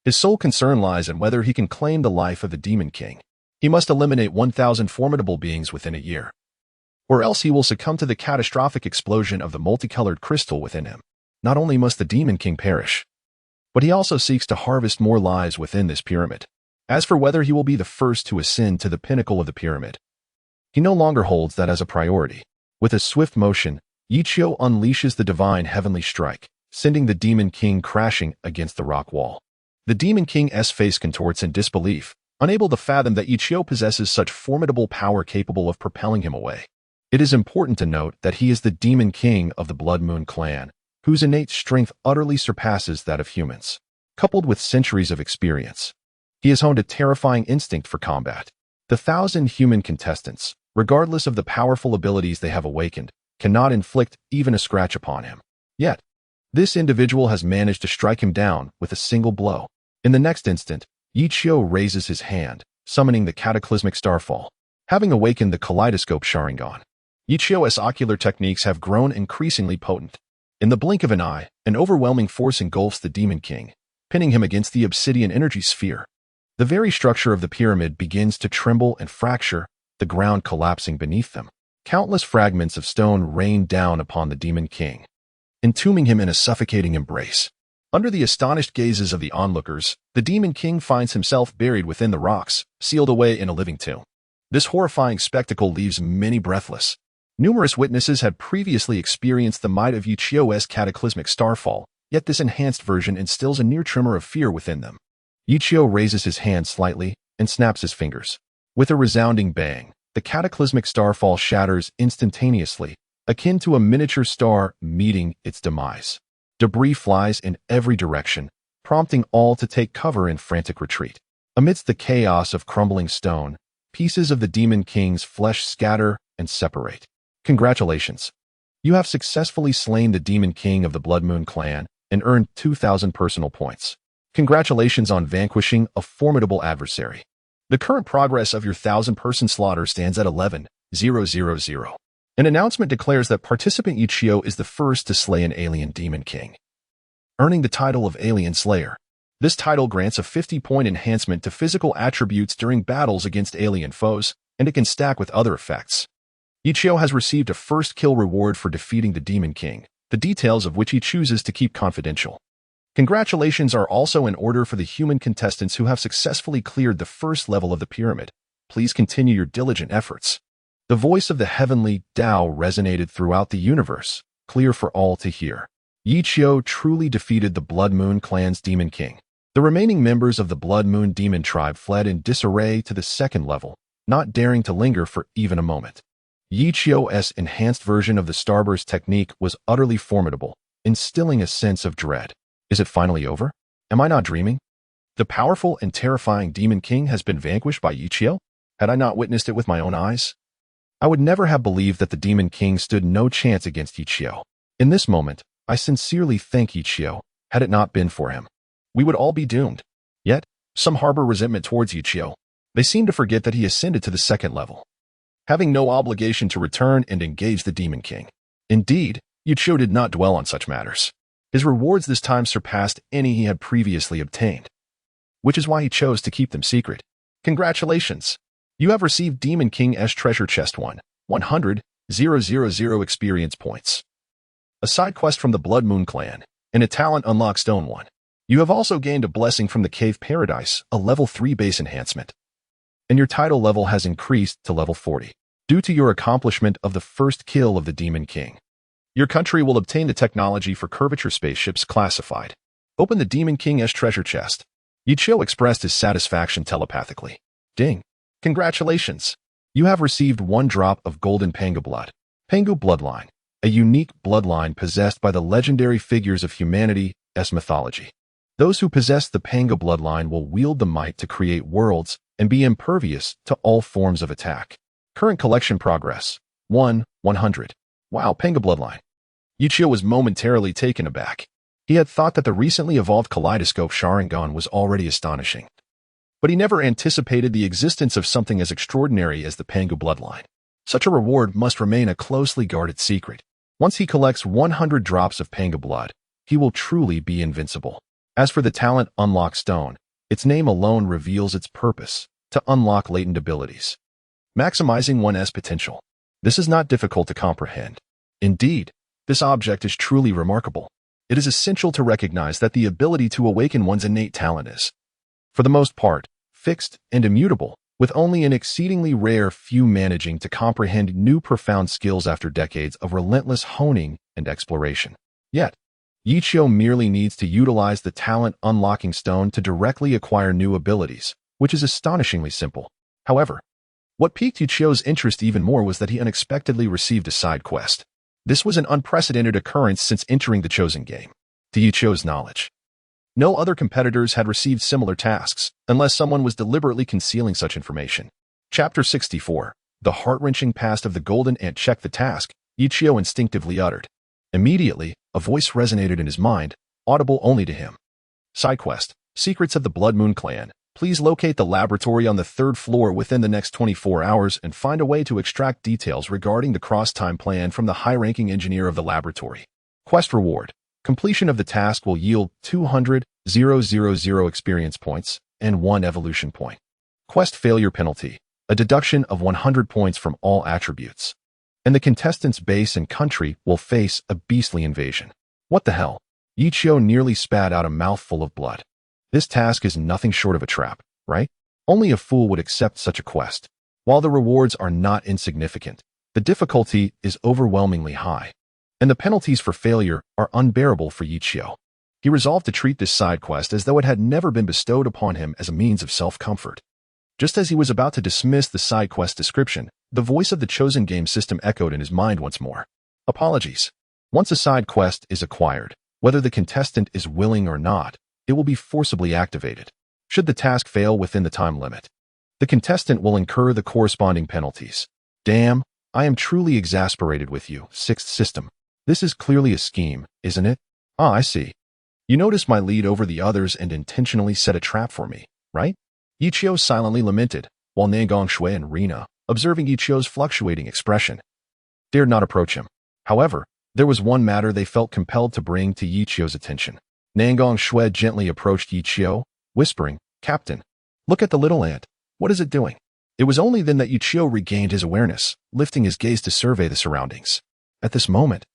His sole concern lies in whether he can claim the life of the Demon King. He must eliminate 1,000 formidable beings within a year, or else he will succumb to the catastrophic explosion of the multicolored crystal within him. Not only must the Demon King perish, but he also seeks to harvest more lives within this pyramid. As for whether he will be the first to ascend to the pinnacle of the pyramid, he no longer holds that as a priority. With a swift motion, Yichio unleashes the divine heavenly strike, sending the Demon King crashing against the rock wall. The Demon King's face contorts in disbelief, unable to fathom that Yichio possesses such formidable power capable of propelling him away. It is important to note that he is the Demon King of the Blood Moon clan, whose innate strength utterly surpasses that of humans. Coupled with centuries of experience, he has honed a terrifying instinct for combat. The 1,000 human contestants, regardless of the powerful abilities they have awakened, cannot inflict even a scratch upon him. Yet, this individual has managed to strike him down with a single blow. In the next instant, Yichio raises his hand, summoning the cataclysmic starfall. Having awakened the kaleidoscope Sharingan, Yichio's ocular techniques have grown increasingly potent. In the blink of an eye, an overwhelming force engulfs the Demon King, pinning him against the obsidian energy sphere. The very structure of the pyramid begins to tremble and fracture, the ground collapsing beneath them. Countless fragments of stone rain down upon the Demon King, entombing him in a suffocating embrace. Under the astonished gazes of the onlookers, the Demon King finds himself buried within the rocks, sealed away in a living tomb. This horrifying spectacle leaves many breathless. Numerous witnesses had previously experienced the might of Yichio's cataclysmic starfall, yet this enhanced version instills a near tremor of fear within them. Yichio raises his hand slightly and snaps his fingers. With a resounding bang, the cataclysmic starfall shatters instantaneously, akin to a miniature star meeting its demise. Debris flies in every direction, prompting all to take cover in frantic retreat. Amidst the chaos of crumbling stone, pieces of the Demon King's flesh scatter and separate. Congratulations! You have successfully slain the Demon King of the Blood Moon clan and earned 2,000 personal points. Congratulations on vanquishing a formidable adversary. The current progress of your 1,000-person slaughter stands at 11,000. An announcement declares that participant Yichio is the first to slay an alien Demon King, earning the title of Alien Slayer. This title grants a 50-point enhancement to physical attributes during battles against alien foes, and it can stack with other effects. Yichio has received a first kill reward for defeating the Demon King, the details of which he chooses to keep confidential. Congratulations are also in order for the human contestants who have successfully cleared the first level of the pyramid. Please continue your diligent efforts. The voice of the heavenly Tao resonated throughout the universe, clear for all to hear. Yichio truly defeated the Blood Moon clan's Demon King. The remaining members of the Blood Moon Demon tribe fled in disarray to the second level, not daring to linger for even a moment. Yichio's enhanced version of the Starburst technique was utterly formidable, instilling a sense of dread. Is it finally over? Am I not dreaming? The powerful and terrifying Demon King has been vanquished by Yichio? Had I not witnessed it with my own eyes? I would never have believed that the Demon King stood no chance against Yichio. In this moment, I sincerely thank Yichio. Had it not been for him, we would all be doomed. Yet, some harbor resentment towards Yichio. They seem to forget that he ascended to the second level, having no obligation to return and engage the Demon King. Indeed, Yichio did not dwell on such matters. His rewards this time surpassed any he had previously obtained, which is why he chose to keep them secret. Congratulations! You have received Demon King's treasure chest 100,000 experience points. A side quest from the Blood Moon clan, and a talent unlock stone 1. You have also gained a blessing from the Cave Paradise, a level 3 base enhancement. And your title level has increased to level 40, due to your accomplishment of the first kill of the Demon King. Your country will obtain the technology for curvature spaceships classified. Open the Demon King's treasure chest. Yichio expressed his satisfaction telepathically. Ding. Congratulations! You have received 1 drop of golden Pangu blood. Pangu bloodline, a unique bloodline possessed by the legendary figures of humanity's mythology. Those who possess the Pangu bloodline will wield the might to create worlds and be impervious to all forms of attack. Current collection progress, 100. Wow, Pangu bloodline. Yichio was momentarily taken aback. He had thought that the recently evolved Kaleidoscope Sharingan was already astonishing, but he never anticipated the existence of something as extraordinary as the Pangu bloodline. Such a reward must remain a closely guarded secret. Once he collects 100 drops of Pangu blood, he will truly be invincible. As for the talent unlock stone, its name alone reveals its purpose, to unlock latent abilities, maximizing one's potential. This is not difficult to comprehend. Indeed, this object is truly remarkable. It is essential to recognize that the ability to awaken one's innate talent is, for the most part, fixed and immutable, with only an exceedingly rare few managing to comprehend new profound skills after decades of relentless honing and exploration. Yet, Yichio merely needs to utilize the talent unlocking stone to directly acquire new abilities, which is astonishingly simple. However, what piqued Yichio's interest even more was that he unexpectedly received a side quest. This was an unprecedented occurrence since entering the Chosen Game. To Yichio's knowledge, no other competitors had received similar tasks, unless someone was deliberately concealing such information. Chapter 64. The heart-wrenching past of the Golden Ant. Check the task, Yichio instinctively uttered. Immediately, a voice resonated in his mind, audible only to him. Side quest, Secrets of the Blood Moon Clan. Please locate the laboratory on the 3rd floor within the next 24 hours and find a way to extract details regarding the cross-time plan from the high-ranking engineer of the laboratory. Quest reward. Completion of the task will yield 200,000 experience points and 1 evolution point. Quest failure penalty. A deduction of 100 points from all attributes. And the contestant's base and country will face a beastly invasion. What the hell? Yichio nearly spat out a mouthful of blood. This task is nothing short of a trap, right? Only a fool would accept such a quest. While the rewards are not insignificant, the difficulty is overwhelmingly high, and the penalties for failure are unbearable for Yichio. He resolved to treat this side quest as though it had never been bestowed upon him as a means of self-comfort. Just as he was about to dismiss the side quest description, the voice of the Chosen Game system echoed in his mind once more. Apologies. Once a side quest is acquired, whether the contestant is willing or not, it will be forcibly activated. Should the task fail within the time limit, the contestant will incur the corresponding penalties. Damn, I am truly exasperated with you, Sixth System. This is clearly a scheme, isn't it? Ah, I see. You noticed my lead over the others and intentionally set a trap for me, right? Yichio silently lamented, while Nangong Shui and Rina, observing Yichio's fluctuating expression, dared not approach him. However, there was one matter they felt compelled to bring to Yichio's attention. Nangong Shui gently approached Yichio, whispering, Captain, look at the little ant. What is it doing? It was only then that Yichio regained his awareness, lifting his gaze to survey the surroundings. At this moment,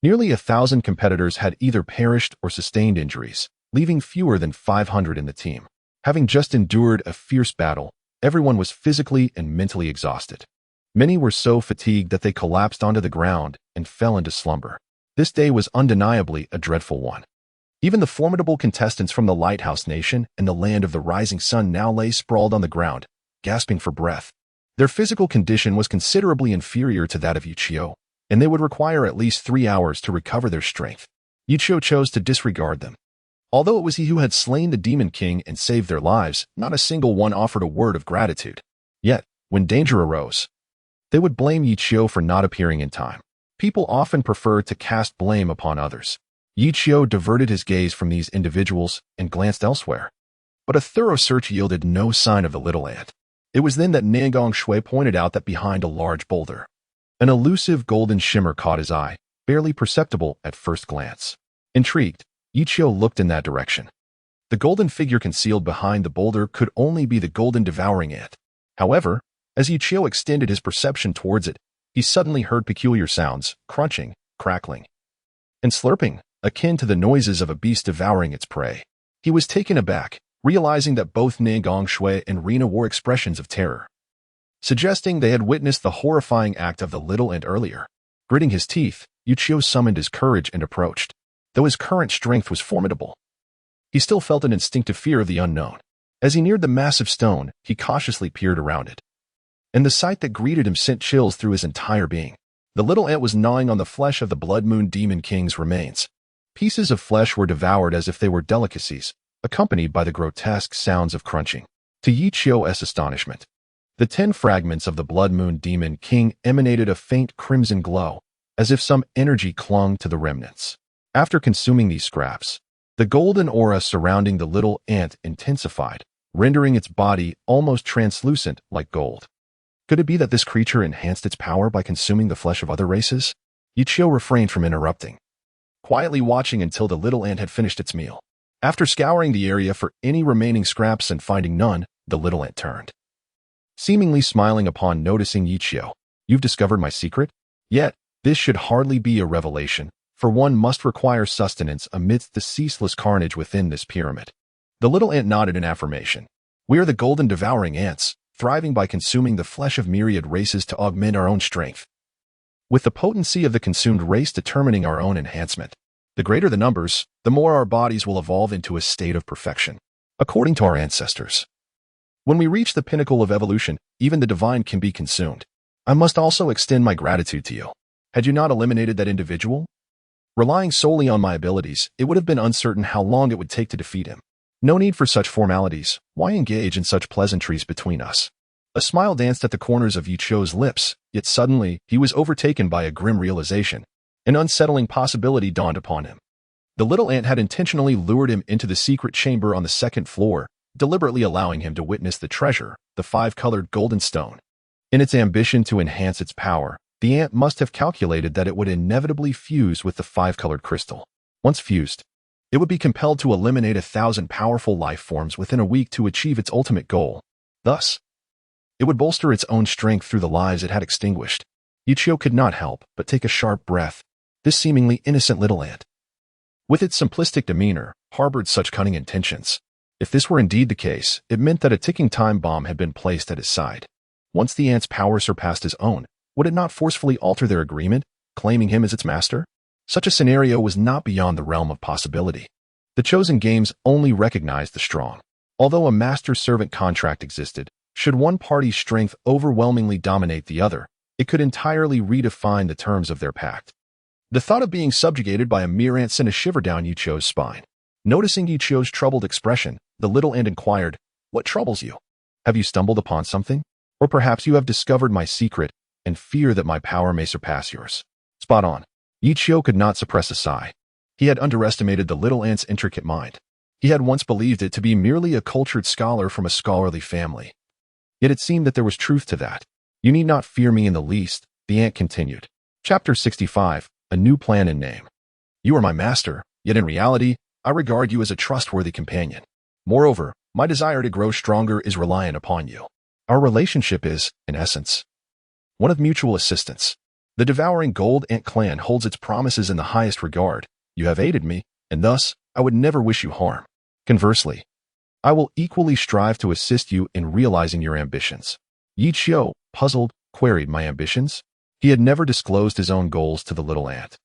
nearly 1,000 competitors had either perished or sustained injuries, leaving fewer than 500 in the team. Having just endured a fierce battle, everyone was physically and mentally exhausted. Many were so fatigued that they collapsed onto the ground and fell into slumber. This day was undeniably a dreadful one. Even the formidable contestants from the Lighthouse Nation and the Land of the Rising Sun now lay sprawled on the ground, gasping for breath. Their physical condition was considerably inferior to that of Yichio, and they would require at least 3 hours to recover their strength. Yichio chose to disregard them. Although it was he who had slain the Demon King and saved their lives, not a single one offered a word of gratitude. Yet, when danger arose, they would blame Yichio for not appearing in time. People often prefer to cast blame upon others. Yichio diverted his gaze from these individuals and glanced elsewhere. But a thorough search yielded no sign of the little ant. It was then that Nangong Shui pointed out that behind a large boulder, an elusive golden shimmer caught his eye, barely perceptible at first glance. Intrigued, Yichio looked in that direction. The golden figure concealed behind the boulder could only be the golden devouring ant. However, as Yichio extended his perception towards it, he suddenly heard peculiar sounds, crunching, crackling, and slurping, akin to the noises of a beast devouring its prey. He was taken aback, realizing that both Nangong Shui and Rina wore expressions of terror, suggesting they had witnessed the horrifying act of the little ant earlier. Gritting his teeth, Yichio summoned his courage and approached. Though his current strength was formidable, he still felt an instinctive fear of the unknown. As he neared the massive stone, he cautiously peered around it, and the sight that greeted him sent chills through his entire being. The little ant was gnawing on the flesh of the Blood Moon Demon King's remains. Pieces of flesh were devoured as if they were delicacies, accompanied by the grotesque sounds of crunching. To Yichio's astonishment, the 10 fragments of the Blood Moon Demon King emanated a faint crimson glow, as if some energy clung to the remnants. After consuming these scraps, the golden aura surrounding the little ant intensified, rendering its body almost translucent like gold. Could it be that this creature enhanced its power by consuming the flesh of other races? Yichio refrained from interrupting, quietly watching until the little ant had finished its meal. After scouring the area for any remaining scraps and finding none, the little ant turned, seemingly smiling upon noticing Yichio. You've discovered my secret? Yet, this should hardly be a revelation, for one must require sustenance amidst the ceaseless carnage within this pyramid. The little ant nodded in affirmation. We are the golden devouring ants, thriving by consuming the flesh of myriad races to augment our own strength. With the potency of the consumed race determining our own enhancement. The greater the numbers, the more our bodies will evolve into a state of perfection, according to our ancestors. When we reach the pinnacle of evolution, even the divine can be consumed. I must also extend my gratitude to you. Had you not eliminated that individual, relying solely on my abilities, it would have been uncertain how long it would take to defeat him. No need for such formalities. Why engage in such pleasantries between us? A smile danced at the corners of Yichio's lips, yet suddenly he was overtaken by a grim realization. An unsettling possibility dawned upon him. The little ant had intentionally lured him into the secret chamber on the 2nd floor, deliberately allowing him to witness the treasure, the 5-colored golden stone. In its ambition to enhance its power, the ant must have calculated that it would inevitably fuse with the 5-colored crystal. Once fused, it would be compelled to eliminate 1,000 powerful life forms within a week to achieve its ultimate goal. Thus, it would bolster its own strength through the lives it had extinguished. Yichio could not help but take a sharp breath. This seemingly innocent little ant, with its simplistic demeanor, harbored such cunning intentions. If this were indeed the case, it meant that a ticking time bomb had been placed at his side. Once the ant's power surpassed his own, would it not forcefully alter their agreement, claiming him as its master? Such a scenario was not beyond the realm of possibility. The chosen games only recognized the strong. Although a master-servant contract existed, should one party's strength overwhelmingly dominate the other, it could entirely redefine the terms of their pact. The thought of being subjugated by a mere ant sent a shiver down Yichio's spine. Noticing Yichio's troubled expression, the little ant inquired, "What troubles you? Have you stumbled upon something? Or perhaps you have discovered my secret and fear that my power may surpass yours?" Spot on. Yichio could not suppress a sigh. He had underestimated the little ant's intricate mind. He had once believed it to be merely a cultured scholar from a scholarly family. Yet it seemed that there was truth to that. You need not fear me in the least, the ant continued. Chapter 65, A New Plan and Name. You are my master, yet in reality, I regard you as a trustworthy companion. Moreover, my desire to grow stronger is reliant upon you. Our relationship is, in essence, one of mutual assistance. The devouring gold ant clan holds its promises in the highest regard. You have aided me, and thus, I would never wish you harm. Conversely, I will equally strive to assist you in realizing your ambitions. Yichio, puzzled, queried my ambitions. He had never disclosed his own goals to the little ant.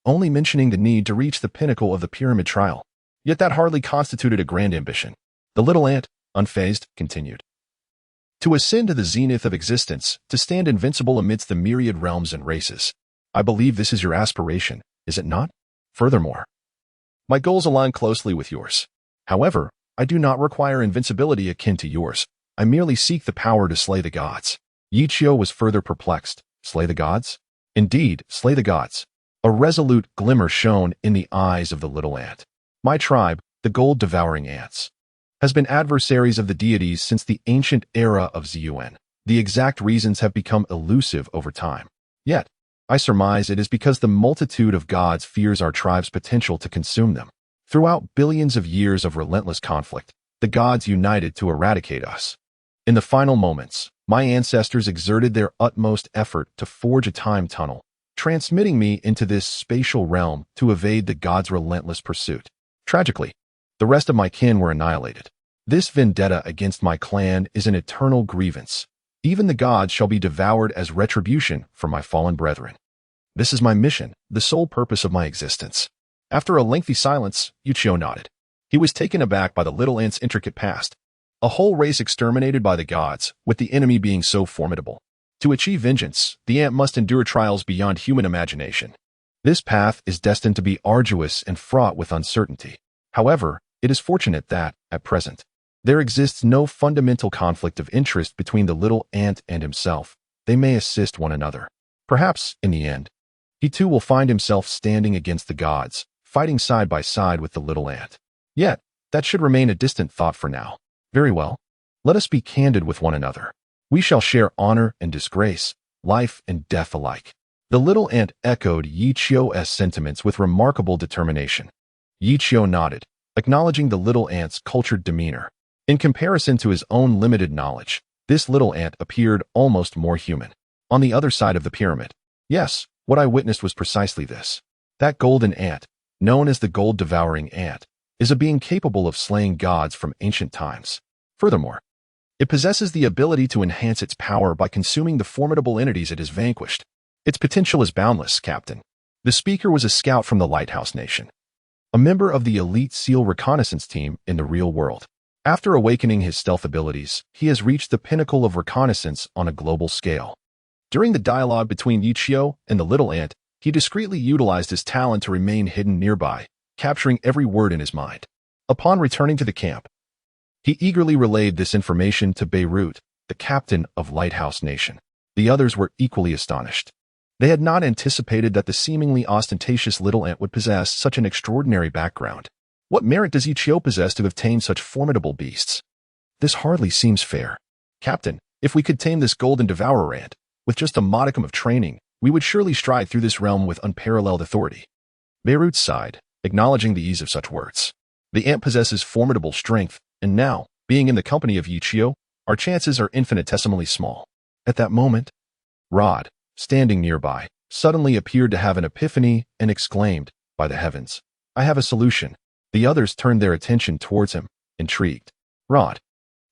only mentioning the need to reach the pinnacle of the pyramid trial. Yet that hardly constituted a grand ambition. The little ant, unfazed, continued. To ascend to the zenith of existence, to stand invincible amidst the myriad realms and races. I believe this is your aspiration, is it not? Furthermore, my goals align closely with yours. However, I do not require invincibility akin to yours. I merely seek the power to slay the gods. Yichio was further perplexed. Slay the gods? Indeed, slay the gods. A resolute glimmer shone in the eyes of the little ant. My tribe, the gold-devouring ants, has been adversaries of the deities since the ancient era of Zun. The exact reasons have become elusive over time. Yet, I surmise it is because the multitude of gods fears our tribe's potential to consume them. Throughout billions of years of relentless conflict, the gods united to eradicate us. In the final moments, my ancestors exerted their utmost effort to forge a time tunnel, transmitting me into this spatial realm to evade the gods' relentless pursuit. Tragically, the rest of my kin were annihilated. This vendetta against my clan is an eternal grievance. Even the gods shall be devoured as retribution for my fallen brethren. This is my mission, the sole purpose of my existence. After a lengthy silence, Yichio nodded. He was taken aback by the little ant's intricate past. A whole race exterminated by the gods, with the enemy being so formidable. To achieve vengeance, the ant must endure trials beyond human imagination. This path is destined to be arduous and fraught with uncertainty. However, it is fortunate that, at present, there exists no fundamental conflict of interest between the little ant and himself. They may assist one another. Perhaps, in the end, he too will find himself standing against the gods, fighting side by side with the little ant. Yet, that should remain a distant thought for now. Very well. Let us be candid with one another. We shall share honor and disgrace, life and death alike. The little ant echoed Yichio's sentiments with remarkable determination. Yichio nodded, acknowledging the little ant's cultured demeanor. In comparison to his own limited knowledge, this little ant appeared almost more human. On the other side of the pyramid. Yes, what I witnessed was precisely this. That golden ant, known as the gold-devouring ant, is a being capable of slaying gods from ancient times. Furthermore, it possesses the ability to enhance its power by consuming the formidable entities it has vanquished. Its potential is boundless, Captain. The speaker was a scout from the Lighthouse Nation, a member of the elite SEAL reconnaissance team in the real world. After awakening his stealth abilities, he has reached the pinnacle of reconnaissance on a global scale. During the dialogue between Yichio and the little ant, he discreetly utilized his talent to remain hidden nearby, capturing every word in his mind. Upon returning to the camp, he eagerly relayed this information to Beirut, the captain of Lighthouse Nation. The others were equally astonished. They had not anticipated that the seemingly ostentatious little ant would possess such an extraordinary background. What merit does Yichio possess to have tamed such formidable beasts? This hardly seems fair. Captain, if we could tame this golden devourer ant, with just a modicum of training, we would surely stride through this realm with unparalleled authority. Beirut sighed, acknowledging the ease of such words. The ant possesses formidable strength, and now, being in the company of Yichio, our chances are infinitesimally small. At that moment, Rod, standing nearby, suddenly appeared to have an epiphany and exclaimed, "By the heavens, I have a solution." The others turned their attention towards him, intrigued. "Rod,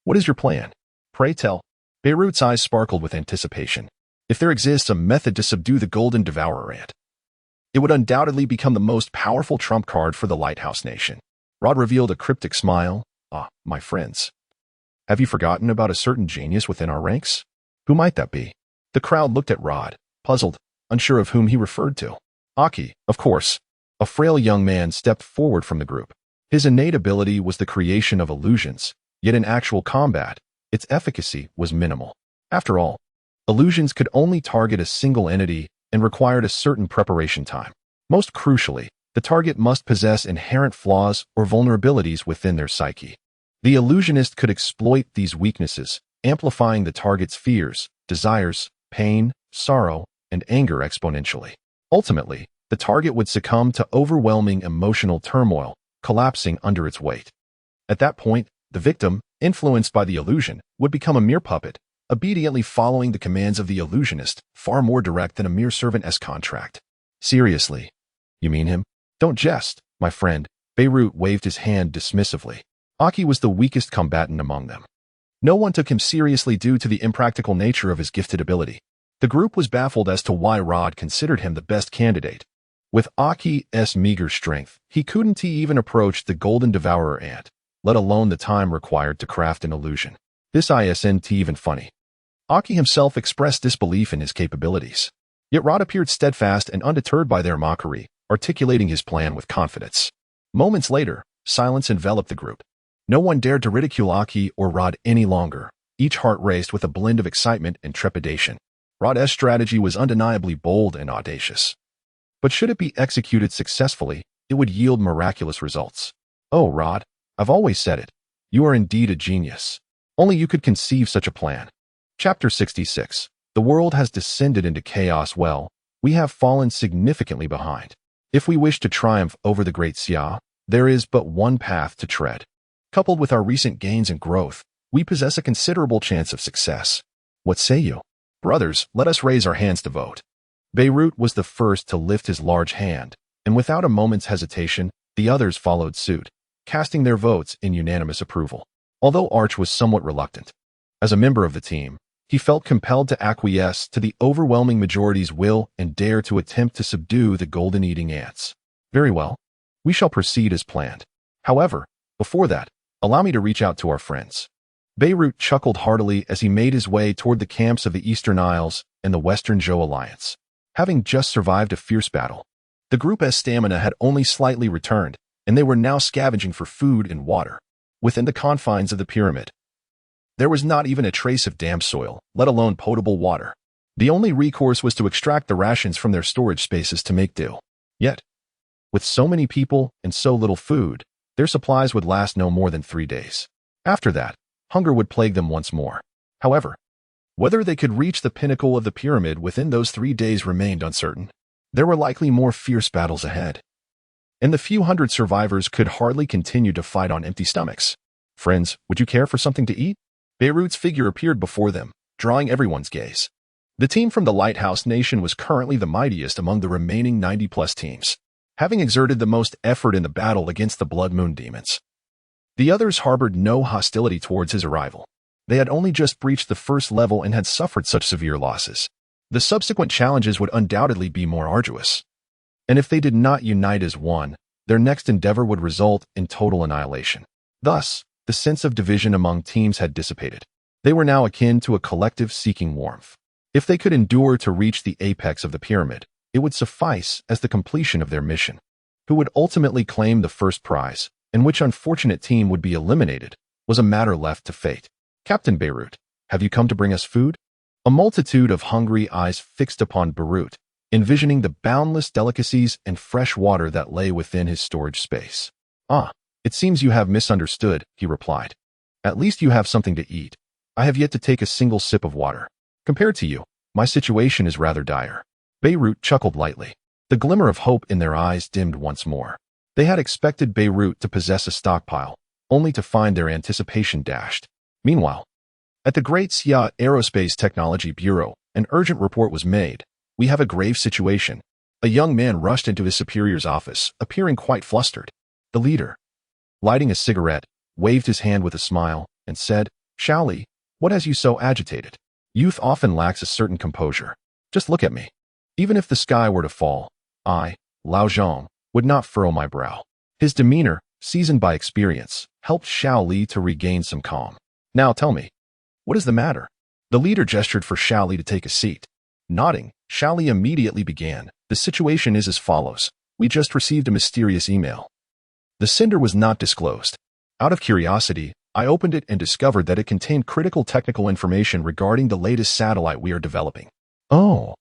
what is your plan? Pray tell." Beirut's eyes sparkled with anticipation. If there exists a method to subdue the golden devourer ant, it would undoubtedly become the most powerful trump card for the Lighthouse Nation. Rod revealed a cryptic smile. "Ah, my friends. Have you forgotten about a certain genius within our ranks? Who might that be?" The crowd looked at Rod, puzzled, unsure of whom he referred to. Aki, of course. A frail young man stepped forward from the group. His innate ability was the creation of illusions, yet in actual combat, its efficacy was minimal. After all, illusions could only target a single entity and required a certain preparation time. Most crucially, the target must possess inherent flaws or vulnerabilities within their psyche. The illusionist could exploit these weaknesses, amplifying the target's fears, desires, pain, sorrow, and anger exponentially. Ultimately, the target would succumb to overwhelming emotional turmoil, collapsing under its weight. At that point, the victim, influenced by the illusion, would become a mere puppet, obediently following the commands of the illusionist, far more direct than a mere servant-esque contract. Seriously? You mean him? Don't jest, my friend. Beirut waved his hand dismissively. Aki was the weakest combatant among them. No one took him seriously due to the impractical nature of his gifted ability. The group was baffled as to why Rod considered him the best candidate. With Aki's meager strength, he couldn't even approach the Golden Devourer ant, let alone the time required to craft an illusion. This isn't even funny. Aki himself expressed disbelief in his capabilities. Yet Rod appeared steadfast and undeterred by their mockery, articulating his plan with confidence. Moments later, silence enveloped the group. No one dared to ridicule Aki or Rod any longer. Each heart raced with a blend of excitement and trepidation. Rod's strategy was undeniably bold and audacious. But should it be executed successfully, it would yield miraculous results. Oh, Rod, I've always said it. You are indeed a genius. Only you could conceive such a plan. Chapter 66. The world has descended into chaos. Well, we have fallen significantly behind. If we wish to triumph over the Great Xia, there is but one path to tread. Coupled with our recent gains and growth, we possess a considerable chance of success. What say you? Brothers, let us raise our hands to vote. Beirut was the first to lift his large hand, and without a moment's hesitation, the others followed suit, casting their votes in unanimous approval. Although Arch was somewhat reluctant, as a member of the team, he felt compelled to acquiesce to the overwhelming majority's will and dare to attempt to subdue the golden-eating ants. Very well. We shall proceed as planned. However, before that, allow me to reach out to our friends. Beirut chuckled heartily as he made his way toward the camps of the Eastern Isles and the Western Zhou Alliance. Having just survived a fierce battle, the group's stamina had only slightly returned, and they were now scavenging for food and water. Within the confines of the pyramid, there was not even a trace of damp soil, let alone potable water. The only recourse was to extract the rations from their storage spaces to make do. Yet, with so many people and so little food, their supplies would last no more than 3 days. After that, hunger would plague them once more. However, whether they could reach the pinnacle of the pyramid within those 3 days remained uncertain. There were likely more fierce battles ahead, and the few hundred survivors could hardly continue to fight on empty stomachs. Friends, would you care for something to eat? Beirut's figure appeared before them, drawing everyone's gaze. The team from the Lighthouse Nation was currently the mightiest among the remaining 90-plus teams, having exerted the most effort in the battle against the Blood Moon demons. The others harbored no hostility towards his arrival. They had only just breached the first level and had suffered such severe losses. The subsequent challenges would undoubtedly be more arduous. And if they did not unite as one, their next endeavor would result in total annihilation. Thus, the sense of division among teams had dissipated. They were now akin to a collective seeking warmth. If they could endure to reach the apex of the pyramid, it would suffice as the completion of their mission. Who would ultimately claim the first prize, and which unfortunate team would be eliminated, was a matter left to fate. Captain Beirut, have you come to bring us food? A multitude of hungry eyes fixed upon Beirut, envisioning the boundless delicacies and fresh water that lay within his storage space. Ah, it seems you have misunderstood, he replied. At least you have something to eat. I have yet to take a single sip of water. Compared to you, my situation is rather dire. Beirut chuckled lightly. The glimmer of hope in their eyes dimmed once more. They had expected Beirut to possess a stockpile, only to find their anticipation dashed. Meanwhile, at the Great Xia Aerospace Technology Bureau, an urgent report was made. We have a grave situation. A young man rushed into his superior's office, appearing quite flustered. The leader, lighting a cigarette, waved his hand with a smile, and said, Shaoli, what has you so agitated? Youth often lacks a certain composure. Just look at me. Even if the sky were to fall, I, Lao Zhang, would not furrow my brow. His demeanor, seasoned by experience, helped Shaoli to regain some calm. Now tell me, what is the matter? The leader gestured for Shaoli to take a seat. Nodding, Shaoli immediately began. The situation is as follows. We just received a mysterious email. The sender was not disclosed. Out of curiosity, I opened it and discovered that it contained critical technical information regarding the latest satellite we are developing. Oh.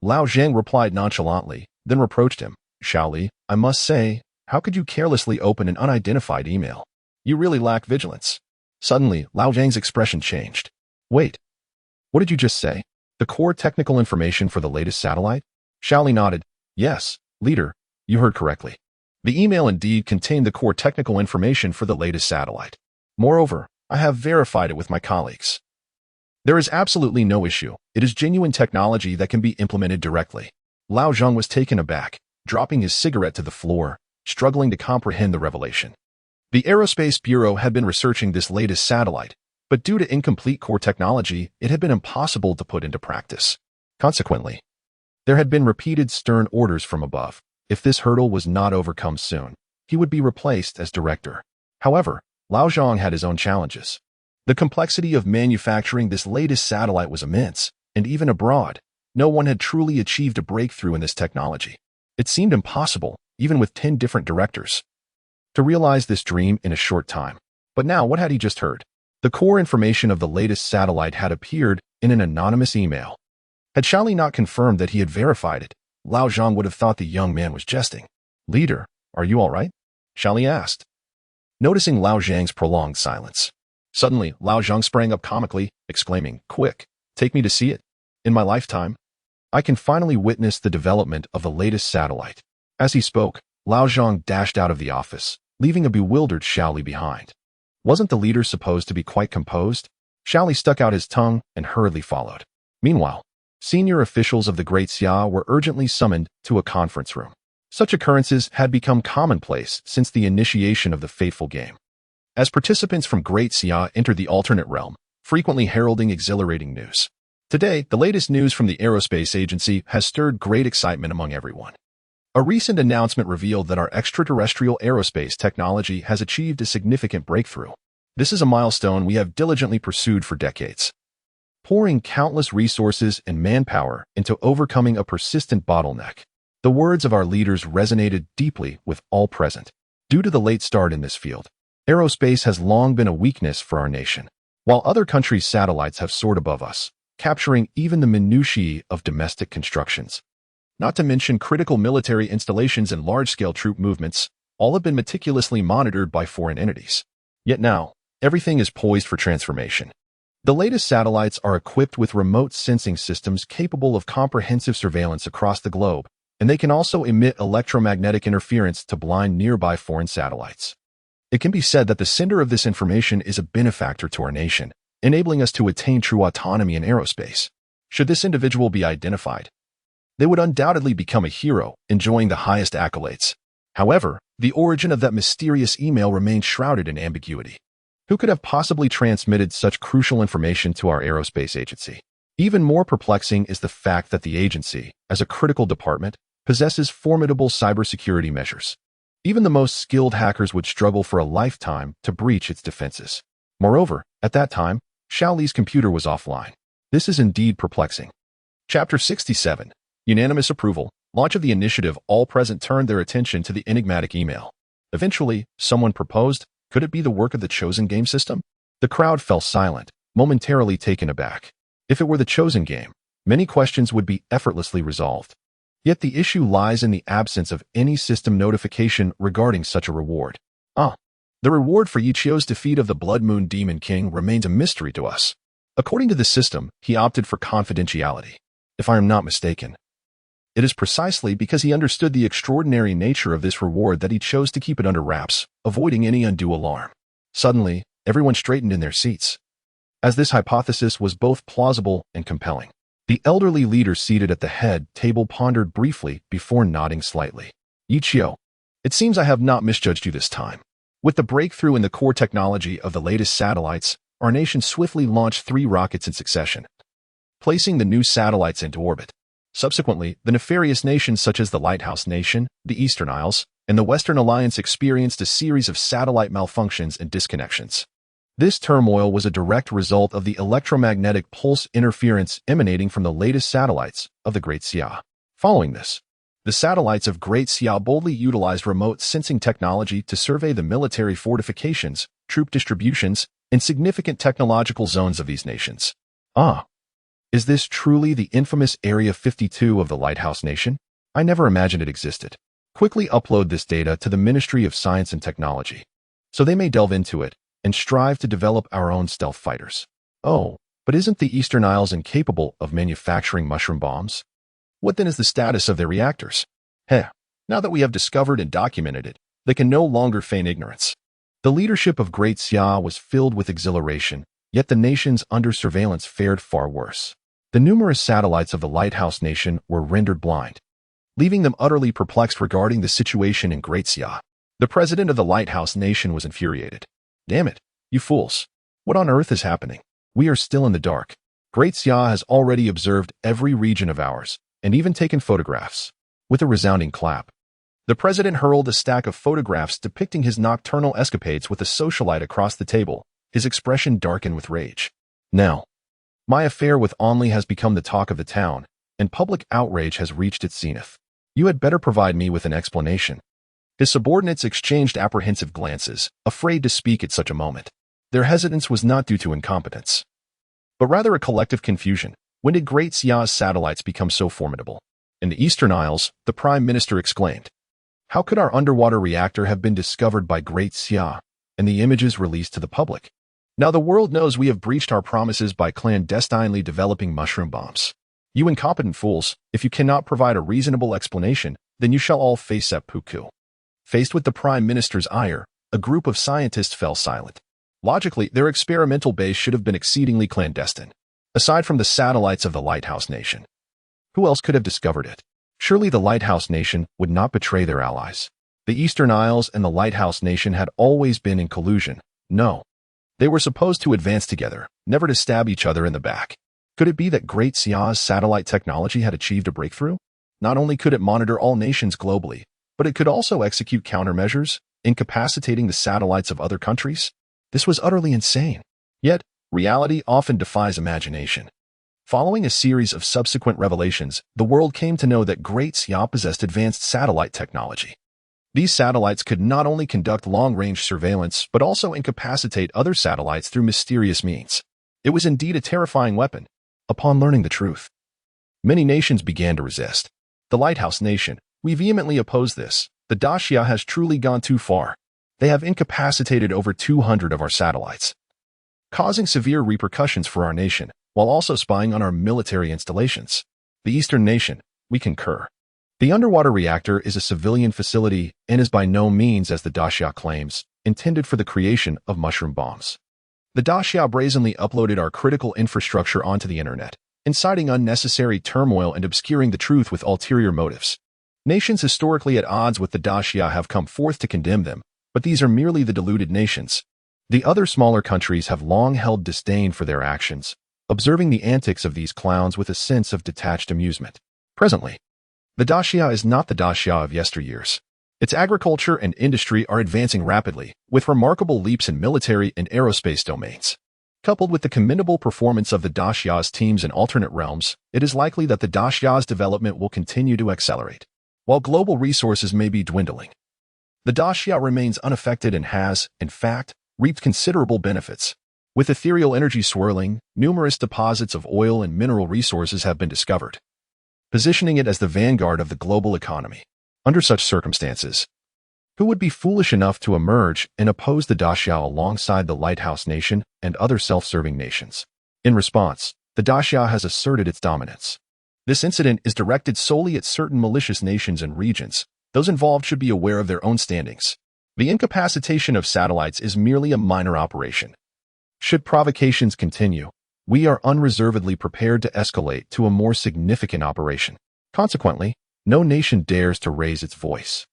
Lao Zhang replied nonchalantly, then reproached him. Shaoli, I must say, how could you carelessly open an unidentified email? You really lack vigilance. Suddenly, Lao Zhang's expression changed. Wait. What did you just say? The core technical information for the latest satellite? Shaoli nodded. Yes, leader, you heard correctly. The email indeed contained the core technical information for the latest satellite. Moreover, I have verified it with my colleagues. There is absolutely no issue. It is genuine technology that can be implemented directly. Lao Zhang was taken aback, dropping his cigarette to the floor, struggling to comprehend the revelation. The Aerospace Bureau had been researching this latest satellite, but due to incomplete core technology, it had been impossible to put into practice. Consequently, there had been repeated stern orders from above. If this hurdle was not overcome soon, he would be replaced as director. However, Lao Zhang had his own challenges. The complexity of manufacturing this latest satellite was immense, and even abroad, no one had truly achieved a breakthrough in this technology. It seemed impossible, even with 10 different directors, to realize this dream in a short time. But now, what had he just heard? The core information of the latest satellite had appeared in an anonymous email. Had Xiaoli not confirmed that he had verified it, Lao Zhang would have thought the young man was jesting. "Leader, are you all right?" Xiaoli asked, noticing Lao Zhang's prolonged silence. Suddenly, Lao Zhang sprang up comically, exclaiming, "Quick, take me to see it. In my lifetime, I can finally witness the development of the latest satellite." As he spoke, Lao Zhang dashed out of the office, leaving a bewildered Xiaoli behind. Wasn't the leader supposed to be quite composed? Xiaoli stuck out his tongue and hurriedly followed. Meanwhile, senior officials of the Great Xia were urgently summoned to a conference room. Such occurrences had become commonplace since the initiation of the fateful game. As participants from Great Xia entered the alternate realm, frequently heralding exhilarating news. Today, the latest news from the Aerospace Agency has stirred great excitement among everyone. A recent announcement revealed that our extraterrestrial aerospace technology has achieved a significant breakthrough. This is a milestone we have diligently pursued for decades, pouring countless resources and manpower into overcoming a persistent bottleneck. The words of our leaders resonated deeply with all present. Due to the late start in this field, aerospace has long been a weakness for our nation. While other countries' satellites have soared above us, capturing even the minutiae of domestic constructions, not to mention critical military installations and large-scale troop movements, all have been meticulously monitored by foreign entities. Yet now, everything is poised for transformation. The latest satellites are equipped with remote sensing systems capable of comprehensive surveillance across the globe, and they can also emit electromagnetic interference to blind nearby foreign satellites. It can be said that the sender of this information is a benefactor to our nation, enabling us to attain true autonomy in aerospace. Should this individual be identified, they would undoubtedly become a hero, enjoying the highest accolades. However, the origin of that mysterious email remains shrouded in ambiguity. Who could have possibly transmitted such crucial information to our aerospace agency? Even more perplexing is the fact that the agency, as a critical department, possesses formidable cybersecurity measures. Even the most skilled hackers would struggle for a lifetime to breach its defenses. Moreover, at that time, Xiaoli's computer was offline. This is indeed perplexing. Chapter 67. Unanimous approval. Launch of the initiative. All present turned their attention to the enigmatic email. Eventually, someone proposed, could it be the work of the Chosen game system? The crowd fell silent, momentarily taken aback. If it were the Chosen game, many questions would be effortlessly resolved. Yet the issue lies in the absence of any system notification regarding such a reward. The reward for Yichio's defeat of the Blood Moon Demon King remains a mystery to us. According to the system, he opted for confidentiality. If I am not mistaken, it is precisely because he understood the extraordinary nature of this reward that he chose to keep it under wraps, avoiding any undue alarm. Suddenly, everyone straightened in their seats, as this hypothesis was both plausible and compelling. The elderly leader seated at the head table pondered briefly before nodding slightly. "Yichio, it seems I have not misjudged you this time. With the breakthrough in the core technology of the latest satellites, our nation swiftly launched 3 rockets in succession, placing the new satellites into orbit. Subsequently, the nefarious nations such as the Lighthouse Nation, the Eastern Isles, and the Western Alliance experienced a series of satellite malfunctions and disconnections. This turmoil was a direct result of the electromagnetic pulse interference emanating from the latest satellites of the Great Xia. Following this, the satellites of Great Xia boldly utilized remote sensing technology to survey the military fortifications, troop distributions, and significant technological zones of these nations. Is this truly the infamous Area 52 of the Lighthouse Nation? I never imagined it existed. Quickly upload this data to the Ministry of Science and Technology, so they may delve into it and strive to develop our own stealth fighters. But isn't the Eastern Isles incapable of manufacturing mushroom bombs? What then is the status of their reactors? Now that we have discovered and documented it, they can no longer feign ignorance." The leadership of Great Xia was filled with exhilaration, yet the nations under surveillance fared far worse. The numerous satellites of the Lighthouse Nation were rendered blind, leaving them utterly perplexed regarding the situation in Great Xia. The president of the Lighthouse Nation was infuriated. "Damn it, you fools. What on earth is happening? We are still in the dark. Great Xia has already observed every region of ours, and even taken photographs." With a resounding clap, The president hurled a stack of photographs depicting his nocturnal escapades with a socialite across the table, his expression darkened with rage. Now, my affair with Only has become the talk of the town, and public outrage has reached its zenith. You had better provide me with an explanation. His subordinates exchanged apprehensive glances, afraid to speak at such a moment. Their hesitance was not due to incompetence, but rather a collective confusion. When did Great Xia's satellites become so formidable? In the Eastern Isles, the Prime Minister exclaimed, "How could our underwater reactor have been discovered by Great Xia, and the images released to the public? Now the world knows we have breached our promises by clandestinely developing mushroom bombs. You incompetent fools, if you cannot provide a reasonable explanation, then you shall all face seppuku." Faced with the Prime Minister's ire, a group of scientists fell silent. Logically, their experimental base should have been exceedingly clandestine. Aside from the satellites of the Lighthouse Nation, who else could have discovered it? Surely the Lighthouse Nation would not betray their allies. The Eastern Isles and the Lighthouse Nation had always been in collusion. No. They were supposed to advance together, never to stab each other in the back. Could it be that Great Xia's satellite technology had achieved a breakthrough? Not only could it monitor all nations globally, but it could also execute countermeasures, incapacitating the satellites of other countries. This was utterly insane. Yet, reality often defies imagination. Following a series of subsequent revelations, the world came to know that Great Xia possessed advanced satellite technology. These satellites could not only conduct long-range surveillance, but also incapacitate other satellites through mysterious means. It was indeed a terrifying weapon. Upon learning the truth, many nations began to resist. The Lighthouse Nation, we vehemently oppose this. The Daxia has truly gone too far. They have incapacitated over 200 of our satellites, causing severe repercussions for our nation, while also spying on our military installations. The Eastern Nation, we concur. The underwater reactor is a civilian facility and is by no means, as the Daxia claims, intended for the creation of mushroom bombs. The Daxia brazenly uploaded our critical infrastructure onto the internet, inciting unnecessary turmoil and obscuring the truth with ulterior motives. Nations historically at odds with the Daxia have come forth to condemn them, but these are merely the deluded nations. The other smaller countries have long held disdain for their actions, observing the antics of these clowns with a sense of detached amusement. Presently, the Daxia is not the Daxia of yesteryears. Its agriculture and industry are advancing rapidly, with remarkable leaps in military and aerospace domains. Coupled with the commendable performance of the Daxia's teams in alternate realms, it is likely that the Daxia's development will continue to accelerate. While global resources may be dwindling, the Daxia remains unaffected and has, in fact, reaped considerable benefits. With ethereal energy swirling, numerous deposits of oil and mineral resources have been discovered, positioning it as the vanguard of the global economy. Under such circumstances, who would be foolish enough to emerge and oppose the Daxia alongside the Lighthouse Nation and other self-serving nations? In response, the Daxia has asserted its dominance. This incident is directed solely at certain malicious nations and regions. Those involved should be aware of their own standings. The incapacitation of satellites is merely a minor operation. Should provocations continue, we are unreservedly prepared to escalate to a more significant operation. Consequently, no nation dares to raise its voice.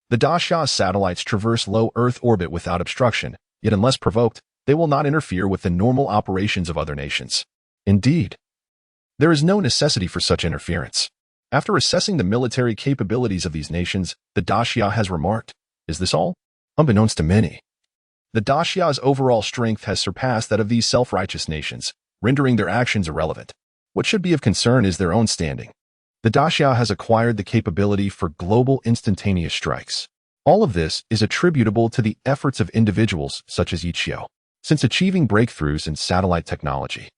The Daxia's satellites traverse low Earth orbit without obstruction, yet unless provoked, they will not interfere with the normal operations of other nations. Indeed, there is no necessity for such interference. After assessing the military capabilities of these nations, the Daxia has remarked, "Is this all?" Unbeknownst to many, the Daxia's overall strength has surpassed that of these self-righteous nations, rendering their actions irrelevant. What should be of concern is their own standing. The Daxia has acquired the capability for global instantaneous strikes. All of this is attributable to the efforts of individuals such as Yichio. Since achieving breakthroughs in satellite technology,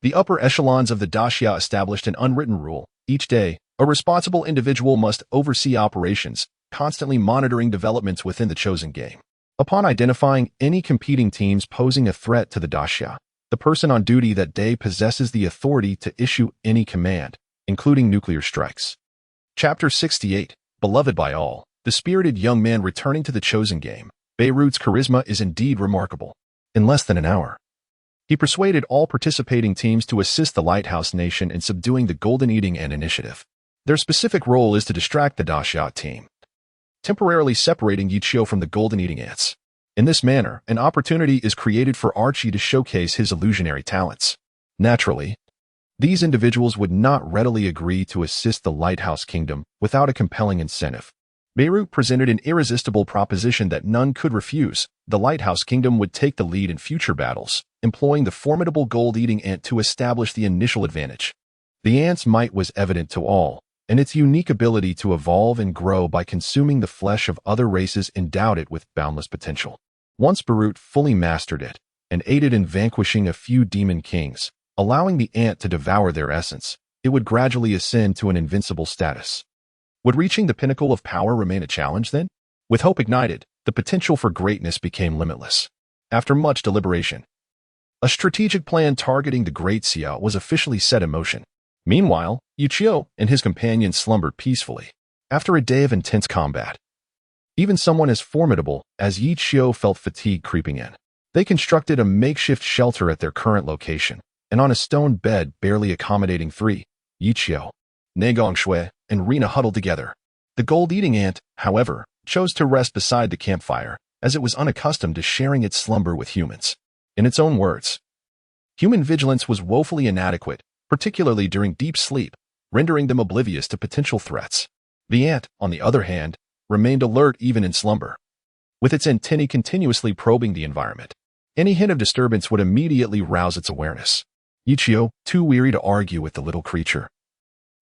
the upper echelons of the Daxia established an unwritten rule. Each day, a responsible individual must oversee operations, constantly monitoring developments within the chosen game. Upon identifying any competing teams posing a threat to the Daxia, the person on duty that day possesses the authority to issue any command, including nuclear strikes. Chapter 68, Beloved by All. The spirited young man returning to the chosen game. Beirut's charisma is indeed remarkable. In less than an hour, he persuaded all participating teams to assist the Lighthouse Nation in subduing the Golden Eating Ant initiative. Their specific role is to distract the Daxia team, temporarily separating Yichio from the Golden Eating Ants. In this manner, an opportunity is created for Archie to showcase his illusionary talents. Naturally, these individuals would not readily agree to assist the Lighthouse Kingdom without a compelling incentive. Beirut presented an irresistible proposition that none could refuse. The Lighthouse Kingdom would take the lead in future battles, employing the formidable gold-eating ant to establish the initial advantage. The ant's might was evident to all, and its unique ability to evolve and grow by consuming the flesh of other races endowed it with boundless potential. Once Beirut fully mastered it, and aided in vanquishing a few demon kings, allowing the ant to devour their essence, it would gradually ascend to an invincible status. Would reaching the pinnacle of power remain a challenge then? With hope ignited, the potential for greatness became limitless. After much deliberation, a strategic plan targeting the Great Xiao was officially set in motion. Meanwhile, Yichio and his companions slumbered peacefully. After a day of intense combat, even someone as formidable as Yichio felt fatigue creeping in. They constructed a makeshift shelter at their current location, and on a stone bed barely accommodating three, Yichio, Negong and Rina huddled together. The gold-eating ant, however, chose to rest beside the campfire, as it was unaccustomed to sharing its slumber with humans. In its own words, human vigilance was woefully inadequate, particularly during deep sleep, rendering them oblivious to potential threats. The ant, on the other hand, remained alert even in slumber, with its antennae continuously probing the environment. Any hint of disturbance would immediately rouse its awareness. Yichio, too weary to argue with the little creature,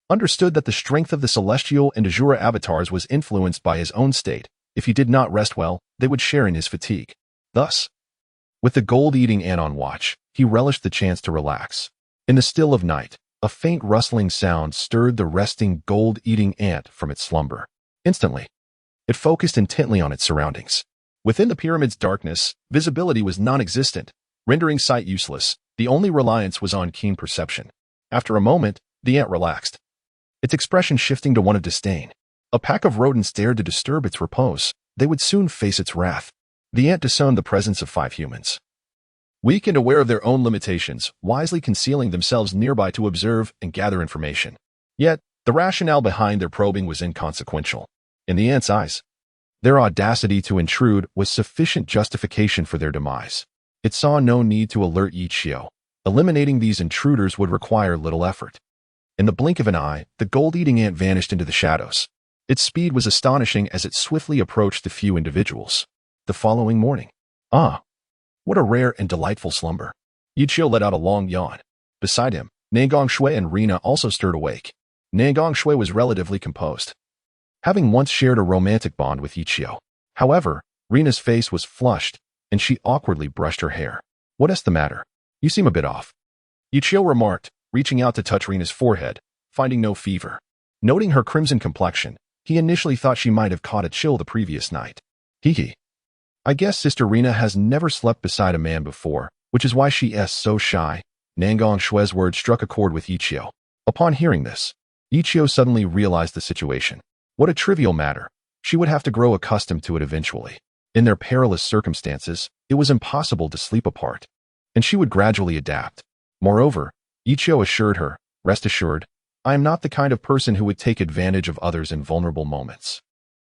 understood that the strength of the celestial and Azura avatars was influenced by his own state. If he did not rest well, they would share in his fatigue. Thus, with the gold-eating ant on watch, he relished the chance to relax. In the still of night, a faint rustling sound stirred the resting gold-eating ant from its slumber. Instantly, it focused intently on its surroundings. Within the pyramid's darkness, visibility was non-existent, rendering sight useless. The only reliance was on keen perception. After a moment, the ant relaxed, its expression shifting to one of disdain. A pack of rodents dared to disturb its repose. They would soon face its wrath. The ant discerned the presence of 5 humans, weak and aware of their own limitations, wisely concealing themselves nearby to observe and gather information. Yet, the rationale behind their probing was inconsequential. In the ant's eyes, their audacity to intrude was sufficient justification for their demise. It saw no need to alert Yichio. Eliminating these intruders would require little effort. In the blink of an eye, the gold-eating ant vanished into the shadows. Its speed was astonishing as it swiftly approached the few individuals. The following morning. What a rare and delightful slumber. Yichio let out a long yawn. Beside him, Negong and Rina also stirred awake. Negong was relatively composed, having once shared a romantic bond with Yichio. However, Rina's face was flushed, and she awkwardly brushed her hair. "What is the matter? You seem a bit off," Yichio remarked, reaching out to touch Rina's forehead, finding no fever. Noting her crimson complexion, he initially thought she might have caught a chill the previous night. I guess Sister Rina has never slept beside a man before, which is why she is so shy." Negong words struck a chord with Yichio. Upon hearing this, Yichio suddenly realized the situation. What a trivial matter. She would have to grow accustomed to it eventually. In their perilous circumstances, it was impossible to sleep apart, and she would gradually adapt. Moreover, Yichio assured her, "Rest assured, I am not the kind of person who would take advantage of others in vulnerable moments."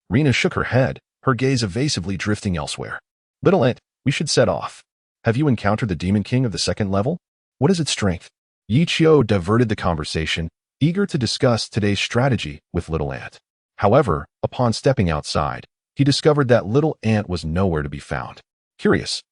Rina shook her head, her gaze evasively drifting elsewhere. "Little ant, we should set off. Have you encountered the Demon King of the 2nd level? What is its strength?" Yichio diverted the conversation, eager to discuss today's strategy with Little Ant. However, upon stepping outside, he discovered that Little Ant was nowhere to be found. Curious,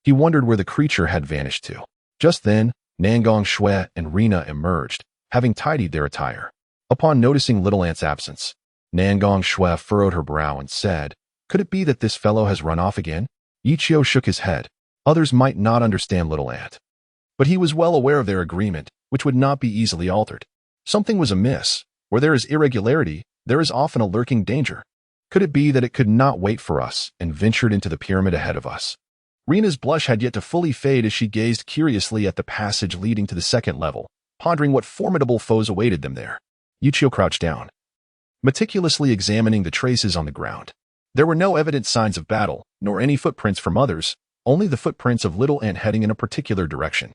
he wondered where the creature had vanished to. Just then, Negong and Rina emerged, having tidied their attire. Upon noticing Little Ant's absence, Negong furrowed her brow and said, "Could it be that this fellow has run off again?" Yichio shook his head. Others might not understand Little Ant, but he was well aware of their agreement, which would not be easily altered. Something was amiss. Where there is irregularity, there is often a lurking danger. Could it be that it could not wait for us and ventured into the pyramid ahead of us? Rina's blush had yet to fully fade as she gazed curiously at the passage leading to the 2nd level, pondering what formidable foes awaited them there. Yichio crouched down, meticulously examining the traces on the ground. There were no evident signs of battle, nor any footprints from others, only the footprints of Little Ant heading in a particular direction.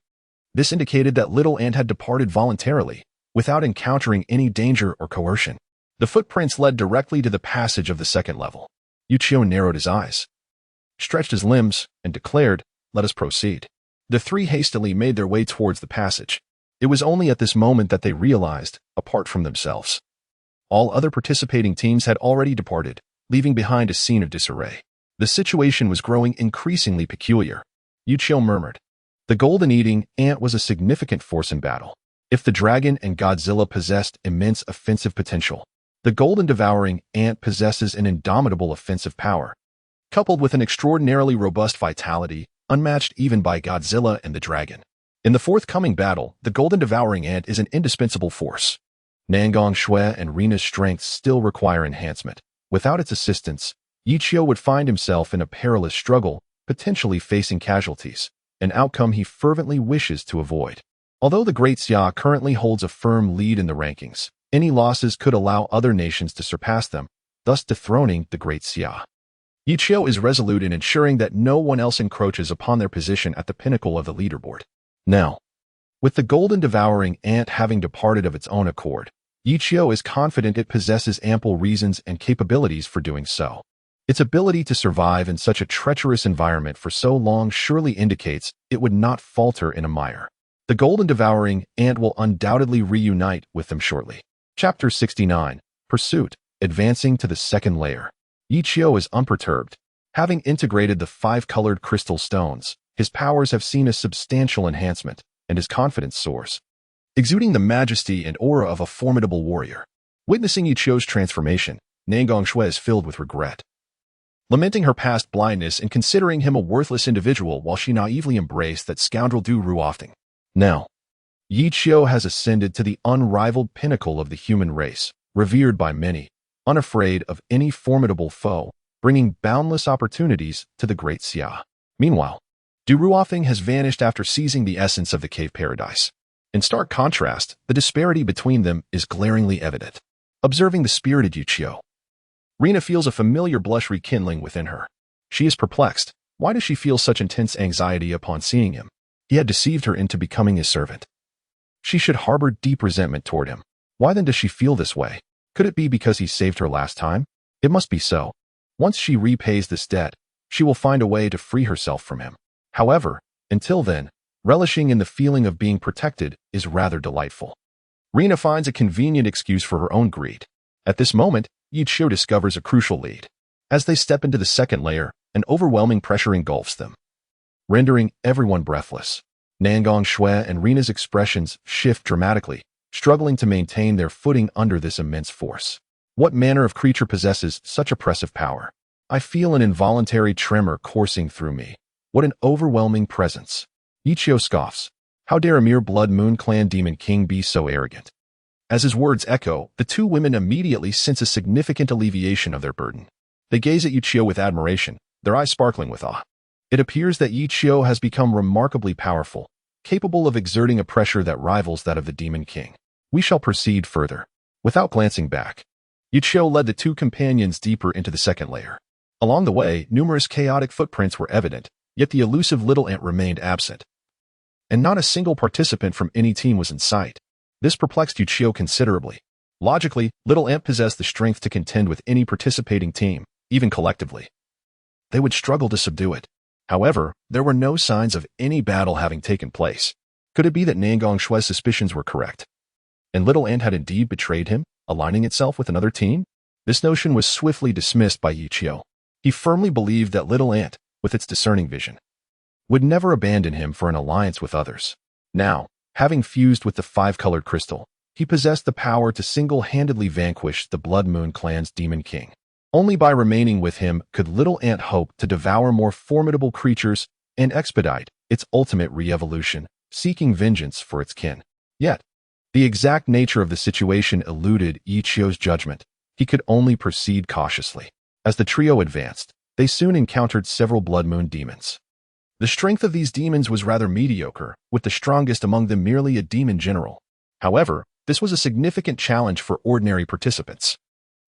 This indicated that Little Ant had departed voluntarily, without encountering any danger or coercion. The footprints led directly to the passage of the 2nd level. Yichio narrowed his eyes, stretched his limbs, and declared, "Let us proceed." The 3 hastily made their way towards the passage. It was only at this moment that they realized, apart from themselves, all other participating teams had already departed, leaving behind a scene of disarray. The situation was growing increasingly peculiar. Yichio murmured. The golden-eating ant was a significant force in battle. If the dragon and Godzilla possessed immense offensive potential, the golden-devouring ant possesses an indomitable offensive power, coupled with an extraordinarily robust vitality, unmatched even by Godzilla and the dragon. In the forthcoming battle, the golden-devouring ant is an indispensable force. Nangong Shui and Rina's strengths still require enhancement. Without its assistance, Yichio would find himself in a perilous struggle, potentially facing casualties, an outcome he fervently wishes to avoid. Although the Great Xia currently holds a firm lead in the rankings, any losses could allow other nations to surpass them, thus dethroning the Great Xia. Yichio is resolute in ensuring that no one else encroaches upon their position at the pinnacle of the leaderboard. Now, with the golden-devouring ant having departed of its own accord, Yichio is confident it possesses ample reasons and capabilities for doing so. Its ability to survive in such a treacherous environment for so long surely indicates it would not falter in a mire. The golden-devouring ant will undoubtedly reunite with them shortly. Chapter 69, Pursuit, Advancing to the Second Layer. Yichio is unperturbed. Having integrated the 5-colored crystal stones, his powers have seen a substantial enhancement, and his confidence soars, exuding the majesty and aura of a formidable warrior. Witnessing Yichio's transformation, Nangong Shui is filled with regret. Lamenting her past blindness and considering him a worthless individual while she naively embraced that scoundrel Du Ruofting. Now, Yichio has ascended to the unrivaled pinnacle of the human race, revered by many, unafraid of any formidable foe, bringing boundless opportunities to the Great Xia. Meanwhile, Du Ruofing has vanished after seizing the essence of the cave paradise. In stark contrast, the disparity between them is glaringly evident. Observing the spirited Yichio, Rina feels a familiar blush rekindling within her. She is perplexed. Why does she feel such intense anxiety upon seeing him? He had deceived her into becoming his servant. She should harbor deep resentment toward him. Why then does she feel this way? Could it be because he saved her last time? It must be so. Once she repays this debt, she will find a way to free herself from him. However, until then, relishing in the feeling of being protected is rather delightful. Rina finds a convenient excuse for her own greed. At this moment, Yichio discovers a crucial lead. As they step into the second layer, an overwhelming pressure engulfs them, rendering everyone breathless. Nangong Shui and Rina's expressions shift dramatically, struggling to maintain their footing under this immense force. What manner of creature possesses such oppressive power? I feel an involuntary tremor coursing through me. What an overwhelming presence. Yichio scoffs. How dare a mere Blood Moon Clan demon king be so arrogant? As his words echo, the two women immediately sense a significant alleviation of their burden. They gaze at Yichio with admiration, their eyes sparkling with awe. It appears that Yichio has become remarkably powerful, capable of exerting a pressure that rivals that of the Demon King. We shall proceed further. Without glancing back, Yichio led the two companions deeper into the second layer. Along the way, numerous chaotic footprints were evident, yet the elusive little ant remained absent, and not a single participant from any team was in sight. This perplexed Yichio considerably. Logically, little ant possessed the strength to contend with any participating team, even collectively. They would struggle to subdue it. However, there were no signs of any battle having taken place. Could it be that Nangong Shui's suspicions were correct, and little ant had indeed betrayed him, aligning itself with another team? This notion was swiftly dismissed by Yichio. He firmly believed that little ant, with its discerning vision, would never abandon him for an alliance with others. Now, having fused with the 5-colored crystal, he possessed the power to single-handedly vanquish the Blood Moon Clan's Demon King. Only by remaining with him could little ant hope to devour more formidable creatures and expedite its ultimate re-evolution, seeking vengeance for its kin. Yet, the exact nature of the situation eluded Yichio's judgment. He could only proceed cautiously. As the trio advanced, they soon encountered several Blood Moon demons. The strength of these demons was rather mediocre, with the strongest among them merely a demon general. However, this was a significant challenge for ordinary participants.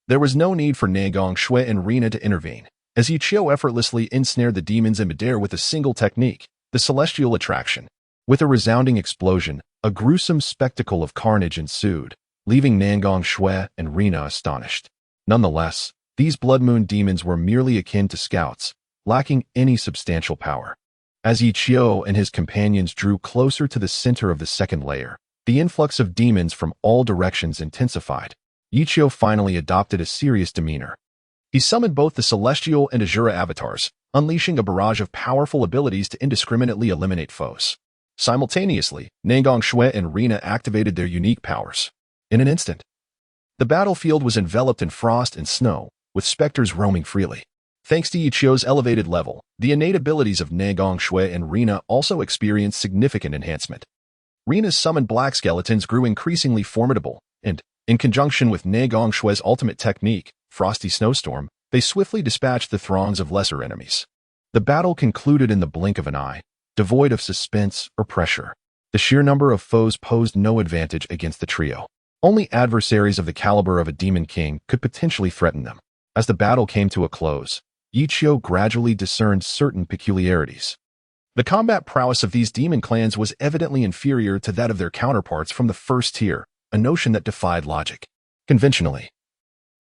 There was no need for Nangong Shui and Rina to intervene, as Yichio effortlessly ensnared the demons in midair with a single technique, the celestial attraction. With a resounding explosion, a gruesome spectacle of carnage ensued, leaving Nangong Shui and Rina astonished. Nonetheless, these Blood Moon demons were merely akin to scouts, lacking any substantial power. As Yichio and his companions drew closer to the center of the second layer, the influx of demons from all directions intensified. Yichio finally adopted a serious demeanor. He summoned both the Celestial and Azura avatars, unleashing a barrage of powerful abilities to indiscriminately eliminate foes. Simultaneously, Nangong Shui and Rina activated their unique powers. In an instant, the battlefield was enveloped in frost and snow, with specters roaming freely. Thanks to Yichio's elevated level, the innate abilities of Nangong Shui and Rina also experienced significant enhancement. Rina's summoned black skeletons grew increasingly formidable, and, in conjunction with Nangong Shui's ultimate technique, Frosty Snowstorm, they swiftly dispatched the throngs of lesser enemies. The battle concluded in the blink of an eye, devoid of suspense or pressure. The sheer number of foes posed no advantage against the trio. Only adversaries of the caliber of a Demon King could potentially threaten them. As the battle came to a close, Yichio gradually discerned certain peculiarities. The combat prowess of these demon clans was evidently inferior to that of their counterparts from the first tier, a notion that defied logic. Conventionally,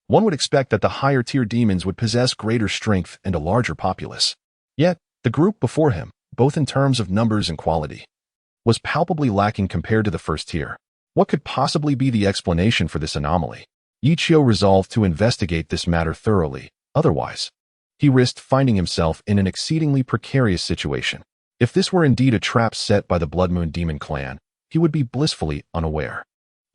one would expect that the higher-tier demons would possess greater strength and a larger populace. Yet, the group before him, both in terms of numbers and quality, was palpably lacking compared to the first tier. What could possibly be the explanation for this anomaly? Yichio resolved to investigate this matter thoroughly, otherwise, he risked finding himself in an exceedingly precarious situation. If this were indeed a trap set by the Blood Moon Demon Clan, he would be blissfully unaware.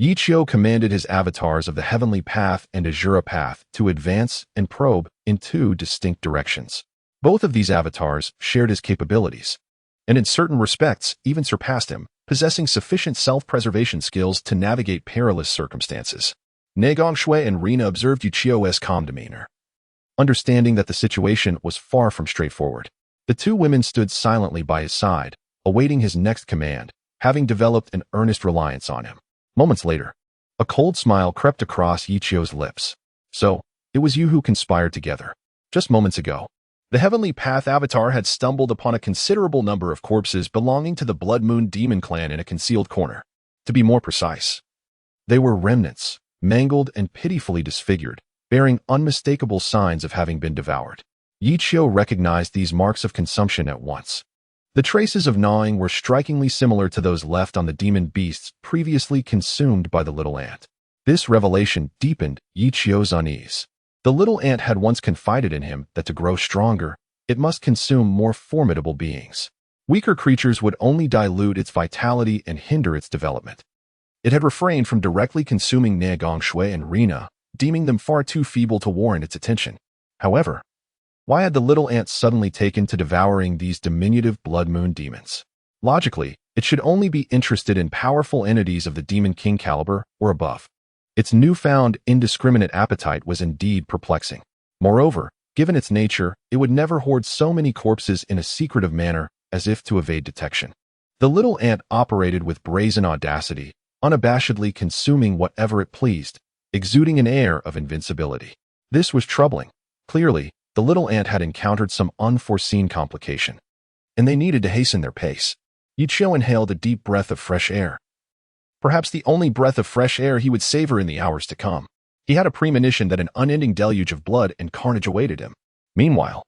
Yichio commanded his avatars of the Heavenly Path and Azura Path to advance and probe in two distinct directions. Both of these avatars shared his capabilities, and in certain respects even surpassed him, possessing sufficient self-preservation skills to navigate perilous circumstances. Nangong Shui and Rina observed Yichio's calm demeanor. Understanding that the situation was far from straightforward, the two women stood silently by his side, awaiting his next command, having developed an earnest reliance on him. Moments later, a cold smile crept across Yichio's lips. So, it was you who conspired together. Just moments ago, the Heavenly Path avatar had stumbled upon a considerable number of corpses belonging to the Blood Moon Demon Clan in a concealed corner. To be more precise, they were remnants, mangled and pitifully disfigured, bearing unmistakable signs of having been devoured. Yichio recognized these marks of consumption at once. The traces of gnawing were strikingly similar to those left on the demon beasts previously consumed by the little ant. This revelation deepened Yichio's unease. The little ant had once confided in him that to grow stronger, it must consume more formidable beings. Weaker creatures would only dilute its vitality and hinder its development. It had refrained from directly consuming Nangong Shui and Rina, deeming them far too feeble to warrant its attention. However, why had the little ant suddenly taken to devouring these diminutive Blood Moon demons? Logically, it should only be interested in powerful entities of the Demon King caliber or above. Its newfound, indiscriminate appetite was indeed perplexing. Moreover, given its nature, it would never hoard so many corpses in a secretive manner as if to evade detection. The little ant operated with brazen audacity, unabashedly consuming whatever it pleased, exuding an air of invincibility. This was troubling. Clearly, the little ant had encountered some unforeseen complication, and they needed to hasten their pace. Yichio inhaled a deep breath of fresh air. Perhaps the only breath of fresh air he would savor in the hours to come. He had a premonition that an unending deluge of blood and carnage awaited him. Meanwhile,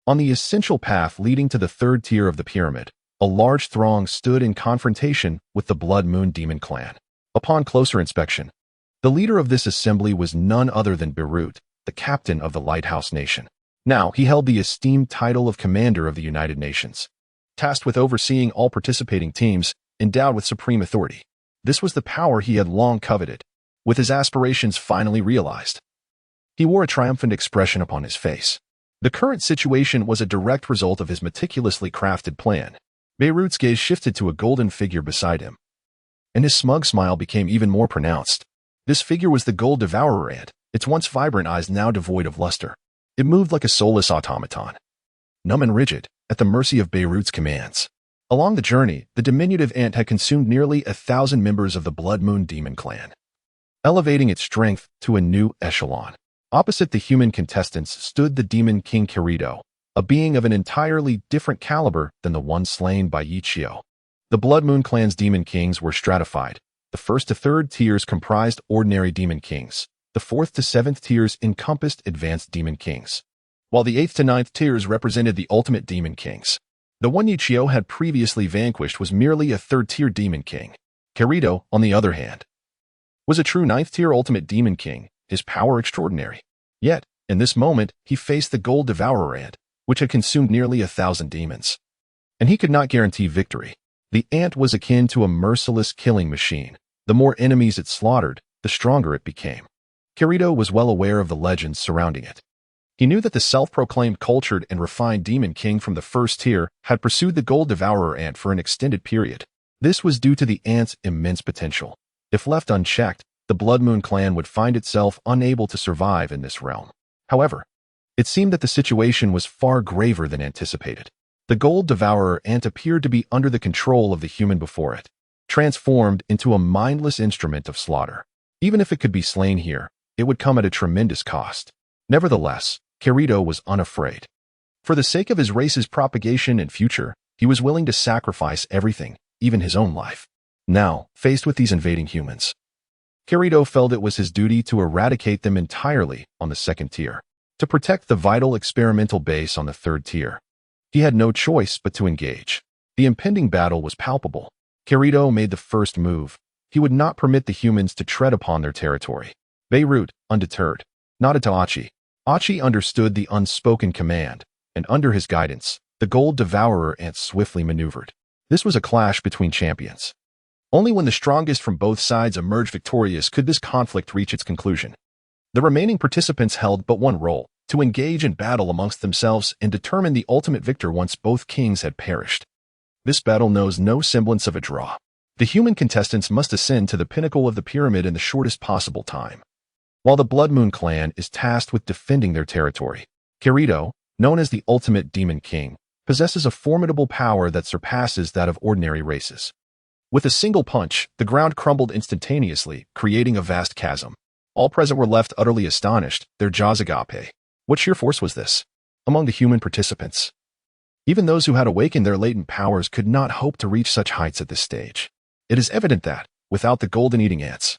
on the essential path leading to the third tier of the pyramid, a large throng stood in confrontation with the Blood Moon Demon Clan. Upon closer inspection, the leader of this assembly was none other than Beirut, the captain of the Lighthouse Nation. Now, he held the esteemed title of Commander of the United Nations, tasked with overseeing all participating teams, endowed with supreme authority. This was the power he had long coveted, with his aspirations finally realized. He wore a triumphant expression upon his face. The current situation was a direct result of his meticulously crafted plan. Beirut's gaze shifted to a golden figure beside him, and his smug smile became even more pronounced. This figure was the Gold Devourer ant, its once vibrant eyes now devoid of luster. It moved like a soulless automaton, numb and rigid, at the mercy of Beirut's commands. Along the journey, the diminutive ant had consumed nearly 1,000 members of the Blood Moon Demon Clan, elevating its strength to a new echelon. Opposite the human contestants stood the Demon King Kirito, a being of an entirely different caliber than the one slain by Yichio. The Blood Moon Clan's Demon Kings were stratified. The first to third tiers comprised ordinary Demon Kings. The fourth to seventh tiers encompassed advanced Demon Kings, while the eighth to ninth tiers represented the ultimate Demon Kings. The one Yichio had previously vanquished was merely a third-tier Demon King. Kirito, on the other hand, was a true ninth-tier ultimate Demon King, his power extraordinary. Yet, In this moment, he faced the Gold Devourer ant, which had consumed nearly 1,000 demons. And he could not guarantee victory. The ant was akin to a merciless killing machine. The more enemies it slaughtered, the stronger it became. Kirito was well aware of the legends surrounding it. He knew that the self-proclaimed cultured and refined demon king from the first tier had pursued the Gold Devourer ant for an extended period. This was due to the ant's immense potential. If left unchecked, the Blood Moon clan would find itself unable to survive in this realm. However, it seemed that the situation was far graver than anticipated. The Gold Devourer ant appeared to be under the control of the human before it, transformed into a mindless instrument of slaughter. Even if it could be slain here, it would come at a tremendous cost. Nevertheless, Kirito was unafraid. For the sake of his race's propagation and future, he was willing to sacrifice everything, even his own life. Now, faced with these invading humans, Kirito felt it was his duty to eradicate them entirely on the second tier, to protect the vital experimental base on the third tier. He had no choice but to engage. The impending battle was palpable. Kirito made the first move. He would not permit the humans to tread upon their territory. Beirut, undeterred, nodded to Achi. Achi understood the unspoken command, and under his guidance, the Gold Devourer ant swiftly maneuvered. This was a clash between champions. Only when the strongest from both sides emerged victorious could this conflict reach its conclusion. The remaining participants held but one role: to engage in battle amongst themselves and determine the ultimate victor once both kings had perished. This battle knows no semblance of a draw. The human contestants must ascend to the pinnacle of the pyramid in the shortest possible time. While the Blood Moon clan is tasked with defending their territory, Kirito, known as the ultimate demon king, possesses a formidable power that surpasses that of ordinary races. With a single punch, the ground crumbled instantaneously, creating a vast chasm. All present were left utterly astonished, their jaws agape. What sheer force was this? Among the human participants, even those who had awakened their latent powers could not hope to reach such heights at this stage. It is evident that, without the golden-eating ants,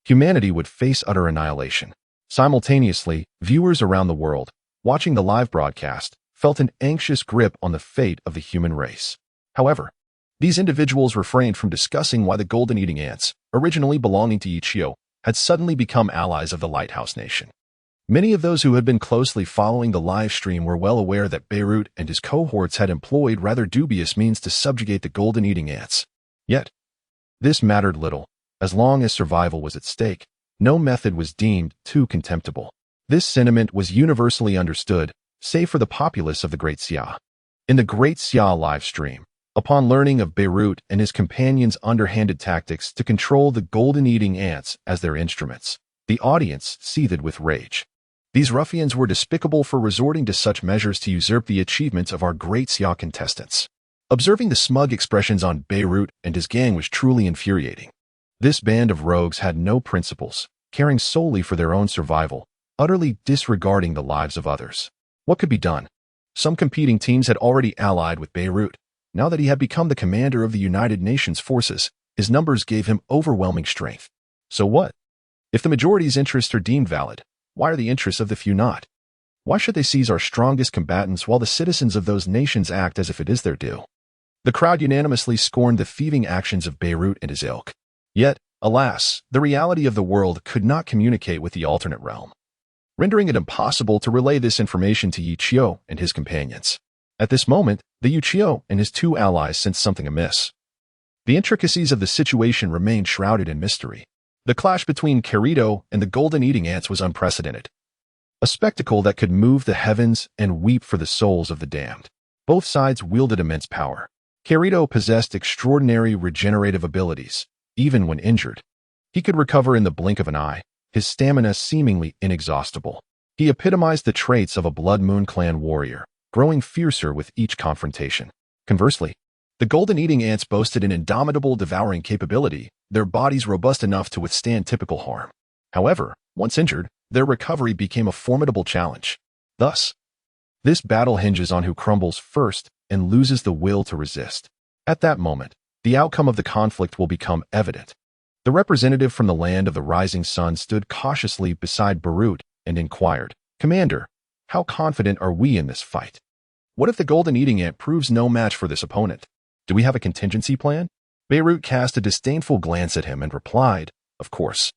humanity would face utter annihilation. Simultaneously, viewers around the world, watching the live broadcast, felt an anxious grip on the fate of the human race. However, these individuals refrained from discussing why the golden-eating ants, originally belonging to Yichio, had suddenly become allies of the Lighthouse Nation. Many of those who had been closely following the live stream were well aware that Beirut and his cohorts had employed rather dubious means to subjugate the golden-eating ants. Yet, this mattered little. As long as survival was at stake, no method was deemed too contemptible. This sentiment was universally understood, save for the populace of the Great Xia. In the Great Xia live stream, upon learning of Beirut and his companions' underhanded tactics to control the golden-eating ants as their instruments, the audience seethed with rage. These ruffians were despicable for resorting to such measures to usurp the achievements of our Great Xia contestants. Observing the smug expressions on Beirut and his gang was truly infuriating. This band of rogues had no principles, caring solely for their own survival, utterly disregarding the lives of others. What could be done? Some competing teams had already allied with Beirut. Now that he had become the commander of the United Nations forces, his numbers gave him overwhelming strength. So what? If the majority's interests are deemed valid, why are the interests of the few not? Why should they seize our strongest combatants while the citizens of those nations act as if it is their due? The crowd unanimously scorned the thieving actions of Beirut and his ilk. Yet, alas, the reality of the world could not communicate with the alternate realm, rendering it impossible to relay this information to Yichio and his companions. At this moment, the Yichio and his two allies sensed something amiss. The intricacies of the situation remained shrouded in mystery. The clash between Kirito and the golden-eating ants was unprecedented, a spectacle that could move the heavens and weep for the souls of the damned. Both sides wielded immense power. Kirito possessed extraordinary regenerative abilities. Even when injured, he could recover in the blink of an eye, his stamina seemingly inexhaustible. He epitomized the traits of a Blood Moon clan warrior, growing fiercer with each confrontation. Conversely, the golden-eating ants boasted an indomitable devouring capability, their bodies robust enough to withstand typical harm. However, once injured, their recovery became a formidable challenge. Thus, this battle hinges on who crumbles first and loses the will to resist. At that moment, the outcome of the conflict will become evident. The representative from the land of the rising sun stood cautiously beside Beirut and inquired, "Commander, how confident are we in this fight? What if the golden-eating ant proves no match for this opponent? Do we have a contingency plan?" Beirut cast a disdainful glance at him and replied, "Of course.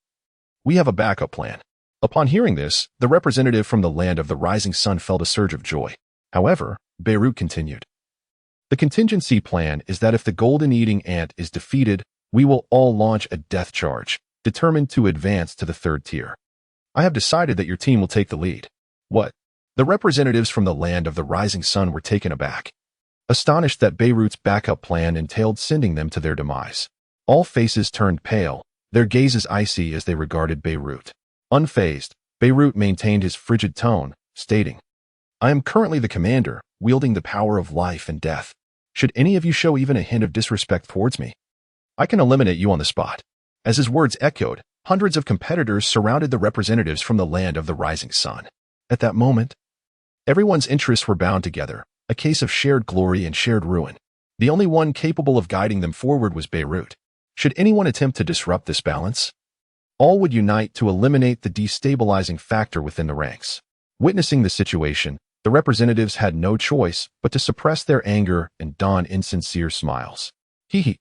We have a backup plan. Upon hearing this, the representative from the land of the rising sun felt a surge of joy. However, Beirut continued. The contingency plan is that if the golden-eating ant is defeated, we will all launch a death charge, determined to advance to the third tier. I have decided that your team will take the lead. What? The representatives from the land of the rising sun were taken aback, astonished that Beirut's backup plan entailed sending them to their demise. All faces turned pale, their gazes icy as they regarded Beirut. Unfazed, Beirut maintained his frigid tone, stating, I am currently the commander, wielding the power of life and death. Should any of you show even a hint of disrespect towards me, I can eliminate you on the spot. As his words echoed, hundreds of competitors surrounded the representatives from the land of the rising sun. At that moment, everyone's interests were bound together, a case of shared glory and shared ruin. The only one capable of guiding them forward was Beirut. Should anyone attempt to disrupt this balance, all would unite to eliminate the destabilizing factor within the ranks. Witnessing the situation, the representatives had no choice but to suppress their anger and don insincere smiles.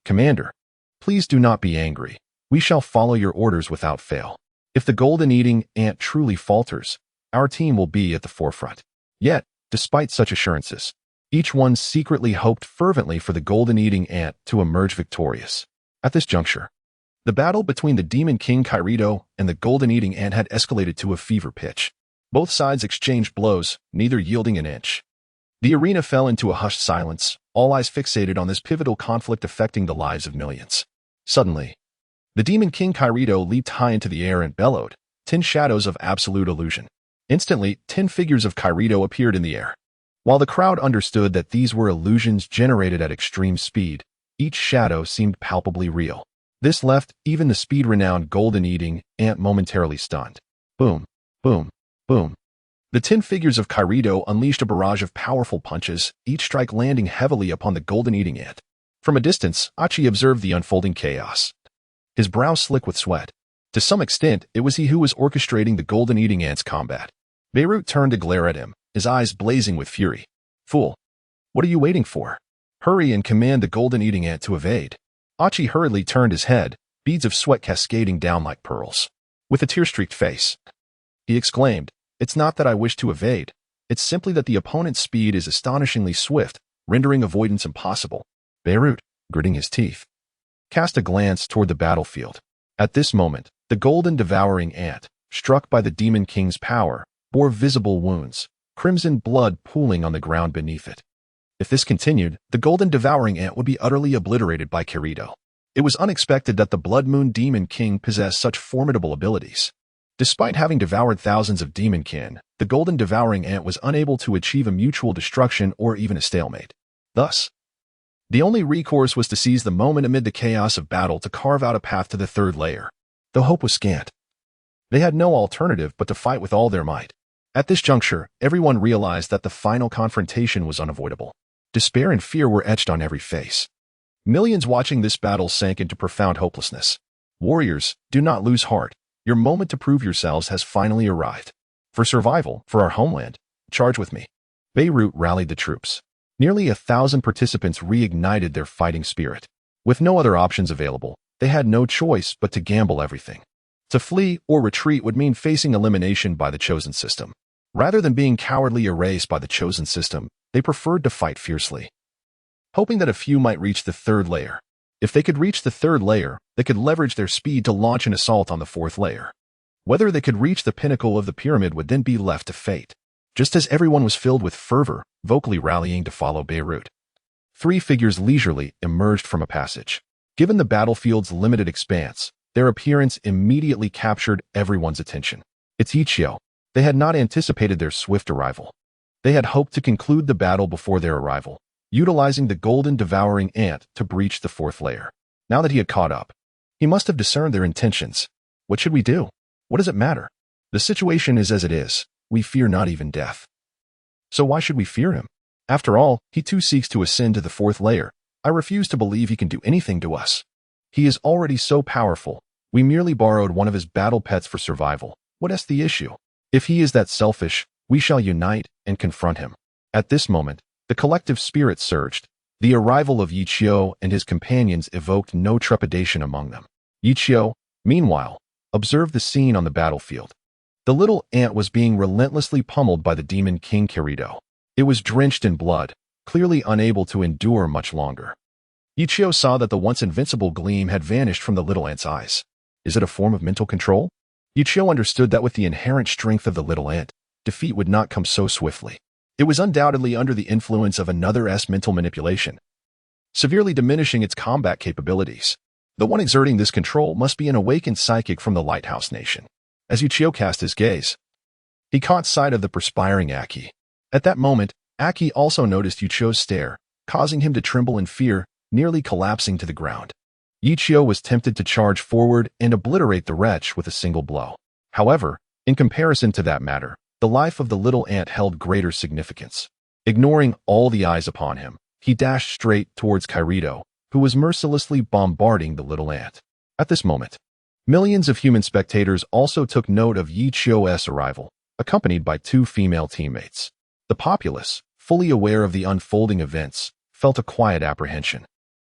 Commander, please do not be angry. We shall follow your orders without fail. If the golden-eating ant truly falters, our team will be at the forefront. Yet, despite such assurances, each one secretly hoped fervently for the golden-eating ant to emerge victorious. At this juncture, the battle between the Demon King Kyrito and the golden-eating ant had escalated to a fever pitch. Both sides exchanged blows, neither yielding an inch. The arena fell into a hushed silence, all eyes fixated on this pivotal conflict affecting the lives of millions. Suddenly, the Demon King Kyrito leaped high into the air and bellowed, 10 shadows of absolute illusion. Instantly, 10 figures of Kyrito appeared in the air. While the crowd understood that these were illusions generated at extreme speed, each shadow seemed palpably real. This left even the speed-renowned golden-eating ant momentarily stunned. Boom, boom, boom. The 10 figures of Kyrito unleashed a barrage of powerful punches, each strike landing heavily upon the golden-eating ant. From a distance, Achi observed the unfolding chaos, his brow slick with sweat. To some extent, it was he who was orchestrating the golden-eating ant's combat. Beirut turned to glare at him, his eyes blazing with fury. Fool! What are you waiting for? Hurry and command the golden-eating ant to evade. Achi hurriedly turned his head, beads of sweat cascading down like pearls. With a tear-streaked face, he exclaimed, It's not that I wish to evade. It's simply that the opponent's speed is astonishingly swift, rendering avoidance impossible. Beirut, gritting his teeth, cast a glance toward the battlefield. At this moment, the golden devouring ant, struck by the Demon King's power, bore visible wounds, crimson blood pooling on the ground beneath it. If this continued, the golden devouring ant would be utterly obliterated by Kyrito. It was unexpected that the Blood Moon Demon King possessed such formidable abilities. Despite having devoured thousands of demonkin, the golden devouring ant was unable to achieve a mutual destruction or even a stalemate. Thus, the only recourse was to seize the moment amid the chaos of battle to carve out a path to the third layer. Though hope was scant, they had no alternative but to fight with all their might. At this juncture, everyone realized that the final confrontation was unavoidable. Despair and fear were etched on every face. Millions watching this battle sank into profound hopelessness. Warriors, do not lose heart. Your moment to prove yourselves has finally arrived. For survival, for our homeland, charge with me. Beirut rallied the troops. Nearly 1,000 participants reignited their fighting spirit. With no other options available, they had no choice but to gamble everything. To flee or retreat would mean facing elimination by the chosen system. Rather than being cowardly erased by the chosen system, they preferred to fight fiercely, hoping that a few might reach the third layer. If they could reach the third layer, they could leverage their speed to launch an assault on the fourth layer. Whether they could reach the pinnacle of the pyramid would then be left to fate. Just as everyone was filled with fervor, vocally rallying to follow Beirut, 3 figures leisurely emerged from a passage. Given the battlefield's limited expanse, their appearance immediately captured everyone's attention. It's Yichio. They had not anticipated their swift arrival. They had hoped to conclude the battle before their arrival, utilizing the golden devouring ant to breach the fourth layer. Now that he had caught up, he must have discerned their intentions. What should we do? What does it matter? The situation is as it is. We fear not even death. So why should we fear him? After all, he too seeks to ascend to the fourth layer. I refuse to believe he can do anything to us. He is already so powerful. We merely borrowed one of his battle pets for survival. What is the issue? If he is that selfish, we shall unite and confront him. At this moment, the collective spirit surged. The arrival of Yichio and his companions evoked no trepidation among them. Yichio, meanwhile, observed the scene on the battlefield. The little ant was being relentlessly pummeled by the demon king Kirito. It was drenched in blood, clearly unable to endure much longer. Yichio saw that the once invincible gleam had vanished from the little ant's eyes. Is it a form of mental control? Yichio understood that with the inherent strength of the little ant, defeat would not come so swiftly. It was undoubtedly under the influence of another's mental manipulation, severely diminishing its combat capabilities. The one exerting this control must be an awakened psychic from the Lighthouse Nation. As Yichio cast his gaze, he caught sight of the perspiring Aki. At that moment, Aki also noticed Yichio's stare, causing him to tremble in fear, nearly collapsing to the ground. Yichio was tempted to charge forward and obliterate the wretch with a single blow. However, in comparison to that matter, the life of the little ant held greater significance. Ignoring all the eyes upon him, he dashed straight towards Kirito, who was mercilessly bombarding the little ant. At this moment, millions of human spectators also took note of Yichio's arrival, accompanied by two female teammates. The populace, fully aware of the unfolding events, felt a quiet apprehension.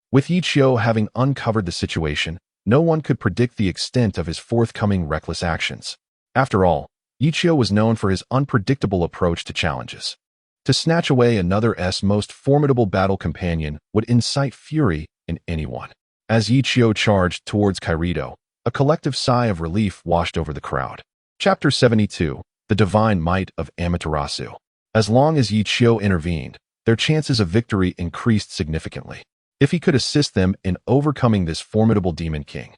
With Yichio having uncovered the situation, no one could predict the extent of his forthcoming reckless actions. After all, Yichio was known for his unpredictable approach to challenges. To snatch away another's most formidable battle companion would incite fury in anyone. As Yichio charged towards Kirito, a collective sigh of relief washed over the crowd. Chapter 72, The Divine Might of Amaterasu. As long as Yichio intervened, their chances of victory increased significantly. If he could assist them in overcoming this formidable demon king,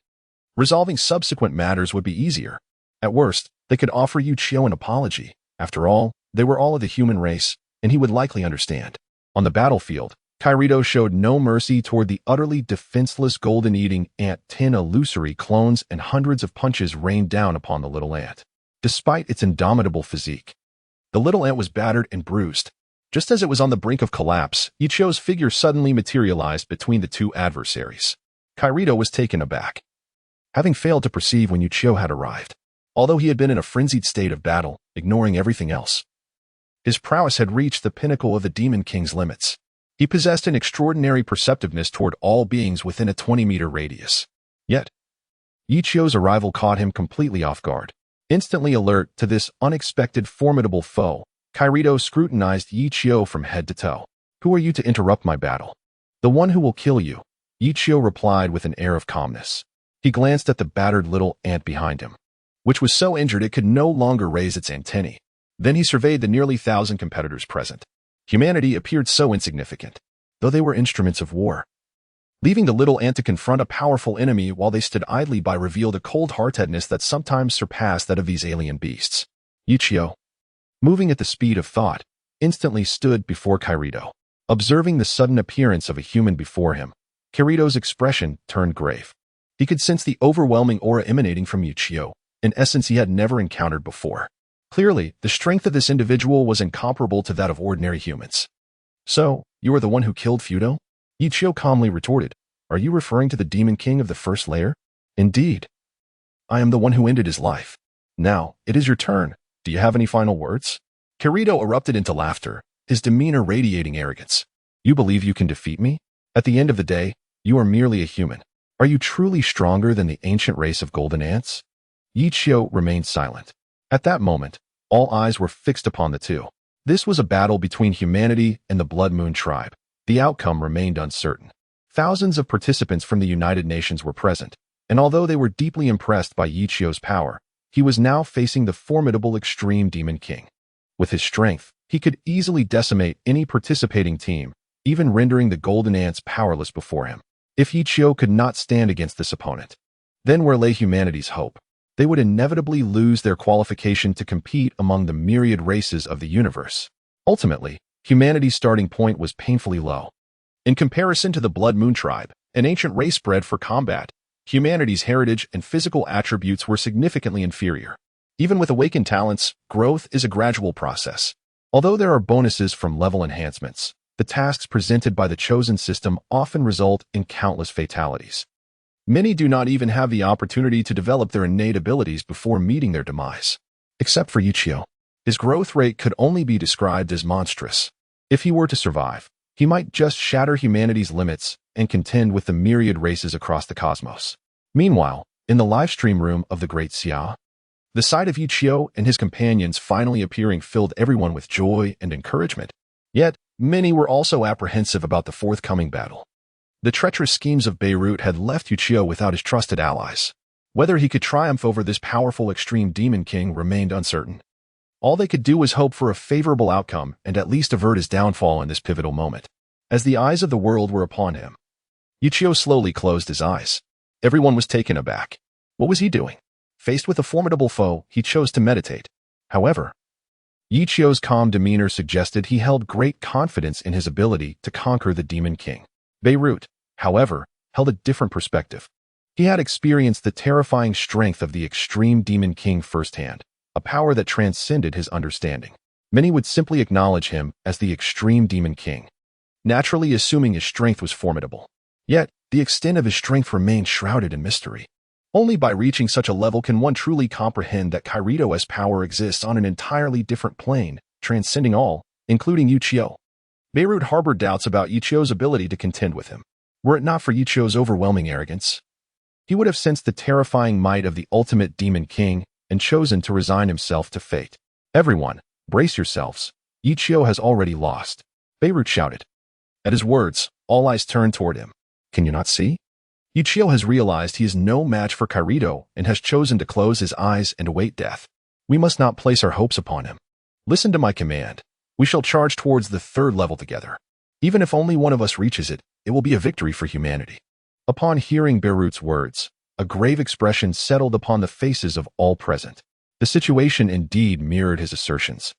resolving subsequent matters would be easier. At worst, they could offer Yichio an apology. After all, they were all of the human race, and he would likely understand. On the battlefield, Kirito showed no mercy toward the utterly defenseless golden-eating ant. 10 illusory clones and hundreds of punches rained down upon the little ant. Despite its indomitable physique, the little ant was battered and bruised. Just as it was on the brink of collapse, Yichio's figure suddenly materialized between the two adversaries. Kirito was taken aback, having failed to perceive when Yichio had arrived. Although he had been in a frenzied state of battle, ignoring everything else, his prowess had reached the pinnacle of the Demon King's limits. He possessed an extraordinary perceptiveness toward all beings within a 20-meter radius. Yet, Yichio's arrival caught him completely off guard. Instantly alert to this unexpected formidable foe, Kirito scrutinized Yichio from head to toe. Who are you to interrupt my battle? The one who will kill you, Yichio replied with an air of calmness. He glanced at the battered little ant behind him, which was so injured it could no longer raise its antennae. Then he surveyed the nearly 1,000 competitors present. Humanity appeared so insignificant, though they were instruments of war. Leaving the little ant to confront a powerful enemy while they stood idly by revealed a cold-heartedness that sometimes surpassed that of these alien beasts. Yichio, moving at the speed of thought, instantly stood before Kirito. Observing the sudden appearance of a human before him, Kirito's expression turned grave. He could sense the overwhelming aura emanating from Yichio, an essence he had never encountered before. Clearly, the strength of this individual was incomparable to that of ordinary humans. So, you are the one who killed Fudo? Yichio calmly retorted. Are you referring to the Demon King of the first layer? Indeed. I am the one who ended his life. Now, it is your turn. Do you have any final words? Kirito erupted into laughter, his demeanor radiating arrogance. You believe you can defeat me? At the end of the day, you are merely a human. Are you truly stronger than the ancient race of golden ants? Yichio remained silent. At that moment, all eyes were fixed upon the two. This was a battle between humanity and the Blood Moon tribe. The outcome remained uncertain. Thousands of participants from the United Nations were present, and although they were deeply impressed by Yichio's power, he was now facing the formidable Extreme Demon King. With his strength, he could easily decimate any participating team, even rendering the Golden Ants powerless before him. If Yichio could not stand against this opponent, then where lay humanity's hope? They would inevitably lose their qualification to compete among the myriad races of the universe. Ultimately, humanity's starting point was painfully low. In comparison to the Blood Moon tribe, an ancient race bred for combat, humanity's heritage and physical attributes were significantly inferior. Even with awakened talents, growth is a gradual process. Although there are bonuses from level enhancements, the tasks presented by the chosen system often result in countless fatalities. Many do not even have the opportunity to develop their innate abilities before meeting their demise. Except for Yichio. His growth rate could only be described as monstrous. If he were to survive, he might just shatter humanity's limits and contend with the myriad races across the cosmos. Meanwhile, in the livestream room of the Great Xia, The sight of Yichio and his companions finally appearing filled everyone with joy and encouragement. Yet, many were also apprehensive about the forthcoming battle. The treacherous schemes of Beirut had left Yichio without his trusted allies. Whether he could triumph over this powerful extreme demon king remained uncertain. All they could do was hope for a favorable outcome and at least avert his downfall in this pivotal moment. As the eyes of the world were upon him, Yichio slowly closed his eyes. Everyone was taken aback. What was he doing? Faced with a formidable foe, he chose to meditate. However, Yichio's calm demeanor suggested he held great confidence in his ability to conquer the Demon King. Beirut, however, held a different perspective. He had experienced the terrifying strength of the extreme Demon King firsthand, a power that transcended his understanding. Many would simply acknowledge him as the extreme Demon King, naturally assuming his strength was formidable. Yet, the extent of his strength remained shrouded in mystery. Only by reaching such a level can one truly comprehend that Kirito's power exists on an entirely different plane, transcending all, including Yichio. Beirut harbored doubts about Yichio's ability to contend with him. Were it not for Yichio's overwhelming arrogance, he would have sensed the terrifying might of the ultimate Demon King and chosen to resign himself to fate. Everyone, brace yourselves. Yichio has already lost, Beirut shouted. At his words, all eyes turned toward him. Can you not see? Yichio has realized he is no match for Kirito and has chosen to close his eyes and await death. We must not place our hopes upon him. Listen to my command. We shall charge towards the third level together. Even if only one of us reaches it, it will be a victory for humanity. Upon hearing Beirut's words, a grave expression settled upon the faces of all present. The situation indeed mirrored his assertions.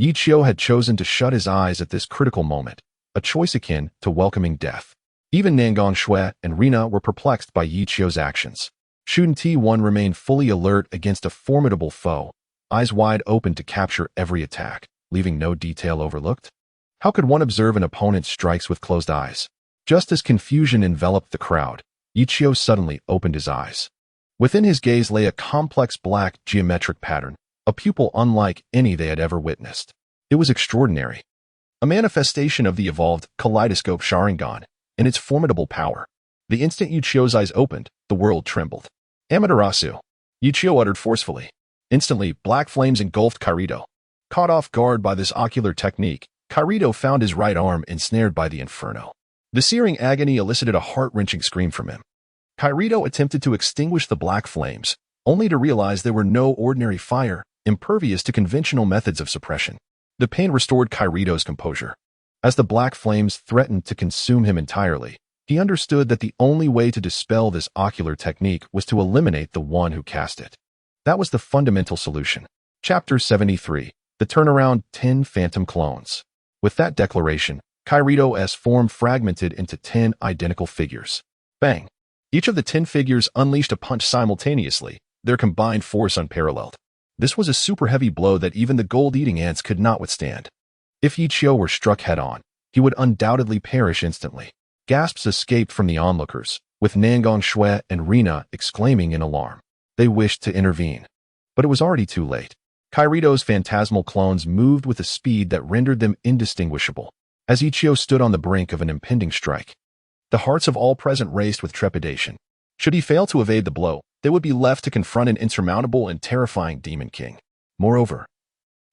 Yichio had chosen to shut his eyes at this critical moment, a choice akin to welcoming death. Even Nangang Shui and Rina were perplexed by Yichio's actions. Shuden T1 remained fully alert against a formidable foe, eyes wide open to capture every attack, leaving no detail overlooked. How could one observe an opponent's strikes with closed eyes? Just as confusion enveloped the crowd, Yichio suddenly opened his eyes. Within his gaze lay a complex black geometric pattern, a pupil unlike any they had ever witnessed. It was extraordinary. A manifestation of the evolved kaleidoscope Sharingan and its formidable power. The instant Yichio's eyes opened, the world trembled. Amaterasu, Yichio uttered forcefully. Instantly, black flames engulfed Kirito. Caught off guard by this ocular technique, Kirito found his right arm ensnared by the inferno. The searing agony elicited a heart-wrenching scream from him. Kirito attempted to extinguish the black flames, only to realize they were no ordinary fire, impervious to conventional methods of suppression. The pain restored Kirito's composure. As the black flames threatened to consume him entirely, he understood that the only way to dispel this ocular technique was to eliminate the one who cast it. That was the fundamental solution. Chapter 73. The Turnaround 10 Phantom Clones. With that declaration, Kirito's form fragmented into 10 identical figures. Bang! Each of the 10 figures unleashed a punch simultaneously, their combined force unparalleled. This was a super heavy blow that even the gold-eating ants could not withstand. If Yichio were struck head-on, he would undoubtedly perish instantly. Gasps escaped from the onlookers, with Nangang Shui and Rina exclaiming in alarm. They wished to intervene, but it was already too late. Kirito's phantasmal clones moved with a speed that rendered them indistinguishable, as Yichio stood on the brink of an impending strike. The hearts of all present raced with trepidation. Should he fail to evade the blow, they would be left to confront an insurmountable and terrifying Demon King. Moreover,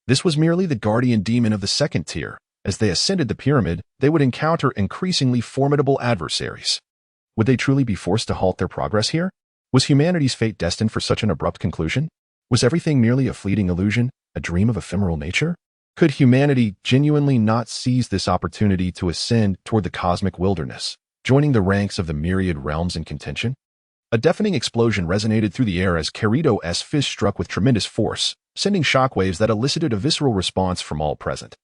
this was merely the guardian demon of the second tier. As they ascended the pyramid, they would encounter increasingly formidable adversaries. Would they truly be forced to halt their progress here? Was humanity's fate destined for such an abrupt conclusion? Was everything merely a fleeting illusion, a dream of ephemeral nature? Could humanity genuinely not seize this opportunity to ascend toward the cosmic wilderness, joining the ranks of the myriad realms in contention? A deafening explosion resonated through the air as Kirito's fist struck with tremendous force, sending shockwaves that elicited a visceral response from all present.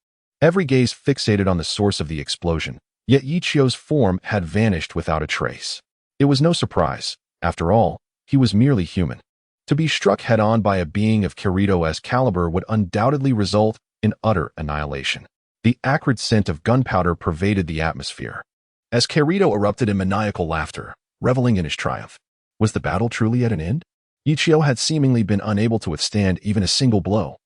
Every gaze fixated on the source of the explosion, yet Yichio's form had vanished without a trace. It was no surprise. After all, he was merely human. To be struck head-on by a being of Kirito's caliber would undoubtedly result in utter annihilation. The acrid scent of gunpowder pervaded the atmosphere. As Kirito erupted in maniacal laughter, reveling in his triumph. Was the battle truly at an end? Yichio had seemingly been unable to withstand even a single blow,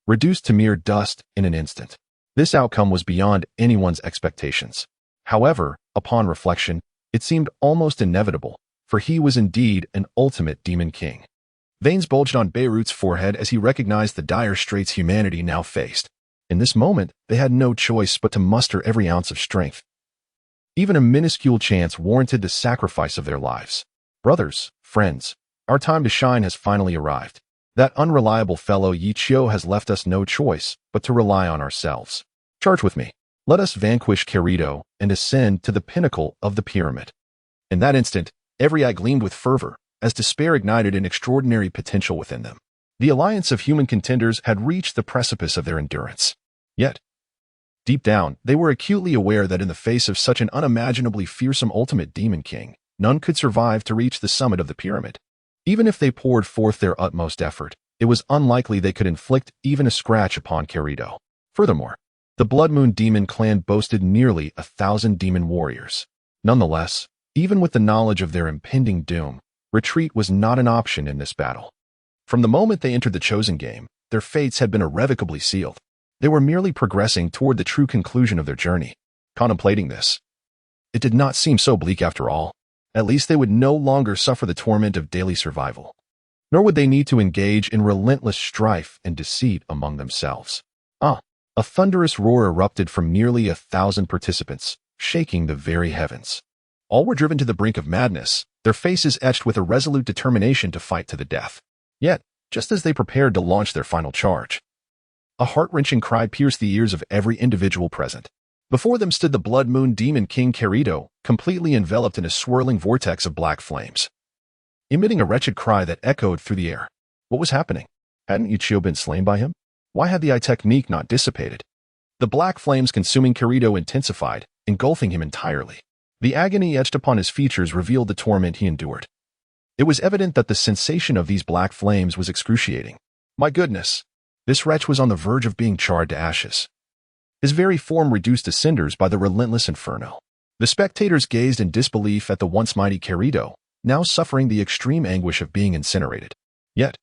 reduced to mere dust in an instant. This outcome was beyond anyone's expectations. However, upon reflection, it seemed almost inevitable, for he was indeed an ultimate Demon King. Veins bulged on Beirut's forehead as he recognized the dire straits humanity now faced. In this moment, they had no choice but to muster every ounce of strength. Even a minuscule chance warranted the sacrifice of their lives. Brothers, friends, our time to shine has finally arrived. That unreliable fellow Yichio has left us no choice but to rely on ourselves. Charge with me. Let us vanquish Kirito and ascend to the pinnacle of the pyramid. In that instant, every eye gleamed with fervor, as despair ignited an extraordinary potential within them. The alliance of human contenders had reached the precipice of their endurance. Yet, deep down, they were acutely aware that in the face of such an unimaginably fearsome ultimate demon king, none could survive to reach the summit of the pyramid. Even if they poured forth their utmost effort, it was unlikely they could inflict even a scratch upon Kirito. Furthermore, the Blood Moon Demon clan boasted nearly 1,000 demon warriors. Nonetheless, even with the knowledge of their impending doom, retreat was not an option in this battle. From the moment they entered the chosen game, their fates had been irrevocably sealed. They were merely progressing toward the true conclusion of their journey. Contemplating this, it did not seem so bleak after all. At least they would no longer suffer the torment of daily survival. Nor would they need to engage in relentless strife and deceit among themselves. A thunderous roar erupted from nearly 1,000 participants, shaking the very heavens. All were driven to the brink of madness, their faces etched with a resolute determination to fight to the death. Yet, just as they prepared to launch their final charge, a heart-wrenching cry pierced the ears of every individual present. Before them stood the Blood Moon Demon King Kirito, completely enveloped in a swirling vortex of black flames, emitting a wretched cry that echoed through the air. What was happening? Hadn't Yichio been slain by him? Why had the eye technique not dissipated? The black flames consuming Kirito intensified, engulfing him entirely. The agony etched upon his features revealed the torment he endured. It was evident that the sensation of these black flames was excruciating. My goodness! This wretch was on the verge of being charred to ashes. His very form reduced to cinders by the relentless inferno. The spectators gazed in disbelief at the once mighty Kirito, now suffering the extreme anguish of being incinerated. Yet,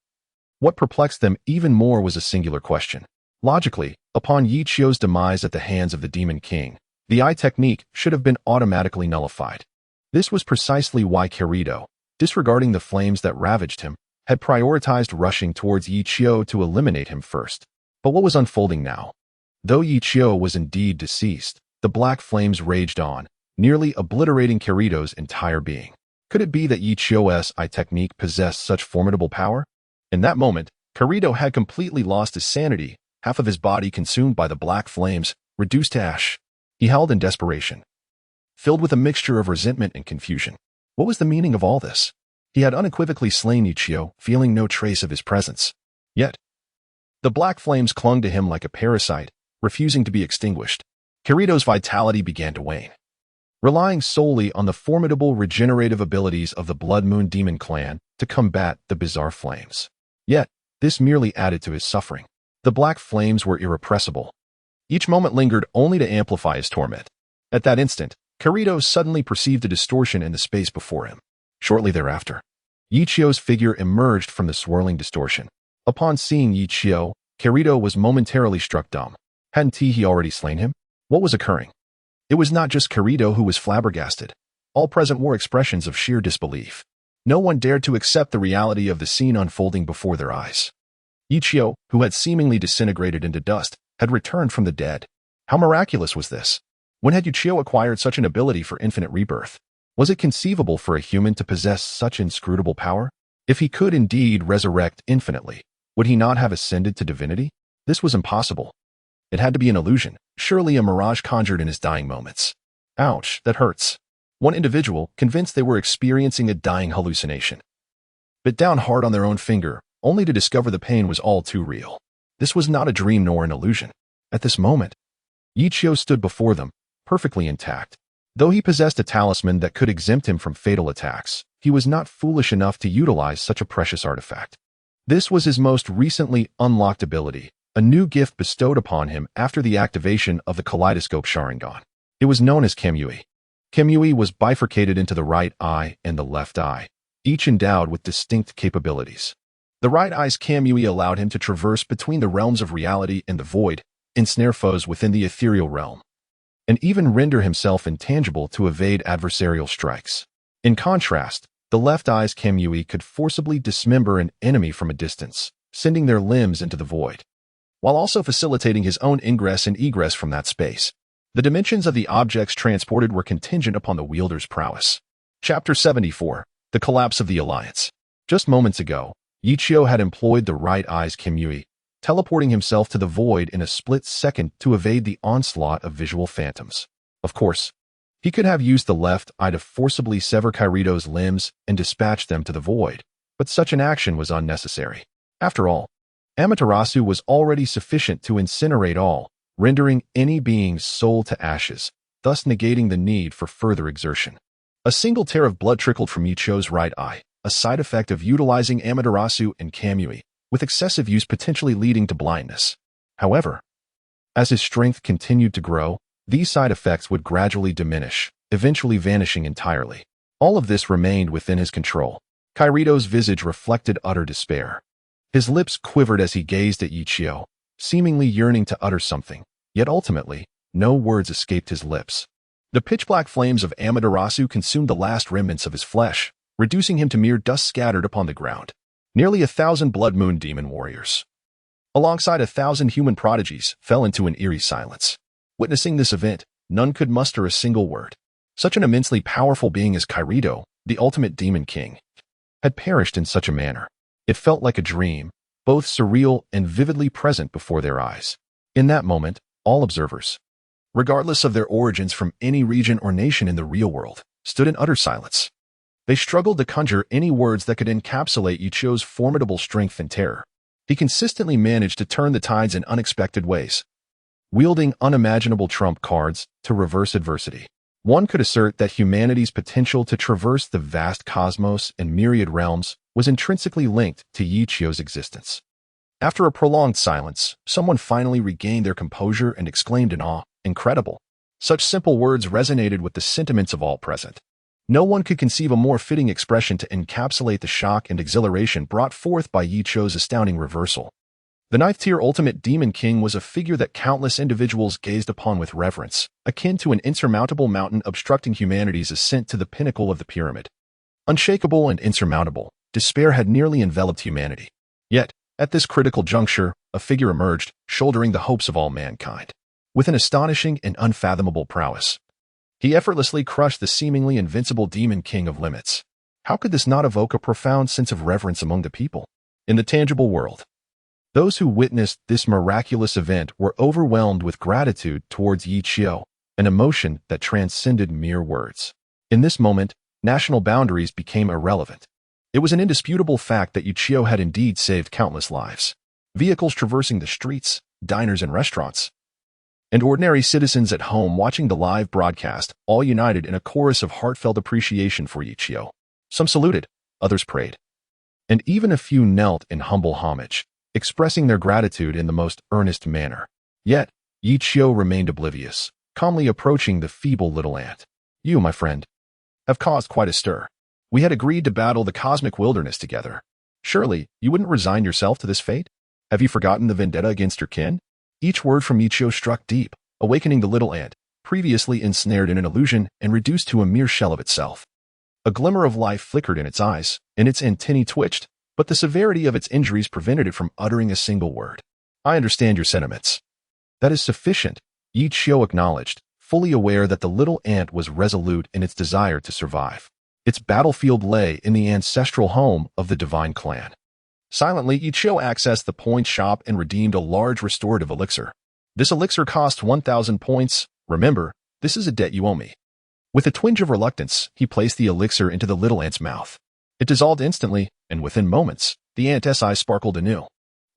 what perplexed them even more was a singular question. Logically, upon Yichio's demise at the hands of the Demon King, the eye technique should have been automatically nullified. This was precisely why Kirito, disregarding the flames that ravaged him, had prioritized rushing towards Yichio to eliminate him first. But what was unfolding now? Though Yichio was indeed deceased, the black flames raged on, nearly obliterating Kirito's entire being. Could it be that Yichio's eye technique possessed such formidable power? In that moment, Kirito had completely lost his sanity, half of his body consumed by the black flames, reduced to ash. He howled in desperation, filled with a mixture of resentment and confusion. What was the meaning of all this? He had unequivocally slain Yichio, feeling no trace of his presence. Yet, the black flames clung to him like a parasite, refusing to be extinguished. Kirito's vitality began to wane. Relying solely on the formidable regenerative abilities of the Blood Moon Demon clan to combat the bizarre flames. Yet, this merely added to his suffering. The black flames were irrepressible. Each moment lingered only to amplify his torment. At that instant, Kirito suddenly perceived a distortion in the space before him. Shortly thereafter, Yichio's figure emerged from the swirling distortion. Upon seeing Yichio, Kirito was momentarily struck dumb. Hadn't he already slain him? What was occurring? It was not just Kirito who was flabbergasted. All present wore expressions of sheer disbelief. No one dared to accept the reality of the scene unfolding before their eyes. Yichio, who had seemingly disintegrated into dust, had returned from the dead. How miraculous was this? When had Yichio acquired such an ability for infinite rebirth? Was it conceivable for a human to possess such inscrutable power? If he could indeed resurrect infinitely, would he not have ascended to divinity? This was impossible. It had to be an illusion, surely a mirage conjured in his dying moments. Ouch, that hurts. One individual, convinced they were experiencing a dying hallucination, bit down hard on their own finger, only to discover the pain was all too real. This was not a dream nor an illusion. At this moment, Yichio stood before them, perfectly intact. Though he possessed a talisman that could exempt him from fatal attacks, he was not foolish enough to utilize such a precious artifact. This was his most recently unlocked ability, a new gift bestowed upon him after the activation of the Kaleidoscope Sharingan. It was known as Kamui. Kamui was bifurcated into the right eye and the left eye, each endowed with distinct capabilities. The right eye's Kamui allowed him to traverse between the realms of reality and the void, ensnare foes within the ethereal realm, and even render himself intangible to evade adversarial strikes. In contrast, The left eye's Kamui could forcibly dismember an enemy from a distance, sending their limbs into the void, while also facilitating his own ingress and egress from that space. The dimensions of the objects transported were contingent upon the wielder's prowess. Chapter 74. The Collapse of the Alliance. Just moments ago, Yichio had employed the right eye's Kamui, teleporting himself to the void in a split second to evade the onslaught of visual phantoms. Of course, he could have used the left eye to forcibly sever Kairito's limbs and dispatch them to the void, but such an action was unnecessary. After all, Amaterasu was already sufficient to incinerate all, rendering any being's soul to ashes, thus negating the need for further exertion. A single tear of blood trickled from Yichio's right eye, a side effect of utilizing Amaterasu and Kamui, with excessive use potentially leading to blindness. However, as his strength continued to grow, these side effects would gradually diminish, eventually vanishing entirely. All of this remained within his control. Kairito's visage reflected utter despair. His lips quivered as he gazed at Yichio, seemingly yearning to utter something, yet ultimately, no words escaped his lips. The pitch-black flames of Amaterasu consumed the last remnants of his flesh, reducing him to mere dust scattered upon the ground. Nearly 1,000 Blood Moon demon warriors, alongside 1,000 human prodigies, fell into an eerie silence. Witnessing this event, none could muster a single word. Such an immensely powerful being as Kairito, the ultimate demon king, had perished in such a manner. It felt like a dream, both surreal and vividly present before their eyes. In that moment, all observers, regardless of their origins from any region or nation in the real world, stood in utter silence. They struggled to conjure any words that could encapsulate Yichio's formidable strength and terror. He consistently managed to turn the tides in unexpected ways, wielding unimaginable trump cards to reverse adversity. One could assert that humanity's potential to traverse the vast cosmos and myriad realms was intrinsically linked to Yichio's existence. After a prolonged silence, someone finally regained their composure and exclaimed in awe, "Incredible!" Such simple words resonated with the sentiments of all present. No one could conceive a more fitting expression to encapsulate the shock and exhilaration brought forth by Yichio's astounding reversal. The ninth-tier Ultimate Demon King was a figure that countless individuals gazed upon with reverence, akin to an insurmountable mountain obstructing humanity's ascent to the pinnacle of the pyramid. Unshakable and insurmountable, despair had nearly enveloped humanity. Yet, at this critical juncture, a figure emerged, shouldering the hopes of all mankind. With an astonishing and unfathomable prowess, he effortlessly crushed the seemingly invincible Demon King of limits. How could this not evoke a profound sense of reverence among the people? In the tangible world, those who witnessed this miraculous event were overwhelmed with gratitude towards Yichio, an emotion that transcended mere words. In this moment, national boundaries became irrelevant. It was an indisputable fact that Yichio had indeed saved countless lives. Vehicles traversing the streets, diners and restaurants, and ordinary citizens at home watching the live broadcast, all united in a chorus of heartfelt appreciation for Yichio. Some saluted, others prayed, and even a few knelt in humble homage, expressing their gratitude in the most earnest manner. Yet, Yichio remained oblivious, calmly approaching the feeble little ant. "You, my friend, have caused quite a stir. We had agreed to battle the cosmic wilderness together. Surely, you wouldn't resign yourself to this fate? Have you forgotten the vendetta against your kin?" Each word from Yichio struck deep, awakening the little ant, previously ensnared in an illusion and reduced to a mere shell of itself. A glimmer of life flickered in its eyes, and its antennae twitched, but the severity of its injuries prevented it from uttering a single word. "I understand your sentiments." "That is sufficient," Yichio acknowledged, fully aware that the little ant was resolute in its desire to survive. Its battlefield lay in the ancestral home of the divine clan. Silently, Yichio accessed the point shop and redeemed a large restorative elixir. This elixir cost 1,000 points. "Remember, this is a debt you owe me." With a twinge of reluctance, he placed the elixir into the little ant's mouth. It dissolved instantly, and within moments, the ant's eyes sparkled anew.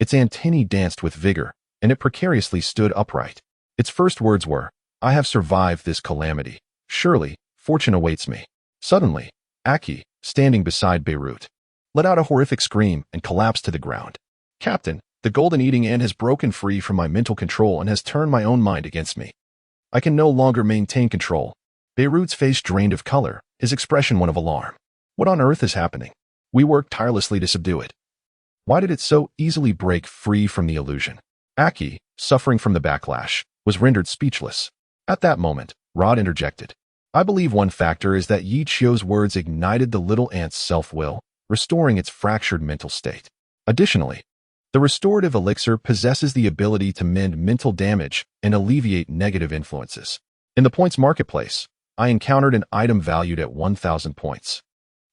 Its antennae danced with vigor, and it precariously stood upright. Its first words were, "I have survived this calamity. Surely, fortune awaits me." Suddenly, Aki, standing beside Beirut, let out a horrific scream and collapsed to the ground. "Captain, the golden eating ant has broken free from my mental control and has turned my own mind against me. I can no longer maintain control." Beirut's face drained of color, his expression one of alarm. "What on earth is happening? We worked tirelessly to subdue it. Why did it so easily break free from the illusion?" Aki, suffering from the backlash, was rendered speechless. At that moment, Rod interjected. I believe one factor is that Yichio's words ignited the little ant's self-will, restoring its fractured mental state. Additionally, the restorative elixir possesses the ability to mend mental damage and alleviate negative influences. In the points marketplace, I encountered an item valued at 1,000 points.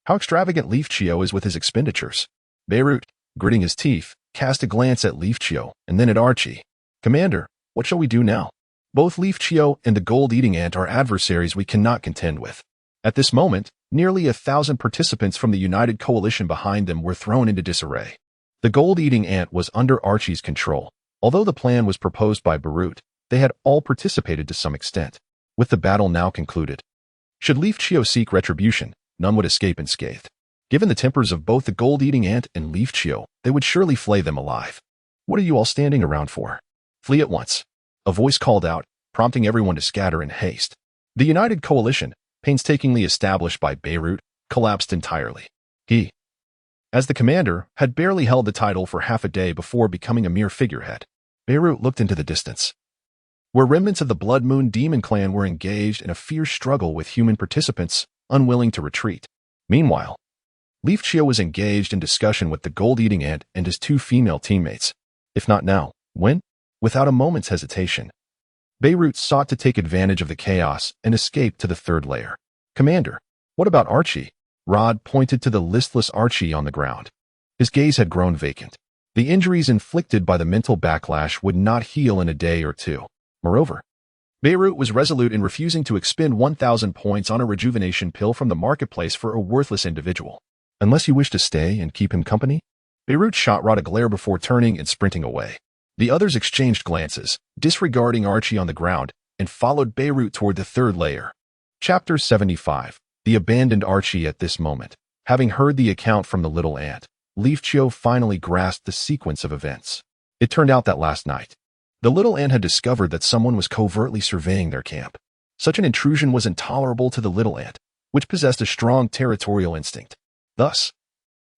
How extravagant Yichio is with his expenditures. Beirut, gritting his teeth, cast a glance at Yichio and then at Archie. Commander, what shall we do now? Both Yichio and the gold-eating ant are adversaries we cannot contend with. At this moment, nearly 1,000 participants from the United Coalition behind them were thrown into disarray. The gold-eating ant was under Archie's control. Although the plan was proposed by Beirut, they had all participated to some extent. With the battle now concluded, should Yichio seek retribution, none would escape unscathed. Given the tempers of both the gold-eating ant and Yichio, they would surely flay them alive. What are you all standing around for? Flee at once. A voice called out, prompting everyone to scatter in haste. The United Coalition, painstakingly established by Beirut, collapsed entirely. He, as the commander, had barely held the title for half a day before becoming a mere figurehead. Beirut looked into the distance, where remnants of the Blood Moon Demon Clan were engaged in a fierce struggle with human participants, unwilling to retreat. Meanwhile, Yichio was engaged in discussion with the gold-eating ant and his two female teammates. If not now, when? Without a moment's hesitation, Beirut sought to take advantage of the chaos and escape to the third layer. Commander, what about Archie? Rod pointed to the listless Archie on the ground. His gaze had grown vacant. The injuries inflicted by the mental backlash would not heal in a day or two. Moreover, Beirut was resolute in refusing to expend 1,000 points on a rejuvenation pill from the marketplace for a worthless individual. Unless you wish to stay and keep him company? Beirut shot Rod a glare before turning and sprinting away. The others exchanged glances, disregarding Archie on the ground, and followed Beirut toward the third layer. Chapter 75. The abandoned Archie at this moment. Having heard the account from the little ant, Yichio finally grasped the sequence of events. It turned out that last night, the little ant had discovered that someone was covertly surveying their camp. Such an intrusion was intolerable to the little ant, which possessed a strong territorial instinct. Thus,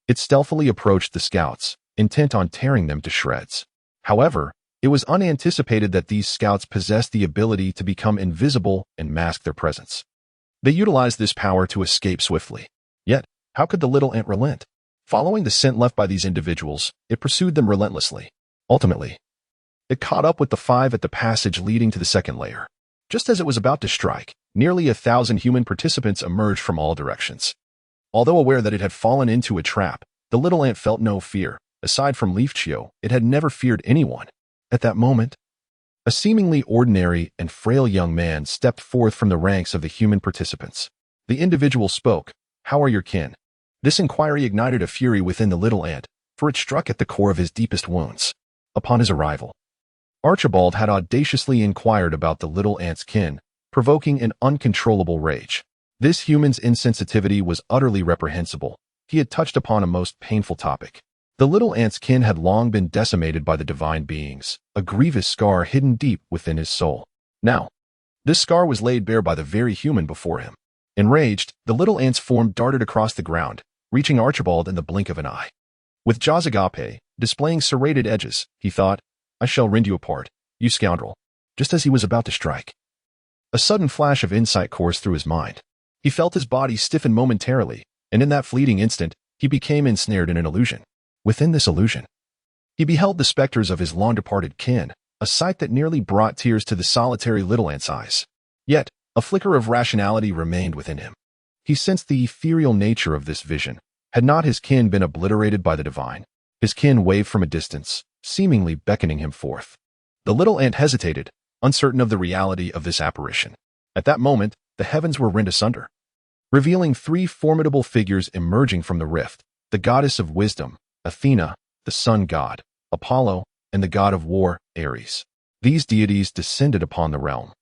it stealthily approached the scouts, intent on tearing them to shreds. However, it was unanticipated that these scouts possessed the ability to become invisible and mask their presence. They utilized this power to escape swiftly. Yet, how could the little ant relent? Following the scent left by these individuals, it pursued them relentlessly. Ultimately, it caught up with the 5 at the passage leading to the second layer. Just as it was about to strike, nearly 1,000 human participants emerged from all directions. Although aware that it had fallen into a trap, the little ant felt no fear. Aside from Yichio, it had never feared anyone. At that moment, a seemingly ordinary and frail young man stepped forth from the ranks of the human participants. The individual spoke, "How are your kin?" This inquiry ignited a fury within the little ant, for it struck at the core of his deepest wounds. Upon his arrival, Archibald had audaciously inquired about the little ant's kin, provoking an uncontrollable rage. This human's insensitivity was utterly reprehensible. He had touched upon a most painful topic. The little ant's kin had long been decimated by the divine beings, a grievous scar hidden deep within his soul. Now, this scar was laid bare by the very human before him. Enraged, the little ant's form darted across the ground, reaching Archibald in the blink of an eye. With jaws agape, displaying serrated edges, he thought, "I shall rend you apart, you scoundrel." Just as he was about to strike, a sudden flash of insight coursed through his mind. He felt his body stiffen momentarily, and in that fleeting instant, he became ensnared in an illusion. Within this illusion, he beheld the specters of his long-departed kin, a sight that nearly brought tears to the solitary little ant's eyes. Yet, a flicker of rationality remained within him. He sensed the ethereal nature of this vision. Had not his kin been obliterated by the divine? His kin waved from a distance, seemingly beckoning him forth. The little ant hesitated, uncertain of the reality of this apparition. At that moment, the heavens were rent asunder, revealing 3 formidable figures emerging from the rift: the goddess of wisdom, Athena, the sun god, Apollo, and the god of war, Ares. These deities descended upon the realm,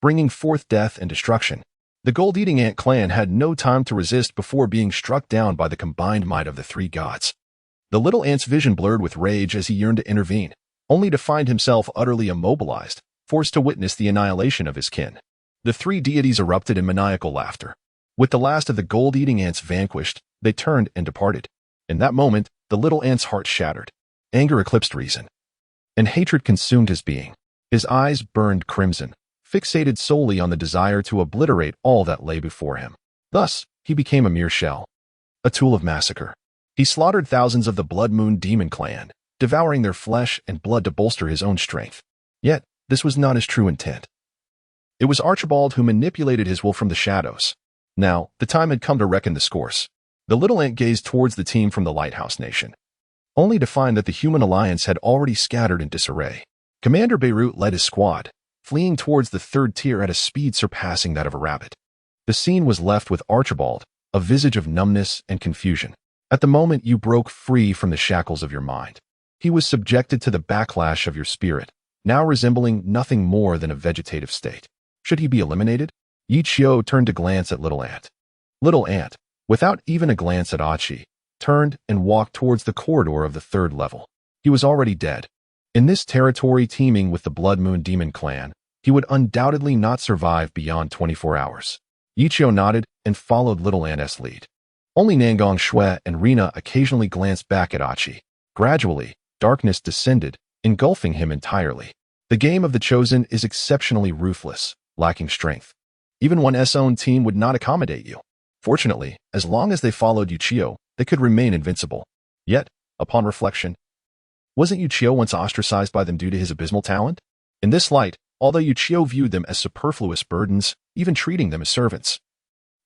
bringing forth death and destruction. The gold-eating ant clan had no time to resist before being struck down by the combined might of the 3 gods. The little ant's vision blurred with rage as he yearned to intervene, only to find himself utterly immobilized, forced to witness the annihilation of his kin. The 3 deities erupted in maniacal laughter. With the last of the gold-eating ants vanquished, they turned and departed. In that moment, the little ant's heart shattered. Anger eclipsed reason, and hatred consumed his being. His eyes burned crimson, fixated solely on the desire to obliterate all that lay before him. Thus, he became a mere shell, a tool of massacre. He slaughtered thousands of the Blood Moon Demon clan, devouring their flesh and blood to bolster his own strength. Yet, this was not his true intent. It was Archibald who manipulated his will from the shadows. Now, the time had come to reckon the scores. The little ant gazed towards the team from the Lighthouse Nation, only to find that the human alliance had already scattered in disarray. Commander Beirut led his squad, fleeing towards the third tier at a speed surpassing that of a rabbit. The scene was left with Archibald, a visage of numbness and confusion. At the moment you broke free from the shackles of your mind, he was subjected to the backlash of your spirit, now resembling nothing more than a vegetative state. Should he be eliminated? Yichio turned to glance at Little Ant. Little Ant, without even a glance at Achi, turned and walked towards the corridor of the third level. He was already dead. In this territory teeming with the Blood Moon Demon clan, he would undoubtedly not survive beyond 24 hours. Yichio nodded and followed Little Ant's lead. Only Nangong Shui and Rina occasionally glanced back at Achi. Gradually, darkness descended, engulfing him entirely. The game of the Chosen is exceptionally ruthless, lacking strength. Even one's own team would not accommodate you. Fortunately, as long as they followed Yichio, they could remain invincible. Yet, upon reflection, wasn't Yichio once ostracized by them due to his abysmal talent? In this light, although Yichio viewed them as superfluous burdens, even treating them as servants,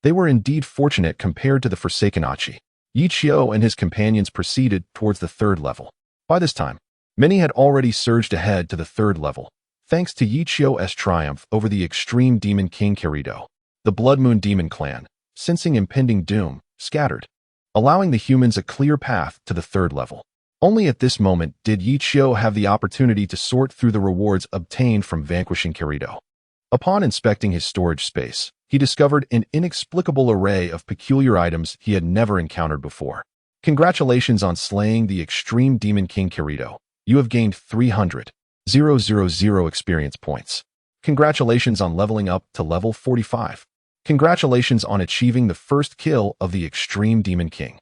they were indeed fortunate compared to the forsaken Achi. Yichio and his companions proceeded towards the third level. By this time, many had already surged ahead to the third level, thanks to Yichio's triumph over the extreme demon king Kirito. The Blood Moon Demon clan, sensing impending doom, scattered, allowing the humans a clear path to the third level. Only at this moment did Yichio have the opportunity to sort through the rewards obtained from vanquishing Kirito. Upon inspecting his storage space, he discovered an inexplicable array of peculiar items he had never encountered before. Congratulations on slaying the extreme demon king Kirito. You have gained 300,000 experience points. Congratulations on leveling up to level 45. Congratulations on achieving the first kill of the extreme demon king.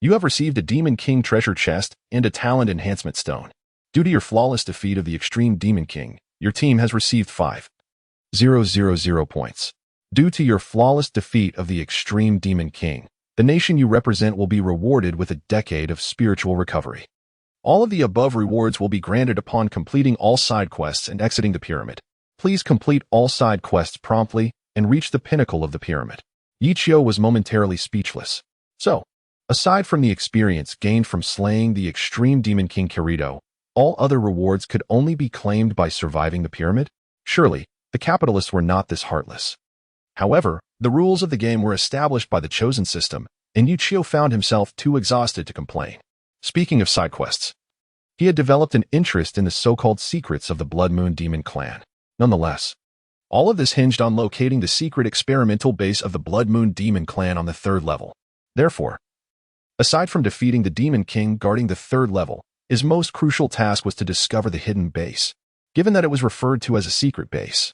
You have received a Demon King treasure chest and a talent enhancement stone. Due to your flawless defeat of the extreme demon king, your team has received 5,000 points. Due to your flawless defeat of the extreme demon king, the nation you represent will be rewarded with a decade of spiritual recovery. All of the above rewards will be granted upon completing all side quests and exiting the pyramid. Please complete all side quests promptly and reach the pinnacle of the pyramid. Yichio was momentarily speechless. So, aside from the experience gained from slaying the extreme demon king Kirito, all other rewards could only be claimed by surviving the pyramid? Surely, the capitalists were not this heartless. However, the rules of the game were established by the Chosen system, and Yichio found himself too exhausted to complain. Speaking of side quests, he had developed an interest in the so-called secrets of the Blood Moon Demon clan. Nonetheless, all of this hinged on locating the secret experimental base of the Blood Moon Demon clan on the third level. Therefore, aside from defeating the Demon King guarding the third level, his most crucial task was to discover the hidden base. Given that it was referred to as a secret base,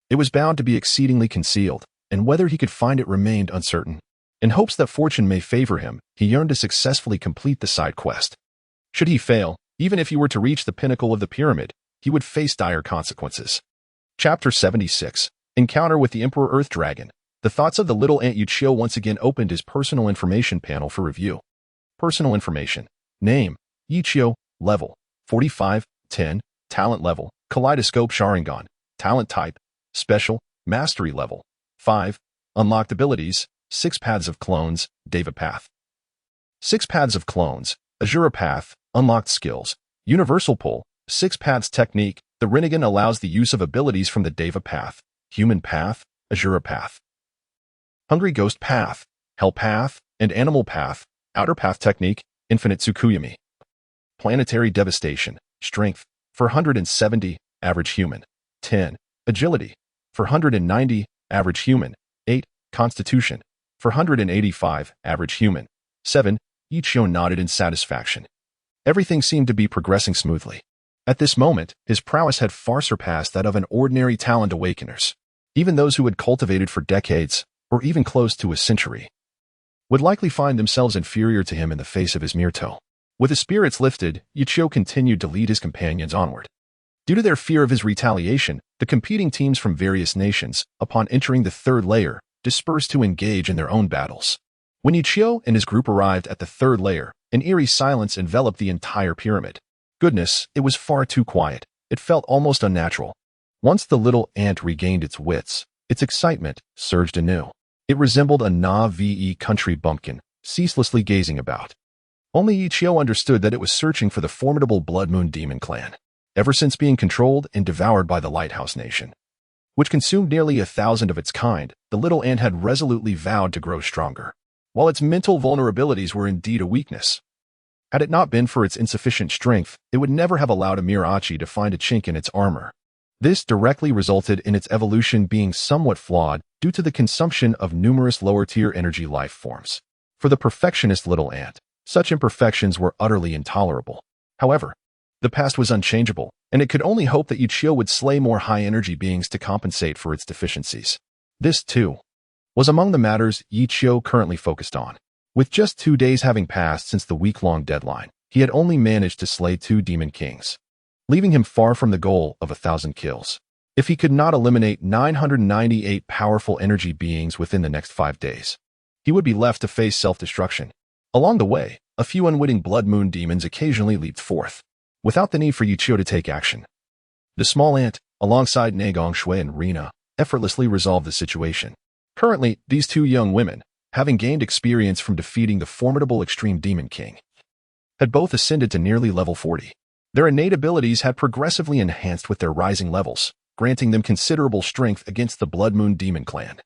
it was bound to be exceedingly concealed, and whether he could find it remained uncertain. In hopes that fortune may favor him, he yearned to successfully complete the side quest. Should he fail, even if he were to reach the pinnacle of the pyramid, he would face dire consequences. Chapter 76, Encounter with the Emperor Earth Dragon. The thoughts of the little ant Yichio once again opened his personal information panel for review. Personal information. Name, Yichio, level, 45, 10, talent level, Kaleidoscope Sharingan, talent type, special, mastery level, 5, unlocked abilities, 6 paths of clones, Deva path. 6 paths of clones, Azura path, unlocked skills, universal pull, 6 paths technique, the Rinnegan allows the use of abilities from the Deva path, human path, Azura path. Hungry Ghost path, Hell path, and Animal path, outer path technique, Infinite Tsukuyami. Planetary devastation, strength, 470, average human, 10, agility, 490, average human, 8, constitution, 485, average human, 7, Yichio nodded in satisfaction. Everything seemed to be progressing smoothly. At this moment, his prowess had far surpassed that of an ordinary talent awakeners. Even those who had cultivated for decades, or even close to a century, would likely find themselves inferior to him in the face of his mere toe. With his spirits lifted, Yichio continued to lead his companions onward. Due to their fear of his retaliation, the competing teams from various nations, upon entering the third layer, dispersed to engage in their own battles. When Yichio and his group arrived at the third layer, an eerie silence enveloped the entire pyramid. Goodness, it was far too quiet. It felt almost unnatural. Once the little ant regained its wits, its excitement surged anew. It resembled a Na'vi country bumpkin, ceaselessly gazing about. Only Yichio understood that it was searching for the formidable Blood Moon Demon clan, ever since being controlled and devoured by the Lighthouse Nation, which consumed nearly 1,000 of its kind. The little ant had resolutely vowed to grow stronger. While its mental vulnerabilities were indeed a weakness, had it not been for its insufficient strength, it would never have allowed Amirachi to find a chink in its armor. This directly resulted in its evolution being somewhat flawed due to the consumption of numerous lower-tier energy life forms. For the perfectionist little ant, such imperfections were utterly intolerable. However, the past was unchangeable, and it could only hope that Yichio would slay more high-energy beings to compensate for its deficiencies. This, too, was among the matters Yichio currently focused on. With just 2 days having passed since the week-long deadline, he had only managed to slay 2 demon kings, leaving him far from the goal of 1,000 kills. If he could not eliminate 998 powerful energy beings within the next 5 days, he would be left to face self-destruction. Along the way, a few unwitting Blood Moon demons occasionally leaped forth, without the need for Yichio to take action. The small ant, alongside Nagong Shui and Rina, effortlessly resolved the situation. Currently, these 2 young women, having gained experience from defeating the formidable Extreme Demon King, had both ascended to nearly level 40. Their innate abilities had progressively enhanced with their rising levels, granting them considerable strength against the Blood Moon Demon clan.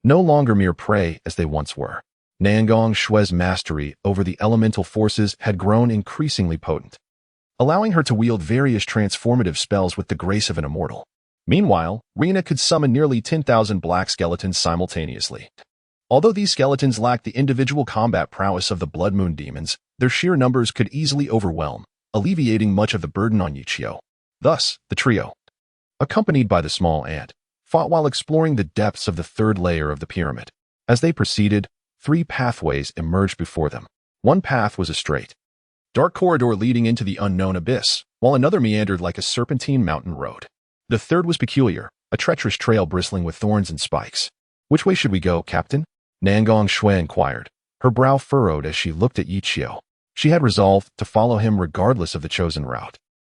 No longer mere prey as they once were, Nagong Shui's mastery over the elemental forces had grown increasingly potent, allowing her to wield various transformative spells with the grace of an immortal. Meanwhile, Rina could summon nearly 10,000 black skeletons simultaneously. Although these skeletons lacked the individual combat prowess of the Blood Moon demons, their sheer numbers could easily overwhelm, alleviating much of the burden on Yichio. Thus, the trio, accompanied by the small ant, fought while exploring the depths of the third layer of the pyramid. As they proceeded, 3 pathways emerged before them. One path was a straight, dark corridor leading into the unknown abyss, while another meandered like a serpentine mountain road. The third was peculiar, a treacherous trail bristling with thorns and spikes. "Which way should we go, Captain?" Nagong Shui inquired, her brow furrowed as she looked at Yichio. She had resolved to follow him regardless of the chosen route.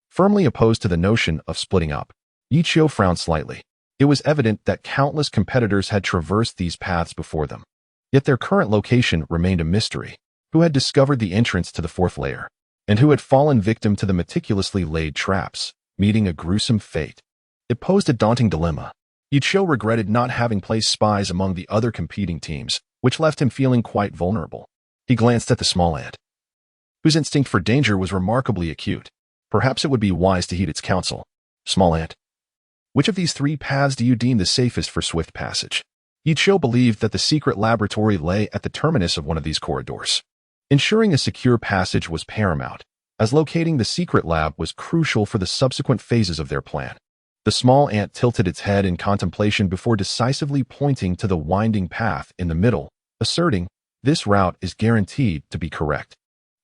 Firmly opposed to the notion of splitting up, Yichio frowned slightly. It was evident that countless competitors had traversed these paths before them. Yet their current location remained a mystery. Who had discovered the entrance to the 4th layer, and who had fallen victim to the meticulously laid traps, meeting a gruesome fate? It posed a daunting dilemma. Yichio regretted not having placed spies among the other competing teams, which left him feeling quite vulnerable. He glanced at the small ant, whose instinct for danger was remarkably acute. Perhaps it would be wise to heed its counsel. "Small ant, which of these 3 paths do you deem the safest for swift passage?" Yichio believed that the secret laboratory lay at the terminus of one of these corridors. Ensuring a secure passage was paramount, as locating the secret lab was crucial for the subsequent phases of their plan. The small ant tilted its head in contemplation before decisively pointing to the winding path in the middle, asserting, "This route is guaranteed to be correct."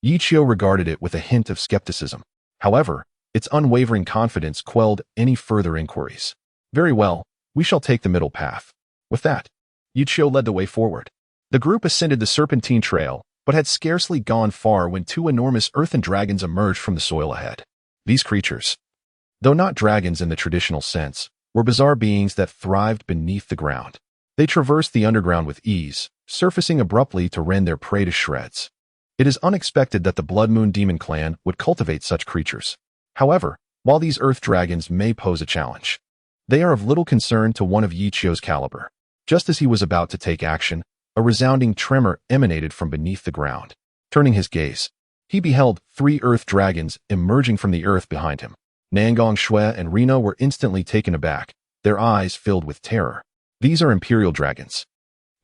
Yichio regarded it with a hint of skepticism. However, its unwavering confidence quelled any further inquiries. "Very well, we shall take the middle path." With that, Yichio led the way forward. The group ascended the serpentine trail, but had scarcely gone far when 2 enormous earthen dragons emerged from the soil ahead. These creatures, though not dragons in the traditional sense, were bizarre beings that thrived beneath the ground. They traversed the underground with ease, surfacing abruptly to rend their prey to shreds. It is unexpected that the Blood Moon Demon clan would cultivate such creatures. However, while these earth dragons may pose a challenge, they are of little concern to one of Yichio's caliber. Just as he was about to take action, a resounding tremor emanated from beneath the ground. Turning his gaze, he beheld 3 earth dragons emerging from the earth behind him. Nagong Shui and Rina were instantly taken aback, their eyes filled with terror. "These are Imperial dragons,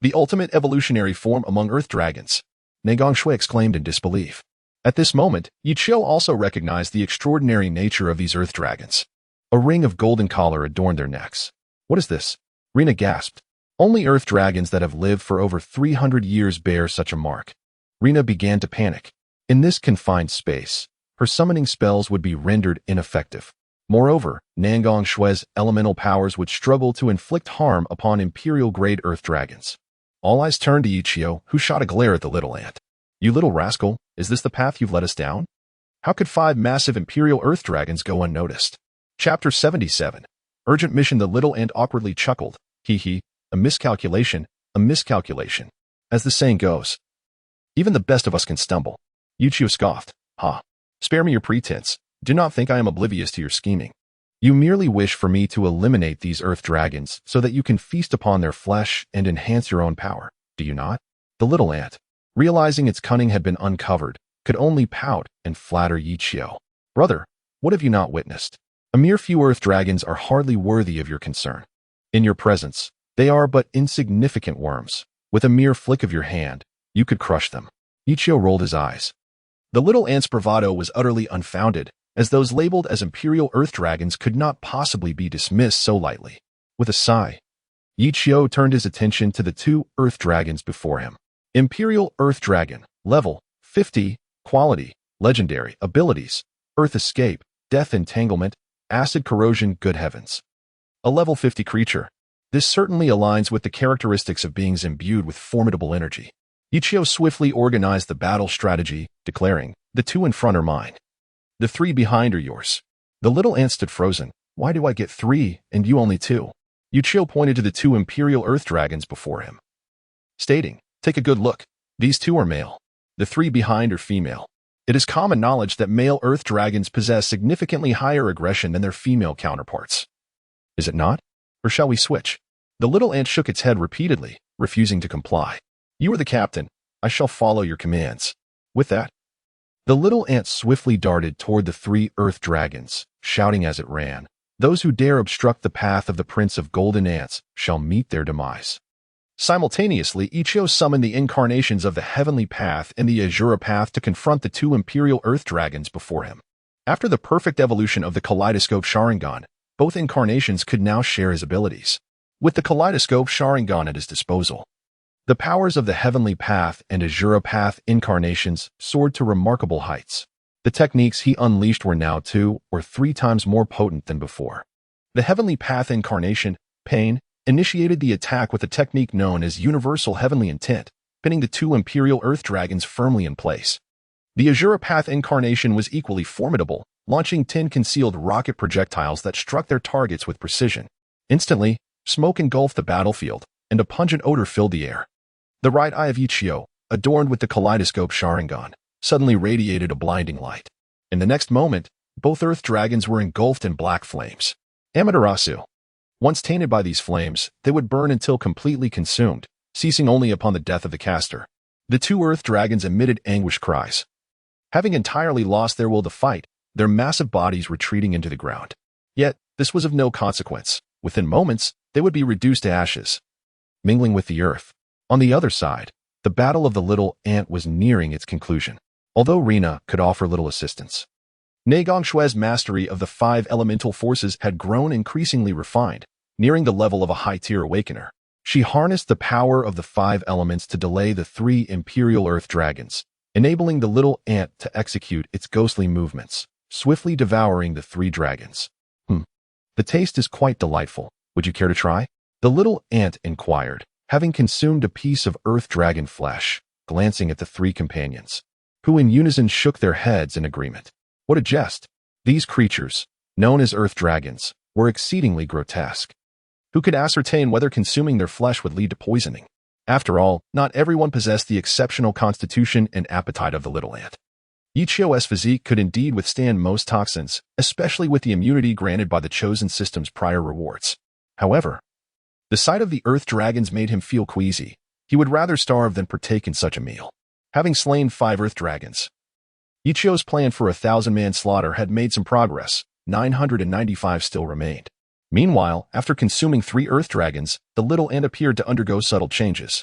the ultimate evolutionary form among earth dragons," Nagong Shui exclaimed in disbelief. At this moment, Yichio also recognized the extraordinary nature of these earth dragons. A ring of golden collar adorned their necks. "What is this?" Rina gasped. "Only earth dragons that have lived for over 300 years bear such a mark." Rina began to panic. In this confined space, her summoning spells would be rendered ineffective. Moreover, Nangong Shue's elemental powers would struggle to inflict harm upon Imperial-grade Earth dragons. All eyes turned to Yichio, who shot a glare at the little ant. "You little rascal, is this the path you've led us down? How could 5 massive Imperial Earth dragons go unnoticed?" Chapter 77. Urgent Mission. The little ant awkwardly chuckled. "Hee hee, a miscalculation, a miscalculation. As the saying goes, even the best of us can stumble." Yichio scoffed. "Ha. Spare me your pretense. Do not think I am oblivious to your scheming. You merely wish for me to eliminate these Earth dragons so that you can feast upon their flesh and enhance your own power, do you not?" The little ant, realizing its cunning had been uncovered, could only pout and flatter Yichio. "Brother, what have you not witnessed? A mere few Earth dragons are hardly worthy of your concern. In your presence, they are but insignificant worms. With a mere flick of your hand, you could crush them." Yichio rolled his eyes. The little ant's bravado was utterly unfounded, as those labeled as Imperial Earth dragons could not possibly be dismissed so lightly. With a sigh, Yichio turned his attention to the 2 Earth dragons before him. Imperial Earth Dragon, level 50, quality, legendary, abilities, Earth Escape, Death Entanglement, Acid Corrosion. Good heavens. A level 50 creature. This certainly aligns with the characteristics of beings imbued with formidable energy. Yichio swiftly organized the battle strategy, declaring, "The 2 in front are mine. The 3 behind are yours." The little ant stood frozen. "Why do I get 3 and you only 2? Yichio pointed to the 2 Imperial Earth dragons before him, stating, "Take a good look. These 2 are male. The 3 behind are female. It is common knowledge that male Earth dragons possess significantly higher aggression than their female counterparts. Is it not? Or shall we switch?" The little ant shook its head repeatedly, refusing to comply. "You are the captain. I shall follow your commands." With that, the little ant swiftly darted toward the 3 Earth dragons, shouting as it ran, "Those who dare obstruct the path of the Prince of Golden Ants shall meet their demise." Simultaneously, Yichio summoned the incarnations of the Heavenly Path and the Azura Path to confront the 2 Imperial Earth dragons before him. After the perfect evolution of the Kaleidoscope Sharingan, both incarnations could now share his abilities. With the Kaleidoscope Sharingan at his disposal, the powers of the Heavenly Path and Azura Path incarnations soared to remarkable heights. The techniques he unleashed were now 2 or 3 times more potent than before. The Heavenly Path incarnation, Pain, initiated the attack with a technique known as Universal Heavenly Intent, pinning the 2 Imperial Earth dragons firmly in place. The Azura Path incarnation was equally formidable, launching 10 concealed rocket projectiles that struck their targets with precision. Instantly, smoke engulfed the battlefield, and a pungent odor filled the air. The right eye of Yichio, adorned with the Kaleidoscope Sharingan, suddenly radiated a blinding light. In the next moment, both Earth dragons were engulfed in black flames. Amaterasu. Once tainted by these flames, they would burn until completely consumed, ceasing only upon the death of the caster. The 2 Earth dragons emitted anguished cries. Having entirely lost their will to fight, their massive bodies retreating into the ground. Yet, this was of no consequence. Within moments, they would be reduced to ashes, mingling with the earth. On the other side, the battle of the little ant was nearing its conclusion, although Rina could offer little assistance. Nangong Shue's mastery of the 5 elemental forces had grown increasingly refined, nearing the level of a high-tier awakener. She harnessed the power of the 5 elements to delay the 3 Imperial Earth dragons, enabling the little ant to execute its ghostly movements, swiftly devouring the 3 dragons. The taste is quite delightful. Would you care to try?" The little ant inquired, having consumed a piece of Earth dragon flesh, glancing at the 3 companions, who in unison shook their heads in agreement. What a jest! These creatures, known as Earth dragons, were exceedingly grotesque. Who could ascertain whether consuming their flesh would lead to poisoning? After all, not everyone possessed the exceptional constitution and appetite of the little ant. Yichio's physique could indeed withstand most toxins, especially with the immunity granted by the chosen system's prior rewards. However, the sight of the Earth dragons made him feel queasy. He would rather starve than partake in such a meal. Having slain 5 Earth dragons, Yichio's plan for a 1,000-man slaughter had made some progress. 995 still remained. Meanwhile, after consuming 3 Earth dragons, the little ant appeared to undergo subtle changes.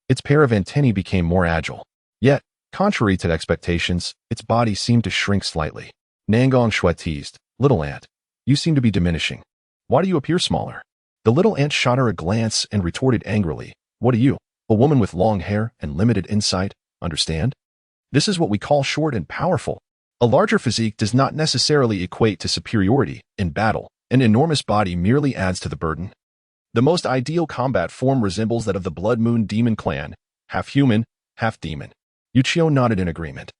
Its pair of antennae became more agile. Yet, contrary to expectations, its body seemed to shrink slightly. Nangong Shui teased, "Little ant, you seem to be diminishing. Why do you appear smaller?" The little ant shot her a glance and retorted angrily, "What do you, a woman with long hair and limited insight, understand? This is what we call short and powerful. A larger physique does not necessarily equate to superiority in battle. An enormous body merely adds to the burden. The most ideal combat form resembles that of the Blood Moon Demon clan, half human, half demon. Yichio nodded in agreement.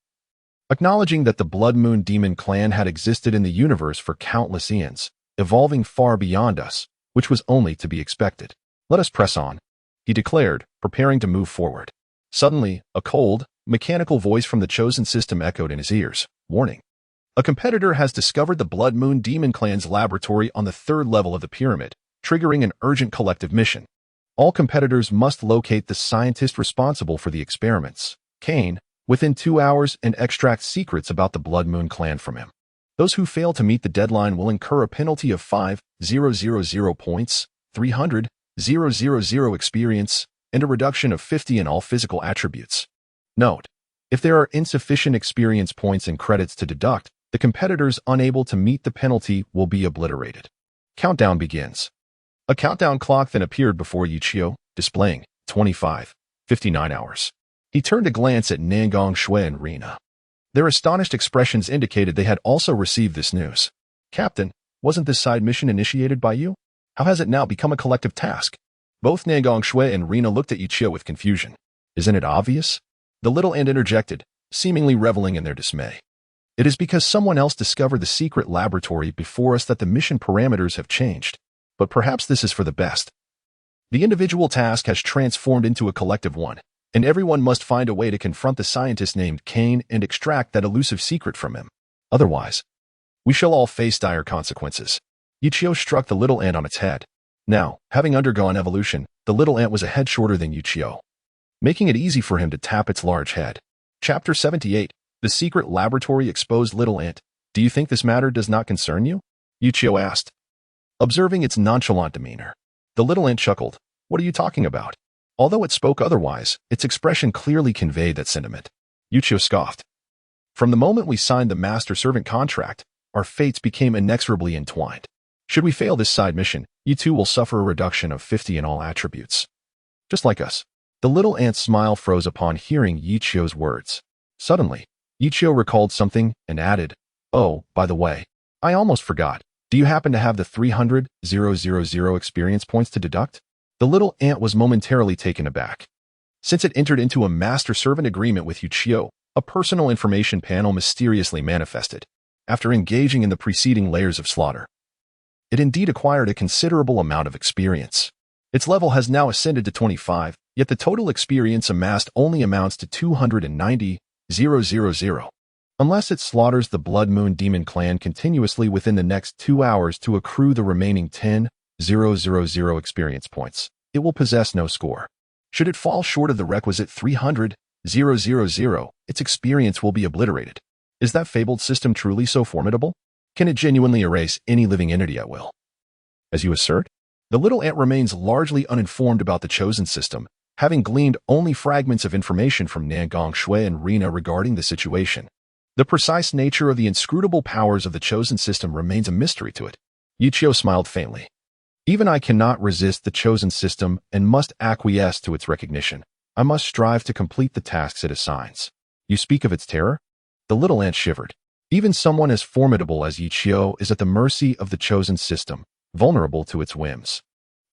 Acknowledging that the Blood Moon Demon clan had existed in the universe for countless eons, evolving far beyond us, which was only to be expected. Let us press on, he declared, preparing to move forward. Suddenly, a cold, mechanical voice from the chosen system echoed in his ears. Warning. A competitor has discovered the Blood Moon Demon clan's laboratory on the 3rd level of the pyramid, triggering an urgent collective mission. All competitors must locate the scientist responsible for the experiments, Kane, within 2 hours and extract secrets about the Blood Moon clan from him. Those who fail to meet the deadline will incur a penalty of 5,000 points, 300,000 experience, and a reduction of 50 in all physical attributes. Note: if there are insufficient experience points and credits to deduct, the competitors unable to meet the penalty will be obliterated. Countdown begins. A countdown clock then appeared before Yichio, displaying 25:59 hours. He turned to glance at Nangong Shui and Rina. Their astonished expressions indicated they had also received this news. Captain, wasn't this side mission initiated by you? How has it now become a collective task? Both Nangong Shui and Rina looked at Yichio with confusion. Isn't it obvious? The little ant interjected, seemingly reveling in their dismay. It is because someone else discovered the secret laboratory before us that the mission parameters have changed. But perhaps this is for the best. The individual task has transformed into a collective one, and everyone must find a way to confront the scientist named Kane and extract that elusive secret from him. Otherwise, we shall all face dire consequences. Yichio struck the little ant on its head. Now, having undergone evolution, the little ant was a head shorter than Yichio, making it easy for him to tap its large head. Chapter 78. The Secret Laboratory Exposed. Little Ant, do you think this matter does not concern you? Yichio asked, observing its nonchalant demeanor. The little ant chuckled. What are you talking about? Although it spoke otherwise, its expression clearly conveyed that sentiment. Yichio scoffed. From the moment we signed the master-servant contract, our fates became inexorably entwined. Should we fail this side mission, you two will suffer a reduction of 50 in all attributes. Just like us. The little ant's smile froze upon hearing Yichio's words. Suddenly, Yichio recalled something and added, oh, by the way, I almost forgot. Do you happen to have the 300,000 experience points to deduct? The little ant was momentarily taken aback. Since it entered into a master-servant agreement with Yichio, a personal information panel mysteriously manifested. After engaging in the preceding layers of slaughter, it indeed acquired a considerable amount of experience. Its level has now ascended to 25, yet the total experience amassed only amounts to 290,000. Unless it slaughters the Blood Moon Demon clan continuously within the next 2 hours to accrue the remaining 10,000 experience points, it will possess no score. Should it fall short of the requisite 300,000, its experience will be obliterated. Is that fabled system truly so formidable? Can it genuinely erase any living entity at will? As you assert? The little ant remains largely uninformed about the chosen system, having gleaned only fragments of information from Nangong Shui and Rina regarding the situation. The precise nature of the inscrutable powers of the chosen system remains a mystery to it. Yichio smiled faintly. Even I cannot resist the chosen system and must acquiesce to its recognition. I must strive to complete the tasks it assigns. You speak of its terror? The little ant shivered. Even someone as formidable as Yichio is at the mercy of the chosen system, vulnerable to its whims.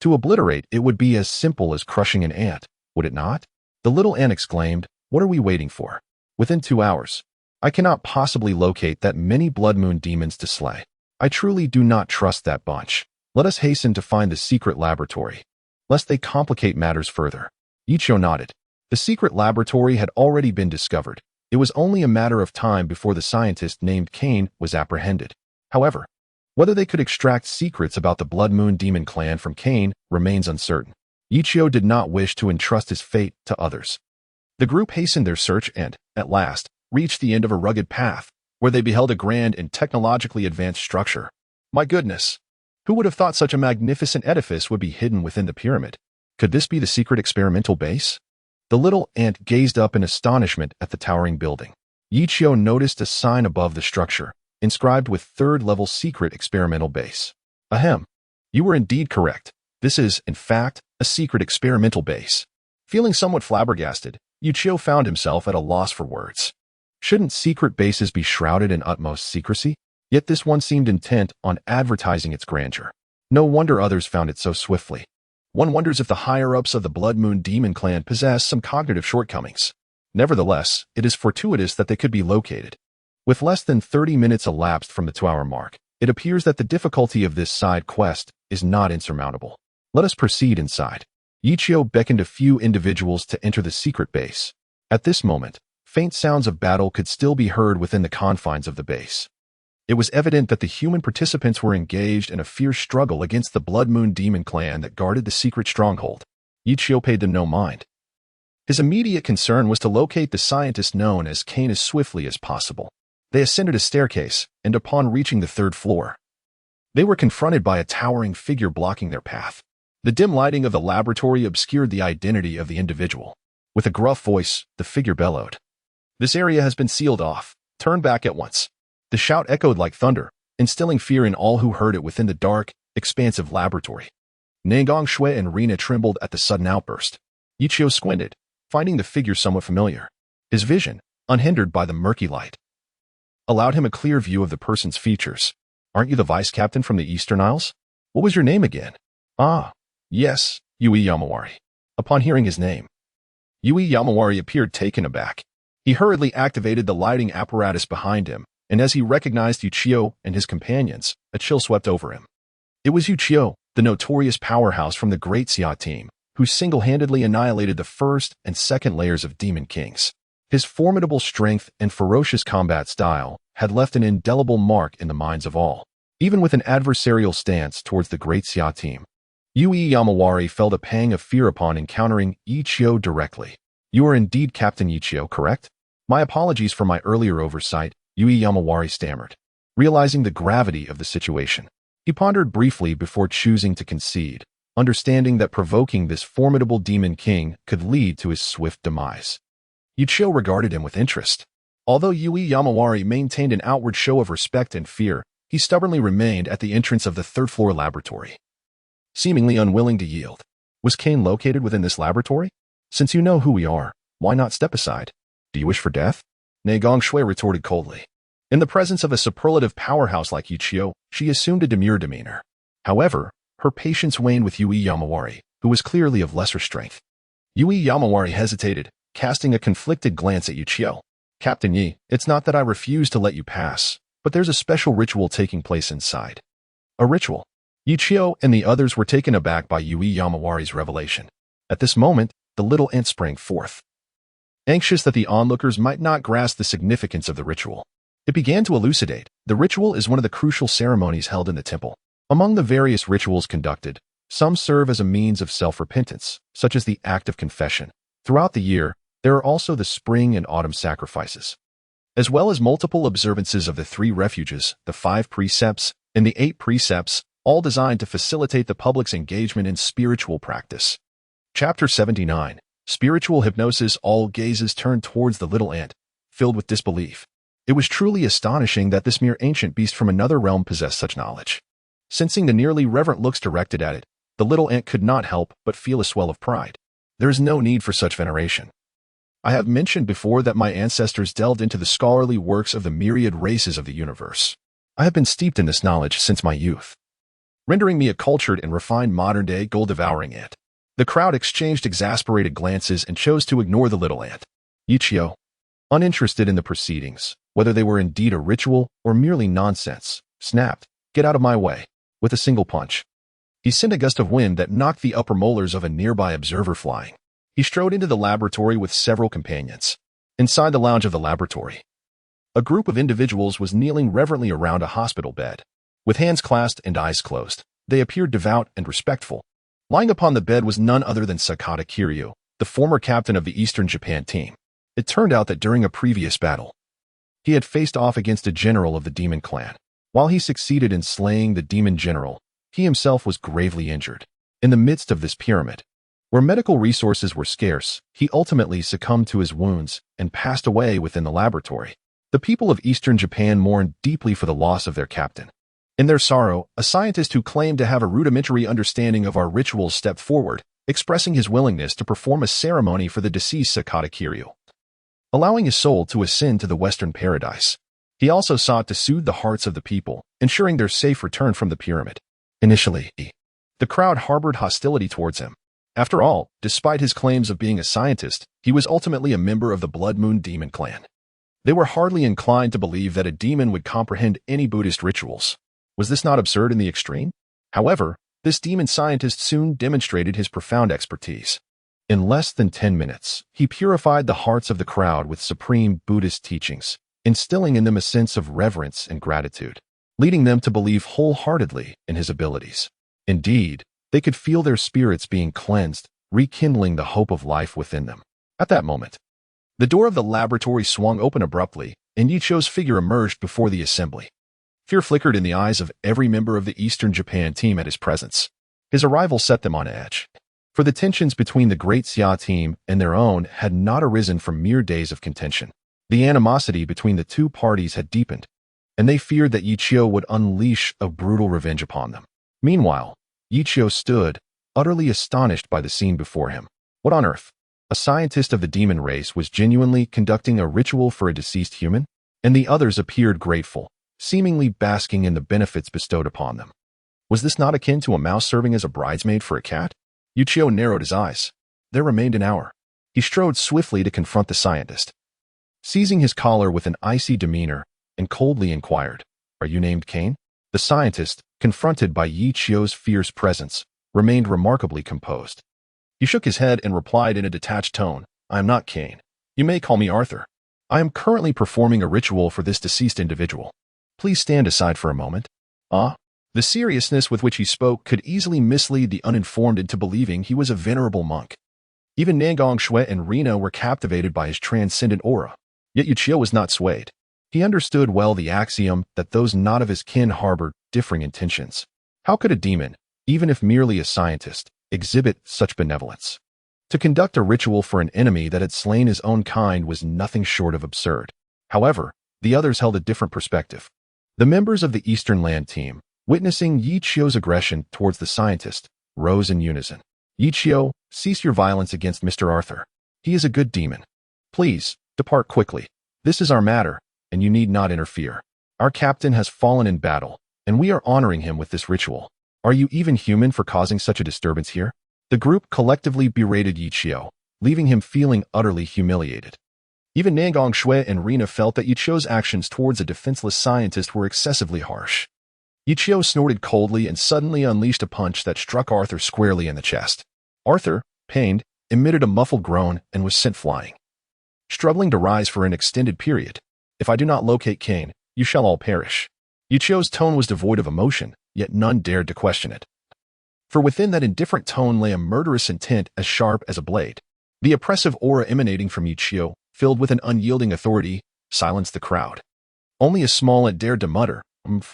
To obliterate it would be as simple as crushing an ant, would it not? The little ant exclaimed, what are we waiting for? Within 2 hours. I cannot possibly locate that many Blood Moon demons to slay. I truly do not trust that bunch. Let us hasten to find the secret laboratory, lest they complicate matters further. Yichio nodded. The secret laboratory had already been discovered. It was only a matter of time before the scientist named Kane was apprehended. However, whether they could extract secrets about the Blood Moon Demon clan from Kane remains uncertain. Yichio did not wish to entrust his fate to others. The group hastened their search and, at last, reached the end of a rugged path, where they beheld a grand and technologically advanced structure. My goodness! Who would have thought such a magnificent edifice would be hidden within the pyramid? Could this be the secret experimental base? The little ant gazed up in astonishment at the towering building. Yichio noticed a sign above the structure, inscribed with 3rd-level secret experimental base. Ahem. You were indeed correct. This is, in fact, a secret experimental base. Feeling somewhat flabbergasted, Yichio found himself at a loss for words. Shouldn't secret bases be shrouded in utmost secrecy? Yet this one seemed intent on advertising its grandeur. No wonder others found it so swiftly. One wonders if the higher-ups of the Blood Moon Demon clan possess some cognitive shortcomings. Nevertheless, it is fortuitous that they could be located. With less than 30 minutes elapsed from the 2-hour mark, it appears that the difficulty of this side quest is not insurmountable. Let us proceed inside. Yichio beckoned a few individuals to enter the secret base. At this moment, faint sounds of battle could still be heard within the confines of the base. It was evident that the human participants were engaged in a fierce struggle against the Blood Moon Demon clan that guarded the secret stronghold. Yichio paid them no mind. His immediate concern was to locate the scientist known as Kane as swiftly as possible. They ascended a staircase, and upon reaching the 3rd floor, they were confronted by a towering figure blocking their path. The dim lighting of the laboratory obscured the identity of the individual. With a gruff voice, the figure bellowed, "This area has been sealed off. Turn back at once." The shout echoed like thunder, instilling fear in all who heard it within the dark, expansive laboratory. Nangong Shui and Rina trembled at the sudden outburst. Yichio squinted, finding the figure somewhat familiar. His vision, unhindered by the murky light, allowed him a clear view of the person's features. "Aren't you the vice captain from the Eastern Isles? What was your name again?" "Ah, yes, Yui Yamawari." Upon hearing his name, Yui Yamawari appeared taken aback. He hurriedly activated the lighting apparatus behind him, and as he recognized Yichio and his companions, a chill swept over him. It was Yichio, the notorious powerhouse from the Great Xia team, who single-handedly annihilated the 1st and 2nd layers of Demon Kings. His formidable strength and ferocious combat style had left an indelible mark in the minds of all, even with an adversarial stance towards the Great Xia team. Yui Yamawari felt a pang of fear upon encountering Yichio directly. "You are indeed Captain Yichio, correct? My apologies for my earlier oversight," Yui Yamawari stammered. Realizing the gravity of the situation, he pondered briefly before choosing to concede, understanding that provoking this formidable Demon King could lead to his swift demise. Yichio regarded him with interest. Although Yui Yamawari maintained an outward show of respect and fear, he stubbornly remained at the entrance of the 3rd floor laboratory, seemingly unwilling to yield. "Was Kane located within this laboratory? Since you know who we are, why not step aside? Do you wish for death?" Nangong Shui retorted coldly. In the presence of a superlative powerhouse like Yichio, she assumed a demure demeanor. However, her patience waned with Yui Yamawari, who was clearly of lesser strength. Yui Yamawari hesitated, casting a conflicted glance at Yichio. "Captain Yi, it's not that I refuse to let you pass, but there's a special ritual taking place inside." "A ritual?" Yichio and the others were taken aback by Yui Yamawari's revelation. At this moment, the little ant sprang forth, anxious that the onlookers might not grasp the significance of the ritual. It began to elucidate. The ritual is one of the crucial ceremonies held in the temple. Among the various rituals conducted, some serve as a means of self-repentance, such as the act of confession. Throughout the year, there are also the spring and autumn sacrifices, as well as multiple observances of the 3 refuges, the 5 precepts, and the 8 precepts, all designed to facilitate the public's engagement in spiritual practice. Chapter 79. Spiritual Hypnosis. All gazes turned towards the little ant, filled with disbelief. It was truly astonishing that this mere ancient beast from another realm possessed such knowledge. Sensing the nearly reverent looks directed at it, the little ant could not help but feel a swell of pride. There is no need for such veneration. I have mentioned before that my ancestors delved into the scholarly works of the myriad races of the universe. I have been steeped in this knowledge since my youth, rendering me a cultured and refined modern-day gold-devouring ant. The crowd exchanged exasperated glances and chose to ignore the little ant. Yichio, uninterested in the proceedings, whether they were indeed a ritual or merely nonsense, snapped, "Get out of my way," with a single punch. He sent a gust of wind that knocked the upper molars of a nearby observer flying. He strode into the laboratory with several companions. Inside the lounge of the laboratory, a group of individuals was kneeling reverently around a hospital bed. With hands clasped and eyes closed, they appeared devout and respectful. Lying upon the bed was none other than Sakata Kiryu, the former captain of the Eastern Japan team. It turned out that during a previous battle, he had faced off against a general of the demon clan. While he succeeded in slaying the demon general, he himself was gravely injured. In the midst of this pyramid, where medical resources were scarce, he ultimately succumbed to his wounds and passed away within the laboratory. The people of Eastern Japan mourned deeply for the loss of their captain. In their sorrow, a scientist who claimed to have a rudimentary understanding of our rituals stepped forward, expressing his willingness to perform a ceremony for the deceased Sakata Kiryu. allowing his soul to ascend to the Western Paradise. He also sought to soothe the hearts of the people, ensuring their safe return from the pyramid. Initially, the crowd harbored hostility towards him. After all, despite his claims of being a scientist, he was ultimately a member of the Blood Moon Demon clan. They were hardly inclined to believe that a demon would comprehend any Buddhist rituals. Was this not absurd in the extreme? However, this demon scientist soon demonstrated his profound expertise. In less than 10 minutes, he purified the hearts of the crowd with supreme Buddhist teachings, instilling in them a sense of reverence and gratitude, leading them to believe wholeheartedly in his abilities. Indeed, they could feel their spirits being cleansed, rekindling the hope of life within them. At that moment, the door of the laboratory swung open abruptly, and Yichio's figure emerged before the assembly. Fear flickered in the eyes of every member of the Eastern Japan team at his presence. His arrival set them on edge, for the tensions between the Great Xia team and their own had not arisen from mere days of contention. The animosity between the two parties had deepened, and they feared that Yichio would unleash a brutal revenge upon them. Meanwhile, Yichio stood, utterly astonished by the scene before him. What on earth? A scientist of the demon race was genuinely conducting a ritual for a deceased human, and the others appeared grateful, seemingly basking in the benefits bestowed upon them. Was this not akin to a mouse serving as a bridesmaid for a cat? Yichio narrowed his eyes. There remained an hour. He strode swiftly to confront the scientist. Seizing his collar with an icy demeanor, and coldly inquired, "Are you named Kane?" The scientist, confronted by Yichio's fierce presence, remained remarkably composed. He shook his head and replied in a detached tone, "I am not Kane. You may call me Arthur. I am currently performing a ritual for this deceased individual. Please stand aside for a moment." The seriousness with which he spoke could easily mislead the uninformed into believing he was a venerable monk. Even Nangong Shui and Rina were captivated by his transcendent aura. Yet Yichio was not swayed. He understood well the axiom that those not of his kin harbored differing intentions. How could a demon, even if merely a scientist, exhibit such benevolence? To conduct a ritual for an enemy that had slain his own kind was nothing short of absurd. However, the others held a different perspective. The members of the Eastern Land team, witnessing Yichio's aggression towards the scientist, rose in unison. "Yichio, cease your violence against Mr. Arthur. He is a good demon. Please, depart quickly. This is our matter, and you need not interfere. Our captain has fallen in battle, and we are honoring him with this ritual. Are you even human for causing such a disturbance here?" The group collectively berated Yichio, leaving him feeling utterly humiliated. Even Nangong Shui and Rina felt that Yichio's actions towards a defenseless scientist were excessively harsh. Yichio snorted coldly and suddenly unleashed a punch that struck Arthur squarely in the chest. Arthur, pained, emitted a muffled groan and was sent flying, struggling to rise for an extended period. "If I do not locate Kane, you shall all perish." Yichio's tone was devoid of emotion, yet none dared to question it. For within that indifferent tone lay a murderous intent as sharp as a blade. The oppressive aura emanating from Yichio, filled with an unyielding authority, silenced the crowd. Only a small ant dared to mutter,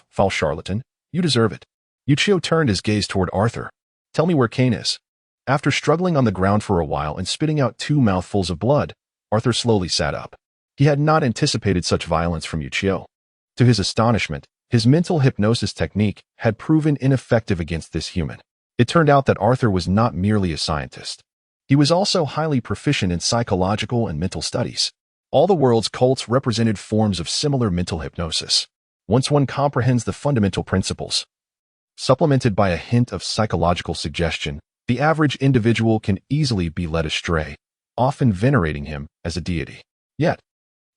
"Foul charlatan, you deserve it." Yichio turned his gaze toward Arthur. "Tell me where Kane is." After struggling on the ground for a while and spitting out 2 mouthfuls of blood, Arthur slowly sat up. He had not anticipated such violence from Yichio. To his astonishment, his mental hypnosis technique had proven ineffective against this human. It turned out that Arthur was not merely a scientist. He was also highly proficient in psychological and mental studies. All the world's cults represented forms of similar mental hypnosis. Once one comprehends the fundamental principles, supplemented by a hint of psychological suggestion, the average individual can easily be led astray, often venerating him as a deity. Yet,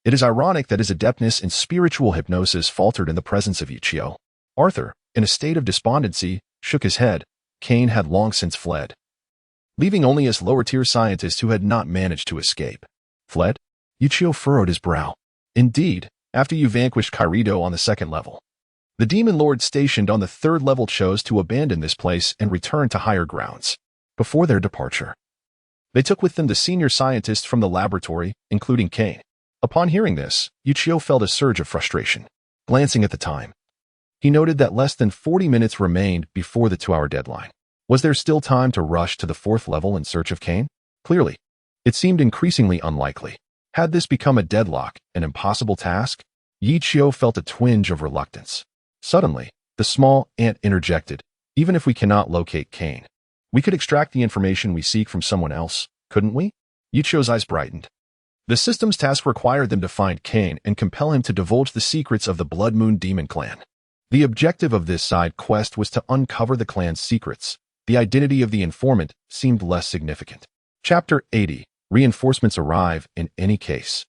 it is ironic that his adeptness in spiritual hypnosis faltered in the presence of Yichio. Arthur, in a state of despondency, shook his head. Kane had long since fled, leaving only us lower-tier scientists who had not managed to escape. Fled? Yichio furrowed his brow. Indeed, after you vanquished Kairido on the 2nd level, the demon lord stationed on the 3rd level chose to abandon this place and return to higher grounds. Before their departure, they took with them the senior scientists from the laboratory, including Kane. Upon hearing this, Yichio felt a surge of frustration. Glancing at the time, he noted that less than 40 minutes remained before the 2-hour deadline. Was there still time to rush to the 4th level in search of Kane? Clearly, it seemed increasingly unlikely. Had this become a deadlock, an impossible task? Yichio felt a twinge of reluctance. Suddenly, the small ant interjected, "Even if we cannot locate Kane, we could extract the information we seek from someone else, couldn't we?" Yichio's eyes brightened. The system's task required them to find Cain and compel him to divulge the secrets of the Blood Moon Demon clan. The objective of this side quest was to uncover the clan's secrets. The identity of the informant seemed less significant. Chapter 80. Reinforcements arrive in any case.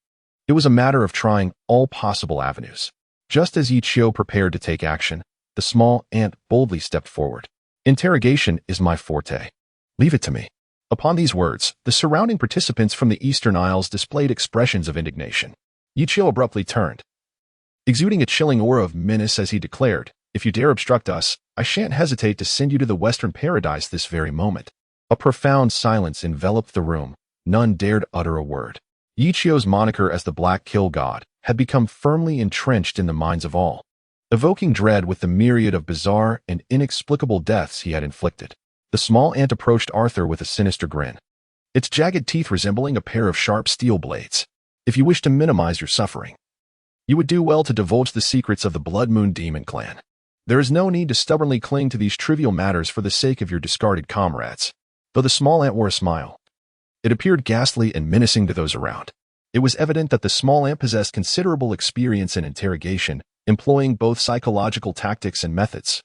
It was a matter of trying all possible avenues. Just as Yichio prepared to take action, the small ant boldly stepped forward. Interrogation is my forte. Leave it to me. Upon these words, the surrounding participants from the Eastern Isles displayed expressions of indignation. Yichio abruptly turned, exuding a chilling aura of menace as he declared, "If you dare obstruct us, I shan't hesitate to send you to the Western Paradise this very moment." A profound silence enveloped the room. None dared utter a word. Yichio's moniker as the Black Kill God had become firmly entrenched in the minds of all, evoking dread with the myriad of bizarre and inexplicable deaths he had inflicted. The small ant approached Arthur with a sinister grin, its jagged teeth resembling a pair of sharp steel blades. "If you wish to minimize your suffering, you would do well to divulge the secrets of the Blood Moon Demon clan. There is no need to stubbornly cling to these trivial matters for the sake of your discarded comrades." Though the small ant wore a smile, it appeared ghastly and menacing to those around. It was evident that the small ant possessed considerable experience in interrogation, employing both psychological tactics and methods.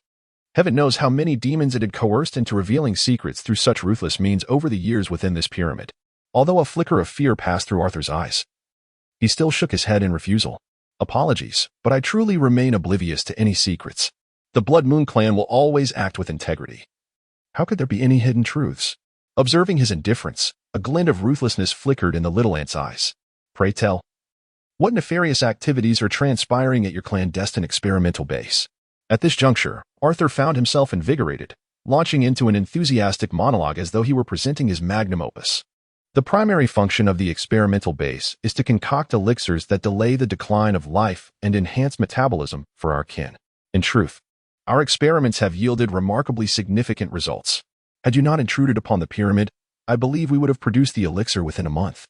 Heaven knows how many demons it had coerced into revealing secrets through such ruthless means over the years within this pyramid. Although a flicker of fear passed through Arthur's eyes, he still shook his head in refusal. "Apologies, but I truly remain oblivious to any secrets. The Blood Moon clan will always act with integrity. How could there be any hidden truths?" Observing his indifference, a glint of ruthlessness flickered in the little ant's eyes. "Pray tell, what nefarious activities are transpiring at your clandestine experimental base?" At this juncture, Arthur found himself invigorated, launching into an enthusiastic monologue as though he were presenting his magnum opus. "The primary function of the experimental base is to concoct elixirs that delay the decline of life and enhance metabolism for our kin. In truth, our experiments have yielded remarkably significant results. Had you not intruded upon the pyramid, I believe we would have produced the elixir within a month."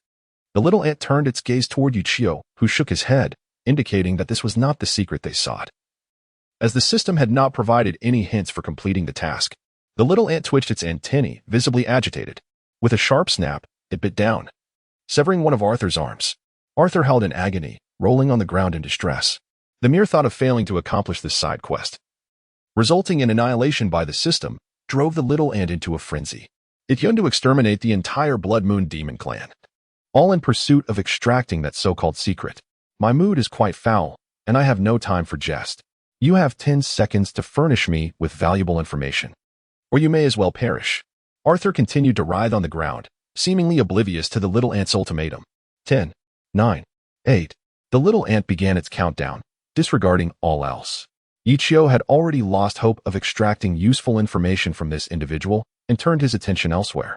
The little ant turned its gaze toward Yichio, who shook his head, indicating that this was not the secret they sought. As the system had not provided any hints for completing the task, the little ant twitched its antennae, visibly agitated. With a sharp snap, it bit down, severing one of Arthur's arms. Arthur howled in agony, rolling on the ground in distress. The mere thought of failing to accomplish this side quest, resulting in annihilation by the system, drove the little ant into a frenzy. It yearned to exterminate the entire Blood Moon Demon clan, all in pursuit of extracting that so-called secret. "My mood is quite foul, and I have no time for jest. You have 10 seconds to furnish me with valuable information, or you may as well perish." Arthur continued to writhe on the ground, seemingly oblivious to the little ant's ultimatum. 10, 9, 8. The little ant began its countdown, disregarding all else. Yichio had already lost hope of extracting useful information from this individual and turned his attention elsewhere.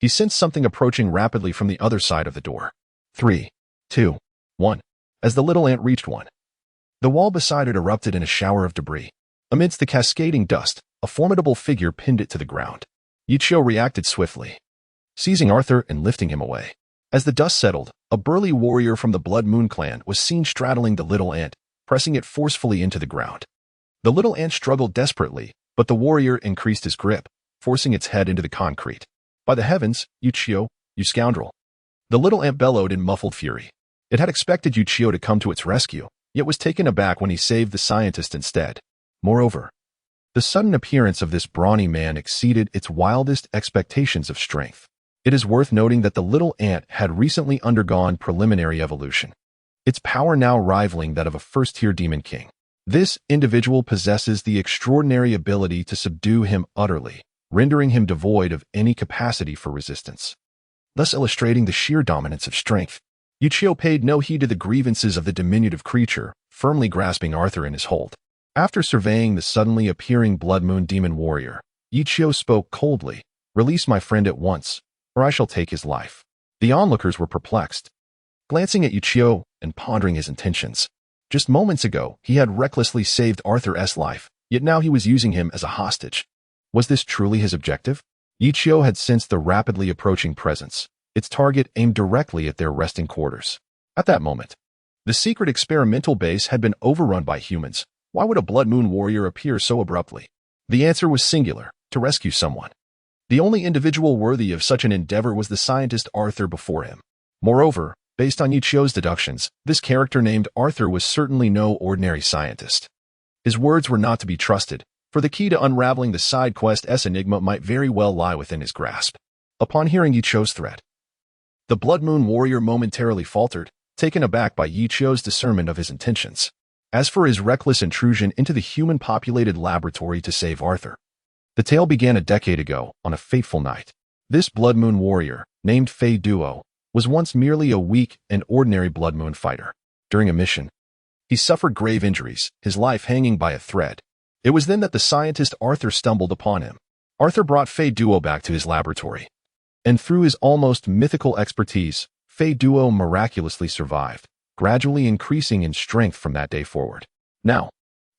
He sensed something approaching rapidly from the other side of the door. 3, 2, 1. As the little ant reached one, the wall beside it erupted in a shower of debris. Amidst the cascading dust, a formidable figure pinned it to the ground. Yichio reacted swiftly, seizing Arthur and lifting him away. As the dust settled, a burly warrior from the Blood Moon clan was seen straddling the little ant, pressing it forcefully into the ground. The little ant struggled desperately, but the warrior increased his grip, forcing its head into the concrete. "By the heavens, Yichio, you scoundrel!" The little ant bellowed in muffled fury. It had expected Yichio to come to its rescue, yet was taken aback when he saved the scientist instead. Moreover, the sudden appearance of this brawny man exceeded its wildest expectations of strength. It is worth noting that the little ant had recently undergone preliminary evolution, its power now rivaling that of a first-tier demon king. This individual possesses the extraordinary ability to subdue him utterly, rendering him devoid of any capacity for resistance, thus illustrating the sheer dominance of strength. Yichio paid no heed to the grievances of the diminutive creature, firmly grasping Arthur in his hold. After surveying the suddenly appearing Blood Moon demon warrior, Yichio spoke coldly, "Release my friend at once, or I shall take his life." The onlookers were perplexed, glancing at Yichio and pondering his intentions. Just moments ago, he had recklessly saved Arthur's life, yet now he was using him as a hostage. Was this truly his objective? Yichio had sensed the rapidly approaching presence, its target aimed directly at their resting quarters. At that moment, the secret experimental base had been overrun by humans. Why would a Blood Moon warrior appear so abruptly? The answer was singular: to rescue someone. The only individual worthy of such an endeavor was the scientist Arthur before him. Moreover, Based on Yichio's deductions, this character named Arthur was certainly no ordinary scientist. His words were not to be trusted, for the key to unraveling the side quest's enigma might very well lie within his grasp. Upon hearing Yichio's threat, the Blood Moon warrior momentarily faltered, taken aback by Yichio's discernment of his intentions. As for his reckless intrusion into the human-populated laboratory to save Arthur, the tale began a decade ago, on a fateful night. This Blood Moon warrior, named Fei Duo, was once merely a weak and ordinary Blood Moon fighter. During a mission, he suffered grave injuries, his life hanging by a thread. It was then that the scientist Arthur stumbled upon him. Arthur brought Fei Duo back to his laboratory, and through his almost mythical expertise, Fei Duo miraculously survived, gradually increasing in strength from that day forward. Now,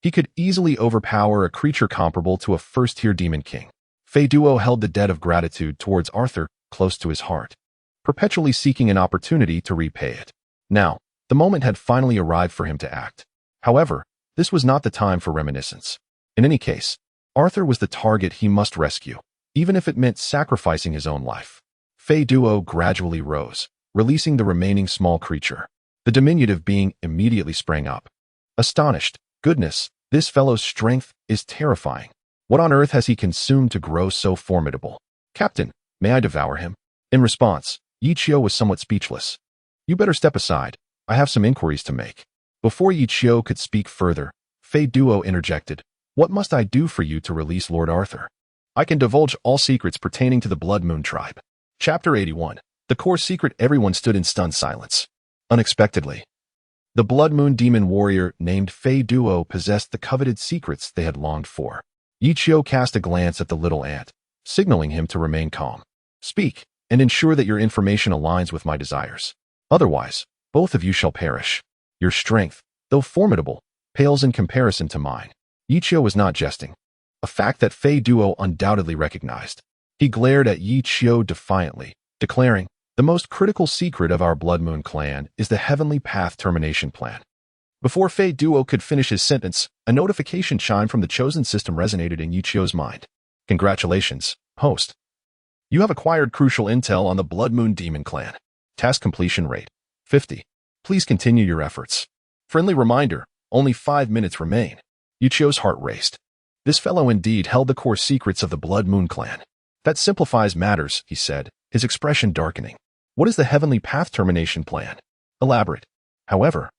he could easily overpower a creature comparable to a first-tier demon king. Fei Duo held the debt of gratitude towards Arthur close to his heart, perpetually seeking an opportunity to repay it. Now, the moment had finally arrived for him to act. However, this was not the time for reminiscence. In any case, Arthur was the target he must rescue, even if it meant sacrificing his own life. Fei Duo gradually rose, releasing the remaining small creature. The diminutive being immediately sprang up. Astonished, goodness, this fellow's strength is terrifying. What on earth has he consumed to grow so formidable? Captain, may I devour him? In response, Yichio was somewhat speechless. You better step aside. I have some inquiries to make. Before Yichio could speak further, Fei Duo interjected. What must I do for you to release Lord Arthur? I can divulge all secrets pertaining to the Blood Moon tribe. Chapter 81. The core secret. Everyone stood in stunned silence. Unexpectedly, the Blood Moon demon warrior named Fei Duo possessed the coveted secrets they had longed for. Yichio cast a glance at the little ant, signaling him to remain calm. Speak, and ensure that your information aligns with my desires. Otherwise, both of you shall perish. Your strength, though formidable, pales in comparison to mine. Yichio was not jesting, a fact that Fei Duo undoubtedly recognized. He glared at Yichio defiantly, declaring, the most critical secret of our Blood Moon clan is the Heavenly Path Termination Plan. Before Fei Duo could finish his sentence, a notification chime from the chosen system resonated in Yichio's mind. Congratulations, host. You have acquired crucial intel on the Blood Moon Demon Clan. Task completion rate, 50. Please continue your efforts. Friendly reminder, only 5 minutes remain. Yichio's heart raced. This fellow indeed held the core secrets of the Blood Moon Clan. That simplifies matters, he said, his expression darkening. What is the Heavenly Path Termination Plan? Elaborate. However,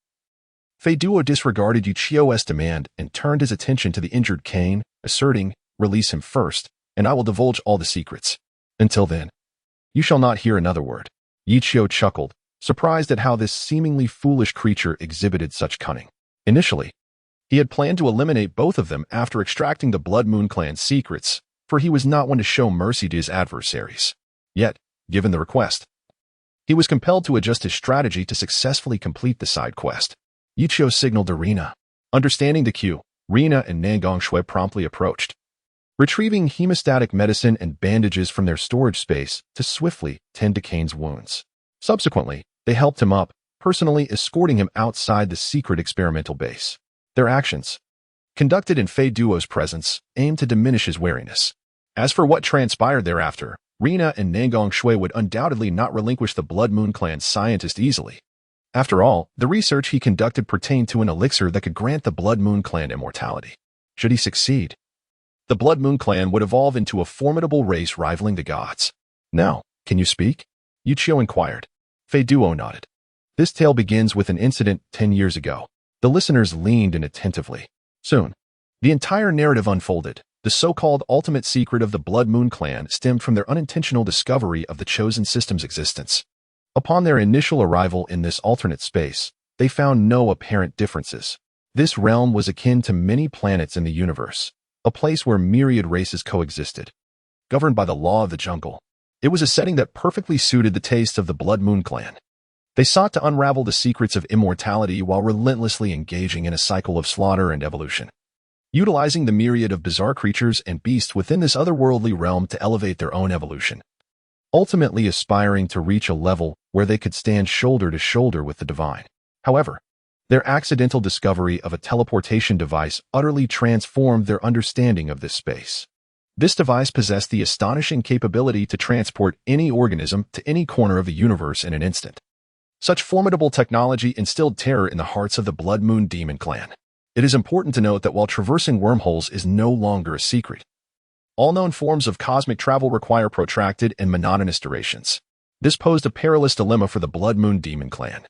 Fei Duo disregarded Yichio's demand and turned his attention to the injured Kane, asserting, release him first, and I will divulge all the secrets. Until then, you shall not hear another word. Yichio chuckled, surprised at how this seemingly foolish creature exhibited such cunning. Initially, he had planned to eliminate both of them after extracting the Blood Moon Clan's secrets, for he was not one to show mercy to his adversaries. Yet, given the request, he was compelled to adjust his strategy to successfully complete the side quest. Yichio signaled to Rina. Understanding the cue, Rina and Nangong Shui promptly approached, retrieving hemostatic medicine and bandages from their storage space to swiftly tend to Kane's wounds. Subsequently, they helped him up, personally escorting him outside the secret experimental base. Their actions, conducted in Fei Duo's presence, aimed to diminish his wariness. As for what transpired thereafter, Rina and Nangong Shui would undoubtedly not relinquish the Blood Moon Clan scientist easily. After all, the research he conducted pertained to an elixir that could grant the Blood Moon Clan immortality. Should he succeed, the Blood Moon Clan would evolve into a formidable race rivaling the gods. Now, can you speak? Yichio inquired. Fei Duo nodded. This tale begins with an incident 10 years ago. The listeners leaned in attentively. Soon, the entire narrative unfolded. The so-called ultimate secret of the Blood Moon Clan stemmed from their unintentional discovery of the chosen system's existence. Upon their initial arrival in this alternate space, they found no apparent differences. This realm was akin to many planets in the universe, a place where myriad races coexisted, governed by the law of the jungle. It was a setting that perfectly suited the taste of the Blood Moon Clan. They sought to unravel the secrets of immortality while relentlessly engaging in a cycle of slaughter and evolution, utilizing the myriad of bizarre creatures and beasts within this otherworldly realm to elevate their own evolution, ultimately aspiring to reach a level where they could stand shoulder to shoulder with the divine. However, their accidental discovery of a teleportation device utterly transformed their understanding of this space. This device possessed the astonishing capability to transport any organism to any corner of the universe in an instant. Such formidable technology instilled terror in the hearts of the Blood Moon Demon clan. It is important to note that while traversing wormholes is no longer a secret, all known forms of cosmic travel require protracted and monotonous durations. This posed a perilous dilemma for the Blood Moon Demon clan,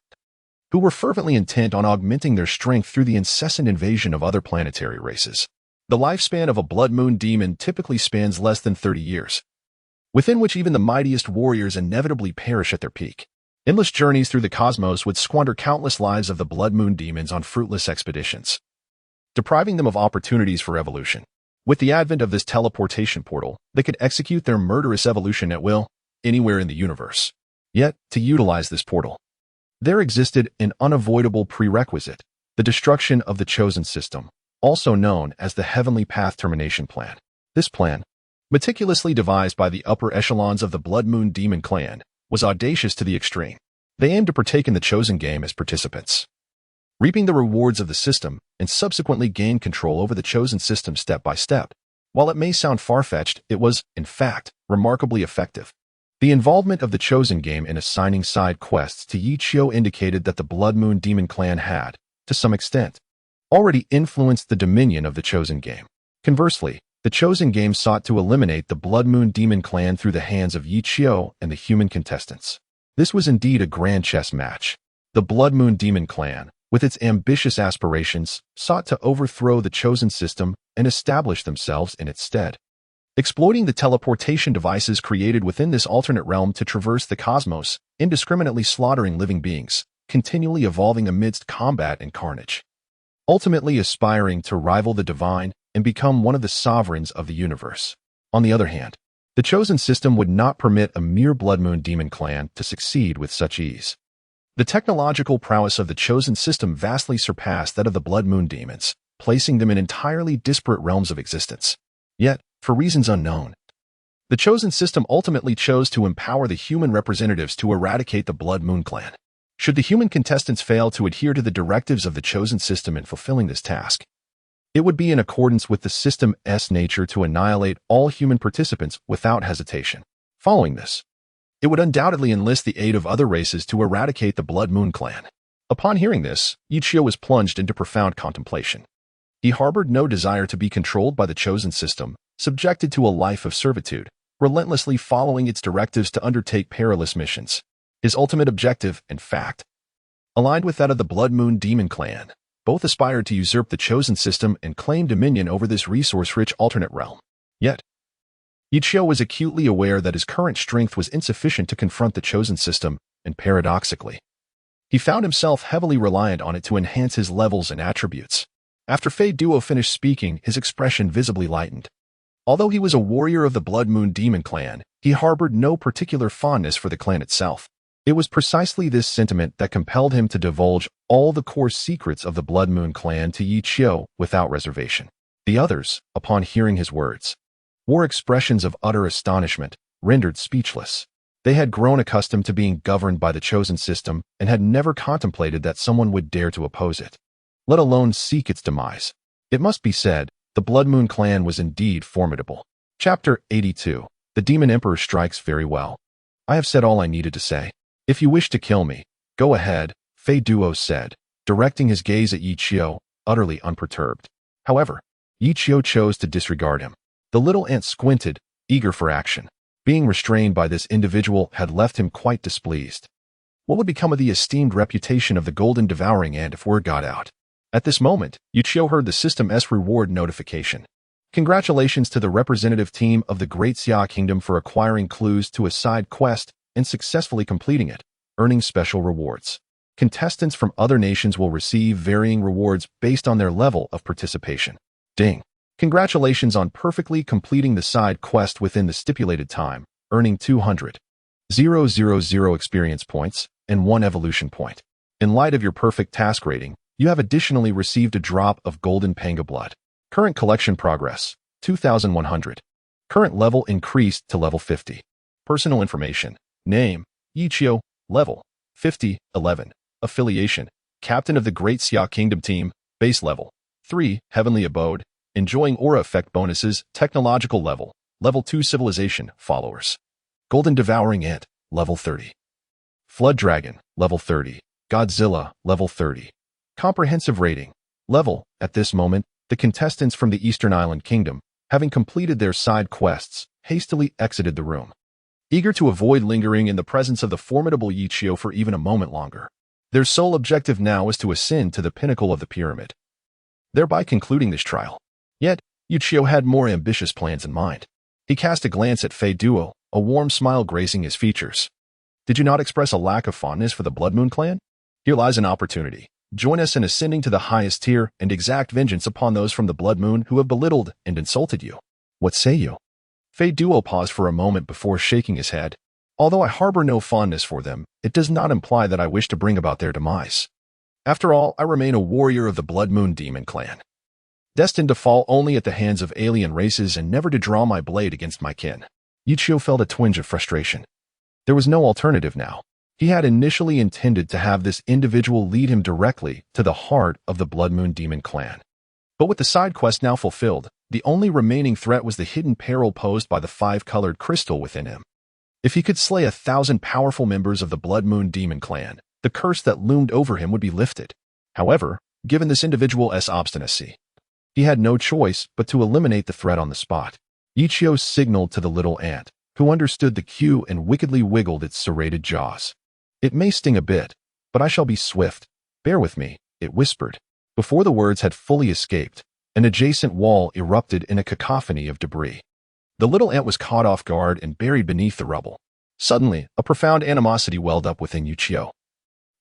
who were fervently intent on augmenting their strength through the incessant invasion of other planetary races. The lifespan of a Blood Moon Demon typically spans less than 30 years, within which even the mightiest warriors inevitably perish at their peak. Endless journeys through the cosmos would squander countless lives of the Blood Moon Demons on fruitless expeditions, depriving them of opportunities for evolution. With the advent of this teleportation portal, they could execute their murderous evolution at will, anywhere in the universe. Yet, to utilize this portal, there existed an unavoidable prerequisite: the destruction of the chosen system, also known as the Heavenly Path Termination Plan. This plan, meticulously devised by the upper echelons of the Blood Moon Demon clan, was audacious to the extreme. They aimed to partake in the chosen game as participants, reaping the rewards of the system, and subsequently gain control over the chosen system step by step. While it may sound far-fetched, it was, in fact, remarkably effective. The involvement of the chosen game in assigning side quests to Yichio indicated that the Blood Moon Demon clan had, to some extent, already influenced the dominion of the chosen game. Conversely, the chosen game sought to eliminate the Blood Moon Demon clan through the hands of Yichio and the human contestants. This was indeed a grand chess match. The Blood Moon Demon clan, with its ambitious aspirations, sought to overthrow the chosen system and establish themselves in its stead, exploiting the teleportation devices created within this alternate realm to traverse the cosmos, indiscriminately slaughtering living beings, continually evolving amidst combat and carnage, ultimately aspiring to rival the divine and become one of the sovereigns of the universe. On the other hand, the chosen system would not permit a mere Blood Moon Demon clan to succeed with such ease. The technological prowess of the chosen system vastly surpassed that of the Blood Moon Demons, placing them in entirely disparate realms of existence. Yet, for reasons unknown, the chosen system ultimately chose to empower the human representatives to eradicate the Blood Moon clan. Should the human contestants fail to adhere to the directives of the chosen system in fulfilling this task, it would be in accordance with the system's nature to annihilate all human participants without hesitation. Following this, it would undoubtedly enlist the aid of other races to eradicate the Blood Moon clan. Upon hearing this, Yichio was plunged into profound contemplation. He harbored no desire to be controlled by the chosen system, subjected to a life of servitude, relentlessly following its directives to undertake perilous missions. His ultimate objective, in fact, aligned with that of the Blood Moon Demon clan. Both aspired to usurp the chosen system and claim dominion over this resource-rich alternate realm. Yet, Yichio was acutely aware that his current strength was insufficient to confront the chosen system, and paradoxically, he found himself heavily reliant on it to enhance his levels and attributes. After Fei Duo finished speaking, his expression visibly lightened. Although he was a warrior of the Blood Moon Demon clan, he harbored no particular fondness for the clan itself. It was precisely this sentiment that compelled him to divulge all the core secrets of the Blood Moon clan to Yichio without reservation. The others, upon hearing his words, wore expressions of utter astonishment, rendered speechless. They had grown accustomed to being governed by the chosen system and had never contemplated that someone would dare to oppose it, let alone seek its demise. It must be said, the Blood Moon clan was indeed formidable. Chapter 82. The Demon Emperor strikes very well. I have said all I needed to say. If you wish to kill me, go ahead, Fei Duo said, directing his gaze at Yichio, utterly unperturbed. However, Yichio chose to disregard him. The little ant squinted, eager for action. Being restrained by this individual had left him quite displeased. What would become of the esteemed reputation of the Golden Devouring Ant if word got out? At this moment, Yichio heard the system's reward notification. Congratulations to the representative team of the Great Xia Kingdom for acquiring clues to a side quest and successfully completing it, earning special rewards. Contestants from other nations will receive varying rewards based on their level of participation. Ding. Congratulations on perfectly completing the side quest within the stipulated time, earning 200,000 experience points and 1 evolution point. In light of your perfect task rating, you have additionally received a drop of Golden Panga blood. Current collection progress, 2,100. Current level increased to level 50. Personal information. Name, Yichio. Level, 50, 11. Affiliation, Captain of the Great Xia Kingdom Team. Base level, 3. Heavenly Abode. Enjoying aura effect bonuses. Technological level, level 2. Civilization, followers. Golden Devouring Ant, level 30. Flood Dragon, level 30. Godzilla, level 30. Comprehensive rating. Level. At this moment, the contestants from the Eastern Island Kingdom, having completed their side quests, hastily exited the room, eager to avoid lingering in the presence of the formidable Yichio for even a moment longer. Their sole objective now was to ascend to the pinnacle of the pyramid, thereby concluding this trial. Yet, Yichio had more ambitious plans in mind. He cast a glance at Fei Duo, a warm smile gracing his features. Did you not express a lack of fondness for the Blood Moon clan? Here lies an opportunity. Join us in ascending to the highest tier and exact vengeance upon those from the Blood Moon who have belittled and insulted you. What say you? Fei Duo paused for a moment before shaking his head. Although I harbor no fondness for them, it does not imply that I wish to bring about their demise. After all, I remain a warrior of the Blood Moon Demon clan, destined to fall only at the hands of alien races and never to draw my blade against my kin. Yichio felt a twinge of frustration. There was no alternative now. He had initially intended to have this individual lead him directly to the heart of the Blood Moon Demon clan. But with the side quest now fulfilled, the only remaining threat was the hidden peril posed by the five-colored crystal within him. If he could slay 1,000 powerful members of the Blood Moon Demon clan, the curse that loomed over him would be lifted. However, given this individual's obstinacy, he had no choice but to eliminate the threat on the spot. Yichio signaled to the little ant, who understood the cue and wickedly wiggled its serrated jaws. It may sting a bit, but I shall be swift. Bear with me, it whispered. Before the words had fully escaped, an adjacent wall erupted in a cacophony of debris. The little ant was caught off guard and buried beneath the rubble. Suddenly, a profound animosity welled up within Yichio.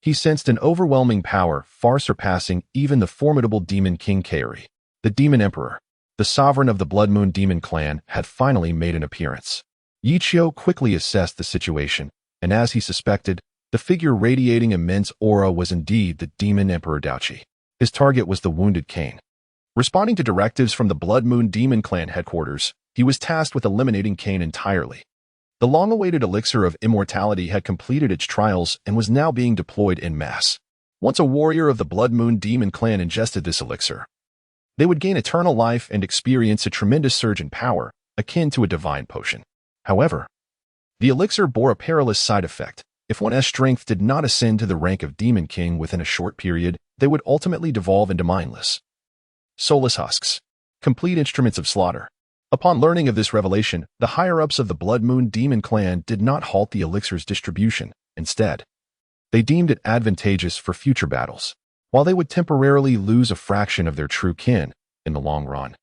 He sensed an overwhelming power far surpassing even the formidable Demon King Kairi. The Demon Emperor, the sovereign of the Blood Moon Demon clan, had finally made an appearance. Yichio quickly assessed the situation, and as he suspected, the figure radiating immense aura was indeed the Demon Emperor Daochi. His target was the wounded Cain. Responding to directives from the Blood Moon Demon clan headquarters, he was tasked with eliminating Cain entirely. The long-awaited elixir of immortality had completed its trials and was now being deployed en masse. Once a warrior of the Blood Moon Demon clan ingested this elixir, they would gain eternal life and experience a tremendous surge in power, akin to a divine potion. However, the elixir bore a perilous side effect. If one's strength did not ascend to the rank of Demon King within a short period, they would ultimately devolve into mindless, soulless husks, complete instruments of slaughter. Upon learning of this revelation, the higher-ups of the Blood Moon Demon clan did not halt the elixir's distribution. Instead, they deemed it advantageous for future battles. While they would temporarily lose a fraction of their true kin in the long run,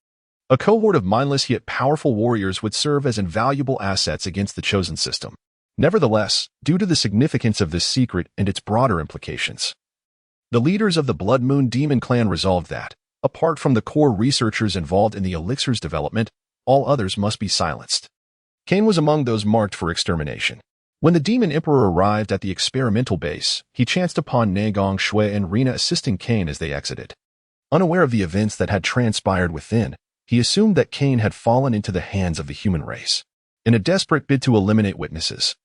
a cohort of mindless yet powerful warriors would serve as invaluable assets against the chosen system. Nevertheless, due to the significance of this secret and its broader implications, the leaders of the Blood Moon Demon clan resolved that, apart from the core researchers involved in the elixir's development, all others must be silenced. Cain was among those marked for extermination. When the Demon Emperor arrived at the experimental base, he chanced upon Nangong Shui and Rina assisting Cain as they exited. Unaware of the events that had transpired within, he assumed that Cain had fallen into the hands of the human race. In a desperate bid to eliminate witnesses,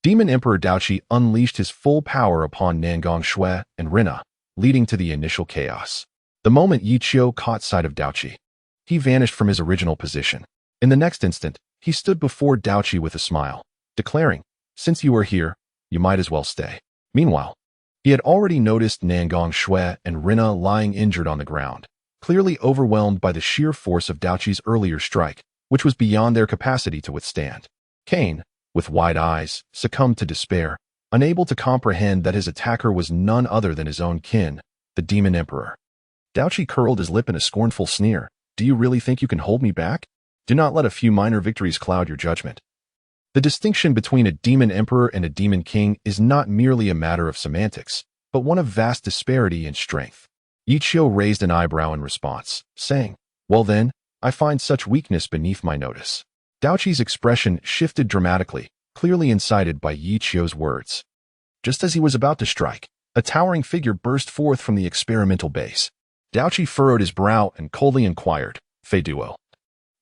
Demon Emperor Daochi unleashed his full power upon Nangong Shui and Rina, leading to the initial chaos. The moment Yichio caught sight of Daochi, he vanished from his original position. In the next instant, he stood before Daochi with a smile, declaring, "Since you are here, you might as well stay." Meanwhile, he had already noticed Nangong Shui and Rina lying injured on the ground, clearly overwhelmed by the sheer force of Daochi's earlier strike, which was beyond their capacity to withstand. Cain, with wide eyes, succumbed to despair, unable to comprehend that his attacker was none other than his own kin, the Demon Emperor. Daochi curled his lip in a scornful sneer. "Do you really think you can hold me back? Do not let a few minor victories cloud your judgment." The distinction between a Demon Emperor and a Demon King is not merely a matter of semantics, but one of vast disparity in strength. Yichio raised an eyebrow in response, saying, "Well then, I find such weakness beneath my notice." Daochi's expression shifted dramatically, clearly incited by Yichio's words. Just as he was about to strike, a towering figure burst forth from the experimental base. Daochi furrowed his brow and coldly inquired, "Fei Duo,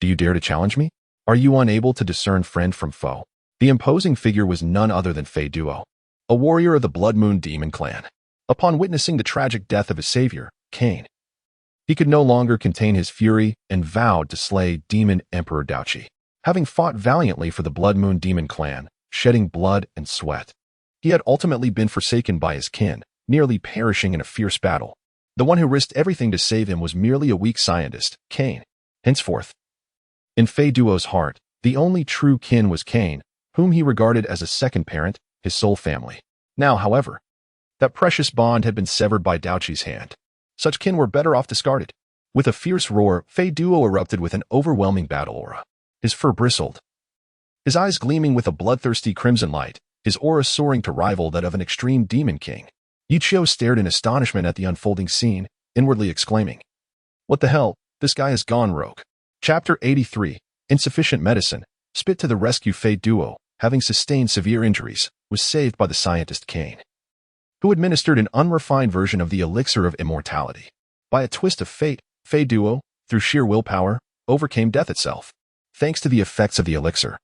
do you dare to challenge me? Are you unable to discern friend from foe?" The imposing figure was none other than Fei Duo, a warrior of the Blood Moon Demon clan. Upon witnessing the tragic death of his savior, Cain, he could no longer contain his fury and vowed to slay Demon Emperor Daochi. Having fought valiantly for the Blood Moon Demon clan, shedding blood and sweat, He had ultimately been forsaken by his kin, nearly perishing in a fierce battle. The one who risked everything to save him was merely a weak scientist, Cain. Henceforth, in Fei Duo's heart, the only true kin was Cain, whom he regarded as a second parent, his soul family. Now, however, that precious bond had been severed by Daoqi's hand. Such kin were better off discarded. With a fierce roar, Fei Duo erupted with an overwhelming battle aura. His fur bristled, his eyes gleaming with a bloodthirsty crimson light, his aura soaring to rival that of an extreme demon king. Yichio stared in astonishment at the unfolding scene, inwardly exclaiming, "What the hell? This guy has gone rogue." Chapter 83, Insufficient Medicine. Spit to the rescue. Fei Duo, having sustained severe injuries, was saved by the scientist Cain, who administered an unrefined version of the elixir of immortality. By a twist of fate, Fei Duo, through sheer willpower, overcame death itself. Thanks to the effects of the elixir,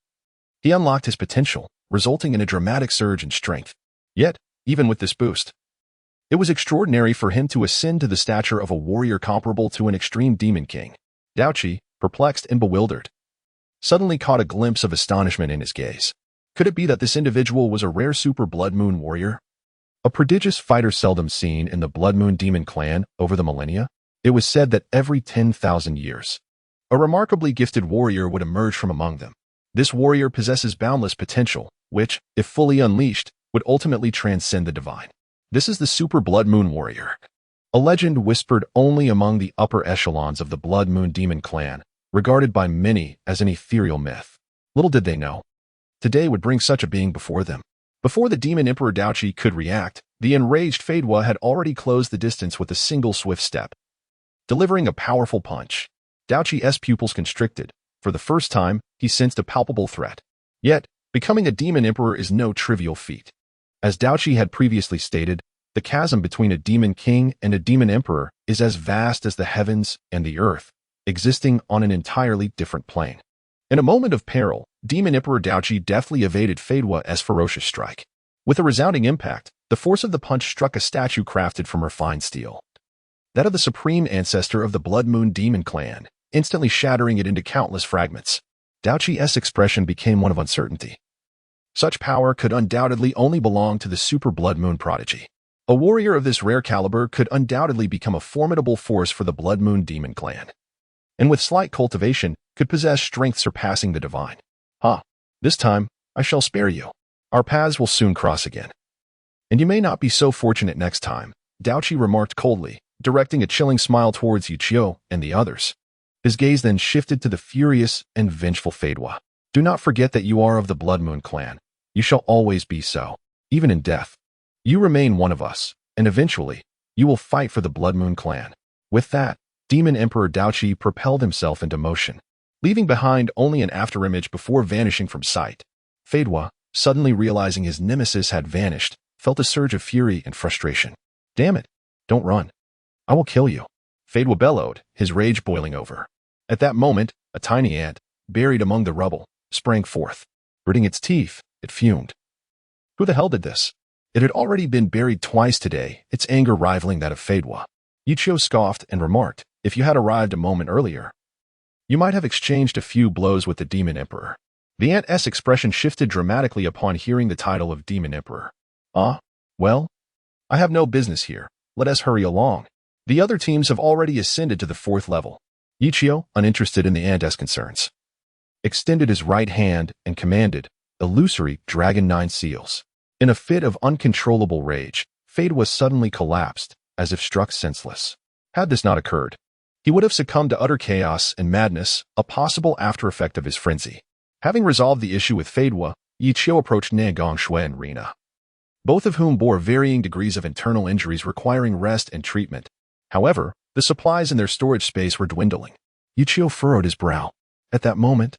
he unlocked his potential, resulting in a dramatic surge in strength. Yet, even with this boost, it was extraordinary for him to ascend to the stature of a warrior comparable to an extreme demon king. Daoqi, perplexed and bewildered, suddenly caught a glimpse of astonishment in his gaze. Could it be that this individual was a rare super Blood Moon warrior? A prodigious fighter seldom seen in the Blood Moon demon clan over the millennia? It was said that every 10,000 years, a remarkably gifted warrior would emerge from among them. This warrior possesses boundless potential, which, if fully unleashed, would ultimately transcend the divine. This is the Super Blood Moon Warrior, a legend whispered only among the upper echelons of the Blood Moon demon clan, regarded by many as an ethereal myth. Little did they know, today would bring such a being before them. Before the demon Emperor Daoqi could react, the enraged Fei Duo had already closed the distance with a single swift step, delivering a powerful punch. Daoqi's pupils constricted. For the first time, he sensed a palpable threat. Yet, becoming a demon emperor is no trivial feat. As Daoqi had previously stated, the chasm between a demon king and a demon emperor is as vast as the heavens and the earth, existing on an entirely different plane. In a moment of peril, Demon Emperor Daoqi deftly evaded Fei Duo's ferocious strike. With a resounding impact, the force of the punch struck a statue crafted from refined steel, that of the supreme ancestor of the Blood Moon demon clan, instantly shattering it into countless fragments. Daoqi's expression became one of uncertainty. Such power could undoubtedly only belong to the Super Blood Moon prodigy. A warrior of this rare caliber could undoubtedly become a formidable force for the Blood Moon demon clan, and with slight cultivation, could possess strength surpassing the divine. This time, I shall spare you. Our paths will soon cross again. And you may not be so fortunate next time, Daoqi remarked coldly, directing a chilling smile towards Yichio and the others. His gaze then shifted to the furious and vengeful Fei Duo. Do not forget that you are of the Blood Moon clan. You shall always be so. Even in death, you remain one of us, and eventually, you will fight for the Blood Moon clan. With that, Demon Emperor Daoqi propelled himself into motion, leaving behind only an afterimage before vanishing from sight. Fei Duo, suddenly realizing his nemesis had vanished, felt a surge of fury and frustration. Damn it, don't run. I will kill you. Fei Duo bellowed, his rage boiling over. At that moment, a tiny ant, buried among the rubble, sprang forth. Gritting its teeth, it fumed. Who the hell did this? It had already been buried twice today, its anger rivaling that of Fei Duo. Yichio scoffed and remarked, if you had arrived a moment earlier, you might have exchanged a few blows with the Demon Emperor. The ant's expression shifted dramatically upon hearing the title of Demon Emperor. Well, I have no business here. Let us hurry along. The other teams have already ascended to the 4th level. Yichio, uninterested in the ant's concerns, extended his right hand and commanded, Illusory Dragon 9 Seals. In a fit of uncontrollable rage, Fei Duo suddenly collapsed, as if struck senseless. Had this not occurred, he would have succumbed to utter chaos and madness, a possible after-effect of his frenzy. Having resolved the issue with Fei Duo, Yichio approached Nangong and Rina, both of whom bore varying degrees of internal injuries requiring rest and treatment. However, the supplies in their storage space were dwindling. Yichio furrowed his brow. At that moment,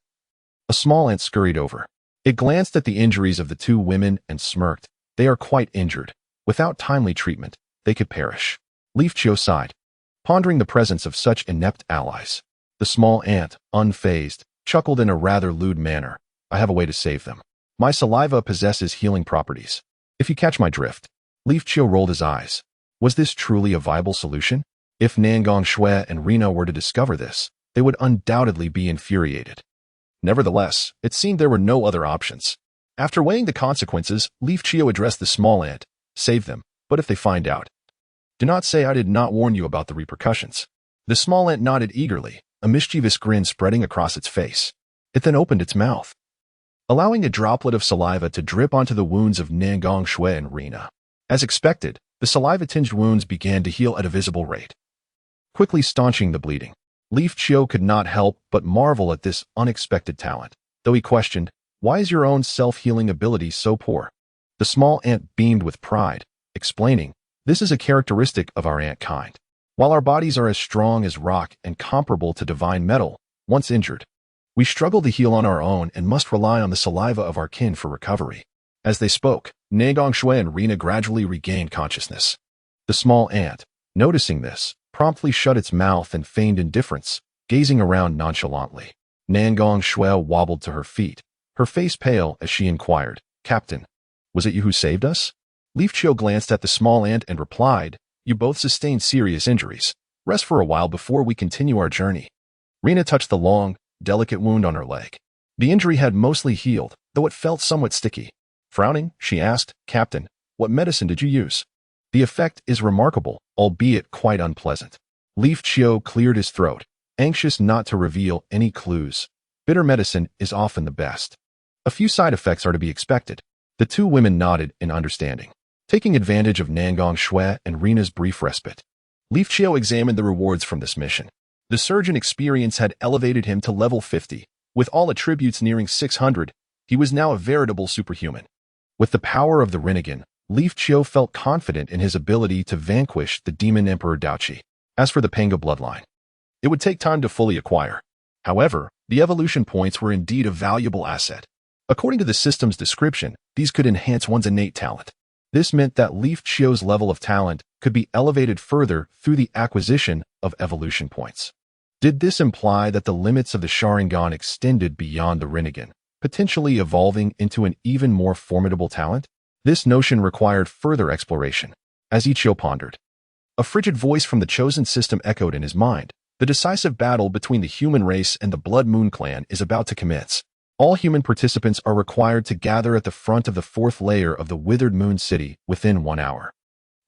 a small ant scurried over. It glanced at the injuries of the two women and smirked. They are quite injured. Without timely treatment, they could perish. Yichio sighed, pondering the presence of such inept allies. The small ant, unfazed, chuckled in a rather lewd manner. I have a way to save them. My saliva possesses healing properties. If you catch my drift. Yichio rolled his eyes. Was this truly a viable solution? If Nangong and Rina were to discover this, they would undoubtedly be infuriated. Nevertheless, it seemed there were no other options. After weighing the consequences, Yichio addressed the small ant. Save them, but if they find out, do not say I did not warn you about the repercussions. The small ant nodded eagerly, a mischievous grin spreading across its face. It then opened its mouth, allowing a droplet of saliva to drip onto the wounds of Nangong Shui and Rina. As expected, the saliva-tinged wounds began to heal at a visible rate, quickly staunching the bleeding. Yichio could not help but marvel at this unexpected talent, though he questioned, why is your own self-healing ability so poor? The small ant beamed with pride, explaining, this is a characteristic of our ant kind. While our bodies are as strong as rock and comparable to divine metal, once injured, we struggle to heal on our own and must rely on the saliva of our kin for recovery. As they spoke, Nangong Shui and Rina gradually regained consciousness. The small ant, noticing this, promptly shut its mouth and feigned indifference, gazing around nonchalantly. Nangong Shui wobbled to her feet, her face pale as she inquired, Captain, was it you who saved us? Yichio glanced at the small ant and replied, you both sustained serious injuries. Rest for a while before we continue our journey. Rina touched the long, delicate wound on her leg. The injury had mostly healed, though it felt somewhat sticky. Frowning, she asked, Captain, what medicine did you use? The effect is remarkable, albeit quite unpleasant. Yichio cleared his throat, anxious not to reveal any clues. Bitter medicine is often the best. A few side effects are to be expected. The two women nodded in understanding, taking advantage of Nangong Shui and Rina's brief respite. Yichio examined the rewards from this mission. The surgeon experience had elevated him to level 50. With all attributes nearing 600, he was now a veritable superhuman. With the power of the Rinnegan, Yichio felt confident in his ability to vanquish the demon emperor Daoqi. As for the Panga bloodline, it would take time to fully acquire. However, the evolution points were indeed a valuable asset. According to the system's description, these could enhance one's innate talent. This meant that Yichio's level of talent could be elevated further through the acquisition of evolution points. Did this imply that the limits of the Sharingan extended beyond the Rinnegan, potentially evolving into an even more formidable talent? This notion required further exploration. As Yichio pondered, a frigid voice from the chosen system echoed in his mind. The decisive battle between the human race and the Blood Moon clan is about to commence. All human participants are required to gather at the front of the fourth layer of the Withered Moon City within 1 hour.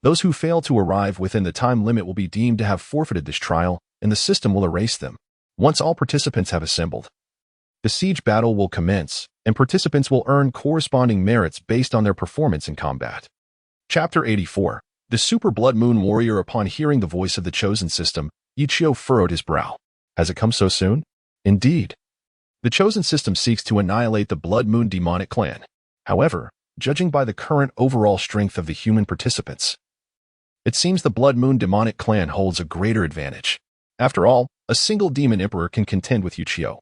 Those who fail to arrive within the time limit will be deemed to have forfeited this trial, and the system will erase them. Once all participants have assembled, the siege battle will commence, and participants will earn corresponding merits based on their performance in combat. Chapter 84. The Super Blood Moon Warrior. Upon hearing the voice of the chosen system, Yichio furrowed his brow. Has it come so soon? Indeed. The chosen system seeks to annihilate the Blood Moon demonic clan. However, judging by the current overall strength of the human participants, it seems the Blood Moon demonic clan holds a greater advantage. After all, a single demon emperor can contend with Yichio.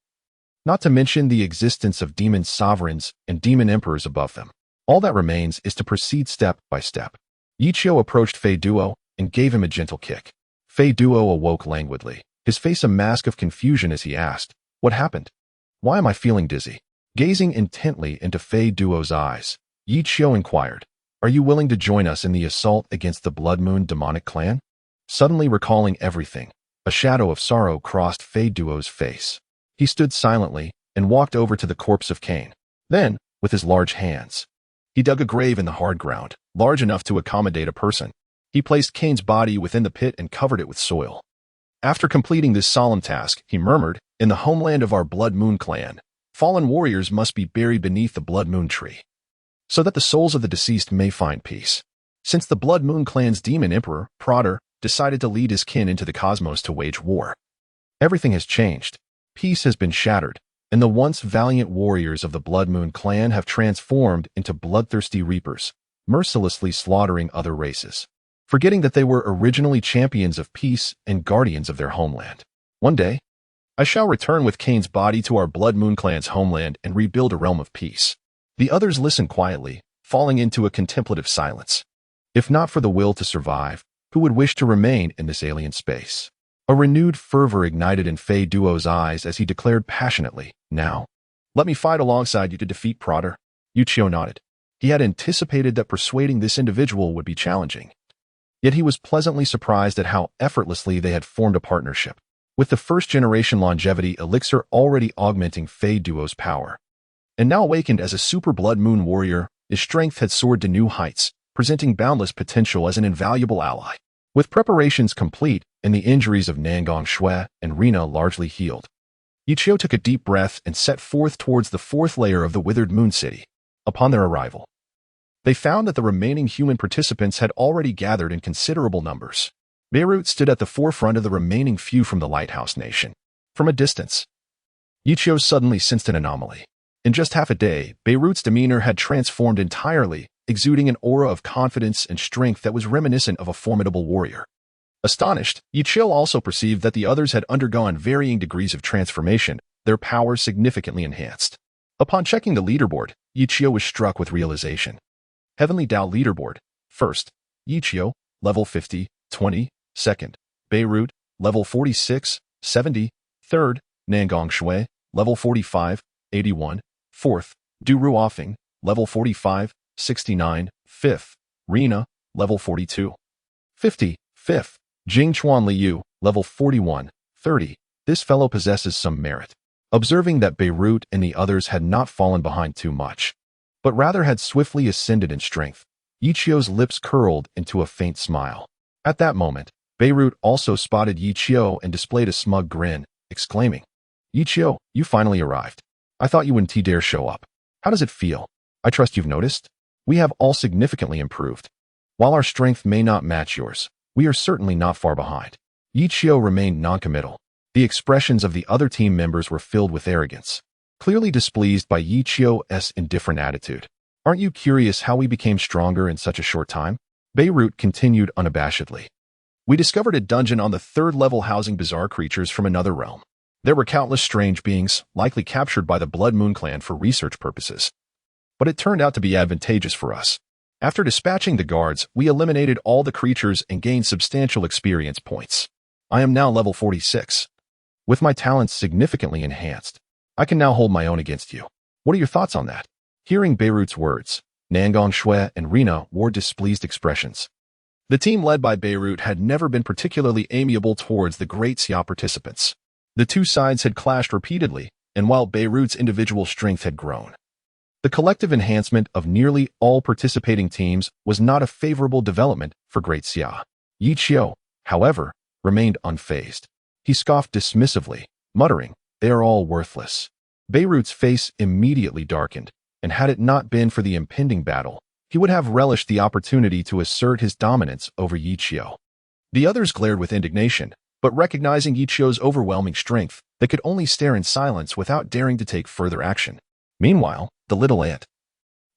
Not to mention the existence of demon sovereigns and demon emperors above them. All that remains is to proceed step by step. Yichio approached Fei Duo and gave him a gentle kick. Fei Duo awoke languidly, his face a mask of confusion as he asked, what happened? Why am I feeling dizzy? Gazing intently into Fei Duo's eyes, Yichio inquired, are you willing to join us in the assault against the Blood Moon demonic clan? Suddenly recalling everything, a shadow of sorrow crossed Fei Duo's face. He stood silently and walked over to the corpse of Cain. Then, with his large hands, he dug a grave in the hard ground, large enough to accommodate a person. He placed Cain's body within the pit and covered it with soil. After completing this solemn task, he murmured, in the homeland of our Blood Moon clan, fallen warriors must be buried beneath the Blood Moon tree, so that the souls of the deceased may find peace. Since the Blood Moon clan's demon emperor, Prater, decided to lead his kin into the cosmos to wage war, everything has changed. Peace has been shattered, and the once valiant warriors of the Blood Moon clan have transformed into bloodthirsty reapers, mercilessly slaughtering other races, forgetting that they were originally champions of peace and guardians of their homeland. One day, I shall return with Cain's body to our Blood Moon clan's homeland and rebuild a realm of peace. The others listened quietly, falling into a contemplative silence. If not for the will to survive, who would wish to remain in this alien space? A renewed fervor ignited in Fei Duo's eyes as he declared passionately, now, let me fight alongside you to defeat Prater. Yichio nodded. He had anticipated that persuading this individual would be challenging. Yet he was pleasantly surprised at how effortlessly they had formed a partnership. With the first-generation longevity elixir already augmenting Fei Duo's power, And now awakened as a super blood moon warrior, his strength had soared to new heights, presenting boundless potential as an invaluable ally. With preparations complete and the injuries of Nangong Shui and Rina largely healed, Yichio took a deep breath and set forth towards the fourth layer of the withered moon city. Upon their arrival, they found that the remaining human participants had already gathered in considerable numbers. Beirut stood at the forefront of the remaining few from the Lighthouse Nation. From a distance, Yichio suddenly sensed an anomaly. In just half a day, Beirut's demeanor had transformed entirely, exuding an aura of confidence and strength that was reminiscent of a formidable warrior. Astonished, Yichio also perceived that the others had undergone varying degrees of transformation, their powers significantly enhanced. Upon checking the leaderboard, Yichio was struck with realization. Heavenly Dao leaderboard. First, Yichio, level 50, 20. Second, Beirut, level 46, 70. Third, Nangong Shui, level 45, 81. Fourth, Du Ruofeng, level 45, 69. Fifth, Rina, level 42, 50. Fifth, Jingchuan Liu, level 41, 30. This fellow possesses some merit. Observing that Beirut and the others had not fallen behind too much, but rather had swiftly ascended in strength, Yichio's lips curled into a faint smile. At that moment, Beirut also spotted Yichio and displayed a smug grin, exclaiming, "Yichio, you finally arrived. I thought you wouldn't dare show up. How does it feel? I trust you've noticed? We have all significantly improved. While our strength may not match yours, we are certainly not far behind." Yichio remained noncommittal. The expressions of the other team members were filled with arrogance, clearly displeased by Yichio's indifferent attitude. "Aren't you curious how we became stronger in such a short time?" Beirut continued unabashedly. "We discovered a dungeon on the third level housing bizarre creatures from another realm. There were countless strange beings, likely captured by the Blood Moon clan for research purposes. But it turned out to be advantageous for us. After dispatching the guards, we eliminated all the creatures and gained substantial experience points. I am now level 46. With my talents significantly enhanced, I can now hold my own against you. What are your thoughts on that?" Hearing Beirut's words, Nangong Shui and Rina wore displeased expressions. The team led by Beirut had never been particularly amiable towards the Great Xia participants. The two sides had clashed repeatedly, and while Beirut's individual strength had grown, the collective enhancement of nearly all participating teams was not a favorable development for Great Xia. Yichio, however, remained unfazed. He scoffed dismissively, muttering, "They are all worthless." Beirut's face immediately darkened, and had it not been for the impending battle, he would have relished the opportunity to assert his dominance over Yichio. The others glared with indignation, but recognizing Yichio's overwhelming strength, they could only stare in silence without daring to take further action. Meanwhile, the little ant,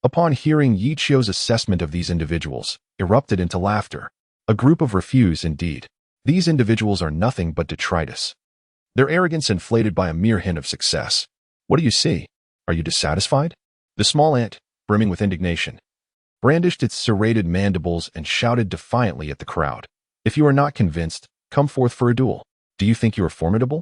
upon hearing Yichio's assessment of these individuals, erupted into laughter. A group of refuse indeed. These individuals are nothing but detritus. Their arrogance inflated by a mere hint of success. What do you see? Are you dissatisfied? The small ant, brimming with indignation, brandished its serrated mandibles and shouted defiantly at the crowd. "If you are not convinced, come forth for a duel. Do you think you are formidable?"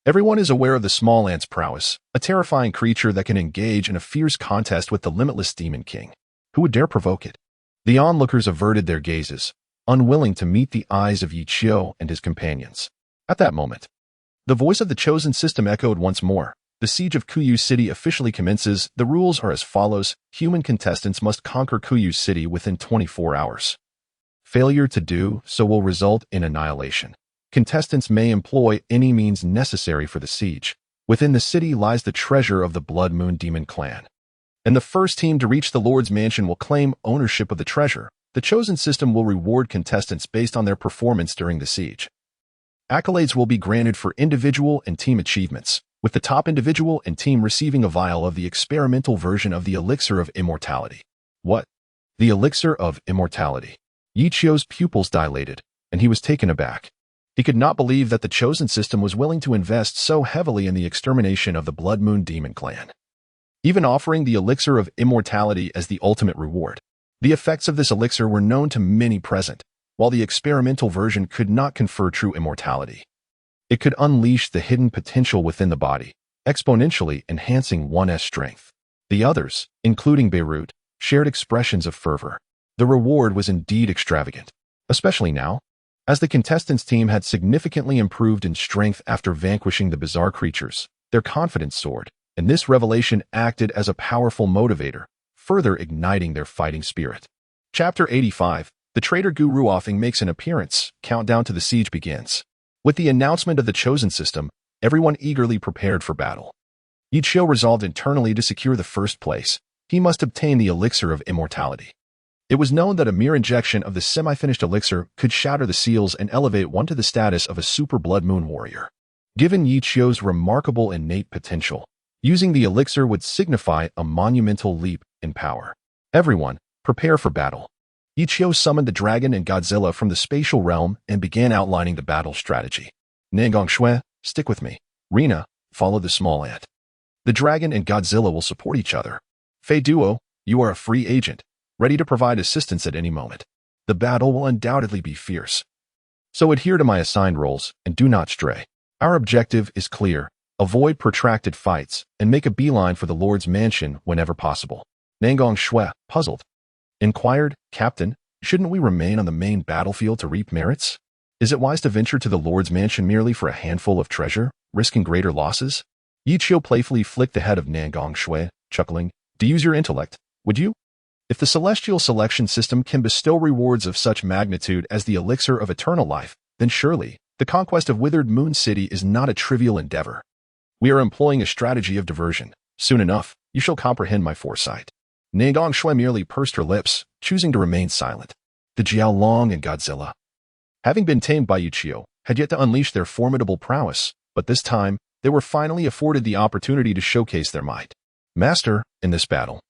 Everyone is aware of the small ant's prowess, a terrifying creature that can engage in a fierce contest with the limitless Demon King. Who would dare provoke it? The onlookers averted their gazes, unwilling to meet the eyes of Yichio and his companions. At that moment, the voice of the chosen system echoed once more. "The siege of Kuyu City officially commences. The rules are as follows. Human contestants must conquer Kuyu City within 24 hours. Failure to do so will result in annihilation. Contestants may employ any means necessary for the siege. Within the city lies the treasure of the Blood Moon Demon Clan, and the first team to reach the Lord's Mansion will claim ownership of the treasure. The chosen system will reward contestants based on their performance during the siege. Accolades will be granted for individual and team achievements, with the top individual and team receiving a vial of the experimental version of the Elixir of Immortality." What? The Elixir of Immortality? Yichio's pupils dilated, and he was taken aback. He could not believe that the chosen system was willing to invest so heavily in the extermination of the Blood Moon Demon Clan, even offering the Elixir of Immortality as the ultimate reward. The effects of this elixir were known to many present, while the experimental version could not confer true immortality. It could unleash the hidden potential within the body, exponentially enhancing one's strength. The others, including Beirut, shared expressions of fervor. The reward was indeed extravagant, especially now, as the contestants' team had significantly improved in strength after vanquishing the bizarre creatures. Their confidence soared. and this revelation acted as a powerful motivator, further igniting their fighting spirit. Chapter 85. The traitor Gu Ruofeng makes an appearance. Countdown to the siege begins. With the announcement of the chosen system, everyone eagerly prepared for battle. Yichio resolved internally to secure the first place. He must obtain the elixir of immortality. It was known that a mere injection of the semi-finished elixir could shatter the seals and elevate one to the status of a super blood moon warrior. Given Yichio's remarkable innate potential, using the elixir would signify a monumental leap in power. Everyone, prepare for battle. Yichio summoned the dragon and Godzilla from the spatial realm and began outlining the battle strategy. Nangong Shui, stick with me. Rina, follow the small ant. The dragon and Godzilla will support each other. Fei Duo, you are a free agent, ready to provide assistance at any moment. The battle will undoubtedly be fierce. So adhere to my assigned roles and do not stray. Our objective is clear. Avoid protracted fights and make a beeline for the Lord's mansion whenever possible. Nangong Shui, puzzled, inquired, Captain, shouldn't we remain on the main battlefield to reap merits? Is it wise to venture to the Lord's mansion merely for a handful of treasure, risking greater losses? Yichio playfully flicked the head of Nangong Shui, chuckling, to use your intellect, would you? If the celestial selection system can bestow rewards of such magnitude as the elixir of eternal life, then surely, the conquest of Withered Moon City is not a trivial endeavor. We are employing a strategy of diversion. Soon enough, you shall comprehend my foresight. Nangong Shui merely pursed her lips, choosing to remain silent. The Jiao Long and Godzilla, having been tamed by Yichio, had yet to unleash their formidable prowess, but this time, they were finally afforded the opportunity to showcase their might. Master, in this battle,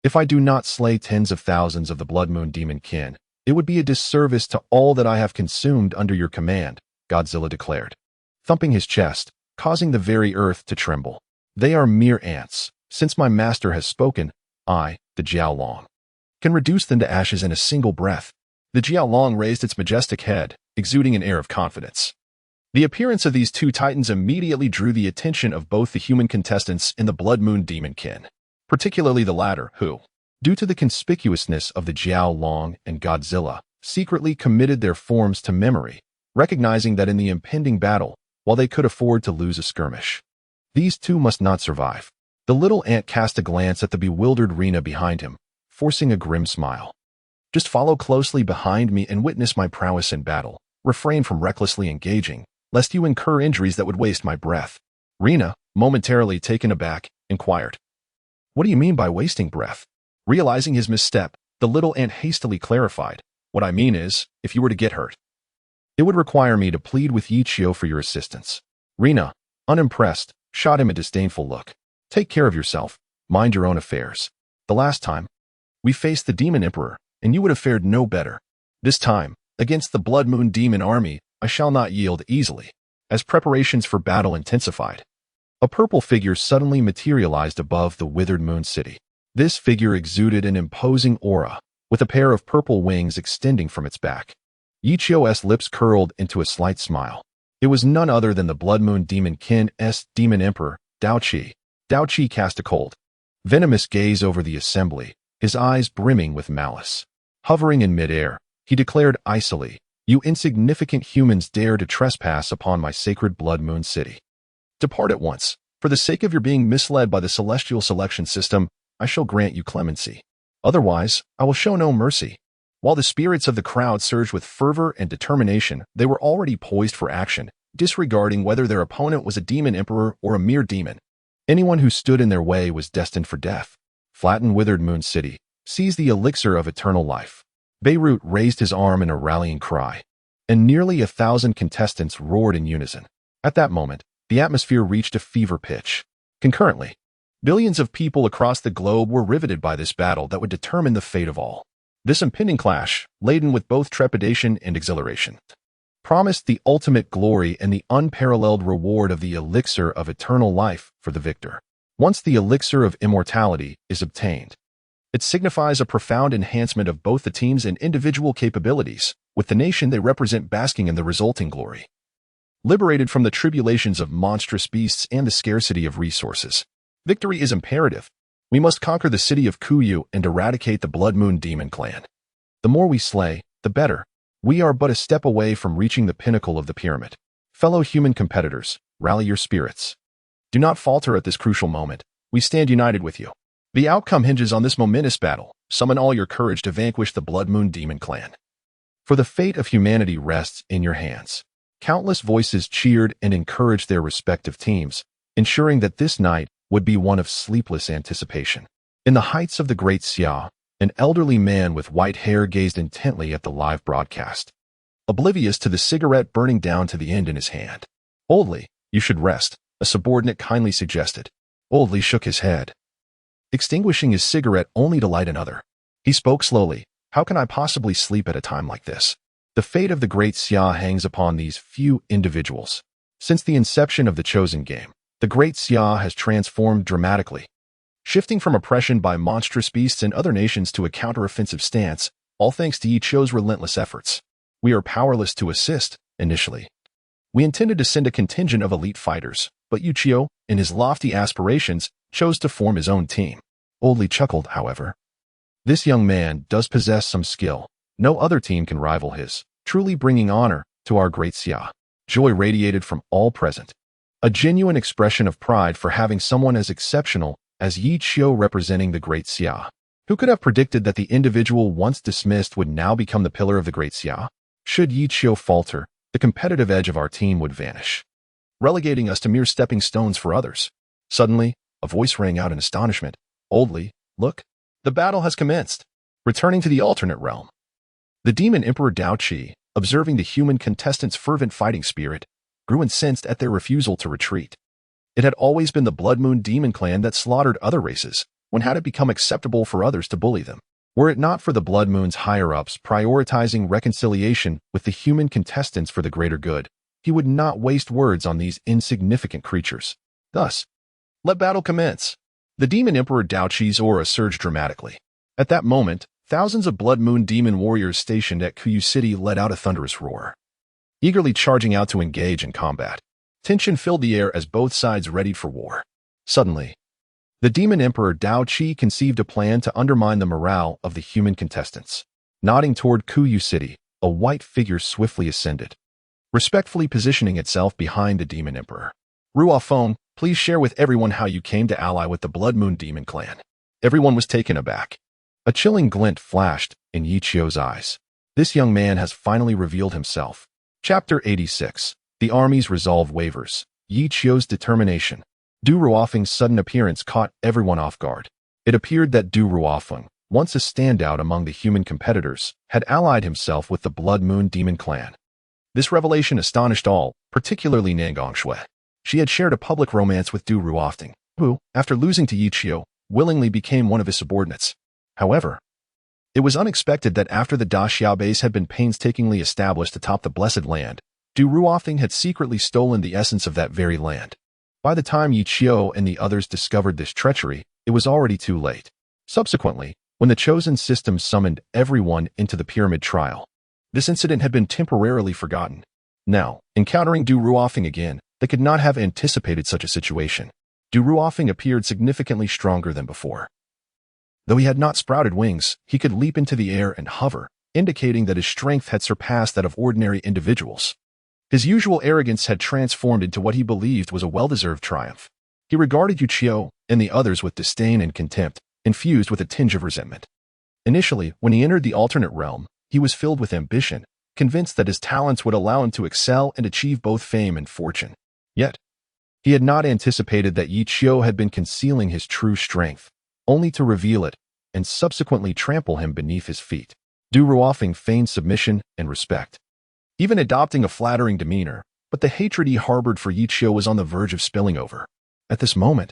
if I do not slay tens of thousands of the Blood Moon Demon kin, it would be a disservice to all that I have consumed under your command, Godzilla declared, thumping his chest, causing the very earth to tremble. They are mere ants. Since my master has spoken, I, the Jiao Long, can reduce them to ashes in a single breath. The Jiao Long raised its majestic head, exuding an air of confidence. The appearance of these two titans immediately drew the attention of both the human contestants and the Blood Moon Demon kin, particularly the latter who, due to the conspicuousness of the Jiao Long and Godzilla, secretly committed their forms to memory, recognizing that in the impending battle, while they could afford to lose a skirmish, these two must not survive. The little ant cast a glance at the bewildered Rina behind him, forcing a grim smile. Just follow closely behind me and witness my prowess in battle. Refrain from recklessly engaging, lest you incur injuries that would waste my breath. Rina, momentarily taken aback, inquired, what do you mean by wasting breath? Realizing his misstep, the little ant hastily clarified, what I mean is, if you were to get hurt, it would require me to plead with Yichio for your assistance. Rina, unimpressed, shot him a disdainful look. Take care of yourself. Mind your own affairs. The last time, we faced the Demon Emperor, and you would have fared no better. This time, against the Blood Moon Demon army, I shall not yield easily. As preparations for battle intensified, a purple figure suddenly materialized above the Withered Moon City. This figure exuded an imposing aura, with a pair of purple wings extending from its back. Yichio's lips curled into a slight smile. It was none other than the Blood Moon Demon Kin's Demon Emperor, Dao Qi. Dao Qi cast a cold, venomous gaze over the assembly, his eyes brimming with malice. Hovering in midair, he declared icily, you insignificant humans dare to trespass upon my sacred Blood Moon City. Depart at once. For the sake of your being misled by the celestial selection system, I shall grant you clemency. Otherwise, I will show no mercy. While the spirits of the crowd surged with fervor and determination, they were already poised for action, disregarding whether their opponent was a demon emperor or a mere demon. Anyone who stood in their way was destined for death. Flatten Withered Moon City. Seize the elixir of eternal life. Beirut raised his arm in a rallying cry, and nearly 1,000 contestants roared in unison. At that moment, the atmosphere reached a fever pitch. Concurrently, billions of people across the globe were riveted by this battle that would determine the fate of all. This impending clash, laden with both trepidation and exhilaration, promised the ultimate glory and the unparalleled reward of the elixir of eternal life for the victor. Once the elixir of immortality is obtained, it signifies a profound enhancement of both the team's and individual capabilities, with the nation they represent basking in the resulting glory. Liberated from the tribulations of monstrous beasts and the scarcity of resources, victory is imperative. We must conquer the city of Kuyu and eradicate the Blood Moon Demon clan. The more we slay, the better. We are but a step away from reaching the pinnacle of the pyramid. Fellow human competitors, rally your spirits. Do not falter at this crucial moment. We stand united with you. The outcome hinges on this momentous battle. Summon all your courage to vanquish the Blood Moon Demon Clan. For the fate of humanity rests in your hands. Countless voices cheered and encouraged their respective teams, ensuring that this night would be one of sleepless anticipation. In the heights of the Great Xia, an elderly man with white hair gazed intently at the live broadcast, oblivious to the cigarette burning down to the end in his hand. Oldly, you should rest, a subordinate kindly suggested. Oldly shook his head, extinguishing his cigarette only to light another. He spoke slowly. How can I possibly sleep at a time like this? The fate of the Great Xia hangs upon these few individuals. Since the inception of the Chosen Game, the Great Xia has transformed dramatically, shifting from oppression by monstrous beasts and other nations to a counter-offensive stance, all thanks to Yichio's relentless efforts. We are powerless to assist, initially. We intended to send a contingent of elite fighters, but Yichio, in his lofty aspirations, chose to form his own team. Oldly chuckled, however. This young man does possess some skill. No other team can rival his, truly bringing honor to our Great Xia. Joy radiated from all present. A genuine expression of pride for having someone as exceptional as Yichio representing the Great Xia. Who could have predicted that the individual once dismissed would now become the pillar of the Great Xia? Should Yichio falter, the competitive edge of our team would vanish, relegating us to mere stepping stones for others. Suddenly, a voice rang out in astonishment. Oldly, look, the battle has commenced. Returning to the alternate realm. The demon Emperor Dao Qi, observing the human contestants' fervent fighting spirit, grew incensed at their refusal to retreat. It had always been the Blood Moon Demon Clan that slaughtered other races. When had it become acceptable for others to bully them? Were it not for the Blood Moon's higher-ups prioritizing reconciliation with the human contestants for the greater good, he would not waste words on these insignificant creatures. Thus, let battle commence. The demon Emperor Dao Qi's aura surged dramatically. At that moment, thousands of Blood Moon demon warriors stationed at Kuyu City let out a thunderous roar, eagerly charging out to engage in combat. Tension filled the air as both sides readied for war. Suddenly, the demon Emperor Dao Qi conceived a plan to undermine the morale of the human contestants. Nodding toward Kuyu City, a white figure swiftly ascended, respectfully positioning itself behind the demon Emperor. Ruofeng, please share with everyone how you came to ally with the Blood Moon Demon Clan. Everyone was taken aback. A chilling glint flashed in Yichio's eyes. This young man has finally revealed himself. Chapter 86. The army's resolve wavers. Yichio's determination. Du Ruofeng's sudden appearance caught everyone off guard. It appeared that Du Ruofeng, once a standout among the human competitors, had allied himself with the Blood Moon Demon Clan. This revelation astonished all, particularly Nangong Shui. She had shared a public romance with Du Ruofeng, who, after losing to Yichio, willingly became one of his subordinates. However, it was unexpected that after the Da Xiao base had been painstakingly established atop the Blessed Land, Du Ruofeng had secretly stolen the essence of that very land. By the time Yichio and the others discovered this treachery, it was already too late. Subsequently, when the Chosen System summoned everyone into the Pyramid Trial, this incident had been temporarily forgotten. Now, encountering Du Ruofeng again, they could not have anticipated such a situation. Du Ruofeng appeared significantly stronger than before. Though he had not sprouted wings, he could leap into the air and hover, indicating that his strength had surpassed that of ordinary individuals. His usual arrogance had transformed into what he believed was a well-deserved triumph. He regarded Yichio and the others with disdain and contempt, infused with a tinge of resentment. Initially, when he entered the alternate realm, he was filled with ambition, convinced that his talents would allow him to excel and achieve both fame and fortune. Yet, he had not anticipated that Yichio had been concealing his true strength, only to reveal it and subsequently trample him beneath his feet. Du Ruofeng feigned submission and respect, even adopting a flattering demeanor, but the hatred he harbored for Yichio was on the verge of spilling over. At this moment,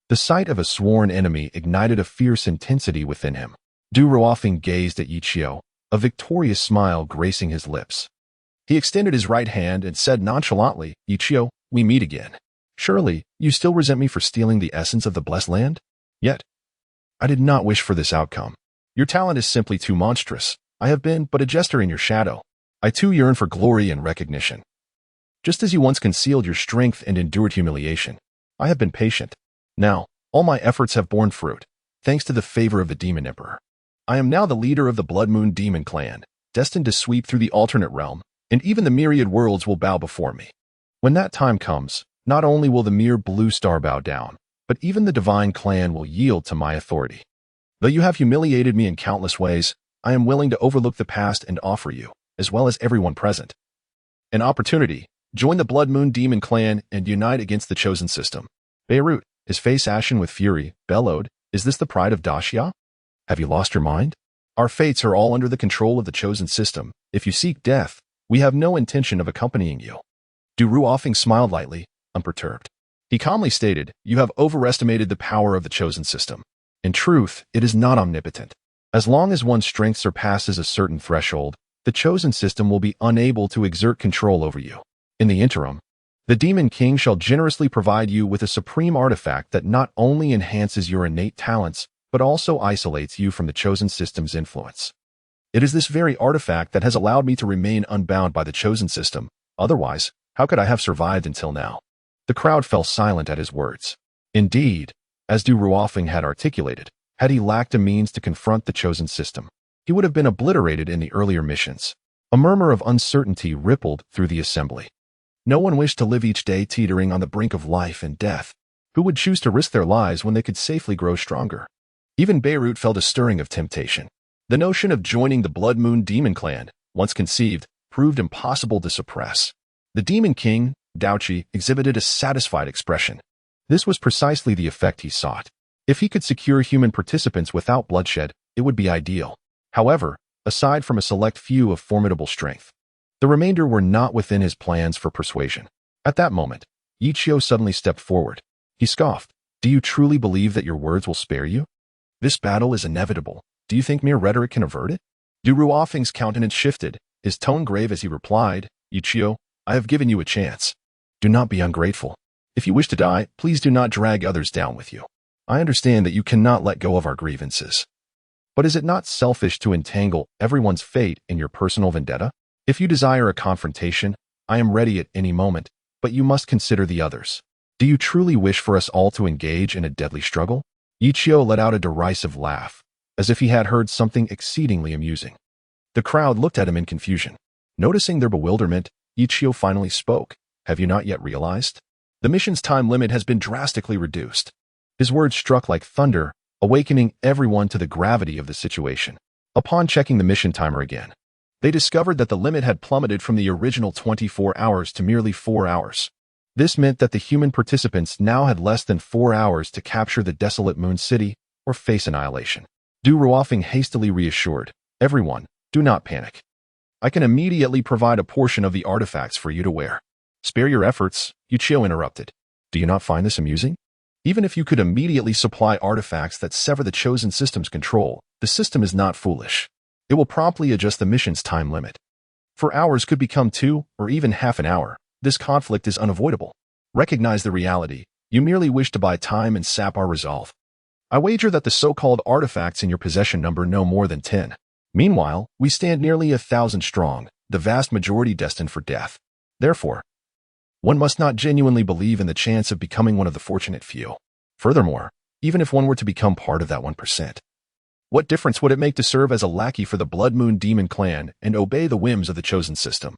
the sight of a sworn enemy ignited a fierce intensity within him. Du Ruofeng gazed at Yichio, a victorious smile gracing his lips. He extended his right hand and said nonchalantly, "Yichio, we meet again. Surely, you still resent me for stealing the essence of the Blessed Land? Yet, I did not wish for this outcome. Your talent is simply too monstrous. I have been but a jester in your shadow. I too yearn for glory and recognition. Just as you once concealed your strength and endured humiliation, I have been patient. Now, all my efforts have borne fruit, thanks to the favor of the Demon Emperor. I am now the leader of the Blood Moon Demon Clan, destined to sweep through the alternate realm, and even the myriad worlds will bow before me. When that time comes, not only will the mere blue star bow down, but but even the divine clan will yield to my authority. Though you have humiliated me in countless ways, I am willing to overlook the past and offer you, as well as everyone present, an opportunity. Join the Blood Moon Demon Clan and unite against the chosen system. Beirut, his face ashen with fury, bellowed, "Is this the pride of Daxia? Have you lost your mind? Our fates are all under the control of the chosen system. If you seek death, we have no intention of accompanying you." Du Ruofeng smiled lightly, unperturbed. He calmly stated, "You have overestimated the power of the chosen system. In truth, it is not omnipotent. As long as one's strength surpasses a certain threshold, the chosen system will be unable to exert control over you. In the interim, the Demon King shall generously provide you with a supreme artifact that not only enhances your innate talents, but also isolates you from the chosen system's influence. It is this very artifact that has allowed me to remain unbound by the chosen system. Otherwise, how could I have survived until now?" The crowd fell silent at his words. Indeed, as Du Ruofeng had articulated, had he lacked a means to confront the chosen system, he would have been obliterated in the earlier missions. A murmur of uncertainty rippled through the assembly. No one wished to live each day teetering on the brink of life and death. Who would choose to risk their lives when they could safely grow stronger? Even Beirut felt a stirring of temptation. The notion of joining the Blood Moon Demon Clan, once conceived, proved impossible to suppress. The Demon King, Daochi, exhibited a satisfied expression. This was precisely the effect he sought. If he could secure human participants without bloodshed, it would be ideal. However, aside from a select few of formidable strength, the remainder were not within his plans for persuasion. At that moment, Yichio suddenly stepped forward. He scoffed, "Do you truly believe that your words will spare you? This battle is inevitable. Do you think mere rhetoric can avert it?" Du Ruofeng's countenance shifted, his tone grave as he replied, "Yichio, I have given you a chance. Do not be ungrateful. If you wish to die, please do not drag others down with you. I understand that you cannot let go of our grievances. But is it not selfish to entangle everyone's fate in your personal vendetta? If you desire a confrontation, I am ready at any moment, but you must consider the others. Do you truly wish for us all to engage in a deadly struggle?" Yichio let out a derisive laugh, as if he had heard something exceedingly amusing. The crowd looked at him in confusion. Noticing their bewilderment, Yichio finally spoke. "Have you not yet realized? The mission's time limit has been drastically reduced." His words struck like thunder, awakening everyone to the gravity of the situation. Upon checking the mission timer again, they discovered that the limit had plummeted from the original 24 hours to merely 4 hours. This meant that the human participants now had less than 4 hours to capture the desolate Moon City or face annihilation. Du Ruofeng hastily reassured, "Everyone, do not panic. I can immediately provide a portion of the artifacts for you to wear." "Spare your efforts," Yichio interrupted. "Do you not find this amusing? Even if you could immediately supply artifacts that sever the chosen system's control, the system is not foolish. It will promptly adjust the mission's time limit. 4 hours could become 2 or even half an hour. This conflict is unavoidable. Recognize the reality. You merely wish to buy time and sap our resolve. I wager that the so-called artifacts in your possession number no more than 10. Meanwhile, we stand nearly 1,000 strong, the vast majority destined for death. Therefore, one must not genuinely believe in the chance of becoming one of the fortunate few. Furthermore, even if one were to become part of that 1%, what difference would it make to serve as a lackey for the Blood Moon Demon Clan and obey the whims of the chosen system?"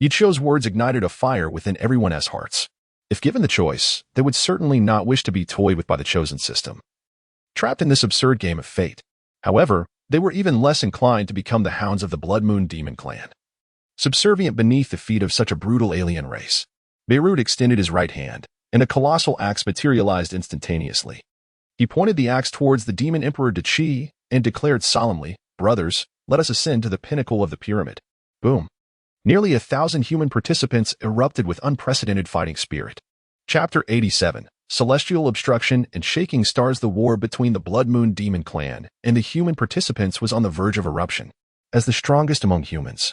Yichio's words ignited a fire within everyone's hearts. If given the choice, they would certainly not wish to be toyed with by the chosen system, trapped in this absurd game of fate. However, they were even less inclined to become the hounds of the Blood Moon Demon Clan, subservient beneath the feet of such a brutal alien race. Beirut extended his right hand, and a colossal axe materialized instantaneously. He pointed the axe towards the Demon Emperor Dachi and declared solemnly, "Brothers, let us ascend to the pinnacle of the pyramid." Boom. Nearly 1,000 human participants erupted with unprecedented fighting spirit. Chapter 87, Celestial Obstruction and Shaking Stars. The war between the Blood Moon Demon Clan and the human participants was on the verge of eruption. As the strongest among humans,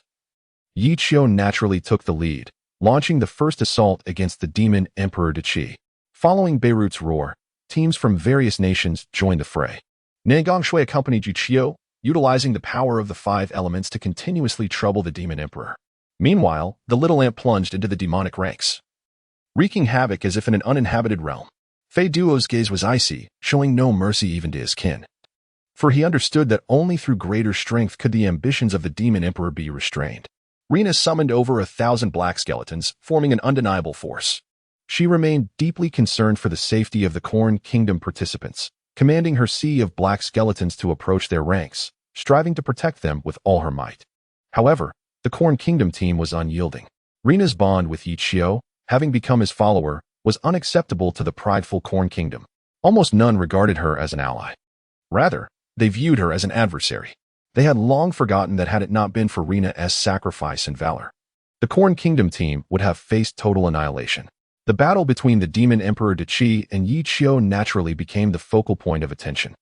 Yichio naturally took the lead, launching the first assault against the Demon Emperor Dachi. Following Beirut's roar, teams from various nations joined the fray. Nangong Shui accompanied Yichio, utilizing the power of the 5 elements to continuously trouble the Demon Emperor. Meanwhile, the little ant plunged into the demonic ranks, wreaking havoc as if in an uninhabited realm. Fei Duo's gaze was icy, showing no mercy even to his kin. For he understood that only through greater strength could the ambitions of the Demon Emperor be restrained. Rena summoned over 1,000 black skeletons, forming an undeniable force. She remained deeply concerned for the safety of the Corn Kingdom participants, commanding her sea of black skeletons to approach their ranks, striving to protect them with all her might. However, the Corn Kingdom team was unyielding. Rina's bond with Yichio, having become his follower, was unacceptable to the prideful Corn Kingdom. Almost none regarded her as an ally. Rather, they viewed her as an adversary. They had long forgotten that had it not been for Rina's sacrifice and valor, the Corn Kingdom team would have faced total annihilation. The battle between the Demon Emperor Dechi and Yichio naturally became the focal point of attention.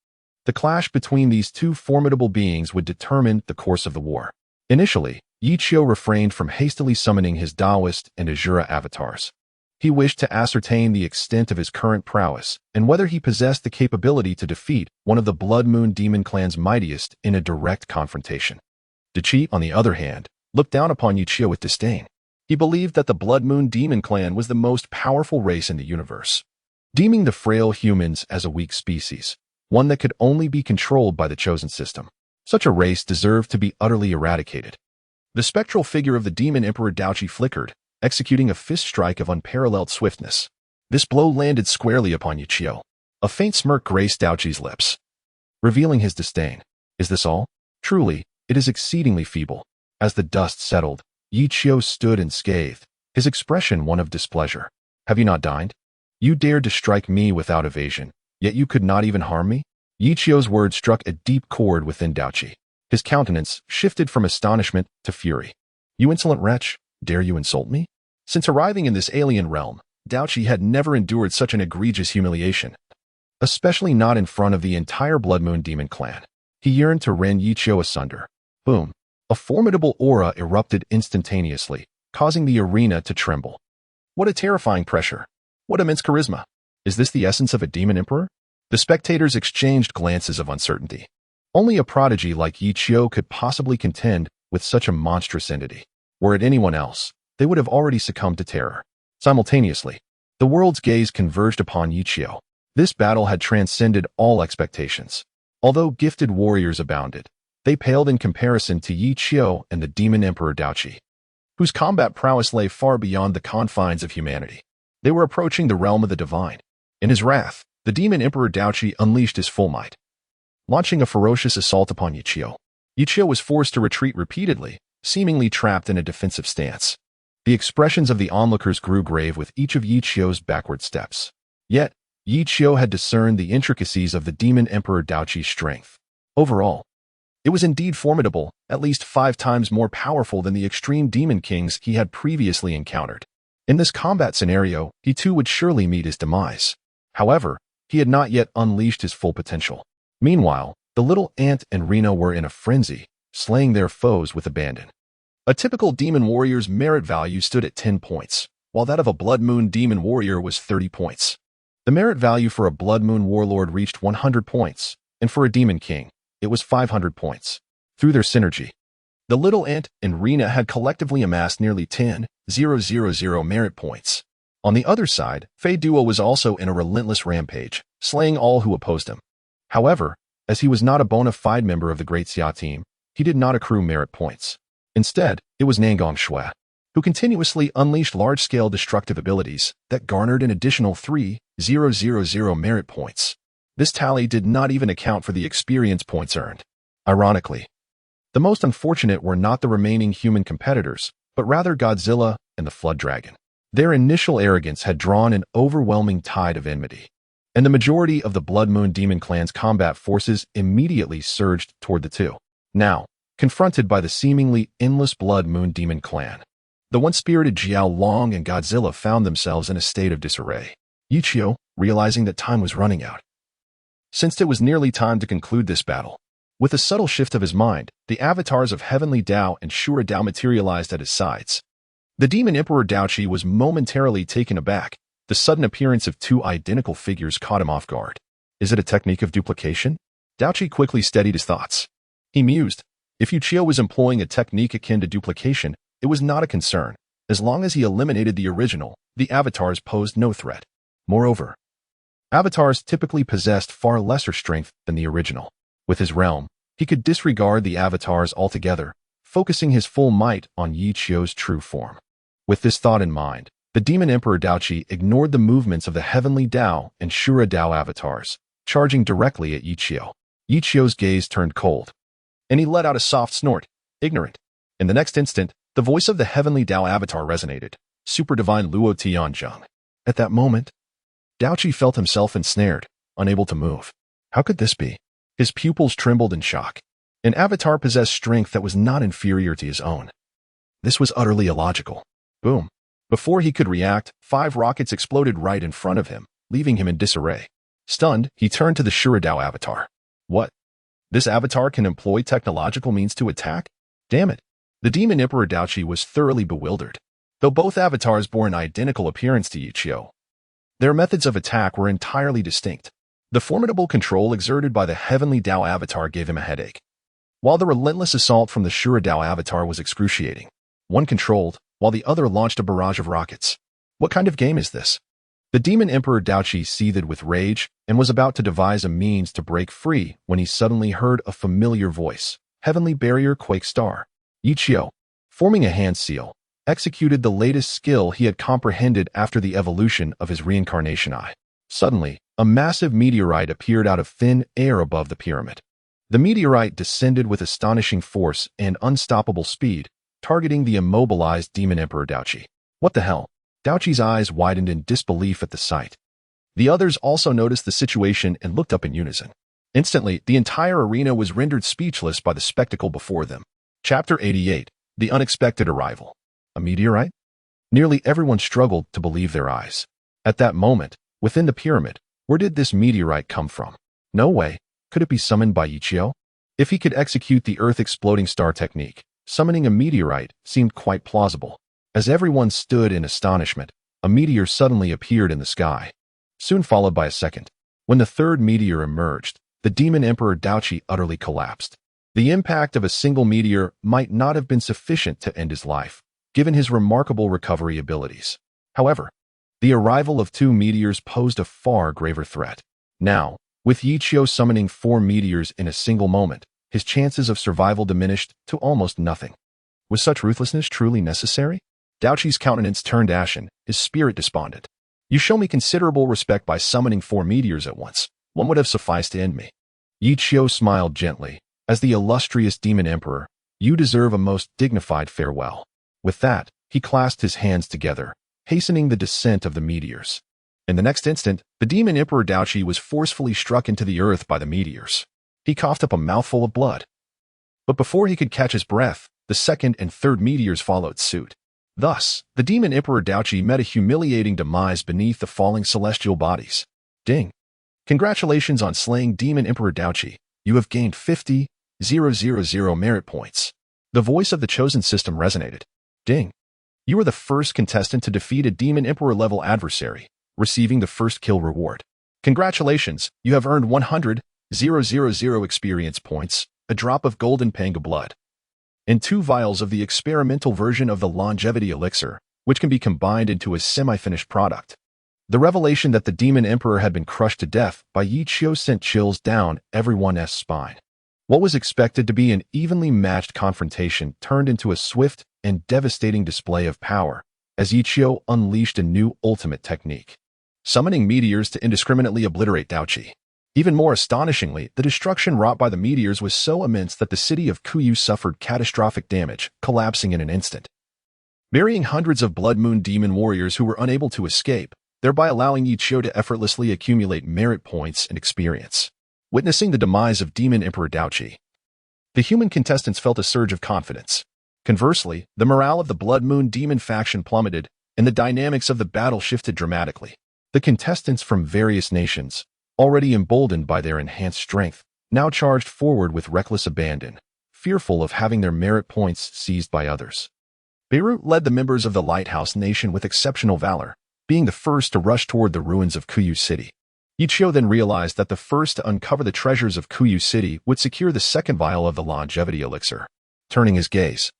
The clash between these two formidable beings would determine the course of the war. Initially, Yichio refrained from hastily summoning his Taoist and Azura avatars. He wished to ascertain the extent of his current prowess and whether he possessed the capability to defeat one of the Blood Moon Demon clan's mightiest in a direct confrontation. Dechi, on the other hand, looked down upon Yichio with disdain. He believed that the Blood Moon Demon clan was the most powerful race in the universe, deeming the frail humans as a weak species, one that could only be controlled by the chosen system. Such a race deserved to be utterly eradicated. The spectral figure of the Demon Emperor Daochi flickered, executing a fist strike of unparalleled swiftness. This blow landed squarely upon Yichio. A faint smirk graced Daochi's lips, revealing his disdain. Is this all? Truly, it is exceedingly feeble. As the dust settled, Yichio stood unscathed, his expression one of displeasure. Have you not dined? You dared to strike me without evasion, yet you could not even harm me? Yichio's words struck a deep chord within Daochi. His countenance shifted from astonishment to fury. You insolent wretch, dare you insult me? Since arriving in this alien realm, Daochi had never endured such an egregious humiliation, especially not in front of the entire Blood Moon Demon clan. He yearned to rend Yichio asunder. Boom! A formidable aura erupted instantaneously, causing the arena to tremble. What a terrifying pressure! What immense charisma! Is this the essence of a demon emperor? The spectators exchanged glances of uncertainty. Only a prodigy like Yichio could possibly contend with such a monstrous entity. Were it anyone else, they would have already succumbed to terror. Simultaneously, the world's gaze converged upon Yichio. This battle had transcended all expectations. Although gifted warriors abounded, they paled in comparison to Yichio and the Demon Emperor Daochi, whose combat prowess lay far beyond the confines of humanity. They were approaching the realm of the divine. In his wrath, the Demon Emperor Daochi unleashed his full might, launching a ferocious assault upon Yichio. Yichio was forced to retreat repeatedly, seemingly trapped in a defensive stance. The expressions of the onlookers grew grave with each of Yichio's backward steps. Yet, Yichio had discerned the intricacies of the Demon Emperor Daochi's strength. Overall, it was indeed formidable, at least 5 times more powerful than the extreme demon kings he had previously encountered. In this combat scenario, he too would surely meet his demise. However, he had not yet unleashed his full potential. Meanwhile, the little ant and Rina were in a frenzy, slaying their foes with abandon. A typical demon warrior's merit value stood at 10 points, while that of a Blood Moon demon warrior was 30 points. The merit value for a Blood Moon warlord reached 100 points, and for a demon king, it was 500 points. Through their synergy, the little ant and Rina had collectively amassed nearly 10,000 merit points. On the other side, Fei Duo was also in a relentless rampage, slaying all who opposed him. However, as he was not a bona fide member of the Great Xia team, he did not accrue merit points. Instead, it was Nangong Shui, who continuously unleashed large-scale destructive abilities that garnered an additional 3,000 merit points. This tally did not even account for the experience points earned. Ironically, the most unfortunate were not the remaining human competitors, but rather Godzilla and the Flood Dragon. Their initial arrogance had drawn an overwhelming tide of enmity, and the majority of the Blood Moon Demon clan's combat forces immediately surged toward the two. Now, confronted by the seemingly endless Blood Moon Demon clan, the once-spirited Jiao Long and Godzilla found themselves in a state of disarray. Yichio, realizing that time was running out, sensed it was nearly time to conclude this battle. With a subtle shift of his mind, the avatars of Heavenly Dao and Shura Dao materialized at his sides. The Demon Emperor Daochi was momentarily taken aback. The sudden appearance of 2 identical figures caught him off guard. Is it a technique of duplication? Daochi quickly steadied his thoughts. He mused. If Yichio was employing a technique akin to duplication, it was not a concern. As long as he eliminated the original, the avatars posed no threat. Moreover, avatars typically possessed far lesser strength than the original. With his realm, he could disregard the avatars altogether, focusing his full might on Yichio's true form. With this thought in mind, The Demon Emperor Daoqi ignored the movements of the Heavenly Dao and Shura Dao avatars, charging directly at Yichio. Yichio's gaze turned cold, and he let out a soft snort, ignorant. In the next instant, the voice of the Heavenly Dao avatar resonated, Super Divine Luo Tianzheng. At that moment, Daoqi felt himself ensnared, unable to move. How could this be? His pupils trembled in shock. An avatar possessed strength that was not inferior to his own. This was utterly illogical. Boom. Before he could react, 5 rockets exploded right in front of him, leaving him in disarray. Stunned, he turned to the Shura Dao avatar. What? This avatar can employ technological means to attack? Damn it. The Demon Emperor Daoqi was thoroughly bewildered. Though both avatars bore an identical appearance to Yichio, their methods of attack were entirely distinct. The formidable control exerted by the Heavenly Dao avatar gave him a headache, while the relentless assault from the Shura Dao avatar was excruciating. One controlled, while the other launched a barrage of rockets. What kind of game is this? The Demon Emperor Daoqi seethed with rage and was about to devise a means to break free when he suddenly heard a familiar voice. Heavenly Barrier Quake Star. Yichio, forming a hand seal, executed the latest skill he had comprehended after the evolution of his reincarnation eye. Suddenly, a massive meteorite appeared out of thin air above the pyramid. The meteorite descended with astonishing force and unstoppable speed, targeting the immobilized Demon Emperor Daoqi. What the hell? Daoqi's eyes widened in disbelief at the sight. The others also noticed the situation and looked up in unison. Instantly, the entire arena was rendered speechless by the spectacle before them. Chapter 88. The Unexpected Arrival. A meteorite? Nearly everyone struggled to believe their eyes. At that moment, within the pyramid, where did this meteorite come from? No way. Could it be summoned by Yichio? If he could execute the Earth-exploding star technique, summoning a meteorite seemed quite plausible. As everyone stood in astonishment, a meteor suddenly appeared in the sky, soon followed by a second. When the third meteor emerged, the Demon Emperor Daoqi utterly collapsed. The impact of a single meteor might not have been sufficient to end his life, given his remarkable recovery abilities. However, the arrival of 2 meteors posed a far graver threat. Now, with Yichio summoning 4 meteors in a single moment, his chances of survival diminished to almost nothing. Was such ruthlessness truly necessary? Daoqi's countenance turned ashen, his spirit despondent. You show me considerable respect by summoning 4 meteors at once. One would have sufficed to end me. Yichio smiled gently. As the illustrious Demon Emperor, you deserve a most dignified farewell. With that, he clasped his hands together, hastening the descent of the meteors. In the next instant, the Demon Emperor Daoqi was forcefully struck into the earth by the meteors. He coughed up a mouthful of blood. But before he could catch his breath, the second and third meteors followed suit. Thus, the Demon Emperor Daoqi met a humiliating demise beneath the falling celestial bodies. Ding! Congratulations on slaying Demon Emperor Daoqi. You have gained 50,000 merit points. The voice of the chosen system resonated. Ding! You are the first contestant to defeat a Demon Emperor-level adversary, receiving the first kill reward. Congratulations, you have earned 100,000 experience points, a drop of golden panga blood, and 2 vials of the experimental version of the longevity elixir, which can be combined into a semi-finished product. The revelation that the Demon Emperor had been crushed to death by Yichio sent chills down everyone's spine. What was expected to be an evenly matched confrontation turned into a swift and devastating display of power as Yichio unleashed a new ultimate technique, summoning meteors to indiscriminately obliterate Daoqi. Even more astonishingly, the destruction wrought by the meteors was so immense that the city of Kuyu suffered catastrophic damage, collapsing in an instant, burying hundreds of Blood Moon demon warriors who were unable to escape, thereby allowing Yichio to effortlessly accumulate merit points and experience. Witnessing the demise of Demon Emperor Daoqi, the human contestants felt a surge of confidence. Conversely, the morale of the Blood Moon demon faction plummeted, and the dynamics of the battle shifted dramatically. The contestants from various nations, already emboldened by their enhanced strength, now charged forward with reckless abandon, fearful of having their merit points seized by others. Beirut led the members of the Lighthouse Nation with exceptional valor, being the first to rush toward the ruins of Kuyu City. Yichio then realized that the first to uncover the treasures of Kuyu City would secure the second vial of the longevity elixir. Turning his gaze,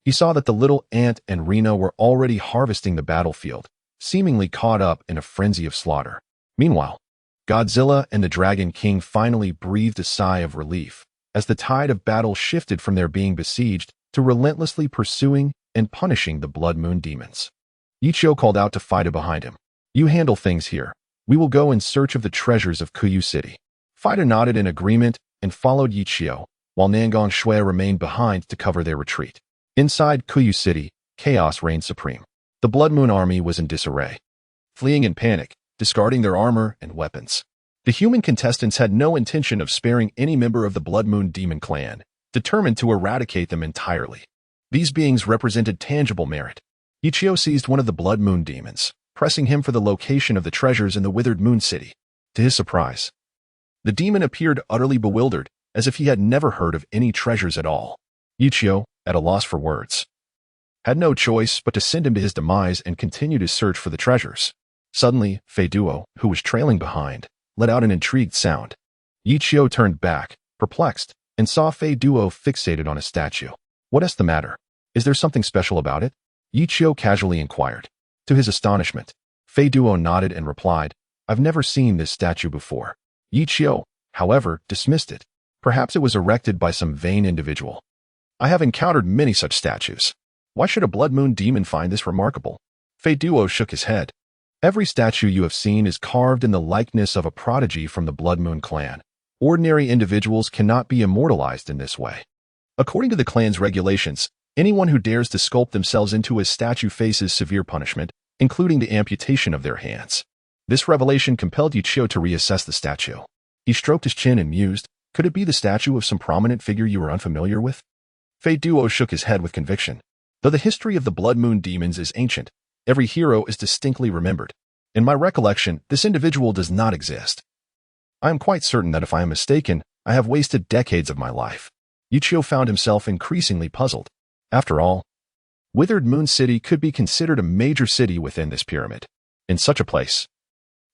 he saw that the little ant and Reno were already harvesting the battlefield, seemingly caught up in a frenzy of slaughter. Meanwhile, Godzilla and the Dragon King finally breathed a sigh of relief as the tide of battle shifted from their being besieged to relentlessly pursuing and punishing the Blood Moon demons. Yichio called out to Fida behind him. You handle things here. We will go in search of the treasures of Kuyu City. Fida nodded in agreement and followed Yichio, while Nangong Shui remained behind to cover their retreat. Inside Kuyu City, chaos reigned supreme. The Blood Moon army was in disarray, fleeing in panic, discarding their armor and weapons. The human contestants had no intention of sparing any member of the Blood Moon demon clan, determined to eradicate them entirely. These beings represented tangible merit. Yichio seized one of the Blood Moon demons, pressing him for the location of the treasures in the Withered Moon City. To his surprise, the demon appeared utterly bewildered, as if he had never heard of any treasures at all. Yichio, at a loss for words, had no choice but to send him to his demise and continue to search for the treasures. Suddenly, Fei Duo, who was trailing behind, let out an intrigued sound. Yichio turned back, perplexed, and saw Fei Duo fixated on a statue. What's the matter? Is there something special about it? Yichio casually inquired. To his astonishment, Fei Duo nodded and replied, I've never seen this statue before. Yichio, however, dismissed it. Perhaps it was erected by some vain individual. I have encountered many such statues. Why should a Blood Moon demon find this remarkable? Fei Duo shook his head. Every statue you have seen is carved in the likeness of a prodigy from the Blood Moon clan. Ordinary individuals cannot be immortalized in this way. According to the clan's regulations, anyone who dares to sculpt themselves into a statue faces severe punishment, including the amputation of their hands. This revelation compelled Yichio to reassess the statue. He stroked his chin and mused, could it be the statue of some prominent figure you were unfamiliar with? Fei Duo shook his head with conviction. Though the history of the Blood Moon demons is ancient, every hero is distinctly remembered. In my recollection, this individual does not exist. I am quite certain that if I am mistaken, I have wasted decades of my life. Yichio found himself increasingly puzzled. After all, Withered Moon City could be considered a major city within this pyramid. In such a place,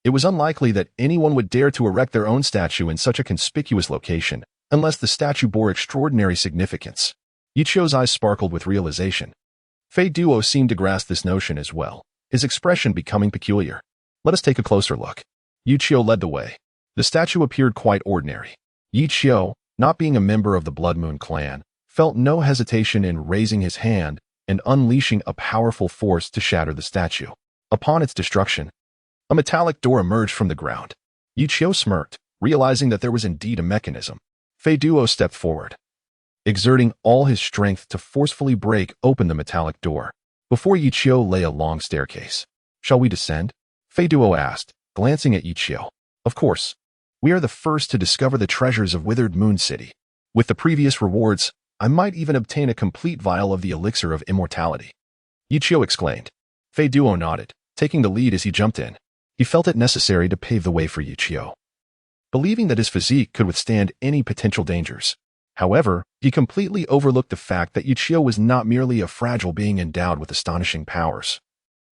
it was unlikely that anyone would dare to erect their own statue in such a conspicuous location, unless the statue bore extraordinary significance. Yichio's eyes sparkled with realization. Fei Duo seemed to grasp this notion as well, his expression becoming peculiar. Let us take a closer look. Yichio led the way. The statue appeared quite ordinary. Yichio, not being a member of the Blood Moon clan, felt no hesitation in raising his hand and unleashing a powerful force to shatter the statue. Upon its destruction, a metallic door emerged from the ground. Yichio smirked, realizing that there was indeed a mechanism. Fei Duo stepped forward, exerting all his strength to forcefully break open the metallic door. Before Yichio lay a long staircase. Shall we descend? Fei Duo asked, glancing at Yichio. Of course. We are the first to discover the treasures of Withered Moon City. With the previous rewards, I might even obtain a complete vial of the elixir of immortality. Yichio exclaimed. Fei Duo nodded, taking the lead as he jumped in. He felt it necessary to pave the way for Yichio, believing that his physique could withstand any potential dangers. However, he completely overlooked the fact that Yichio was not merely a fragile being endowed with astonishing powers,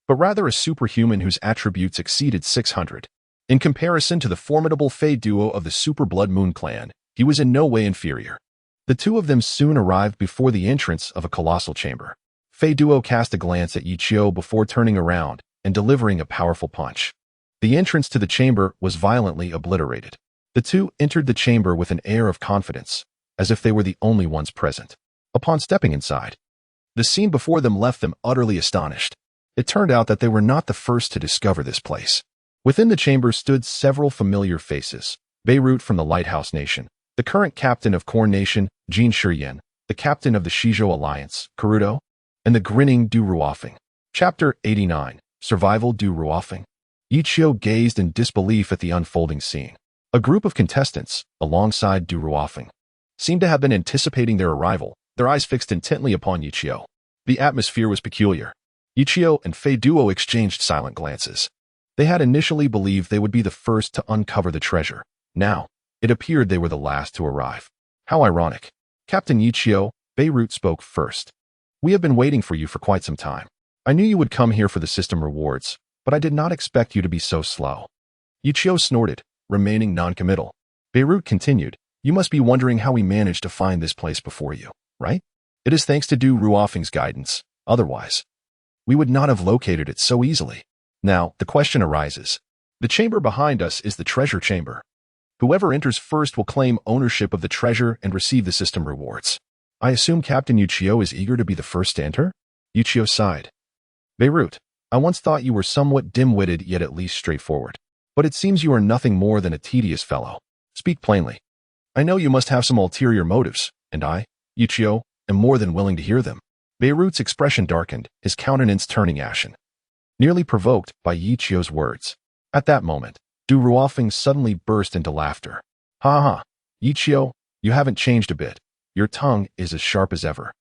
but rather a superhuman whose attributes exceeded 600. In comparison to the formidable Fei Duo of the Super Blood Moon clan, he was in no way inferior. The two of them soon arrived before the entrance of a colossal chamber. Fei Duo cast a glance at Yichio before turning around and delivering a powerful punch. The entrance to the chamber was violently obliterated. The two entered the chamber with an air of confidence, as if they were the only ones present. Upon stepping inside, the scene before them left them utterly astonished. It turned out that they were not the first to discover this place. Within the chamber stood several familiar faces. Beirut from the Lighthouse Nation, the current captain of Korn Nation, Jin Shiyan, the captain of the Shizhou Alliance, Karuto, and the grinning Du Ruofeng. Chapter 89, Survival Du Ruofeng. Yichio gazed in disbelief at the unfolding scene. A group of contestants, alongside Du Ruofeng, seemed to have been anticipating their arrival, their eyes fixed intently upon Yichio. The atmosphere was peculiar. Yichio and Fei Duo exchanged silent glances. They had initially believed they would be the first to uncover the treasure. Now, it appeared they were the last to arrive. How ironic. Captain Yichio, Beirut spoke first. We have been waiting for you for quite some time. I knew you would come here for the system rewards, but I did not expect you to be so slow. Yichio snorted, remaining non-committal. Beirut continued, you must be wondering how we managed to find this place before you, right? It is thanks to Du Ruofeng's guidance. Otherwise, we would not have located it so easily. Now, the question arises. The chamber behind us is the treasure chamber. Whoever enters first will claim ownership of the treasure and receive the system rewards. I assume Captain Yichio is eager to be the first to enter? Yichio sighed. Beirut, I once thought you were somewhat dim-witted yet at least straightforward. But it seems you are nothing more than a tedious fellow. Speak plainly. I know you must have some ulterior motives, and I, Yichio, am more than willing to hear them. Beirut's expression darkened, his countenance turning ashen, nearly provoked by Yichio's words. At that moment, Du Ruofeng suddenly burst into laughter. Ha ha, Yichio, you haven't changed a bit. Your tongue is as sharp as ever.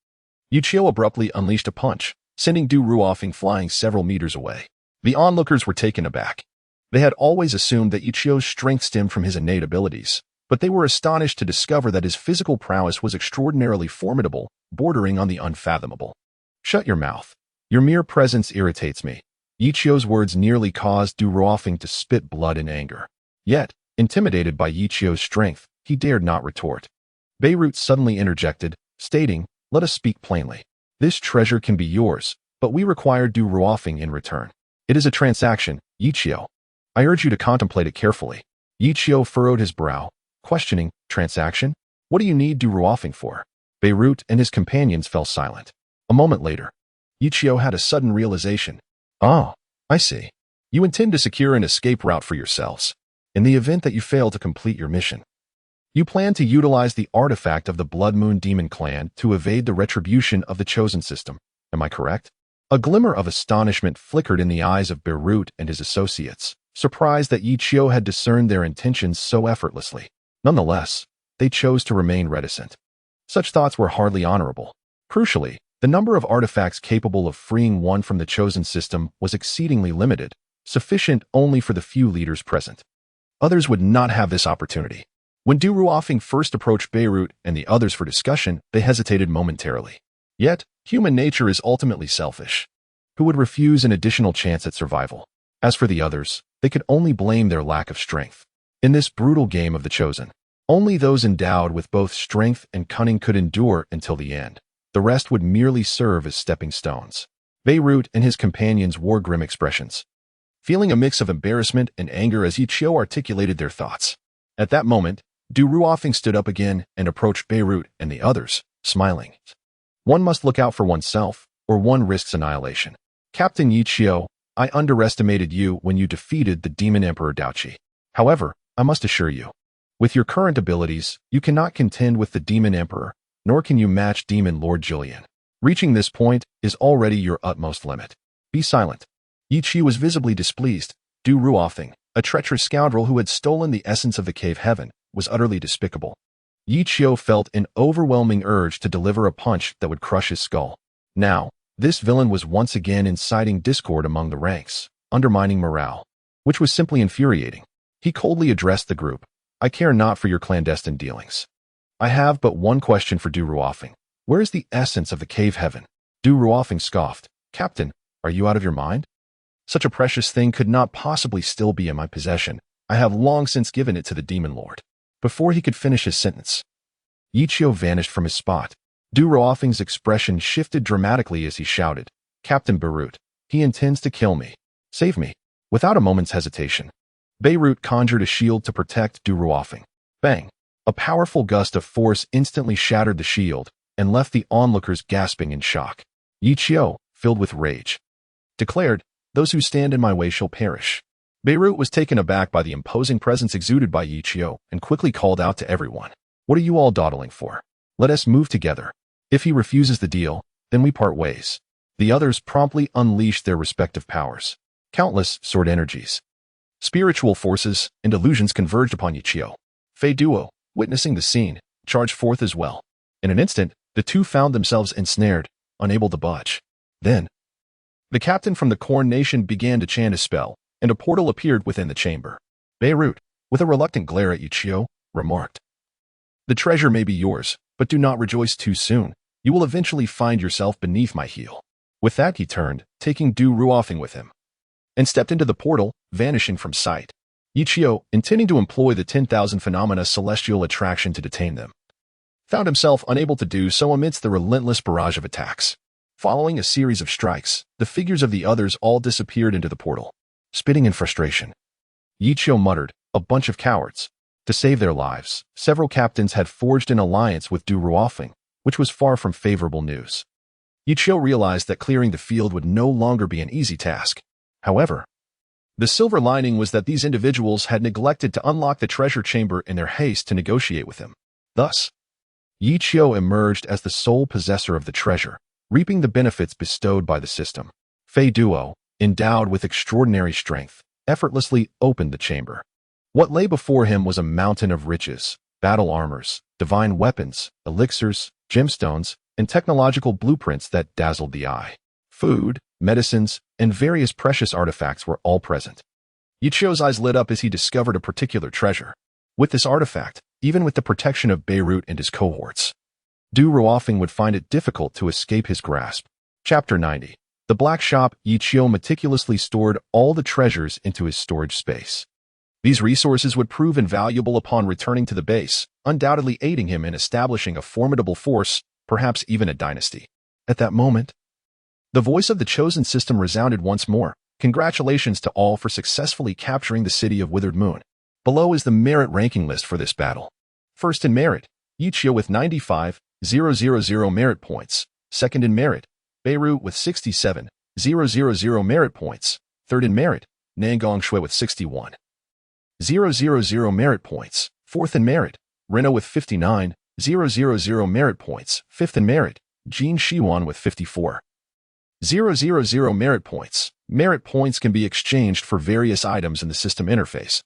Yichio abruptly unleashed a punch, sending Du Ruofeng flying several meters away. The onlookers were taken aback. They had always assumed that Yichio's strength stemmed from his innate abilities, but they were astonished to discover that his physical prowess was extraordinarily formidable, bordering on the unfathomable. Shut your mouth. Your mere presence irritates me. Yichio's words nearly caused Du Ruofeng to spit blood in anger. Yet, intimidated by Yichio's strength, he dared not retort. Beirut suddenly interjected, stating, "Let us speak plainly. This treasure can be yours, but we require Du Ruofeng in return. It is a transaction, Yichio. I urge you to contemplate it carefully." Yichio furrowed his brow, questioning, "Transaction? What do you need Du Ruofeng for?" Beirut and his companions fell silent. A moment later, Yichio had a sudden realization. "Oh, I see. You intend to secure an escape route for yourselves. In the event that you fail to complete your mission, you plan to utilize the artifact of the Blood Moon Demon Clan to evade the retribution of the Chosen System. Am I correct?" A glimmer of astonishment flickered in the eyes of Beirut and his associates, surprised that Yichio had discerned their intentions so effortlessly. Nonetheless, they chose to remain reticent. Such thoughts were hardly honorable. Crucially, the number of artifacts capable of freeing one from the Chosen System was exceedingly limited, sufficient only for the few leaders present. Others would not have this opportunity. When Du Ruofeng first approached Beirut and the others for discussion, they hesitated momentarily. Yet, human nature is ultimately selfish. Who would refuse an additional chance at survival? As for the others, they could only blame their lack of strength. In this brutal game of the Chosen, only those endowed with both strength and cunning could endure until the end. The rest would merely serve as stepping stones. Beirut and his companions wore grim expressions, feeling a mix of embarrassment and anger as Yichio articulated their thoughts. At that moment, Du Ruofeng stood up again and approached Beirut and the others, smiling. "One must look out for oneself, or one risks annihilation. Captain Yichio, I underestimated you when you defeated the Demon Emperor Daochi. However, I must assure you, with your current abilities, you cannot contend with the Demon Emperor, nor can you match Demon Lord Julian. Reaching this point is already your utmost limit. Be silent." Yichio was visibly displeased. Du Ruofeng, a treacherous scoundrel who had stolen the essence of the cave heaven, was utterly despicable. Yichio felt an overwhelming urge to deliver a punch that would crush his skull. Now, this villain was once again inciting discord among the ranks, undermining morale, which was simply infuriating. He coldly addressed the group. "I care not for your clandestine dealings. I have but one question for Du Ruofeng. Where is the essence of the cave heaven?" Du Ruofeng scoffed. "Captain, are you out of your mind? Such a precious thing could not possibly still be in my possession. I have long since given it to the Demon Lord." Before he could finish his sentence, Yichio vanished from his spot. Du Ruofeng's expression shifted dramatically as he shouted, "Captain Beirut, he intends to kill me. Save me." Without a moment's hesitation, Beirut conjured a shield to protect Du Ruofeng. Bang! A powerful gust of force instantly shattered the shield and left the onlookers gasping in shock. Yichio, filled with rage, declared, "Those who stand in my way shall perish." Beirut was taken aback by the imposing presence exuded by Yichio and quickly called out to everyone, "What are you all dawdling for? Let us move together. If he refuses the deal, then we part ways." The others promptly unleashed their respective powers. Countless sword energies, spiritual forces, and illusions converged upon Yichio. Fei Duo, witnessing the scene, charged forth as well. In an instant, the two found themselves ensnared, unable to budge. Then, the captain from the Corn Nation began to chant a spell, and a portal appeared within the chamber. Beirut, with a reluctant glare at Yichio, remarked, "The treasure may be yours, but do not rejoice too soon. You will eventually find yourself beneath my heel." With that he turned, taking Du Ruofeng with him, and stepped into the portal, vanishing from sight. Yichio, intending to employ the 10,000 phenomena celestial attraction to detain them, found himself unable to do so amidst the relentless barrage of attacks. Following a series of strikes, the figures of the others all disappeared into the portal. Spitting in frustration, Yichio muttered, "A bunch of cowards." To save their lives, several captains had forged an alliance with Du Ruofeng, which was far from favorable news. Yichio realized that clearing the field would no longer be an easy task. However, the silver lining was that these individuals had neglected to unlock the treasure chamber in their haste to negotiate with him. Thus, Yichio emerged as the sole possessor of the treasure, reaping the benefits bestowed by the system. Fei Duo, endowed with extraordinary strength, effortlessly opened the chamber. What lay before him was a mountain of riches, battle armors, divine weapons, elixirs, gemstones, and technological blueprints that dazzled the eye. Food, medicines, and various precious artifacts were all present. Yichio's eyes lit up as he discovered a particular treasure. With this artifact, even with the protection of Beirut and his cohorts, Du Ruofeng would find it difficult to escape his grasp. Chapter 90. The Black Shop. Yichio meticulously stored all the treasures into his storage space. These resources would prove invaluable upon returning to the base, undoubtedly aiding him in establishing a formidable force, perhaps even a dynasty. At that moment, the voice of the chosen system resounded once more. Congratulations to all for successfully capturing the city of Withered Moon. Below is the merit ranking list for this battle. First in merit, Yichio with 95,000 merit points. Second in merit, Beirut with 67,000 merit points. Third in merit, Nangong Shui with 61,000 merit points. Fourth in merit, Reno with 59,000 merit points. Fifth in merit, Jin Shiwan with 54,000 merit points. Merit points can be exchanged for various items in the system interface,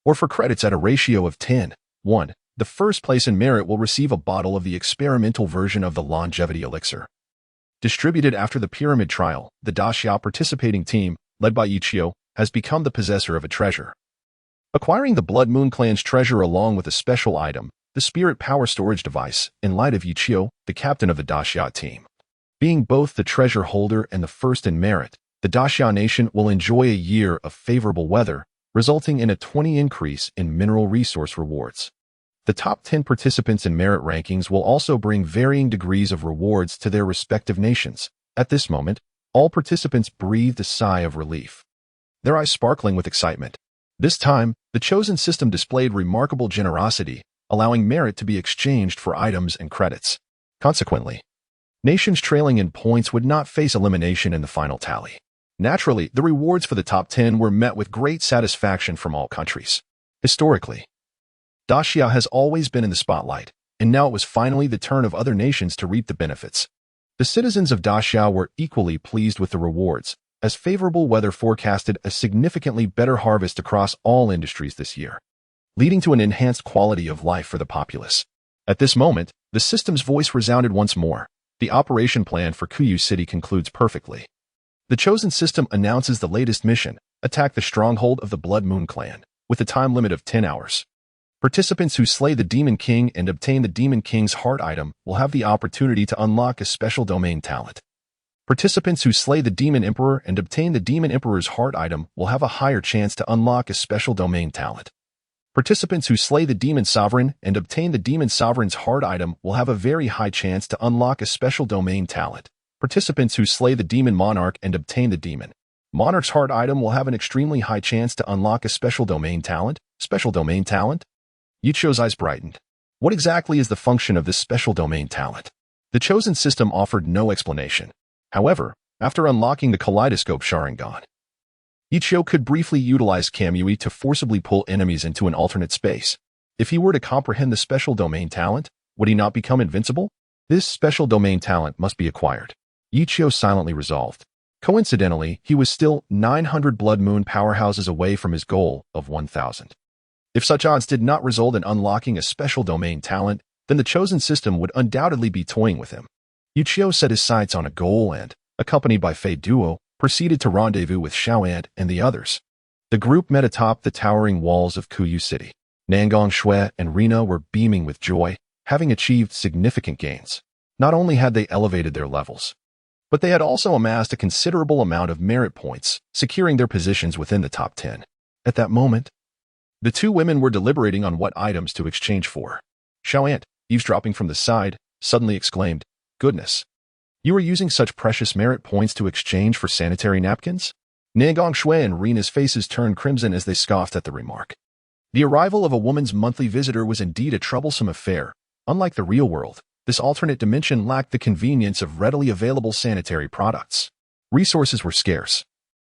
or for credits at a ratio of 10:1. The first place in merit will receive a bottle of the experimental version of the longevity elixir. Distributed after the pyramid trial, the Daxia participating team, led by Yichio, has become the possessor of a treasure. Acquiring the Blood Moon Clan's treasure along with a special item, the Spirit Power Storage Device, in light of Yichio, the captain of the Daxia team. Being both the treasure holder and the first in merit, the Daxia Nation will enjoy a year of favorable weather, resulting in a 20 increase in mineral resource rewards. The top 10 participants in merit rankings will also bring varying degrees of rewards to their respective nations. At this moment, all participants breathed a sigh of relief, their eyes sparkling with excitement. This time, the chosen system displayed remarkable generosity, allowing merit to be exchanged for items and credits. Consequently, nations trailing in points would not face elimination in the final tally. Naturally, the rewards for the top 10 were met with great satisfaction from all countries. Historically, Daxia has always been in the spotlight, and now it was finally the turn of other nations to reap the benefits. The citizens of Daxia were equally pleased with the rewards, as favorable weather forecasted a significantly better harvest across all industries this year, leading to an enhanced quality of life for the populace. At this moment, the system's voice resounded once more. The operation plan for Kuyu City concludes perfectly. The chosen system announces the latest mission: attack the stronghold of the Blood Moon Clan, with a time limit of 10 hours. Participants who slay the Demon King and obtain the Demon King's heart item will have the opportunity to unlock a special domain talent. Participants who slay the Demon Emperor and obtain the Demon Emperor's heart item will have a higher chance to unlock a special domain talent. Participants who slay the Demon Sovereign and obtain the Demon Sovereign's heart item will have a very high chance to unlock a special domain talent. Participants who slay the Demon Monarch and obtain the Demon Monarch's heart item will have an extremely high chance to unlock a special domain talent. Special domain talent? Yichio's eyes brightened. What exactly is the function of this special domain talent? The chosen system offered no explanation. However, after unlocking the Kaleidoscope Sharingan, Yichio could briefly utilize Kamui to forcibly pull enemies into an alternate space. If he were to comprehend the special domain talent, would he not become invincible? This special domain talent must be acquired. Yichio silently resolved. Coincidentally, he was still 900 Blood Moon powerhouses away from his goal of 1,000. If such odds did not result in unlocking a special domain talent, then the chosen system would undoubtedly be toying with him. Yichio set his sights on a goal and, accompanied by Fei Duo, proceeded to rendezvous with Xiaoan and the others. The group met atop the towering walls of Kuyu City. Nangong Shui and Rina were beaming with joy, having achieved significant gains. Not only had they elevated their levels, but they had also amassed a considerable amount of merit points, securing their positions within the top 10. At that moment, the two women were deliberating on what items to exchange for. Xiaoan, eavesdropping from the side, suddenly exclaimed, "Goodness! You are using such precious merit points to exchange for sanitary napkins?" Nangong Shui and Rina's faces turned crimson as they scoffed at the remark. The arrival of a woman's monthly visitor was indeed a troublesome affair. Unlike the real world, this alternate dimension lacked the convenience of readily available sanitary products. Resources were scarce,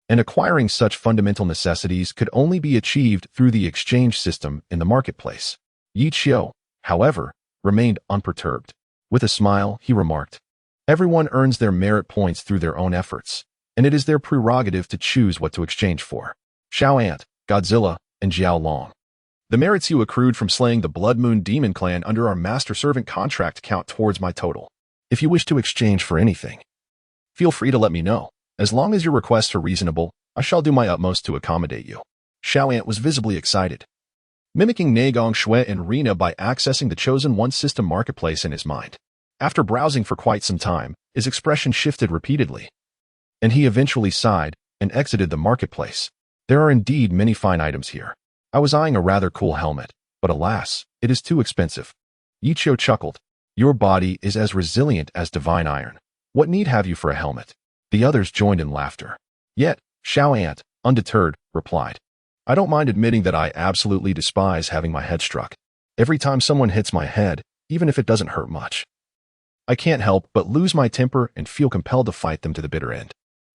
and acquiring such fundamental necessities could only be achieved through the exchange system in the marketplace. Yichio, however, remained unperturbed. With a smile, he remarked, "Everyone earns their merit points through their own efforts, and it is their prerogative to choose what to exchange for. Xiao Ant, Godzilla, and Jiao Long. The merits you accrued from slaying the Blood Moon Demon Clan under our master-servant contract count towards my total. If you wish to exchange for anything, feel free to let me know. As long as your requests are reasonable, I shall do my utmost to accommodate you." Xiao Ant was visibly excited, mimicking Nagong Shui and Rina by accessing the Chosen One system marketplace in his mind. After browsing for quite some time, his expression shifted repeatedly, and he eventually sighed and exited the marketplace. There are indeed many fine items here. I was eyeing a rather cool helmet, but alas, it is too expensive. Yichio chuckled. Your body is as resilient as divine iron. What need have you for a helmet? The others joined in laughter. Yet, Xiao Ant, undeterred, replied, I don't mind admitting that I absolutely despise having my head struck. Every time someone hits my head, even if it doesn't hurt much, I can't help but lose my temper and feel compelled to fight them to the bitter end.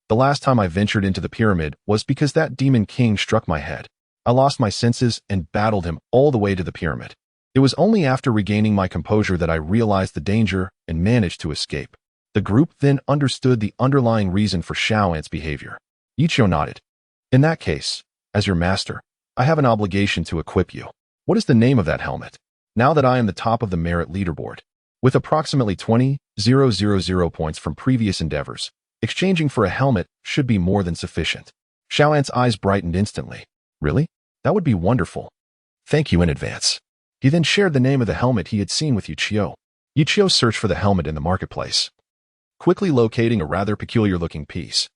The last time I ventured into the pyramid was because that demon king struck my head. I lost my senses and battled him all the way to the pyramid. It was only after regaining my composure that I realized the danger and managed to escape. The group then understood the underlying reason for Xiao Ant's behavior. Yichio nodded. In that case, as your master, I have an obligation to equip you. What is the name of that helmet? Now that I am the top of the merit leaderboard, with approximately 20,000 points from previous endeavors, exchanging for a helmet should be more than sufficient. Xiao Ant's eyes brightened instantly. Really? That would be wonderful. Thank you in advance. He then shared the name of the helmet he had seen with Yichio. Yichio searched for the helmet in the marketplace, quickly locating a rather peculiar-looking piece.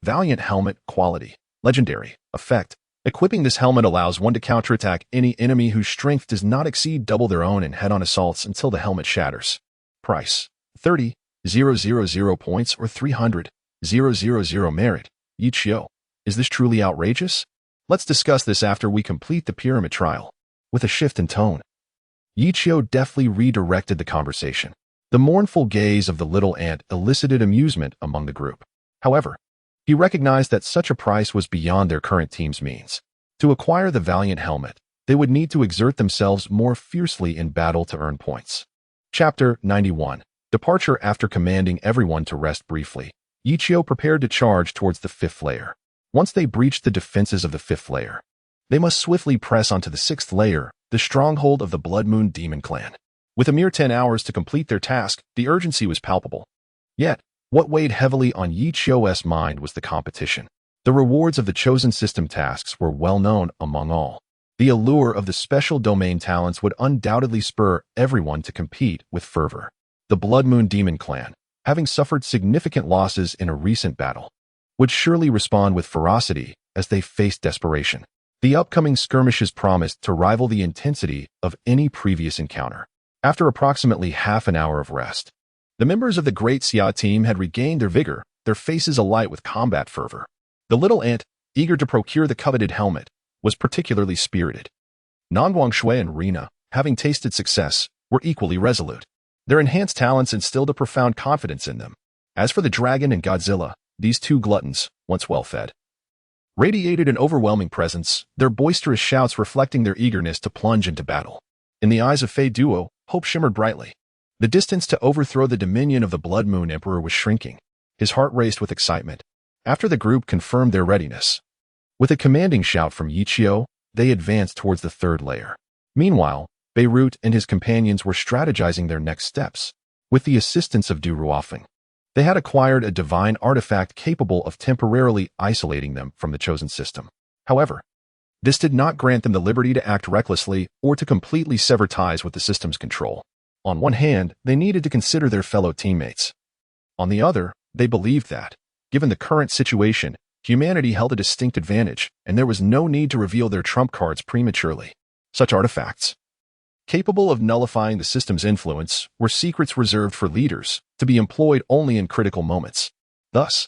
Valiant helmet, quality, legendary, effect. Equipping this helmet allows one to counterattack any enemy whose strength does not exceed double their own in head-on assaults until the helmet shatters. Price: 30,000 points or 300,000 merit. Yichio, is this truly outrageous? Let's discuss this after we complete the pyramid trial. With a shift in tone, Yichio deftly redirected the conversation. The mournful gaze of the little ant elicited amusement among the group. However, he recognized that such a price was beyond their current team's means. To acquire the valiant helmet, they would need to exert themselves more fiercely in battle to earn points. Chapter 91. Departure. After commanding everyone to rest briefly, Yichio prepared to charge towards the 5th layer. Once they breached the defenses of the 5th layer, they must swiftly press onto the 6th layer, the stronghold of the Blood Moon Demon Clan. With a mere 10 hours to complete their task, the urgency was palpable. Yet, what weighed heavily on Yichio's mind was the competition. The rewards of the chosen system tasks were well known among all. The allure of the special domain talents would undoubtedly spur everyone to compete with fervor. The Blood Moon Demon Clan, having suffered significant losses in a recent battle, would surely respond with ferocity as they faced desperation. The upcoming skirmishes promised to rival the intensity of any previous encounter. After approximately half an hour of rest, the members of the Great Xia team had regained their vigor, their faces alight with combat fervor. The little ant, eager to procure the coveted helmet, was particularly spirited. Nangguang Shui and Rina, having tasted success, were equally resolute. Their enhanced talents instilled a profound confidence in them. As for the dragon and Godzilla, these two gluttons, once well-fed, radiated an overwhelming presence, their boisterous shouts reflecting their eagerness to plunge into battle. In the eyes of Fei Duo, hope shimmered brightly. The distance to overthrow the dominion of the Blood Moon Emperor was shrinking. His heart raced with excitement. After the group confirmed their readiness, with a commanding shout from Yichio, they advanced towards the 3rd layer. Meanwhile, Beirut and his companions were strategizing their next steps. With the assistance of Du Ruofeng, they had acquired a divine artifact capable of temporarily isolating them from the chosen system. However, this did not grant them the liberty to act recklessly or to completely sever ties with the system's control. On one hand, they needed to consider their fellow teammates. On the other, they believed that, given the current situation, humanity held a distinct advantage, and there was no need to reveal their trump cards prematurely. Such artifacts, capable of nullifying the system's influence, were secrets reserved for leaders, to be employed only in critical moments. Thus,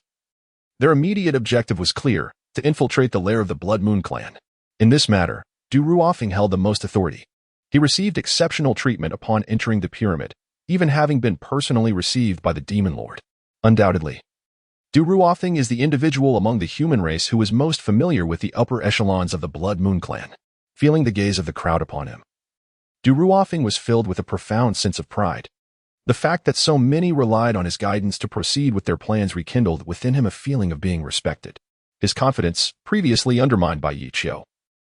their immediate objective was clear: to infiltrate the lair of the Blood Moon Clan. In this matter, Du Ruofeng held the most authority. He received exceptional treatment upon entering the pyramid, even having been personally received by the Demon Lord. Undoubtedly, Du Ruothing is the individual among the human race who is most familiar with the upper echelons of the Blood Moon clan. Feeling the gaze of the crowd upon him, Du Ruothing was filled with a profound sense of pride. The fact that so many relied on his guidance to proceed with their plans rekindled within him a feeling of being respected. His confidence, previously undermined by Yichio,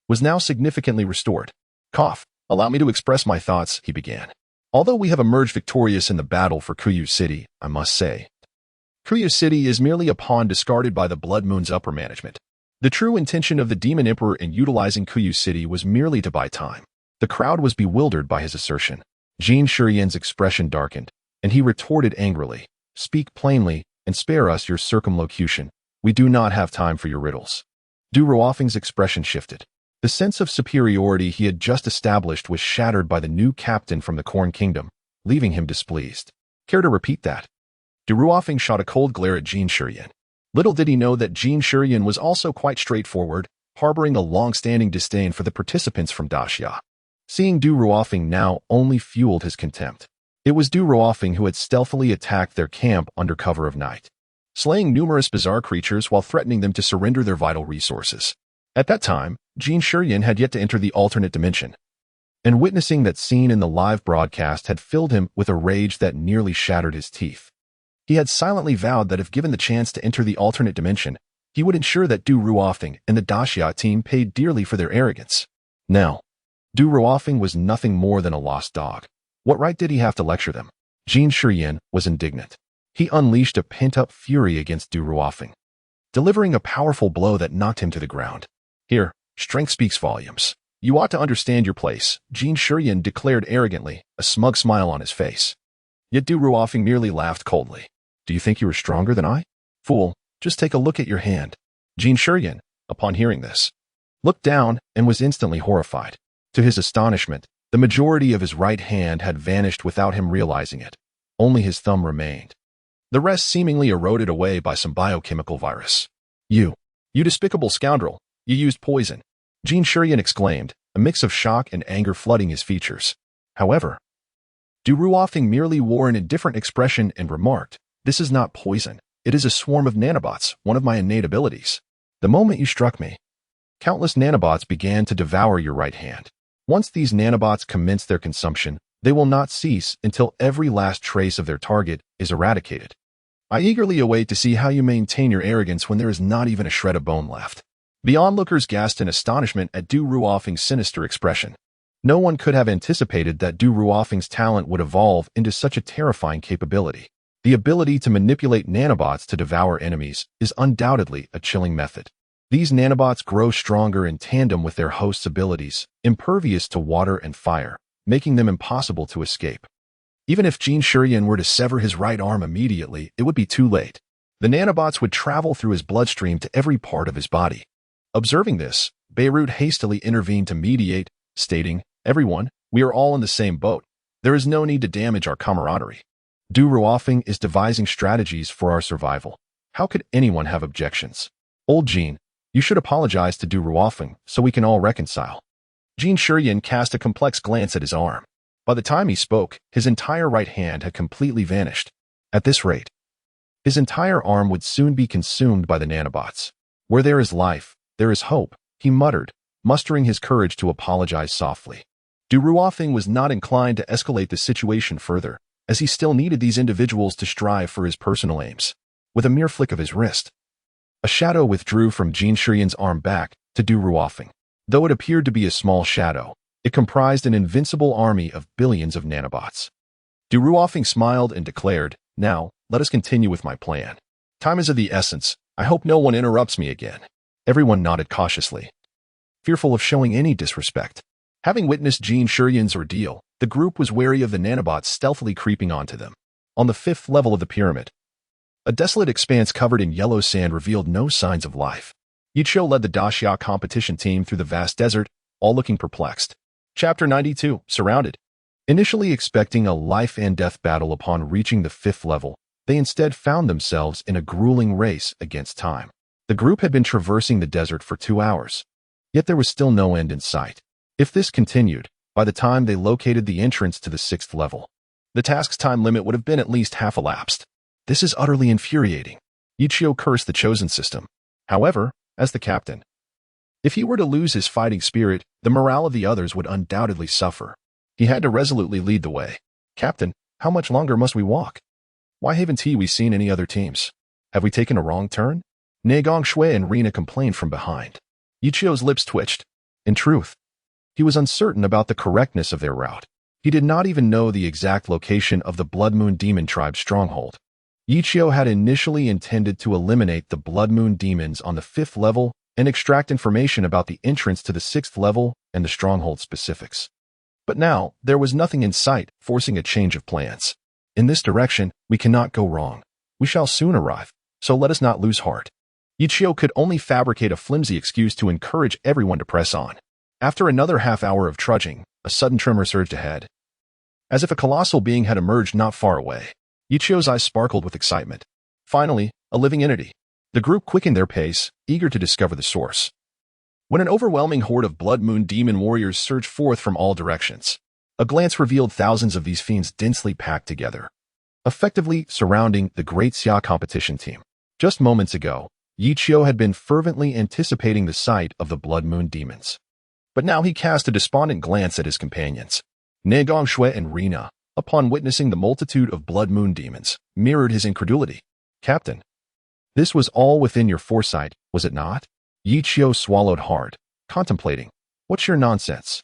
was now significantly restored. Cough. Allow me to express my thoughts, he began. Although we have emerged victorious in the battle for Kuyu City, I must say, Kuyu City is merely a pawn discarded by the Blood Moon's upper management. The true intention of the Demon Emperor in utilizing Kuyu City was merely to buy time. The crowd was bewildered by his assertion. Jin Shurian's expression darkened, and he retorted angrily, "Speak plainly, and spare us your circumlocution. We do not have time for your riddles." Du Ruothing's expression shifted. The sense of superiority he had just established was shattered by the new captain from the Corn Kingdom, leaving him displeased. Care to repeat that? Du Ruothing shot a cold glare at Jin Shurian. Little did he know that Jin Shurian was also quite straightforward, harboring a long-standing disdain for the participants from Daxia. Seeing Du Ruothing now only fueled his contempt. It was Du Ruothing who had stealthily attacked their camp under cover of night, slaying numerous bizarre creatures while threatening them to surrender their vital resources. At that time, Jin Shurian had yet to enter the alternate dimension, and witnessing that scene in the live broadcast had filled him with a rage that nearly shattered his teeth. He had silently vowed that if given the chance to enter the alternate dimension, he would ensure that Du Ruothing and the Daxia team paid dearly for their arrogance. Now, Du Ruothing was nothing more than a lost dog. What right did he have to lecture them? Jin Shurian was indignant. He unleashed a pent-up fury against Du Ruothing, delivering a powerful blow that knocked him to the ground. Here, strength speaks volumes. You ought to understand your place, Jin Shurian declared arrogantly, a smug smile on his face. Yet Du Ruothing merely laughed coldly. Do you think you are stronger than I? Fool, just take a look at your hand. Jin Shurian, upon hearing this, looked down and was instantly horrified. To his astonishment, the majority of his right hand had vanished without him realizing it. Only his thumb remained. The rest seemingly eroded away by some biochemical virus. You despicable scoundrel, you used poison, Jin Shurian exclaimed, a mix of shock and anger flooding his features. However, Du Ruothing merely wore an indifferent expression and remarked, "This is not poison. It is a swarm of nanobots, one of my innate abilities. The moment you struck me, countless nanobots began to devour your right hand. Once these nanobots commence their consumption, they will not cease until every last trace of their target is eradicated. I eagerly await to see how you maintain your arrogance when there is not even a shred of bone left." The onlookers gasped in astonishment at Du Ruothing's sinister expression. No one could have anticipated that Du Ruothing's talent would evolve into such a terrifying capability. The ability to manipulate nanobots to devour enemies is undoubtedly a chilling method. These nanobots grow stronger in tandem with their host's abilities, impervious to water and fire, making them impossible to escape. Even if Jin Shurian were to sever his right arm immediately, it would be too late. The nanobots would travel through his bloodstream to every part of his body. Observing this, Beirut hastily intervened to mediate, stating, "Everyone, we are all in the same boat. There is no need to damage our camaraderie. Du Ruothing is devising strategies for our survival. How could anyone have objections? Old Jin, you should apologize to Du Ruothing so we can all reconcile." Jin Shurian cast a complex glance at his arm. By the time he spoke, his entire right hand had completely vanished. At this rate, his entire arm would soon be consumed by the nanobots. "Where there is life, there is hope," he muttered, mustering his courage to apologize softly. Du Ruothing was not inclined to escalate the situation further, as he still needed these individuals to strive for his personal aims. With a mere flick of his wrist, a shadow withdrew from Jin Shurian's arm back to Du Ruothing. Though it appeared to be a small shadow, it comprised an invincible army of billions of nanobots. Du Ruothing smiled and declared, "Now, let us continue with my plan. Time is of the essence. I hope no one interrupts me again." Everyone nodded cautiously, fearful of showing any disrespect. Having witnessed Jin Shurian's ordeal, the group was wary of the nanobots stealthily creeping onto them. On the 5th level of the pyramid, a desolate expanse covered in yellow sand revealed no signs of life. Yichio led the Daxia competition team through the vast desert, all looking perplexed. Chapter 92, Surrounded. Initially expecting a life and death battle upon reaching the 5th level, they instead found themselves in a grueling race against time. The group had been traversing the desert for 2 hours, yet there was still no end in sight. If this continued, by the time they located the entrance to the 6th level, the task's time limit would have been at least half elapsed. This is utterly infuriating. Yichio cursed the chosen system. However, as the captain, if he were to lose his fighting spirit, the morale of the others would undoubtedly suffer. He had to resolutely lead the way. Captain, how much longer must we walk? Why haven't we seen any other teams? Have we taken a wrong turn? Negong Shui and Rina complained from behind. Yichio's lips twitched. In truth, he was uncertain about the correctness of their route. He did not even know the exact location of the Blood Moon Demon tribe's stronghold. Yichio had initially intended to eliminate the Blood Moon demons on the 5th level and extract information about the entrance to the 6th level and the stronghold specifics. But now, there was nothing in sight, forcing a change of plans. In this direction, we cannot go wrong. We shall soon arrive, so let us not lose heart. Yichio could only fabricate a flimsy excuse to encourage everyone to press on. After another half-hour of trudging, a sudden tremor surged ahead. As if a colossal being had emerged not far away, Yichio's eyes sparkled with excitement. Finally, a living entity. The group quickened their pace, eager to discover the source. When an overwhelming horde of Blood Moon demon warriors surged forth from all directions, a glance revealed thousands of these fiends densely packed together, effectively surrounding the Great Xia competition team. Just moments ago, Yichio had been fervently anticipating the sight of the Blood Moon demons. But now he cast a despondent glance at his companions. Negong Shui and Rina, upon witnessing the multitude of Blood Moon demons, mirrored his incredulity. Captain, this was all within your foresight, was it not? Yichio swallowed hard, contemplating. What's your nonsense?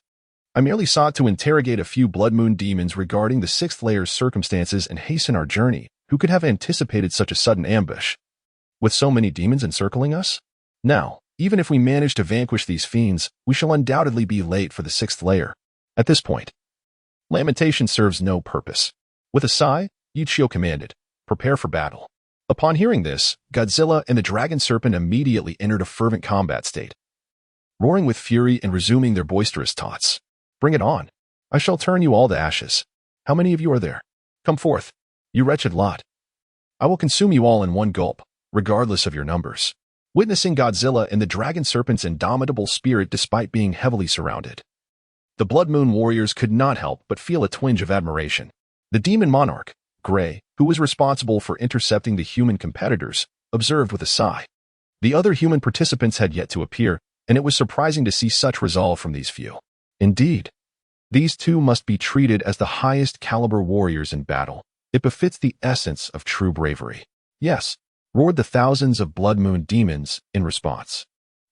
I merely sought to interrogate a few Blood Moon demons regarding the 6th layer's circumstances and hasten our journey. Who could have anticipated such a sudden ambush? With so many demons encircling us? Now, even if we manage to vanquish these fiends, we shall undoubtedly be late for the 6th layer. At this point, lamentation serves no purpose. With a sigh, Yichio commanded, prepare for battle. Upon hearing this, Godzilla and the Dragon Serpent immediately entered a fervent combat state, roaring with fury and resuming their boisterous taunts. Bring it on. I shall turn you all to ashes. How many of you are there? Come forth, you wretched lot. I will consume you all in one gulp, regardless of your numbers. Witnessing Godzilla and the Dragon Serpent's indomitable spirit despite being heavily surrounded, the Blood Moon warriors could not help but feel a twinge of admiration. The demon monarch, Gray, who was responsible for intercepting the human competitors, observed with a sigh. The other human participants had yet to appear, and it was surprising to see such resolve from these few. Indeed, these two must be treated as the highest caliber warriors in battle. It befits the essence of true bravery. Yes, roared the thousands of Blood Moon demons in response.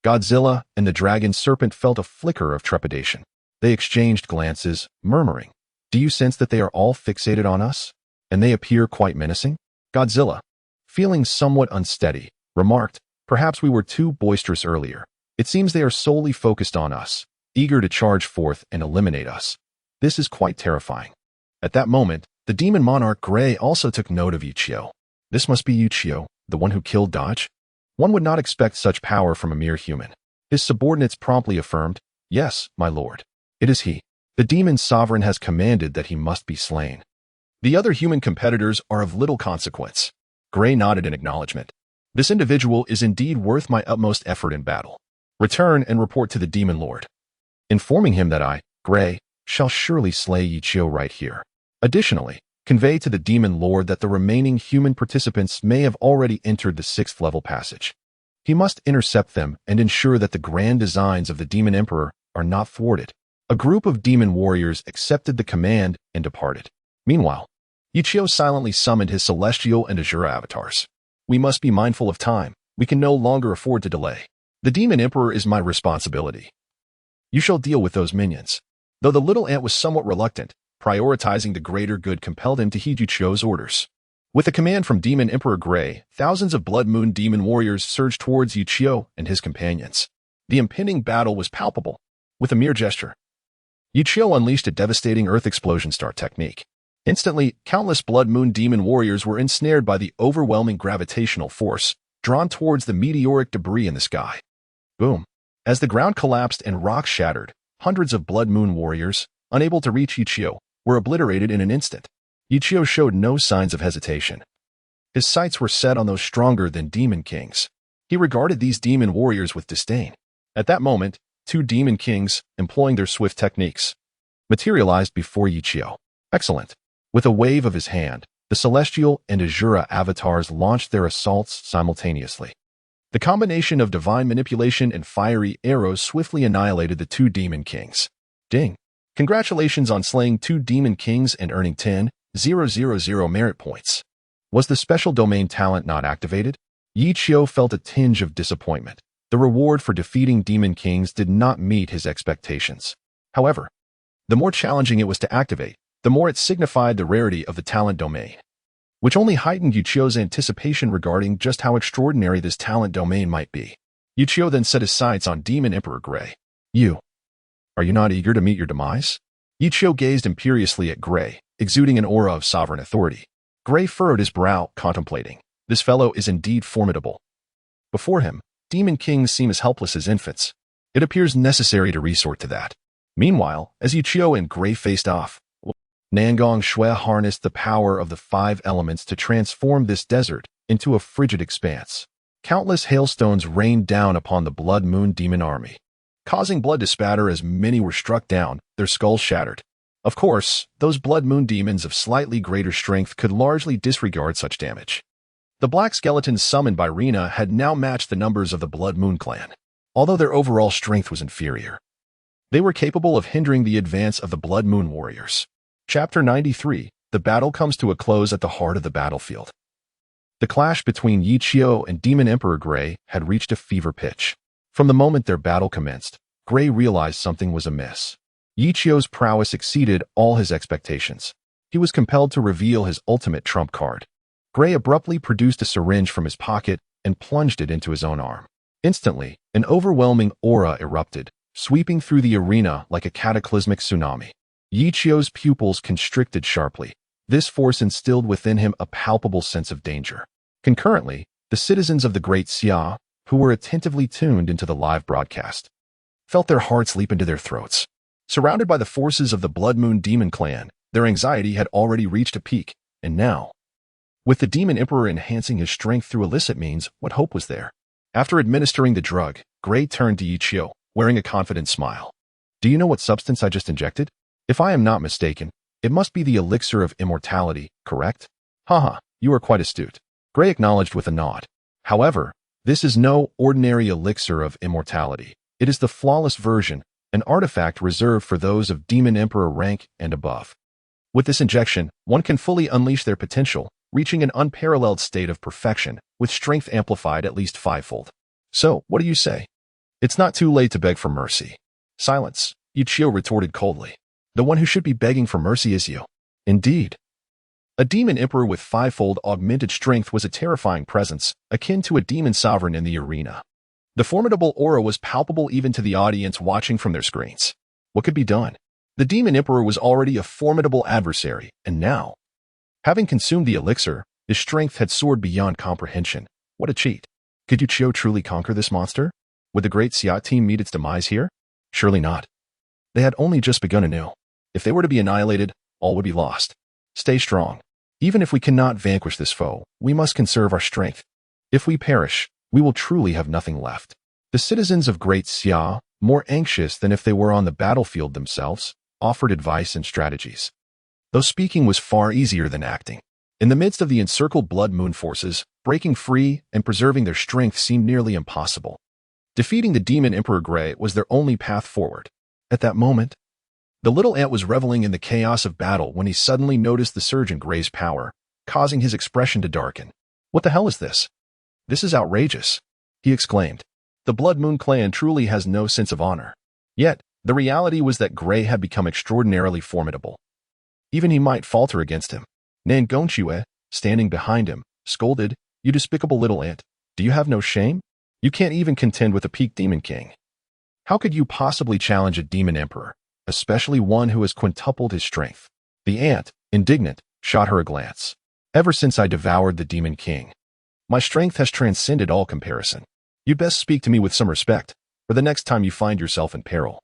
Godzilla and the Dragon Serpent felt a flicker of trepidation. They exchanged glances, murmuring, do you sense that they are all fixated on us? And they appear quite menacing? Godzilla, feeling somewhat unsteady, remarked, perhaps we were too boisterous earlier. It seems they are solely focused on us, eager to charge forth and eliminate us. This is quite terrifying. At that moment, the demon monarch Gray also took note of Yichio. This must be Yichio, the one who killed Dodge? One would not expect such power from a mere human. His subordinates promptly affirmed, yes, my lord. It is he. The demon sovereign has commanded that he must be slain. The other human competitors are of little consequence. Gray nodded in acknowledgement. This individual is indeed worth my utmost effort in battle. Return and report to the demon lord, informing him that I, Gray, shall surely slay Yichio right here. Additionally, convey to the demon lord that the remaining human participants may have already entered the 6th level passage. He must intercept them and ensure that the grand designs of the demon emperor are not thwarted. A group of demon warriors accepted the command and departed. Meanwhile, Yichio silently summoned his celestial and azure avatars. We must be mindful of time. We can no longer afford to delay. The demon emperor is my responsibility. You shall deal with those minions. Though the little ant was somewhat reluctant, prioritizing the greater good compelled him to heed Yichio's orders. With a command from Demon Emperor Gray, thousands of Blood Moon demon warriors surged towards Yichio and his companions. The impending battle was palpable. With a mere gesture, Yichio unleashed a devastating earth explosion star technique. Instantly, countless Blood Moon demon warriors were ensnared by the overwhelming gravitational force, drawn towards the meteoric debris in the sky. Boom. As the ground collapsed and rocks shattered, hundreds of Blood Moon warriors, unable to reach Yichio, were obliterated in an instant. Yichio showed no signs of hesitation. His sights were set on those stronger than demon kings. He regarded these demon warriors with disdain. At that moment, two demon kings, employing their swift techniques, materialized before Yichio. Excellent. With a wave of his hand, the Celestial and Azura avatars launched their assaults simultaneously. The combination of divine manipulation and fiery arrows swiftly annihilated the two Demon Kings. Ding! Congratulations on slaying two Demon Kings and earning 10,000 merit points. Was the special domain talent not activated? Yichio felt a tinge of disappointment. The reward for defeating Demon Kings did not meet his expectations. However, the more challenging it was to activate, the more it signified the rarity of the talent domain, which only heightened Yichio's anticipation regarding just how extraordinary this talent domain might be. Yichio then set his sights on Demon Emperor Gray. Are you not eager to meet your demise? Yichio gazed imperiously at Gray, exuding an aura of sovereign authority. Gray furrowed his brow, contemplating. This fellow is indeed formidable. Before him, Demon Kings seem as helpless as infants. It appears necessary to resort to that. Meanwhile, as Yichio and Gray faced off, Nangong Shui harnessed the power of the 5 elements to transform this desert into a frigid expanse. Countless hailstones rained down upon the Blood Moon Demon army, causing blood to spatter as many were struck down, their skulls shattered. Of course, those Blood Moon demons of slightly greater strength could largely disregard such damage. The black skeletons summoned by Rina had now matched the numbers of the Blood Moon clan, although their overall strength was inferior. They were capable of hindering the advance of the Blood Moon warriors. Chapter 93, the battle comes to a close at the heart of the battlefield. The clash between Yichio and Demon Emperor Gray had reached a fever pitch. From the moment their battle commenced, Gray realized something was amiss. Yichio's prowess exceeded all his expectations. He was compelled to reveal his ultimate trump card. Gray abruptly produced a syringe from his pocket and plunged it into his own arm. Instantly, an overwhelming aura erupted, sweeping through the arena like a cataclysmic tsunami. Yichio's pupils constricted sharply. This force instilled within him a palpable sense of danger. Concurrently, the citizens of the Great Xia, who were attentively tuned into the live broadcast, felt their hearts leap into their throats. Surrounded by the forces of the Blood Moon Demon Clan, their anxiety had already reached a peak, and now, with the Demon Emperor enhancing his strength through illicit means, what hope was there? After administering the drug, Gray turned to Yichio, wearing a confident smile. Do you know what substance I just injected? If I am not mistaken, it must be the elixir of immortality, correct? Haha, you are quite astute. Gray acknowledged with a nod. However, this is no ordinary elixir of immortality. It is the flawless version, an artifact reserved for those of Demon Emperor rank and above. With this injection, one can fully unleash their potential, reaching an unparalleled state of perfection, with strength amplified at least 5-fold. So, what do you say? It's not too late to beg for mercy. Silence, Yichio retorted coldly. The one who should be begging for mercy is you. Indeed. A Demon Emperor with 5-fold augmented strength was a terrifying presence, akin to a demon sovereign in the arena. The formidable aura was palpable even to the audience watching from their screens. What could be done? The Demon Emperor was already a formidable adversary, and now, having consumed the elixir, his strength had soared beyond comprehension. What a cheat. Could Yichio truly conquer this monster? Would the Great Xia team meet its demise here? Surely not. They had only just begun anew. If they were to be annihilated, all would be lost. Stay strong. Even if we cannot vanquish this foe, we must conserve our strength. If we perish, we will truly have nothing left. The citizens of Great Xia, more anxious than if they were on the battlefield themselves, offered advice and strategies. Though speaking was far easier than acting. In the midst of the encircled Blood Moon forces, breaking free and preserving their strength seemed nearly impossible. Defeating the Demon Emperor Gray was their only path forward. At that moment, the little ant was reveling in the chaos of battle when he suddenly noticed the surge in Gray's power, causing his expression to darken. What the hell is this? This is outrageous, he exclaimed. The Blood Moon clan truly has no sense of honor. Yet, the reality was that Gray had become extraordinarily formidable. Even he might falter against him. Nangongshue, standing behind him, scolded, "You despicable little ant, do you have no shame? You can't even contend with a peak demon king. How could you possibly challenge a demon emperor, especially one who has quintupled his strength?" The ant, indignant, shot her a glance. "Ever since I devoured the demon king, my strength has transcended all comparison. You'd best speak to me with some respect, for the next time you find yourself in peril.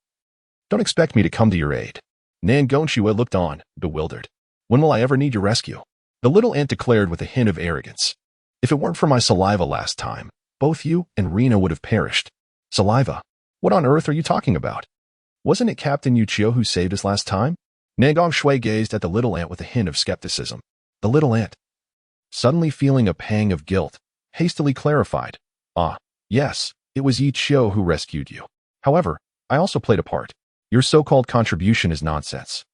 Don't expect me to come to your aid." Nangongshue looked on, bewildered. "When will I ever need your rescue?" The little ant declared with a hint of arrogance. "If it weren't for my saliva last time, both you and Rina would have perished." "Saliva? What on earth are you talking about? Wasn't it Captain Yichio who saved us last time?" Nagong Shui gazed at the little ant with a hint of skepticism. The little ant, suddenly feeling a pang of guilt, hastily clarified. Ah, yes, it was Yichio who rescued you. However, I also played a part. Your so-called contribution is nonsense.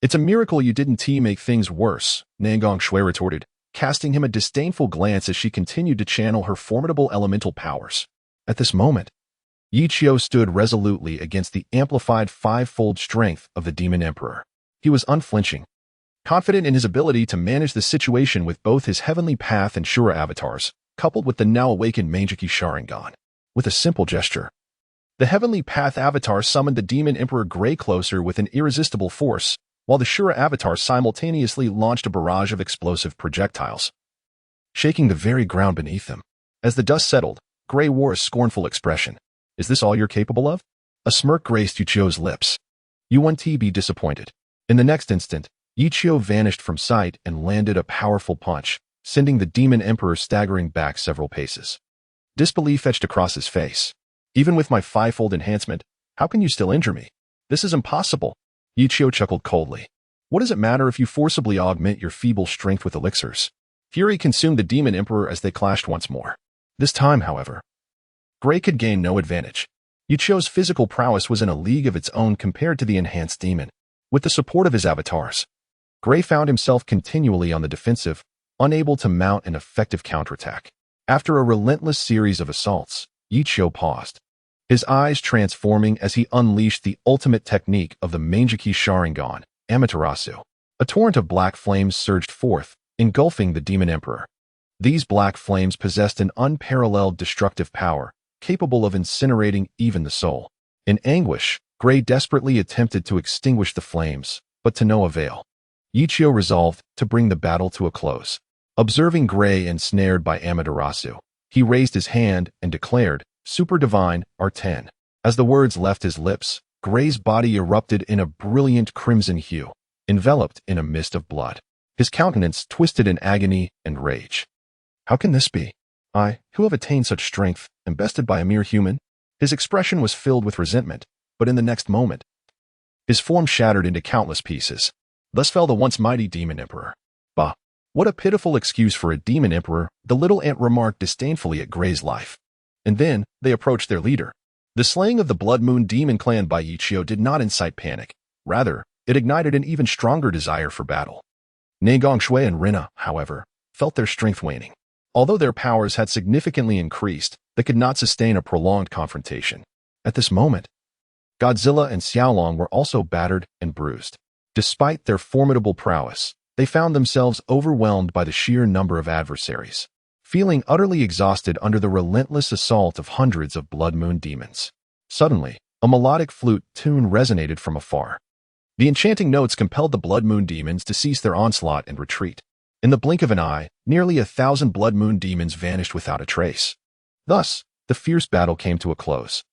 It's a miracle you didn't make things worse, Nagong Shui retorted, casting him a disdainful glance as she continued to channel her formidable elemental powers. At this moment, Yichio stood resolutely against the amplified five-fold strength of the Demon Emperor. He was unflinching, confident in his ability to manage the situation with both his Heavenly Path and Shura avatars, coupled with the now-awakened Mangeki Sharingan. With a simple gesture, the Heavenly Path avatar summoned the Demon Emperor Grey closer with an irresistible force, while the Shura avatar simultaneously launched a barrage of explosive projectiles, shaking the very ground beneath them. As the dust settled, Grey wore a scornful expression. Is this all you're capable of? A smirk graced Yichio's lips. You won't be disappointed. In the next instant, Yichio vanished from sight and landed a powerful punch, sending the Demon Emperor staggering back several paces. Disbelief etched across his face. Even with my five-fold enhancement, how can you still injure me? This is impossible. Yichio chuckled coldly. What does it matter if you forcibly augment your feeble strength with elixirs? Fury consumed the Demon Emperor as they clashed once more. This time, however, Grey could gain no advantage. Yichio's physical prowess was in a league of its own compared to the enhanced demon. With the support of his avatars, Grey found himself continually on the defensive, unable to mount an effective counterattack. After a relentless series of assaults, Yichio paused, his eyes transforming as he unleashed the ultimate technique of the Mangeki Sharingan, Amaterasu. A torrent of black flames surged forth, engulfing the Demon Emperor. These black flames possessed an unparalleled destructive power, capable of incinerating even the soul. In anguish, Grey desperately attempted to extinguish the flames, but to no avail. Yichio resolved to bring the battle to a close. Observing Grey ensnared by Amaterasu, he raised his hand and declared, Super Divine, R10. As the words left his lips, Grey's body erupted in a brilliant crimson hue, enveloped in a mist of blood. His countenance twisted in agony and rage. How can this be? I, who have attained such strength, am bested by a mere human? His expression was filled with resentment, but in the next moment, his form shattered into countless pieces. Thus fell the once mighty Demon Emperor. Bah! What a pitiful excuse for a Demon Emperor, the little ant remarked disdainfully at Grey's life. And then, they approached their leader. The slaying of the Blood Moon Demon clan by Yichio did not incite panic. Rather, it ignited an even stronger desire for battle. Nagong Shui and Rina, however, felt their strength waning. Although their powers had significantly increased, they could not sustain a prolonged confrontation. At this moment, Godzilla and Xiaolong were also battered and bruised. Despite their formidable prowess, they found themselves overwhelmed by the sheer number of adversaries, feeling utterly exhausted under the relentless assault of hundreds of Blood Moon demons. Suddenly, a melodic flute tune resonated from afar. The enchanting notes compelled the Blood Moon demons to cease their onslaught and retreat. In the blink of an eye, nearly 1,000 Blood Moon demons vanished without a trace. Thus, the fierce battle came to a close.